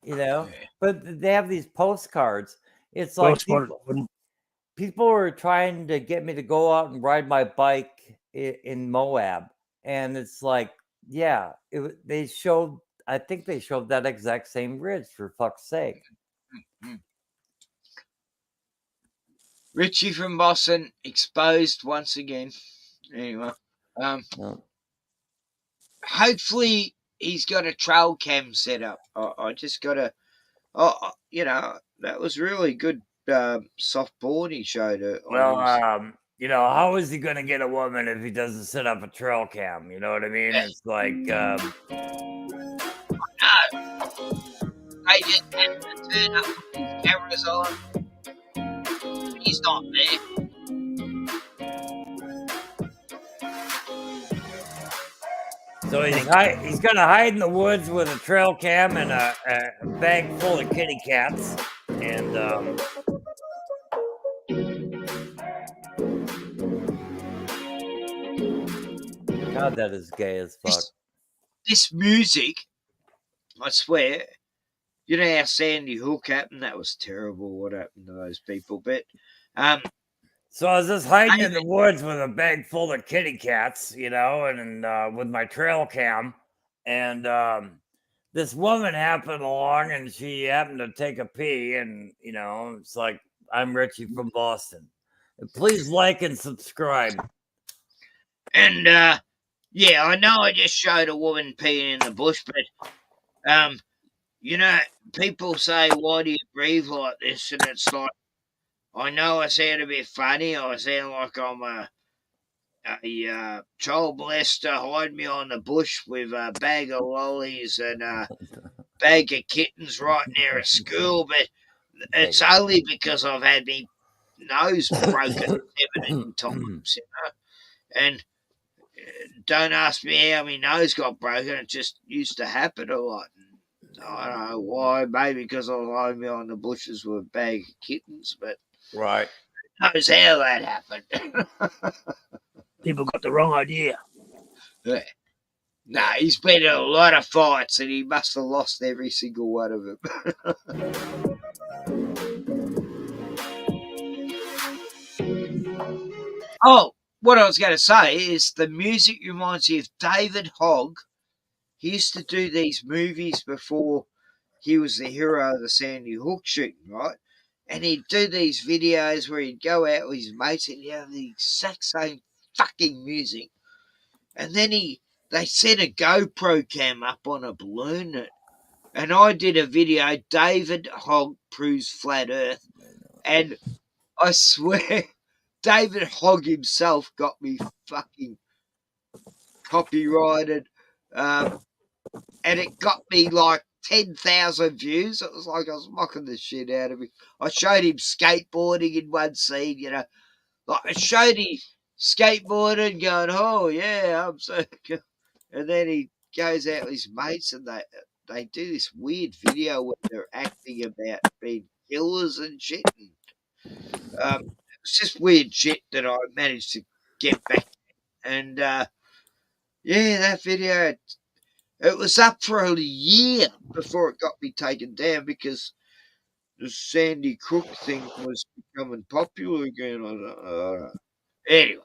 Speaker 10: you know, but they have these postcards. It's
Speaker 3: Well
Speaker 10: like
Speaker 3: spotted, I wouldn't.
Speaker 10: people were trying to get me to go out and ride my bike in Moab. And it's like, yeah, they showed, I think they showed that exact same bridge, for fuck's sake.
Speaker 5: Richie from Boston exposed once again. Anyway, hopefully he's got a trail cam set up. I just got to, you know, that was really good softboard he showed her.
Speaker 10: Well, you know, how is he going to get a woman if he doesn't set up a trail cam? You know what I mean? It's like,
Speaker 5: no, they just have to turn up his cameras on. He's not there.
Speaker 10: so he's going to hide in the woods with a trail cam and a bag full of kitty cats. And, God, that is gay as fuck.
Speaker 5: This music, I swear, you know how Sandy Hook happened? That was terrible what happened to those people. But
Speaker 10: so I was just hiding in the woods with a bag full of kitty cats, you know, and with my trail cam. And this woman happened along and she happened to take a pee. And, you know, it's like, I'm Richie from Boston. Please like and subscribe.
Speaker 5: And yeah, I know I just showed a woman peeing in the bush, but you know, people say, "Why do you breathe like this?" And it's like, I know I sound a bit funny. I sound like I'm a child molester. Hide me on the bush with a bag of lollies and a bag of kittens right near a school, but it's only because I've had my nose broken 17 times, you know, and. Don't ask me how my nose got broken. It just used to happen a lot. I don't know why. Maybe because I was hiding behind the bushes with a bag of kittens, but
Speaker 10: right.
Speaker 5: Who knows how that happened?
Speaker 3: People got the wrong idea.
Speaker 5: Yeah. No, he's been in a lot of fights and he must have lost every single one of them. Oh, what I was going to say is the music reminds me of David Hogg. He used to do these movies before he was the hero of the Sandy Hook shooting, right? And he'd do these videos where he'd go out with his mates and he'd have the exact same fucking music. And then they set a GoPro cam up on a balloon and I did a video, David Hogg Proves Flat Earth, and I swear David Hogg himself got me fucking copyrighted, and it got me like 10,000 views. It was like I was mocking the shit out of him. I showed him skateboarding in one scene, you know. Like I showed him skateboarding, going, "Oh yeah, I'm so," and then he goes out with his mates, and they do this weird video where they're acting about being killers and shit. And, it's just weird shit that I managed to get back, and yeah, that video. It was up for a year before it got me taken down because the Sandy Crook thing was becoming popular again. Anyway,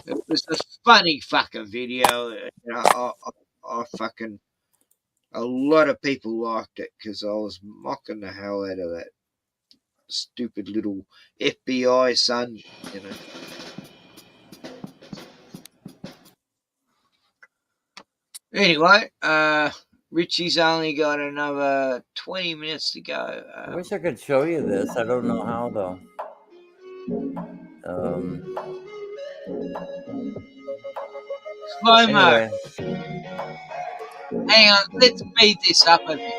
Speaker 5: it was a funny fucking video. You know, I fucking a lot of people liked it because I was mocking the hell out of that stupid little FBI son. You know. Anyway, Richie's only got another 20 minutes to go.
Speaker 10: I wish I could show you this. I don't know how though.
Speaker 5: Slow-mo.
Speaker 10: Anyway.
Speaker 5: Hang on, let's speed this up a bit.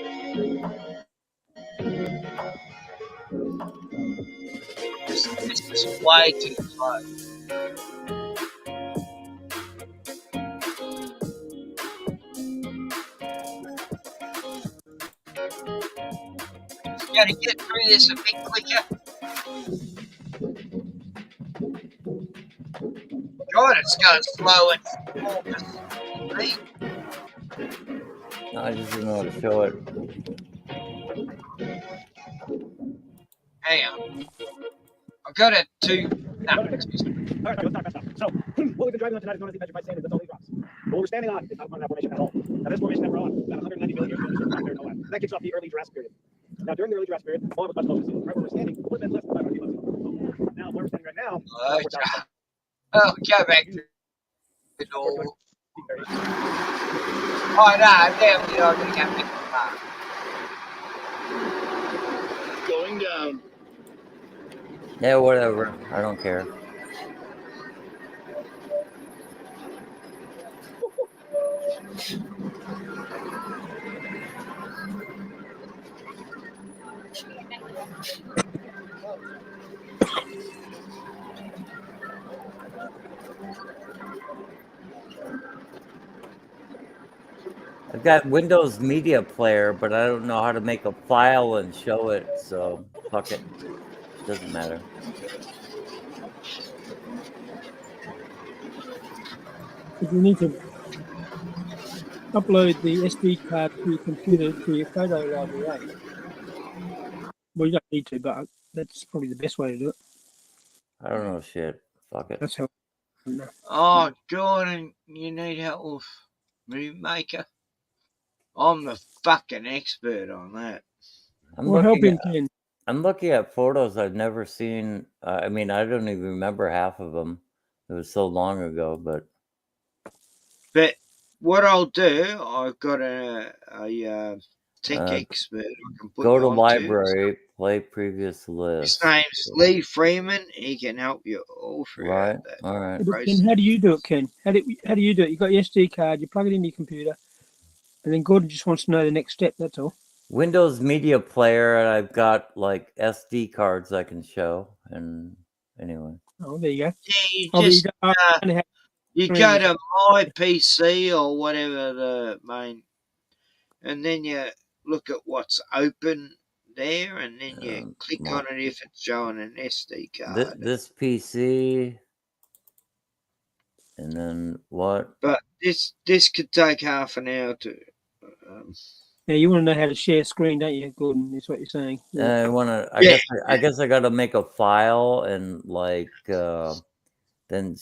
Speaker 5: This is way too slow. Just gotta get through this a bit quicker. God, it's going slow at 4%.
Speaker 10: I just didn't know how to show it.
Speaker 5: Hang on. I got it to. No.
Speaker 2: All right, let's talk about stuff. So, what we've been driving on tonight is known as the Measured by Sand, and that's all these rocks. But what we're standing on is not part of that formation at all. Now, this formation that we're on, about 190 million years ago, there's a rock there in the left. That kicks off the early Jurassic period. Now, during the early Jurassic period, all of us close to right where we're standing, what been left by our people. Now, where we're standing right now,
Speaker 5: Oh, go back to the door. Oh, no, damn, we are going to get back.
Speaker 1: Going down.
Speaker 10: Yeah, whatever. I don't care. I've got Windows Media Player, but I don't know how to make a file and show it, so fuck it. Doesn't matter.
Speaker 3: If you need to upload the SD card to your computer to your photo library, right? Well, you don't need to, but that's probably the best way to do it.
Speaker 10: I don't know shit. Fuck it.
Speaker 3: That's how.
Speaker 5: Oh, Jordan, you need help with Movie Maker? I'm the fucking expert on that.
Speaker 10: I'm looking at photos I've never seen. I mean, I don't even remember half of them. It was so long ago, but
Speaker 5: what I'll do, I've got a tech expert I can put
Speaker 10: go to
Speaker 5: you onto.
Speaker 10: library, play previous list.
Speaker 5: His name's Lee Freeman. He can help you all through
Speaker 10: Right.
Speaker 5: that.
Speaker 10: All right.
Speaker 3: Ken, how do you do it, Ken? How do you do it? You got your SD card, you plug it in your computer, and then Gordon just wants to know the next step. That's all.
Speaker 10: Windows Media Player, and I've got like SD cards I can show. And anyway.
Speaker 3: Oh, there you go.
Speaker 5: Yeah, you go to My PC or whatever the main, and then you look at what's open there, and then you click on it if it's showing an SD card.
Speaker 10: This PC, and then what?
Speaker 5: But this could take half an hour to.
Speaker 3: Yeah, you want to know how to share screen, don't you, Gordon? Is what you're saying.
Speaker 10: I want to. I guess I got to make a file and like then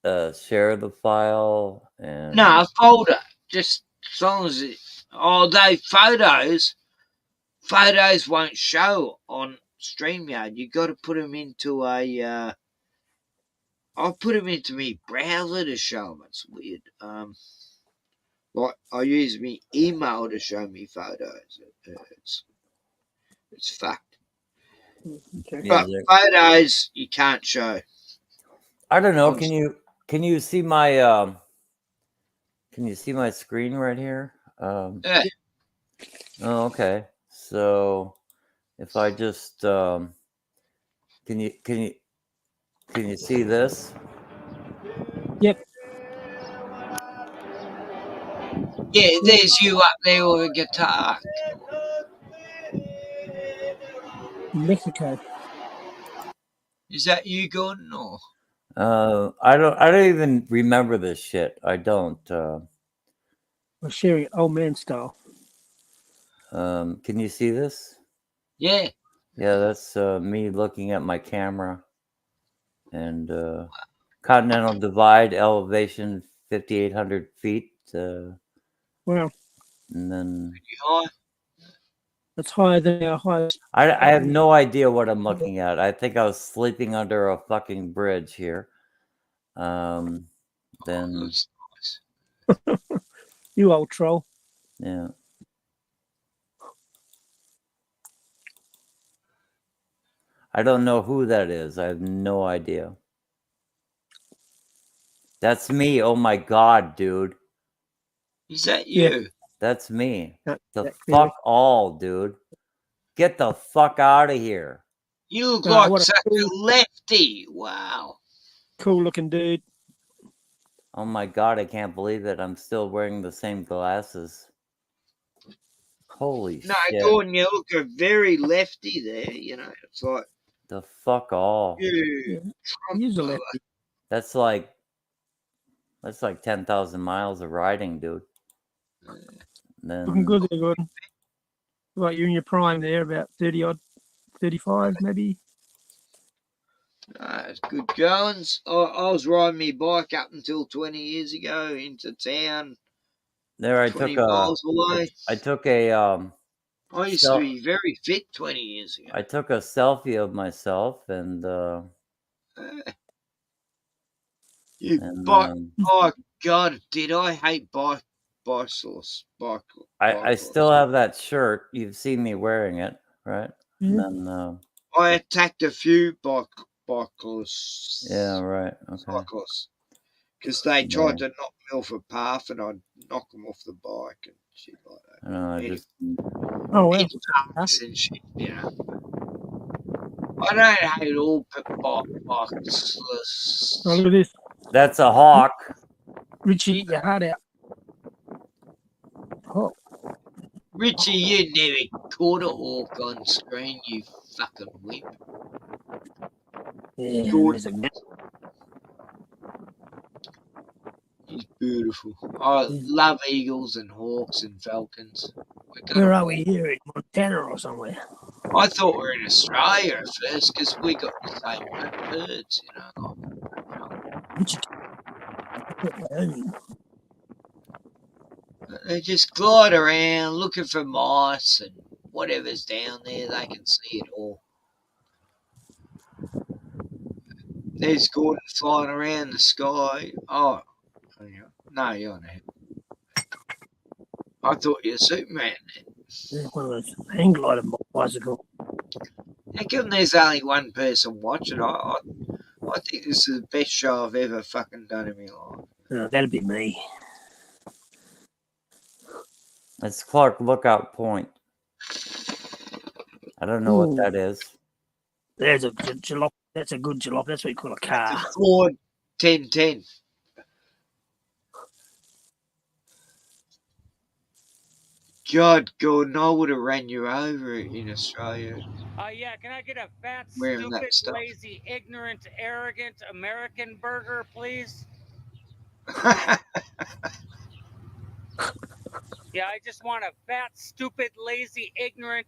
Speaker 10: share the file and.
Speaker 5: No, a folder. Just as long as it. Although photos won't show on StreamYard. You got to put them into a. I'll put them into my browser to show them. It's weird. Like, I use my email to show me photos. It's fucked.
Speaker 3: Okay.
Speaker 5: But photos you can't show.
Speaker 10: I don't know. Can you see my screen right here?
Speaker 5: Yeah.
Speaker 10: Oh, okay. So if I just can you see this?
Speaker 3: Yep.
Speaker 5: Yeah, there's you up there with a guitar.
Speaker 3: Mexico.
Speaker 5: Is that you, Gordon, or?
Speaker 10: I don't even remember this shit. I don't.
Speaker 3: We're sharing it old man style.
Speaker 10: Can you see this?
Speaker 5: Yeah.
Speaker 10: Yeah, that's me looking at my camera. And Continental Divide, elevation 5,800 feet.
Speaker 3: Wow.
Speaker 10: And then
Speaker 3: That's higher than our highest.
Speaker 10: I have no idea what I'm looking at. I think I was sleeping under a fucking bridge here. Then
Speaker 3: You old troll.
Speaker 10: yeah. I don't know who that is. I have no idea. That's me. Oh my god, dude.
Speaker 5: Is that you?
Speaker 10: That's me. The
Speaker 3: that
Speaker 10: fuck all, dude. Get the fuck out of here.
Speaker 5: You look
Speaker 3: Oh,
Speaker 5: like
Speaker 3: what a
Speaker 5: such a lefty. Wow.
Speaker 3: Cool looking dude.
Speaker 10: Oh my god, I can't believe it. I'm still wearing the same glasses. Holy
Speaker 5: No,
Speaker 10: shit.
Speaker 5: Gordon, you look a very lefty there. You know, it's like
Speaker 10: The fuck all.
Speaker 3: He's a lefty.
Speaker 10: That's like 10,000 miles of riding, dude. Then
Speaker 3: Looking good there, Gordon. Like you're in your prime there, about 30 odd, 35 maybe.
Speaker 5: it's good goings. I was riding my bike up until 20 years ago into town.
Speaker 10: there I
Speaker 5: 20
Speaker 10: took
Speaker 5: miles away.
Speaker 10: I took a
Speaker 5: I used to be very fit 20 years ago.
Speaker 10: I took a selfie of myself and
Speaker 5: Oh god, did I hate bicycles?
Speaker 10: I still have that shirt. You've seen me wearing it, right?
Speaker 3: Mm-hmm.
Speaker 10: And then
Speaker 5: I attacked a few bicyclists.
Speaker 10: yeah, right. Okay.
Speaker 5: Cyclists. Because they tried to knock me off a path and I'd knock them off the bike and shit like that.
Speaker 10: I know, I just
Speaker 3: Oh, well.
Speaker 5: And shit, you know. I don't hate all bicyclists.
Speaker 3: Oh, look at this.
Speaker 10: That's a hawk.
Speaker 3: Richie, eat your heart out. Oh.
Speaker 5: Richie, you never caught a hawk on screen, you fucking wimp.
Speaker 3: Yeah,
Speaker 5: he's beautiful. I love eagles and hawks and falcons.
Speaker 3: Where are we here? In Montana or somewhere?
Speaker 5: I thought we were in Australia at first because we got the same birds, you know. They just glide around looking for mice and whatever's down there. They can see it all. There's Gordon flying around the sky. Oh, no, you're not. I thought you were Superman then.
Speaker 3: Yeah, one of those hang glider bicycle.
Speaker 5: How come there's only one person watching? I think this is the best show I've ever fucking done in my life.
Speaker 3: Oh, that'd be me.
Speaker 10: It's Clark Lookout Point. I don't know what that is.
Speaker 3: There's a jalop. That's a good jalop. That's what you call a car.
Speaker 5: It's a Ford 1010. God, Gordon, I would have ran you over in Australia.
Speaker 8: Yeah, can I get a fat,
Speaker 5: Wearing that
Speaker 8: stupid,
Speaker 5: stuff.
Speaker 8: lazy, ignorant, arrogant American burger, please? Yeah, I just want a fat, stupid, lazy, ignorant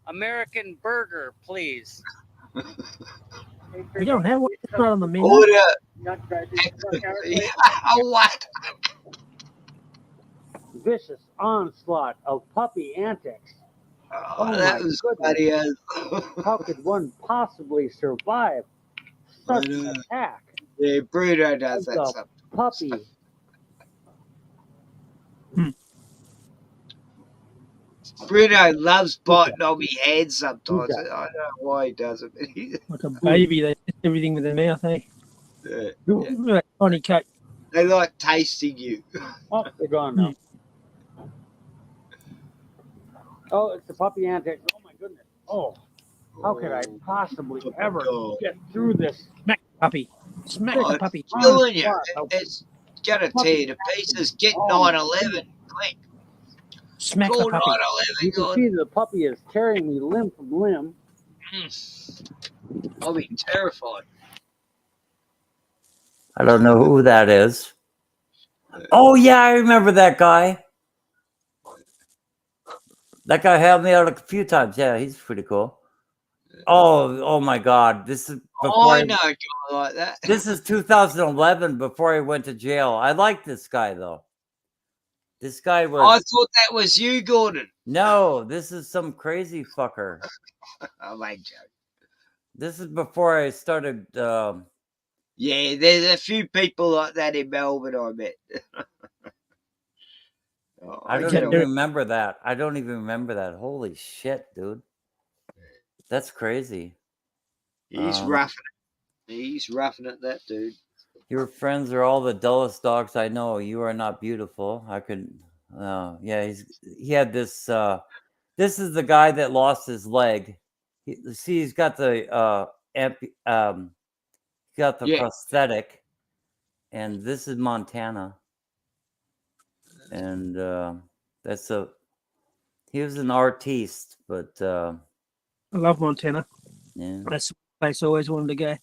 Speaker 8: American burger, please.
Speaker 3: You don't have one. It's not on the menu.
Speaker 5: What?
Speaker 8: Vicious onslaught of puppy antics.
Speaker 5: Oh, that was funny.
Speaker 8: How could one possibly survive such an attack?
Speaker 5: Yeah, Bruno does that
Speaker 8: The
Speaker 5: sometimes.
Speaker 8: puppy
Speaker 5: Bruno loves biting on me head sometimes. I don't know why he does it. But
Speaker 3: Like a baby, they eat everything with their mouth, eh?
Speaker 5: Yeah.
Speaker 3: Like tiny cake.
Speaker 5: They like tasting you.
Speaker 8: Oh, they're gone now. Oh, it's the puppy antics. Oh my goodness. Oh, how could I possibly ever get through this?
Speaker 3: Smack the puppy. Smack
Speaker 5: Oh,
Speaker 3: the
Speaker 5: it's
Speaker 3: puppy.
Speaker 5: killing you. It's gonna tear you to pieces. Get 9/11. Quick.
Speaker 3: Smack the
Speaker 5: Call
Speaker 3: puppy.
Speaker 5: 9/11.
Speaker 8: You can see the puppy is tearing me limb from limb.
Speaker 5: I'll be terrified.
Speaker 10: I don't know who that is. Oh yeah, I remember that guy. That guy helped me out a few times. Yeah, he's pretty cool. Oh my God! This is before
Speaker 5: I know a guy like that.
Speaker 10: This is 2011, before I went to jail. I like this guy though. This guy was.
Speaker 5: I thought that was you, Gordon.
Speaker 10: No, this is some crazy fucker.
Speaker 5: Oh my joke.
Speaker 10: This is before I started.
Speaker 5: Yeah, there's a few people like that in Melbourne, I bet.
Speaker 10: I don't even remember that. I don't even remember that. Holy shit, dude. That's crazy.
Speaker 5: He's roughing it. He's roughing it, that dude.
Speaker 10: Your friends are all the dullest dogs I know. You are not beautiful. I could. Yeah, he had this. This is the guy that lost his leg. He's got the prosthetic, and this is Montana, and he was an artiste, but
Speaker 3: I love Montana.
Speaker 10: Yeah,
Speaker 3: that's the place I always wanted to go.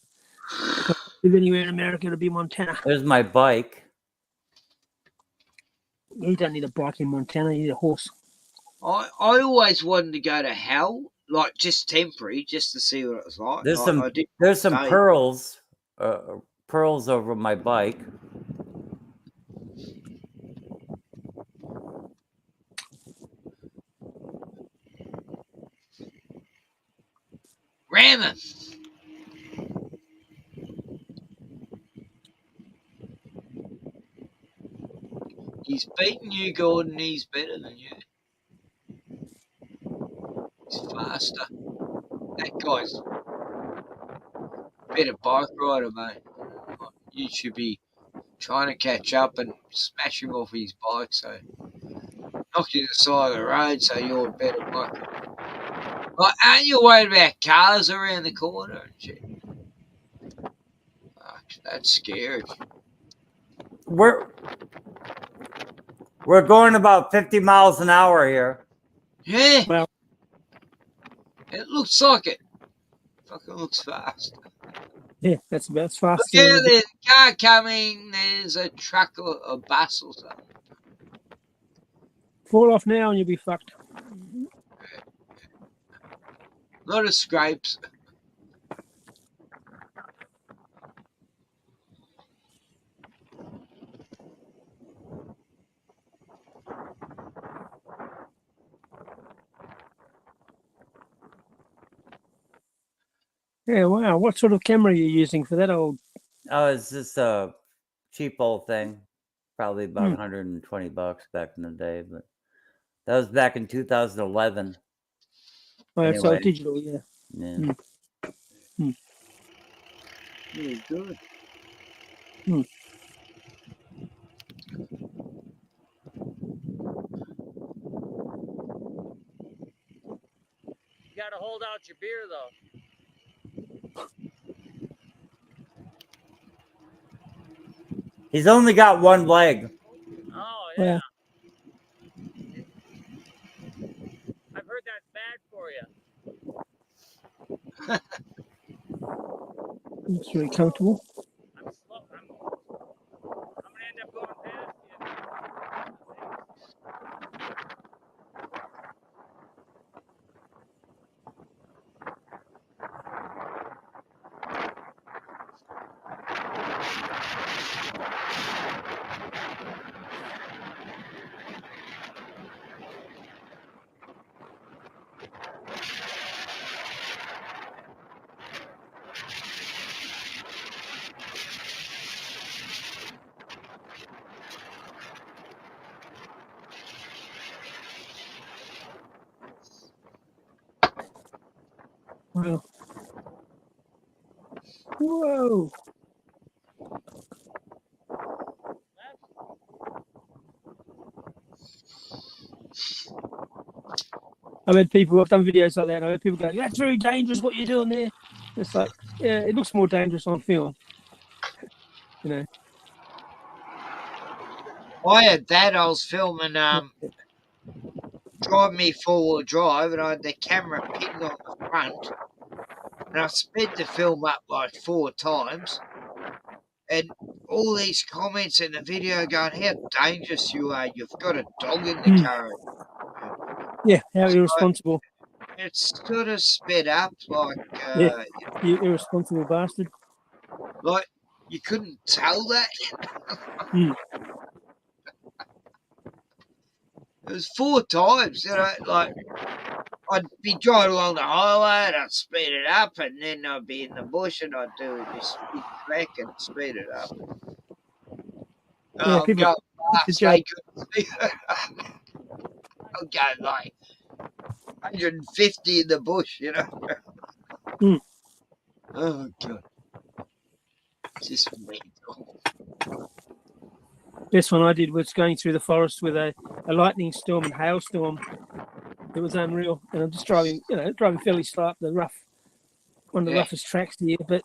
Speaker 3: If I live anywhere in America, to be Montana.
Speaker 10: There's my bike.
Speaker 3: You don't need a bike in Montana. You need a horse.
Speaker 5: I always wanted to go to hell, like just temporary, just to see what it was like.
Speaker 10: There's
Speaker 5: Like,
Speaker 10: some pearls over my bike.
Speaker 5: Ram him. He's beating you, Gordon. He's better than you. He's faster. That guy's a better bike rider, mate. You should be trying to catch up and smash him off his bike, so knock you to the side of the road, so you're a better bike rider. Like, aren't you worried about cars around the corner and shit? Fuck, that's scary.
Speaker 10: We're going about 50 miles an hour here.
Speaker 5: Yeah.
Speaker 3: Well,
Speaker 5: it looks like it. Fucking looks fast.
Speaker 3: Yeah, that's about as fast.
Speaker 5: Look out, there's a car coming. There's a truck or a bus or something.
Speaker 3: Fall off now and you'll be fucked.
Speaker 5: A lot of scrapes.
Speaker 3: Yeah, wow. What sort of camera are you using for that old?
Speaker 10: Oh, it's just a cheap old thing. Probably about 120 bucks back in the day, but that was back in 2011.
Speaker 3: Oh,
Speaker 10: anyway.
Speaker 3: so digital, yeah.
Speaker 10: Yeah.
Speaker 5: Yeah, good.
Speaker 8: You got to hold out your beer, though.
Speaker 10: He's only got one leg.
Speaker 8: Oh, yeah. I've heard that's bad for you.
Speaker 3: Looks very comfortable.
Speaker 8: I'm going to end up going past
Speaker 3: Wow. Whoa. I've had people, I've done videos like that, and I've had people go, that's very dangerous what you're doing there. It's like, yeah, it looks more dangerous on film. You know.
Speaker 5: I had that. I was filming Drive Me 4-wheel drive, and I had the camera pinned on the front, and I sped the film up like 4 times, and all these comments in the video going, how dangerous you are, you've got a dog in the car.
Speaker 3: Yeah, how irresponsible.
Speaker 5: It's sort of sped up like
Speaker 3: Yeah, you irresponsible bastard.
Speaker 5: like you couldn't tell that. It was 4 times, you know, like I'd be driving along the highway and I'd speed it up, and then I'd be in the bush and I'd do this big track and speed it up.
Speaker 3: Yeah,
Speaker 5: I'm
Speaker 3: people
Speaker 5: going
Speaker 3: the
Speaker 5: fast,
Speaker 3: job.
Speaker 5: they couldn't see it. I'm going like 150 in the bush, you know. Oh god, just mental.
Speaker 3: Best one I did was going through the forest with a lightning storm and hailstorm. It was unreal, and I'm just driving fairly slow up the rough, one of the roughest tracks here. But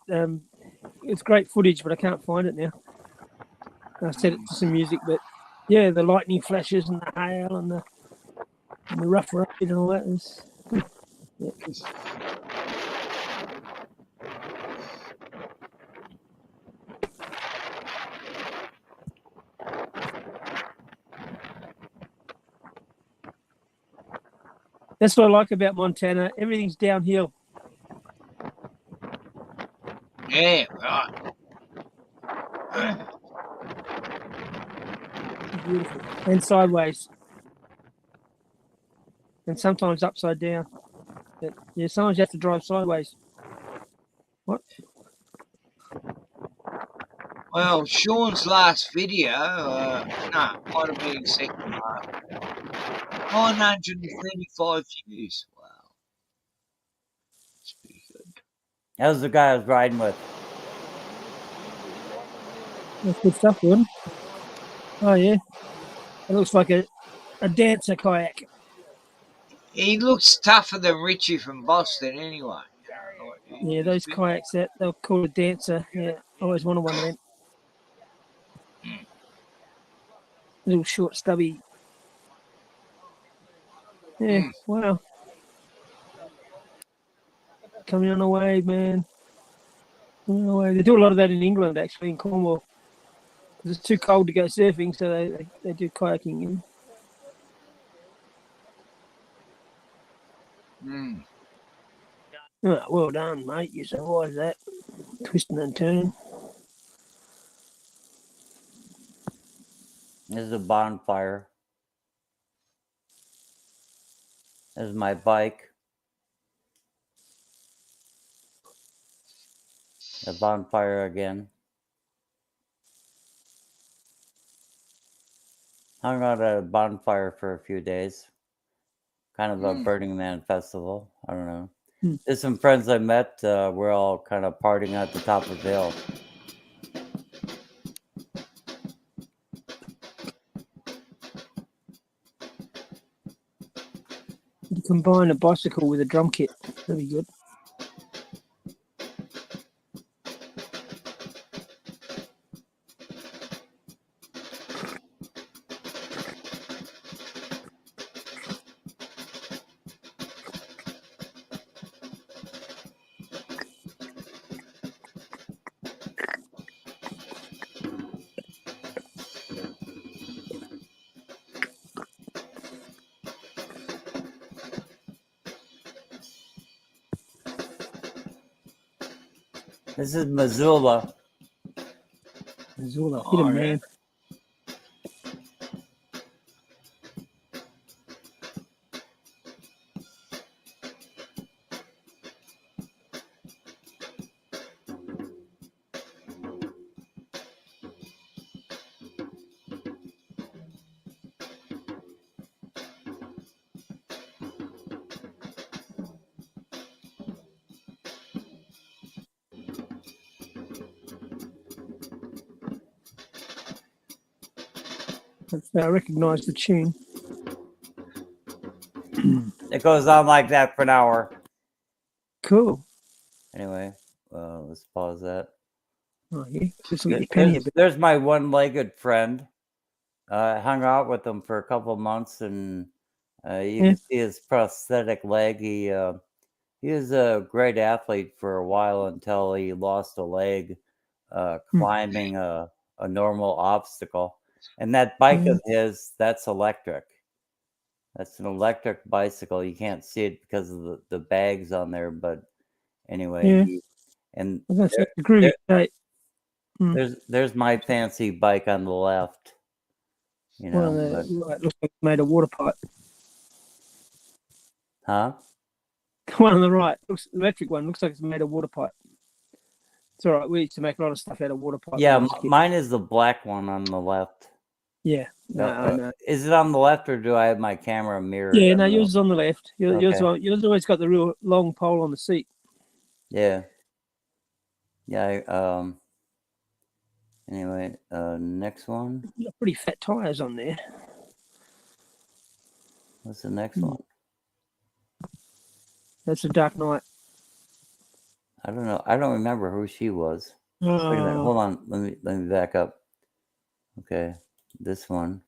Speaker 3: it's great footage, but I can't find it now. I set it to some music, but yeah, the lightning flashes and the hail and the rough road and all that is. Yeah. That's what I like about Montana. Everything's downhill.
Speaker 5: Yeah, right.
Speaker 3: Beautiful. And sideways. And sometimes upside down. But yeah, sometimes you have to drive sideways. What?
Speaker 5: Well, Sean's last video, might have been second last. 935 views. Wow. That's pretty good.
Speaker 10: That was the guy I was riding with.
Speaker 3: That's good stuff, Gordon. Oh, yeah. It looks like a dancer kayak.
Speaker 5: He looks tougher than Richie from Boston anyway.
Speaker 3: Yeah, those kayaks, they'll call a dancer. Yeah, I always wanted one of them. Little short, stubby. Yeah, wow. Coming on the wave, man. Coming on the wave. They do a lot of that in England, actually, in Cornwall. Because it's too cold to go surfing, so they do kayaking. Oh, well done, mate. You survived that. Twisting and turning.
Speaker 10: This is a bonfire. This is my bike. A bonfire again. Hung out at a bonfire for a few days. Kind of a Burning Man festival. I don't know. There's some friends I met. We're all kind of partying at the top of the hill.
Speaker 3: You combine a bicycle with a drum kit. That'd be good.
Speaker 10: This is Missoula.
Speaker 3: Missoula, hit him, man. I recognise the tune.
Speaker 10: It goes on like that for an hour.
Speaker 3: Cool.
Speaker 10: Anyway, let's pause that.
Speaker 3: Oh, yeah. Just get your penny a bit.
Speaker 10: There's my one-legged friend. I hung out with him for a couple of months, and you can see his prosthetic leg. He was a great athlete for a while until he lost a leg climbing a normal obstacle. And that bike of his, that's electric. That's an electric bicycle. You can't see it because of the bags on there, but anyway. And there's my fancy bike on the left. You know,
Speaker 3: it looks like it's made of water pipe.
Speaker 10: Huh?
Speaker 3: The one on the right, the electric one, looks like it's made of water pipe. It's all right. We used to make a lot of stuff out of water pipe.
Speaker 10: Yeah, mine is the black one on the left.
Speaker 3: Yeah. No.
Speaker 10: Is it on the left, or do I have my camera mirrored?
Speaker 3: Yeah, no, yours is on the left. Yours
Speaker 10: Okay.
Speaker 3: always got the real long pole on the seat.
Speaker 10: Yeah. Yeah. Anyway, next one.
Speaker 3: You got pretty fat tires on there.
Speaker 10: What's the next one?
Speaker 3: That's a Dark Knight.
Speaker 10: I don't know. I don't remember who she was. Wait a minute. Hold on. Let me back up. Okay, this one.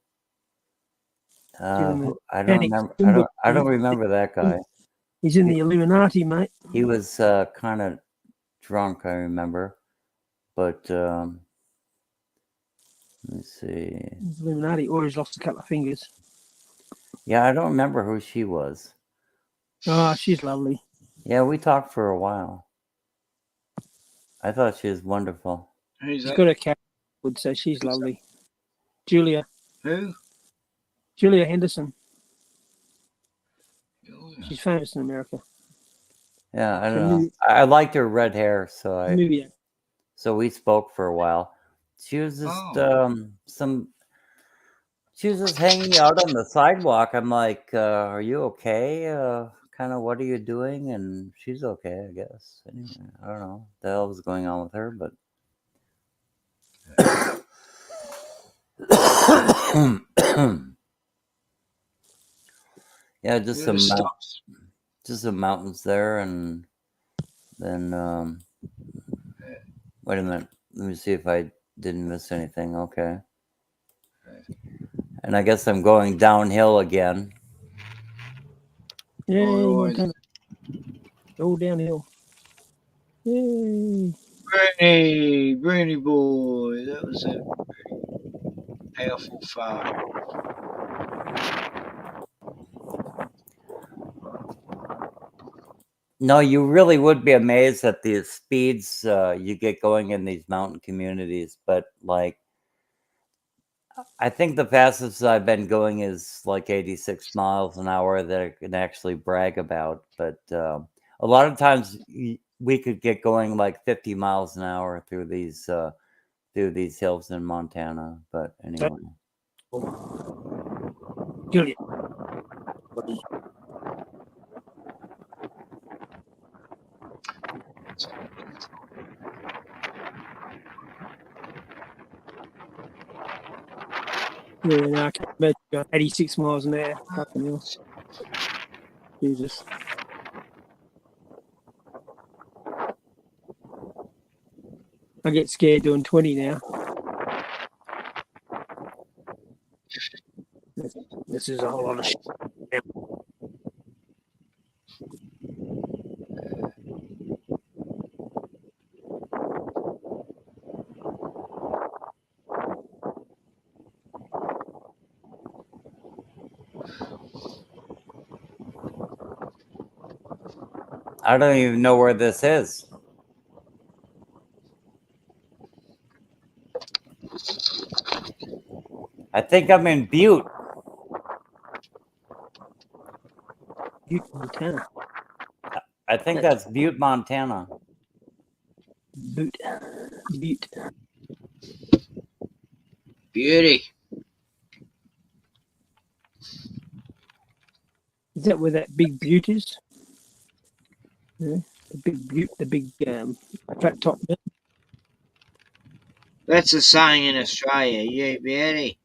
Speaker 10: I don't remember. I don't remember that guy.
Speaker 3: He's in the Illuminati, mate.
Speaker 10: He was kind of drunk, I remember. But let me see.
Speaker 3: He's Illuminati, or he's lost a couple of fingers.
Speaker 10: Yeah, I don't remember who she was.
Speaker 3: Oh, she's lovely.
Speaker 10: Yeah, we talked for a while. I thought she was wonderful.
Speaker 3: She's got a cat. Would say she's lovely. Julia.
Speaker 5: Who?
Speaker 3: Julia Henderson. She's famous in America.
Speaker 10: Yeah, I don't know. I liked her red hair, so we spoke for a while. She was just she was just hanging out on the sidewalk. I'm like, are you okay? Kind of, what are you doing? And she's okay, I guess. Anyway, I don't know what the hell was going on with her, but yeah, just some mountains there, and then wait a minute. Let me see if I didn't miss anything. Okay. And I guess I'm going downhill again.
Speaker 3: Yay, go downhill. Yay.
Speaker 5: Brainy boy. That was a powerful fire.
Speaker 10: No, you really would be amazed at the speeds you get going in these mountain communities. But like, I think the fastest I've been going is like 86 miles an hour that I can actually brag about. But a lot of times we could get going like 50 miles an hour through these hills in Montana. But anyway.
Speaker 3: Julia. Yeah, no, I can't imagine 86 miles an hour. Fucking hell. Jesus. I get scared doing 20 now. This is a whole lot of shit.
Speaker 10: I don't even know where this is. I think I'm in Butte.
Speaker 3: Butte, Montana.
Speaker 10: I think that's Butte, Montana.
Speaker 3: Butte.
Speaker 5: Beauty.
Speaker 3: Is that where that big butte is? Yeah, the big butte, the big flat top mountain.
Speaker 5: That's a saying in Australia. Yeah, beauty.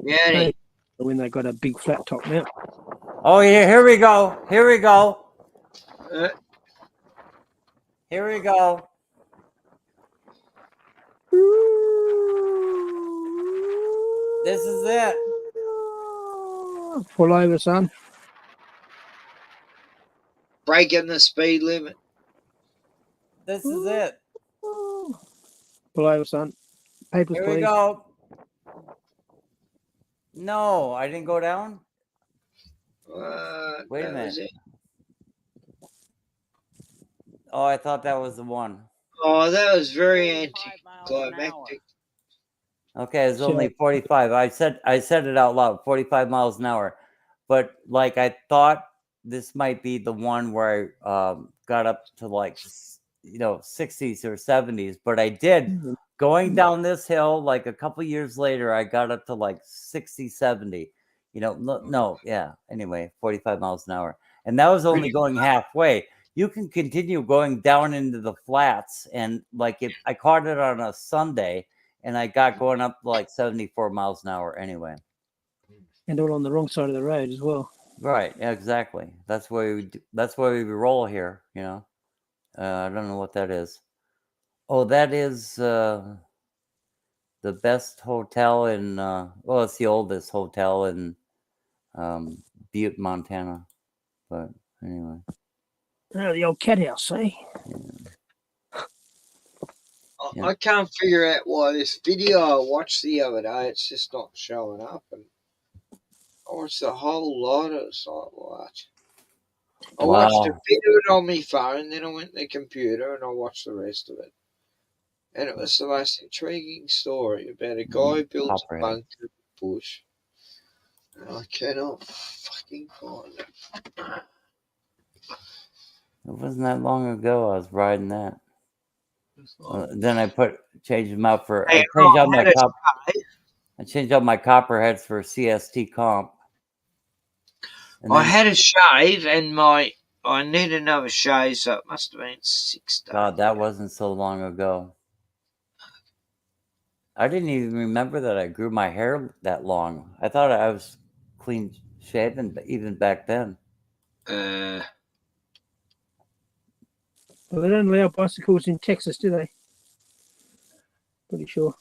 Speaker 5: Yeah.
Speaker 3: When they got a big flat top mount.
Speaker 10: Oh yeah, here we go. Here we go. Here we go. This is it.
Speaker 3: Pull over, son.
Speaker 5: Breaking the speed limit.
Speaker 10: This is it.
Speaker 3: Pull over, son. Papers,
Speaker 10: Here
Speaker 3: please.
Speaker 10: we go. No, I didn't go down. Wait a minute. Oh, I thought that was the one.
Speaker 5: Oh, that was very anticlimactic.
Speaker 10: Okay, it's only 45. I said it out loud, 45 miles an hour. But like I thought this might be the one where I got up to like 60s or 70s, but I did going down this hill like a couple years later, I got up to like 60, 70. Anyway, 45 miles an hour. And that was only going halfway. You can continue going down into the flats, and like if I caught it on a Sunday and I got going up like 74 miles an hour anyway.
Speaker 3: And all on the wrong side of the road as well.
Speaker 10: Right, yeah, exactly. That's why we roll here, I don't know what that is. Oh, that is the best hotel in it's the oldest hotel in Butte, Montana. But anyway.
Speaker 3: Oh, the old cat house, eh?
Speaker 10: Yeah.
Speaker 5: I can't figure out why this video I watched the other day, it's just not showing up. And I watched a whole lot of it's like, what? I watched a bit of it on my phone, then I went to the computer and I watched the rest of it. And it was the most intriguing story about a guy who built a bunker in the bush. And I cannot fucking find it.
Speaker 10: It wasn't that long ago I was riding that. Then I changed them out for I changed out my copperheads for CST comp. And
Speaker 5: I had a shave and I need another shave, so it must have been 6 days.
Speaker 10: God, that wasn't so long ago. I didn't even remember that I grew my hair that long. I thought I was clean shaven even back then.
Speaker 3: Well, they don't allow bicycles in Texas, do they? Pretty sure.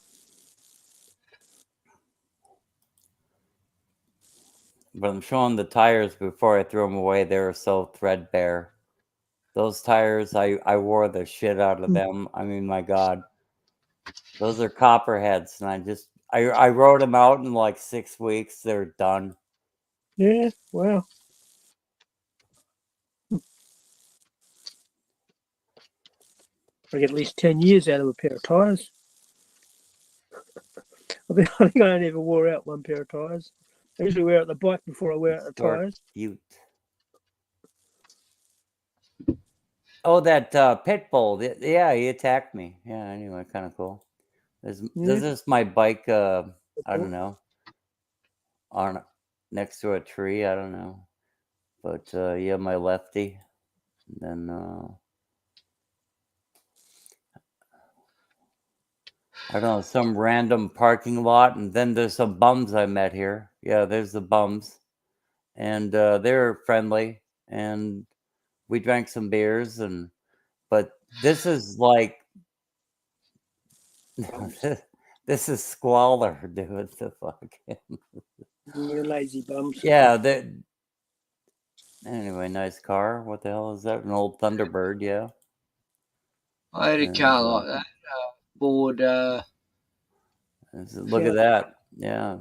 Speaker 10: But I'm showing the tires before I threw them away. They were so threadbare. Those tires, I wore the shit out of them. I mean, my God. Those are copperheads. And I rode them out in like 6 weeks. They're done.
Speaker 3: Yeah, wow. I get at least 10 years out of a pair of tyres. I think I only ever wore out one pair of tyres. I usually wear out the bike before I wear out the tyres.
Speaker 10: Oh, that pit bull. Yeah, he attacked me. Yeah, anyway, kind of cool. This is my bike, I don't know, next to a tree. I don't know. But yeah, my lefty. And then I don't know, some random parking lot, and then there's some bums I met here. Yeah, there's the bums, and they're friendly, and we drank some beers, but this is like this is squalor, dude. The fuck.
Speaker 3: You're lazy bums.
Speaker 10: Yeah. Anyway, nice car. What the hell is that? An old Thunderbird, yeah.
Speaker 5: I had a car like that. Ford.
Speaker 10: Look at that. Yeah.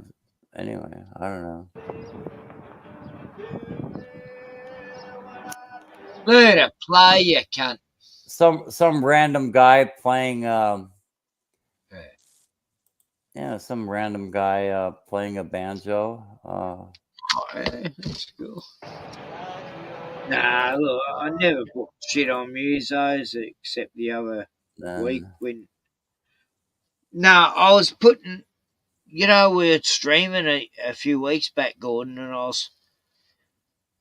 Speaker 10: Anyway, I don't know.
Speaker 5: Learn to play, you cunt.
Speaker 10: Some random guy playing. Some random guy playing a banjo.
Speaker 5: That's cool. Nah, look, I never put shit on musos except the other week when. No, I was putting. We were streaming a few weeks back, Gordon, and I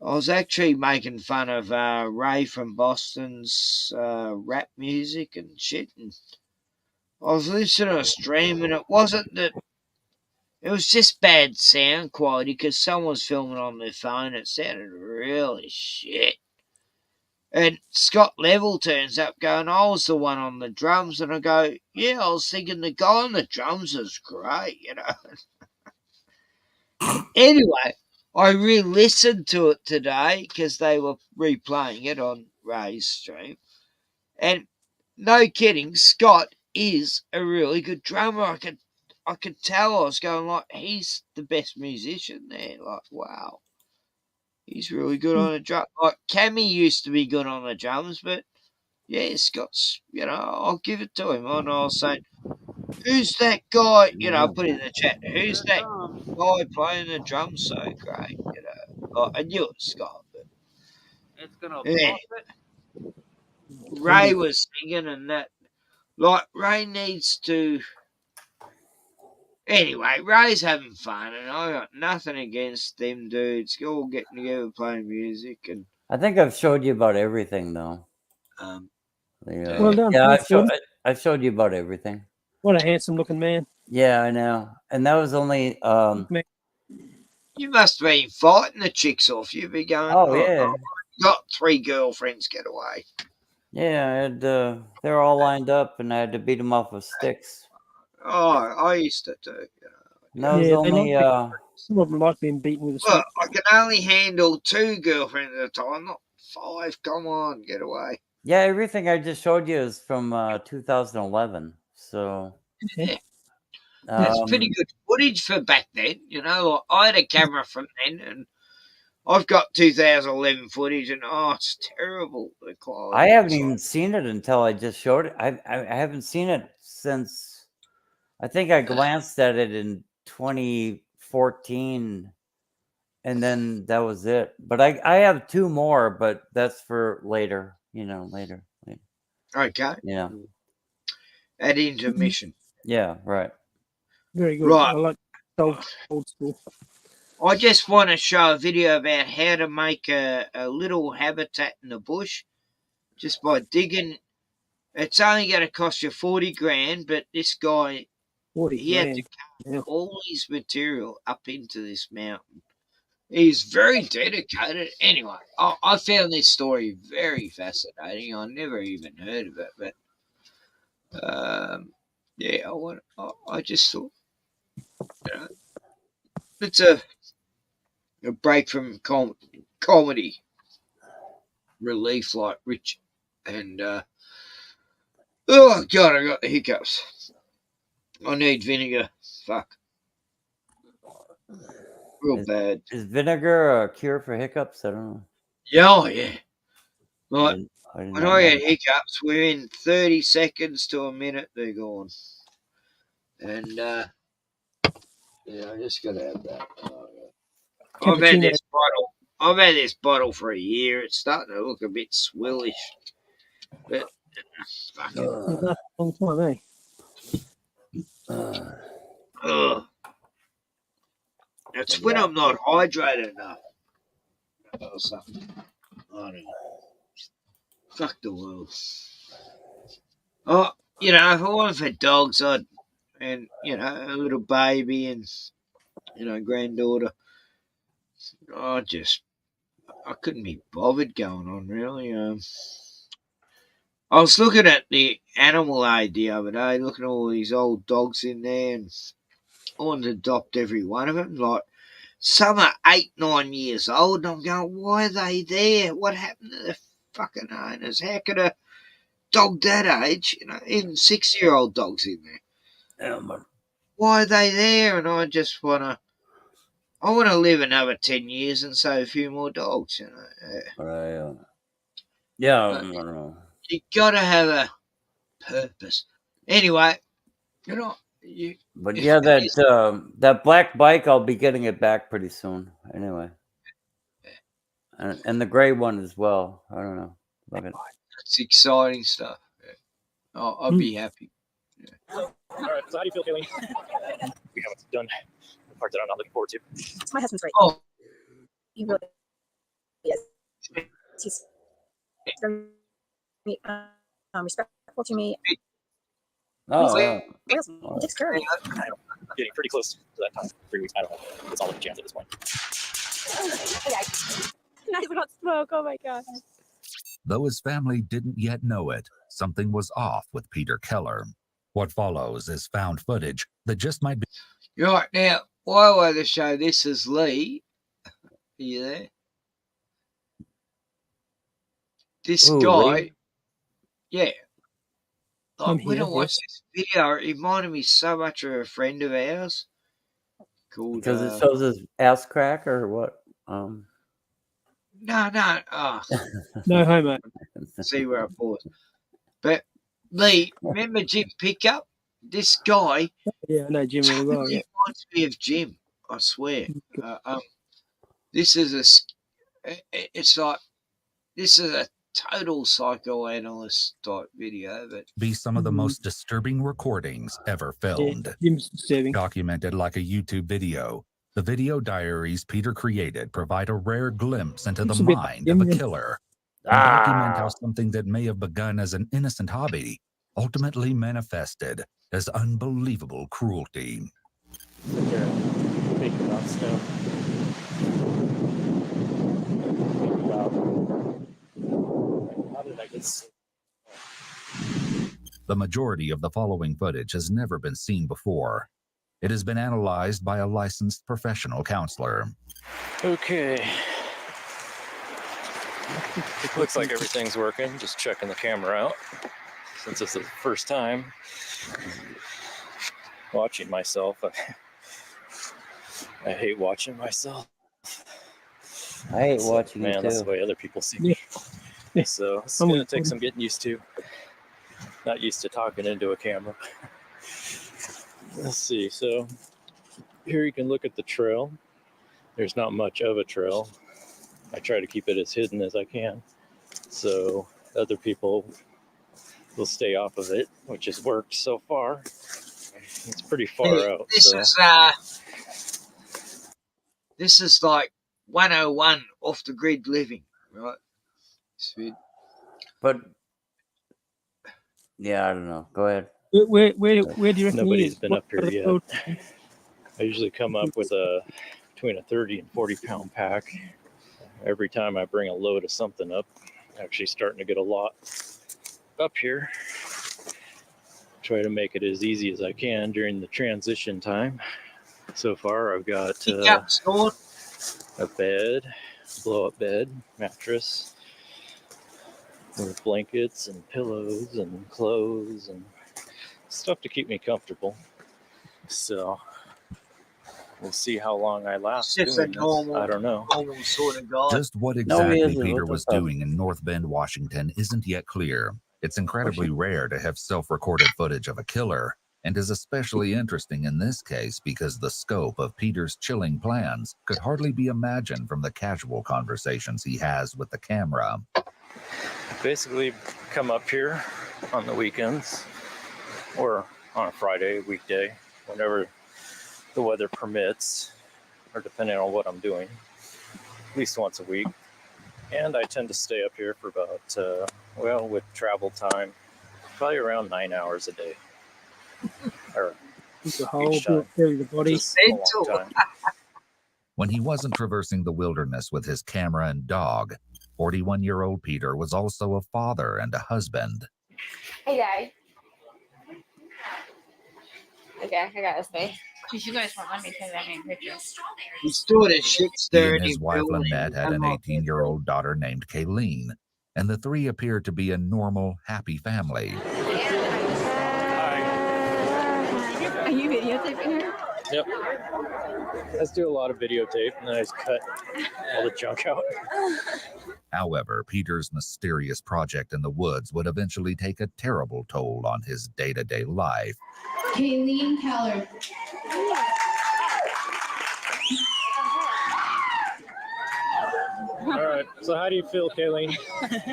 Speaker 5: was actually making fun of Ray from Boston's rap music and shit. And I was listening to a stream, and it wasn't that It was just bad sound quality because someone was filming on their phone. It sounded really shit. And Scott Level turns up going, I was the one on the drums. And I go, yeah, I was thinking the guy on the drums is great, you know. Anyway, I re-listened to it today because they were replaying it on Ray's stream. And no kidding, Scott is a really good drummer. I could tell. I was going like, he's the best musician there. Like, wow. He's really good on the drum. Like, Cammy used to be good on the drums, but yeah, Scott's, you know, I'll give it to him. And I was saying, who's that guy? You know, I put in the chat, who's that guy playing the drums so great? You know, like, I knew it was Scott, but
Speaker 10: It's gonna
Speaker 5: yeah.
Speaker 10: pop it.
Speaker 5: Ray was singing and that. Like, Ray needs to. Anyway, Ray's having fun, and I got nothing against them dudes. All getting together playing music, and
Speaker 10: I think I've showed you about everything, though.
Speaker 3: Well done.
Speaker 10: Yeah,
Speaker 3: That's good.
Speaker 10: I've showed you about everything.
Speaker 3: What a handsome-looking man.
Speaker 10: Yeah, I know. And that was only.
Speaker 5: You must have been fighting the chicks off. You'd be going,
Speaker 10: Oh, yeah.
Speaker 5: I've got 3 girlfriends, get away.
Speaker 10: Yeah, I had, they're all lined up, and I had to beat them off with sticks.
Speaker 5: Oh, I used to do.
Speaker 10: And that was only.
Speaker 3: Some of them like being beaten with a stick.
Speaker 5: Look, I can only handle 2 girlfriends at a time, not 5. Come on, get away.
Speaker 10: Yeah, everything I just showed you is from 2011. So.
Speaker 5: Yeah. That's pretty good footage for back then. You know, like, I had a camera from then, and I've got 2011 footage, and it's terrible, the quality.
Speaker 10: I haven't even seen it until I just showed it. I haven't seen it since. I think I glanced at it in 2014, and then that was it. But I have 2 more, but that's for later. You know, later.
Speaker 5: Okay.
Speaker 10: Yeah.
Speaker 5: At intermission.
Speaker 10: Yeah. Right.
Speaker 3: Very good.
Speaker 5: Right.
Speaker 3: I like old school.
Speaker 5: I just want to show a video about how to make a little habitat in the bush just by digging. It's only going to cost you 40 grand, but this guy, he had to cut all his material up into this mountain. He's very dedicated. Anyway, I found this story very fascinating. I never even heard of it, but yeah, I just thought, you know, it's a break from comedy relief like Rich and oh god, I got the hiccups. I need vinegar. Fuck. Real bad.
Speaker 10: Is vinegar a cure for hiccups? I don't know.
Speaker 5: Yeah. Like, when I get hiccups, within 30 seconds to a minute, they're gone. And yeah, I just gotta have that. I've had this bottle for a year. It's starting to look a bit swillish. But fuck it.
Speaker 3: That's a long time,
Speaker 5: It's when I'm not hydrated enough. Or something. I don't know. Fuck the world. Oh, you know, if I wanted for dogs, and you know, a little baby and you know, granddaughter. I couldn't be bothered going on really. I was looking at the animal aid the other day, looking at all these old dogs in there, and I wanted to adopt every one of them. Like, some are 8, 9 years old, and I'm going, why are they there? What happened to the fucking owners? How could a dog that age, you know, even 6-year-old dogs in there?
Speaker 10: Yeah,
Speaker 5: why are they there? And I just want to live another 10 years and save a few more dogs, you know.
Speaker 10: Yeah, I don't know.
Speaker 5: You got to have a purpose. Anyway, you know.
Speaker 10: But yeah, that black bike, I'll be getting it back pretty soon. Anyway, and the gray one as well. I don't know. Love it.
Speaker 5: It's exciting stuff. Yeah. I'll be happy. Yeah.
Speaker 6: All right. So how do you feel feeling? We haven't done the part that I'm not looking forward to.
Speaker 19: It's my husband's great.
Speaker 5: Oh,
Speaker 19: He really is. He's very respectful to me.
Speaker 10: Oh,
Speaker 19: He
Speaker 10: yeah.
Speaker 19: takes care of me.
Speaker 6: getting pretty close to that time. 3 weeks. I don't know. It's all in chance at this point.
Speaker 21: Nice little smoke. Oh my god.
Speaker 9: Though his family didn't yet know it, something was off with Peter Keller. What follows is found footage that just might be.
Speaker 5: Right, now, why I want to show this is Lee. Are you there? This guy,
Speaker 10: Lee?
Speaker 5: yeah.
Speaker 3: I'm
Speaker 5: Like, when I
Speaker 3: here,
Speaker 5: watched
Speaker 3: yes.
Speaker 5: this video, it reminded me so much of a friend of ours called.
Speaker 10: Because it shows his ass crack or what?
Speaker 5: No. Oh,
Speaker 3: No homo.
Speaker 5: see where I paused. But Lee, remember Jim Pickup? This guy
Speaker 3: Yeah, I know Jim really well. Yeah.
Speaker 5: reminds me of Jim. I swear. This is it's like this is a total psychoanalyst type video, but
Speaker 9: Be some of the most disturbing recordings ever filmed.
Speaker 3: Jim's disturbing.
Speaker 9: Documented like a YouTube video, the video diaries Peter created provide a rare glimpse into the
Speaker 3: It's a bit
Speaker 9: mind of a
Speaker 3: Jim.
Speaker 9: killer and document how something that may have begun as an innocent hobby ultimately manifested as unbelievable cruelty.
Speaker 6: Thinking about stuff. How did I get so?
Speaker 9: The majority of the following footage has never been seen before. It has been analyzed by a licensed professional counselor.
Speaker 6: Okay. Looks like everything's working. Just checking the camera out. Since this is the first time watching myself, I hate watching myself.
Speaker 10: I hate watching you
Speaker 6: Man, that's
Speaker 10: too.
Speaker 6: the way other people see me. So it's going to take some getting used to. Not used to talking into a camera. Let's see. So here you can look at the trail. There's not much of a trail. I try to keep it as hidden as I can, so other people will stay off of it, which has worked so far. It's pretty far out.
Speaker 5: This is like 101 off the grid living, right?
Speaker 10: But yeah, I don't know. Go ahead.
Speaker 3: Where do you reckon
Speaker 6: Nobody's
Speaker 3: he is?
Speaker 6: been
Speaker 3: What
Speaker 6: up here
Speaker 3: part of the
Speaker 6: yet.
Speaker 3: world?
Speaker 6: I usually come up with between a 30 and 40 pound pack. Every time I bring a load of something up, actually starting to get a lot up here. Try to make it as easy as I can during the transition time. So far, I've got a bed, blow-up bed, mattress, with blankets and pillows and clothes and stuff to keep me comfortable. So we'll see how long I last doing this. I don't know.
Speaker 5: Sort of guy.
Speaker 9: Just what exactly Peter was doing in North Bend, Washington isn't yet clear. It's incredibly rare to have self-recorded footage of a killer, and is especially interesting in this case because the scope of Peter's chilling plans could hardly be imagined from the casual conversations he has with the camera.
Speaker 6: Basically, come up here on the weekends or on a Friday, weekday, whenever the weather permits, or depending on what I'm doing, at least once a week. And I tend to stay up here for about, with travel time, probably around 9 hours a day. Or
Speaker 3: It's a whole
Speaker 6: each time.
Speaker 3: bit of the body.
Speaker 6: Just a long time.
Speaker 9: When he wasn't traversing the wilderness with his camera and dog, 41-year-old Peter was also a father and a husband.
Speaker 15: Hey, Dad. Okay, I got this thing. Because you guys won't let me take that many pictures.
Speaker 5: He's doing his shit
Speaker 9: He
Speaker 5: staring
Speaker 9: and his wife Lynette had an 18-year-old daughter named Kayleen, and the three appeared to be a normal, happy family.
Speaker 21: Are you videotaping her?
Speaker 6: Yep. I just do a lot of videotape, and then I just cut all the junk out.
Speaker 9: However, Peter's mysterious project in the woods would eventually take a terrible toll on his day-to-day life.
Speaker 21: Kayleen Keller.
Speaker 6: All right. So how do you feel, Kayleen?
Speaker 21: No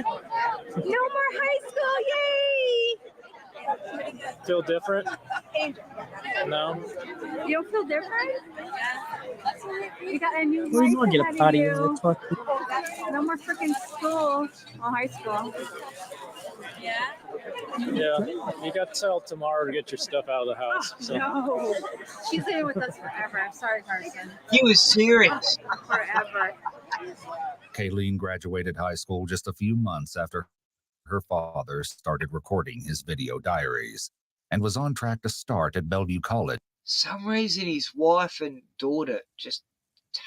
Speaker 21: more high school, yay!
Speaker 6: Feel different? No?
Speaker 21: You don't feel different? You got a new
Speaker 3: We
Speaker 21: life
Speaker 3: might get a
Speaker 21: ahead of
Speaker 3: party
Speaker 21: you.
Speaker 3: in there, type of-
Speaker 21: No more freaking school. Well, high school. Yeah.
Speaker 6: Yeah, you got till tomorrow to get your stuff out of the house. So.
Speaker 21: No, she's staying with us forever. I'm sorry, Carson.
Speaker 5: He was serious.
Speaker 21: Forever.
Speaker 9: Kayleen graduated high school just a few months after her father started recording his video diaries and was on track to start at Bellevue College.
Speaker 5: Some reason his wife and daughter just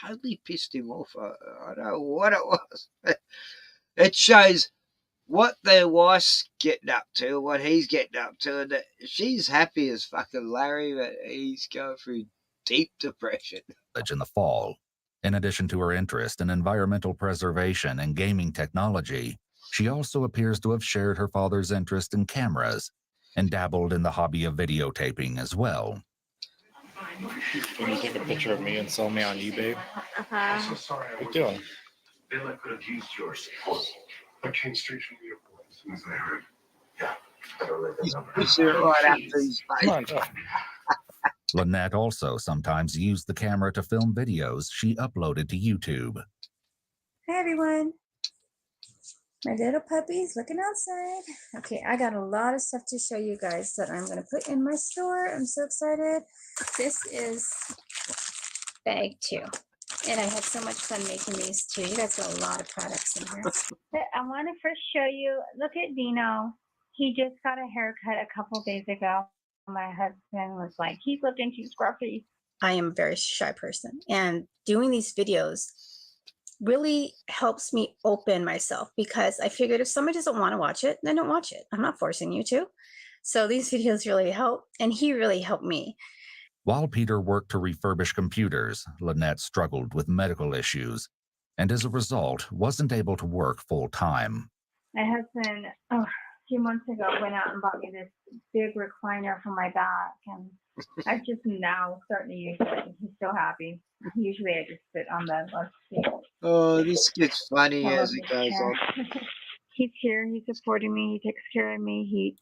Speaker 5: totally pissed him off. I don't know what it was. It shows what their wife's getting up to, what he's getting up to, and that she's happy as fucking Larry, but he's going through deep depression.
Speaker 9: In the fall. In addition to her interest in environmental preservation and gaming technology, she also appears to have shared her father's interest in cameras and dabbled in the hobby of videotaping as well.
Speaker 6: Can you take a picture of me and sell me on eBay?
Speaker 21: Uh-huh.
Speaker 6: What are you doing?
Speaker 13: Bill, I could have used your support. I came straight from the airport as soon as I heard. Yeah.
Speaker 5: He's pushing it right after his
Speaker 6: Come on,
Speaker 5: face.
Speaker 9: Lynette also sometimes used the camera to film videos she uploaded to YouTube.
Speaker 7: Hi everyone. My little puppy's looking outside. Okay, I got a lot of stuff to show you guys that I'm going to put in my store. I'm so excited. This is bag 2. And I had so much fun making these too. You guys got a lot of products in here.
Speaker 22: I want to first show you, look at Dino. He just got a haircut a couple days ago. My husband was like, he's looking too scruffy.
Speaker 7: I am a very shy person, and doing these videos really helps me open myself, because I figured if somebody doesn't want to watch it, then don't watch it. I'm not forcing you to. So these videos really help, and he really helped me.
Speaker 9: While Peter worked to refurbish computers, Lynette struggled with medical issues, and as a result, wasn't able to work full-time.
Speaker 22: My husband, a few months ago, went out and bought me this big recliner for my back, and I'm just now starting to use it. He's so happy. Usually I just sit on the left seat.
Speaker 5: Oh, this gets funny
Speaker 22: I love
Speaker 5: as it
Speaker 22: this
Speaker 5: goes
Speaker 22: chair.
Speaker 5: on.
Speaker 22: He's here. He's supporting me. He takes care of me.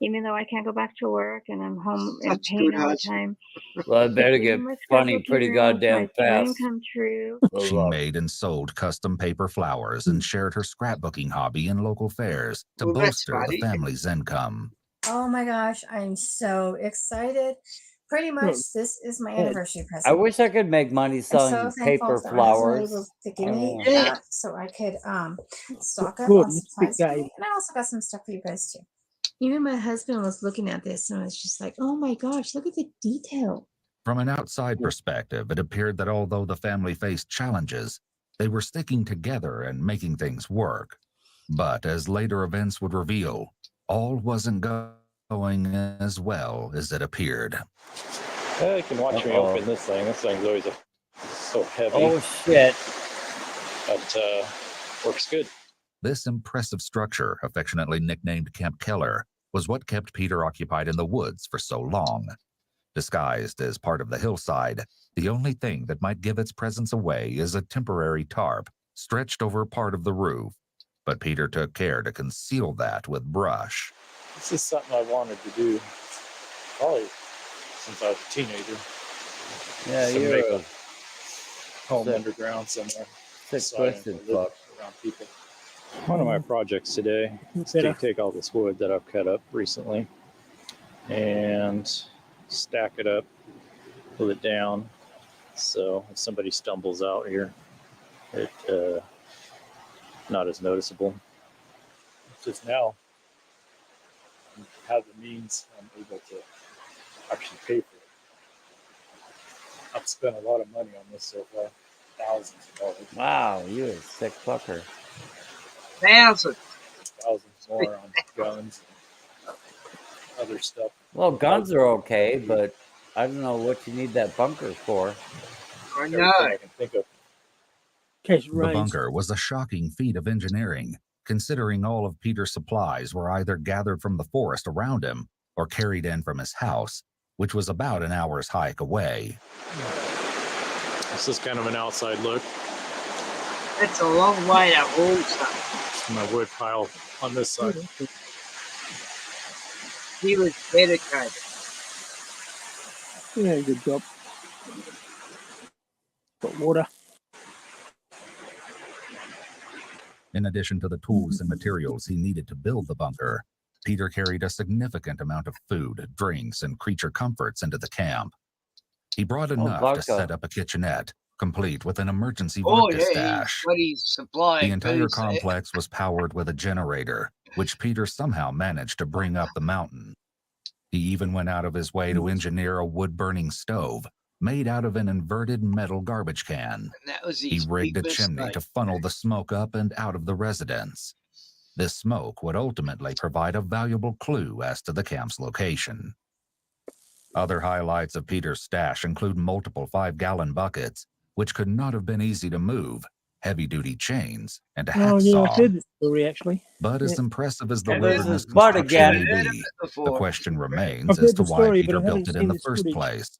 Speaker 22: Even though I can't go back to work and I'm home in
Speaker 5: Such
Speaker 22: pain
Speaker 5: good
Speaker 22: all the
Speaker 5: husband.
Speaker 22: time.
Speaker 10: Well, it better get
Speaker 22: My
Speaker 10: funny
Speaker 22: schedule,
Speaker 10: pretty
Speaker 22: Peter, makes
Speaker 10: goddamn
Speaker 22: my dream
Speaker 10: fast.
Speaker 22: come true.
Speaker 9: She made and sold custom paper flowers and shared her scrapbooking hobby in local fairs to
Speaker 7: Well, that's
Speaker 9: bolster the
Speaker 7: funny.
Speaker 9: family's income.
Speaker 7: Oh my gosh, I'm so excited. Pretty much, this is my anniversary present.
Speaker 10: I wish I could make money
Speaker 7: I'm so
Speaker 10: selling
Speaker 7: thankful
Speaker 10: paper
Speaker 7: that my husband was able
Speaker 10: flowers.
Speaker 7: to give me
Speaker 10: Oh.
Speaker 7: that so I could stock up
Speaker 3: Good,
Speaker 7: on
Speaker 3: it's
Speaker 7: supplies
Speaker 3: big
Speaker 7: for me.
Speaker 3: game.
Speaker 7: And I also got some stuff for you guys too. Even my husband was looking at this and was just like, oh my gosh, look at the detail.
Speaker 9: From an outside perspective, it appeared that although the family faced challenges, they were sticking together and making things work. But as later events would reveal, all wasn't going as well as it appeared.
Speaker 6: Yeah, you can watch me open this thing. This thing's always so heavy.
Speaker 10: Oh shit.
Speaker 6: But works good.
Speaker 9: This impressive structure, affectionately nicknamed Camp Keller, was what kept Peter occupied in the woods for so long. Disguised as part of the hillside, the only thing that might give its presence away is a temporary tarp stretched over part of the roof, but Peter took care to conceal that with brush.
Speaker 6: This is something I wanted to do probably since I was a teenager.
Speaker 10: Yeah,
Speaker 6: So
Speaker 10: you're
Speaker 6: make
Speaker 10: a
Speaker 6: a home
Speaker 10: sick-
Speaker 6: underground somewhere.
Speaker 10: sick
Speaker 6: so I
Speaker 10: twisted
Speaker 6: can live
Speaker 10: fuck.
Speaker 6: around people. One of my projects today is to take all this wood that I've cut up recently and stack it up, pull it down, so if somebody stumbles out here, it not as noticeable. It's just now I have the means, I'm able to actually pay for it. I've spent a lot of money on this so far, thousands of dollars.
Speaker 10: Wow, you're a sick fucker.
Speaker 5: Thousands
Speaker 6: more on guns and other stuff.
Speaker 10: Well, guns are okay, but I don't know what you need that bunker for.
Speaker 5: I
Speaker 6: Everything I can think of.
Speaker 9: The bunker was a shocking feat of engineering, considering all of Peter's supplies were either gathered from the forest around him or carried in from his house, which was about an hour's hike away.
Speaker 6: This is kind of an outside look.
Speaker 5: It's a long way to haul stuff.
Speaker 6: My wood pile on this side.
Speaker 5: He was dedicated.
Speaker 3: Yeah, good job. Got water.
Speaker 9: In addition to the tools and materials he needed to build the bunker, Peter carried a significant amount of food, drinks, and creature comforts into the camp. He brought enough to set up a kitchenette, complete with an emergency vodka stash.
Speaker 5: He's supplying
Speaker 9: The entire
Speaker 5: booze there.
Speaker 9: complex was powered with a generator, which Peter somehow managed to bring up the mountain. He even went out of his way to engineer a wood-burning stove made out of an inverted metal garbage can.
Speaker 5: That was
Speaker 9: He
Speaker 5: his
Speaker 9: rigged a
Speaker 5: big
Speaker 9: chimney
Speaker 5: mistake.
Speaker 9: to funnel the smoke up and out of the residence. This smoke would ultimately provide a valuable clue as to the camp's location. Other highlights of Peter's stash include multiple 5-gallon buckets, which could not have been easy to move, heavy-duty chains, and a
Speaker 3: Oh yeah,
Speaker 9: hacksaw.
Speaker 3: I've heard this story actually.
Speaker 9: But as impressive as the
Speaker 10: And there's
Speaker 9: wilderness
Speaker 10: his butt
Speaker 9: construction
Speaker 10: again.
Speaker 9: may be, the question remains
Speaker 3: I've
Speaker 9: as
Speaker 3: heard
Speaker 9: to
Speaker 3: the
Speaker 9: why
Speaker 3: story, but
Speaker 9: Peter
Speaker 3: I
Speaker 9: built
Speaker 3: haven't
Speaker 9: it in
Speaker 3: seen
Speaker 9: the
Speaker 3: this
Speaker 9: first
Speaker 3: footage.
Speaker 9: place.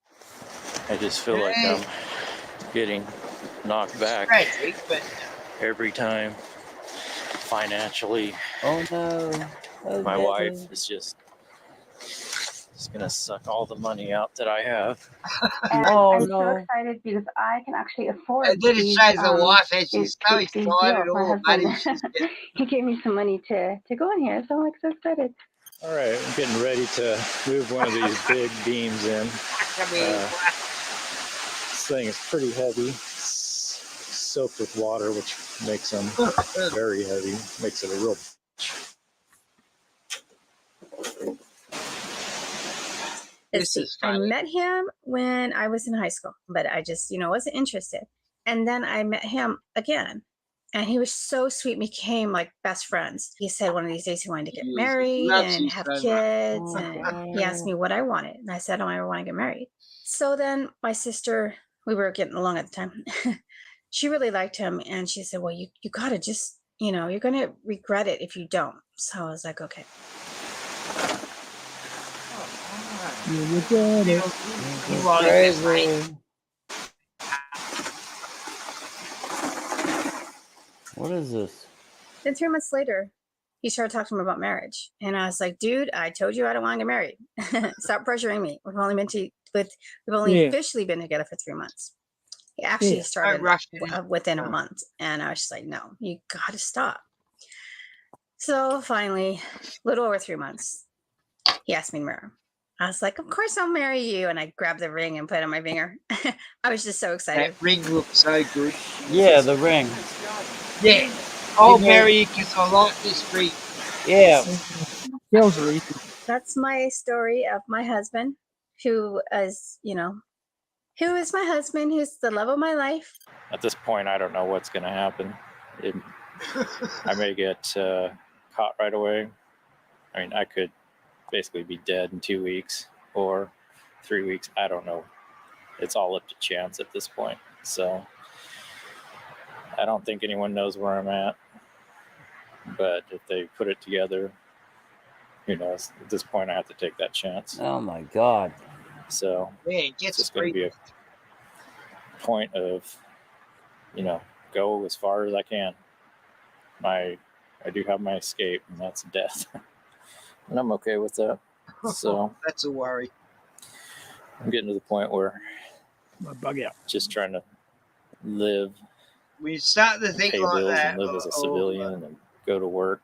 Speaker 6: I just feel like I'm getting knocked back
Speaker 5: Tragic, but
Speaker 6: every time financially.
Speaker 10: Oh no.
Speaker 6: My wife is just gonna suck all the money out that I have.
Speaker 22: And
Speaker 10: Oh,
Speaker 22: I'm so
Speaker 10: no.
Speaker 22: excited because I can actually afford
Speaker 5: and then it
Speaker 22: these,
Speaker 5: shows the wife and
Speaker 22: these,
Speaker 5: she's so
Speaker 22: these
Speaker 5: excited,
Speaker 22: deals. My
Speaker 5: all the money
Speaker 22: husband,
Speaker 5: she's getting.
Speaker 22: he gave me some money to go in here, so I'm like so excited.
Speaker 6: All right, I'm getting ready to move one of these big beams in. This thing is pretty heavy, soaked with water, which makes them very heavy, makes it a real.
Speaker 22: Let's see. I met him when I was in high school, but I just, wasn't interested. And then I met him again, and he was so sweet. We became like best friends. He said one of these days he wanted to get married and have kids, and he asked me what I wanted, and I said, "Oh, I want to get married." So then my sister, we were getting along at the time. She really liked him, and she said, "Well, you gotta just, you're gonna regret it if you don't." So I was like, "Okay."
Speaker 3: You got it.
Speaker 10: Crazy. What is this?
Speaker 22: Then 3 months later, he started talking to me about marriage, and I was like, "Dude, I told you I don't want to get married. Stop pressuring me. We've only officially been together for 3 months." He actually started within a month, and I was just like, "No, you got to stop." So finally, a little over 3 months, he asked me to marry him. I was like, "Of course I'll marry you," and I grabbed the ring and put it on my finger. I was just so excited.
Speaker 5: That ring looks so good.
Speaker 10: Yeah, the ring.
Speaker 5: Yeah. I'll marry you because I like this ring.
Speaker 10: Yeah.
Speaker 22: That's my story of my husband, who is my husband, who's the love of my life.
Speaker 6: At this point, I don't know what's going to happen. I may get caught right away. I mean, I could basically be dead in 2 weeks or 3 weeks. I don't know. It's all up to chance at this point. So I don't think anyone knows where I'm at. But if they put it together, who knows? At this point, I have to take that chance.
Speaker 10: Oh my God.
Speaker 6: So
Speaker 5: it's
Speaker 6: just going to be a point of, go as far as I can. I do have my escape, and that's death. And I'm okay with that. So
Speaker 5: that's a worry.
Speaker 6: I'm getting to the point where
Speaker 3: bug out.
Speaker 6: Just trying to live,
Speaker 5: We start to think
Speaker 6: pay
Speaker 5: like
Speaker 6: bills,
Speaker 5: that.
Speaker 6: and live as a civilian, and go to work.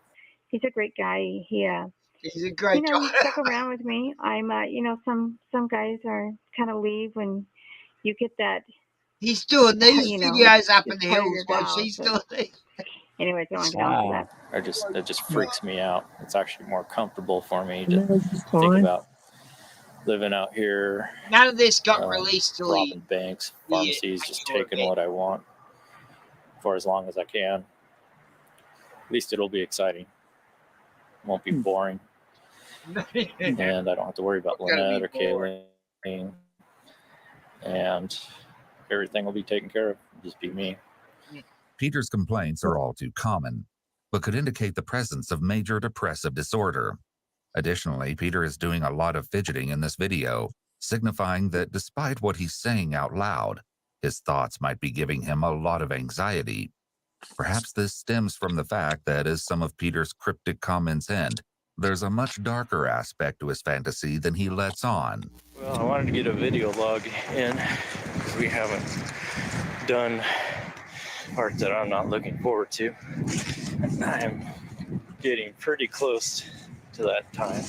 Speaker 22: He's a great guy.
Speaker 5: He's a great guy.
Speaker 22: He stuck around with me. I'm, some guys are kind of leave when you get that.
Speaker 5: He's doing these videos up in
Speaker 22: it's
Speaker 5: the
Speaker 22: part of
Speaker 5: hills
Speaker 22: your
Speaker 5: while
Speaker 22: vows,
Speaker 5: she's
Speaker 22: but-
Speaker 5: doing these.
Speaker 22: Anyways, I don't want to get on to that.
Speaker 6: It just freaks me out. It's actually more comfortable for me
Speaker 3: No,
Speaker 6: to
Speaker 3: it's
Speaker 6: think
Speaker 3: fine.
Speaker 6: about living out here.
Speaker 5: None of this got released till
Speaker 6: robbing banks, pharmacies, just taking what I want for as long as I can. At least it'll be exciting. It won't be boring. And I don't have to worry about Lynette or Kayleen. And everything will be taken care of. It'll just be me.
Speaker 9: Peter's complaints are all too common, but could indicate the presence of major depressive disorder. Additionally, Peter is doing a lot of fidgeting in this video, signifying that despite what he's saying out loud, his thoughts might be giving him a lot of anxiety. Perhaps this stems from the fact that, as some of Peter's cryptic comments end, there's a much darker aspect to his fantasy than he lets on.
Speaker 6: Well, I wanted to get a video log in because we haven't done part that I'm not looking forward to. I'm getting pretty close to that time.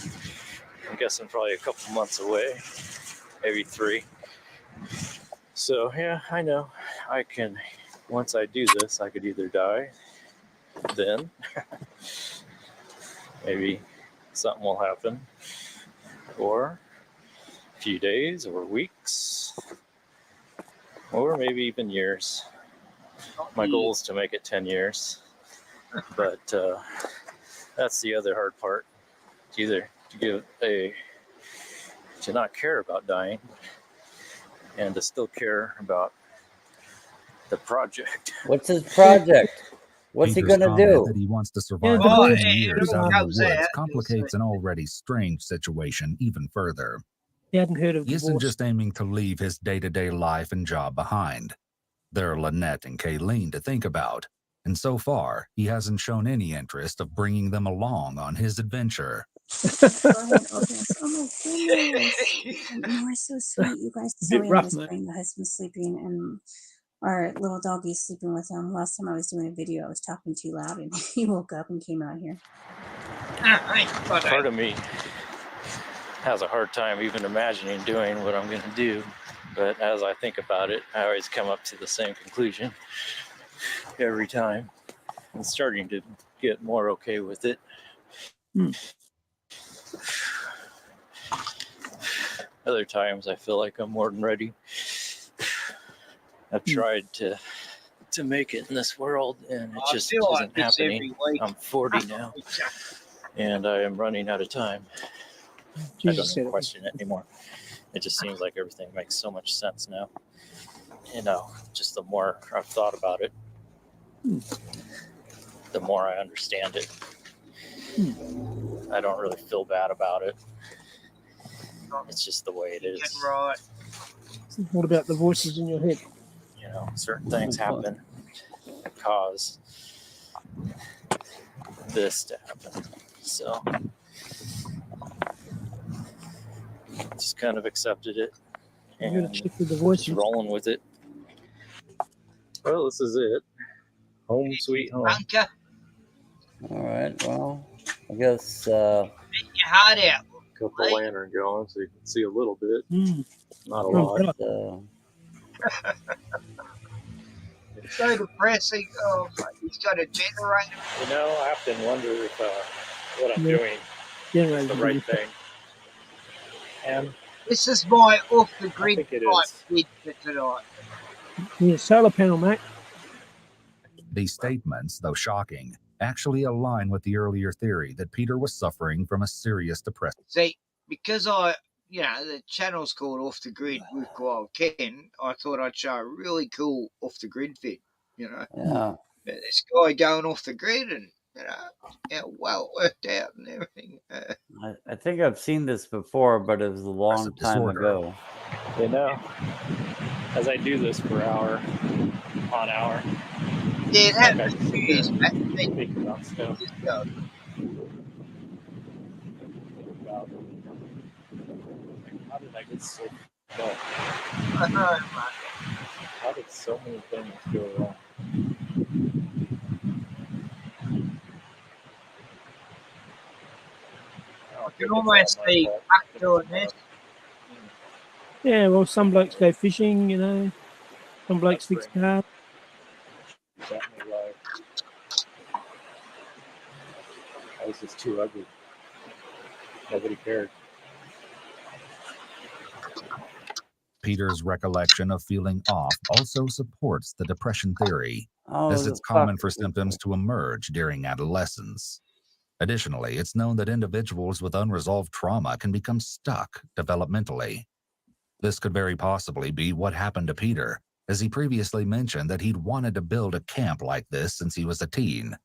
Speaker 6: I'm guessing probably a couple months away, maybe 3. So yeah, I know I can, once I do this, I could either die then, maybe something will happen, or a few days or weeks, or maybe even years. My goal is to make it 10 years, but that's the other hard part. It's either to not care about dying and to still care about the project.
Speaker 10: What's his project? What's he
Speaker 9: Peter's
Speaker 10: gonna
Speaker 9: comment
Speaker 10: do?
Speaker 9: that he wants to survive
Speaker 3: the
Speaker 9: for
Speaker 3: voice.
Speaker 9: 10 years out in
Speaker 5: comes
Speaker 9: the woods
Speaker 5: out,
Speaker 9: complicates an already strange situation even further.
Speaker 3: He hadn't heard of
Speaker 9: He isn't
Speaker 3: divorce.
Speaker 9: just aiming to leave his day-to-day life and job behind. There are Lynette and Kayleen to think about, and so far, he hasn't shown any interest of bringing them along on his adventure.
Speaker 7: Go ahead, open us. Oh my goodness. You are so sweet. You guys, sorry, I'm whispering. The husband's sleeping and our little doggy's sleeping with him. Last time I was doing a video, I was talking too loud and he woke up and came out here.
Speaker 6: Part of me has a hard time even imagining doing what I'm going to do, but as I think about it, I always come up to the same conclusion every time. I'm starting to get more okay with it. Other times I feel like I'm more than ready. I've tried to make it in this world, and it just isn't happening. I'm 40 now, and I am running out of time. I don't even question it anymore. It just seems like everything makes so much sense now. You know, just the more I've thought about it, the more I understand it. I don't really feel bad about it. It's just the way it is.
Speaker 3: What about the voices in your head?
Speaker 6: You know, certain things happen that cause this to happen. So just kind of accepted it and just rolling with it. Well, this is it. Home sweet home.
Speaker 10: All right. Well, I guess.
Speaker 5: Get your heart out.
Speaker 6: Got the lantern going so you can see a little bit. Not a
Speaker 5: Oh,
Speaker 6: lot.
Speaker 5: It's so depressing. Oh, he's got a generator.
Speaker 6: You know, I often wonder if what I'm doing is the right thing. And
Speaker 5: this is my off the grid
Speaker 6: I think it
Speaker 5: type
Speaker 6: is.
Speaker 5: bid for tonight.
Speaker 3: Yeah, solar panel, mate.
Speaker 9: These statements, though shocking, actually align with the earlier theory that Peter was suffering from a serious depression.
Speaker 5: See, because the channel's called Off the Grid with Wild Ken, I thought I'd show a really cool off the grid vid,
Speaker 10: Yeah.
Speaker 5: But this guy going off the grid and, well worked out and everything.
Speaker 10: I think I've seen this before, but it was a long time ago.
Speaker 6: You know, as I do this for hour on hour.
Speaker 5: Yeah, that
Speaker 6: like
Speaker 5: is
Speaker 6: think about stuff. How did I get so fucked? How did so many things go wrong?
Speaker 5: I can almost see Huck doing this.
Speaker 3: Yeah, well, some blokes go fishing, Some blokes fix cars.
Speaker 6: House is too ugly. Nobody cared.
Speaker 9: Peter's recollection of feeling off also supports the depression theory, as it's
Speaker 10: the
Speaker 9: common
Speaker 10: fuck
Speaker 9: for
Speaker 10: is this
Speaker 9: symptoms to emerge during adolescence. Additionally, it's known that individuals with unresolved trauma can become stuck developmentally. This could very possibly be what happened to Peter, as he previously mentioned that he'd wanted to build a camp like this since he was a teen.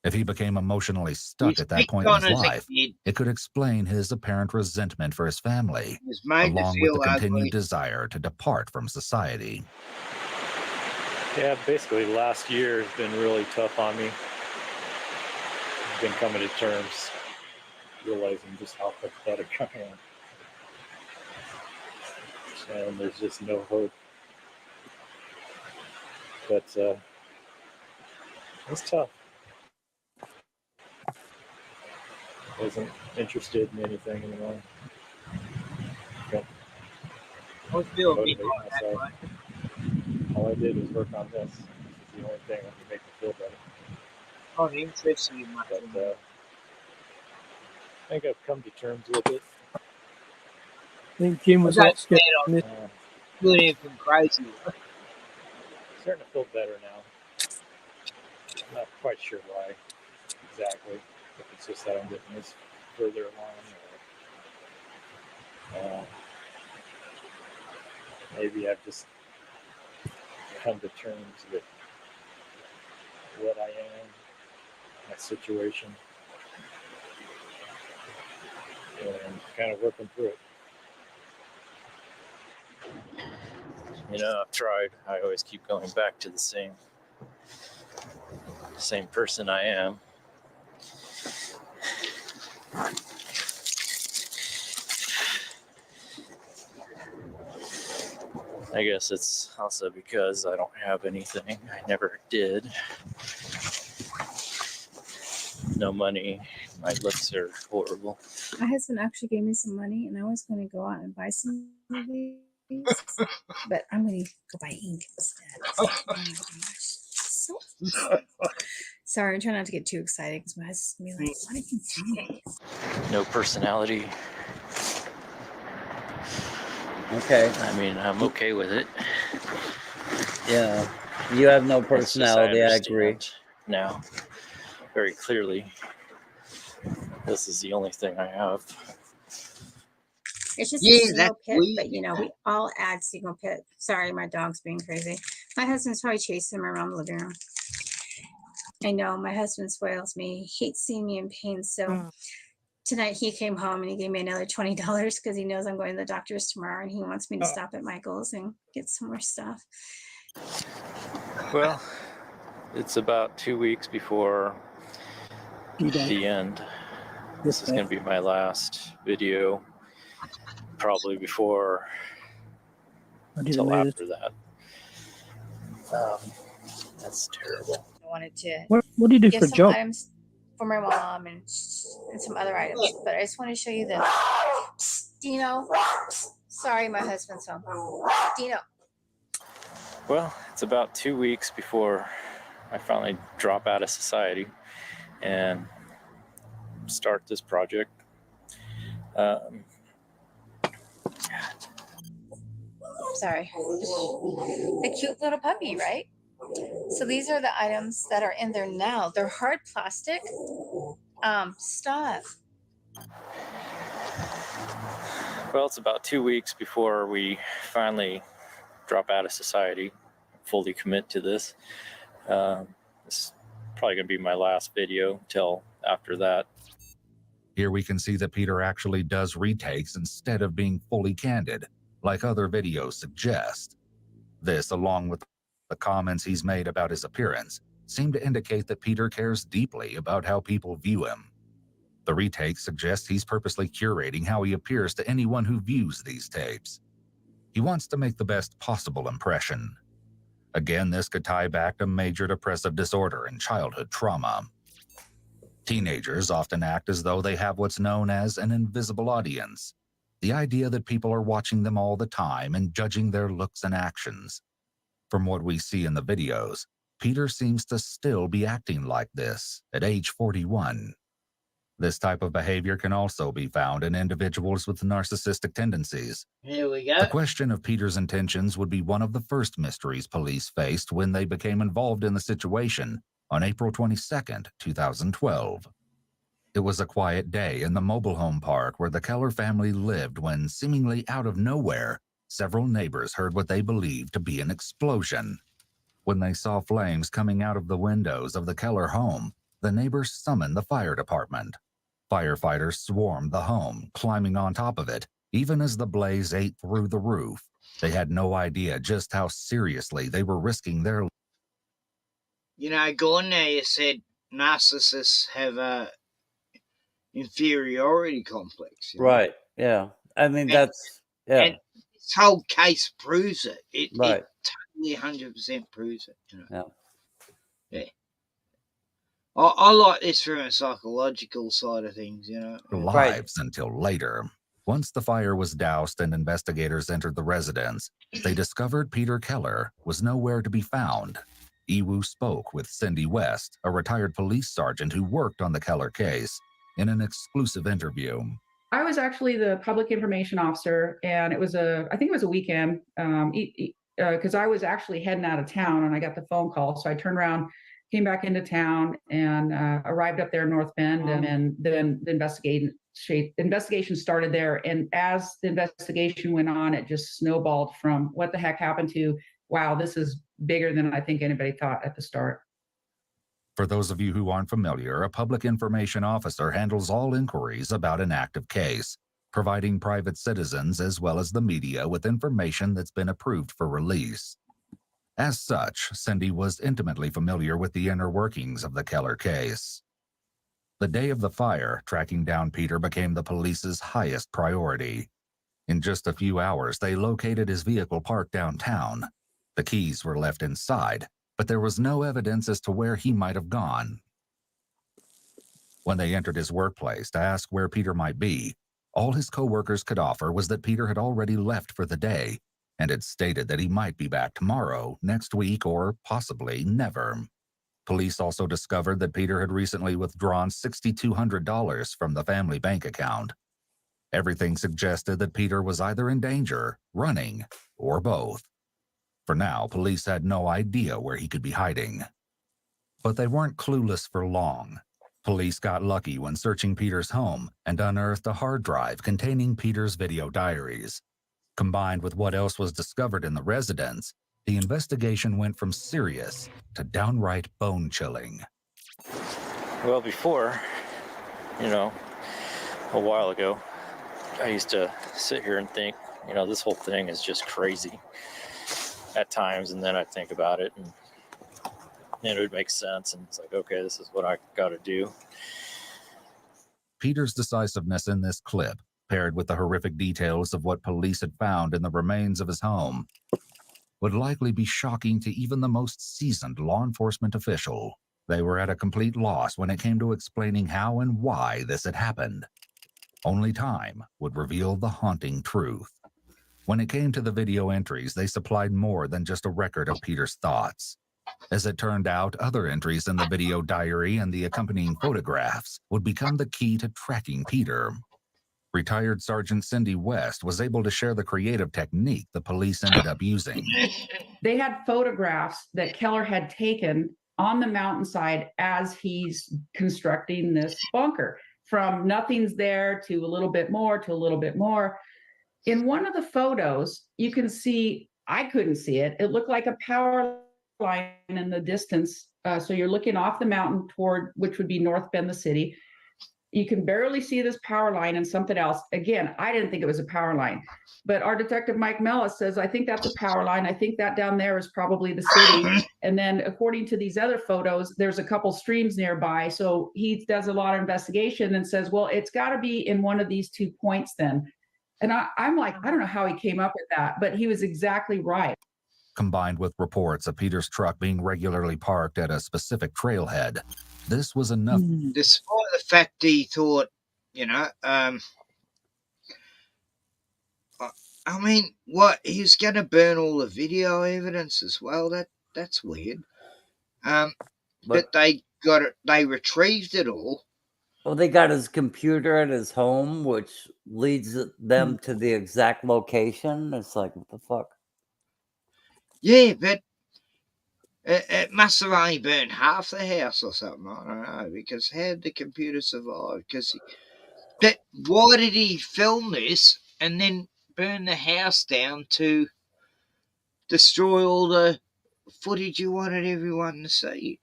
Speaker 9: If he became emotionally stuck at that point in his life, it could explain his apparent resentment for his family, along with the continued desire to depart from society.
Speaker 6: Yeah, basically last year has been really tough on me. I've been coming to terms, realizing just how pathetic I am. And there's just no hope. But it's tough. wasn't interested in anything anymore. But
Speaker 5: I feel a bit
Speaker 6: motivate
Speaker 5: like that,
Speaker 6: myself. All I did was work on this. This is the only thing that can make me feel better.
Speaker 5: I'm interested in much.
Speaker 6: But I think I've come to terms with it.
Speaker 3: I think Jim was
Speaker 5: I
Speaker 3: like
Speaker 5: don't
Speaker 3: scared.
Speaker 5: plan on doing anything crazy.
Speaker 6: Starting to feel better now. I'm not quite sure why exactly. If it's just that I'm getting this further along, or maybe I've just come to terms with what I am, my situation, and kind of working through it. You know, I've tried. I always keep going back to the same person I am. I guess it's also because I don't have anything. I never did. No money. My looks are horrible.
Speaker 7: My husband actually gave me some money, and I was going to go out and buy some of these, but I'm going to go buy ink instead. Oh my gosh. So sorry, I'm trying not to get too excited because my husband's going to be like, what are you doing?
Speaker 6: No personality.
Speaker 10: Okay.
Speaker 6: I mean, I'm okay with it.
Speaker 10: Yeah. You have no
Speaker 6: It's just
Speaker 10: personality, I agree.
Speaker 6: understand now, very clearly, this is the only thing I have.
Speaker 7: It's just
Speaker 5: Yeah,
Speaker 7: a single
Speaker 5: that's
Speaker 7: pit,
Speaker 5: weird.
Speaker 7: but you know, we all add single pit. Sorry, my dog's being crazy. My husband's probably chasing him around the living room. I know my husband spoils me. He hates seeing me in pain. So tonight he came home and he gave me another $20 because he knows I'm going to the doctor's tomorrow and he wants me to stop at Michael's and get some more stuff.
Speaker 6: Well, it's about 2 weeks before the end. This is going to be my last video, probably before until after that. That's terrible.
Speaker 7: I wanted to
Speaker 3: What do you do
Speaker 7: get
Speaker 3: for a
Speaker 7: some
Speaker 3: job?
Speaker 7: items for my mom and some other items, but I just want to show you the Dino. Sorry, my husband's home. Dino.
Speaker 6: Well, it's about 2 weeks before I finally drop out of society and start this project.
Speaker 7: Sorry. The cute little puppy, right? So these are the items that are in there now. They're hard plastic. Stop.
Speaker 6: Well, it's about 2 weeks before we finally drop out of society, fully commit to this. This is probably going to be my last video until after that.
Speaker 9: Here we can see that Peter actually does retakes instead of being fully candid, like other videos suggest. This, along with the comments he's made about his appearance, seem to indicate that Peter cares deeply about how people view him. The retake suggests he's purposely curating how he appears to anyone who views these tapes. He wants to make the best possible impression. Again, this could tie back to major depressive disorder and childhood trauma. Teenagers often act as though they have what's known as an invisible audience, the idea that people are watching them all the time and judging their looks and actions. From what we see in the videos, Peter seems to still be acting like this at age 41. This type of behavior can also be found in individuals with narcissistic tendencies.
Speaker 5: Here we go.
Speaker 9: The question of Peter's intentions would be one of the first mysteries police faced when they became involved in the situation on April 22nd, 2012. It was a quiet day in the mobile home park where the Keller family lived when, seemingly out of nowhere, several neighbors heard what they believed to be an explosion. When they saw flames coming out of the windows of the Keller home, the neighbors summoned the fire department. Firefighters swarmed the home, climbing on top of it, even as the blaze ate through the roof. They had no idea just how seriously they were risking their lives.
Speaker 5: You know, Gordon there said narcissists have a inferiority complex. You know?
Speaker 10: Right. Yeah. I mean, that's, yeah.
Speaker 5: And this whole case proves it. It
Speaker 10: Right.
Speaker 5: totally 100% proves it. You know?
Speaker 10: Yeah.
Speaker 5: Yeah. I like this from a psychological side of things, you know.
Speaker 9: Lives until later. Once the fire was doused and investigators entered the residence, they discovered Peter Keller was nowhere to be found. Iwu spoke with Cindy West, a retired police sergeant who worked on the Keller case, in an exclusive interview.
Speaker 11: I was actually the public information officer, and I think it was a weekend, because I was actually heading out of town, and I got the phone call. So I turned around, came back into town, and arrived up there in North Bend, and then the investigation started there. And as the investigation went on, it just snowballed from what the heck happened to, wow, this is bigger than I think anybody thought at the start.
Speaker 9: For those of you who aren't familiar, a public information officer handles all inquiries about an active case, providing private citizens as well as the media with information that's been approved for release. As such, Cindy was intimately familiar with the inner workings of the Keller case. The day of the fire, tracking down Peter became the police's highest priority. In just a few hours, they located his vehicle parked downtown. The keys were left inside, but there was no evidence as to where he might have gone. When they entered his workplace to ask where Peter might be, all his coworkers could offer was that Peter had already left for the day and had stated that he might be back tomorrow, next week, or possibly never. Police also discovered that Peter had recently withdrawn $6,200 from the family bank account. Everything suggested that Peter was either in danger, running, or both. For now, police had no idea where he could be hiding. But they weren't clueless for long. Police got lucky when searching Peter's home and unearthed a hard drive containing Peter's video diaries. Combined with what else was discovered in the residence, the investigation went from serious to downright bone-chilling.
Speaker 6: Well, before, a while ago, I used to sit here and think, this whole thing is just crazy at times, and then I'd think about it, and it would make sense, and it's like, okay, this is what I got to do.
Speaker 9: Peter's decisiveness in this clip, paired with the horrific details of what police had found in the remains of his home, would likely be shocking to even the most seasoned law enforcement official. They were at a complete loss when it came to explaining how and why this had happened. Only time would reveal the haunting truth. When it came to the video entries, they supplied more than just a record of Peter's thoughts. As it turned out, other entries in the video diary and the accompanying photographs would become the key to tracking Peter. Retired Sergeant Cindy West was able to share the creative technique the police ended up using.
Speaker 11: They had photographs that Keller had taken on the mountainside as he's constructing this bunker, from nothing's there to a little bit more to a little bit more. In one of the photos, you can see, I couldn't see it, it looked like a power line in the distance. So you're looking off the mountain toward, which would be North Bend, the city. You can barely see this power line and something else. Again, I didn't think it was a power line, but our detective Mike Mellis says, I think that's a power line. I think that down there is probably the city. And then according to these other photos, there's a couple streams nearby. So he does a lot of investigation and says, well, it's got to be in one of these 2 points then. And I'm like, I don't know how he came up with that, but he was exactly right.
Speaker 9: Combined with reports of Peter's truck being regularly parked at a specific trailhead, this was enough.
Speaker 5: Despite the fact he thought, what, he was going to burn all the video evidence as well. That's weird. But they got it. They retrieved it all.
Speaker 10: Well, they got his computer at his home, which leads them to the exact location. It's like, what the fuck?
Speaker 5: Yeah, but it must have only burned half the house or something. I don't know, because how did the computer survive? Why did he film this and then burn the house down to destroy all the footage you wanted everyone to see?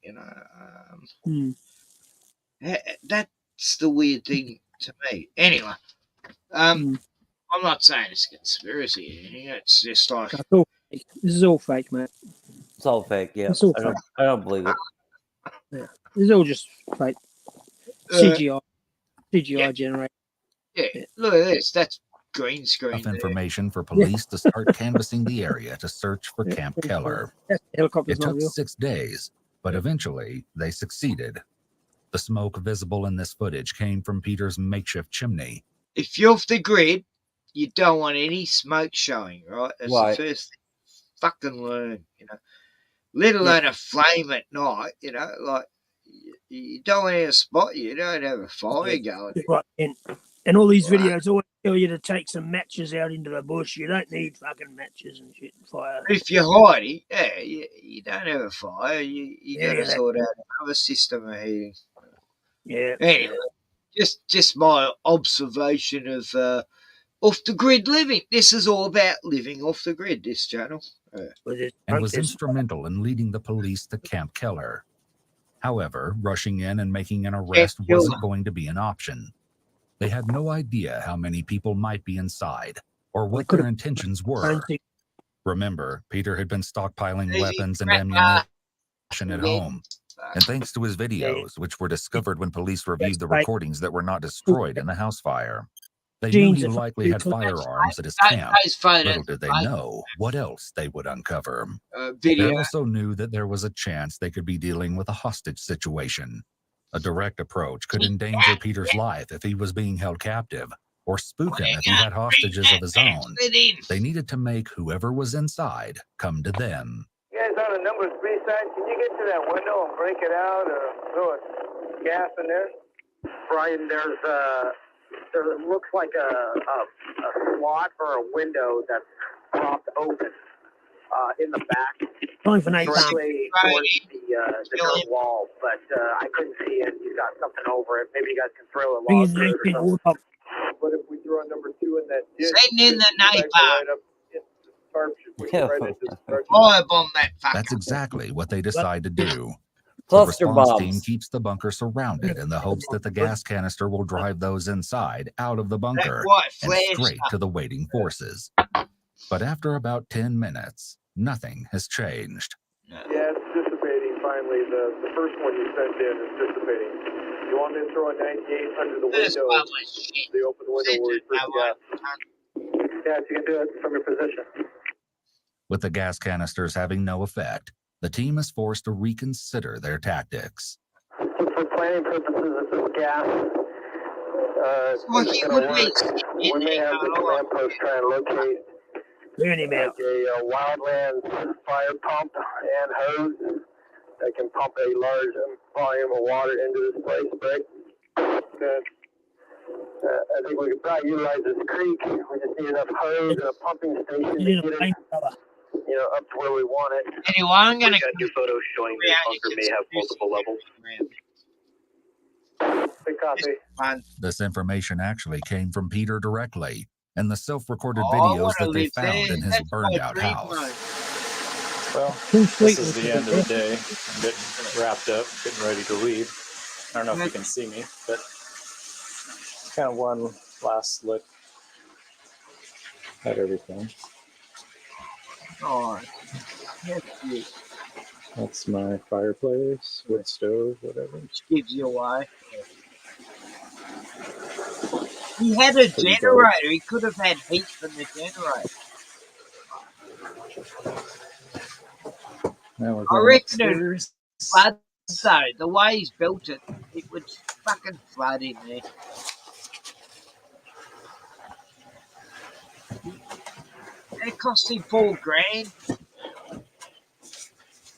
Speaker 5: That's the weird thing to me. Anyway, I'm not saying it's a conspiracy or anything. It's just like
Speaker 3: This is all fake, mate.
Speaker 10: It's all fake, yeah.
Speaker 3: It's all
Speaker 10: I don't believe it.
Speaker 3: Yeah, it's all just fake. CGI generated.
Speaker 5: Yeah, look at this. That's green screen.
Speaker 9: Enough information for police to start canvassing the area to search for Camp Keller. It took 6 days, but eventually they succeeded. The smoke visible in this footage came from Peter's makeshift chimney.
Speaker 5: If you're off the grid, you don't want any smoke showing, right? That's the first thing. Fucking learn, let alone a flame at night, like you don't want to spot you don't have a fire going.
Speaker 3: Right. And all these videos always tell you to take some matches out into the bush. You don't need fucking matches and shit and fire.
Speaker 5: If you're hiding, you don't have a fire. You got to sort out another system of heating.
Speaker 3: Yeah.
Speaker 5: Anyway, just my observation of off the grid living. This is all about living off the grid. This channel.
Speaker 9: And was instrumental in leading the police to Camp Keller. However, rushing in and making an arrest wasn't going to be an option. They had no idea how many people might be inside or what their intentions were. Remember, Peter had been stockpiling weapons and ammunition at home. And thanks to his videos, which were discovered when police reviewed the recordings that were not destroyed in the house fire, they knew he likely had firearms at his camp. Little did they know what else they would uncover. They also knew that there was a chance they could be dealing with a hostage situation. A direct approach could endanger Peter's life if he was being held captive, or spook him if he had hostages of his own. They needed to make whoever was inside come to them.
Speaker 14: You guys on the number 3 side, can you get to that window and break it out or throw a gas in there?
Speaker 17: Brian, there looks like a slot or a window that's propped open in the back, directly towards the dirt wall, but I couldn't see it. You got something over it. Maybe you guys can throw a log through it or something.
Speaker 14: But if we throw a number 2 in that ditch,
Speaker 5: send in the neighbor.
Speaker 9: That's exactly what they decide to do. The
Speaker 10: Cluster
Speaker 9: response
Speaker 10: bombs.
Speaker 9: team keeps the bunker surrounded in the hopes that the gas canister will drive those inside out of the bunker and straight to the waiting forces. But after about 10 minutes, nothing has changed.
Speaker 14: Yeah, it's dissipating finally. The first one you sent in is dissipating. You want me to throw a 98 under the window, the open window where we first got? Yes, you can do it from your position.
Speaker 9: With the gas canisters having no effect, the team is forced to reconsider their tactics.
Speaker 14: For planning purposes, if this gas isn't going to work, we may have the command post try and locate a wildlands fire pump and hose that can pump a large volume of water into this place, right? I think we could probably utilize this creek. We just need enough hose and a pumping station to get it, up to where we want it.
Speaker 5: Anyway, I'm going to
Speaker 14: get new photos showing the bunker may have multiple levels. Big copy.
Speaker 9: This information actually came from Peter directly and the self-recorded videos that they found in his burned-out house.
Speaker 6: Well, this is the end of the day. I'm getting wrapped up, getting ready to leave. I don't know if you can see me, but kind of one last look at everything.
Speaker 5: Oh,
Speaker 6: that's my fireplace, wood stove, whatever.
Speaker 5: Which gives you away. He had a generator. He could have had heat from the generator.
Speaker 6: Now we're
Speaker 5: I
Speaker 6: going
Speaker 5: reckon
Speaker 6: upstairs.
Speaker 5: it floods though. The way he's built it, it would fucking flood in there. It cost him $4,000.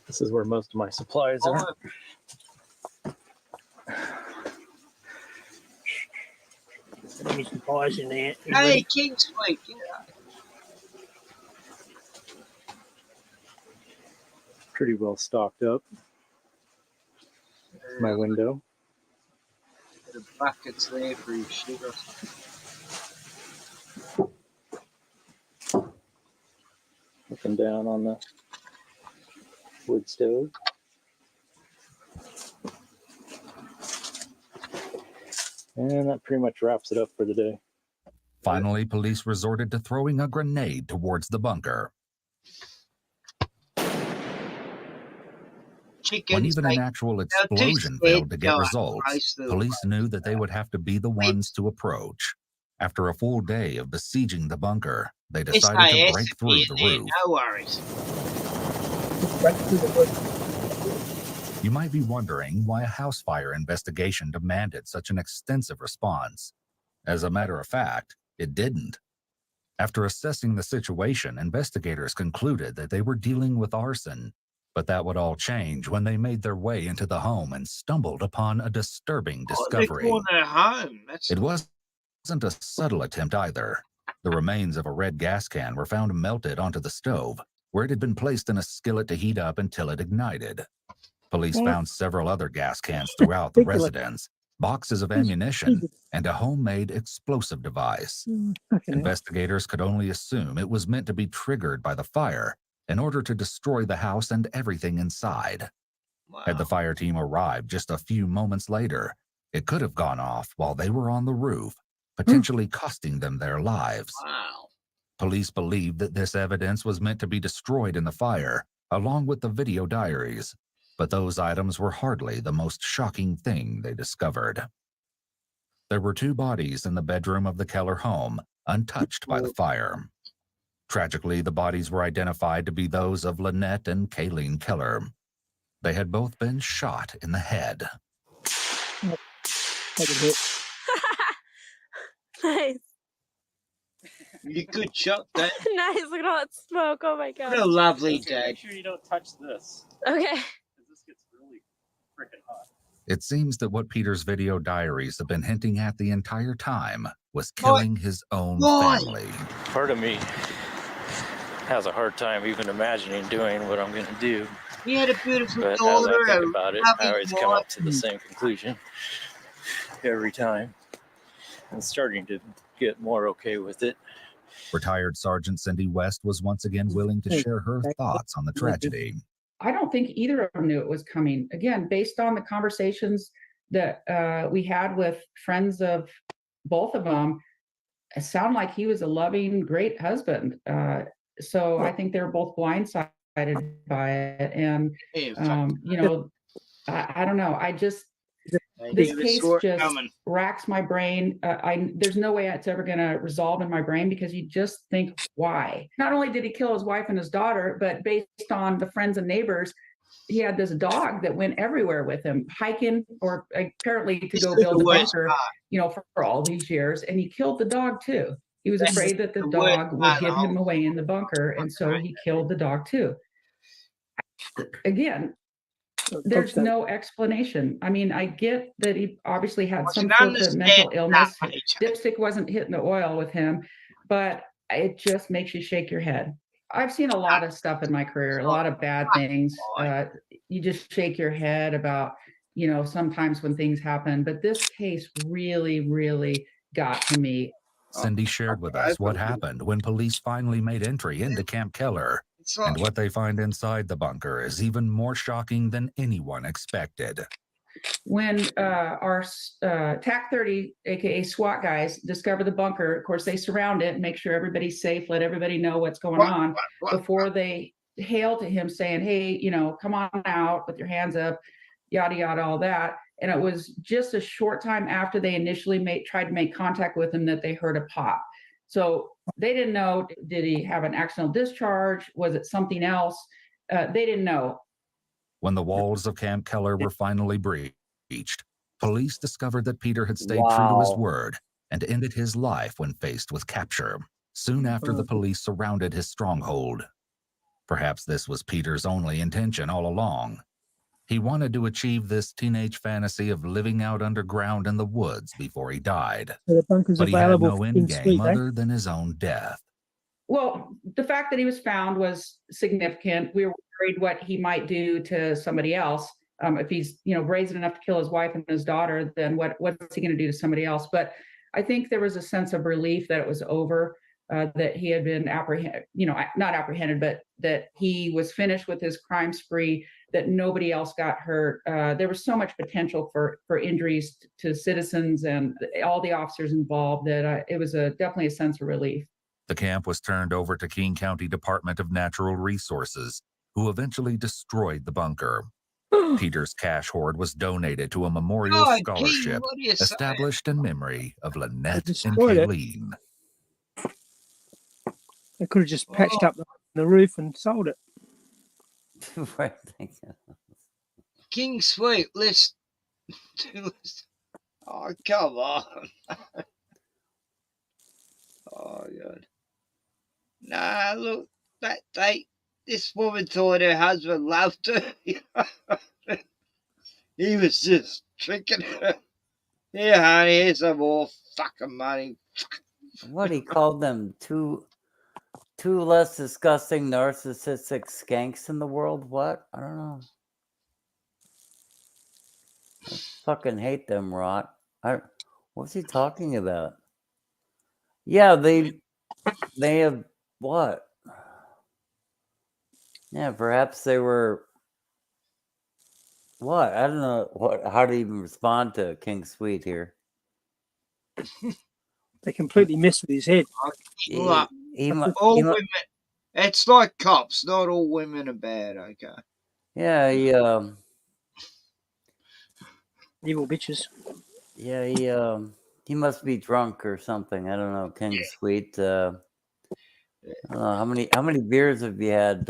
Speaker 6: This is where most of my supplies are.
Speaker 3: There's some pies in there.
Speaker 5: Hey, Kingsfleet, get up.
Speaker 6: Pretty well stocked up. My window.
Speaker 5: The buckets there for his sugar.
Speaker 6: Up and down on the wood stove. And that pretty much wraps it up for the day.
Speaker 9: Finally, police resorted to throwing a grenade towards the bunker. When even an actual explosion failed to get results, police knew that they would have to be the ones to approach. After a full day of besieging the bunker, they decided to break through the roof.
Speaker 5: No worries.
Speaker 9: You might be wondering why a house fire investigation demanded such an extensive response. As a matter of fact, it didn't. After assessing the situation, investigators concluded that they were dealing with arson, but that would all change when they made their way into the home and stumbled upon a disturbing discovery.
Speaker 5: They're calling their home.
Speaker 9: It wasn't a subtle attempt either. The remains of a red gas can were found melted onto the stove, where it had been placed in a skillet to heat up until it ignited. Police found several other gas cans throughout the residence, boxes of ammunition, and a homemade explosive device. Investigators could only assume it was meant to be triggered by the fire in order to destroy the house and everything inside.
Speaker 5: Wow.
Speaker 9: Had the fire team arrived just a few moments later, it could have gone off while they were on the roof, potentially costing them their lives.
Speaker 5: Wow.
Speaker 9: Police believed that this evidence was meant to be destroyed in the fire, along with the video diaries, but those items were hardly the most shocking thing they discovered. There were 2 bodies in the bedroom of the Keller home, untouched by the fire. Tragically, the bodies were identified to be those of Lynette and Kayleen Keller. They had both been shot in the head.
Speaker 12: Nice.
Speaker 5: You good shot, Dad.
Speaker 12: Nice. Look at all that smoke. Oh my god.
Speaker 5: What a lovely day.
Speaker 6: Make sure you don't touch this.
Speaker 12: Okay.
Speaker 6: This gets really freaking hot.
Speaker 9: It seems that what Peter's video diaries have been hinting at the entire time was killing his own family.
Speaker 6: Part of me has a hard time even imagining doing what I'm going to do.
Speaker 5: He had a beautiful
Speaker 6: But
Speaker 5: daughter.
Speaker 6: as I think about it, I always come
Speaker 5: wife.
Speaker 6: up to the same conclusion every time. I'm starting to get more okay with it.
Speaker 9: Retired Sergeant Cindy West was once again willing to share her thoughts on the tragedy.
Speaker 11: I don't think either of them knew it was coming. Again, based on the conversations that we had with friends of both of them, it sounded like he was a loving, great husband. So I think they were both blindsided by it. And, you know, I don't know. This case just racks my brain. There's no way it's ever going to resolve in my brain, because you just think, why? Not only did he kill his wife and his daughter, but based on the friends and neighbors, he had this dog that went everywhere with him, hiking or apparently to go build a bunker, you know, for all these years. And he killed the dog too. He was afraid that the dog would give him away in the bunker. And so he killed the dog too. Again, there's no explanation. I mean, I get that he obviously had some sort of mental illness. Dipstick wasn't hitting the oil with him, but it just makes you shake your head. I've seen a lot of stuff in my career, a lot of bad things. You just shake your head about, you know, sometimes when things happen. But this case really, really got to me.
Speaker 9: Cindy shared with us what happened when police finally made entry into Camp Keller. And what they find inside the bunker is even more shocking than anyone expected.
Speaker 11: When our TAC 30, aka SWAT guys, discover the bunker, of course, they surround it and make sure everybody's safe, let everybody know what's going on before they hail to him saying, hey, you know, come on out with your hands up, yada, yada, all that. And it was just a short time after they initially tried to make contact with him that they heard a pop. So they didn't know, did he have an accidental discharge? Was it something else? They didn't know.
Speaker 9: When the walls of Camp Keller were finally breached, police discovered that Peter had stayed true to his word and ended his life when faced with capture, soon after the police surrounded his stronghold. Perhaps this was Peter's only intention all along. He wanted to achieve this teenage fantasy of living out underground in the woods before he died. But he had no end game other than his own death.
Speaker 11: Well, the fact that he was found was significant. We were worried what he might do to somebody else. If he's, you know, brazen enough to kill his wife and his daughter, then what's he going to do to somebody else? But I think there was a sense of relief that it was over, that he had been not apprehended, but that he was finished with his crime spree, that nobody else got hurt. There was so much potential for injuries to citizens and all the officers involved that it was definitely a sense of relief.
Speaker 9: The camp was turned over to King County Department of Natural Resources, who eventually destroyed the bunker. Peter's cash hoard was donated to a memorial scholarship established in memory of Lynette and Kayleen.
Speaker 3: They could have just patched up the roof and sold it.
Speaker 5: King Sweet, listen. Oh, come on. Oh, God. Nah, look, this woman thought her husband loved her. He was just tricking her. Here, honey, here's some more fucking money.
Speaker 10: What he called them, two less disgusting narcissistic skanks in the world. What? I don't know. I fucking hate them, Rot. What's he talking about? Yeah, they have what? Yeah, perhaps they were what? I don't know how to even respond to King Sweet here.
Speaker 3: They completely messed with his head.
Speaker 5: All women. It's like cops. Not all women are bad. Okay.
Speaker 10: Yeah,
Speaker 3: evil bitches.
Speaker 10: Yeah, he must be drunk or something. I don't know. King Sweet. I don't know how many beers have you had?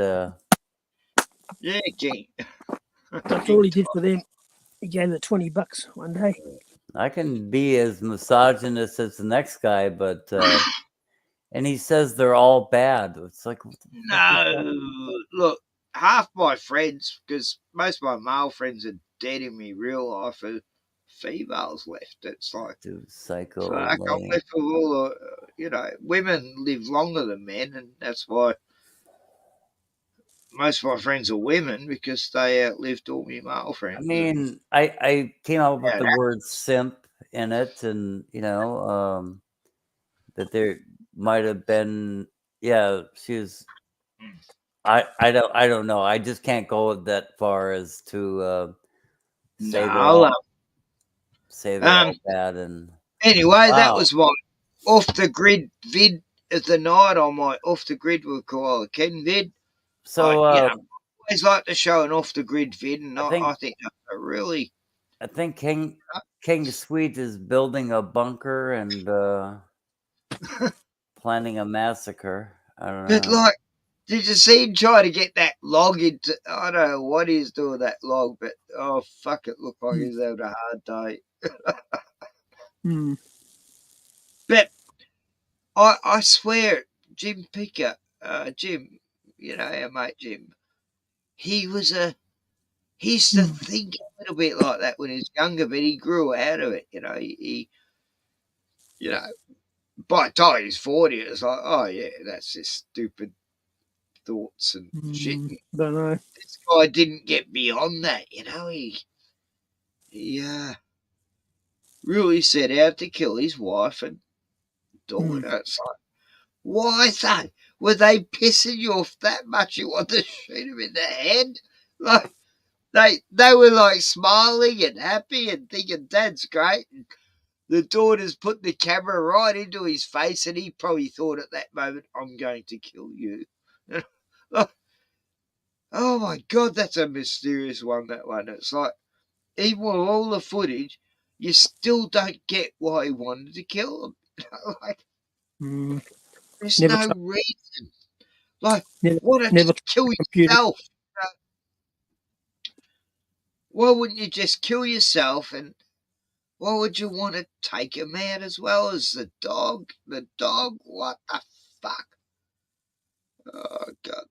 Speaker 5: Yeah, King.
Speaker 3: That's all he did for them. He gave her $20 one day.
Speaker 10: I can be as misogynist as the next guy, but and he says they're all bad. It's like
Speaker 5: No, look, half my friends, because most of my male friends are dead in me real life, are females left. It's like,
Speaker 10: psycho.
Speaker 5: Fuck, I'm left with all the, women live longer than men, and that's why most of my friends are women, because they outlived all my male friends.
Speaker 10: I mean, I came up with the word simp in it, and that there might have been, yeah, she was. I don't know. I just can't go that far as to say they're all bad. And
Speaker 5: anyway, that
Speaker 10: wow.
Speaker 5: was my off the grid vid of the night on my off the grid with Koala Ken vid.
Speaker 10: So
Speaker 5: I always like to show an off the grid vid, and I think that's a really.
Speaker 10: I think King Sweet is building a bunker and planning a massacre. I don't know.
Speaker 5: But did you see him try to get that log into? I don't know what he's doing with that log, but oh fuck, it looked like he's having a hard day. But I swear, Jim Picker, Jim, our mate Jim, he used to think a little bit like that when he was younger, but he grew out of it. He by the time he's 40, it was like, oh yeah, that's just stupid thoughts and shit.
Speaker 3: Don't know.
Speaker 5: This guy didn't get beyond that, he really set out to kill his wife and daughter. It's like, why they? Were they pissing you off that much you want to shoot him in the head? Like they were like smiling and happy and thinking Dad's great, and the daughter's put the camera right into his face, and he probably thought at that moment, I'm going to kill you. Oh my God, that's a mysterious one, that one. It's like, even with all the footage, you still don't get why he wanted to kill him. There's no reason. Why don't you kill yourself? Why wouldn't you just kill yourself, and why would you want to take him out as well as the dog? The dog? What the fuck? Oh, God.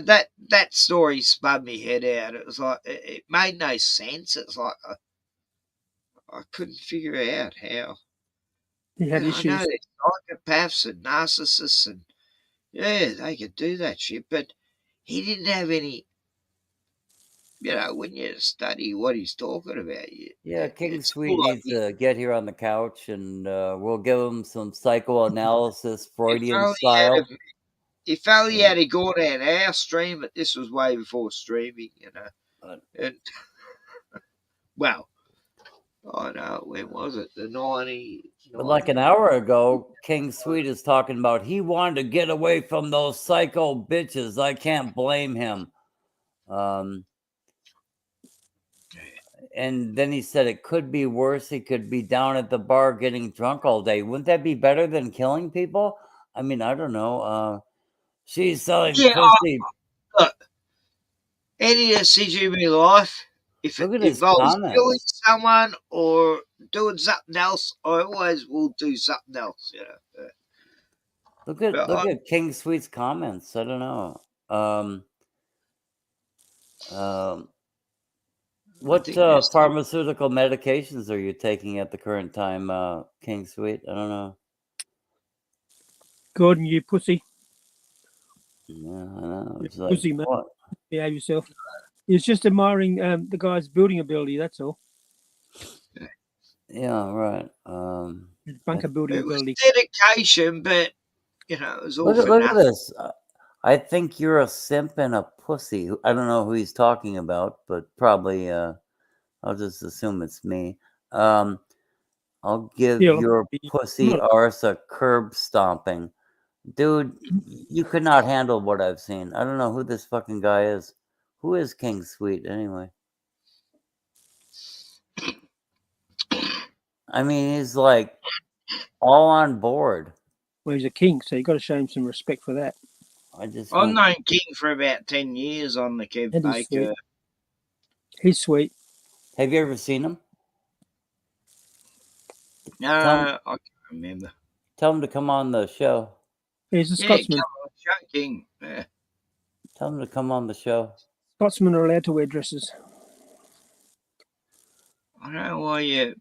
Speaker 5: That story spun me head out. It was like, it made no sense. It's like, I couldn't figure out how.
Speaker 3: He had issues.
Speaker 5: I know there's psychopaths and narcissists, and they could do that shit, but he didn't have any. When you study what he's talking about,
Speaker 10: King Sweet needs to get here on the couch, and we'll give him some psychoanalysis, Freudian style.
Speaker 5: If only had he gone out our stream, but this was way before streaming, And well, I know, when was it? The 90s.
Speaker 10: But like an hour ago, King Sweet is talking about he wanted to get away from those psycho bitches. I can't blame him. And then he said it could be worse. He could be down at the bar getting drunk all day. Wouldn't that be better than killing people? I mean, I don't know. She's selling pussy.
Speaker 5: Look, any decision in my life, if
Speaker 10: Look
Speaker 5: it
Speaker 10: at his
Speaker 5: involves killing
Speaker 10: comments.
Speaker 5: someone or doing something else, I always will do something else. You know.
Speaker 10: Look
Speaker 5: But
Speaker 10: at King Sweet's comments. I don't know. What
Speaker 5: think there's
Speaker 10: pharmaceutical medications are you taking at the current time, King Sweet? I don't know.
Speaker 3: Gordon, you pussy.
Speaker 10: Yeah, I know.
Speaker 3: You
Speaker 10: It's like,
Speaker 3: pussy, man.
Speaker 10: what?
Speaker 3: Behave yourself. It's just admiring the guy's building ability. That's all.
Speaker 10: Yeah, right.
Speaker 3: Bunker building
Speaker 5: it was
Speaker 3: ability.
Speaker 5: dedication, but you know, it was all for
Speaker 10: Look at
Speaker 5: nothing.
Speaker 10: this. I think you're a simp and a pussy. I don't know who he's talking about, but probably I'll just assume it's me. I'll give
Speaker 3: Yeah,
Speaker 10: your pussy arse a curb stomping. Dude, you could not handle what I've seen. I don't know who this fucking guy is. Who is King Sweet anyway? I mean, he's like all on board.
Speaker 3: Well, he's a king, so you got to show him some respect for that.
Speaker 10: I just
Speaker 5: I've known King for about 10 years on the Kev
Speaker 3: And he's
Speaker 5: Baker.
Speaker 3: sweet. He's sweet.
Speaker 10: Have you ever seen him?
Speaker 5: No, I can't remember.
Speaker 10: Tell him to come on the show.
Speaker 3: He's a
Speaker 5: Yeah,
Speaker 3: Scotsman.
Speaker 5: come on, show King. Yeah.
Speaker 10: Tell him to come on the show.
Speaker 3: Scotsmen are allowed to wear dresses.
Speaker 5: I don't know why you're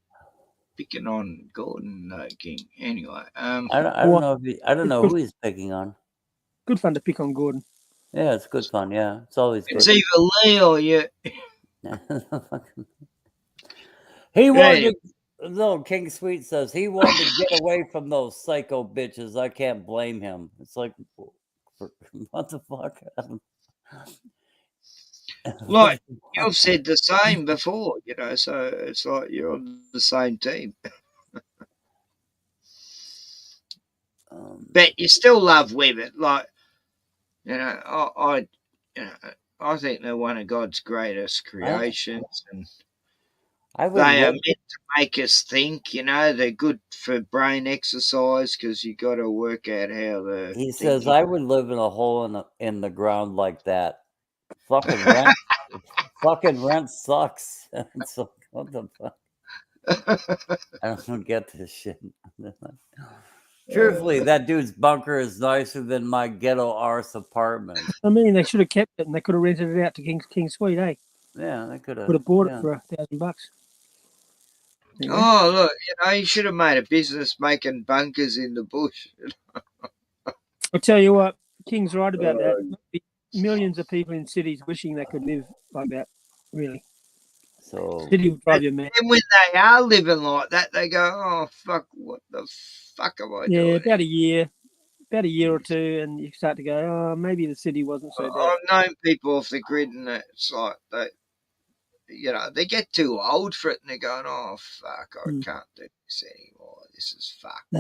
Speaker 5: picking on Gordon King. Anyway,
Speaker 10: I don't know if I don't know who he's picking on.
Speaker 3: Good fun to pick on Gordon.
Speaker 10: Yeah, it's good fun. Yeah, it's always good.
Speaker 5: It's either Lee or you.
Speaker 10: He wanted to, no, King Sweet says he wanted to get away from those psycho bitches. I can't blame him. It's like, what the fuck?
Speaker 5: Like, you've said the same before, you know, so it's like you're on the same team. But you still love women. Like, you know, I think they're one of God's greatest creations, and they are meant to make us think. You know, they're good for brain exercise because you got to work out how the.
Speaker 10: He says I would live in a hole in the ground like that. Fucking rent, fucking rent sucks. It's like, what the fuck? I don't get this shit. Truthfully, that dude's bunker is nicer than my ghetto arse apartment.
Speaker 3: I mean, they should have kept it and they could have rented it out to King Sweet, eh?
Speaker 10: Yeah, they could have.
Speaker 3: Would have bought it for $1,000.
Speaker 5: Anyway. Oh, look, you know, you should have made a business making bunkers in the bush.
Speaker 3: I'll tell you what, King's right about that. Millions of people in cities wishing they could live like that, really.
Speaker 10: So
Speaker 3: city will drive you mad.
Speaker 5: And when they are living like that, they go, "Oh fuck, what the fuck am I doing?"
Speaker 3: About a year or two, and you start to go, "Oh, maybe the city wasn't so bad."
Speaker 5: I've known people off the grid, and it's like they get too old for it, and they're going, "Oh fuck, I can't do this anymore. This is fucked.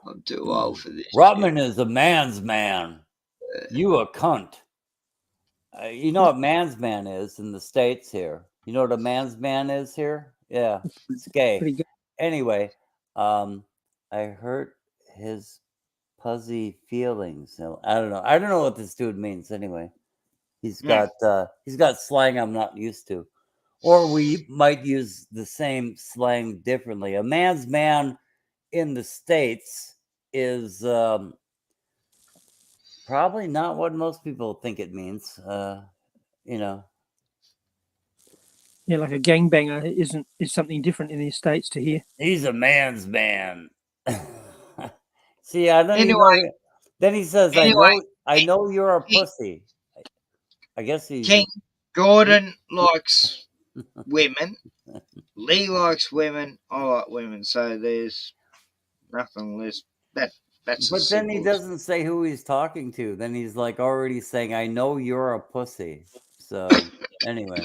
Speaker 5: I'm too old for this."
Speaker 10: ROTTMAN is a man's man. You a cunt. You know what man's man is in the States here? You know what a man's man is here? Yeah, it's gay. Anyway, I hurt his fuzzy feelings. So I don't know. I don't know what this dude means. Anyway, he's got slang I'm not used to, or we might use the same slang differently. A man's man in the States is probably not what most people think it means. You know.
Speaker 3: Yeah, like a gangbanger is something different in the States to here.
Speaker 10: He's a man's man. See, I don't even know. Then he says, I know you're a pussy. I guess he's
Speaker 5: King Gordon likes women. Lee likes women. I like women. So there's nothing less. That's.
Speaker 10: But then he doesn't say who he's talking to. Then he's like already saying, I know you're a pussy. So anyway.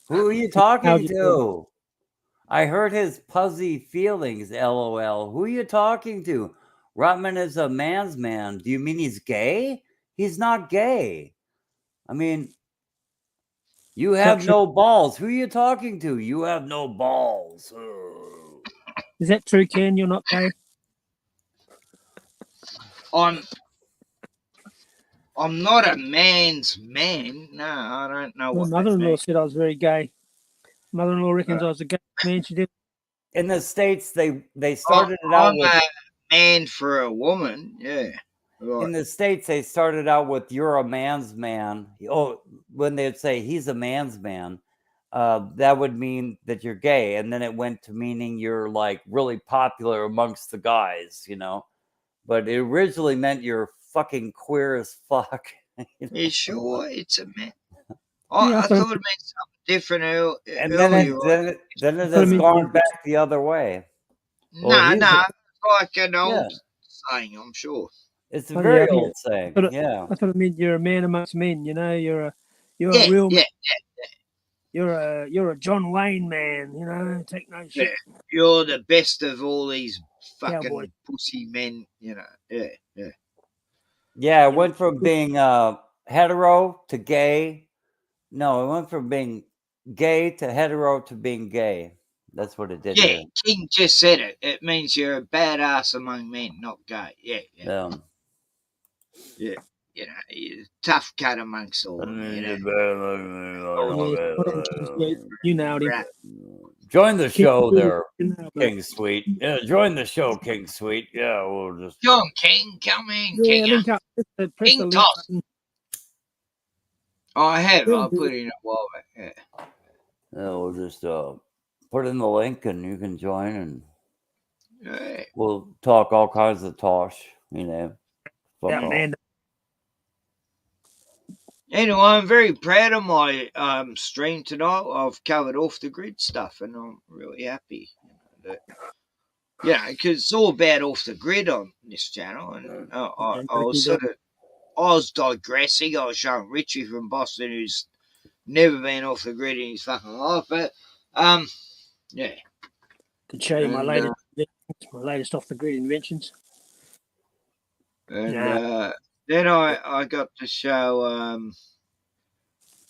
Speaker 10: Who are you talking to? I hurt his fuzzy feelings, LOL. Who are you talking to? ROTTMAN is a man's man. Do you mean he's gay? He's not gay. I mean, you have no balls. Who are you talking to? You have no balls.
Speaker 3: Is that true, Ken? You're not gay?
Speaker 5: I'm not a man's man. No, I don't know
Speaker 3: My
Speaker 5: what that
Speaker 3: mother-in-law
Speaker 5: means.
Speaker 3: said I was very gay. Mother-in-law reckons I was a gay man. She did.
Speaker 10: In the States, they started it out
Speaker 5: I'm
Speaker 10: with
Speaker 5: a man for a woman. Yeah. Right.
Speaker 10: in the States, they started out with "you're a man's man." Oh, when they'd say he's a man's man, that would mean that you're gay, and then it went to meaning you're like really popular amongst the guys, you know. But it originally meant you're fucking queer as fuck. You know?
Speaker 5: You sure it's a man?
Speaker 3: Yeah,
Speaker 5: I thought it meant something different
Speaker 10: And
Speaker 5: earlier.
Speaker 10: then it has gone back the other way. Well,
Speaker 5: No,
Speaker 10: he's
Speaker 5: it's like an old
Speaker 10: yeah.
Speaker 5: saying, I'm sure.
Speaker 10: It's a
Speaker 3: Oh, yeah,
Speaker 10: very
Speaker 3: yeah.
Speaker 10: old saying. Yeah.
Speaker 3: I thought it meant you're a man amongst men. You know, you're a
Speaker 5: Yeah,
Speaker 3: real
Speaker 5: yeah,
Speaker 3: man. You're a John Wayne man. You know, take no
Speaker 5: yeah.
Speaker 3: shit.
Speaker 5: You're the best of all these
Speaker 3: Cowboy.
Speaker 5: fucking pussy men, you know. Yeah, yeah.
Speaker 10: Yeah, it went from being hetero to gay. No, it went from being gay to hetero to being gay. That's what it did
Speaker 5: Yeah,
Speaker 10: here.
Speaker 5: King just said it. It means you're a badass among men, not gay. Yeah, yeah. Yeah. You know, you're a tough cut amongst all of them, you know.
Speaker 3: You nailed him.
Speaker 10: Join the show
Speaker 3: King,
Speaker 10: there, King Sweet. Yeah, join the show, King Sweet. Yeah, we'll just
Speaker 5: John King, come in,
Speaker 3: Yeah,
Speaker 5: King.
Speaker 3: link up. Press the
Speaker 5: King
Speaker 3: link
Speaker 5: toss.
Speaker 3: button.
Speaker 5: I have.
Speaker 3: Yeah,
Speaker 5: I put in a while back. Yeah.
Speaker 10: we'll just put in the link and you can join and
Speaker 5: Yeah.
Speaker 10: we'll talk all kinds of tosh, you know. Fuck off.
Speaker 3: man.
Speaker 5: Anyway, I'm very proud of my stream tonight. I've covered off the grid stuff, and I'm really happy. Because it's all about off the grid on this channel, and I was digressing. I was showing Richie from Boston, who's never been off the grid in his fucking life, but yeah.
Speaker 3: Could show you my latest off the grid inventions.
Speaker 5: And then I got to show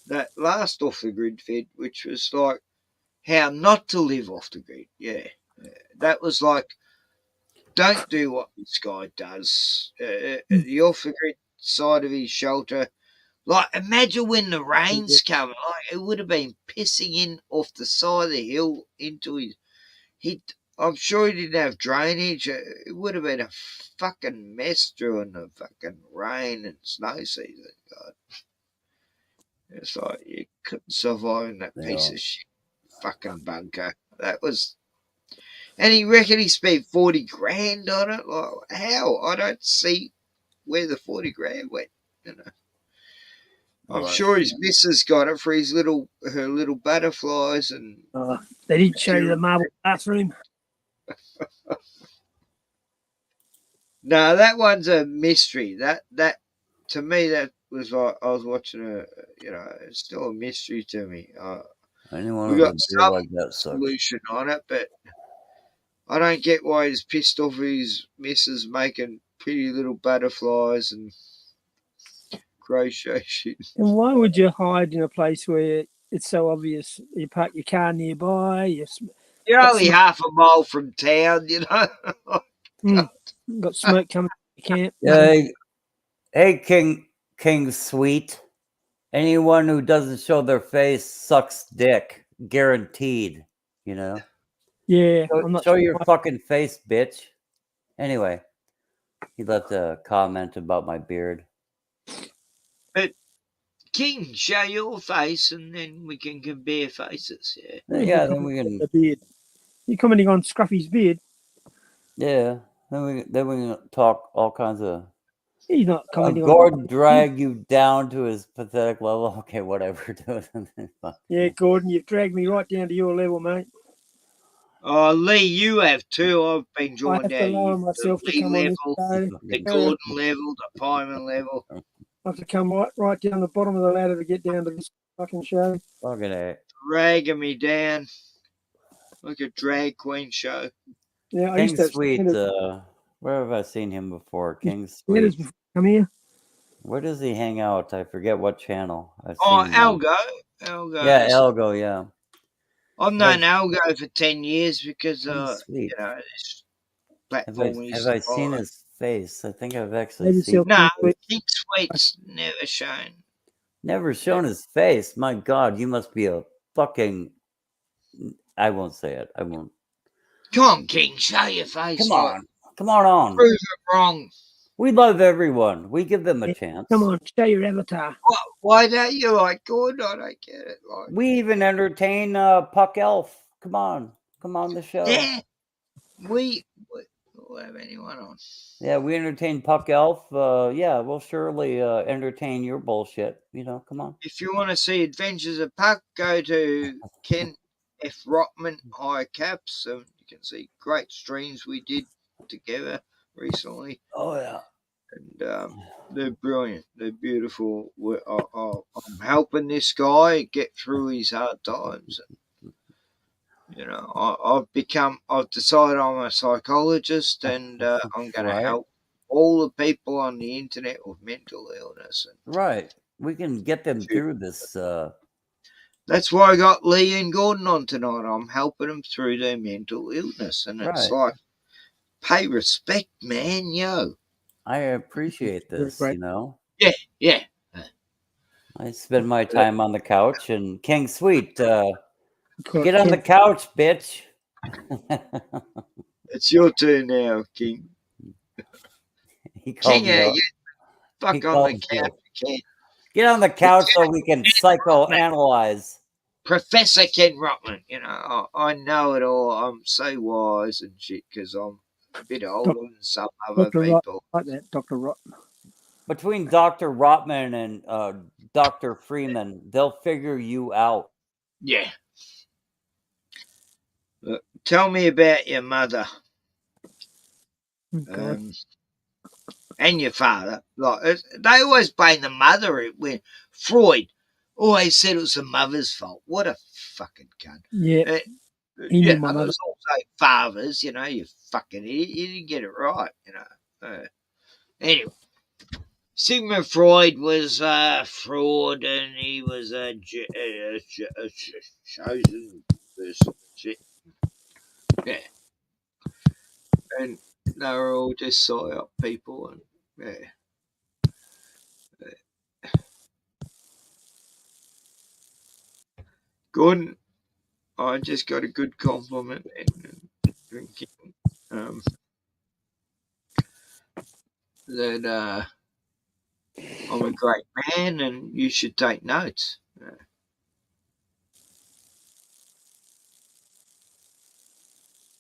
Speaker 5: that last off the grid vid, which was like how not to live off the grid. Yeah. That was like, don't do what this guy does. The off the grid side of his shelter. Like, imagine when the rain's coming. Like, it would have been pissing in off the side of the hill into his. I'm sure he didn't have drainage. It would have been a fucking mess during the fucking rain and snow season. God. It's like you couldn't survive in that piece of shit fucking bunker. That was. And he reckoned he spent 40 grand on it. Like, how? I don't see where the 40 grand went. You know. I'm sure his missus got it for her little butterflies and.
Speaker 3: They didn't show you the marble bathroom.
Speaker 5: No, that one's a mystery. That to me, that was like I was watching it's still a mystery to me. We got some like that solution on it, but I don't get why he's pissed off his missus making pretty little butterflies and crochet shit.
Speaker 3: And why would you hide in a place where it's so obvious? You park your car nearby.
Speaker 5: You're only half a mile from town, you know.
Speaker 3: Got smoke coming from the camp.
Speaker 10: Yeah, hey, King Sweet. Anyone who doesn't show their face sucks dick, guaranteed. You know.
Speaker 3: Yeah,
Speaker 10: show your fucking face, bitch. Anyway, he left a comment about my beard.
Speaker 5: But King, show your face, and then we can compare faces. Yeah.
Speaker 10: Yeah, then we can.
Speaker 3: The beard. You're commenting on Scruffy's beard.
Speaker 10: Yeah, then we can talk all kinds of.
Speaker 3: He's not commenting.
Speaker 10: Gordon dragged you down to his pathetic level. Okay, whatever.
Speaker 3: Yeah, Gordon, you've dragged me right down to your level, mate.
Speaker 5: Oh, Lee, you have too. I've been
Speaker 3: I
Speaker 5: joined
Speaker 3: have to lower myself to come on this show.
Speaker 5: the Gordon level, the Pyman level.
Speaker 3: I have to come right down the bottom of the ladder to get down to this fucking show.
Speaker 10: Fucking A.
Speaker 5: Dragging me down like a drag queen show.
Speaker 3: Yeah, I
Speaker 10: King
Speaker 3: used to
Speaker 10: Sweet. Where have I seen him before? King
Speaker 3: Sweet. Come here.
Speaker 10: Where does he hang out? I forget what channel.
Speaker 5: Algo.
Speaker 10: Yeah, Algo. Yeah.
Speaker 5: I've known Algo for 10 years because this platform.
Speaker 10: Have I seen his face. I think I've actually
Speaker 3: Maybe
Speaker 10: seen.
Speaker 5: No, King Sweet's never shown.
Speaker 10: Never shown his face. My God, you must be a fucking. I won't say it. I won't.
Speaker 5: Come on, King, show your face.
Speaker 10: Come on. Come on.
Speaker 5: Prove it wrong.
Speaker 10: We love everyone. We give them a chance.
Speaker 3: Come on, show your avatar.
Speaker 5: Why don't you like good? I don't get it. Like,
Speaker 10: We even entertain Puck Elf. Come on the show.
Speaker 5: yeah, we'll have anyone on.
Speaker 10: Yeah, we entertain Puck Elf. Yeah, we'll surely entertain your bullshit. Come on.
Speaker 5: If you want to see Adventures of Puck, go to Ken F. ROTTMAN High Caps. You can see great streams we did together recently.
Speaker 10: Oh, yeah.
Speaker 5: And they're brilliant. They're beautiful. I'm helping this guy get through his hard times. And, I've decided I'm a psychologist, and I'm going to help all the people on the internet with mental illness.
Speaker 10: Right. We can get them through this.
Speaker 5: That's why I got Lee and Gordon on tonight. I'm helping them through their mental illness. And it's like, pay respect, man, yo.
Speaker 10: I appreciate this,
Speaker 5: Yeah.
Speaker 10: I spend my time on the couch, and King Sweet, get on the couch, bitch.
Speaker 5: It's your turn now, King. King, get fuck on the couch.
Speaker 10: Get on the couch so we can psychoanalyze.
Speaker 5: Professor Ken ROTTMAN, I know it all. I'm so wise and shit because I'm a bit older than some other people.
Speaker 3: Like that, Dr. ROTTMAN.
Speaker 10: Between Dr. ROTTMAN and Dr. Freeman, they'll figure you out.
Speaker 5: Yeah. Tell me about your mother. And your father. Like, they always blame the mother. When Freud always said it was the mother's fault. What a fucking cunt.
Speaker 3: Yeah.
Speaker 5: Others also fathers, you fucking idiot. You didn't get it right, Anyway, Sigmund Freud was a fraud, and he was a chosen person. Shit. Yeah. And they were all just psyop people, and Gordon, I just got a good compliment and drinking that I'm a great man and you should take notes. There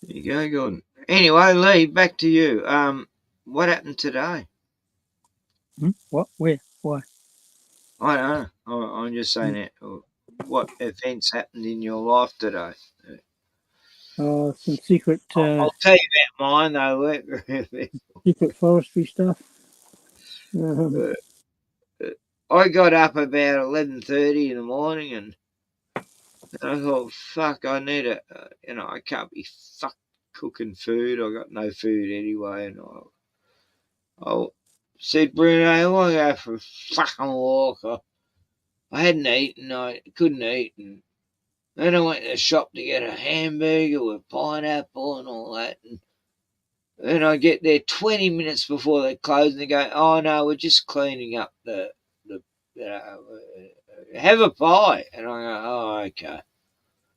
Speaker 5: you go, Gordon. Anyway, Lee, back to you. What happened today?
Speaker 3: What? Where? Why?
Speaker 5: I don't know. I'm just saying it. What events happened in your life today?
Speaker 3: Some secret.
Speaker 5: I'll tell you about mine though.
Speaker 3: Secret forestry stuff.
Speaker 5: I got up about 11:30 in the morning, and I thought, "Fuck, I need it. I can't be cooking food. I got no food anyway." And I said, "Bruno, I want to go for a fucking walk." I hadn't eaten. I couldn't eat, and then I went to the shop to get a hamburger with pineapple and all that. And then I get there 20 minutes before they close, and they go, "Oh no, we're just cleaning up the have a pie." And I go, "Oh, okay."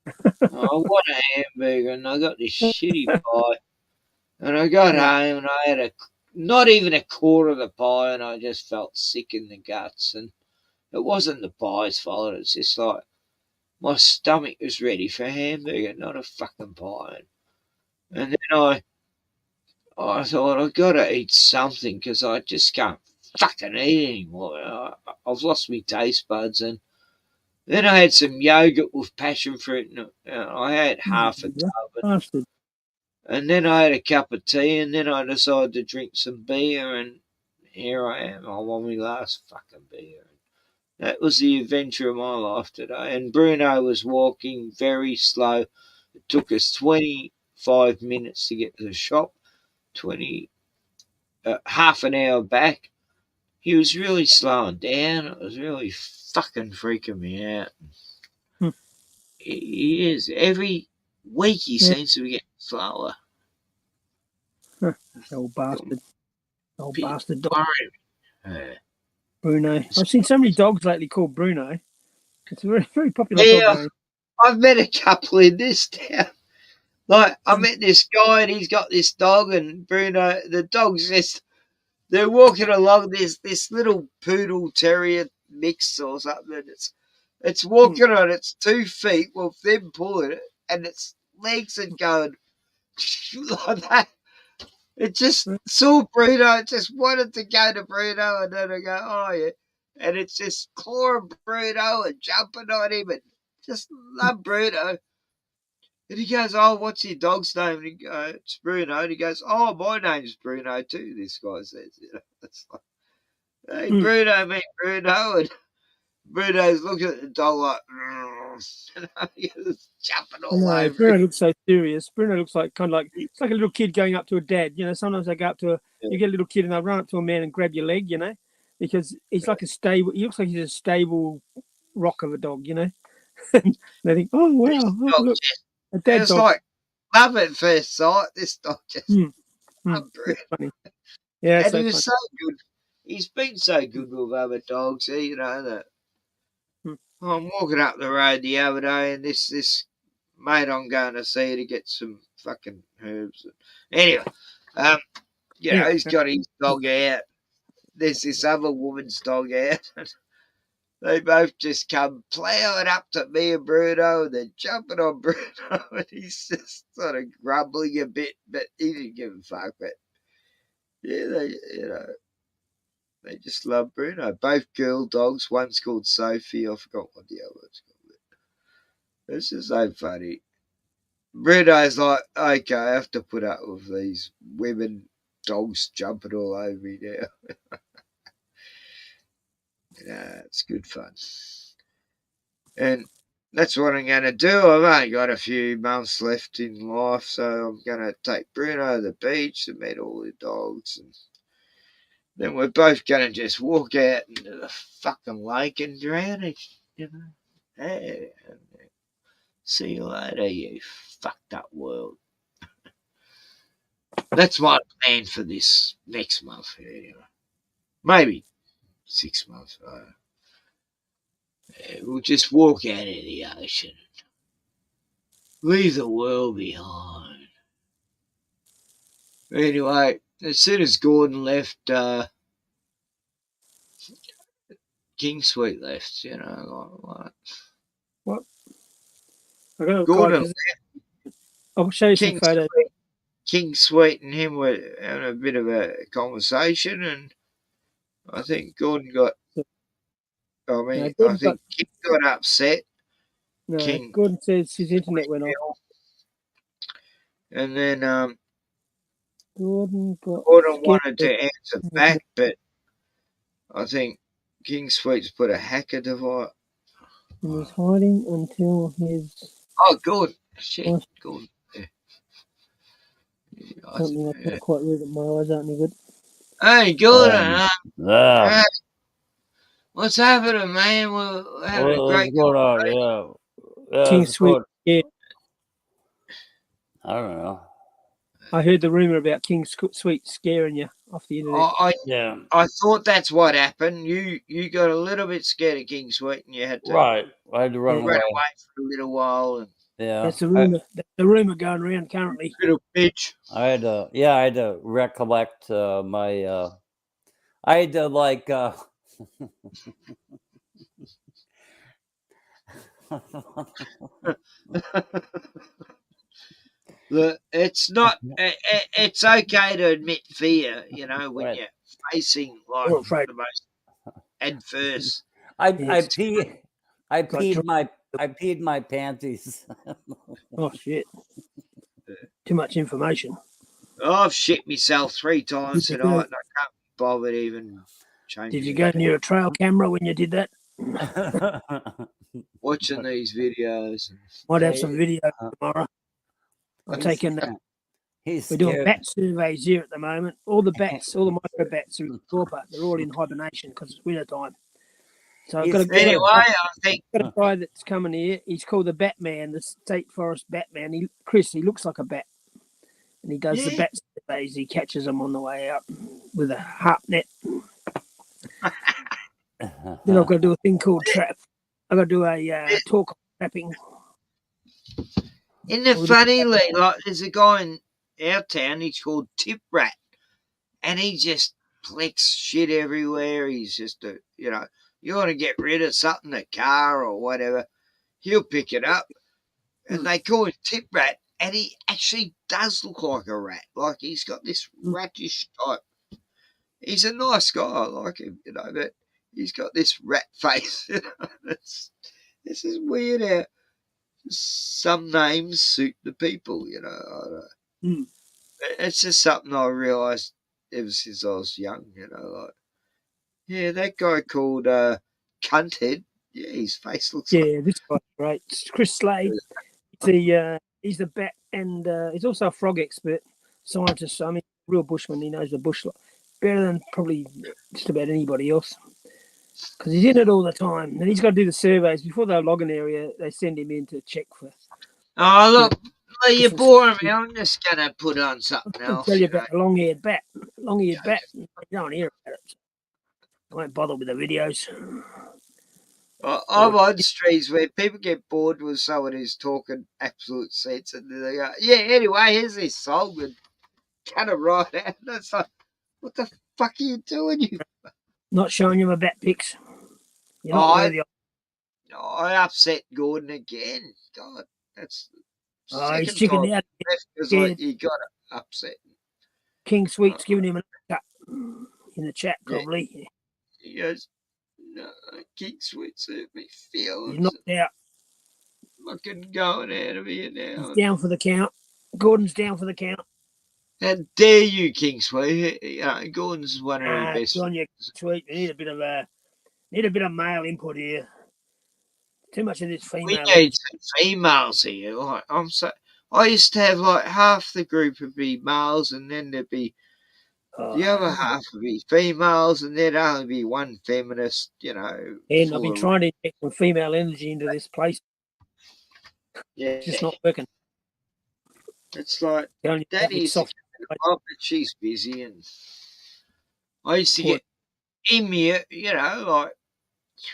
Speaker 5: I want a hamburger, and I got this shitty pie. And I got home, and I had not even a quarter of the pie, and I just felt sick in the guts. And it wasn't the pie's fault. It's just like my stomach was ready for a hamburger, not a fucking pie. And then I thought, I've got to eat something because I just can't fucking eat anymore. I've lost my taste buds. And then I had some yogurt with passion fruit, and I had half a tub. And then I had a cup of tea, and then I decided to drink some beer, and here I am. I'm on my last fucking beer. That was the adventure of my life today. And Bruno was walking very slow. It took us 25 minutes to get to the shop, half an hour back. He was really slowing down. It was really fucking freaking me out. He is. Every week he seems to be getting slower.
Speaker 3: Old bastard. Old bastard dog.
Speaker 5: Yeah.
Speaker 3: Bruno. I've seen so many dogs lately called Bruno. It's a very, very popular dog
Speaker 5: Yeah,
Speaker 3: name.
Speaker 5: I've met a couple in this town. Like, I met this guy and he's got this dog, and Bruno, the dog's just, they're walking along this little poodle terrier mix or something, and it's walking on its 2 feet with them pulling it, and its legs are going like that. It just saw Bruno, it just wanted to go to Bruno, and then I go, oh yeah. And it's just clawing Bruno and jumping on him and just love Bruno. And he goes, oh, what's your dog's name? And he goes, it's Bruno. And he goes, oh, my name's Bruno too, this guy says. You know, it's like, hey, Bruno, meet Bruno. And Bruno's looking at the dog like, he's jumping
Speaker 3: I
Speaker 5: all
Speaker 3: know,
Speaker 5: over
Speaker 3: Bruno
Speaker 5: him.
Speaker 3: looks so serious. Bruno looks like it's like a little kid going up to a dad. You know, sometimes they go up to you get a little kid and they'll run up to a man and grab your leg, you know, because he's like he looks like he's a stable rock of a dog, you know. And they think, oh, wow, look, a dad
Speaker 5: It's
Speaker 3: dog.
Speaker 5: like love at first sight. This dog just
Speaker 3: It's funny. Yeah, it's
Speaker 5: and
Speaker 3: so
Speaker 5: he was
Speaker 3: funny.
Speaker 5: so good. He's been so good with other dogs, you know, that I'm walking up the road the other day and this mate I'm going to see to get some fucking herbs. Anyway, you know, he's got his dog out. There's this other woman's dog out. They both just come plowing up to me and Bruno, and they're jumping on Bruno, and he's just sort of grumbling a bit, but he didn't give a fuck. But yeah, they just love Bruno. Both girl dogs. One's called Sophie. I forgot what the other one's called. It's just so funny. Bruno's like, okay, I have to put up with these women dogs jumping all over me now. It's good fun. And that's what I'm going to do. I've only got a few months left in life, so I'm going to take Bruno to the beach to meet all the dogs. And then we're both going to just walk out into the fucking lake and drown it, you know. Hey, see you later, you fucked up world. That's my plan for this next month. Anyway. Maybe 6 months. We'll just walk out into the ocean. Leave the world behind. Anyway, as soon as Gordon left, King Sweet left, you know. Like,
Speaker 3: what? I got a
Speaker 5: Gordon
Speaker 3: card. I'll show you some photos.
Speaker 5: King Sweet and him were having a bit of a conversation, and I think Gordon got. I think King got upset.
Speaker 3: No, Gordon says his internet went off.
Speaker 5: And then
Speaker 3: Gordon
Speaker 5: wanted to answer back, but I think King Sweet's put a hacker device.
Speaker 3: He was hiding until his.
Speaker 5: Oh, Gordon. Shit, Gordon.
Speaker 3: I don't think I can't quite read it. My eyes aren't any good.
Speaker 5: Hey, Gordon. What's happening, man? We're having a great
Speaker 10: conversation. Yeah,
Speaker 3: King Sweet. Yeah.
Speaker 10: I don't know.
Speaker 3: I heard the rumor about King Sweet scaring you off the internet.
Speaker 5: I thought that's what happened. You got a little bit scared of King Sweet, and you had to
Speaker 10: I had to run away
Speaker 5: for a little while. And
Speaker 3: that's the rumor. That's the rumor going around currently.
Speaker 5: Little bitch.
Speaker 10: I had to recollect my. I had to like.
Speaker 5: It's not. It's okay to admit fear, you know, when you're facing like the most adverse.
Speaker 10: I peed my panties.
Speaker 3: Oh shit! Too much information.
Speaker 5: I've shit myself 3 times tonight, and I can't be bothered even changing.
Speaker 3: Did you go near a trail camera when you did that?
Speaker 5: Watching these videos.
Speaker 3: Might have some video tomorrow. I'm taking. We're doing bat surveys here at the moment. All the bats, all the micro bats are in torpor. They're all in hibernation because it's winter time. So I've got a guy that's coming here. He's called the Batman, the State Forest Batman. Chris, he looks like a bat. and he does the bat surveys. He catches them on the way out with a harp net. Then I've got to do a thing called trap. I've got to do a talk on trapping.
Speaker 5: Isn't it funny, Lee? Like, there's a guy in our town, he's called Tip Rat, and he just flicks shit everywhere. He's just you want to get rid of something, a car or whatever, he'll pick it up. And they call him Tip Rat, and he actually does look like a rat. Like, he's got this rattish type. He's a nice guy, I like him, but he's got this rat face. This is weird how some names suit the people, It's just something I realised ever since I was young, that guy called Cunthead, his face looks like...
Speaker 3: this guy's great. It's Chris Slade. He's the bat, and he's also a frog expert, scientist. I mean, real bushman. He knows the bush better than probably just about anybody else, because he's in it all the time. And he's got to do the surveys before they log an area. They send him in to check for.
Speaker 5: Oh, look, you're boring me. I'm just gonna put on something else.
Speaker 3: I'll tell you about the long-haired bat. Long-haired bat. You don't hear about it. I won't bother with the videos.
Speaker 5: I'm on streets where people get bored with someone who's talking absolute sense, and they go, anyway, here's this song, and cut it right out. And it's like, what the fuck are you doing? You
Speaker 3: not showing you my bat pics. You're not worthy of...
Speaker 5: I upset Gordon again. God, that's
Speaker 3: he's chickened out.
Speaker 5: Because you got to upset him.
Speaker 3: King Sweet's giving him a cut in the chat, probably.
Speaker 5: He goes, no, King Sweet's hurt me feelings.
Speaker 3: He's knocked out.
Speaker 5: Fucking going out of here now.
Speaker 3: He's down for the count. Gordon's down for the count.
Speaker 5: How dare you, King Sweet? Gordon's one of our best.
Speaker 3: On you, Sweet. We need a bit of male input here. Too much of this female.
Speaker 5: We need some females here. Like, I used to have like half the group would be males, and then there'd be the other half would be females, and there'd only be one feminist.
Speaker 3: And I've been trying to inject some female energy into this place.
Speaker 5: Yeah,
Speaker 3: it's just not working.
Speaker 5: It's like Daddy's soft, but she's busy, and I used to get Emu. Like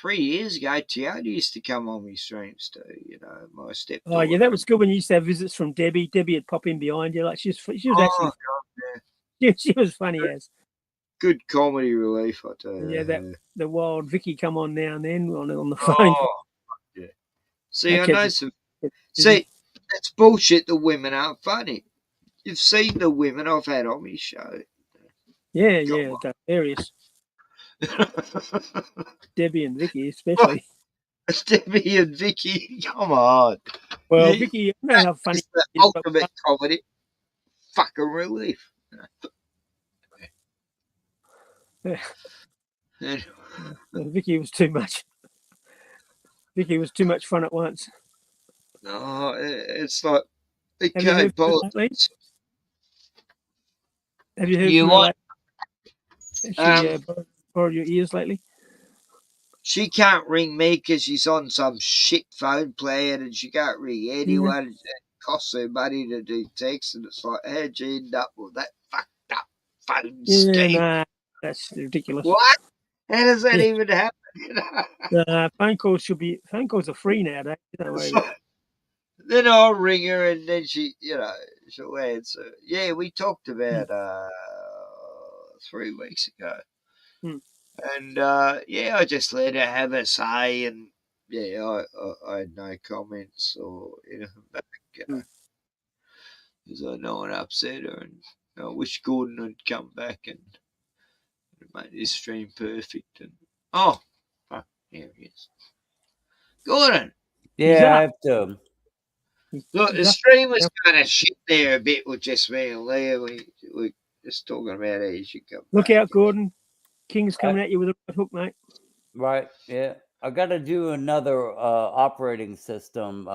Speaker 5: 3 years ago, Tiana used to come on my streams too. My stepdaughter.
Speaker 3: Oh yeah, that was good when you used to have visits from Debbie. Debbie would pop in behind you, like she was actually. God, she was funny as.
Speaker 5: Good comedy relief, I tell you.
Speaker 3: Yeah, the wild Vicky come on now and then on the phone.
Speaker 5: Yeah. See, I know some. See, that's bullshit. The women aren't funny. You've seen the women I've had on my show.
Speaker 3: Yeah, they're hilarious. Debbie and Vicky, especially.
Speaker 5: Debbie and Vicky, come on.
Speaker 3: Well, Vicky, you know how funny.
Speaker 5: The ultimate comedy. Fucking relief.
Speaker 3: Vicky was too much. Vicky was too much fun at once.
Speaker 5: No, it's like okay, politics.
Speaker 3: Have you heard
Speaker 5: you what?
Speaker 3: Has she borrowed your ears lately?
Speaker 5: She can't ring me because she's on some shit phone plan, and she can't ring anyone. It costs her money to do text, and it's like, how'd you end up with that fucked up phone scheme?
Speaker 3: Nah, that's ridiculous.
Speaker 5: What? How does that even happen?
Speaker 3: Phone calls are free nowadays. Don't worry about it.
Speaker 5: Then I'll ring her, and then she'll answer. Yeah, we talked about 3 weeks ago. And I just let her have her say, and I had no comments or anything back, because I know it upset her, and I wish Gordon had come back and made this stream perfect. And here he is, Gordon.
Speaker 10: Yeah, I have to.
Speaker 5: Look, the stream was kind of shit there a bit with just me and Leah. We just talking about how you should come.
Speaker 3: Look out, Gordon. King's coming at you with a right hook, mate.
Speaker 10: Right, yeah. I got to do another operating system.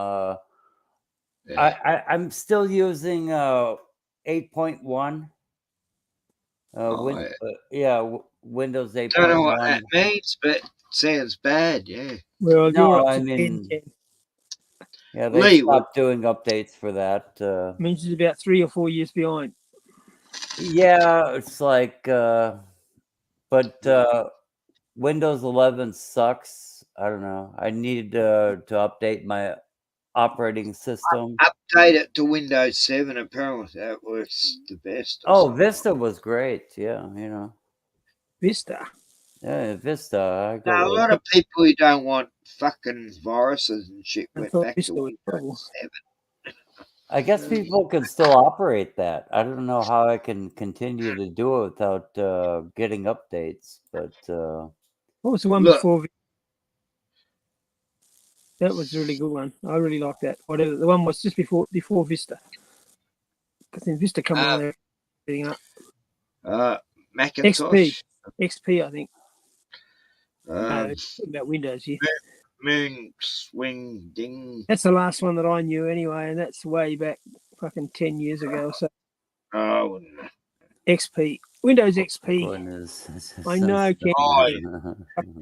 Speaker 10: I'm still using 8.1. Windows 8.1.
Speaker 5: Don't know what that means, but it sounds bad, yeah.
Speaker 3: Well,
Speaker 10: no, I mean, Yeah, they
Speaker 5: Lee,
Speaker 10: stopped doing updates for that.
Speaker 3: Means it's about 3 or 4 years behind.
Speaker 10: Yeah, it's like, but Windows 11 sucks. I don't know. I need to update my operating system.
Speaker 5: update it to Windows 7. Apparently, that works the best.
Speaker 10: Oh, Vista was great. Yeah, you know.
Speaker 3: Vista.
Speaker 10: Yeah, Vista. I
Speaker 5: Now, a
Speaker 10: go
Speaker 5: lot of people who don't want fucking viruses and shit
Speaker 3: I
Speaker 5: went
Speaker 3: thought
Speaker 5: back
Speaker 3: Vista
Speaker 5: to
Speaker 3: was trouble.
Speaker 5: Windows 7.
Speaker 10: I guess people can still operate that. I don't know how I can continue to do it without getting updates, but
Speaker 3: What was the one
Speaker 5: Look,
Speaker 3: before? That was a really good one. I really liked that. Whatever the one was just before Vista, because then Vista come along there, everything up.
Speaker 5: Macintosh.
Speaker 3: XP, I think.
Speaker 5: Um,
Speaker 3: About Windows here.
Speaker 5: Moon swing ding.
Speaker 3: That's the last one that I knew anyway, and that's way back, fucking 10 years ago or so.
Speaker 5: Oh,
Speaker 3: XP, Windows XP.
Speaker 10: Goodness.
Speaker 3: I know, Ken.
Speaker 5: Oh,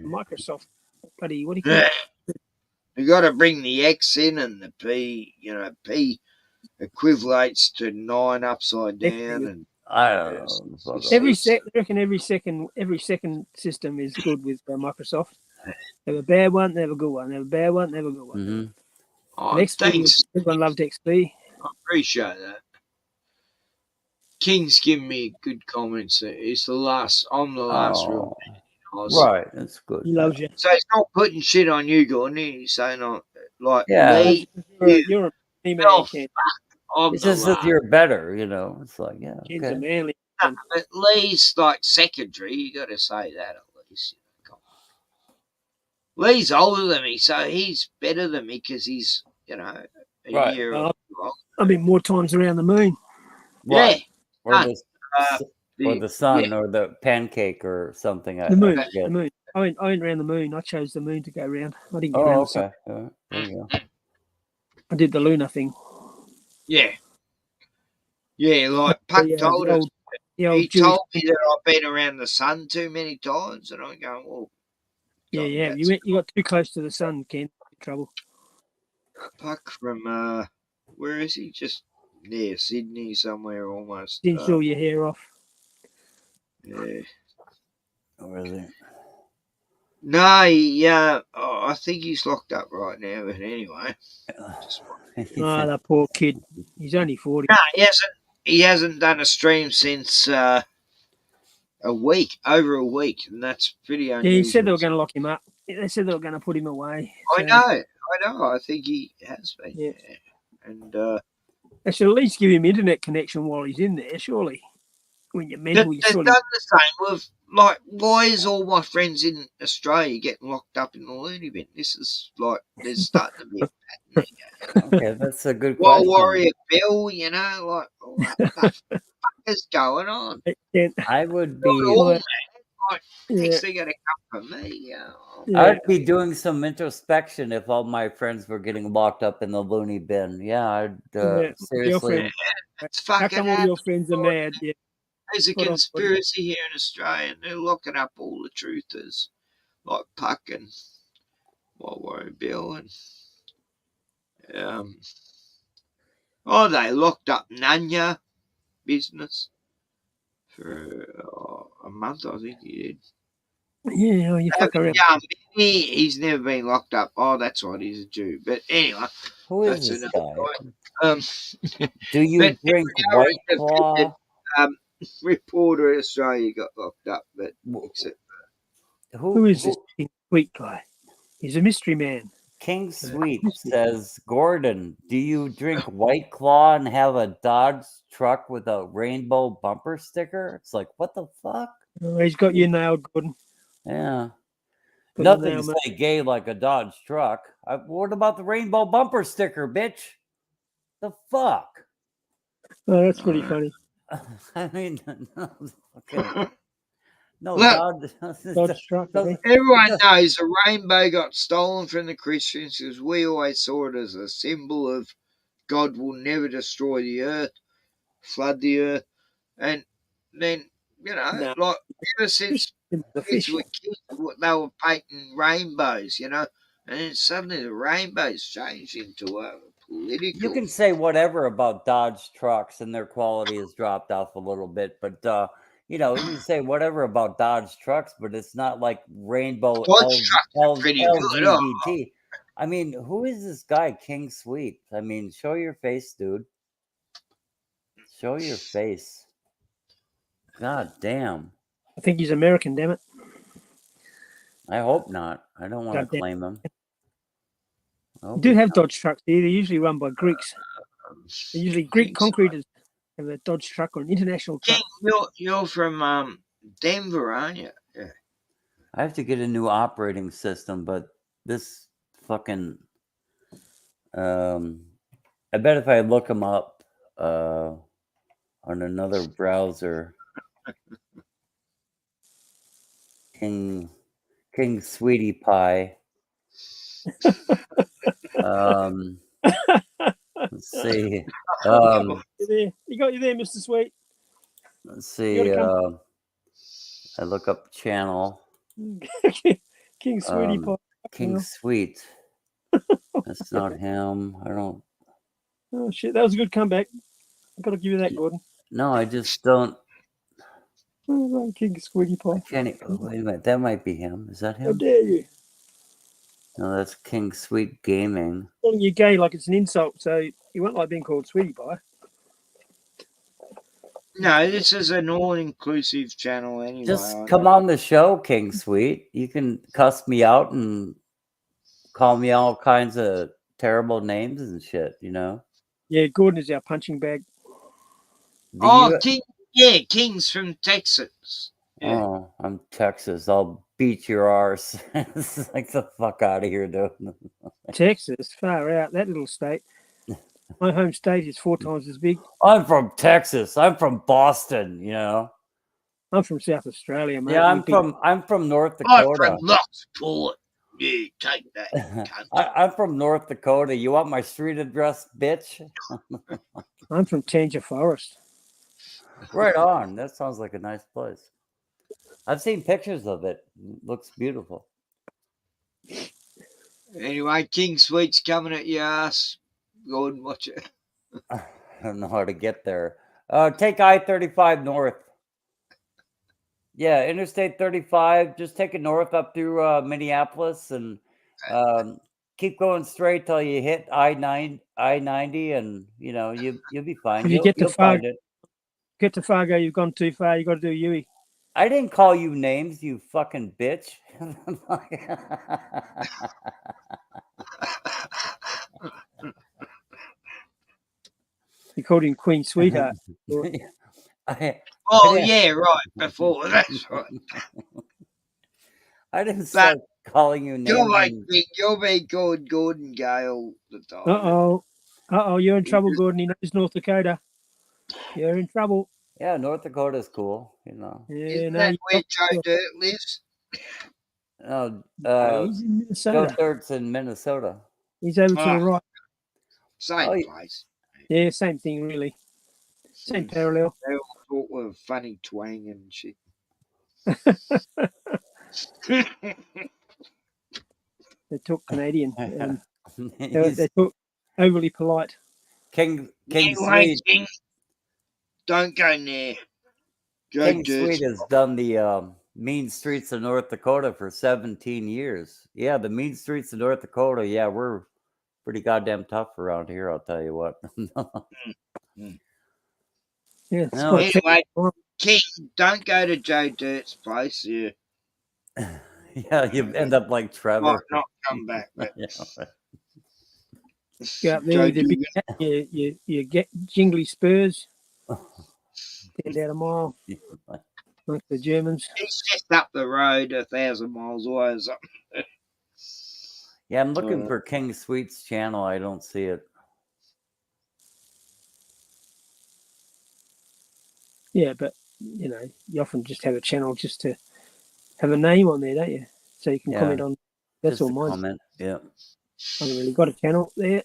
Speaker 3: Microsoft, bloody, what do you call it?
Speaker 5: You got to bring the X in and the P. You know, P equivalates to 9 upside down, and
Speaker 10: I don't know.
Speaker 3: I reckon every second system is good with Microsoft. They have a bad one, they have a good one. They have a bad one, they have a good one.
Speaker 10: Mm-hmm.
Speaker 5: Oh,
Speaker 3: And XP,
Speaker 5: thanks.
Speaker 3: everyone loved XP.
Speaker 5: I appreciate that. King's giving me good comments. It's the last. I'm the last real.
Speaker 10: Right, that's good.
Speaker 3: He loves you.
Speaker 5: So he's not putting shit on you, Gordon. He's saying, like,
Speaker 10: Yeah.
Speaker 5: Lee,
Speaker 3: You're a man, Ken.
Speaker 5: I'm
Speaker 10: It's
Speaker 5: the
Speaker 10: just that
Speaker 5: last.
Speaker 10: you're better, you know. It's like, yeah,
Speaker 3: Ken's a
Speaker 10: okay.
Speaker 3: manly.
Speaker 5: But Lee's like secondary. You got to say that at least. Lee's older than me, so he's better than me because he's, a
Speaker 10: Right.
Speaker 5: year.
Speaker 3: I've been more times around the moon.
Speaker 10: Right.
Speaker 5: Yeah.
Speaker 10: Or the sun or the pancake or something.
Speaker 3: The moon.
Speaker 10: I forget.
Speaker 3: The moon. I went around the moon. I chose the moon to go around. I didn't go
Speaker 10: Oh,
Speaker 3: around the sun.
Speaker 10: okay. There you go.
Speaker 3: I did the lunar thing.
Speaker 5: Yeah. Yeah, like Puck told us. He told me that I've been around the sun too many times, and I'm going, well.
Speaker 3: Yeah. You got too close to the sun, Ken. Trouble.
Speaker 5: Puck from where is he? Just near Sydney somewhere almost.
Speaker 3: Didn't saw your hair off.
Speaker 5: Yeah.
Speaker 10: Where is he?
Speaker 5: No, I think he's locked up right now. But anyway,
Speaker 3: that poor kid. He's only 40.
Speaker 5: No, he hasn't done a stream since over a week, and that's pretty unusual.
Speaker 3: Yeah, he said they were going to lock him up. They said they were going to put him away.
Speaker 5: I know. I think he has been.
Speaker 3: Yeah.
Speaker 5: And
Speaker 3: they should at least give him internet connection while he's in there, surely. When you're mental,
Speaker 5: they've done the same with, like, why is all my friends in Australia getting locked up in the loony bin? This is like, there's starting to be a pattern here.
Speaker 10: Okay, that's a good
Speaker 5: Why
Speaker 10: question.
Speaker 5: Warrior Bill, like, what the fuck is going on?
Speaker 10: I would be.
Speaker 5: Next thing going to come for me.
Speaker 10: I'd be doing some introspection if all my friends were getting locked up in the loony bin. Yeah, I'd seriously.
Speaker 3: How come all your friends are mad? Yeah.
Speaker 5: There's a conspiracy here in Australia, and they're locking up all the truthers, like Puck and Warrior Bill, and they locked up Nanya business for a month, I think he did.
Speaker 3: Yeah, you fuck around.
Speaker 5: He's never been locked up. Oh, that's right, he's a Jew. But anyway,
Speaker 10: who is this guy? Do you drink White Claw?
Speaker 5: Reporter in Australia got locked up, but except
Speaker 3: who is this King Sweet guy? He's a mystery man.
Speaker 10: King Sweet says, Gordon, do you drink White Claw and have a Dodge truck with a rainbow bumper sticker? It's like, what the fuck?
Speaker 3: Oh, he's got you nailed, Gordon.
Speaker 10: Yeah. Nothing to say gay like a Dodge truck. What about the rainbow bumper sticker, bitch? The fuck?
Speaker 3: Oh, that's pretty funny.
Speaker 10: I mean, okay. No,
Speaker 5: Look,
Speaker 10: truck.
Speaker 5: Everyone knows the rainbow got stolen from the Christians because we always saw it as a symbol of God will never destroy the earth, flood the earth, and then like ever since kids were kids, they were painting rainbows. And then suddenly the rainbow's changed into a political.
Speaker 10: You can say whatever about Dodge trucks and their quality has dropped off a little bit, but you know, you can say whatever about Dodge trucks, but it's not like rainbow
Speaker 5: Dodge trucks are pretty good. Oh.
Speaker 10: LGBT. I mean, who is this guy, King Sweet? I mean, show your face, dude. Show your face. God damn.
Speaker 3: I think he's American, damn it.
Speaker 10: I hope not. I don't want to claim him.
Speaker 3: You do have Dodge trucks here. They're usually run by Greeks. They're usually Greek concreters have a Dodge truck or an international truck.
Speaker 5: King, you're from Denver, aren't you? Yeah.
Speaker 10: I have to get a new operating system, but this fucking I bet if I look them up on another browser, King Sweetie Pie. Let's see.
Speaker 3: You got you there, Mr. Sweet.
Speaker 10: Let's see. I look up channel.
Speaker 3: King Sweetie Pie.
Speaker 10: King Sweet. That's not him. I don't.
Speaker 3: Oh shit, that was a good comeback. I've got to give you that, Gordon.
Speaker 10: No, I just don't.
Speaker 3: King Sweetie Pie.
Speaker 10: Wait a minute, that might be him. Is that him?
Speaker 3: How dare you?
Speaker 10: No, that's King Sweet Gaming.
Speaker 3: Calling you gay like it's an insult, so you won't like being called Sweetie Pie.
Speaker 5: No, this is an all-inclusive channel anyway.
Speaker 10: Just come on the show, King Sweet. You can cuss me out and call me all kinds of terrible names and shit, you know?
Speaker 3: Yeah, Gordon is our punching bag.
Speaker 5: King's from Texas. Yeah.
Speaker 10: Oh, I'm Texas. I'll beat your arse. It's like the fuck out of here, dude.
Speaker 3: Texas, far out, that little state. My home state is 4 times as big.
Speaker 10: I'm from Texas. I'm from Boston, you know.
Speaker 3: I'm from South Australia, mate.
Speaker 10: Yeah, I'm from North Dakota.
Speaker 5: I'm from Lockport. Yeah, take that.
Speaker 10: I'm from North Dakota. You want my street address, bitch?
Speaker 3: I'm from Tanger Forest.
Speaker 10: Right on. That sounds like a nice place. I've seen pictures of it. It looks beautiful.
Speaker 5: Anyway, King Sweet's coming at your ass. Go and watch it.
Speaker 10: I don't know how to get there. Take I-35 north. Yeah, Interstate 35. Just take it north up through Minneapolis and keep going straight till you hit I-90, and you know you'll be fine.
Speaker 3: If you get to Fargo, you've gone too far. You got to do Huey.
Speaker 10: I didn't call you names, you fucking bitch.
Speaker 3: You called him Queen Sweetheart.
Speaker 5: Yeah, right. Before, that's right.
Speaker 10: I didn't start calling you names.
Speaker 5: You're being called Gordon Gale the time.
Speaker 3: Uh-oh, you're in trouble, Gordon. He knows North Dakota. You're in trouble.
Speaker 10: Yeah, North Dakota's cool, you know.
Speaker 3: Yeah,
Speaker 5: Isn't that where Joe Dirt lives?
Speaker 10: No,
Speaker 3: he's in Minnesota.
Speaker 10: Joe Dirt's in Minnesota.
Speaker 3: He's over to the right.
Speaker 5: Same place.
Speaker 3: Yeah, same thing, really. Same parallel.
Speaker 5: They all thought were funny twang and shit.
Speaker 3: They talk Canadian. They talk overly polite.
Speaker 10: King
Speaker 5: Anyway,
Speaker 10: Sweet.
Speaker 5: Don't go near.
Speaker 10: King Sweet has done the mean streets of North Dakota for 17 years. Yeah, the mean streets of North Dakota. Yeah, we're pretty goddamn tough around here, I'll tell you what.
Speaker 3: Yeah.
Speaker 5: No, anyway, King, don't go to Joe Dirt's place. Yeah.
Speaker 10: Yeah, you end up like Trevor.
Speaker 5: Might not come back. But...
Speaker 3: Go up there with you get jingly spurs. Get out a mile. Like the Germans.
Speaker 5: He's just up the road 1,000 miles away or something.
Speaker 10: Yeah, I'm looking for King Sweet's channel. I don't see it.
Speaker 3: Yeah, but you know, you often just have a channel just to have a name on there, don't you? So you can comment on. That's all mine.
Speaker 10: Comment. Yeah.
Speaker 3: I haven't really got a channel there.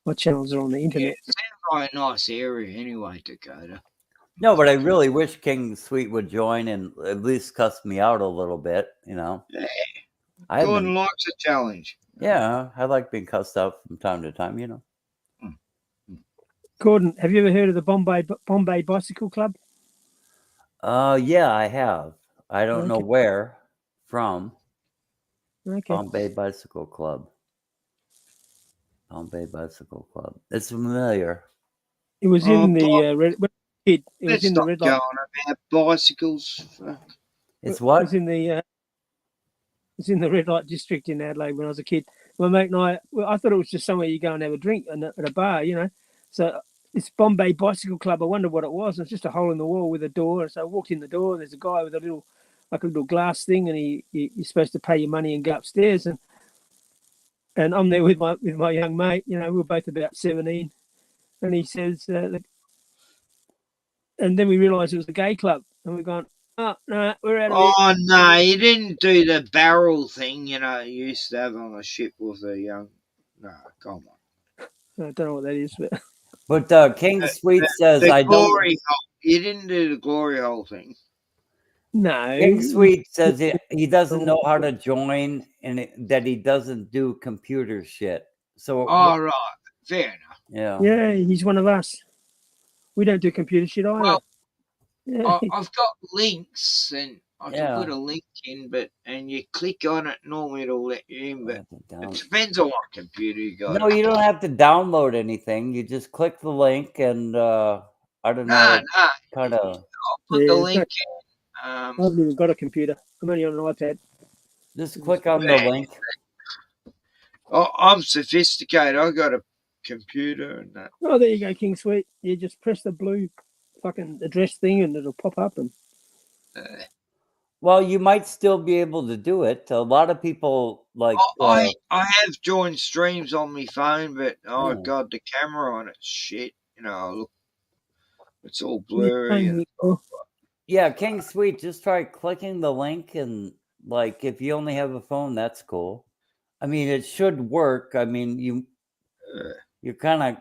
Speaker 3: My channels are on the internet.
Speaker 5: It sounds like a nice area anyway, Dakota.
Speaker 10: No, but I really wish King Sweet would join and at least cuss me out a little bit, you know.
Speaker 5: Yeah.
Speaker 10: I
Speaker 5: Gordon likes a challenge.
Speaker 10: Yeah, I like being cussed out from time to time, you know.
Speaker 3: Gordon, have you ever heard of the Bombay Bicycle Club?
Speaker 10: Yeah, I have. I don't know
Speaker 3: Okay.
Speaker 10: where from.
Speaker 3: Okay.
Speaker 10: Bombay Bicycle Club. Bombay Bicycle Club. It's familiar.
Speaker 3: It was in the red. When I was a kid, it was
Speaker 5: Let's
Speaker 3: in the
Speaker 5: not
Speaker 3: red
Speaker 5: go
Speaker 3: light.
Speaker 5: on about bicycles. Fuck.
Speaker 10: It's what?
Speaker 3: It was in the. It's in the red light district in Adelaide when I was a kid. My mate and I thought it was just somewhere you go and have a drink at a bar, you know. So it's Bombay Bicycle Club. I wondered what it was. It's just a hole in the wall with a door. So I walked in the door. And there's a guy with a little glass thing, and you're supposed to pay your money and go upstairs. And I'm there with my young mate. You know, we were both about 17, and he says, and then we realised it was a gay club, and we're going, oh no, we're out of here.
Speaker 5: Oh no, you didn't do the barrel thing, you know, you used to have on a ship with a young. No, come on.
Speaker 3: I don't know what that is, but.
Speaker 10: But King Sweet says
Speaker 5: the
Speaker 10: I
Speaker 5: glory
Speaker 10: don't.
Speaker 5: hole. You didn't do the glory hole thing.
Speaker 3: No.
Speaker 10: King Sweet says he doesn't know how to join and that he doesn't do computer shit. So.
Speaker 5: Oh, right. Fair enough.
Speaker 10: Yeah.
Speaker 3: Yeah, he's one of us. We don't do computer shit either.
Speaker 5: Well,
Speaker 3: yeah.
Speaker 5: I've got links and I can put
Speaker 10: Yeah.
Speaker 5: a link in, and you click on it, normally it'll let you in, but it depends on what computer you got.
Speaker 10: No, you don't have to download anything. You just click the link and I don't know, kind of.
Speaker 5: I'll put the link in.
Speaker 3: I haven't even got a computer. I'm only on an iPad.
Speaker 10: Just click on the link.
Speaker 5: Oh, I'm sophisticated. I got a computer and that.
Speaker 3: Oh, there you go, King Sweet. You just press the blue fucking address thing and it'll pop up. And
Speaker 10: well, you might still be able to do it. A lot of people like.
Speaker 5: I have joined streams on my phone, but oh god, the camera on it's shit. You know, look, it's all blurry.
Speaker 10: Yeah, King Sweet, just try clicking the link and like if you only have a phone, that's cool. I mean, it should work. I mean, you're gonna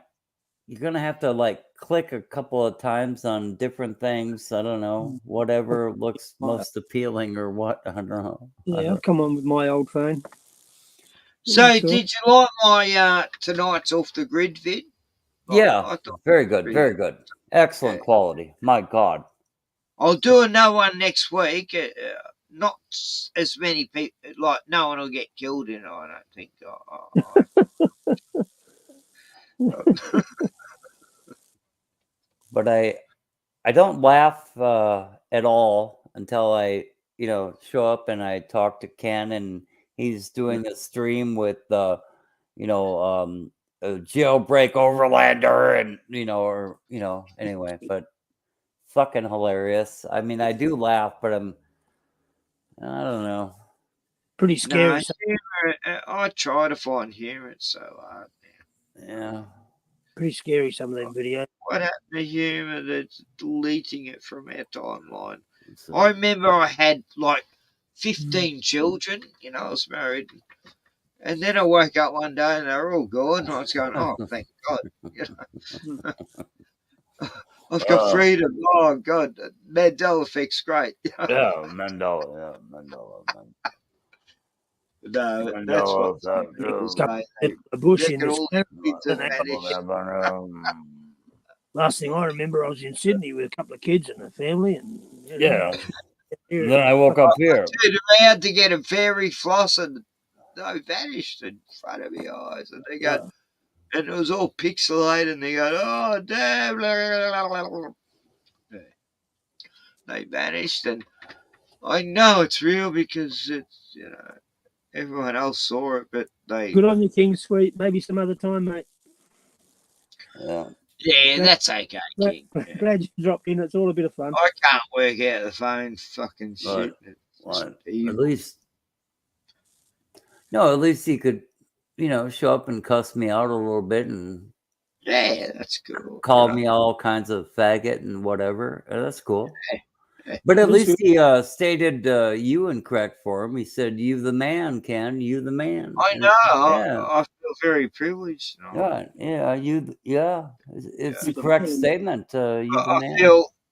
Speaker 10: have to like click a couple of times on different things. I don't know, whatever looks most appealing or what. I don't know.
Speaker 3: Yeah, I'll come on with my old phone.
Speaker 5: So, did you like my tonight's off the grid vid?
Speaker 10: Yeah, very good, very good, excellent quality. My God.
Speaker 5: I'll do another one next week. Not as many people, like no one will get killed in it, I don't think.
Speaker 10: But I don't laugh at all until I show up and I talk to Ken and he's doing a stream with a jailbreak overlander and anyway, but fucking hilarious. I mean, I do laugh, but I don't know.
Speaker 3: Pretty scary.
Speaker 5: I try to find humor. It's so hard.
Speaker 10: Yeah.
Speaker 3: Pretty scary, some of them videos.
Speaker 5: What happened to humor? That's deleting it from our timeline. I remember I had like 15 children. You know, I was married. And then I woke up one day and they were all gone. And I was going, oh, thank God. You know? I've got freedom. Oh, God. Mandela effect's great.
Speaker 10: Yeah, Mandela.
Speaker 5: No, that's what
Speaker 3: a bush in this. Last thing I remember, I was in Sydney with a couple of kids and a family, and
Speaker 10: Then I woke up here.
Speaker 5: I turned around to get a fairy floss, and they vanished in front of my eyes, and they go, and it was all pixelated, and they go, oh damn, they vanished, and I know it's real because it's everyone else saw it, but they.
Speaker 3: Good on you, King Sweet. Maybe some other time, mate.
Speaker 5: Yeah, that's okay, King.
Speaker 3: Glad you dropped in. It's all a bit of fun.
Speaker 5: I can't work out the phone fucking shit.
Speaker 10: At least he could, show up and cuss me out a little bit and
Speaker 5: that's cool.
Speaker 10: Call me all kinds of faggot and whatever. That's cool. But at least he stated you incorrect for him. He said, "You the man, Ken. You the man."
Speaker 5: I know. I feel very privileged.
Speaker 10: Yeah. It's the correct statement. You the man.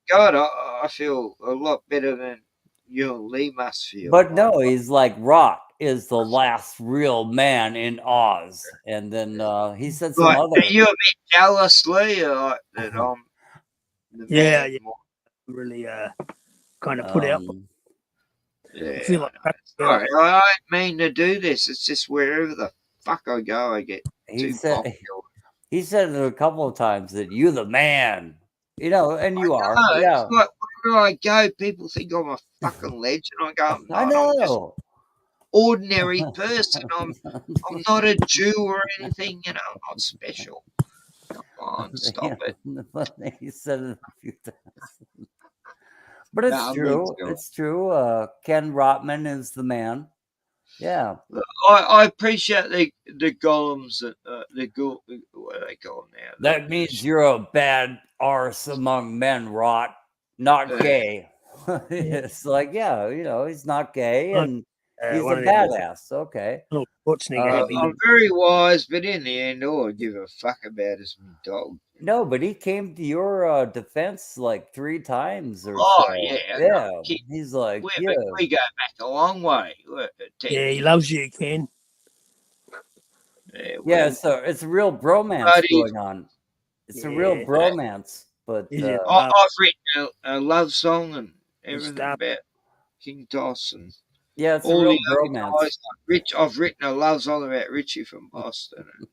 Speaker 5: God, I feel a lot better than you and Lee must feel.
Speaker 10: But no, he's like, Rot is the last real man in Oz. And then he said some
Speaker 5: Like,
Speaker 10: other.
Speaker 5: are you a bit jealous, Lee, or that I'm the man?
Speaker 3: Yeah, really kind of put out.
Speaker 5: Yeah,
Speaker 3: I feel like
Speaker 5: sorry, I don't mean to do this. It's just wherever the fuck I go, I get
Speaker 10: He
Speaker 5: too
Speaker 10: said
Speaker 5: popular.
Speaker 10: he said it a couple of times that you're the man. You know, and you are.
Speaker 5: No,
Speaker 10: Yeah.
Speaker 5: it's like wherever I go, people think I'm a fucking legend. I go, I'm
Speaker 10: I
Speaker 5: not. I'm just
Speaker 10: know.
Speaker 5: ordinary person. I'm not a Jew or anything. You know, I'm not special. Come on, stop it.
Speaker 10: He said it a few times. But it's
Speaker 5: No,
Speaker 10: true. It's true. Ken Rotman is the man. Yeah.
Speaker 5: I appreciate the golems, what do they call them now?
Speaker 10: That means you're a bad arse among men, Rot. Not gay. It's like, yeah, you know, he's not gay and he's a badass. Okay.
Speaker 5: I'm very wise, but in the end, all I give a fuck about is my dog.
Speaker 10: No, but he came to your defense like 3 times or
Speaker 5: Oh,
Speaker 10: so.
Speaker 5: yeah.
Speaker 10: Yeah.
Speaker 5: No,
Speaker 10: He's like,
Speaker 5: we
Speaker 10: yeah.
Speaker 5: go back a long way.
Speaker 3: Yeah, he loves you, Ken.
Speaker 10: Yeah, so it's a real bromance going on. It's a real bromance, but
Speaker 5: I've written a love song and everything about King Toss and
Speaker 10: yeah, it's a
Speaker 5: all
Speaker 10: real
Speaker 5: the other
Speaker 10: bromance.
Speaker 5: guys. I've written a love song about Richie from Boston and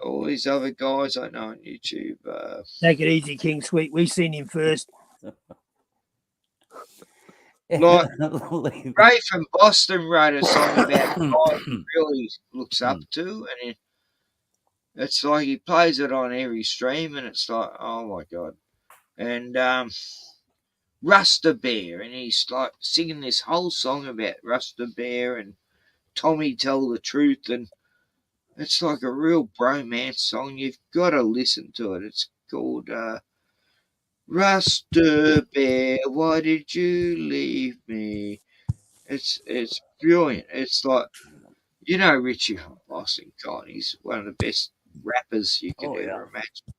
Speaker 5: all these other guys I know on YouTube.
Speaker 3: Take it easy, King Sweet. We seen him first.
Speaker 5: Like Ray from Boston wrote a song about a guy he really looks up to, and it's like he plays it on every stream, and it's like, oh my god. And Rusta Bear, and he's like singing this whole song about Rusta Bear and Tommy Tell the Truth, and it's like a real bromance song. You've got to listen to it. It's called Rusta Bear, why did you leave me? It's brilliant. It's like, you know, Richie from Boston, Con. He's one of the best rappers you could ever imagine.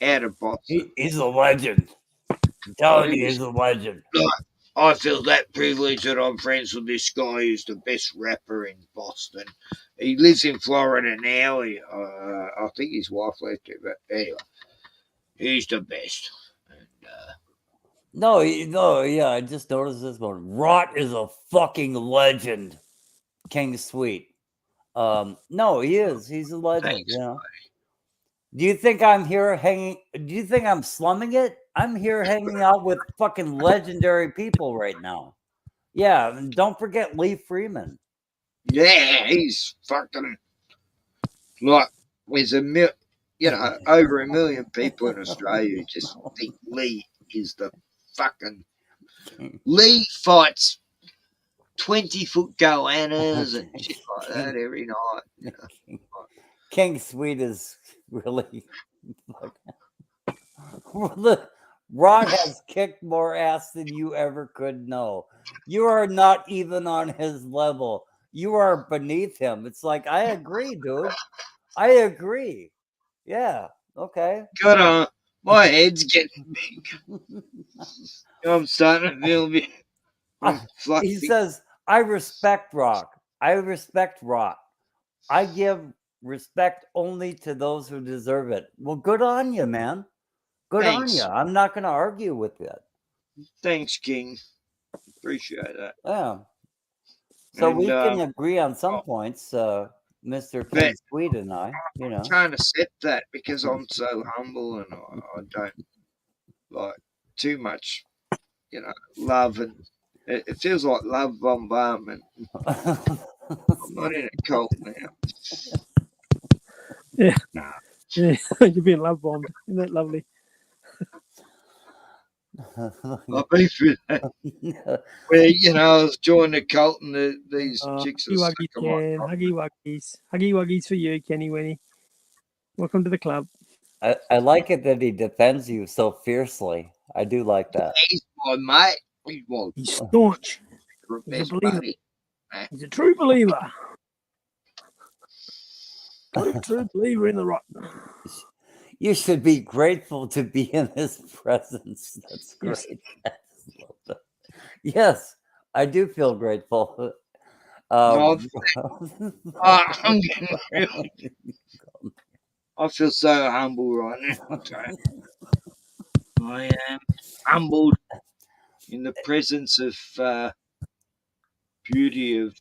Speaker 5: Out of Boston.
Speaker 10: He's a legend. I'm telling you, he's a legend.
Speaker 5: Like, I feel that privilege that I'm friends with this guy who's the best rapper in Boston. He lives in Florida now. I think his wife left him, but anyway, he's the best.
Speaker 10: No, yeah, I just noticed this one. Rot is a fucking legend. King Sweet. No, he is. He's a legend.
Speaker 5: Thanks,
Speaker 10: you know. Do you think I'm here hanging? Do you think I'm slumming it? I'm here hanging out with fucking legendary people right now. Yeah, and don't forget Lee Freeman.
Speaker 5: Yeah, he's fucking like there's over 1 million people in Australia who just think Lee is the fucking Lee fights 20-foot goannas and shit like that every night. You know.
Speaker 10: King Sweet is really Rod has kicked more ass than you ever could know. You are not even on his level. You are beneath him. It's like, I agree, dude. I agree. Yeah. Okay.
Speaker 5: Good on. My head's getting big. I'm starting to feel bit.
Speaker 10: He says, I respect Rock. I respect Rock. I give respect only to those who deserve it. Well, good on you, man. Good
Speaker 5: Thanks.
Speaker 10: on you. I'm not going to argue with it.
Speaker 5: Thanks, King. Appreciate that.
Speaker 10: Yeah. So we can agree on some points, Mr. King Sweet and I. You know,
Speaker 5: I can't accept that because I'm so humble and I don't like too much, love, and it feels like love bombardment. I'm not in a cult now.
Speaker 3: Yeah. Nah. Yeah, you're being love bombed. Isn't that lovely?
Speaker 5: I've been through that. Where, I was joining the cult and these chicks are
Speaker 3: Huggy Wuggies, Huggy Wuggies. Huggy Wuggies for you, Kenny Winnie. Welcome to the club.
Speaker 10: I like it that he defends you so fiercely. I do like that.
Speaker 5: He's my mate.
Speaker 3: He's staunch. He's a believer. He's a true believer. True believer in the rock.
Speaker 10: You should be grateful to be in his presence. That's great. Yes, I do feel grateful.
Speaker 5: I'm getting really, I feel so humble right now. I am humbled in the presence of beauty of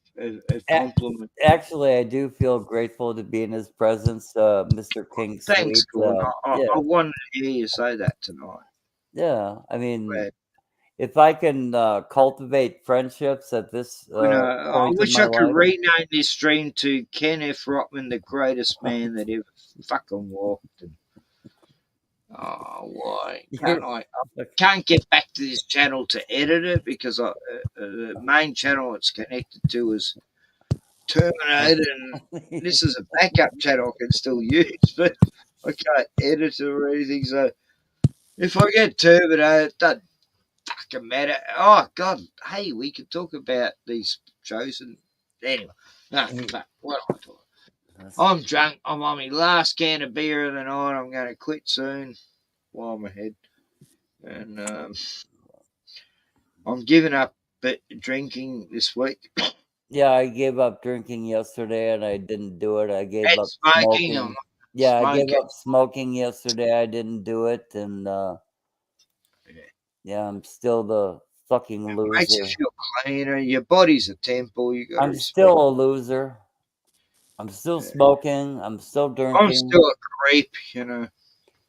Speaker 5: compliment.
Speaker 10: Actually, I do feel grateful to be in his presence, Mr. King
Speaker 5: Thanks,
Speaker 10: Sweet.
Speaker 5: Gordon. I
Speaker 10: Yeah,
Speaker 5: wanted to hear you say that tonight.
Speaker 10: yeah. I mean,
Speaker 5: Glad.
Speaker 10: if I can cultivate friendships at this
Speaker 5: I
Speaker 10: point in
Speaker 5: wish
Speaker 10: my
Speaker 5: I could
Speaker 10: life,
Speaker 5: rename this stream to Ken F. Rotman, the greatest man that ever fucking walked. And, oh, why can't I? I can't get back to this channel to edit it because the main channel it's connected to is terminated, and this is a backup channel I can still use, but I can't edit it or anything. So if I get terminated, it doesn't fucking matter. Oh God, hey, we could talk about these shows and anyway. No, but what am I talking? I'm drunk. I'm on my last can of beer of the night. I'm going to quit soon while I'm ahead, and I'm giving up drinking this week.
Speaker 10: yeah, I gave up drinking yesterday, and I didn't do it. I gave
Speaker 5: And
Speaker 10: up
Speaker 5: smoking. I'm
Speaker 10: smoking. Yeah, I gave
Speaker 5: smoking.
Speaker 10: up smoking yesterday. I didn't do it, and yeah, I'm still the fucking
Speaker 5: Makes you
Speaker 10: loser.
Speaker 5: feel cleaner. Your body's a temple. You got to
Speaker 10: I'm
Speaker 5: respect.
Speaker 10: still a loser. I'm still smoking. I'm still
Speaker 5: I'm
Speaker 10: drinking.
Speaker 5: still a creep, you know.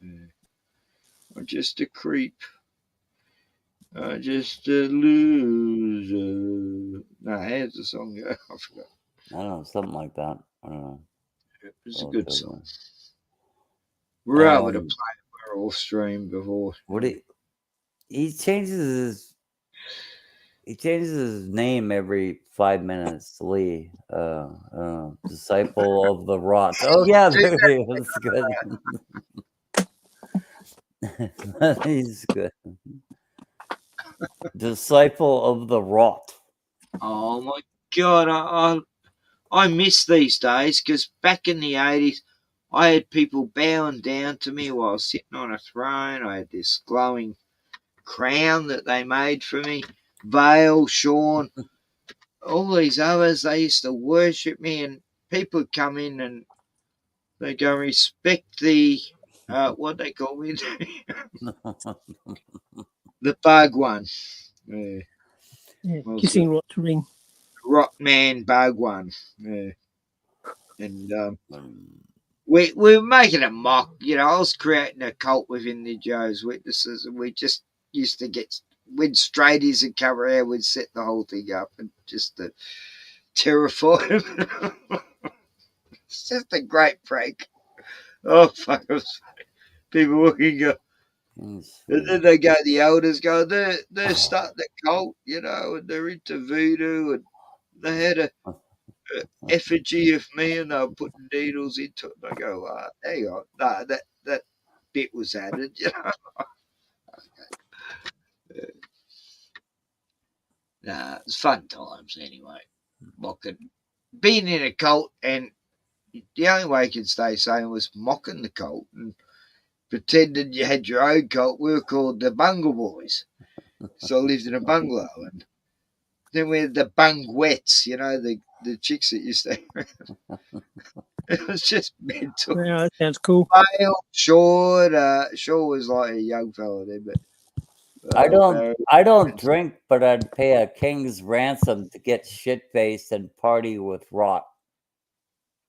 Speaker 5: I'm just a creep. I'm just a loser. No, how's the song go? I forgot.
Speaker 10: I don't know, something like that. I don't know.
Speaker 5: It was a good song.
Speaker 10: We
Speaker 5: We're able to play it. We're off stream before.
Speaker 10: What he changes his name every 5 minutes. Lee, disciple of the rot. Oh yeah, there he is. Good. He's good. Disciple of the rot.
Speaker 5: Oh my God, I miss these days because back in the 80s, I had people bowing down to me while I was sitting on a throne. I had this glowing crown that they made for me. Vale, Sean, all these others, they used to worship me, and people would come in and they go respect the what they call me, the Bhagwan. Yeah.
Speaker 3: Kissing rot to ring.
Speaker 5: ROTTMAN Bhagwan. Yeah. And we were making a mock, you know. I was creating a cult within the Jehovah's Witnesses, and we just used to get when straighties would come around, we'd set the whole thing up and just to terrify them. It's just a great prank. Oh fuck! People walking go, and then they go. The elders go. They're starting the cult, you know, and they're into voodoo, and they had a effigy of me, and they were putting needles into it. And I go, hang on, no, that bit was added, you know. Nah, it's fun times anyway. Mocking, being in a cult, and the only way you could stay sane was mocking the cult and pretending you had your own cult. We were called the Bungle Boys, so I lived in a bungalow, and then we had the Bungwettes, you know, the chicks that used to. It was just mental.
Speaker 3: Yeah, that sounds cool.
Speaker 5: Shaw was like a young fella then, but
Speaker 10: I don't drink, but I'd pay a king's ransom to get shit-faced and party with rot.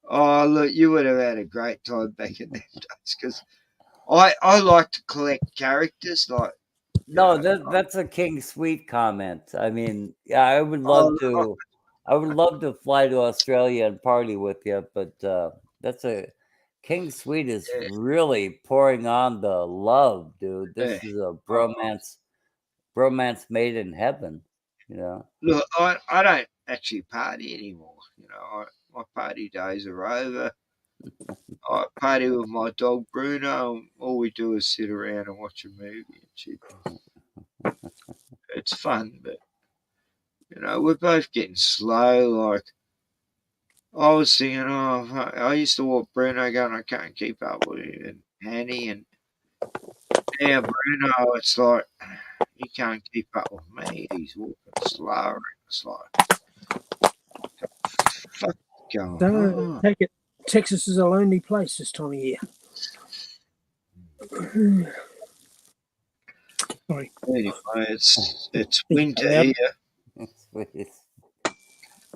Speaker 5: Oh, look, you would have had a great time back in them days because I like to collect characters. Like,
Speaker 10: no, that's a King Sweet comment. I mean, yeah, I would love to. I would love to fly to Australia and party with you, but that's a King Sweet is really pouring on the love, dude. This is a bromance made in heaven. You know.
Speaker 5: Look, I don't actually party anymore. You know, my party days are over. I party with my dog Bruno. And all we do is sit around and watch a movie and shit. It's fun, but you know, we're both getting slow. Like, I was thinking, I used to walk Bruno going, I can't keep up with him. And Hanny, and now Bruno, it's like he can't keep up with me. He's walking slower. And it's like, fuck going on?
Speaker 3: Take it. Texas is a lonely place this time of year. Sorry.
Speaker 5: Anyway, it's winter here.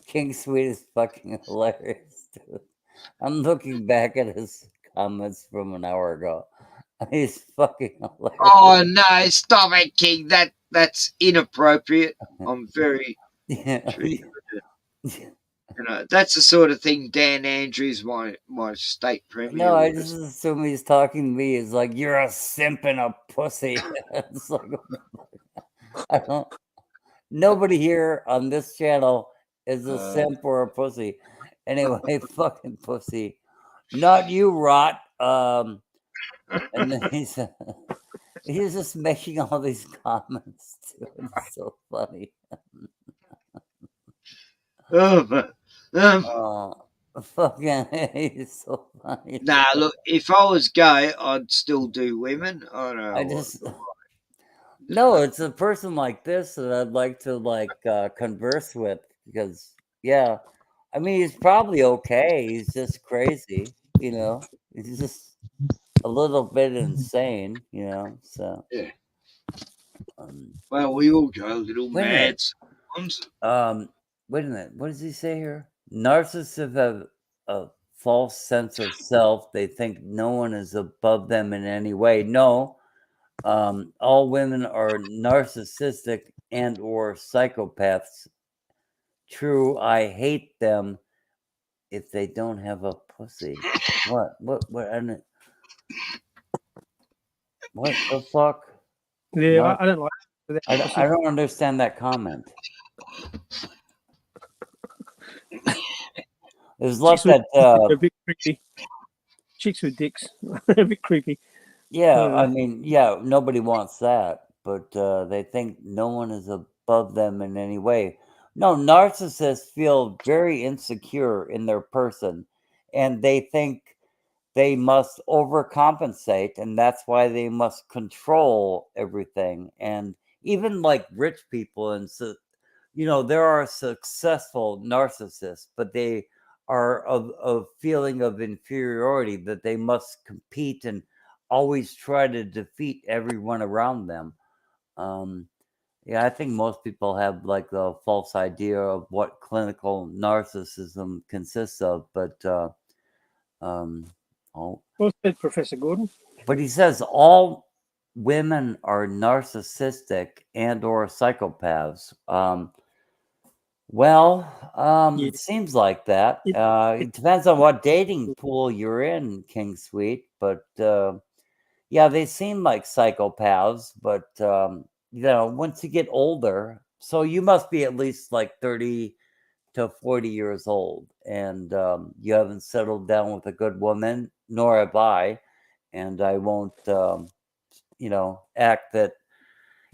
Speaker 10: King Sweet is fucking hilarious, dude. I'm looking back at his comments from an hour ago. He's fucking hilarious.
Speaker 5: Oh no! Stop it, King. That's inappropriate. I'm very. You know, that's the sort of thing Dan Andrews, my state premier.
Speaker 10: No, I just assume he's talking to me. He's like, "You're a simp and a pussy." It's like, I don't. Nobody here on this channel is a simp or a pussy. Anyway, fucking pussy. Not you, Rot. And then he's just making all these comments too. It's so funny. Fucking, he's so funny.
Speaker 5: Nah, look, if I was gay, I'd still do women. I don't know.
Speaker 10: No, it's a person like this that I'd like to converse with, because I mean, he's probably okay. He's just crazy, you know. He's just a little bit insane, you know. So
Speaker 5: yeah. Well, we all go a little mad
Speaker 10: sometimes. Wait a minute. What does he say here? Narcissists have a false sense of self. They think no one is above them in any way. No. All women are narcissistic and or psychopaths. True, I hate them if they don't have a pussy. What the fuck?
Speaker 3: Yeah, I don't like that.
Speaker 10: I don't understand that comment. There's like that
Speaker 3: a bit creepy. Chicks with dicks. A bit creepy.
Speaker 10: Yeah, I mean, nobody wants that, but they think no one is above them in any way. No, narcissists feel very insecure in their person, and they think they must overcompensate, and that's why they must control everything. And even like rich people, and so, you know, there are successful narcissists, but they are of a feeling of inferiority, that they must compete and always try to defeat everyone around them. I think most people have like the false idea of what clinical narcissism consists of, but
Speaker 3: well said, Professor Gordon.
Speaker 10: But he says all women are narcissistic and or psychopaths. It seems like that. It depends on what dating pool you're in, King Sweet, but they seem like psychopaths, but you know, once you get older, so you must be at least like 30 to 40 years old, and you haven't settled down with a good woman, nor have I, and I won't, act that.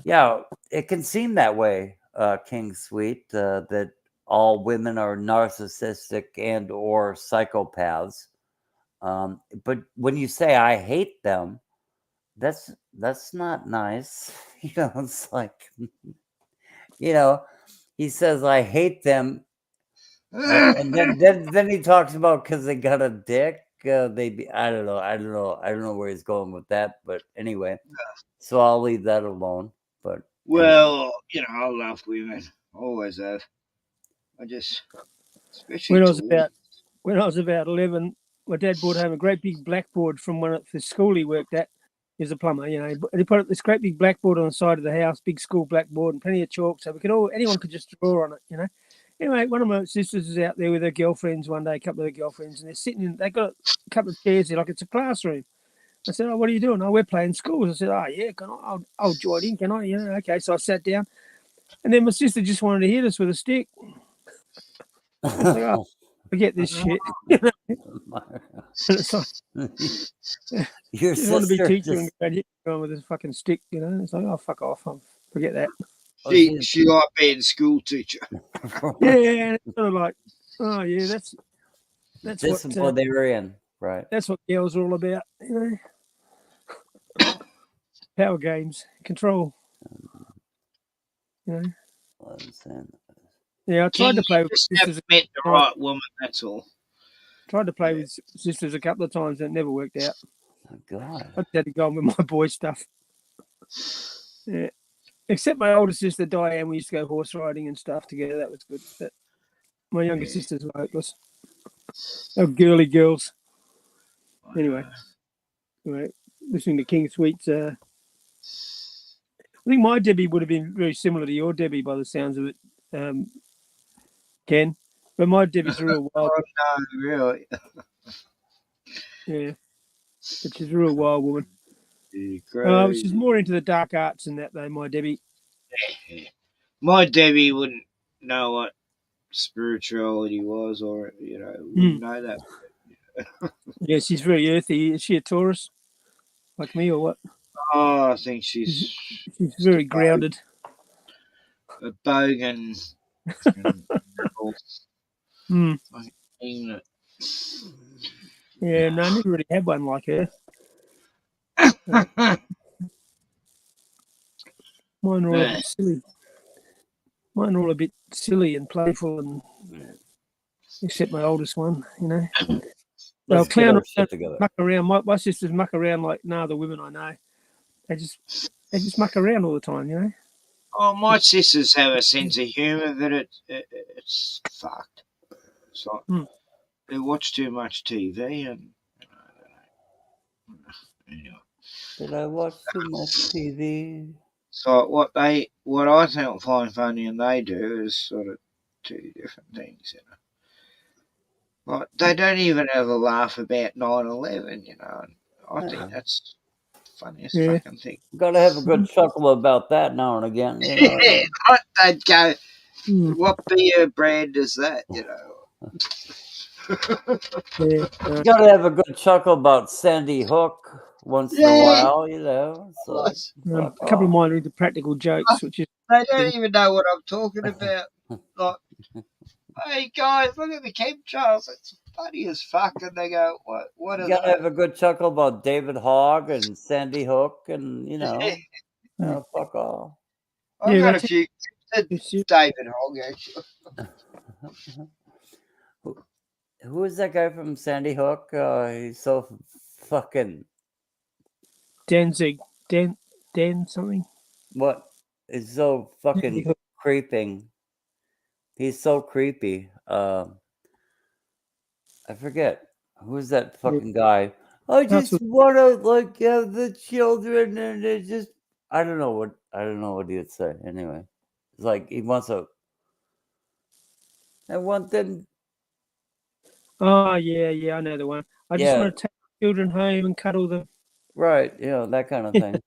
Speaker 10: Yeah, it can seem that way, King Sweet, that all women are narcissistic and or psychopaths. But when you say I hate them, that's not nice. You know, it's like, you know, he says I hate them, and then he talks about because they got a dick. I don't know where he's going with that, but anyway, so I'll leave that alone. But
Speaker 5: well, you know, I love women, always have. I just, especially
Speaker 3: when I was about 11, my dad brought home a great big blackboard from one of the school he worked at. He was a plumber, you know. He put up this great big blackboard on the side of the house, big school blackboard, and plenty of chalk, so anyone could just draw on it, you know. Anyway, one of my sisters was out there with her girlfriends one day, a couple of her girlfriends, and they're sitting they got a couple of chairs there like it's a classroom. I said, "Oh, what are you doing?" "Oh, we're playing schools." I said, "Oh, yeah, can I? I'll join in, can I?" You know, okay. So I sat down, and then my sister just wanted to hit us with a stick. I was like, "Oh, forget this shit." It's like,
Speaker 10: your
Speaker 3: sister want to be teacher
Speaker 10: just...
Speaker 3: and hit going with this fucking stick, you know. It's like, oh, fuck off, forget that.
Speaker 5: She like being school teacher.
Speaker 3: Yeah, and it's sort of like, oh yeah, that's
Speaker 10: what they were in, right?
Speaker 3: That's what girls are all about, you know. Power games, control. You know.
Speaker 10: I understand.
Speaker 3: Yeah, I tried
Speaker 5: King,
Speaker 3: to play
Speaker 5: you
Speaker 3: with
Speaker 5: just
Speaker 3: sisters.
Speaker 5: haven't met the right woman, that's all.
Speaker 3: Tried to play with sisters a couple of times and it never worked out.
Speaker 10: Oh, God.
Speaker 3: I just had to go on with my boy stuff. Yeah. Except my older sister Diane, we used to go horse riding and stuff together. That was good. But my younger sisters were hopeless. They were girly girls. Anyway, listening to King Sweet's. I think my Debbie would have been very similar to your Debbie by the sounds of it, Ken. But my Debbie's a real wild.
Speaker 5: Oh, no, really?
Speaker 3: Yeah, but she's a real wild woman. She's more into the dark arts than that, though. My Debbie.
Speaker 5: My Debbie wouldn't know what spirituality was, or wouldn't know that.
Speaker 3: Yeah, she's very earthy. Is she a Taurus, like me, or what?
Speaker 5: Oh, I think she's
Speaker 3: very grounded.
Speaker 5: A bogan.
Speaker 3: Yeah, no, I never really had one like her. Mine are all a bit silly. Mine are all a bit silly and playful, and except my oldest one, They'll clown around, muck around. My sisters muck around like no other women I know. They just muck around all the time,
Speaker 5: Oh, my sisters have a sense of humour that it's fucked. It's like they watch too much TV and anyway.
Speaker 10: Did I watch too much TV?
Speaker 5: So what I find funny and they do is sort of two different things, Like they don't even have a laugh about 9/11, and I think that's the funniest fucking thing.
Speaker 10: Got to have a good chuckle about that now and again,
Speaker 5: Yeah, they'd go, "What beer brand is that?"
Speaker 10: Got to have a good chuckle about Sandy Hook once in a while, So,
Speaker 3: a couple of mine are into practical jokes, which is
Speaker 5: they don't even know what I'm talking about. Like, hey guys, look at the chemtrails. It's funny as fuck, and they go, "What is
Speaker 10: got to
Speaker 5: that?"
Speaker 10: have a good chuckle about David Hogg and Sandy Hook, and fuck off.
Speaker 5: I've got a few David Hogg actually.
Speaker 10: Who is that guy from Sandy Hook? He's so fucking
Speaker 3: Danzig, Dan something.
Speaker 10: What? He's so fucking creeping. He's so creepy. I forget who's that fucking guy. I just want to have the children, and it just I don't know what he would say. Anyway, it's like he wants a. I want them.
Speaker 3: Oh yeah, I know the one. I just want to take children home and cuddle them.
Speaker 10: Right, that kind of thing.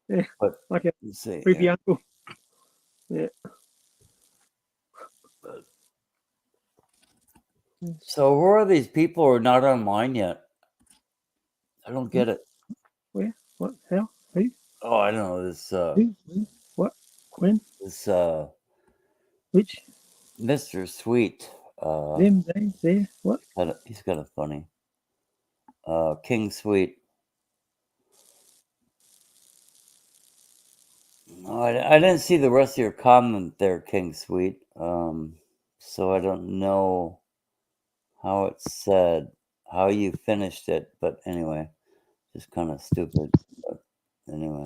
Speaker 3: Yeah,
Speaker 10: but
Speaker 3: like a creepy uncle. Yeah.
Speaker 10: So who are these people who are not online yet? I don't get it.
Speaker 3: Where? What? How? Who?
Speaker 10: Oh, I don't know this.
Speaker 3: Who? What? When?
Speaker 10: This.
Speaker 3: Which?
Speaker 10: Mr. Sweet.
Speaker 3: Them, they, there. What?
Speaker 10: He's kind of funny. King Sweet. No, I didn't see the rest of your comment there, King Sweet. So I don't know how it said, how you finished it. But anyway, just kind of stupid. But anyway.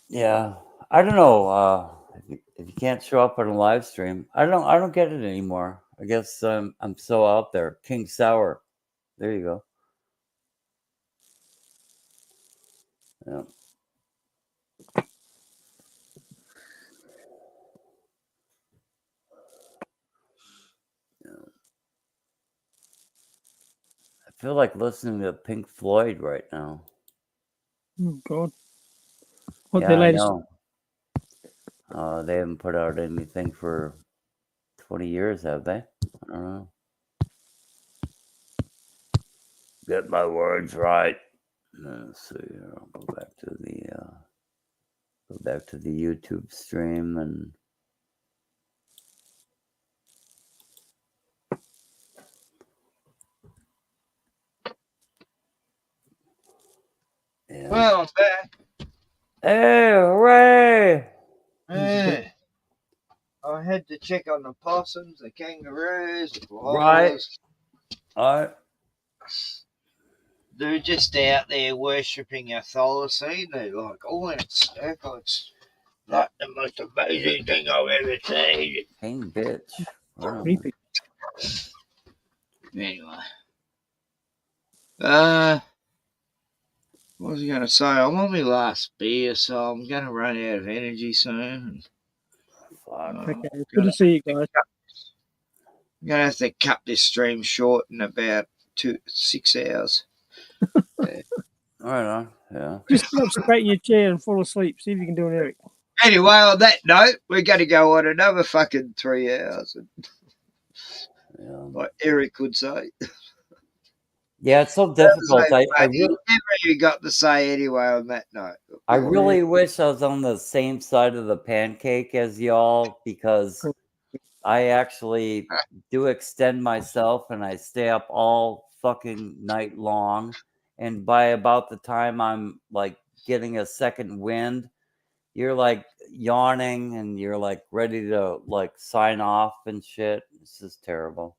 Speaker 10: Yeah, I don't know. If you can't show up on a live stream, I don't get it anymore. I guess I'm so out there. King Sour, there you go. Yeah. I feel like listening to Pink Floyd right now.
Speaker 3: Oh God. What
Speaker 10: yeah,
Speaker 3: the latest?
Speaker 10: I know. They haven't put out anything for 20 years, have they? I don't know. Get my words right. Let's see here. I'll go back to the YouTube stream and Yeah.
Speaker 5: Well, I'm back.
Speaker 10: Hey, hooray!
Speaker 5: Yeah. I had to check on the possums, the kangaroos, the
Speaker 10: Right.
Speaker 5: koalas.
Speaker 10: All right.
Speaker 5: They're just out there worshipping a thylacine. They're like, oh, and it's like the most amazing thing I've ever seen.
Speaker 10: King bitch.
Speaker 3: Creepy.
Speaker 5: Anyway. What was I going to say? I'm on my last beer, so I'm going to run out of energy soon.
Speaker 3: Okay, good to see you guys.
Speaker 5: I'm going to have to cut this stream short in about 6 hours.
Speaker 10: Right on. Yeah.
Speaker 3: Just sit up straight in your chair and fall asleep. See if you can do an Eric.
Speaker 5: Anyway, on that note, we're going to go on another fucking 3 hours. Like Eric would say.
Speaker 10: Yeah, it's so difficult. I really,
Speaker 5: Whatever you got to say anyway on that note.
Speaker 10: I really wish I was on the same side of the pancake as y'all, because I actually do extend myself and I stay up all fucking night long. And by about the time I'm like getting a second wind, you're like yawning and you're like ready to like sign off and shit. This is terrible.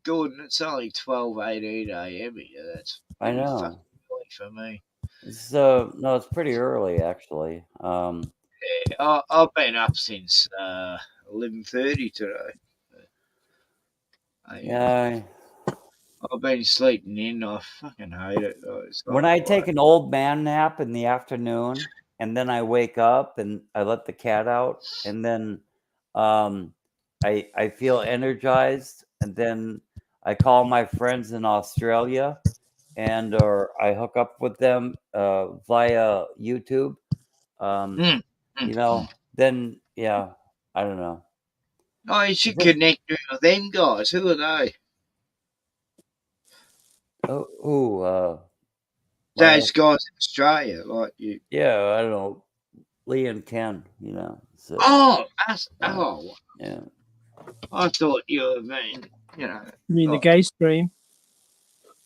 Speaker 5: Gordon, it's only 12:18 a.m. here. That's
Speaker 10: I
Speaker 5: pretty
Speaker 10: know.
Speaker 5: fucking early for me.
Speaker 10: So no, it's pretty early actually.
Speaker 5: Yeah, I've been up since 11:30 today.
Speaker 10: Yeah.
Speaker 5: I've been sleeping in. I fucking hate it.
Speaker 10: When I take an old man nap in the afternoon and then I wake up and I let the cat out and then I feel energized, and then I call my friends in Australia or I hook up with them via YouTube. You know, then yeah, I don't know.
Speaker 5: Oh, you should connect with them guys. Who are they? Those guys in Australia, like you.
Speaker 10: Yeah, I don't know. Lee and Ken, you know. So,
Speaker 5: Yeah. I thought you were mean, you know.
Speaker 3: You mean the gay stream?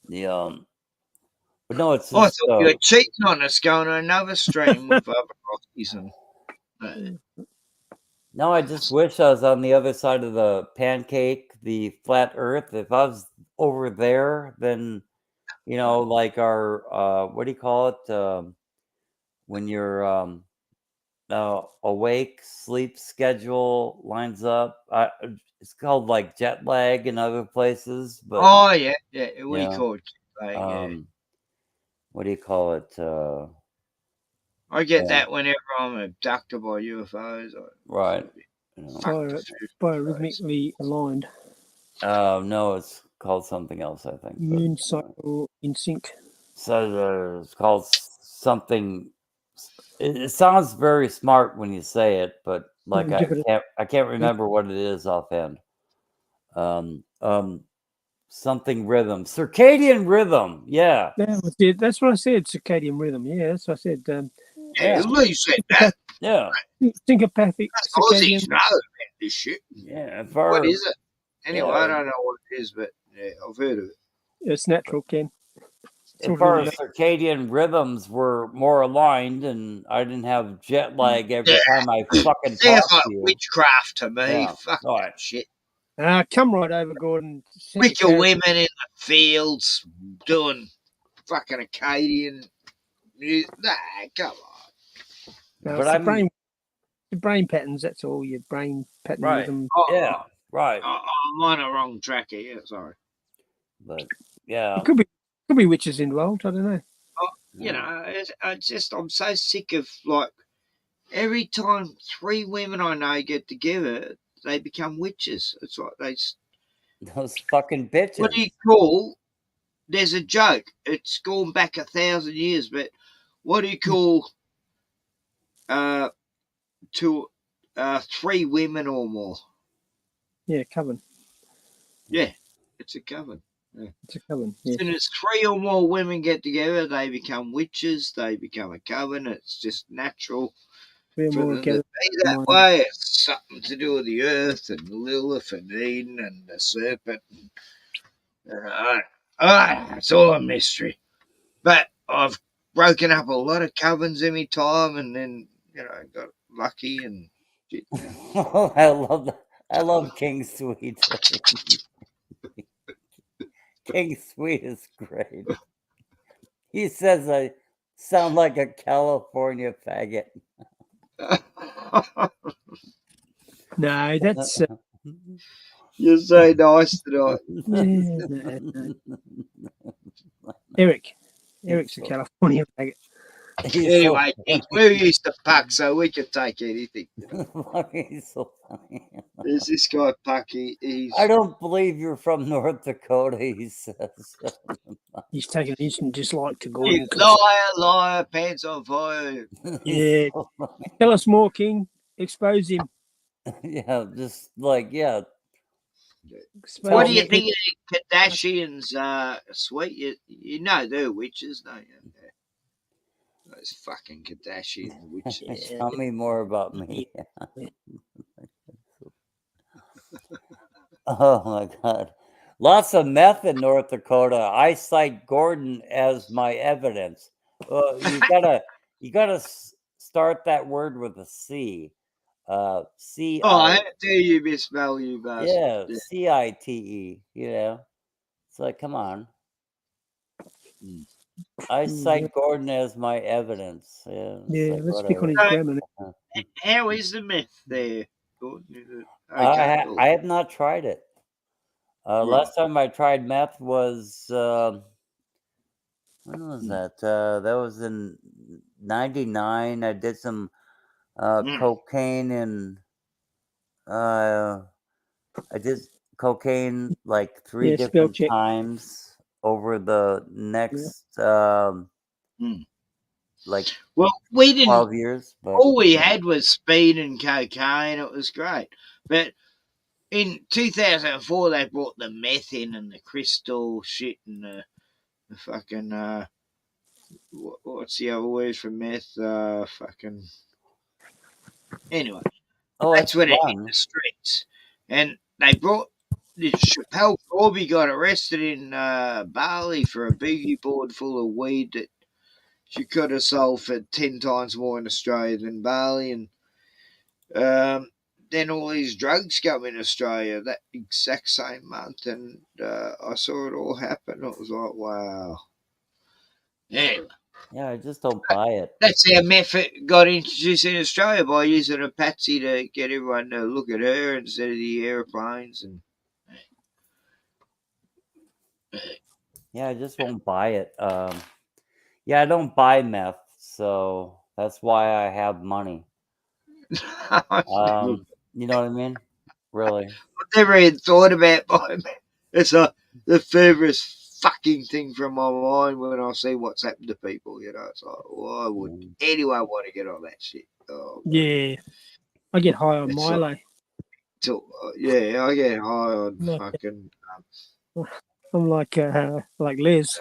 Speaker 10: But no, it's
Speaker 5: I
Speaker 10: just,
Speaker 5: thought you were cheating on us, going to another stream with other Rockies and.
Speaker 10: No, I just wish I was on the other side of the pancake, the flat Earth. If I was over there, then you know, like our what do you call it? When you're awake, sleep schedule lines up. It's called like jet lag in other places, but
Speaker 5: Oh yeah, we
Speaker 10: yeah.
Speaker 5: call it jet lag, yeah.
Speaker 10: What do you call it?
Speaker 5: I get that whenever I'm abducted by UFOs.
Speaker 10: Right.
Speaker 3: Biorhythmically aligned.
Speaker 10: No, it's called something else, I think.
Speaker 3: Moon cycle in sync.
Speaker 10: So it's called something. It sounds very smart when you say it, but like I can't remember what it is offhand. Something rhythm, circadian rhythm. Yeah.
Speaker 3: That's what I said. Circadian rhythm. Yeah, that's what I said.
Speaker 5: Lee said that.
Speaker 10: Yeah.
Speaker 3: Syncopathic circadian.
Speaker 5: Aussies know about this shit.
Speaker 10: Yeah.
Speaker 5: What is it? Anyway,
Speaker 10: yeah.
Speaker 5: I don't know what it is, but yeah, I've heard of it.
Speaker 3: It's natural, Ken.
Speaker 10: If our circadian rhythms were more aligned and I didn't have jet lag every time I fucking talk to you.
Speaker 5: Witchcraft to me.
Speaker 10: Yeah.
Speaker 5: Fuck that shit.
Speaker 3: Come right over, Gordon.
Speaker 5: Wicked women in the fields doing fucking Acadian music. Nah, come on.
Speaker 3: No, but the brain patterns, that's all. Your brain pattern rhythm.
Speaker 10: Yeah, right.
Speaker 5: I'm on a wrong track here, sorry.
Speaker 10: But yeah.
Speaker 3: It could be witches involved, I don't know.
Speaker 5: You know, I'm so sick of like every time 3 women I know get together, they become witches. It's like
Speaker 10: those fucking bitches.
Speaker 5: What do you call? There's a joke. It's gone back 1,000 years, but what do you call to 3 women or more?
Speaker 3: Yeah, coven.
Speaker 5: Yeah, it's a coven. Yeah.
Speaker 3: It's a coven. Yeah.
Speaker 5: As soon as 3 or more women get together, they become witches. They become a coven. It's just natural for them to be that way. It's something to do with the earth and Lilith and Eden and the serpent. It's all a mystery. But I've broken up a lot of covens in my time, and then got lucky and.
Speaker 10: I love that. I love King Sweet. King Sweet is great. He says I sound like a California faggot.
Speaker 3: No, that's.
Speaker 5: You're so nice tonight.
Speaker 3: No. Eric's a California faggot.
Speaker 5: Anyway, we're used to Puck, so we can take anything.
Speaker 10: He's so funny.
Speaker 5: There's this guy Puck. He's.
Speaker 10: I don't believe you're from North Dakota. He says.
Speaker 3: He's taken an instant dislike to Gordon.
Speaker 5: Liar, pants on fire.
Speaker 3: Yeah. Tell us more, King. Expose him.
Speaker 10: Yeah, just like
Speaker 5: What do you think of the Kardashians? Sweet, you know they're witches, don't you? Those fucking Kardashian witches.
Speaker 10: Tell me more about me. Oh my God. Lots of meth in North Dakota. I cite Gordon as my evidence. Well, you gotta start that word with a C. C.
Speaker 5: How dare you misspell, you bastard?
Speaker 10: Yeah, CITE. It's like, come on. I cite Gordon as my evidence.
Speaker 3: Yeah,
Speaker 10: like,
Speaker 3: let's pick on his grammar.
Speaker 5: How is the myth there, Gordon?
Speaker 10: I have not tried it. Last time I tried meth was when was that? That was in '99. I did some cocaine and I did cocaine like 3 different times over the next like
Speaker 5: we didn't.
Speaker 10: 12 years. But
Speaker 5: all we had was speed and cocaine. It was great, but. In 2004, they brought the meth in and the crystal shit and the fucking what's the other word for meth? Fucking anyway. That's when it hit the streets, and they brought Chappelle Corby got arrested in Bali for a boogie board full of weed that she could have sold for 10 times more in Australia than Bali, and then all these drugs come in Australia that exact same month, and I saw it all happen. It was like, wow. Anyway.
Speaker 10: Yeah, I just don't buy it.
Speaker 5: That's how meth got introduced in Australia, by using a patsy to get everyone to look at her instead of the aeroplanes. And
Speaker 10: yeah, I just won't buy it. Yeah, I don't buy meth, so that's why I have money. You know what I mean? Really?
Speaker 5: I've never even thought about buying meth. It's the furthest fucking thing from my mind when I see what's happened to people. It's like, why would anyone want to get on that shit? Oh,
Speaker 3: yeah, I get high on Milo.
Speaker 5: Yeah, I get high on fucking.
Speaker 3: I'm like Les.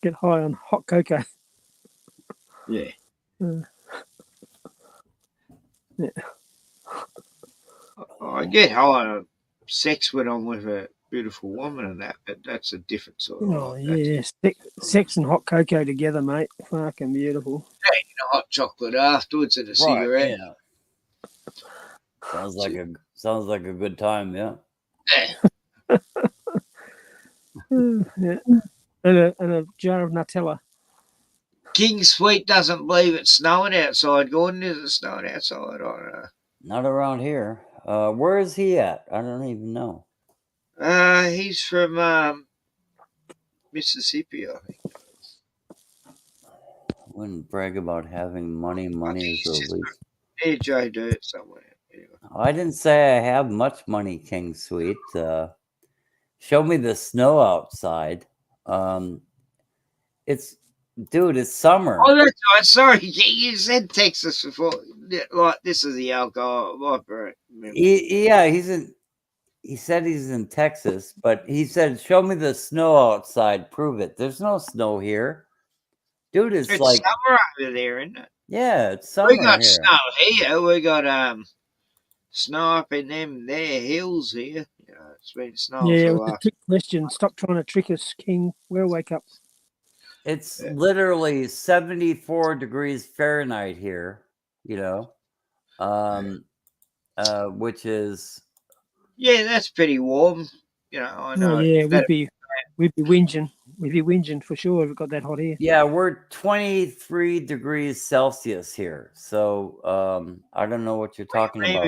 Speaker 3: Get high on hot cocoa.
Speaker 5: Yeah.
Speaker 3: Yeah.
Speaker 5: I get high on sex when I'm with a beautiful woman and that, but that's a different sort of.
Speaker 3: Oh yeah, sex and hot cocoa together, mate. Fucking beautiful.
Speaker 5: Taking a hot chocolate afterwards and a cigarette.
Speaker 10: Yeah. Sounds like a good time, yeah.
Speaker 3: Yeah. And a jar of Nutella.
Speaker 5: King Sweet doesn't believe it's snowing outside. Gordon, is it snowing outside? I don't know.
Speaker 10: Not around here. Where is he at? I don't even know.
Speaker 5: He's from Mississippi, I think.
Speaker 10: Wouldn't brag about having money. Money is the least.
Speaker 5: AJ Dirt somewhere. Anyway.
Speaker 10: I didn't say I have much money, King Sweet. Show me the snow outside. It's summer.
Speaker 5: Oh, that's right. Sorry, you said Texas before. Like, this is the alcohol.
Speaker 10: Yeah, he said he's in Texas, but he said, show me the snow outside. Prove it. There's no snow here. Dude, it's like
Speaker 5: summer over there, isn't it?
Speaker 10: Yeah, it's summer.
Speaker 5: We got
Speaker 10: here.
Speaker 5: snow here. We got snow up in their hills here. It's been snow.
Speaker 3: Yeah,
Speaker 5: for
Speaker 3: it was a trick question. Stop trying to trick us, King. We'll wake up.
Speaker 10: It's literally 74 degrees Fahrenheit here, you know, which is.
Speaker 5: Yeah, that's pretty warm. You know, I know.
Speaker 3: Oh yeah, we'd be whinging. We'd be whinging for sure if it got that hot here.
Speaker 10: Yeah, we're 23 degrees Celsius here. So I don't know what you're talking about.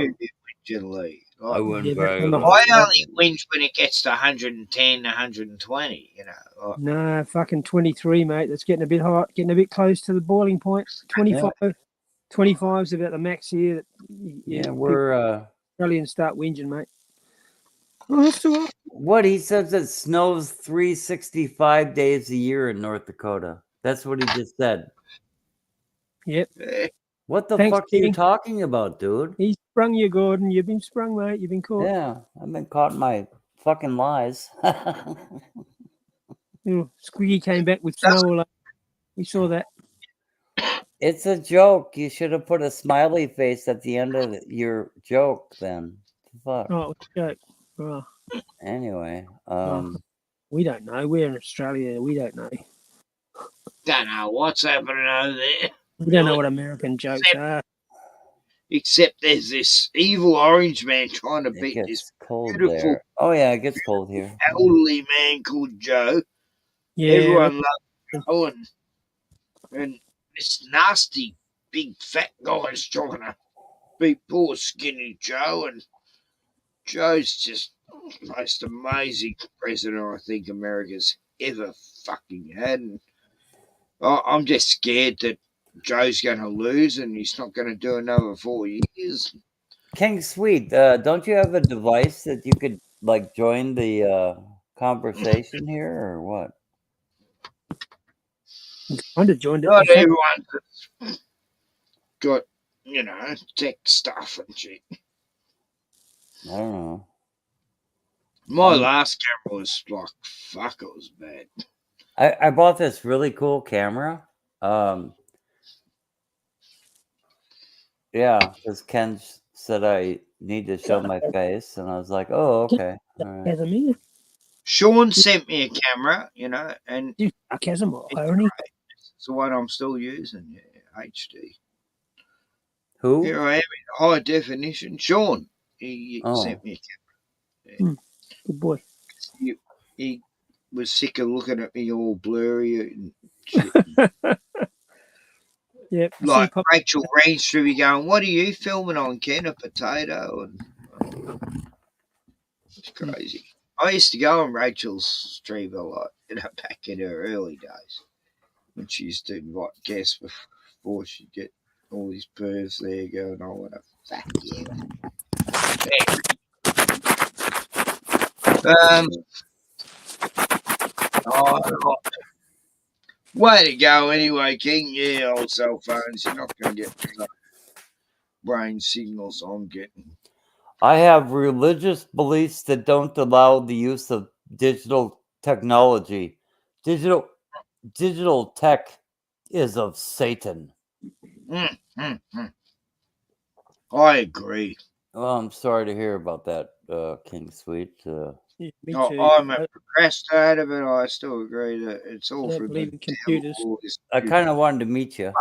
Speaker 10: I wouldn't very
Speaker 5: I only whinge when it gets to 110, 120, you know. Like,
Speaker 3: No, fucking 23, mate. That's getting a bit hot, getting a bit close to the boiling point. 25, 25 is about the max here.
Speaker 10: Yeah, we're
Speaker 3: Australians start whinging, mate. Oh, that's too hot.
Speaker 10: What he says, it snows 365 days a year in North Dakota. That's what he just said.
Speaker 3: Yep.
Speaker 10: What the
Speaker 3: Thanks,
Speaker 10: fuck are you
Speaker 3: King.
Speaker 10: talking about, dude?
Speaker 3: He sprung you, Gordon. You've been sprung, mate. You've been caught.
Speaker 10: Yeah, I've been caught in my fucking lies.
Speaker 3: Squiggy came back with snow all over. We saw that.
Speaker 10: It's a joke. You should have put a smiley face at the end of your joke then. Fuck.
Speaker 3: Oh, it was a joke. Oh.
Speaker 10: Anyway,
Speaker 3: we don't know. We're in Australia. We don't know.
Speaker 5: don't know what's happening over there.
Speaker 3: We don't know what American jokes are.
Speaker 5: Except there's this evil orange man trying to beat this
Speaker 10: cold
Speaker 5: beautiful,
Speaker 10: there. Oh yeah, it gets cold here.
Speaker 5: elderly man called Joe.
Speaker 3: Yeah,
Speaker 5: everyone loves Joe, and this nasty big fat guy's trying to beat poor skinny Joe, and Joe's just the most amazing president I think America's ever fucking had. And I'm just scared that Joe's going to lose and he's not going to do another 4 years.
Speaker 10: King Sweet, don't you have a device that you could like join the conversation here or what?
Speaker 3: I joined it.
Speaker 5: Not everyone's got, you know, tech stuff and shit.
Speaker 10: I don't know.
Speaker 5: My last camera was like, fuck, it was bad.
Speaker 10: I bought this really cool camera. Yeah, because Ken said I need to show my face, and I was like, oh, okay. All right.
Speaker 5: Sean sent me a camera, you know, and
Speaker 3: it's
Speaker 5: the one I'm still using, yeah, HD.
Speaker 10: Who?
Speaker 5: Here I am in high definition. Sean, he sent me a camera. Yeah.
Speaker 3: Good boy.
Speaker 5: He was sick of looking at me all blurry and shit.
Speaker 3: Yep.
Speaker 5: Like Rachel reads through me going, what are you filming on, Ken? A potato? And it's crazy. I used to go on Rachel's stream a lot, you know, back in her early days when she used to invite guests before she'd get all these pervs there going, oh, what a fat way to go anyway, King. Yeah, old cell phones. You're not going to get the brain signals I'm getting.
Speaker 10: I have religious beliefs that don't allow the use of digital technology. Digital tech is of Satan.
Speaker 5: I agree.
Speaker 10: Well, I'm sorry to hear about that, King Sweet.
Speaker 3: Me too.
Speaker 5: I'm a procrastinator, but I still agree that it's all
Speaker 3: I
Speaker 5: for
Speaker 3: believe
Speaker 5: the
Speaker 3: in computers.
Speaker 10: I kind of wanted to meet you.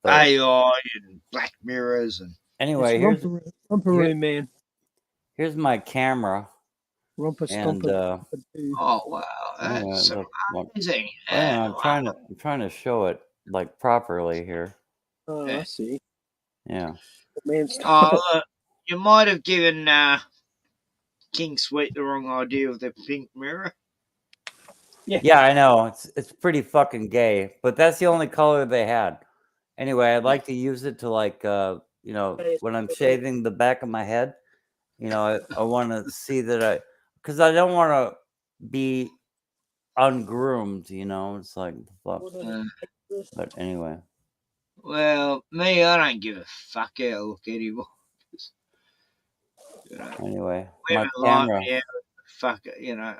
Speaker 5: AI and Black Mirrors and
Speaker 10: anyway,
Speaker 3: it's romper room, man.
Speaker 10: Here's my camera.
Speaker 3: Romper
Speaker 10: and
Speaker 3: stomper.
Speaker 5: Oh wow, that's amazing.
Speaker 10: I'm trying to show it like properly here.
Speaker 3: Oh, I see.
Speaker 10: Yeah.
Speaker 5: You might have given King Sweet the wrong idea of the pink mirror.
Speaker 10: Yeah, I know. It's pretty fucking gay, but that's the only color they had. Anyway, I'd like to use it to like you know, when I'm shaving the back of my head, you know, I want to see that because I don't want to be ungroomed, you know. It's like fuck. But anyway.
Speaker 5: Well, me, I don't give a fuck how I look anymore. You know,
Speaker 10: anyway, my camera.
Speaker 5: Fuck it, you know.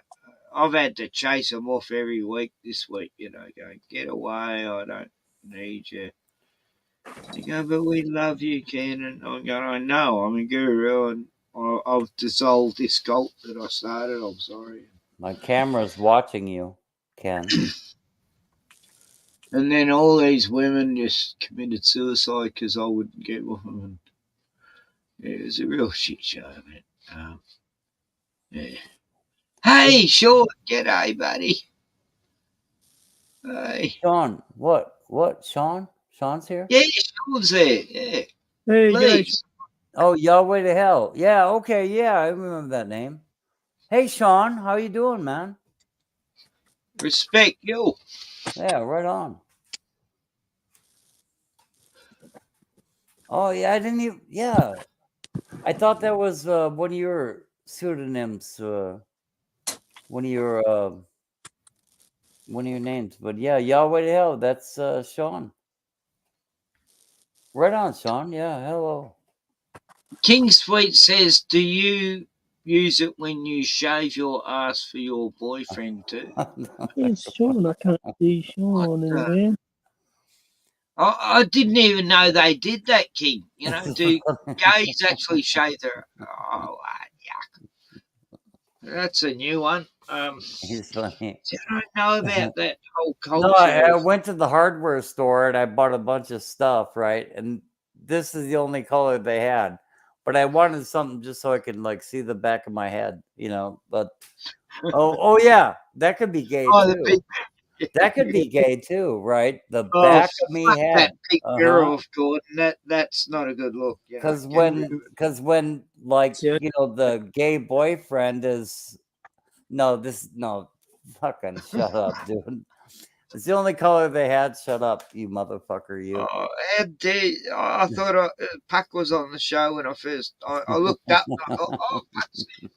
Speaker 5: I've had to chase them off every week this week, you know, going, get away, I don't need you. They go, but we love you, Ken. And I'm going, I know, I'm a guru, and I've dissolved this cult that I started. I'm sorry.
Speaker 10: My camera's watching you, Ken.
Speaker 5: And then all these women just committed suicide because I wouldn't get with them. And yeah, it was a real shit show, man. Yeah. Hey, Sean, g'day, buddy. Hey.
Speaker 10: Sean, what? Sean? Sean's here?
Speaker 5: Yeah, Sean's there. Yeah.
Speaker 3: Hey,
Speaker 5: Please.
Speaker 10: Oh, Yahweh to Hell. Yeah, okay, yeah, I remember that name. Hey, Sean, how you doing, man?
Speaker 5: Respect you.
Speaker 10: Yeah, right on. Oh, yeah, I didn't even, yeah. I thought that was one of your pseudonyms, one of your names. But yeah, Yahweh to Hell, that's Sean. Right on, Sean. Yeah, hello.
Speaker 5: King Sweet says, do you use it when you shave your ass for your boyfriend too?
Speaker 3: Where's Sean? I can't see Sean anywhere.
Speaker 5: I didn't even know they did that, King. You know, do gays actually shave their... Oh, yuck. That's a new one.
Speaker 10: He's funny.
Speaker 5: I don't know about that whole culture.
Speaker 10: No, I went to the hardware store and I bought a bunch of stuff, right? And this is the only color they had. But I wanted something just so I could like see the back of my head, you know. But oh yeah, that could be gay too. That could be gay too, right? The back of me head.
Speaker 5: That picture off, Gordon. That's not a good look.
Speaker 10: Because when like you know the gay boyfriend is no fucking shut up, dude. It's the only color they had. Shut up, you motherfucker, you.
Speaker 5: I thought Pac was on the show when I looked up and I thought, oh, Pac's there.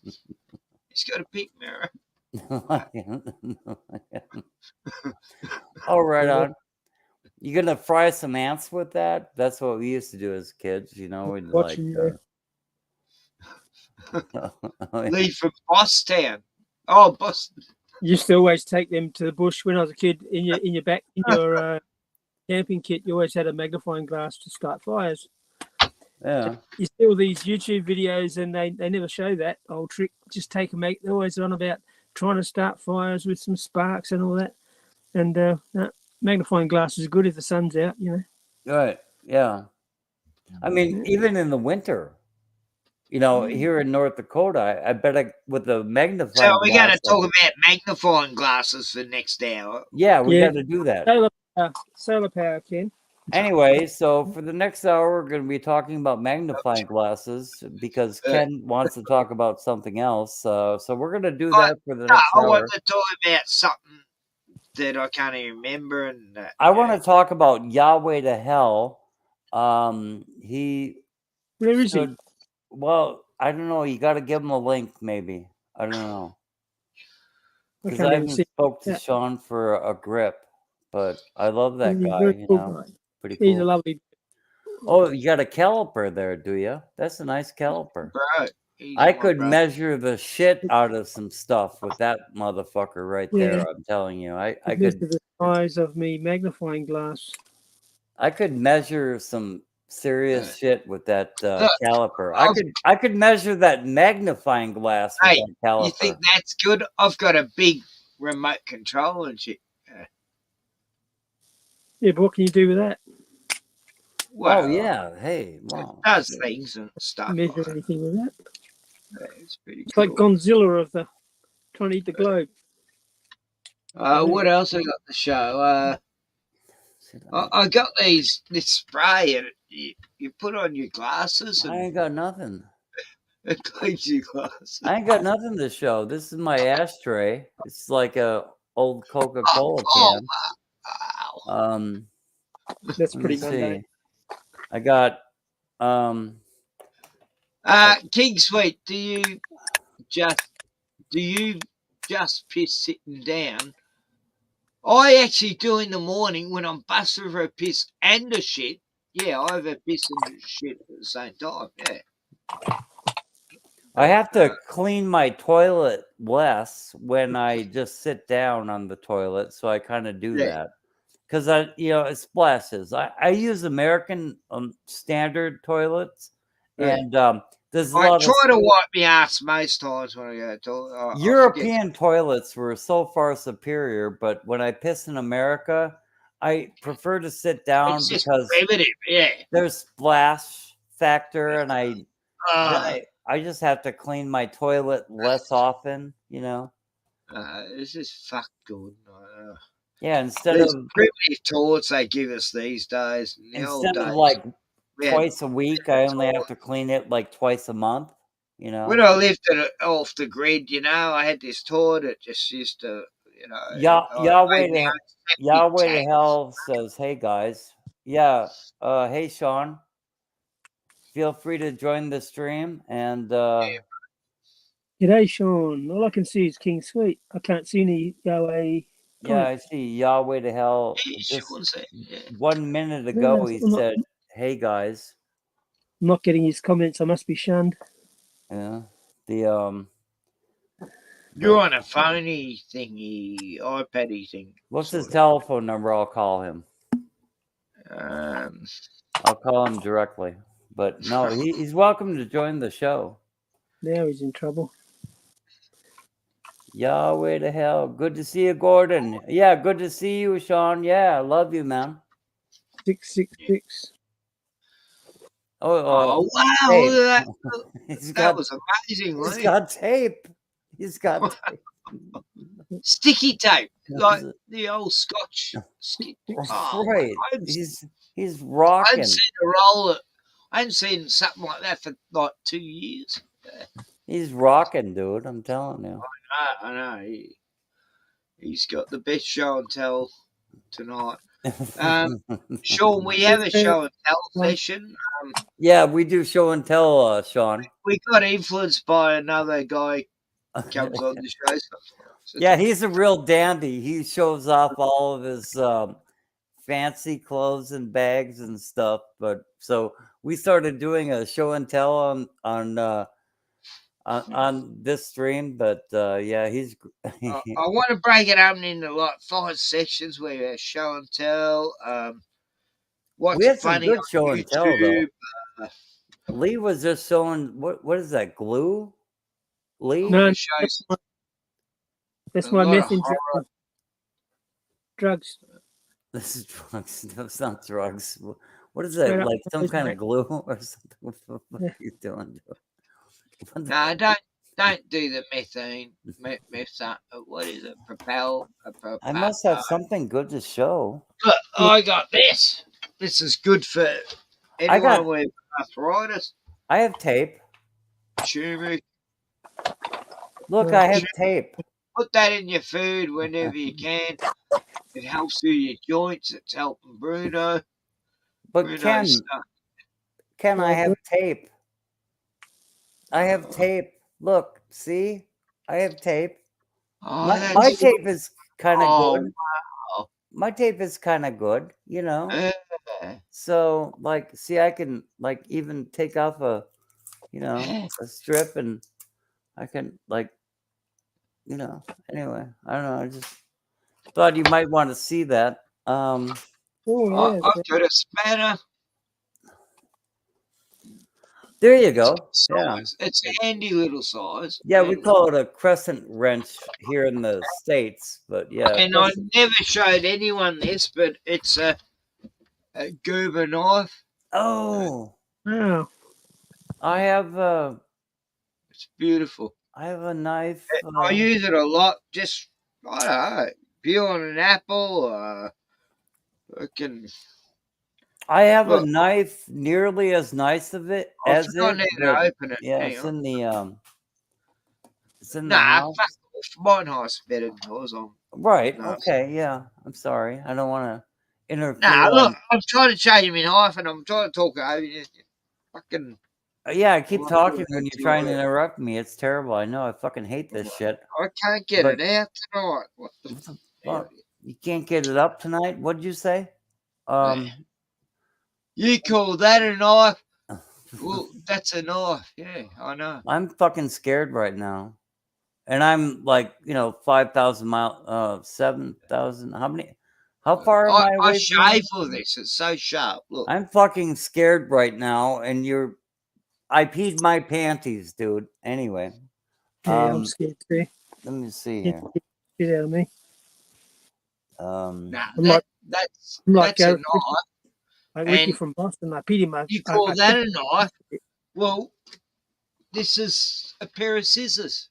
Speaker 5: He's got a pink mirror.
Speaker 10: Oh, right on. You gonna fry some ants with that? That's what we used to do as kids, you know. We'd like
Speaker 5: Lee from Bosstown. Oh, Boston.
Speaker 3: You used to always take them to the bush when I was a kid. In your back in your camping kit, you always had a magnifying glass to start fires.
Speaker 10: Yeah.
Speaker 3: You see all these YouTube videos, and they never show that old trick. Just take a they're always on about trying to start fires with some sparks and all that. And magnifying glass is good if the sun's out, you know.
Speaker 10: Right. Yeah. I mean, even in the winter, you know, here in North Dakota, I bet with the magnifying glass.
Speaker 5: So we got to talk about magnifying glasses for next hour.
Speaker 10: Yeah, we got to do that.
Speaker 3: Solar power, Ken.
Speaker 10: Anyway, so for the next hour, we're going to be talking about magnifying glasses because Ken wants to talk about something else. So we're going to do that for the next hour.
Speaker 5: I want to talk about something that I can't even remember. And
Speaker 10: I want to talk about Yahweh to Hell.
Speaker 3: Where is he?
Speaker 10: Well, I don't know. You got to give him a link, maybe. I don't know. Because I haven't spoke to Sean for a grip, but I love that guy. You know, pretty cool.
Speaker 3: He's a lovely.
Speaker 10: Oh, you got a caliper there, do you? That's a nice caliper.
Speaker 5: Right.
Speaker 10: I could measure the shit out of some stuff with that motherfucker right there. I'm telling you, I could.
Speaker 3: The size of me magnifying glass.
Speaker 10: I could measure some serious shit with that caliper. I could measure that magnifying glass with that caliper.
Speaker 5: You think that's good? I've got a big remote control and shit.
Speaker 3: Yeah, but what can you do with that?
Speaker 5: Well,
Speaker 10: oh yeah, hey, wow.
Speaker 5: It does things and stuff.
Speaker 3: Measure anything with that?
Speaker 5: Yeah, it's pretty
Speaker 3: it's
Speaker 5: cool.
Speaker 3: like Godzilla of the trying to eat the globe.
Speaker 5: What else I got to show? I got this spray and you put on your glasses. And
Speaker 10: I ain't got nothing.
Speaker 5: It cleans your glasses.
Speaker 10: I ain't got nothing to show. This is my ashtray. It's like a old Coca-Cola can.
Speaker 5: Wow.
Speaker 3: That's pretty mundane.
Speaker 10: I got
Speaker 5: King Sweet, do you just piss sitting down? I actually do in the morning when I'm busted for a piss and a shit. Yeah, I have a piss and a shit at the same time. Yeah.
Speaker 10: I have to clean my toilet less when I just sit down on the toilet, so I kind of do that. Because it splashes. I use American standard toilets, and there's a lot.
Speaker 5: I try to wipe my ass most times when I go to toilet.
Speaker 10: European toilets were so far superior, but when I piss in America, I prefer to sit down
Speaker 5: It's just
Speaker 10: because
Speaker 5: primitive, yeah.
Speaker 10: there's splash factor, and
Speaker 5: Ah.
Speaker 10: I just have to clean my toilet less often, you know.
Speaker 5: This is fuck good.
Speaker 10: Yeah, instead
Speaker 5: These
Speaker 10: of
Speaker 5: primitive toilets they give us these days. In the old
Speaker 10: instead of
Speaker 5: days,
Speaker 10: like
Speaker 5: we had
Speaker 10: twice a week, I only have to clean it like twice a month, you know.
Speaker 5: when I lived off the grid, you know, I had this toilet that just used to, you know,
Speaker 10: Yahweh
Speaker 5: made
Speaker 10: to hell says, "Hey guys, yeah, hey Sean, feel free to join the stream." And
Speaker 3: G'day, Sean. All I can see is King Sweet. I can't see any Yahweh.
Speaker 10: yeah, I see Yahweh to hell. Just 1 minute ago, he said, "Hey guys."
Speaker 3: I'm not getting his comments. I must be shunned.
Speaker 10: Yeah, the
Speaker 5: You're on a phony thingy, iPad-y thing.
Speaker 10: What's his telephone number? I'll call him. I'll call him directly. But no, he's welcome to join the show.
Speaker 3: Now he's in trouble.
Speaker 10: Yahweh to hell. Good to see you, Gordon. Yeah, good to see you, Sean. Yeah, I love you, man.
Speaker 3: 666.
Speaker 10: Oh,
Speaker 5: wow!
Speaker 10: tape.
Speaker 5: Look at
Speaker 10: He's
Speaker 5: that
Speaker 10: got,
Speaker 5: was amazing.
Speaker 10: He's got tape. He's got tape.
Speaker 5: Sticky tape, like the old Scotch.
Speaker 10: Right. He's rocking.
Speaker 5: I hadn't seen a roll. I hadn't seen something like that for like 2 years.
Speaker 10: He's rocking, dude. I'm telling you.
Speaker 5: I know. He's got the best show and tell tonight. Sean, we have a show and tell session.
Speaker 10: Yeah, we do show and tell, Sean.
Speaker 5: We got influenced by another guy comes on the show.
Speaker 10: Yeah, he's a real dandy. He shows off all of his fancy clothes and bags and stuff. But so we started doing a show and tell on this stream. But yeah, he's.
Speaker 5: I want to break it up into like 5 sections where you have show and tell. What's
Speaker 10: we had some
Speaker 5: funny
Speaker 10: good
Speaker 5: on
Speaker 10: show
Speaker 5: YouTube,
Speaker 10: and tell though. Lee was just showing what is that glue? Lee,
Speaker 3: No, that's my meth and drugs.
Speaker 10: This is drugs. That's not drugs. What is that? Like some kind of glue or something? What are you doing?
Speaker 5: No, don't do the methane. What is it? Propel.
Speaker 10: I must have something good to show.
Speaker 5: Look, I got this. This is good for anyone with arthritis.
Speaker 10: I have tape.
Speaker 5: Turmeric.
Speaker 10: Look, I have tape.
Speaker 5: Put that in your food whenever you can. It helps with your joints. It's helping Bruno.
Speaker 10: But
Speaker 5: Bruno's
Speaker 10: Ken, I have tape. I have tape. Look, see? I have tape. My tape is kind of good.
Speaker 5: Wow.
Speaker 10: My tape is kind of good, you know. So, like, see, I can like even take off a strip, and I can like, Anyway, I don't know. I just thought you might want to see that.
Speaker 5: I've got a spanner.
Speaker 10: There you go.
Speaker 5: Yeah, it's a handy little size.
Speaker 10: Yeah, we call it a crescent wrench here in the States, but yeah.
Speaker 5: And I never showed anyone this, but it's a Gerber knife.
Speaker 10: Oh,
Speaker 3: wow!
Speaker 10: I have
Speaker 5: it's beautiful.
Speaker 10: I have a knife.
Speaker 5: I use it a lot. Just I don't know, peel on an apple.
Speaker 10: I have a knife nearly as nice as it.
Speaker 5: Open it.
Speaker 10: Yeah, it's in the It's in the house.
Speaker 5: My knife's better than yours.
Speaker 10: Right. Okay. Yeah. I'm sorry. I don't want to interfere.
Speaker 5: Nah, look, I'm trying to change my knife, and I'm trying to talk over you. Fucking.
Speaker 10: Yeah, I keep talking when you're trying to interrupt me. It's terrible. I know. I fucking hate this shit.
Speaker 5: I can't get it out tonight. What the
Speaker 10: fuck? You can't get it up tonight? What'd you say?
Speaker 5: You call that a knife? Well, that's a knife. Yeah, I know.
Speaker 10: I'm fucking scared right now. And I'm like, 5,000 miles, 7,000. How far am I away?
Speaker 5: I shave for this. It's so sharp. Look.
Speaker 10: I'm fucking scared right now. And I peed my panties, dude. Anyway.
Speaker 3: Yeah, I'm scared too.
Speaker 10: Let me see here.
Speaker 3: Get out of me.
Speaker 5: That's
Speaker 3: Like
Speaker 5: a
Speaker 3: Ricky,
Speaker 5: knife.
Speaker 3: like Ricky
Speaker 5: And
Speaker 3: from Boston. I pity him.
Speaker 5: you call that a knife? Well, this is a pair of scissors.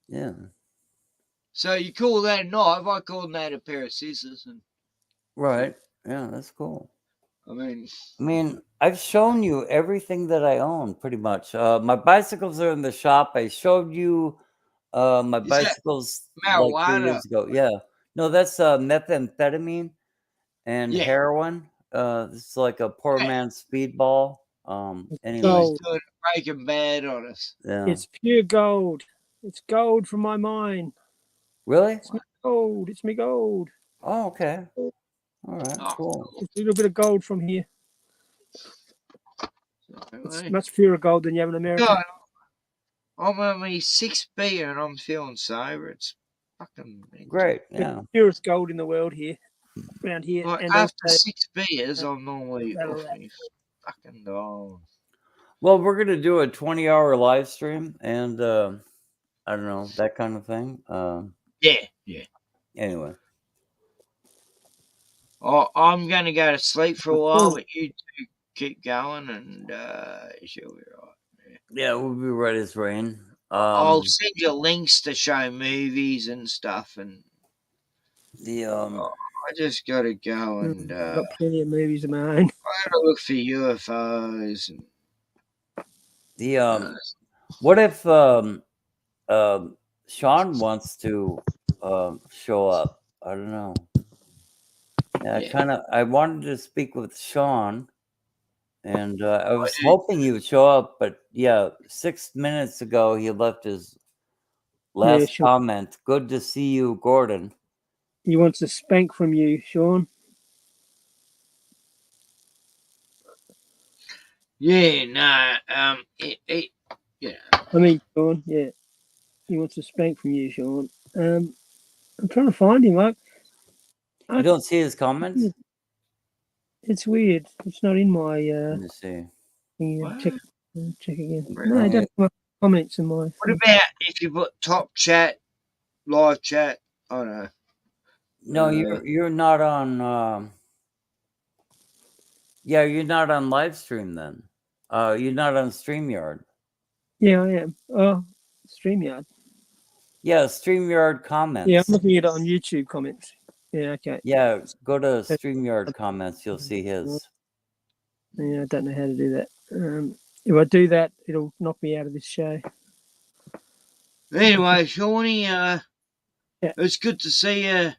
Speaker 10: Yeah.
Speaker 5: So you call that a knife? I call that a pair of scissors. And
Speaker 10: Right. Yeah, that's cool.
Speaker 5: I mean,
Speaker 10: I've shown you everything that I own, pretty much. My bicycles are in the shop. I showed you my
Speaker 5: Is that
Speaker 10: bicycles like 3
Speaker 5: marijuana?
Speaker 10: years ago. Yeah. No, that's methamphetamine and
Speaker 5: Yeah.
Speaker 10: heroin. It's like a poor man's speedball. Anyway.
Speaker 3: Gold.
Speaker 5: Doing Breaking Bad on us.
Speaker 10: Yeah.
Speaker 3: It's pure gold. It's gold from my mine.
Speaker 10: Really?
Speaker 3: It's me gold. It's me gold.
Speaker 10: Oh, okay. All right. Cool.
Speaker 3: It's a little bit of gold from here. It's much purer gold than you have in America.
Speaker 5: God, I'm only 6B and I'm feeling sober. It's fucking
Speaker 10: great.
Speaker 3: The
Speaker 10: Yeah.
Speaker 3: purest gold in the world here, around here.
Speaker 5: Like
Speaker 3: and
Speaker 5: after
Speaker 3: also,
Speaker 5: 6 beers, I'm normally
Speaker 3: that'll
Speaker 5: off me fucking dog.
Speaker 10: Well, we're gonna do a 20-hour live stream, and I don't know, that kind of thing.
Speaker 5: Yeah.
Speaker 10: Anyway,
Speaker 5: I'm gonna go to sleep for a while, but you two keep going, and you'll be right.
Speaker 10: yeah, we'll be right as rain.
Speaker 5: I'll send you links to show movies and stuff, and I just gotta go and
Speaker 3: I've got plenty of movies of my own.
Speaker 5: I gotta look for UFOs and
Speaker 10: what if Sean wants to show up? I don't know. Yeah, I wanted to speak with Sean, and I was hoping he would show up, but yeah, 6 minutes ago he left his last comment. Good to see you, Gordon.
Speaker 3: He wants a spank from you, Sean.
Speaker 5: yeah, no, yeah.
Speaker 3: I mean, Sean, yeah. He wants a spank from you, Sean. I'm trying to find him.
Speaker 10: I don't see his comments.
Speaker 3: It's weird. It's not in my.
Speaker 10: Let me see.
Speaker 3: Check again. No, I don't have my comments in my.
Speaker 5: What about if you put top chat, live chat? I don't know.
Speaker 10: No, you're not on. Yeah, you're not on live stream then. You're not on StreamYard.
Speaker 3: Yeah, I am. Oh, StreamYard.
Speaker 10: Yeah, StreamYard comments.
Speaker 3: Yeah, I'm looking at it on YouTube comments. Yeah, okay.
Speaker 10: Yeah, go to StreamYard comments. You'll see his.
Speaker 3: Yeah, I don't know how to do that. If I do that, it'll knock me out of this show.
Speaker 5: Anyway, Shawnee, it was good to see you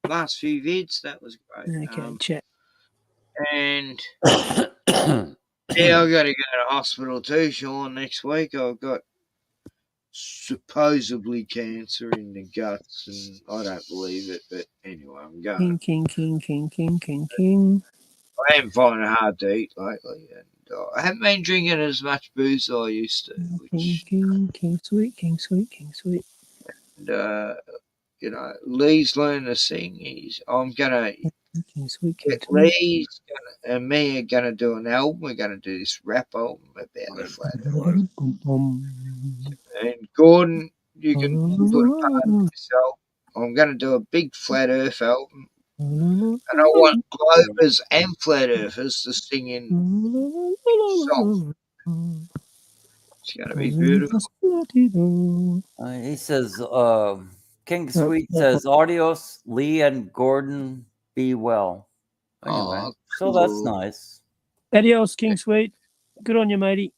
Speaker 5: last few vids. That was great.
Speaker 3: Okay, chat.
Speaker 5: And yeah, I got to go to hospital too, Sean, next week. I've got supposedly cancer in the guts, and I don't believe it, but anyway, I'm going.
Speaker 3: King.
Speaker 5: I am finding it hard to eat lately, and I haven't been drinking as much booze as I used to.
Speaker 3: King sweet.
Speaker 5: And you know, Lee's learned to sing. I'm gonna get Lee's and me are gonna do an album. We're gonna do this rap album about the flat earth. And Gordon, you can put a part of yourself. I'm gonna do a big flat earth album. And I want Glovers and flat earthers to sing in song. It's gonna be beautiful.
Speaker 10: He says, King Sweet says, "Adios, Lee and Gordon. Be well." Anyway, so that's nice.
Speaker 3: Adios, King Sweet. Good on you, matey.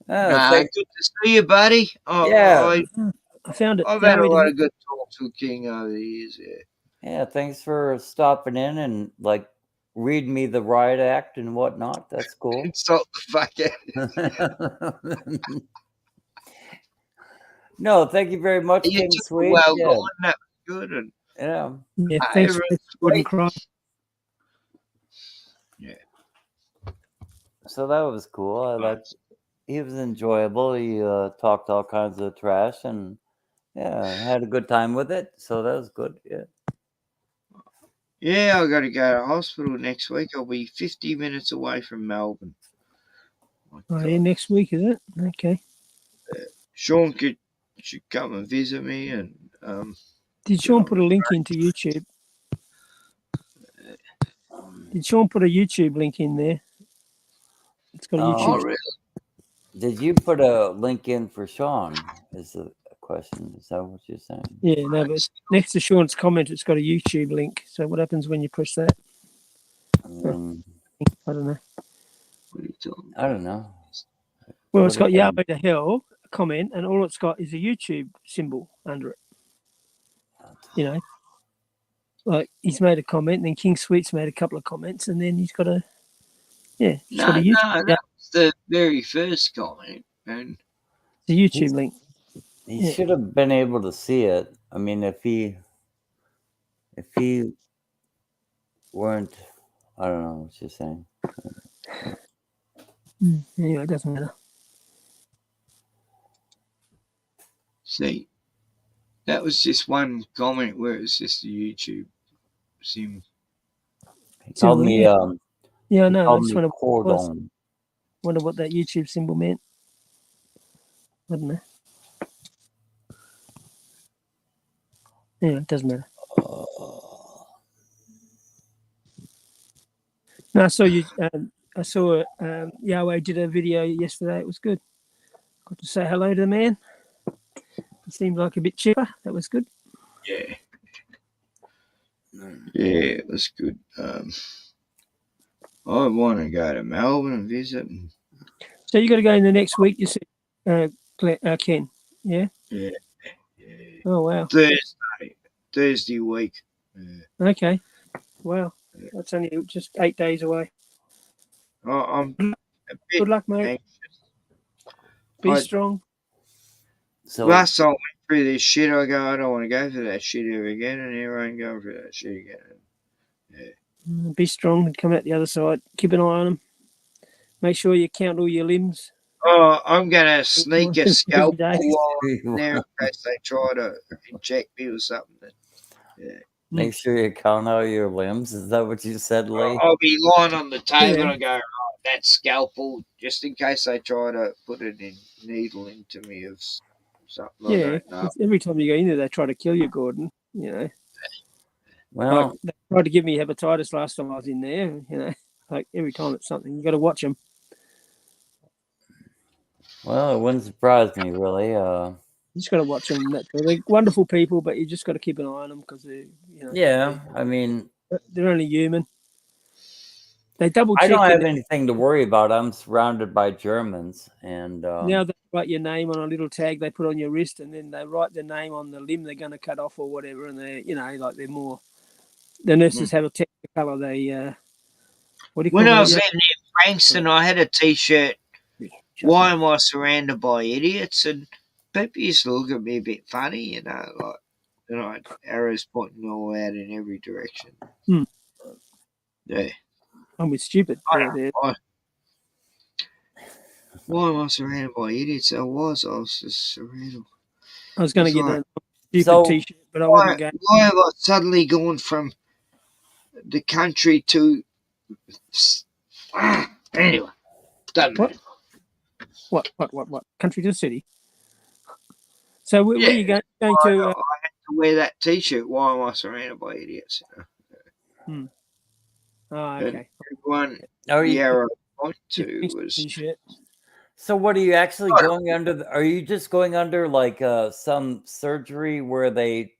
Speaker 5: Good to see you, buddy.
Speaker 10: Yeah,
Speaker 3: I found it.
Speaker 5: I've had a lot of good talks with King over the years.
Speaker 10: Yeah, thanks for stopping in and read me the riot act and whatnot. That's cool.
Speaker 5: Insult the fuck out of you.
Speaker 10: No, thank you very much, King Sweet.
Speaker 5: Well, Gordon, that was good. And
Speaker 3: yeah, thanks for Gordon Cry.
Speaker 5: Yeah.
Speaker 10: So that was cool. He was enjoyable. He talked all kinds of trash and had a good time with it. So that was good. Yeah.
Speaker 5: Yeah, I got to go to hospital next week. I'll be 50 minutes away from Melbourne.
Speaker 3: Yeah, next week, is it? Okay.
Speaker 5: Sean should come and visit me. And
Speaker 3: did Sean put a link into YouTube? Did Sean put a YouTube link in there? It's got a YouTube.
Speaker 5: Oh, really?
Speaker 10: Did you put a link in for Sean? Is the question. Is that what you're saying?
Speaker 3: Yeah, no, but it's next to Sean's comment, it's got a YouTube link. So what happens when you push that? I don't know.
Speaker 10: I don't know.
Speaker 3: Well, it's got Yahweh to hell, a comment, and all it's got is a YouTube symbol under it. You know, like he's made a comment, and then King Sweet's made a couple of comments, and then he's got a got a YouTube.
Speaker 5: That was the very first comment, and
Speaker 3: the YouTube link.
Speaker 10: He should have been able to see it. I mean, if he weren't, I don't know what you're saying.
Speaker 3: Anyway, it doesn't matter.
Speaker 5: See, that was just one comment where it's just a YouTube sim.
Speaker 10: He told me,
Speaker 3: yeah, I know. I
Speaker 10: just
Speaker 3: wonder what that YouTube symbol meant. I don't know. Yeah, it doesn't matter. No, I saw you. I saw Yahweh did a video yesterday. It was good. Got to say hello to the man. He seemed like a bit chipper. That was good.
Speaker 5: Yeah. Yeah, it was good. I want to go to Melbourne and visit.
Speaker 3: So you got to go in the next week, you said, Ken? Yeah?
Speaker 5: Yeah.
Speaker 3: Oh, wow.
Speaker 5: Thursday week. Yeah.
Speaker 3: Okay. Wow. That's only just 8 days away.
Speaker 5: I'm a bit
Speaker 3: good luck, mate.
Speaker 5: anxious.
Speaker 3: Be strong.
Speaker 5: So last time I went through this shit, I go, I don't want to go through that shit ever again, and here I ain't going through that shit again. Yeah.
Speaker 3: Be strong and come out the other side. Keep an eye on them. Make sure you count all your limbs.
Speaker 5: Oh, I'm going to sneak a scalpel while I'm there in case they try to inject me or something. Yeah.
Speaker 10: Make sure you count out your limbs. Is that what you said, Lee?
Speaker 5: I'll be lying on the table and I go, right, that scalpel, just in case they try to put a needle into me of something.
Speaker 3: Yeah,
Speaker 5: I don't know.
Speaker 3: every time you go in there, they try to kill you, Gordon. You know.
Speaker 10: Well,
Speaker 3: like, they tried to give me hepatitis last time I was in there. You know, like every time it's something, you got to watch them.
Speaker 10: Well, it wouldn't surprise me, really.
Speaker 3: You just got to watch them. They're wonderful people, but you just got to keep an eye on them because they're, you know.
Speaker 10: Yeah, I mean,
Speaker 3: they're only human. They double check.
Speaker 10: I don't have anything to worry about. I'm surrounded by Germans, and
Speaker 3: now they write your name on a little tag they put on your wrist, and then they write their name on the limb they're going to cut off or whatever. And they, you know, like they're more. The nurses have a technicolor. They what do you call
Speaker 5: when
Speaker 3: it?
Speaker 5: I was in Frankston, I had a T-shirt. Why am I surrounded by idiots? And people used to look at me a bit funny, you know, like, you know, arrows pointing all out in every direction. Yeah.
Speaker 3: I'm with stupid.
Speaker 5: Why am I surrounded by idiots? I was just surrounded.
Speaker 3: I was going to get a stupid T-shirt, but I wouldn't go.
Speaker 5: Why have I suddenly gone from the country to... Anyway, doesn't matter.
Speaker 3: What? Country to the city? So where are you going to?
Speaker 5: I had to wear that T-shirt. Why am I surrounded by idiots? You know?
Speaker 3: Oh, okay.
Speaker 5: One arrow point to was.
Speaker 3: T-shirt.
Speaker 10: So what are you actually going under? Are you just going under like some surgery where they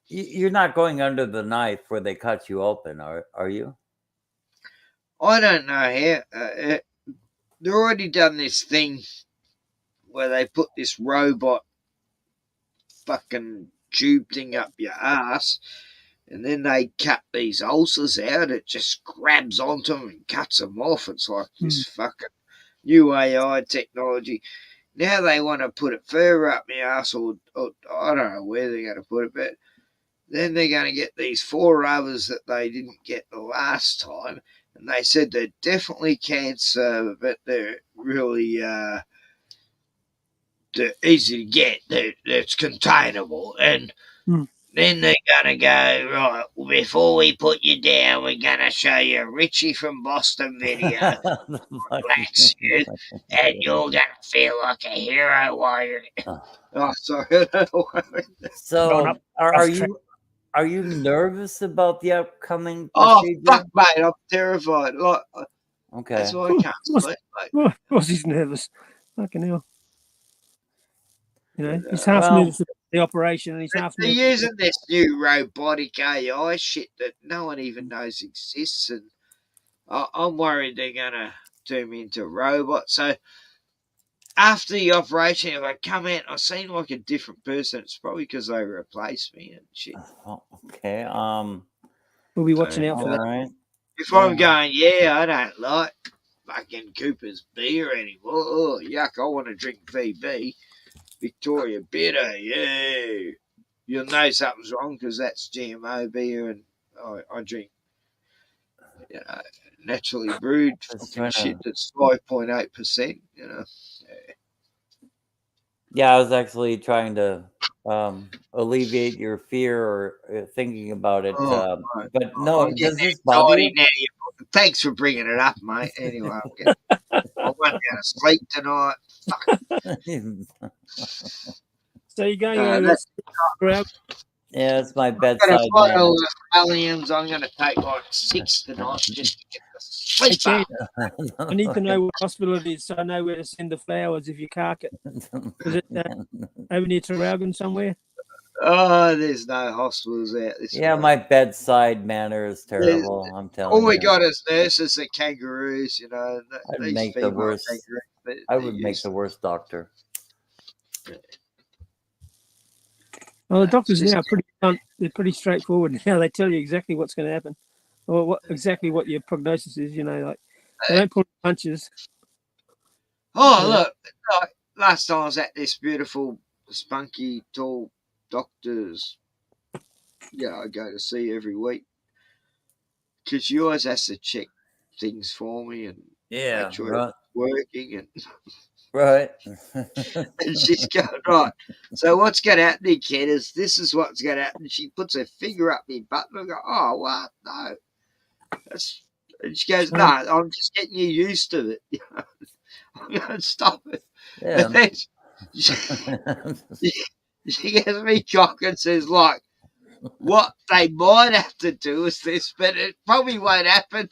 Speaker 10: you're not going under the knife where they cut you open, are you?
Speaker 5: I don't know how. They've already done this thing where they put this robot fucking tube thing up your ass, and then they cut these ulcers out. It just grabs onto them and cuts them off. It's like this fucking new AI technology. Now they want to put it further up my ass, or I don't know where they're going to put it, but then they're going to get these 4 others that they didn't get the last time. And they said they're definitely cancer, but they're really they're easy to get. It's containable. And then they're going to go, right, before we put you down, we're going to show you a Richie from Boston video. Bless you, and you're going to feel like a hero while you're... Oh, sorry.
Speaker 10: So are Are you nervous about the upcoming
Speaker 5: Oh
Speaker 10: procedure?
Speaker 5: fuck, mate! I'm terrified. Like,
Speaker 10: Okay.
Speaker 5: that's why I can't sleep, mate.
Speaker 3: Of course he's nervous. Fucking hell. You know, he's half nervous about the operation and he's half
Speaker 5: They're
Speaker 3: nervous.
Speaker 5: using this new robotic AI shit that no one even knows exists, and I'm worried they're gonna turn me into a robot. So after the operation, if I come out, I seem like a different person. It's probably because they replaced me and shit.
Speaker 10: Oh, okay.
Speaker 3: We'll be watching out for
Speaker 10: all
Speaker 3: that.
Speaker 10: right.
Speaker 5: If I'm going, I don't like fucking Cooper's beer anymore. Oh, yuck! I want to drink VB, Victoria Bitter. Yeah, you'll know something's wrong because that's GMO beer, and I drink, naturally brewed fucking shit that's 5.8%.
Speaker 10: Yeah, I was actually trying to alleviate your fear or thinking about it.
Speaker 5: Right.
Speaker 10: But no,
Speaker 5: I'm
Speaker 10: does
Speaker 5: getting
Speaker 10: this bother you?
Speaker 5: anxiety now. Thanks for bringing it up, mate. Anyway, I won't be able to sleep tonight. Fuck.
Speaker 3: So you're going
Speaker 5: No,
Speaker 3: over
Speaker 5: that's
Speaker 3: there?
Speaker 10: Yeah, it's my
Speaker 5: I'm going to
Speaker 10: bedside
Speaker 5: follow
Speaker 10: manner.
Speaker 5: the Valiums. I'm going to take like 6 tonight just to get the
Speaker 3: Hey,
Speaker 5: sleep
Speaker 3: Ken,
Speaker 5: up.
Speaker 3: I need to know what hospital it is so I know where to send the flowers if you cark it. Is it over near Traralgon somewhere?
Speaker 5: Oh, there's no hospitals out this way.
Speaker 10: Yeah, my bedside manner is terrible. I'm telling
Speaker 5: All we
Speaker 10: you.
Speaker 5: got as nurses are kangaroos,
Speaker 10: I'd
Speaker 5: these
Speaker 10: make the
Speaker 5: female
Speaker 10: worst.
Speaker 5: kangaroos.
Speaker 10: I would make the worst doctor.
Speaker 3: Well, the doctors now are they're pretty straightforward now. They tell you exactly what's going to happen, or exactly what your prognosis is. Like they don't pull punches.
Speaker 5: Oh, look! Last time I was at this beautiful, spunky, tall doctor's. I go to see every week because she always has to check things for me and make sure
Speaker 10: right.
Speaker 5: it's working. And
Speaker 10: Right.
Speaker 5: and she's going, right. So what's going to happen, kid, is this is what's going to happen. She puts her finger up my butt and I go, oh, what? No. And she goes, no, I'm just getting you used to it. I'm going to stop it.
Speaker 10: Yeah.
Speaker 5: And then she gives me cock and says, like, what they might have to do is this, but it probably won't happen.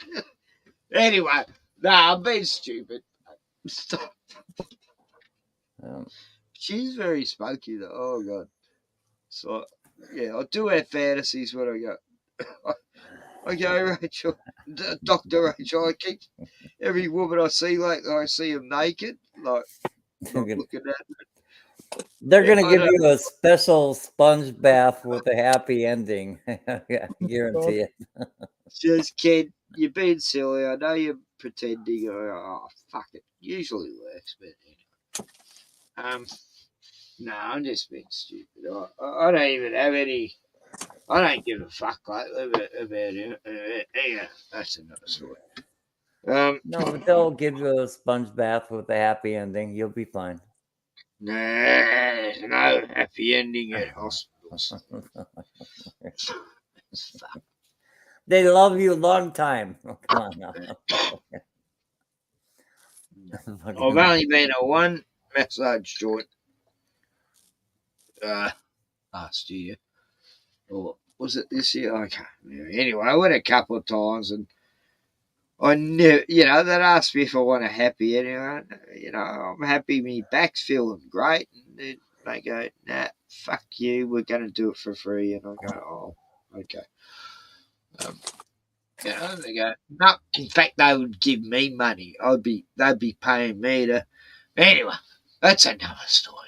Speaker 5: Anyway, I'm being stupid. Stop. She's very spunky, though. Oh, God. So, I do have fantasies when I go. I go, Rachel, Dr. Rachel, I keep every woman I see, like, I see them naked, like, not looking at them.
Speaker 10: They're going to give you a special sponge bath with a happy ending. I guarantee it.
Speaker 5: Just, kid, you're being silly. I know you're pretending. Oh, fuck it. Usually works, but anyway. No, I'm just being stupid. I don't even have any. I don't give a fuck like about it. Yeah, that's another story.
Speaker 10: No, but they'll give you a sponge bath with a happy ending. You'll be fine.
Speaker 5: Nah, there's no happy ending at hospitals.
Speaker 10: They love you a long time. Oh, come on now.
Speaker 5: I've only been at one massage joint last year. Or was it this year? I can't remember. Anyway, I went a couple of times and I knew, they'd ask me if I want a happy ending. I'm happy my back's feeling great. And they go, nah, fuck you, we're going to do it for free. And I go, oh, okay. They go, no, in fact, they would give me money. They'd be paying me to. Anyway, that's another story.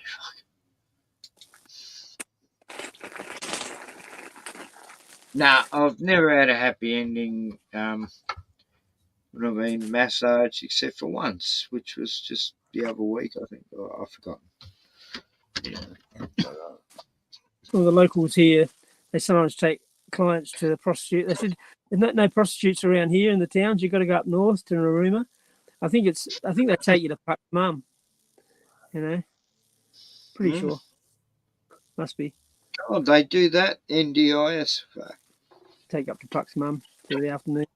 Speaker 5: Now, I've never had a happy ending when I've been massaged, except for once, which was just the other week, I think. Oh, I've forgotten.
Speaker 3: Well, the locals here, they sometimes take clients to the prostitute. They said, "There's no prostitutes around here in the towns. You've got to go up north to Narooma." I think they take you to Puck's mum. Pretty sure. Must be.
Speaker 5: Oh, they do that? NDIS?
Speaker 3: Take up to Puck's mum for the afternoon.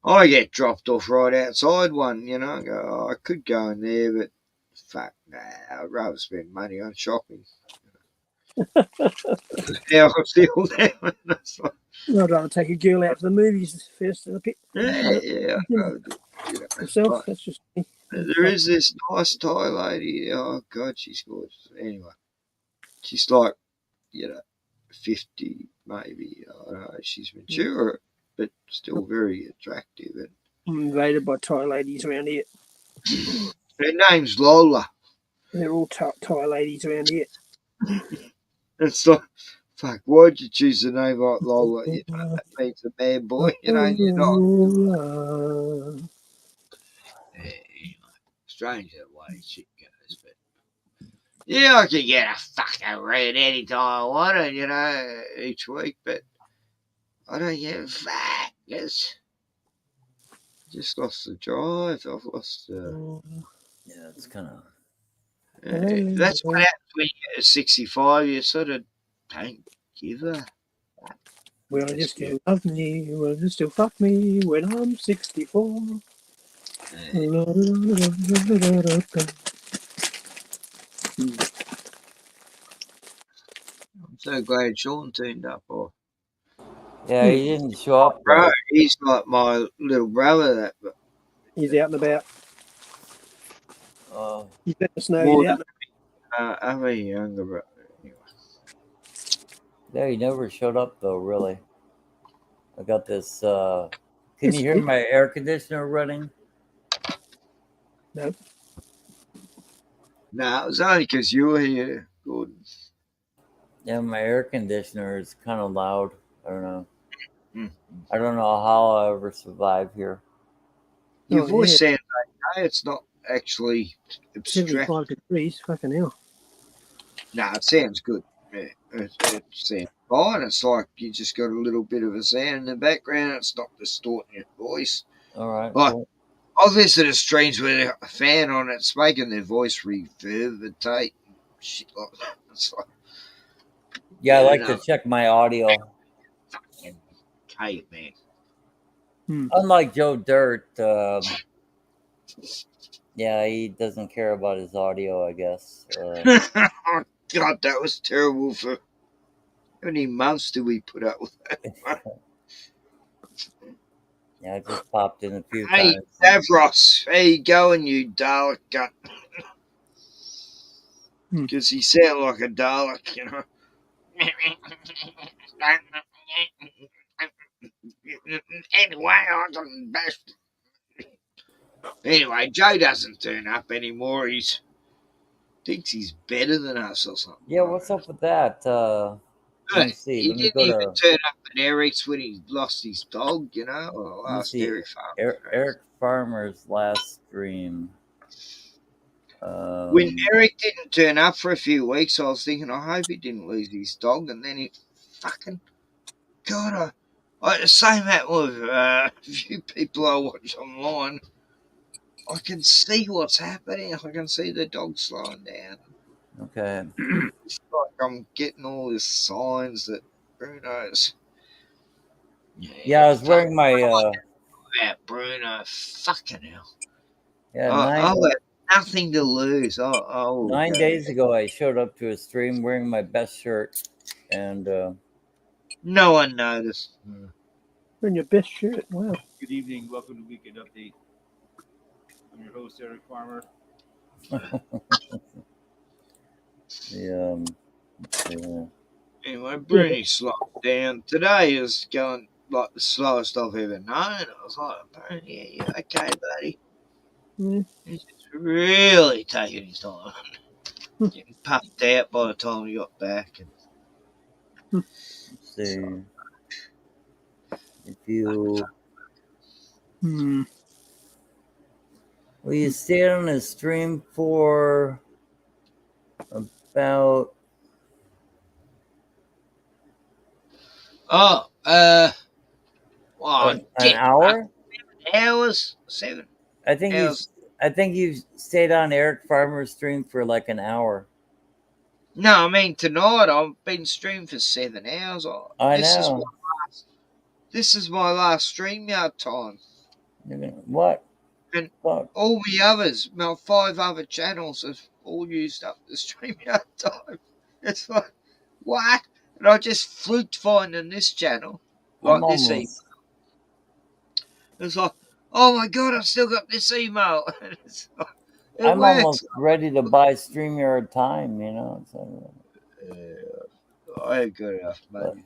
Speaker 5: I get dropped off right outside one, I go, I could go in there, but fuck, nah, I'd rather spend money on shopping. How I feel now. That's like,
Speaker 3: I'd rather take a girl out to the movies first than a pit.
Speaker 5: yeah.
Speaker 3: Myself,
Speaker 5: But
Speaker 3: that's just me.
Speaker 5: there is this nice Thai lady. Oh God, she's gorgeous. Anyway, she's like, 50 maybe. I don't know. She's mature, but still very attractive. And
Speaker 3: I'm invaded by Thai ladies around here.
Speaker 5: her name's Lola.
Speaker 3: They're all Thai ladies around here.
Speaker 5: It's like, fuck, why'd you choose a name like Lola? That means a man boy, you're not. Anyway, strange that way shit goes, but yeah, I could get a fucking red anytime I wanted, each week, but I don't give a fuck. Just lost the drive. I've lost the.
Speaker 10: Yeah, it's kind of.
Speaker 5: That's what happens when you get to 65. You sort of don't give a.
Speaker 3: Will you still love me? Will you still fuck me when I'm 64?
Speaker 5: I'm so glad Sean turned up.
Speaker 10: Yeah, he didn't show up.
Speaker 5: Bro, he's like my little brother.
Speaker 3: He's out and about. He's let us know
Speaker 5: More
Speaker 3: he's out.
Speaker 5: I'm a younger brother. Anyway.
Speaker 10: Yeah, he never showed up though. Really, I got this. Can you hear my air conditioner running?
Speaker 3: No.
Speaker 5: No, it was only because you were here, Gordon.
Speaker 10: Yeah, my air conditioner is kind of loud. I don't know. I don't know how I'll ever survive here.
Speaker 5: Your voice sounds okay. It's not actually
Speaker 3: 75 degrees. Fucking hell.
Speaker 5: No, it sounds good. Yeah, it sounds fine. It's like you just got a little bit of a sound in the background. It's not distorting your voice.
Speaker 10: All right.
Speaker 5: Like,
Speaker 10: Cool.
Speaker 5: I've visited streams where they got a fan on it. It's making their voice reverberate. Shit like that. It's like,
Speaker 10: Yeah, I like to check my audio.
Speaker 5: Fucking caveman.
Speaker 10: Unlike Joe Dirt, yeah, he doesn't care about his audio, I guess.
Speaker 5: Oh, God, that was terrible. For how many months did we put up with that?
Speaker 10: Yeah, I just popped in a few
Speaker 5: Hey,
Speaker 10: times.
Speaker 5: Davros, how you going, you Dalek gut? Because he sounded like a Dalek, Anyway, I got bashed. Anyway, Joe doesn't turn up anymore. He thinks he's better than us or something.
Speaker 10: Yeah, what's up with that? Let me see.
Speaker 5: He
Speaker 10: Let me
Speaker 5: didn't
Speaker 10: go
Speaker 5: even
Speaker 10: to.
Speaker 5: turn up at Eric's when he lost his dog, or
Speaker 10: Let me
Speaker 5: last
Speaker 10: see.
Speaker 5: Eric Farm.
Speaker 10: Eric Farmer's last stream.
Speaker 5: When Eric didn't turn up for a few weeks, I was thinking, I hope he didn't lose his dog, and then he fucking God. The same happened with a few people I watch online. I can see what's happening. I can see the dog slowing down.
Speaker 10: Okay.
Speaker 5: It's like I'm getting all these signs that Bruno's.
Speaker 10: Yeah, I was wearing my.
Speaker 5: Bruno, fucking hell.
Speaker 10: Yeah,
Speaker 5: I'll have nothing to lose.
Speaker 10: 9 days ago, I showed up to a stream wearing my best shirt, and
Speaker 5: no one noticed.
Speaker 3: Wearing your best shirt. Wow.
Speaker 18: Good evening. Welcome to Weekend Update. I'm your host, Eric Farmer.
Speaker 10: yeah.
Speaker 5: Anyway, Bruni slowed down. Today is going like the slowest I've ever known. I was like, Bruni, you okay, buddy? He's just really taking his time. Getting puffed out by the time we got back.
Speaker 10: Let's see. If you. Well, you stayed on the stream for about.
Speaker 5: An
Speaker 10: hour?
Speaker 5: 7 hours? 7
Speaker 10: I think
Speaker 5: hours.
Speaker 10: you stayed on Eric Farmer's stream for like an hour.
Speaker 5: No, I mean tonight I've been streaming for 7 hours.
Speaker 10: I know.
Speaker 5: This is my last StreamYard time.
Speaker 10: What?
Speaker 5: And all the others, my 5 other channels have all used up the StreamYard time. It's like what? And I just fluked finding this channel, like this email. It's like, oh my God, I've still got this email.
Speaker 10: I'm
Speaker 5: works.
Speaker 10: almost ready to buy StreamYard Time, you know. So,
Speaker 5: I ain't got enough money.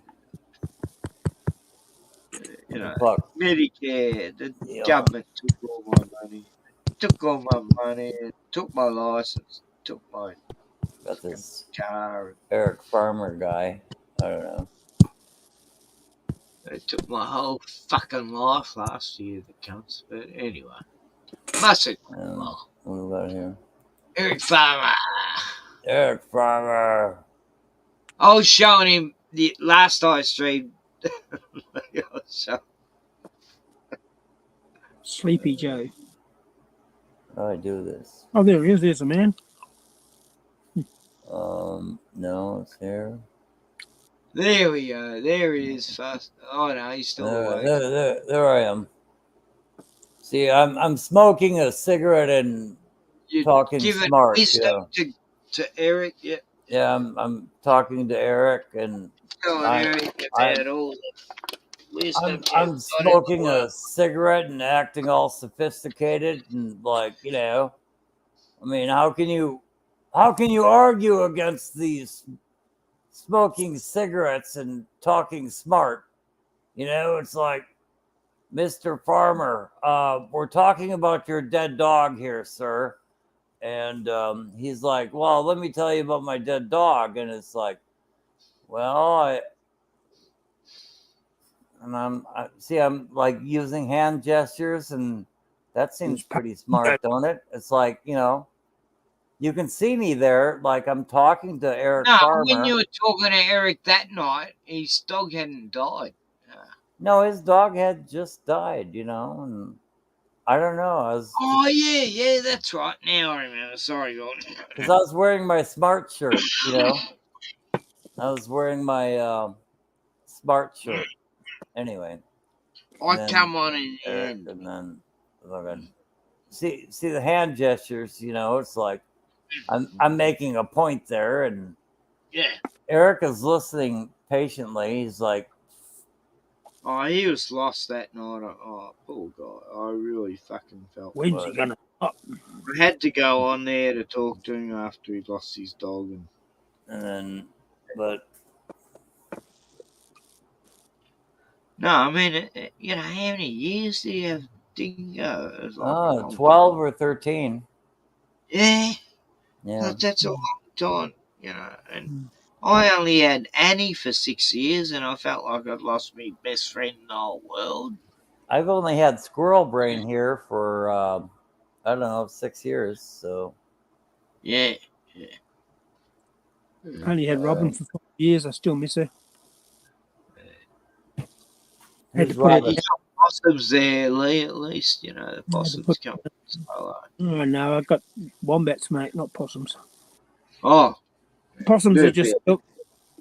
Speaker 5: You know,
Speaker 10: fuck.
Speaker 5: Medicare, the government took all my money. Took all my money, took my license, took my
Speaker 10: got this
Speaker 5: car.
Speaker 10: Eric Farmer guy. I don't know.
Speaker 5: They took my whole fucking life last year, the cunts. But anyway, must have well.
Speaker 10: What about here?
Speaker 5: Eric Farmer.
Speaker 10: Eric Farmer.
Speaker 5: I was showing him the last I streamed.
Speaker 3: Sleepy Joe.
Speaker 10: How do I do this?
Speaker 3: Oh, there he is. There's a man.
Speaker 10: No, it's here.
Speaker 5: There we go. There he is first. Oh no, he's still awake.
Speaker 10: There I am. See, I'm smoking a cigarette and
Speaker 5: You're
Speaker 10: talking
Speaker 5: giving
Speaker 10: smart.
Speaker 5: wisdom to Eric. Yeah.
Speaker 10: Yeah, I'm talking to Eric, and
Speaker 5: Eric about all the wisdom.
Speaker 10: I'm smoking a cigarette and acting all sophisticated and like, you know, I mean, how can you argue against these smoking cigarettes and talking smart? You know, it's like, Mr. Farmer, we're talking about your dead dog here, sir. And he's like, well, let me tell you about my dead dog. And it's like, well, I'm like using hand gestures, and that seems pretty smart, don't it? It's like, you know, you can see me there, like I'm talking to Eric Farmer.
Speaker 5: When you were talking to Eric that night, his dog hadn't died.
Speaker 10: No, his dog had just died, you know, and I don't know.
Speaker 5: Oh yeah, that's right. Now I remember. Sorry, Gordon.
Speaker 10: Because I was wearing my smart shirt, you know. I was wearing my smart shirt. Anyway.
Speaker 5: I come on in the
Speaker 10: Eric,
Speaker 5: end.
Speaker 10: and then see the hand gestures, you know, it's like I'm making a point there, and
Speaker 5: yeah,
Speaker 10: Eric is listening patiently. He's like,
Speaker 5: oh, he was lost that night. Oh, poor guy. I really fucking felt.
Speaker 3: When's he gonna stop?
Speaker 5: I had to go on there to talk to him after he lost his dog,
Speaker 10: and then, but
Speaker 5: no, I mean, you know, how many years do you have Dingo? Like
Speaker 10: 12 or 13.
Speaker 5: Yeah.
Speaker 10: Yeah.
Speaker 5: That's a long time, you know. And I only had Annie for 6 years, and I felt like I'd lost my best friend in the whole world.
Speaker 10: I've only had Squirrel Brain here for, I don't know, 6 years, so.
Speaker 5: Yeah.
Speaker 3: I only had Robin for 5 years. I still miss her.
Speaker 10: Who's Robin?
Speaker 5: You got possums there, Lee, at least, you know, the possums come.
Speaker 3: Oh, no, I've got wombats, mate, not possums.
Speaker 5: Oh.
Speaker 3: Possums are just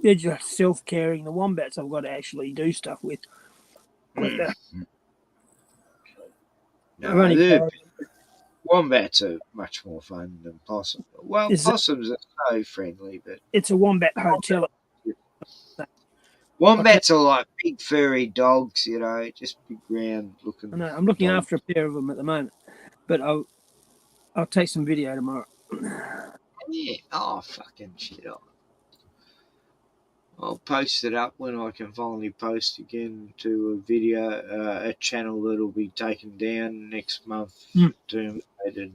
Speaker 3: they're just self-caring. The wombats I've got to actually do stuff with.
Speaker 5: Wombats are much more fun than possums. Well, possums are so friendly, but
Speaker 3: it's a wombat hotel.
Speaker 5: Wombats are like big furry dogs, you know, just big round looking.
Speaker 3: I know, I'm looking after a pair of them at the moment, but I'll take some video tomorrow.
Speaker 5: Yeah. Oh, fucking shit. I'll post it up when I can finally post again to a video, a channel that'll be taken down next month. Terminated.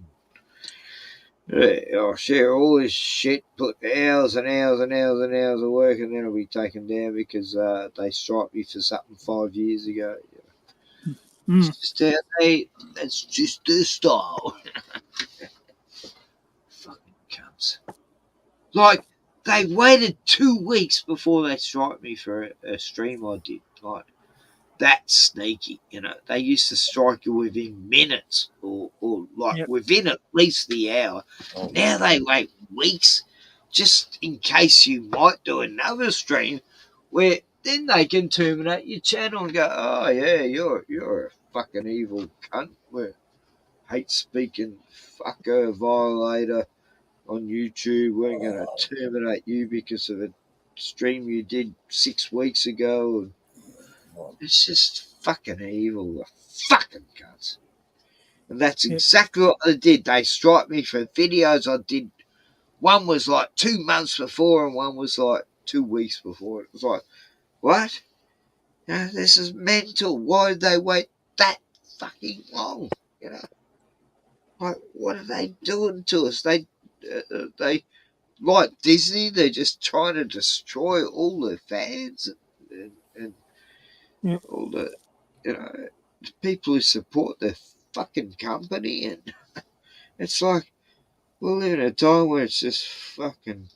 Speaker 5: I'll share all this shit, put hours and hours and hours and hours of work, and then it'll be taken down because they striped me for something 5 years ago. It's just that's just their style. Fucking cunts. Like, they waited 2 weeks before they striped me for a stream I did. Like, that's sneaky, you know. They used to strike you within minutes or within at least the hour. Now they wait weeks just in case you might do another stream where then they can terminate your channel and go, oh, yeah, you're a fucking evil cunt. We're hate-speaking fucker, violator on YouTube. We're going to terminate you because of stream you did 6 weeks ago. It's just fucking evil, the fucking cunts. And that's exactly what they did. They strike me for videos I did. One was like 2 months before, and one was like 2 weeks before. It was like, what? You know, this is mental. Why did they wait that fucking long? You know, like, what are they doing to us? They like Disney. They're just trying to destroy all their fans and all the, you know, people who support their fucking company. And it's like, we live in a time where it's just fucking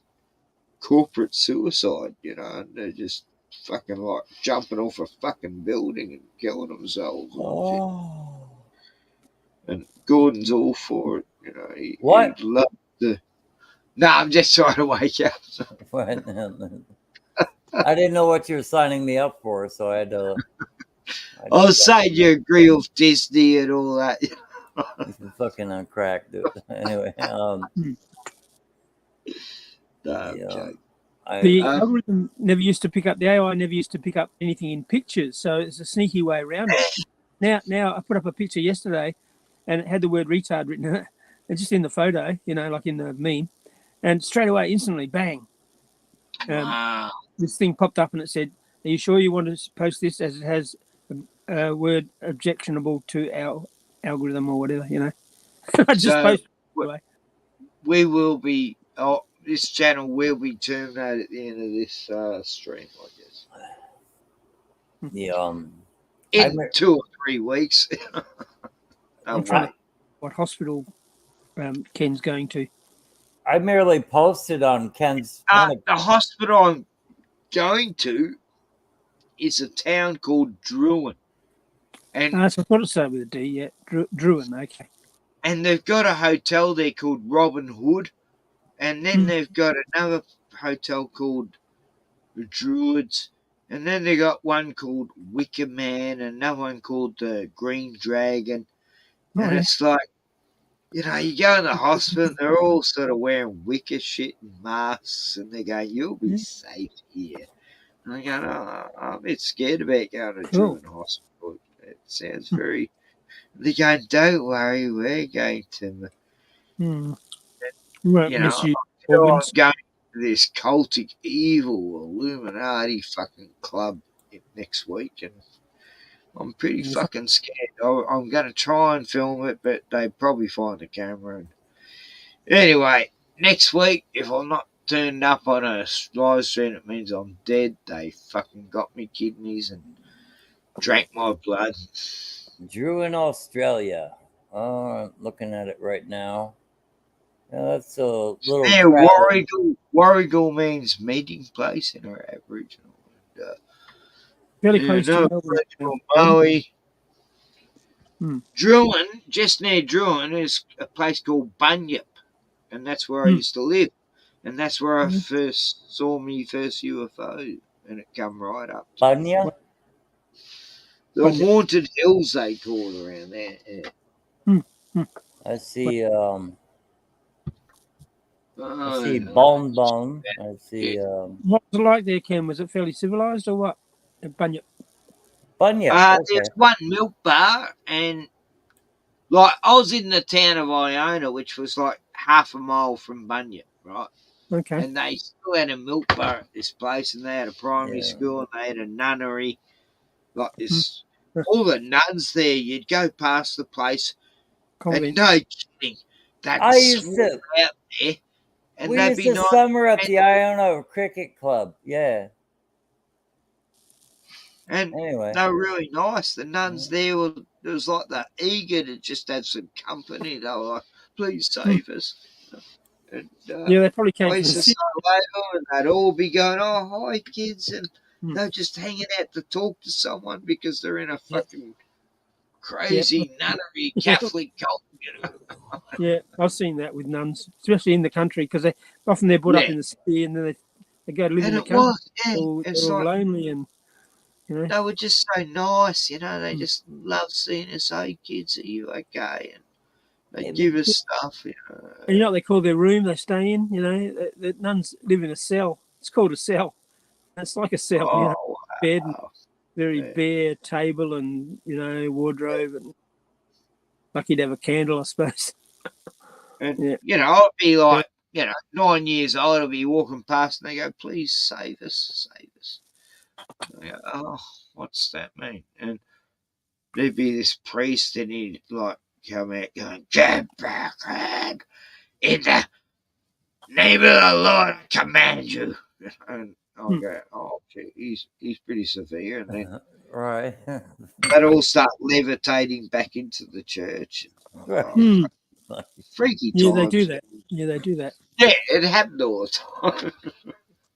Speaker 5: corporate suicide, you know, and they're just fucking like jumping off a fucking building and killing themselves and shit. And Gordon's all for it, you know. He loves the. No, I'm just trying to wake up.
Speaker 10: I didn't know what you were signing me up for, so I had to.
Speaker 5: I was saying you agree with Disney and all that.
Speaker 10: You're fucking on crack, dude. Anyway,
Speaker 3: the algorithm never used to pick up, the AI never used to pick up anything in pictures, so it's a sneaky way around it. Now I put up a picture yesterday and it had the word retard written in it, and just in the photo, you know, like in the meme, and straight away, instantly, bang.
Speaker 5: Wow.
Speaker 3: This thing popped up and it said, are you sure you want to post this as it has a word objectionable to our algorithm or whatever, you know? I just posted it anyway.
Speaker 5: We will be, this channel will be terminated at the end of this stream, I guess. In 2 or 3 weeks.
Speaker 3: I'm trying to what hospital Ken's going to.
Speaker 10: I merely posted on Ken's.
Speaker 5: The hospital I'm going to is a town called Druin. And
Speaker 3: so I thought it started with a D, yeah. Druin, okay.
Speaker 5: And they've got a hotel there called Robin Hood. And then they've got another hotel called the Druids. And then they got one called Wicker Man, and another one called the Green Dragon. And it's like, you know, you go in the hospital, and they're all sort of wearing wicker shit and masks, and they go, you'll be safe here. And I go, oh, I'm a bit scared about going to Druin Hospital. It sounds very... They go, don't worry, we're going to... You know, I'm going to this cultic, evil Illuminati fucking club next week, and I'm pretty fucking scared. I'm going to try and film it, but they probably find the camera. And anyway, next week, if I'm not turned up on a live stream, it means I'm dead. They fucking got me kidneys and drank my blood.
Speaker 10: Drew in Australia. Looking at it right now. Yeah, that's a little.
Speaker 5: Yeah, Warragul means meeting place in our Aboriginal.
Speaker 3: Fairly close to
Speaker 5: Maui. Druin, just near Druin, is a place called Bunyip, and that's where I used to live, and that's where I first saw my first UFO, and it come right up.
Speaker 10: Bunyip.
Speaker 5: The haunted hills they call it around there.
Speaker 10: I see. I see Bon. I see.
Speaker 3: What was it like there, Ken? Was it fairly civilized or what? Bunyip.
Speaker 5: There's one milk bar, and like I was in the town of Iona, which was like half a mile from Bunyip, right?
Speaker 3: Okay.
Speaker 5: And they still had a milk bar at this place, and they had a primary school, and they had a nunnery. Like this, all the nuns there. You'd go past the place, and no kidding,
Speaker 10: I used to
Speaker 5: out there. And
Speaker 10: we used to summer at the Iona Cricket Club, yeah.
Speaker 5: And
Speaker 10: anyway,
Speaker 5: they were really nice. The nuns there it was like they're eager to just have some company. They were like, "Please save us." And,
Speaker 3: they probably came
Speaker 5: from the city. And they'd all be going, "Oh, hi, kids," and they're just hanging out to talk to someone because they're in a fucking crazy nunnery Catholic cult, you know.
Speaker 3: Yeah, I've seen that with nuns, especially in the country, because they're brought up in the city, and then they go to live in the country. They're all lonely, and you know
Speaker 5: they were just so nice. You know, they just love seeing us. Hey, kids, are you okay? And they give us stuff. You know.
Speaker 3: And you know what they call their room they stay in? You know, the nuns live in a cell. It's called a cell. It's like a cell, bed, and very bare table, and wardrobe, and lucky to have a candle, I suppose.
Speaker 5: And I'll be like, 9 years old. I'll be walking past, and they go, "Please save us, save us." I go, "Oh, what's that mean?" And there'd be this priest, and he'd like come out going, "Jab back, lad, in the name of the Lord, I command you." And I'll go, "Oh, gee, he's pretty severe." And then
Speaker 10: right,
Speaker 5: they'd all start levitating back into the church. Freaky times.
Speaker 3: Yeah, they do that. Yeah, they do that.
Speaker 5: Yeah, it happened all the time.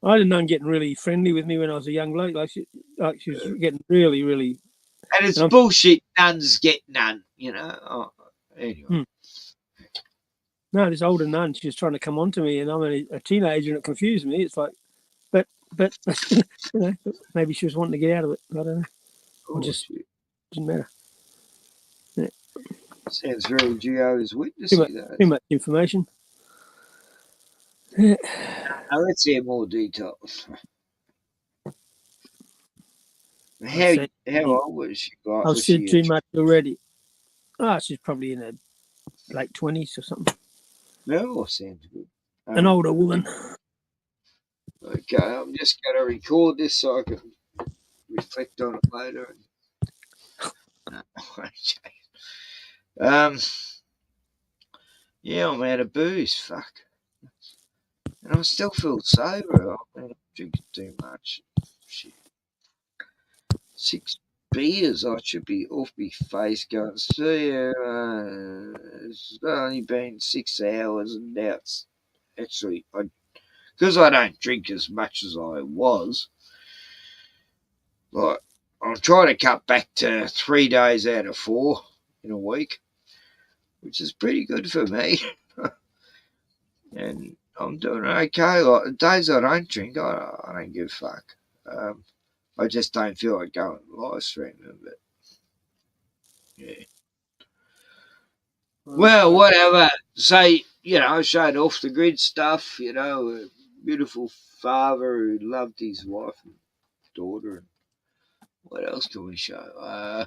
Speaker 3: I had a nun getting really friendly with me when I was a young bloke. Like she was getting really, really.
Speaker 5: And it's bullshit. Nuns get none, anyway.
Speaker 3: No, this older nun, she was trying to come on to me, and I'm a teenager, and it confused me. It's like, but maybe she was wanting to get out of it. I don't know. Or just didn't matter. Yeah.
Speaker 5: Sounds very Jehovah's Witness.
Speaker 3: Too much information.
Speaker 5: Now, let's hear more details. How old was she?
Speaker 3: I've said too much already. Oh, she's probably in her late 20s or something.
Speaker 5: No, sounds good.
Speaker 3: An older woman.
Speaker 5: Okay, I'm just going to record this so I can reflect on it later. Yeah, I'm out of booze. Fuck. And I still feel sober. I'm drinking too much. Shit. 6 beers, I should be off my face going, see, it's only been 6 hours, and now it's actually, because I don't drink as much as I was, like, I'm trying to cut back to 3 days out of 4 in a week, which is pretty good for me. And I'm doing okay. Like, the days I don't drink, I don't give a fuck. I just don't feel like going live streaming, but yeah. Well, whatever. So, I showed off the grid stuff, a beautiful father who loved his wife and daughter. And what else can we show?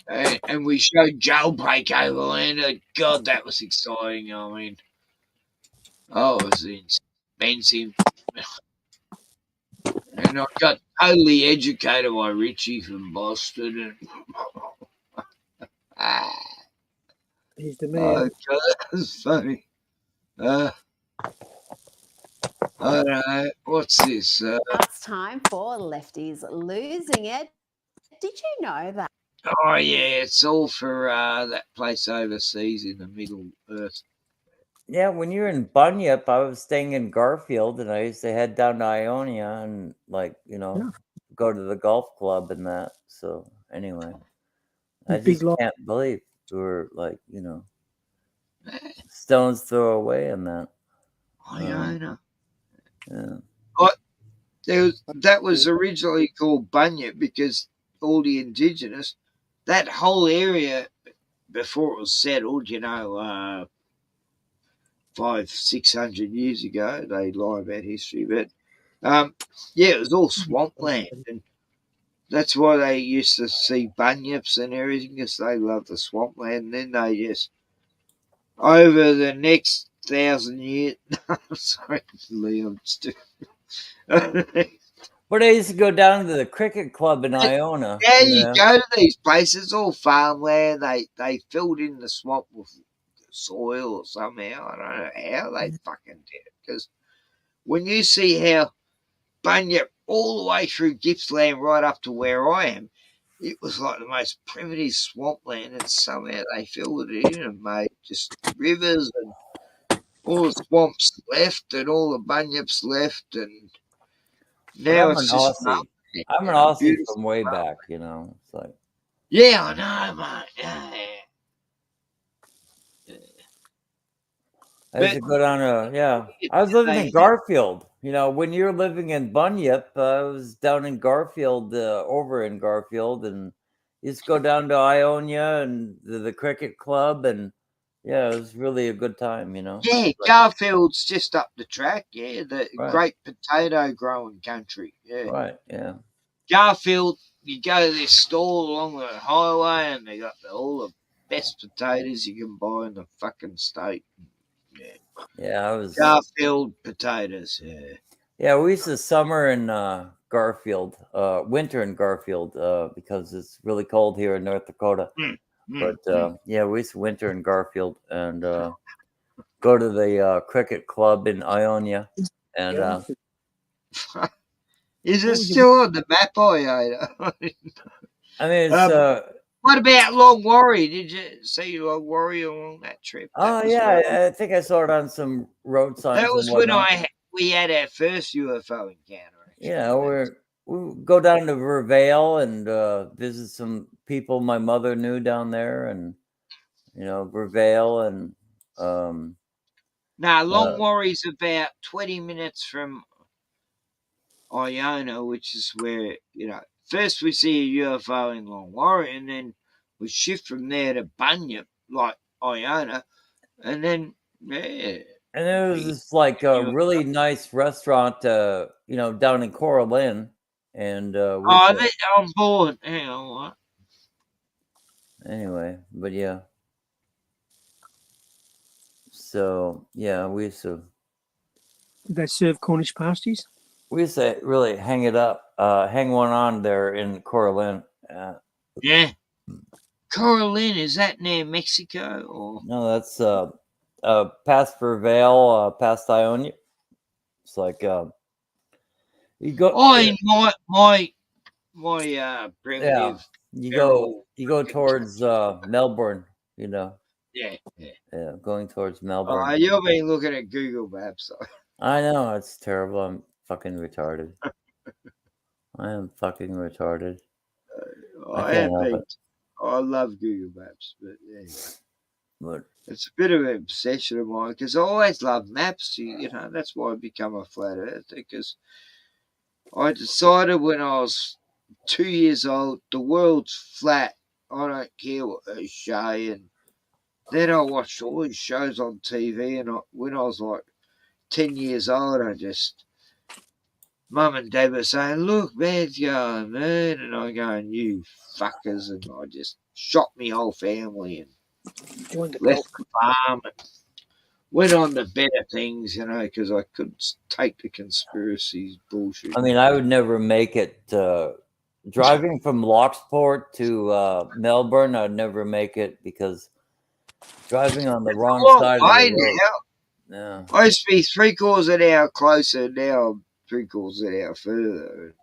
Speaker 5: And we showed Jailbreak Overland. God, that was exciting. I mean, it was expensive. And I got totally educated by Richie from Boston. And
Speaker 3: he's the man.
Speaker 5: Oh, God, that's funny. I don't know. What's this?
Speaker 16: It's time for Lefties Losing It. Did you know that?
Speaker 5: Oh, yeah, it's all for that place overseas in the Middle Earth.
Speaker 10: Yeah, when you're in Bunyip, I was staying in Garfield, and I used to head down to Ionia and, go to the golf club and that. So, anyway, I just can't believe we were, stone's throw away in that.
Speaker 5: I know.
Speaker 10: Yeah.
Speaker 5: That was originally called Bunyip because all the indigenous, that whole area before it was settled, 500-600 years ago, they lie about history, but it was all swampland, and that's why they used to see bunyips and everything, because they love the swampland. And then they just, over the next 1,000 years, sorry, Lee, I'm stupid.
Speaker 10: But I used to go down to the cricket club in Iona.
Speaker 5: Yeah, you go to these places, all farmland. They filled in the swamp with soil or somehow. I don't know how they fucking did it. Because when you see how Bunyip all the way through Gippsland right up to where I am, it was like the most primitive swampland, and somehow they filled it in and made just rivers, and all the swamps left and all the bunyips left, and now it's just
Speaker 10: Aussie. I'm an Aussie from way back, It's like,
Speaker 5: yeah, I know, mate.
Speaker 10: I used to go down to I was living in Garfield. When you're living in Bunyip, I was down in Garfield, over in Garfield, and used to go down to Ionia and the cricket club, and Yeah, it was really a good time, you know.
Speaker 5: Yeah, Garfield's just up the track. Yeah, the
Speaker 10: Right.
Speaker 5: great potato growing country. Yeah,
Speaker 10: Right. Yeah.
Speaker 5: Garfield. You go to this store along the highway, and they got all the best potatoes you can buy in the fucking state. Yeah,
Speaker 10: Yeah, I was.
Speaker 5: Garfield potatoes. Yeah.
Speaker 10: Yeah, we used to summer in Garfield, winter in Garfield, because it's really cold here in North Dakota. But yeah, we used to winter in Garfield and go to the cricket club in Ionia. And
Speaker 5: Is it still on the map, Iona?
Speaker 10: I mean, it's
Speaker 5: what about Long Warry? Did you see Long Warry along that trip?
Speaker 10: oh yeah, I think I saw it on some road signs.
Speaker 5: That was
Speaker 10: and
Speaker 5: when
Speaker 10: whatnot.
Speaker 5: we had our first UFO encounter.
Speaker 10: Yeah, we go down to Vervale and visit some people my mother knew down there, and Vervale and
Speaker 5: No, Long Warry's about 20 minutes from Iona, which is where, first we see a UFO in Long Warry, and then we shift from there to Bunyip, like Iona, and then, yeah.
Speaker 10: And there was this like a really nice restaurant, down in Coral Inn, and
Speaker 5: I'm bored. Hang on, what?
Speaker 10: Anyway, but yeah. So yeah, we used to.
Speaker 3: They serve Cornish pasties.
Speaker 10: We used to really hang one on there in Coral Inn.
Speaker 5: Yeah. Coral Inn, is that near Mexico or?
Speaker 10: No, that's past Vervale, past Ionia. It's like you go.
Speaker 5: My primitive.
Speaker 10: Yeah, you go towards Melbourne.
Speaker 5: Yeah.
Speaker 10: Yeah, going towards Melbourne.
Speaker 5: Oh, you've been looking at Google Maps.
Speaker 10: I know, it's terrible. I'm fucking retarded. I am fucking retarded. I can't help it.
Speaker 5: I love Google Maps, but anyway.
Speaker 10: But
Speaker 5: it's a bit of an obsession of mine because I always loved maps. That's why I become a flat earther, because I decided when I was 2 years old, the world's flat. I don't care what they say. And then I watched all these shows on TV, and when I was like 10 years old, Mum and Dad were saying, "Look, man's going moon," and I'm going, "You fuckers," and I just shot my whole family and left the farm and went on to better things, because I couldn't take the conspiracies bullshit.
Speaker 10: I mean, I would never make it driving from Lockport to Melbourne. I'd never make it because driving on the wrong side of the road.
Speaker 5: Yeah. I used to be 3/4 an hour closer. Now I'm 3/4 an hour further.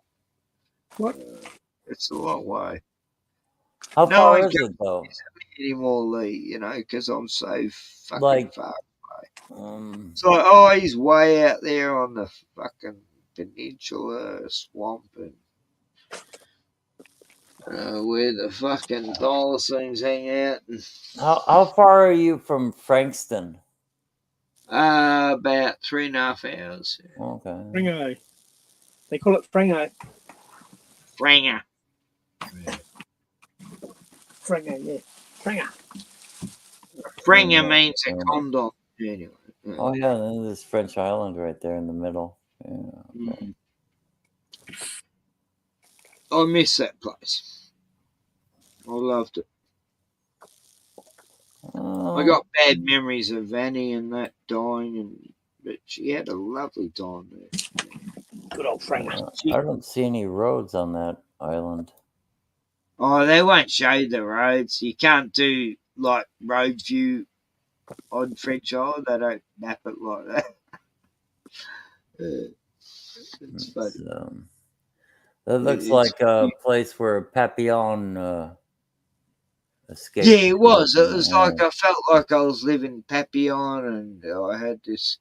Speaker 3: What?
Speaker 5: It's a long way.
Speaker 10: How far is it though?
Speaker 5: Anymore, Lee, because I'm so fucking far away. So, he's way out there on the fucking peninsula swamp and where the fucking thylacines hang out.
Speaker 10: How far are you from Frankston?
Speaker 5: About 3.5 hours.
Speaker 10: Okay.
Speaker 3: Fringo. They call it Fringo.
Speaker 5: Fringer.
Speaker 3: Fringo, yeah. Fringer.
Speaker 5: Fringer means a condom. Anyway.
Speaker 10: Oh yeah, there's French Island right there in the middle. Yeah. Okay.
Speaker 5: I miss that place. I loved it. I got bad memories of Vanny and that dying, but she had a lovely time there.
Speaker 3: Good old Frank.
Speaker 10: I don't see any roads on that island.
Speaker 5: Oh, they won't show you the roads. You can't do like road view on French Island. They don't map it like that. It's funny.
Speaker 10: That looks like a place where Papillon escaped.
Speaker 5: Yeah, it was. It was like I felt like I was living Papillon, and I had this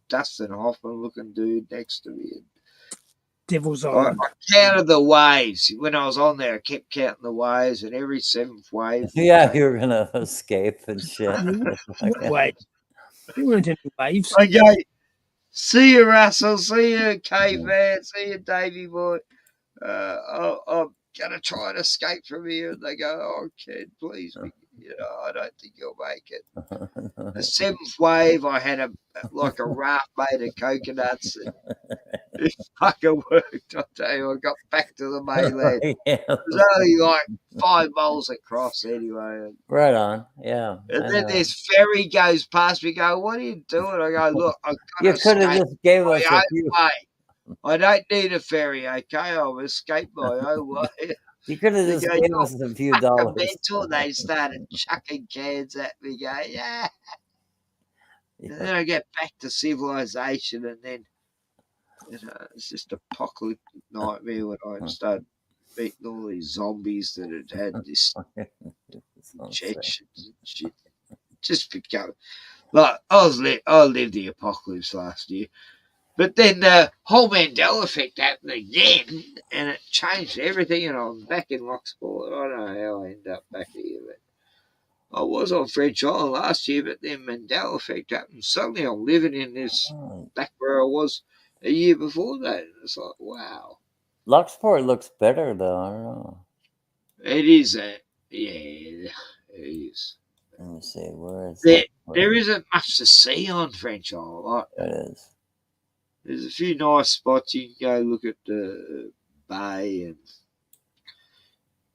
Speaker 5: Dustin Hoffman looking dude next to me.
Speaker 3: Devil's Island.
Speaker 5: I counted the waves. When I was on there, I kept counting the waves, and every 7th wave.
Speaker 10: Yeah, you were going to escape and shit.
Speaker 3: Wait. There weren't any waves.
Speaker 5: Okay. See you, Russell. See you, Caveman. See you, Davey boy. I'm going to try and escape from here. And they go, "Oh, kid, please." I don't think you'll make it. The seventh wave, I had a raft made of coconuts. It fucking worked. I tell you, I got back to the mainland. It was only like 5 miles across anyway.
Speaker 10: Right on. Yeah.
Speaker 5: And then this ferry goes past me. Go, what are you doing? I go, look, I've got
Speaker 10: You
Speaker 5: to
Speaker 10: could have
Speaker 5: escape
Speaker 10: just gave
Speaker 5: my
Speaker 10: us a
Speaker 5: own
Speaker 10: few.
Speaker 5: way. I don't need a ferry, okay? I'll escape my own way.
Speaker 10: You could have
Speaker 5: They
Speaker 10: just
Speaker 5: go,
Speaker 10: gave
Speaker 5: you're
Speaker 10: us a few
Speaker 5: fucking
Speaker 10: dollars.
Speaker 5: mental. They started chucking cans at me. Go, yeah. And then I get back to civilization, and then it's just apocalyptic nightmare when I start meeting all these zombies that had this injections and shit. Just become like I lived the apocalypse last year, but then the whole Mandela effect happened again, and it changed everything. And I'm back in Locksport. I don't know how I ended up back here, but I was on French Island last year, but then Mandela effect happened. Suddenly I'm living in this back where I was a year before that. And it's like, wow.
Speaker 10: Locksport looks better though. I don't know.
Speaker 5: It is it is.
Speaker 10: Let me see, where is
Speaker 5: there isn't much to see on French Island. Like,
Speaker 10: it is.
Speaker 5: There's a few nice spots. You can go look at the bay and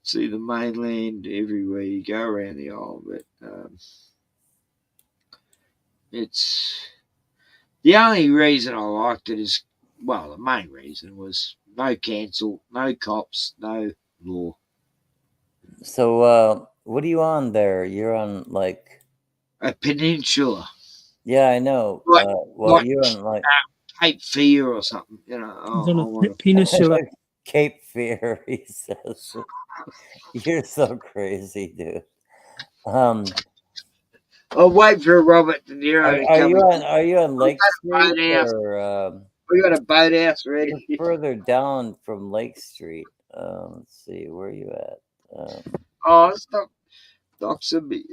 Speaker 5: see the mainland everywhere you go around the island, but it's the only reason I liked it is, well, the main reason was no cancel, no cops, no law.
Speaker 10: So, what are you on there? You're on like
Speaker 5: a peninsula.
Speaker 10: Yeah, I know.
Speaker 5: Like,
Speaker 10: Well, you're on like
Speaker 5: Cape Fear or something,
Speaker 3: He's on a peninsula.
Speaker 10: Cape Fear, he says. You're so crazy, dude.
Speaker 5: I'll wait for Robert De Niro to come.
Speaker 10: Are you on Lake Street or
Speaker 5: we got a boathouse ready?
Speaker 10: You're further down from Lake Street. Let's see, where are you at?
Speaker 5: Oh, stop doxing me.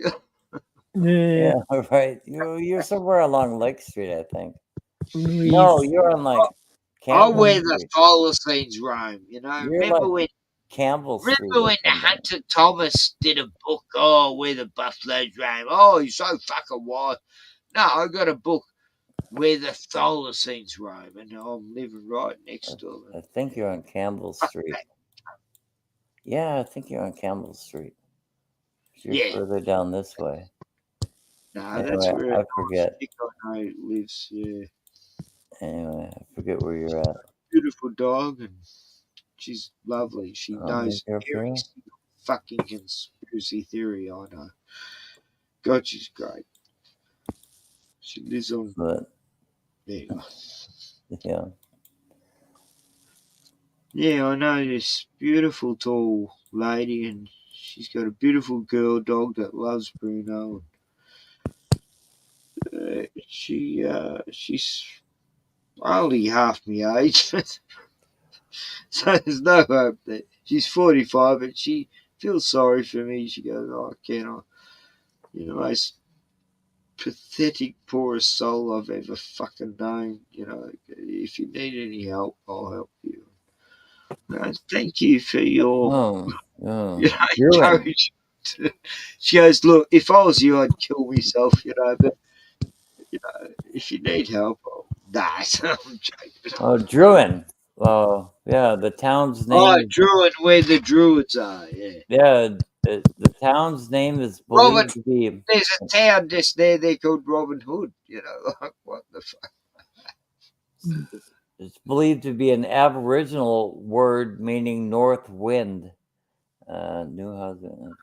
Speaker 10: Yeah, right. You're somewhere along Lake Street, I think. No, you're on like Campbell
Speaker 5: where the
Speaker 10: Street.
Speaker 5: Thylacines roam,
Speaker 10: You're
Speaker 5: remember
Speaker 10: like
Speaker 5: when
Speaker 10: Campbell Street.
Speaker 5: Remember when Hunter Thomas did a book, where the buffaloes roam? Oh, he's so fucking wild. No, I got a book where the Thylacines roam, and I'm living right next to them.
Speaker 10: I think you're on Campbell Street. Yeah, I think you're on Campbell Street. You're further down this way.
Speaker 5: No,
Speaker 10: anyway,
Speaker 5: that's where
Speaker 10: I forget.
Speaker 5: I know lives. Yeah.
Speaker 10: Anyway, I forget where you're at.
Speaker 5: Beautiful dog, and she's lovely. She knows every single fucking conspiracy theory I know. God, she's great. She lives on.
Speaker 10: Yeah.
Speaker 5: Yeah, I know this beautiful tall lady, and she's got a beautiful girl dog that loves Bruno. She's only half my age, so there's no hope that she's 45, but she feels sorry for me. She goes, "Oh, Ken, you're the most pathetic, poorest soul I've ever fucking known. If you need any help, I'll help you." Thank you for your encouragement. She goes, "Look, if I was you, I'd kill myself, but if you need help, I'll die." I'm joking.
Speaker 10: Oh, Druin. Well, yeah, the town's name.
Speaker 5: Oh, Druin, where the Druids are, yeah.
Speaker 10: Yeah, the town's name is believed to be.
Speaker 5: There's a town just there. They're called Robin Hood. Like what the fuck?
Speaker 10: It's believed to be an Aboriginal word meaning north wind. New housing.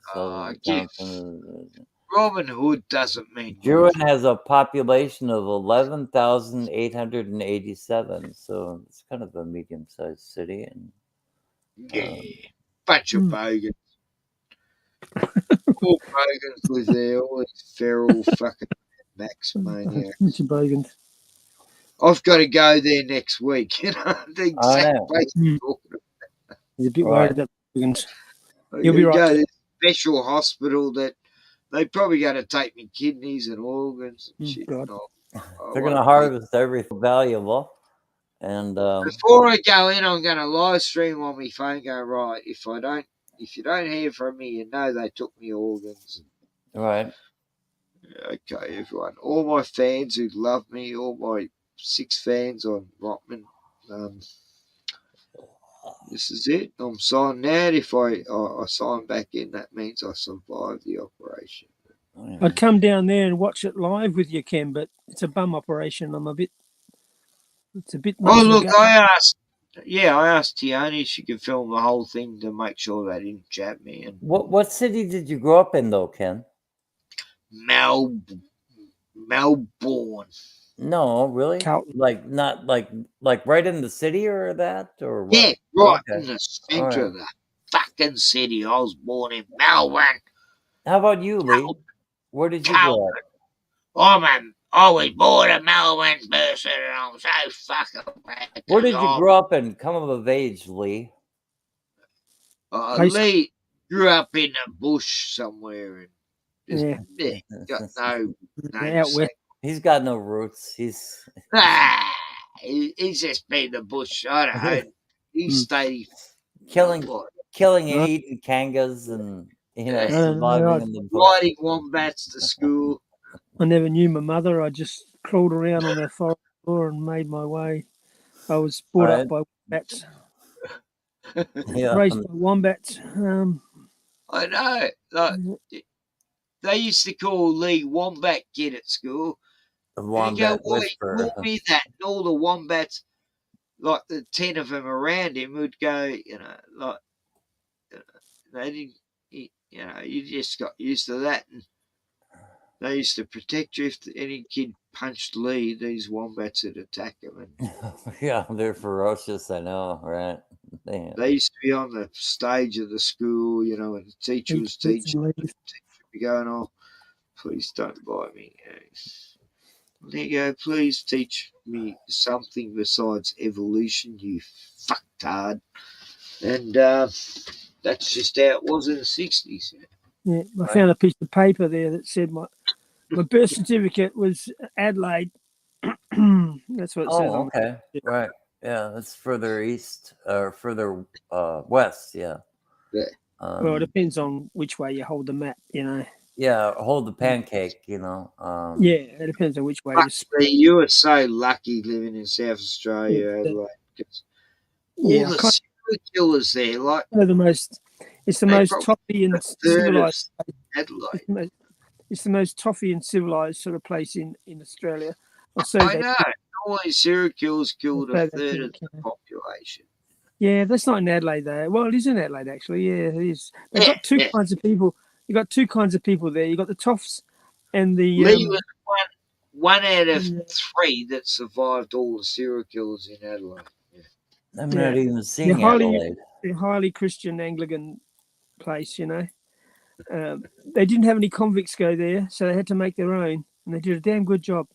Speaker 5: Robin Hood doesn't mean.
Speaker 10: Druin has a population of 11,887, so it's kind of a medium-sized city. And
Speaker 5: bunch of bogans. All bogans live there. All these feral fucking Max maniacs.
Speaker 3: Bunch of bogans.
Speaker 5: I've got to go there next week. The exact place I'm talking about.
Speaker 3: He's a bit worried about bogans.
Speaker 5: You'll be right. Go to this special hospital that they probably going to take me kidneys and organs and shit.
Speaker 10: They're going to harvest everything valuable. And
Speaker 5: before I go in, I'm going to live stream on my phone. Go right. If you don't hear from me, they took me organs.
Speaker 10: Right.
Speaker 5: Okay, everyone. All my fans who love me, all my 6 fans on ROTTMAN, this is it. I'm signing out. If I sign back in, that means I survived the operation.
Speaker 3: I'd come down there and watch it live with you, Ken, but it's a bum operation. It's a bit much.
Speaker 5: Oh, look, I asked Tiani if she could film the whole thing to make sure they didn't jab me. And
Speaker 10: What city did you grow up in, though, Ken?
Speaker 5: Melbourne.
Speaker 10: No, really?
Speaker 3: Carlton.
Speaker 10: Like not like right in the city or that or what?
Speaker 5: Yeah, right
Speaker 10: Okay.
Speaker 5: in the centre
Speaker 10: All
Speaker 5: of the fucking city. I was born in Melbourne.
Speaker 10: How about you, Lee? Where did you grow up?
Speaker 5: I was born a Melbourne person, and I'm so fucking proud.
Speaker 10: Where did you grow up and come of age, Lee?
Speaker 5: Lee grew up in the bush somewhere, and got no
Speaker 3: out west.
Speaker 10: He's got no roots. He's
Speaker 5: he's just been the bush. I don't know. He stayed
Speaker 10: killing and eating kangas and surviving in the bush.
Speaker 5: Riding wombats to school.
Speaker 3: I never knew my mother. I just crawled around on the forest floor and made my way. I was brought up by wombats. Raised by wombats.
Speaker 5: I know. Like, they used to call Lee Wombat Kid at school.
Speaker 10: The Wombat Whisperer.
Speaker 5: He called me that, and all the wombats, like the 10 of them around him, would go, they didn't, you just got used to that. And they used to protect you. If any kid punched Lee, these wombats would attack him. And
Speaker 10: yeah, they're ferocious, I know, right?
Speaker 5: They used to be on the stage of the school, and the teacher was teaching. The teacher would be going, "Oh, please don't bite me. There you go. Please teach me something besides evolution, you fucktard." And that's just how it was in the 60s.
Speaker 3: Yeah, I found a piece of paper there that said my birth certificate was Adelaide. That's what it says.
Speaker 10: Oh, okay. Right. Yeah, that's further east or further west. Yeah.
Speaker 5: Yeah.
Speaker 3: Well, it depends on which way you hold the map,
Speaker 10: Yeah, hold the pancake,
Speaker 3: Yeah, it depends on which way.
Speaker 5: You were so lucky living in South Australia, Adelaide. All the serial killers there, like
Speaker 3: it's the most toffee and civilized.
Speaker 5: Adelaide.
Speaker 3: It's the most toffee and civilized sort of place in Australia.
Speaker 5: I know. All these serial killers killed a third of the population.
Speaker 3: Yeah, that's not in Adelaide though. Well, it is in Adelaide actually. Yeah, it is. They've got two kinds of people. You got two kinds of people there. You got the toffs and the.
Speaker 5: Lee was one out of 3 that survived all the serial killers in Adelaide. Yeah.
Speaker 10: I'm not even seeing Adelaide.
Speaker 3: They're highly Christian Anglican place, They didn't have any convicts go there, so they had to make their own, and they did a damn good job.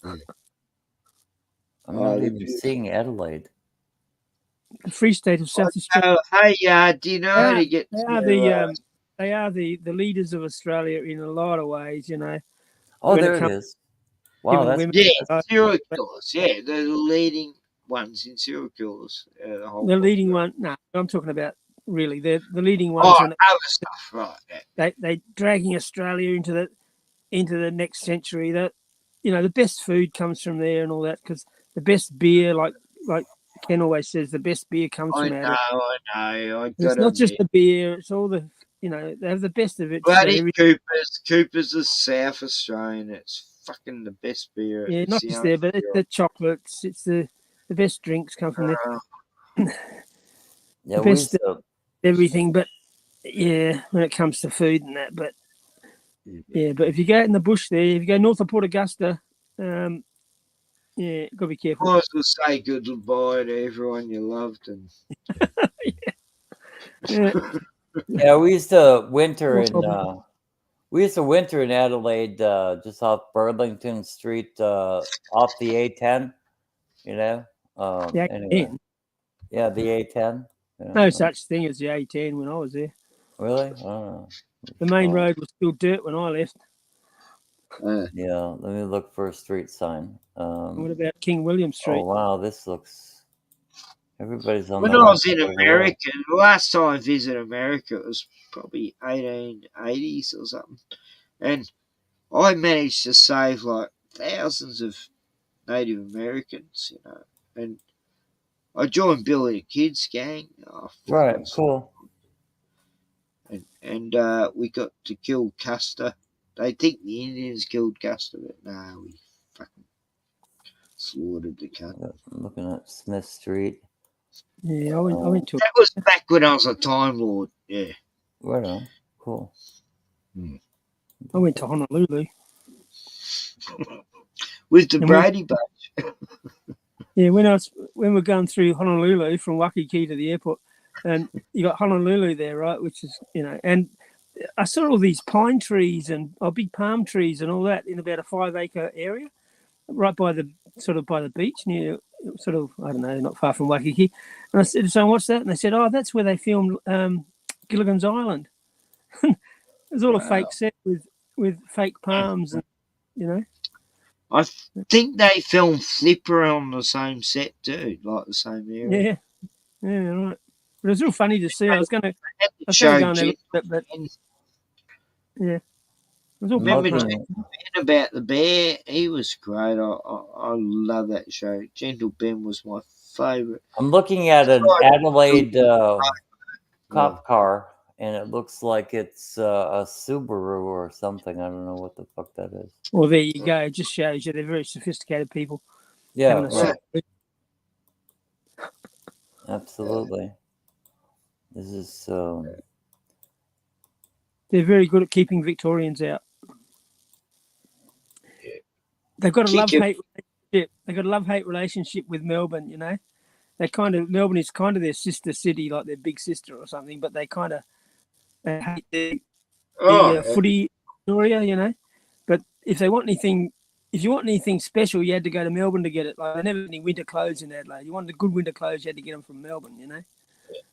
Speaker 10: I'm not even seeing Adelaide.
Speaker 3: The Free State of South Australia.
Speaker 5: Hey, do you know how to get?
Speaker 3: They are the leaders of Australia in a lot of ways,
Speaker 10: Oh, there it is. Wow, that's
Speaker 5: serial killers. Yeah, they're the leading ones in serial killers.
Speaker 3: The leading one. No, I'm talking about really the leading ones.
Speaker 5: Oh, other stuff, right? Yeah.
Speaker 3: They dragging Australia into the next century. That the best food comes from there and all that, because the best beer, like Ken always says, the best beer comes from Adelaide.
Speaker 5: I know.
Speaker 3: It's not just the beer; it's all the they have the best of it.
Speaker 5: Bloody Cooper's is South Australian. It's fucking the best beer.
Speaker 3: Yeah, not just there, but it's the chocolates. It's the best drinks come from there.
Speaker 10: Yeah,
Speaker 3: the best everything, but when it comes to food and that, but but if you go out in the bush there, if you go north of Port Augusta, gotta be careful.
Speaker 5: I was gonna say goodbye to everyone you loved, and
Speaker 10: yeah, we used to winter in Adelaide, just off Burlington Street, off the A10. Anyway. Yeah, the A10.
Speaker 3: No such thing as the A10 when I was there.
Speaker 10: Really? I don't know.
Speaker 3: The main road was still dirt when I left.
Speaker 10: Yeah, let me look for a street sign.
Speaker 3: What about King William Street?
Speaker 10: Oh wow, this looks. Everybody's on
Speaker 5: When
Speaker 10: the
Speaker 5: I
Speaker 10: right
Speaker 5: was in
Speaker 10: side of the
Speaker 5: America, the last time I visited America, it was probably 1880s or something. And I managed to save like thousands of Native Americans, and I joined Billy the Kid's gang. Oh,
Speaker 10: world. Right, cool.
Speaker 5: And we got to kill Custer. They think the Indians killed Custer, but no, we fucking slaughtered the cut.
Speaker 10: I'm looking at Smith Street.
Speaker 3: Yeah, I went to.
Speaker 5: That was back when I was a Time Lord. Yeah.
Speaker 10: Right on. Cool.
Speaker 3: I went to Honolulu.
Speaker 5: With the Brady Bunch.
Speaker 3: Yeah, when we're going through Honolulu from Waikiki to the airport, and you got Honolulu there, right? Which is, and I saw all these pine trees and big palm trees and all that in about a 5-acre area, right by the beach near I don't know, not far from Waikiki. And I said, "So what's that?" And they said, "Oh, that's where they filmed Gilligan's Island." It's all a fake set with fake palms, and
Speaker 5: I think they filmed Flipper on the same set too, like the same area.
Speaker 3: Yeah, right. But it was real funny to see. I was going to go and have a look at it, but yeah, it was all
Speaker 5: Remember
Speaker 3: fun.
Speaker 5: Gentle Ben about the bear? He was great. I love that show. Gentle Ben was my favourite.
Speaker 10: I'm looking at an Adelaide cop car, and it looks like it's a Subaru or something. I don't know what the fuck that is.
Speaker 3: Well, there you go. It just shows you they're very sophisticated people.
Speaker 10: Yeah, right. Absolutely. This is.
Speaker 3: They're very good at keeping Victorians out. They've got a love-hate relationship. They've got a love-hate relationship with Melbourne. Melbourne is kind of their sister city, like their big sister or something. But they hate the footy area, But if you want anything special, you had to go to Melbourne to get it. Like they never had any winter clothes in Adelaide. You wanted good winter clothes, you had to get them from Melbourne.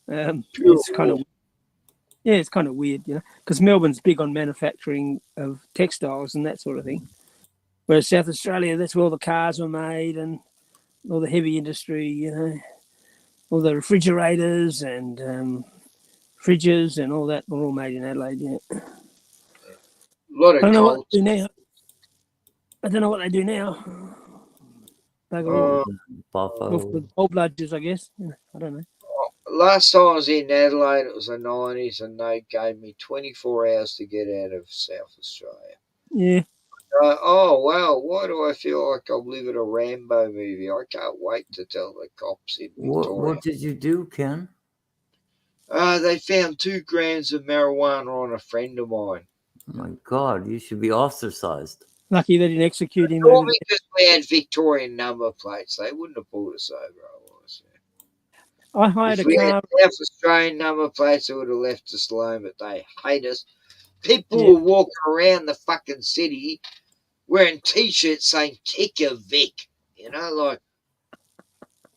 Speaker 3: It's kind of. Yeah, it's kind of weird, because Melbourne's big on manufacturing of textiles and that sort of thing. Whereas South Australia, that's where all the cars were made and all the heavy industry, all the refrigerators and fridges and all that were all made in Adelaide. Yeah.
Speaker 5: A lot of
Speaker 3: I don't know what they do now. I don't know what they do now. Old bludgers, I guess. I don't know.
Speaker 5: Last time I was in Adelaide, it was the 90s, and they gave me 24 hours to get out of South Australia.
Speaker 3: Yeah.
Speaker 5: Oh, wow, why do I feel like I'm living a Rambo movie? I can't wait to tell the cops in Victoria.
Speaker 10: What did you do, Ken?
Speaker 5: They found 2 grams of marijuana on a friend of mine.
Speaker 10: Oh my God, you should be ostracized.
Speaker 3: Lucky they didn't execute him.
Speaker 5: All because we had Victorian number plates. They wouldn't have pulled us over.
Speaker 3: I hired
Speaker 5: if
Speaker 3: a
Speaker 5: we
Speaker 3: car.
Speaker 5: had South Australian number plates, they would have left us alone, but they hate us. People were walking around the fucking city wearing T-shirts saying "Kick a Vic,"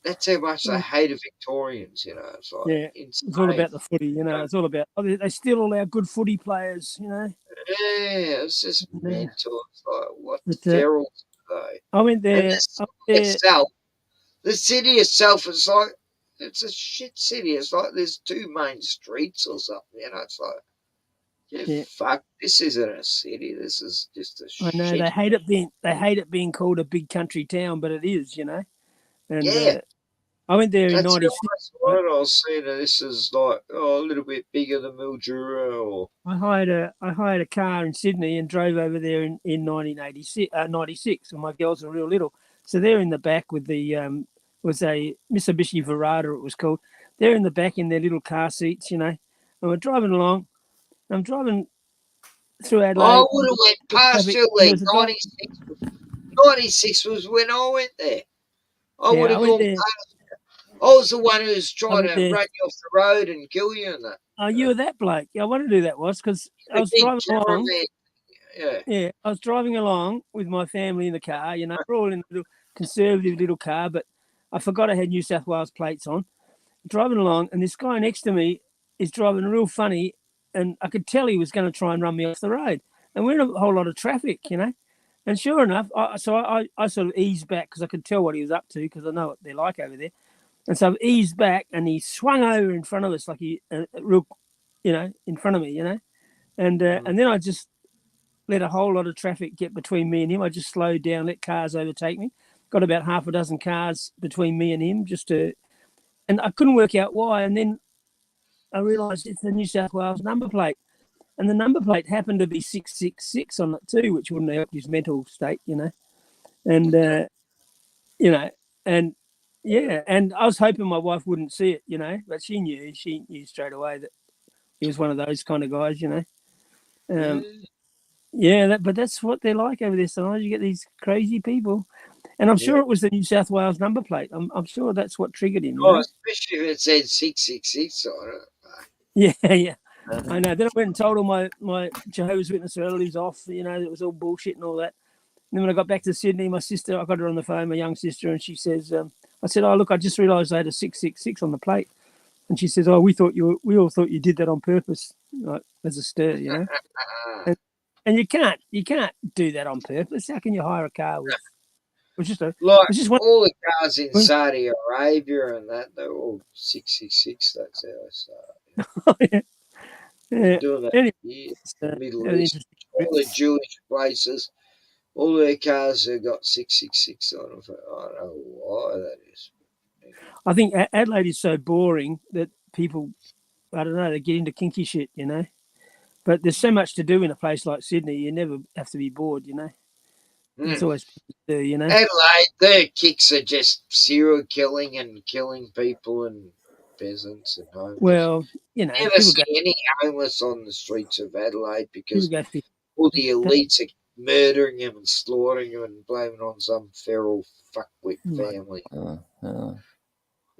Speaker 5: that's how much they hated Victorians. It's like
Speaker 3: it's all about the footy. It's all about they steal all our good footy players.
Speaker 5: Yeah, it's just mental. It's like what ferals are they?
Speaker 3: I went there.
Speaker 5: The city itself is like. It's a shit city. It's like there's 2 main streets or something. It's like, fuck. This isn't a city. This is just a shit.
Speaker 3: I know they hate it being called a big country town, but it is, And I went there in '96.
Speaker 5: I was saying this is like a little bit bigger than Mildura. Or
Speaker 3: I hired a car in Sydney and drove over there in 1986, 96, when my girls were real little. So they're in the back with the was a Mitsubishi Verada, it was called. They're in the back in their little car seats, and we're driving along. I'm driving through Adelaide.
Speaker 5: I would have went past your leg. 96 was when I went there. I would have gone past you. I was the one who was trying to run you off the road and kill you and that.
Speaker 3: Oh, you were that bloke. I wondered who that was because I was driving along. Yeah, I was driving along with my family in the car. We're all in a little conservative little car, but I forgot I had New South Wales plates on. Driving along, and this guy next to me is driving real funny, and I could tell he was going to try and run me off the road. And we're in a whole lot of traffic, And sure enough, I sort of eased back because I could tell what he was up to because I know what they're like over there. And so I've eased back, and he swung over in front of us like he real, in front of me, and then I just let a whole lot of traffic get between me and him. I just slowed down, let cars overtake me. Got about half a dozen cars between me and him, and I couldn't work out why. And then I realised it's the New South Wales number plate, and the number plate happened to be 666 on it too, which wouldn't help his mental state, and and yeah, and I was hoping my wife wouldn't see it, but she knew straight away that he was one of those kind of guys, but that's what they're like over there. Sometimes you get these crazy people, and I'm sure it was the New South Wales number plate. I'm sure that's what triggered him.
Speaker 5: Especially if it said 666 on it.
Speaker 3: Yeah. I know. Then I went and told all my Jehovah's Witness relatives off, it was all bullshit and all that. And then when I got back to Sydney, my sister, I got her on the phone, my young sister, and she says, I said, "Oh, look, I just realised I had a 666 on the plate." And she says, "Oh, we all thought you did that on purpose," like as a stir, and you can't do that on purpose. How can you hire a car with? It was just
Speaker 5: all the cars in Saudi Arabia and that, they're all 666. That's how they start.
Speaker 3: Yeah.
Speaker 5: Doing that
Speaker 3: Anyway,
Speaker 5: Middle East, all the Jewish places, all their cars have got 666 on them. I don't know why that is.
Speaker 3: I think Adelaide is so boring that people, I don't know, they get into kinky shit, But there's so much to do in a place like Sydney. You never have to be bored, There's always to do,
Speaker 5: Adelaide, their kicks are just serial killing and killing people and peasants and homeless.
Speaker 3: Well,
Speaker 5: never see any homeless on the streets of Adelaide because all the elites are murdering them and slaughtering them and blaming on some feral fuckwit family.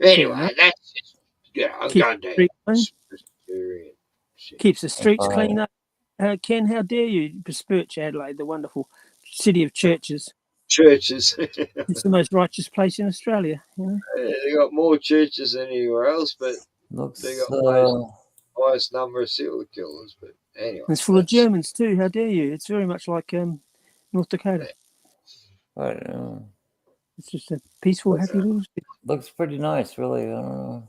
Speaker 5: Anyway, that's just, I'm going down.
Speaker 3: Keeps the streets clean up. Ken, how dare you besmirch Adelaide, the wonderful city of churches?
Speaker 5: Churches.
Speaker 3: It's the most righteous place in Australia.
Speaker 5: They got more churches than anywhere else, but they got highest number of serial killers. But anyway,
Speaker 3: it's full of Germans too. How dare you? It's very much like North Dakota. It's just a peaceful, happy little city.
Speaker 10: Looks pretty nice, really. I don't know.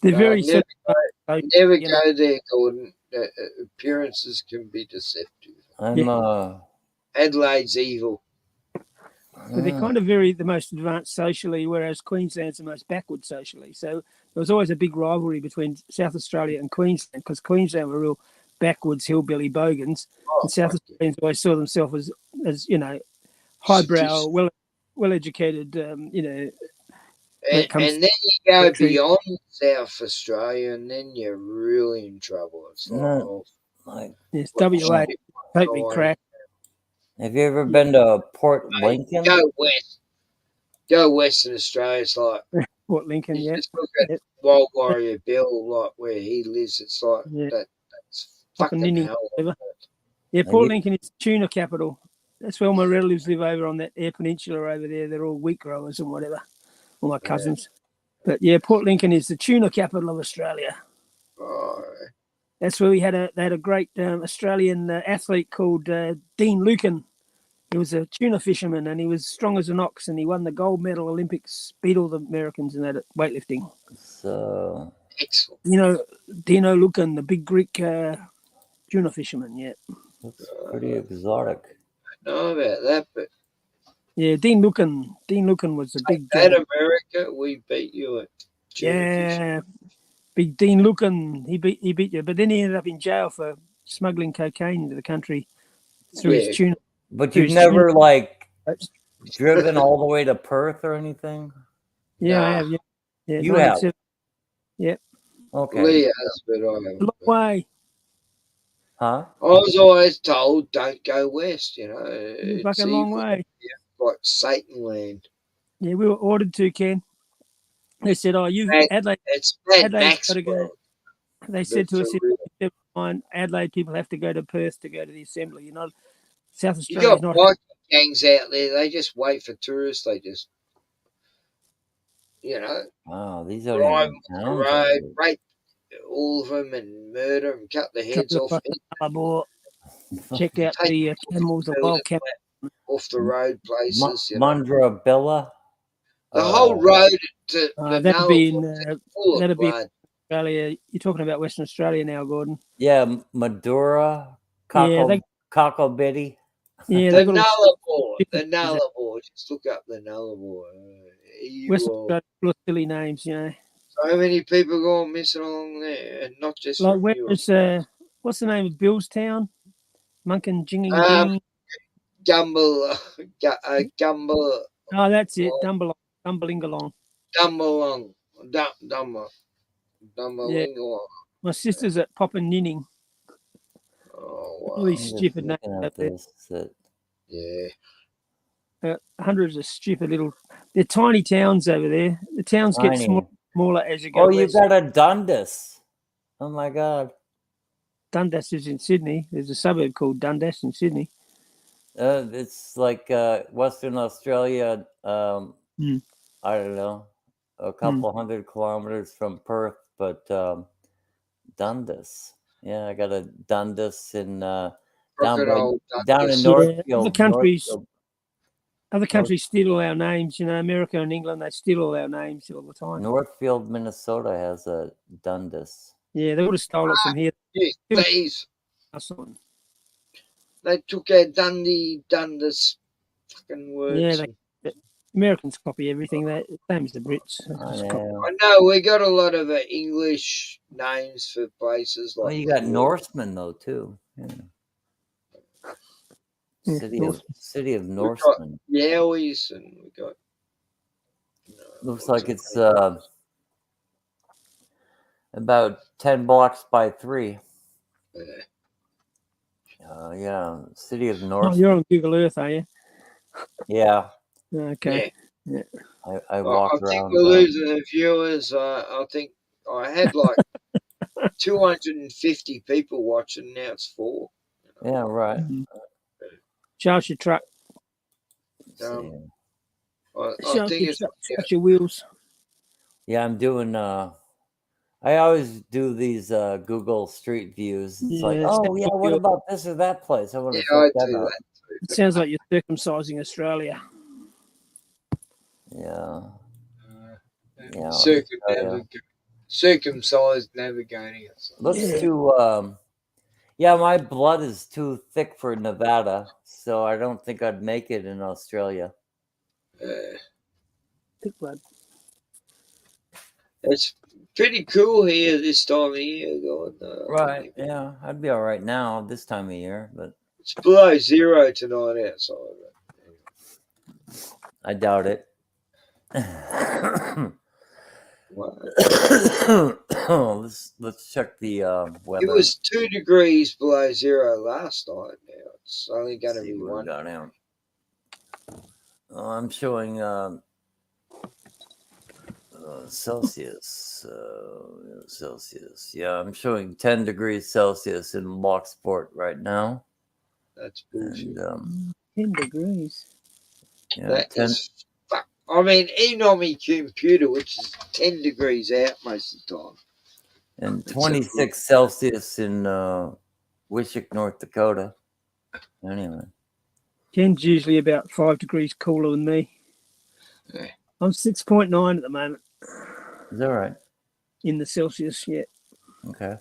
Speaker 3: They're very
Speaker 5: never go there, Gordon. Appearances can be deceptive. Adelaide's evil.
Speaker 3: But they're kind of the most advanced socially, whereas Queensland's the most backward socially. So there was always a big rivalry between South Australia and Queensland because Queensland were real backwards hillbilly bogans, and South Australians always saw themselves as highbrow, well-educated,
Speaker 5: And then you go beyond South Australia, and then you're really in trouble. It's
Speaker 3: yes, WA totally cracked.
Speaker 10: Have you ever been to Port Lincoln?
Speaker 5: Go Western Australia. It's like
Speaker 3: Port Lincoln. Yeah.
Speaker 5: Just look at Wild Warrior Bill, like where he lives. It's like that's fucking hell.
Speaker 3: Yeah, Port Lincoln is tuna capital. That's where all my relatives live over on that Eyre Peninsula over there. They're all wheat growers and whatever. All my cousins. But yeah, Port Lincoln is the tuna capital of Australia.
Speaker 5: Oh.
Speaker 3: That's where they had a great Australian athlete called Dean Lucan. He was a tuna fisherman and he was strong as an ox and he won the gold medal Olympics, beat all the Americans in that at weightlifting.
Speaker 10: So
Speaker 5: excellent.
Speaker 3: Dino Lucan, the big Greek tuna fisherman. Yeah,
Speaker 10: looks pretty exotic.
Speaker 5: I know about that, but
Speaker 3: yeah, Dean Lucan was a big.
Speaker 5: At America, we beat you at tuna fishing.
Speaker 3: Big Dean Lucan, he beat you, but then he ended up in jail for smuggling cocaine into the country through his tuna.
Speaker 10: But you've never driven all the way to Perth or anything?
Speaker 3: Yeah, I have. Yeah,
Speaker 10: you have.
Speaker 3: Yeah.
Speaker 10: Okay.
Speaker 5: Lee has, but I haven't.
Speaker 3: A long way.
Speaker 10: Huh?
Speaker 5: I was always told, don't go west. It's
Speaker 3: like a long way.
Speaker 5: Like Satan land.
Speaker 3: Yeah, we were ordered to, Ken. They said, Adelaide. Adelaide's got to go. They said to us, Adelaide people have to go to Perth to go to the assembly. South Australia's not.
Speaker 5: You got biking gangs out there. They just wait for tourists. They just,
Speaker 10: Wow, these are
Speaker 5: drive on the road, rape all of them, and murder them, cut their heads off.
Speaker 3: Check out the camels, the wild camels
Speaker 5: off the road places.
Speaker 10: Mandrabilla.
Speaker 5: The whole road to the
Speaker 3: that'd be in
Speaker 5: full of
Speaker 3: that'd be
Speaker 5: blood.
Speaker 3: Australia. You're talking about Western Australia now, Gordon.
Speaker 10: Yeah, Madura, Cockle-Bitty.
Speaker 3: Yeah,
Speaker 5: The Nullarbor. The Nullarbor. Just look up the Nullarbor.
Speaker 3: Western Australia full of silly names, you know.
Speaker 5: So many people going missing along there, and not just
Speaker 3: Like
Speaker 5: from
Speaker 3: where
Speaker 5: Europe.
Speaker 3: is what's the name of Billstown? Munkin Jingling Jing.
Speaker 5: Gumble.
Speaker 3: Oh, that's it. Dumbalingalong.
Speaker 5: Dumbalong.
Speaker 3: Yeah.
Speaker 5: Dumbalingalong.
Speaker 3: My sister's at Poppaninning.
Speaker 5: Oh, wow.
Speaker 3: All these stupid names out there.
Speaker 5: Yeah.
Speaker 3: Hundreds of stupid little. They're tiny towns over there. The towns get smaller as you go.
Speaker 10: Oh, you got a Dundas. Oh my God.
Speaker 3: Dundas is in Sydney. There's a suburb called Dundas in Sydney.
Speaker 10: It's like Western Australia. I don't know, a couple 100 kilometers from Perth, but Dundas. Yeah, I got a Dundas in down in Northfield.
Speaker 3: Other countries steal all our names. You know, America and England, they steal all our names all the time.
Speaker 10: Northfield, Minnesota has a Dundas.
Speaker 3: Yeah, they would have stolen it from here.
Speaker 5: These. They took our Dundas fucking words.
Speaker 3: Yeah, Americans copy everything. They same as the Brits.
Speaker 5: I know we got a lot of English names for places like.
Speaker 10: Oh, you got Norsemen though too. Yeah. City of Norsemen.
Speaker 5: Yowies, and we got.
Speaker 10: Looks like it's about 10 blocks by 3. Yeah, City of Norsemen.
Speaker 3: Oh, you're on Google Earth, are you?
Speaker 10: Yeah.
Speaker 3: Okay. Yeah.
Speaker 10: I walk around.
Speaker 5: I think we're losing the viewers. I think I had like 250 people watching. Now it's 4.
Speaker 10: Yeah, right.
Speaker 3: Charge your truck.
Speaker 5: I think it's
Speaker 3: your wheels.
Speaker 10: Yeah, I'm doing. I always do these Google Street Views. It's like, oh yeah, what about this or that place? I want to check that out.
Speaker 3: It sounds like you're circumcising Australia.
Speaker 10: Yeah. Yeah.
Speaker 5: Circumcised navigating.
Speaker 10: Let's do. Yeah, my blood is too thick for Nevada, so I don't think I'd make it in Australia.
Speaker 3: Thick blood.
Speaker 5: It's pretty cool here this time of year.
Speaker 10: Right. Yeah, I'd be all right now this time of year, but
Speaker 5: it's below 0 tonight outside.
Speaker 10: I doubt it. let's check the weather.
Speaker 5: It was 2 degrees below 0 last night. Now it's only going to be 1.
Speaker 10: I'm showing Celsius. Celsius. Yeah, I'm showing 10 degrees Celsius in Locksport right now.
Speaker 5: That's bullshit.
Speaker 10: And,
Speaker 3: 10 degrees.
Speaker 10: Yeah, 10.
Speaker 5: I mean, even on my computer, which is 10 degrees out most of the time.
Speaker 10: And 26 Celsius in Wishick, North Dakota. Anyway.
Speaker 3: 10's usually about 5 degrees cooler than me.
Speaker 5: Yeah.
Speaker 3: I'm 6.9 at the moment.
Speaker 10: Is that right?
Speaker 3: In the Celsius, yeah.
Speaker 10: Okay.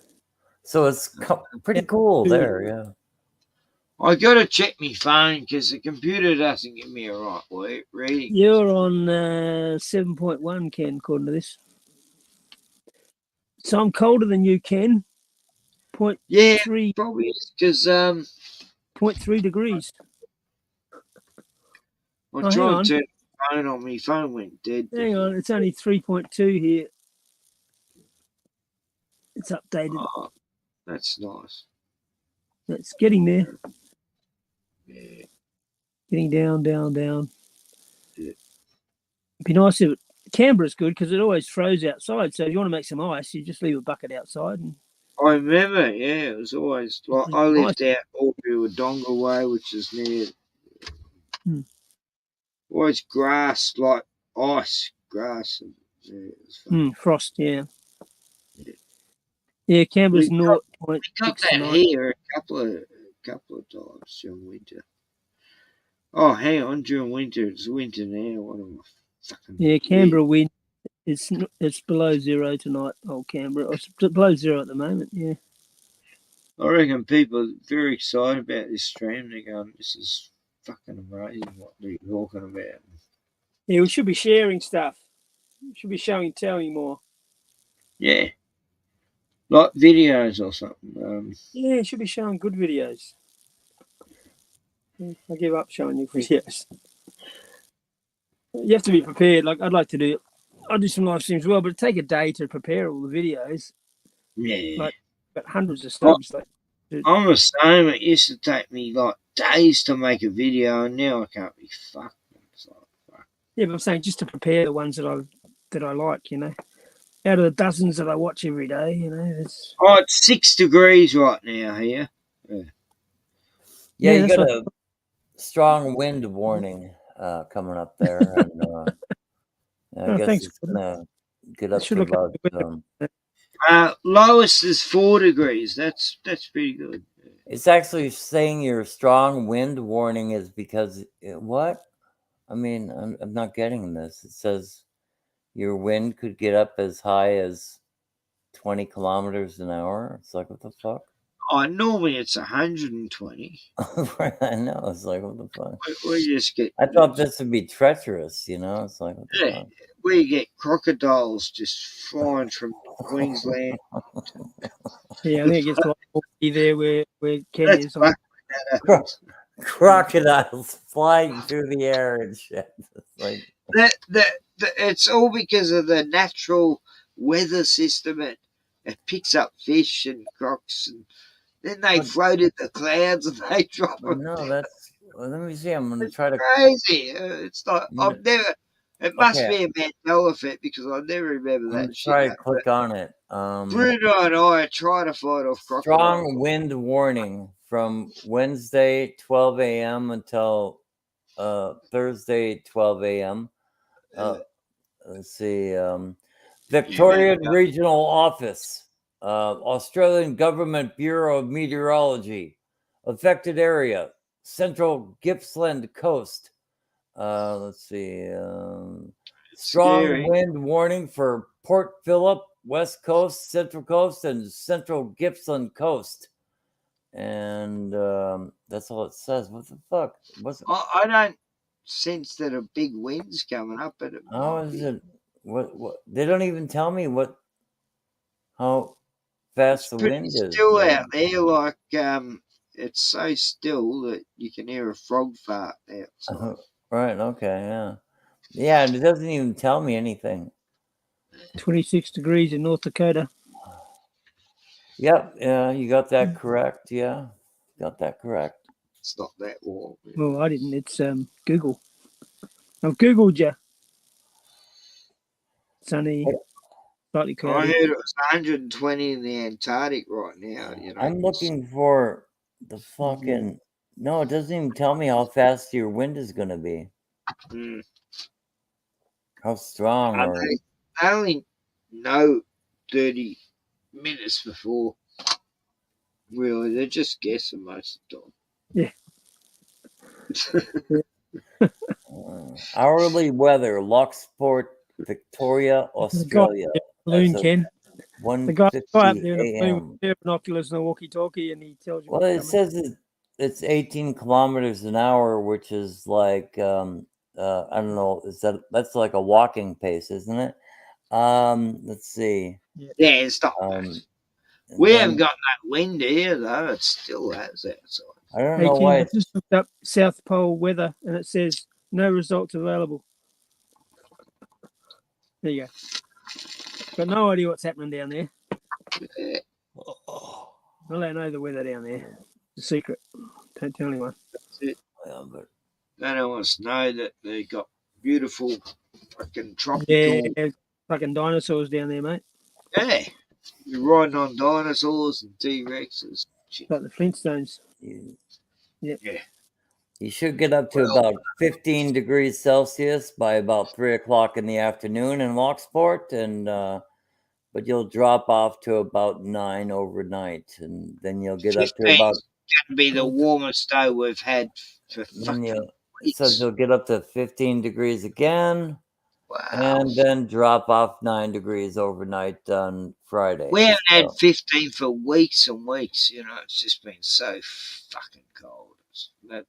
Speaker 10: So it's pretty cool there, yeah.
Speaker 5: I got to check my phone because the computer doesn't give me a right reading.
Speaker 3: You're on 7.1, Ken, according to this. So I'm colder than you, Ken.
Speaker 5: Yeah, probably because
Speaker 3: 0.3 degrees.
Speaker 5: I tried to turn the phone on, my phone went dead.
Speaker 3: Hang on, it's only 3.2 here. It's updated.
Speaker 5: Oh, that's nice.
Speaker 3: It's getting there.
Speaker 5: Yeah.
Speaker 3: Getting down.
Speaker 5: Yeah.
Speaker 3: It'd be nice if Canberra's good because it always froze outside. So if you want to make some ice, you just leave a bucket outside. And
Speaker 5: I remember, yeah, it was always like I lived out Aubrey Donga Way, which is near always grass, like ice, grass. And, yeah, it was fun.
Speaker 3: Frost, yeah. Yeah, Canberra's
Speaker 5: we
Speaker 3: north.
Speaker 5: got that here a couple of times during winter. Oh, hang on, during winter. It's winter now. What am I?
Speaker 3: Yeah, Canberra wind. It's below zero tonight. Oh, Canberra. It's below zero at the moment. Yeah.
Speaker 5: I reckon people are very excited about this stream. They're going, "This is fucking amazing what they're talking about."
Speaker 3: Yeah, we should be sharing stuff. We should be telling more.
Speaker 5: Yeah, like videos or something.
Speaker 3: Yeah, it should be showing good videos. I give up showing you videos. You have to be prepared. Like I'd like to do. I'll do some live streams as well, but it'd take a day to prepare all the videos.
Speaker 5: Yeah,
Speaker 3: like got hundreds of subs.
Speaker 5: I'm the same. It used to take me like days to make a video, and now I can't be fucked.
Speaker 3: Yeah, but I'm saying just to prepare the ones that I like, out of the dozens that I watch every day, it's.
Speaker 5: Oh, it's 6 degrees right now here.
Speaker 10: Yeah, you got a strong wind warning coming up there, and I guess it's gonna get up to about.
Speaker 5: Lowest is 4 degrees. That's pretty good.
Speaker 10: It's actually saying your strong wind warning is because what? I mean, I'm not getting this. It says your wind could get up as high as 20 kilometers an hour. It's like, what the fuck?
Speaker 5: Oh, normally it's 120.
Speaker 10: I know. It's like, what the fuck?
Speaker 5: We just get.
Speaker 10: I thought this would be treacherous, It's like, what the fuck?
Speaker 5: We get crocodiles just flying from Queensland.
Speaker 3: Yeah, I think it gets like there where Ken is.
Speaker 10: Crocodiles flying through the air and shit. It's like
Speaker 5: it's all because of the natural weather system. It picks up fish and crocs, and then they float in the clouds and they drop them.
Speaker 10: No, that's. Well, let me see. I'm going to try to.
Speaker 5: Crazy. It's like I've never. It must be a Mandela effect because I never remember that shit.
Speaker 10: Try to click on it.
Speaker 5: Bruno and I try to fight off crocodiles.
Speaker 10: Strong wind warning from Wednesday 12 a.m. until Thursday 12 a.m. Let's see. Victoria Regional Office, Australian Government Bureau of Meteorology, affected area, Central Gippsland Coast. Let's see. Strong wind warning for Port Phillip, West Coast, Central Coast, and Central Gippsland Coast. And that's all it says. What the fuck?
Speaker 5: I don't sense that a big wind's coming up, but
Speaker 10: how is it? What? They don't even tell me how fast the wind is.
Speaker 5: It's still out there, like it's so still that you can hear a frog fart outside.
Speaker 10: Right. Okay. Yeah. And it doesn't even tell me anything.
Speaker 3: 26 degrees in North Dakota.
Speaker 10: Yep. Yeah, you got that correct. Yeah, got that correct.
Speaker 5: It's not that warm.
Speaker 3: Well, I didn't. It's Google. I've Googled you. Sunny, slightly cloudy.
Speaker 5: I heard it was 120 in the Antarctic right now.
Speaker 10: I'm looking for the fucking. No, it doesn't even tell me how fast your wind is going to be. How strong?
Speaker 5: I only know 30 minutes before. Really, they're just guessing most of the time.
Speaker 3: Yeah.
Speaker 10: Hourly weather, Locksport, Victoria, Australia.
Speaker 3: Balloon, Ken. The guy up there
Speaker 10: a.m.
Speaker 3: with binoculars and a walkie-talkie, and he tells you.
Speaker 10: Well, it says it's 18 kilometers an hour, which is like I don't know. That's like a walking pace, isn't it? Let's see.
Speaker 5: Yeah, it's not bad. We haven't got that wind here, though. It still has outside.
Speaker 10: I don't know why.
Speaker 3: I just looked up South Pole weather, and it says no results available. There you go. Got no idea what's happening down there. Well, I know the weather down there. It's a secret. Don't tell anyone.
Speaker 5: That's it. Yeah, but they don't want us to know that they got beautiful fucking tropical.
Speaker 3: Yeah, fucking dinosaurs down there, mate.
Speaker 5: Yeah. You're riding on dinosaurs and T-Rexes.
Speaker 3: Like the Flintstones.
Speaker 5: Yeah.
Speaker 10: You should get up to about 15 degrees Celsius by about 3 o'clock in the afternoon in Locksport, and but you'll drop off to about 9 overnight, and then you'll get up to about.
Speaker 5: It's going to be the warmest day we've had for fucking weeks.
Speaker 10: So you'll get up to 15 degrees again, And then drop off 9 degrees overnight on Friday.
Speaker 5: We haven't had 15 for weeks and weeks. You know, it's just been so fucking cold.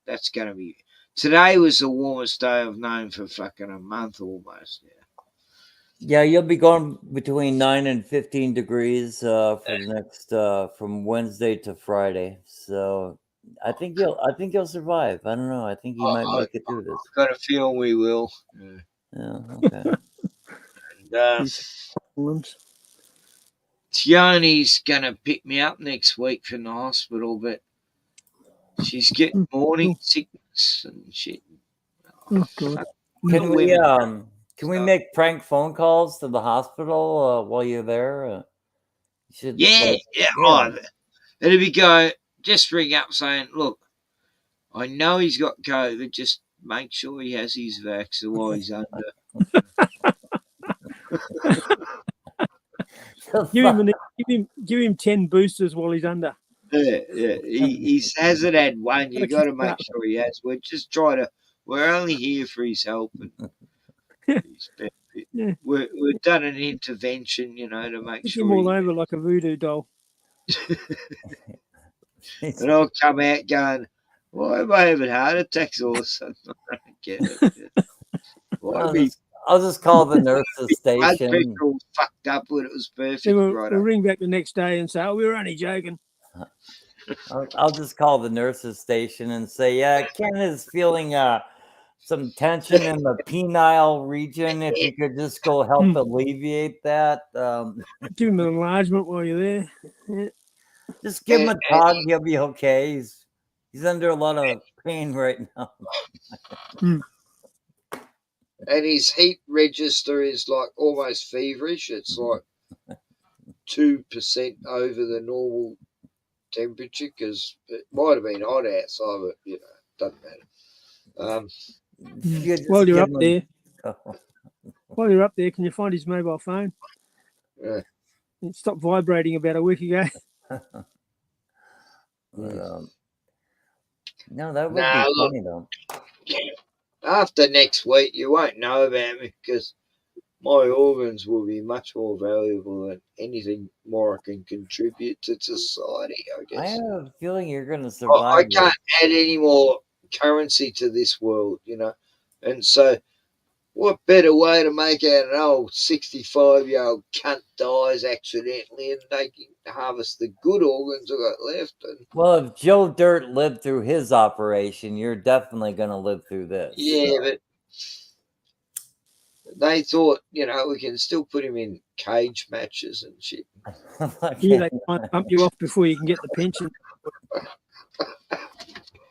Speaker 5: That's going to be. Today was the warmest day I've known for fucking a month almost.
Speaker 10: Yeah, you'll be going between 9 and 15 degrees for the next from Wednesday to Friday. So I think you'll survive. I don't know. I think you might make it through this.
Speaker 5: I've got a feeling we will.
Speaker 10: Yeah. Okay.
Speaker 5: And, Tiani's gonna pick me up next week from the hospital, but she's getting morning sickness and shit.
Speaker 3: Oh God.
Speaker 10: Can we make prank phone calls to the hospital while you're there?
Speaker 5: Yeah. Oh, it'll be just ring up saying, look, I know he's got COVID, just make sure he has his vaccine while he's under.
Speaker 3: give him 10 boosters while he's under.
Speaker 5: Yeah. He hasn't had one. You got to make sure he has. We're only here for his help and his benefit.
Speaker 3: Yeah.
Speaker 5: We've done an intervention, to make
Speaker 3: Pick
Speaker 5: sure.
Speaker 3: him all over like a voodoo doll.
Speaker 5: And I'll come out going, why am I having heart attacks all of a sudden? I don't get it.
Speaker 10: I'll just call the nurse's station.
Speaker 5: Blood pressure all fucked up when it was perfect.
Speaker 3: Then we'll ring back the next day and say, "Oh, we were only joking."
Speaker 10: I'll just call the nurse's station and say, "Yeah, Ken is feeling some tension in the penile region. If you could just go help alleviate that."
Speaker 3: Give him an enlargement while you're there. Yeah.
Speaker 10: Just give him a tug. He'll be okay. He's under a lot of pain right now.
Speaker 5: And his heat register is like almost feverish. It's like 2% over the normal temperature because it might have been hot outside, but it doesn't matter.
Speaker 3: While you're up there, can you find his mobile phone?
Speaker 5: Yeah.
Speaker 3: It stopped vibrating about a week ago.
Speaker 10: No, that would be funny though.
Speaker 5: After next week, you won't know about me because my organs will be much more valuable than anything more I can contribute to society, I guess.
Speaker 10: I have a feeling you're going to survive.
Speaker 5: I can't add any more currency to this world, and so what better way to make out an old 65-year-old cunt dies accidentally and they can harvest the good organs I've got left.
Speaker 10: Well, if Joe Dirt lived through his operation, you're definitely going to live through this.
Speaker 5: Yeah, but they thought, we can still put him in cage matches and shit.
Speaker 3: Yeah, they might pump you off before you can get the pension.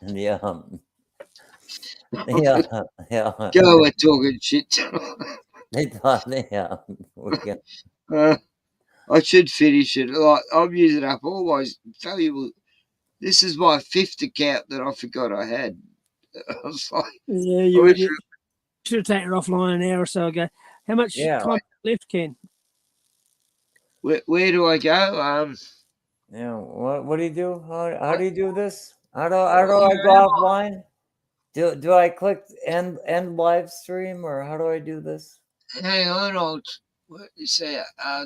Speaker 10: Yeah.
Speaker 5: Go, we're talking shit.
Speaker 10: They thought,
Speaker 5: I should finish it. Like, I'm using up all my valuable. This is my 5th account that I forgot I had. I was like,
Speaker 3: yeah, you should have taken it offline an hour or so ago. How much time left, Ken?
Speaker 5: Where do I go?
Speaker 10: Yeah. What do you do? How do you do this? How do I go offline? Do I click end live stream or how do I do this?
Speaker 5: Hang on,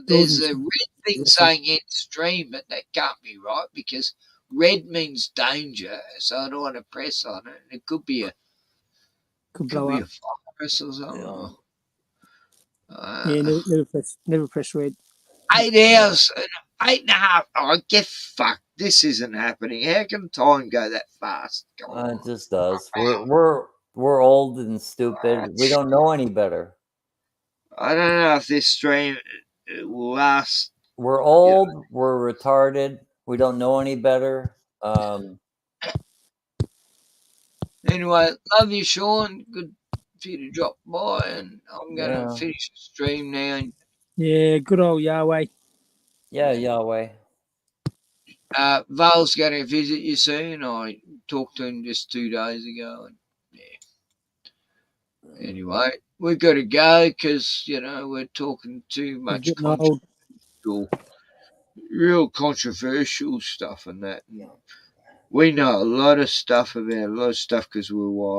Speaker 5: there's a red thing saying end stream, but that can't be right because red means danger, so I don't want to press on it. It could be a virus or something.
Speaker 3: Never press red.
Speaker 5: 8 hours, 8.5. I get fucked. This isn't happening. How can time go that fast?
Speaker 10: It just does. We're old and stupid. We don't know any better.
Speaker 5: I don't know if this stream will last.
Speaker 10: We're old. We're retarded. We don't know any better.
Speaker 5: Anyway, love you, Sean. Good for you to drop by, and I'm going to finish the stream now.
Speaker 3: Yeah, good old Yahweh.
Speaker 10: Yeah, Yahweh.
Speaker 5: Val's going to visit you soon. I talked to him just 2 days ago. And anyway, we've got to go because, we're talking too much real controversial stuff and that. We know a lot of stuff about a lot of stuff because we're wild.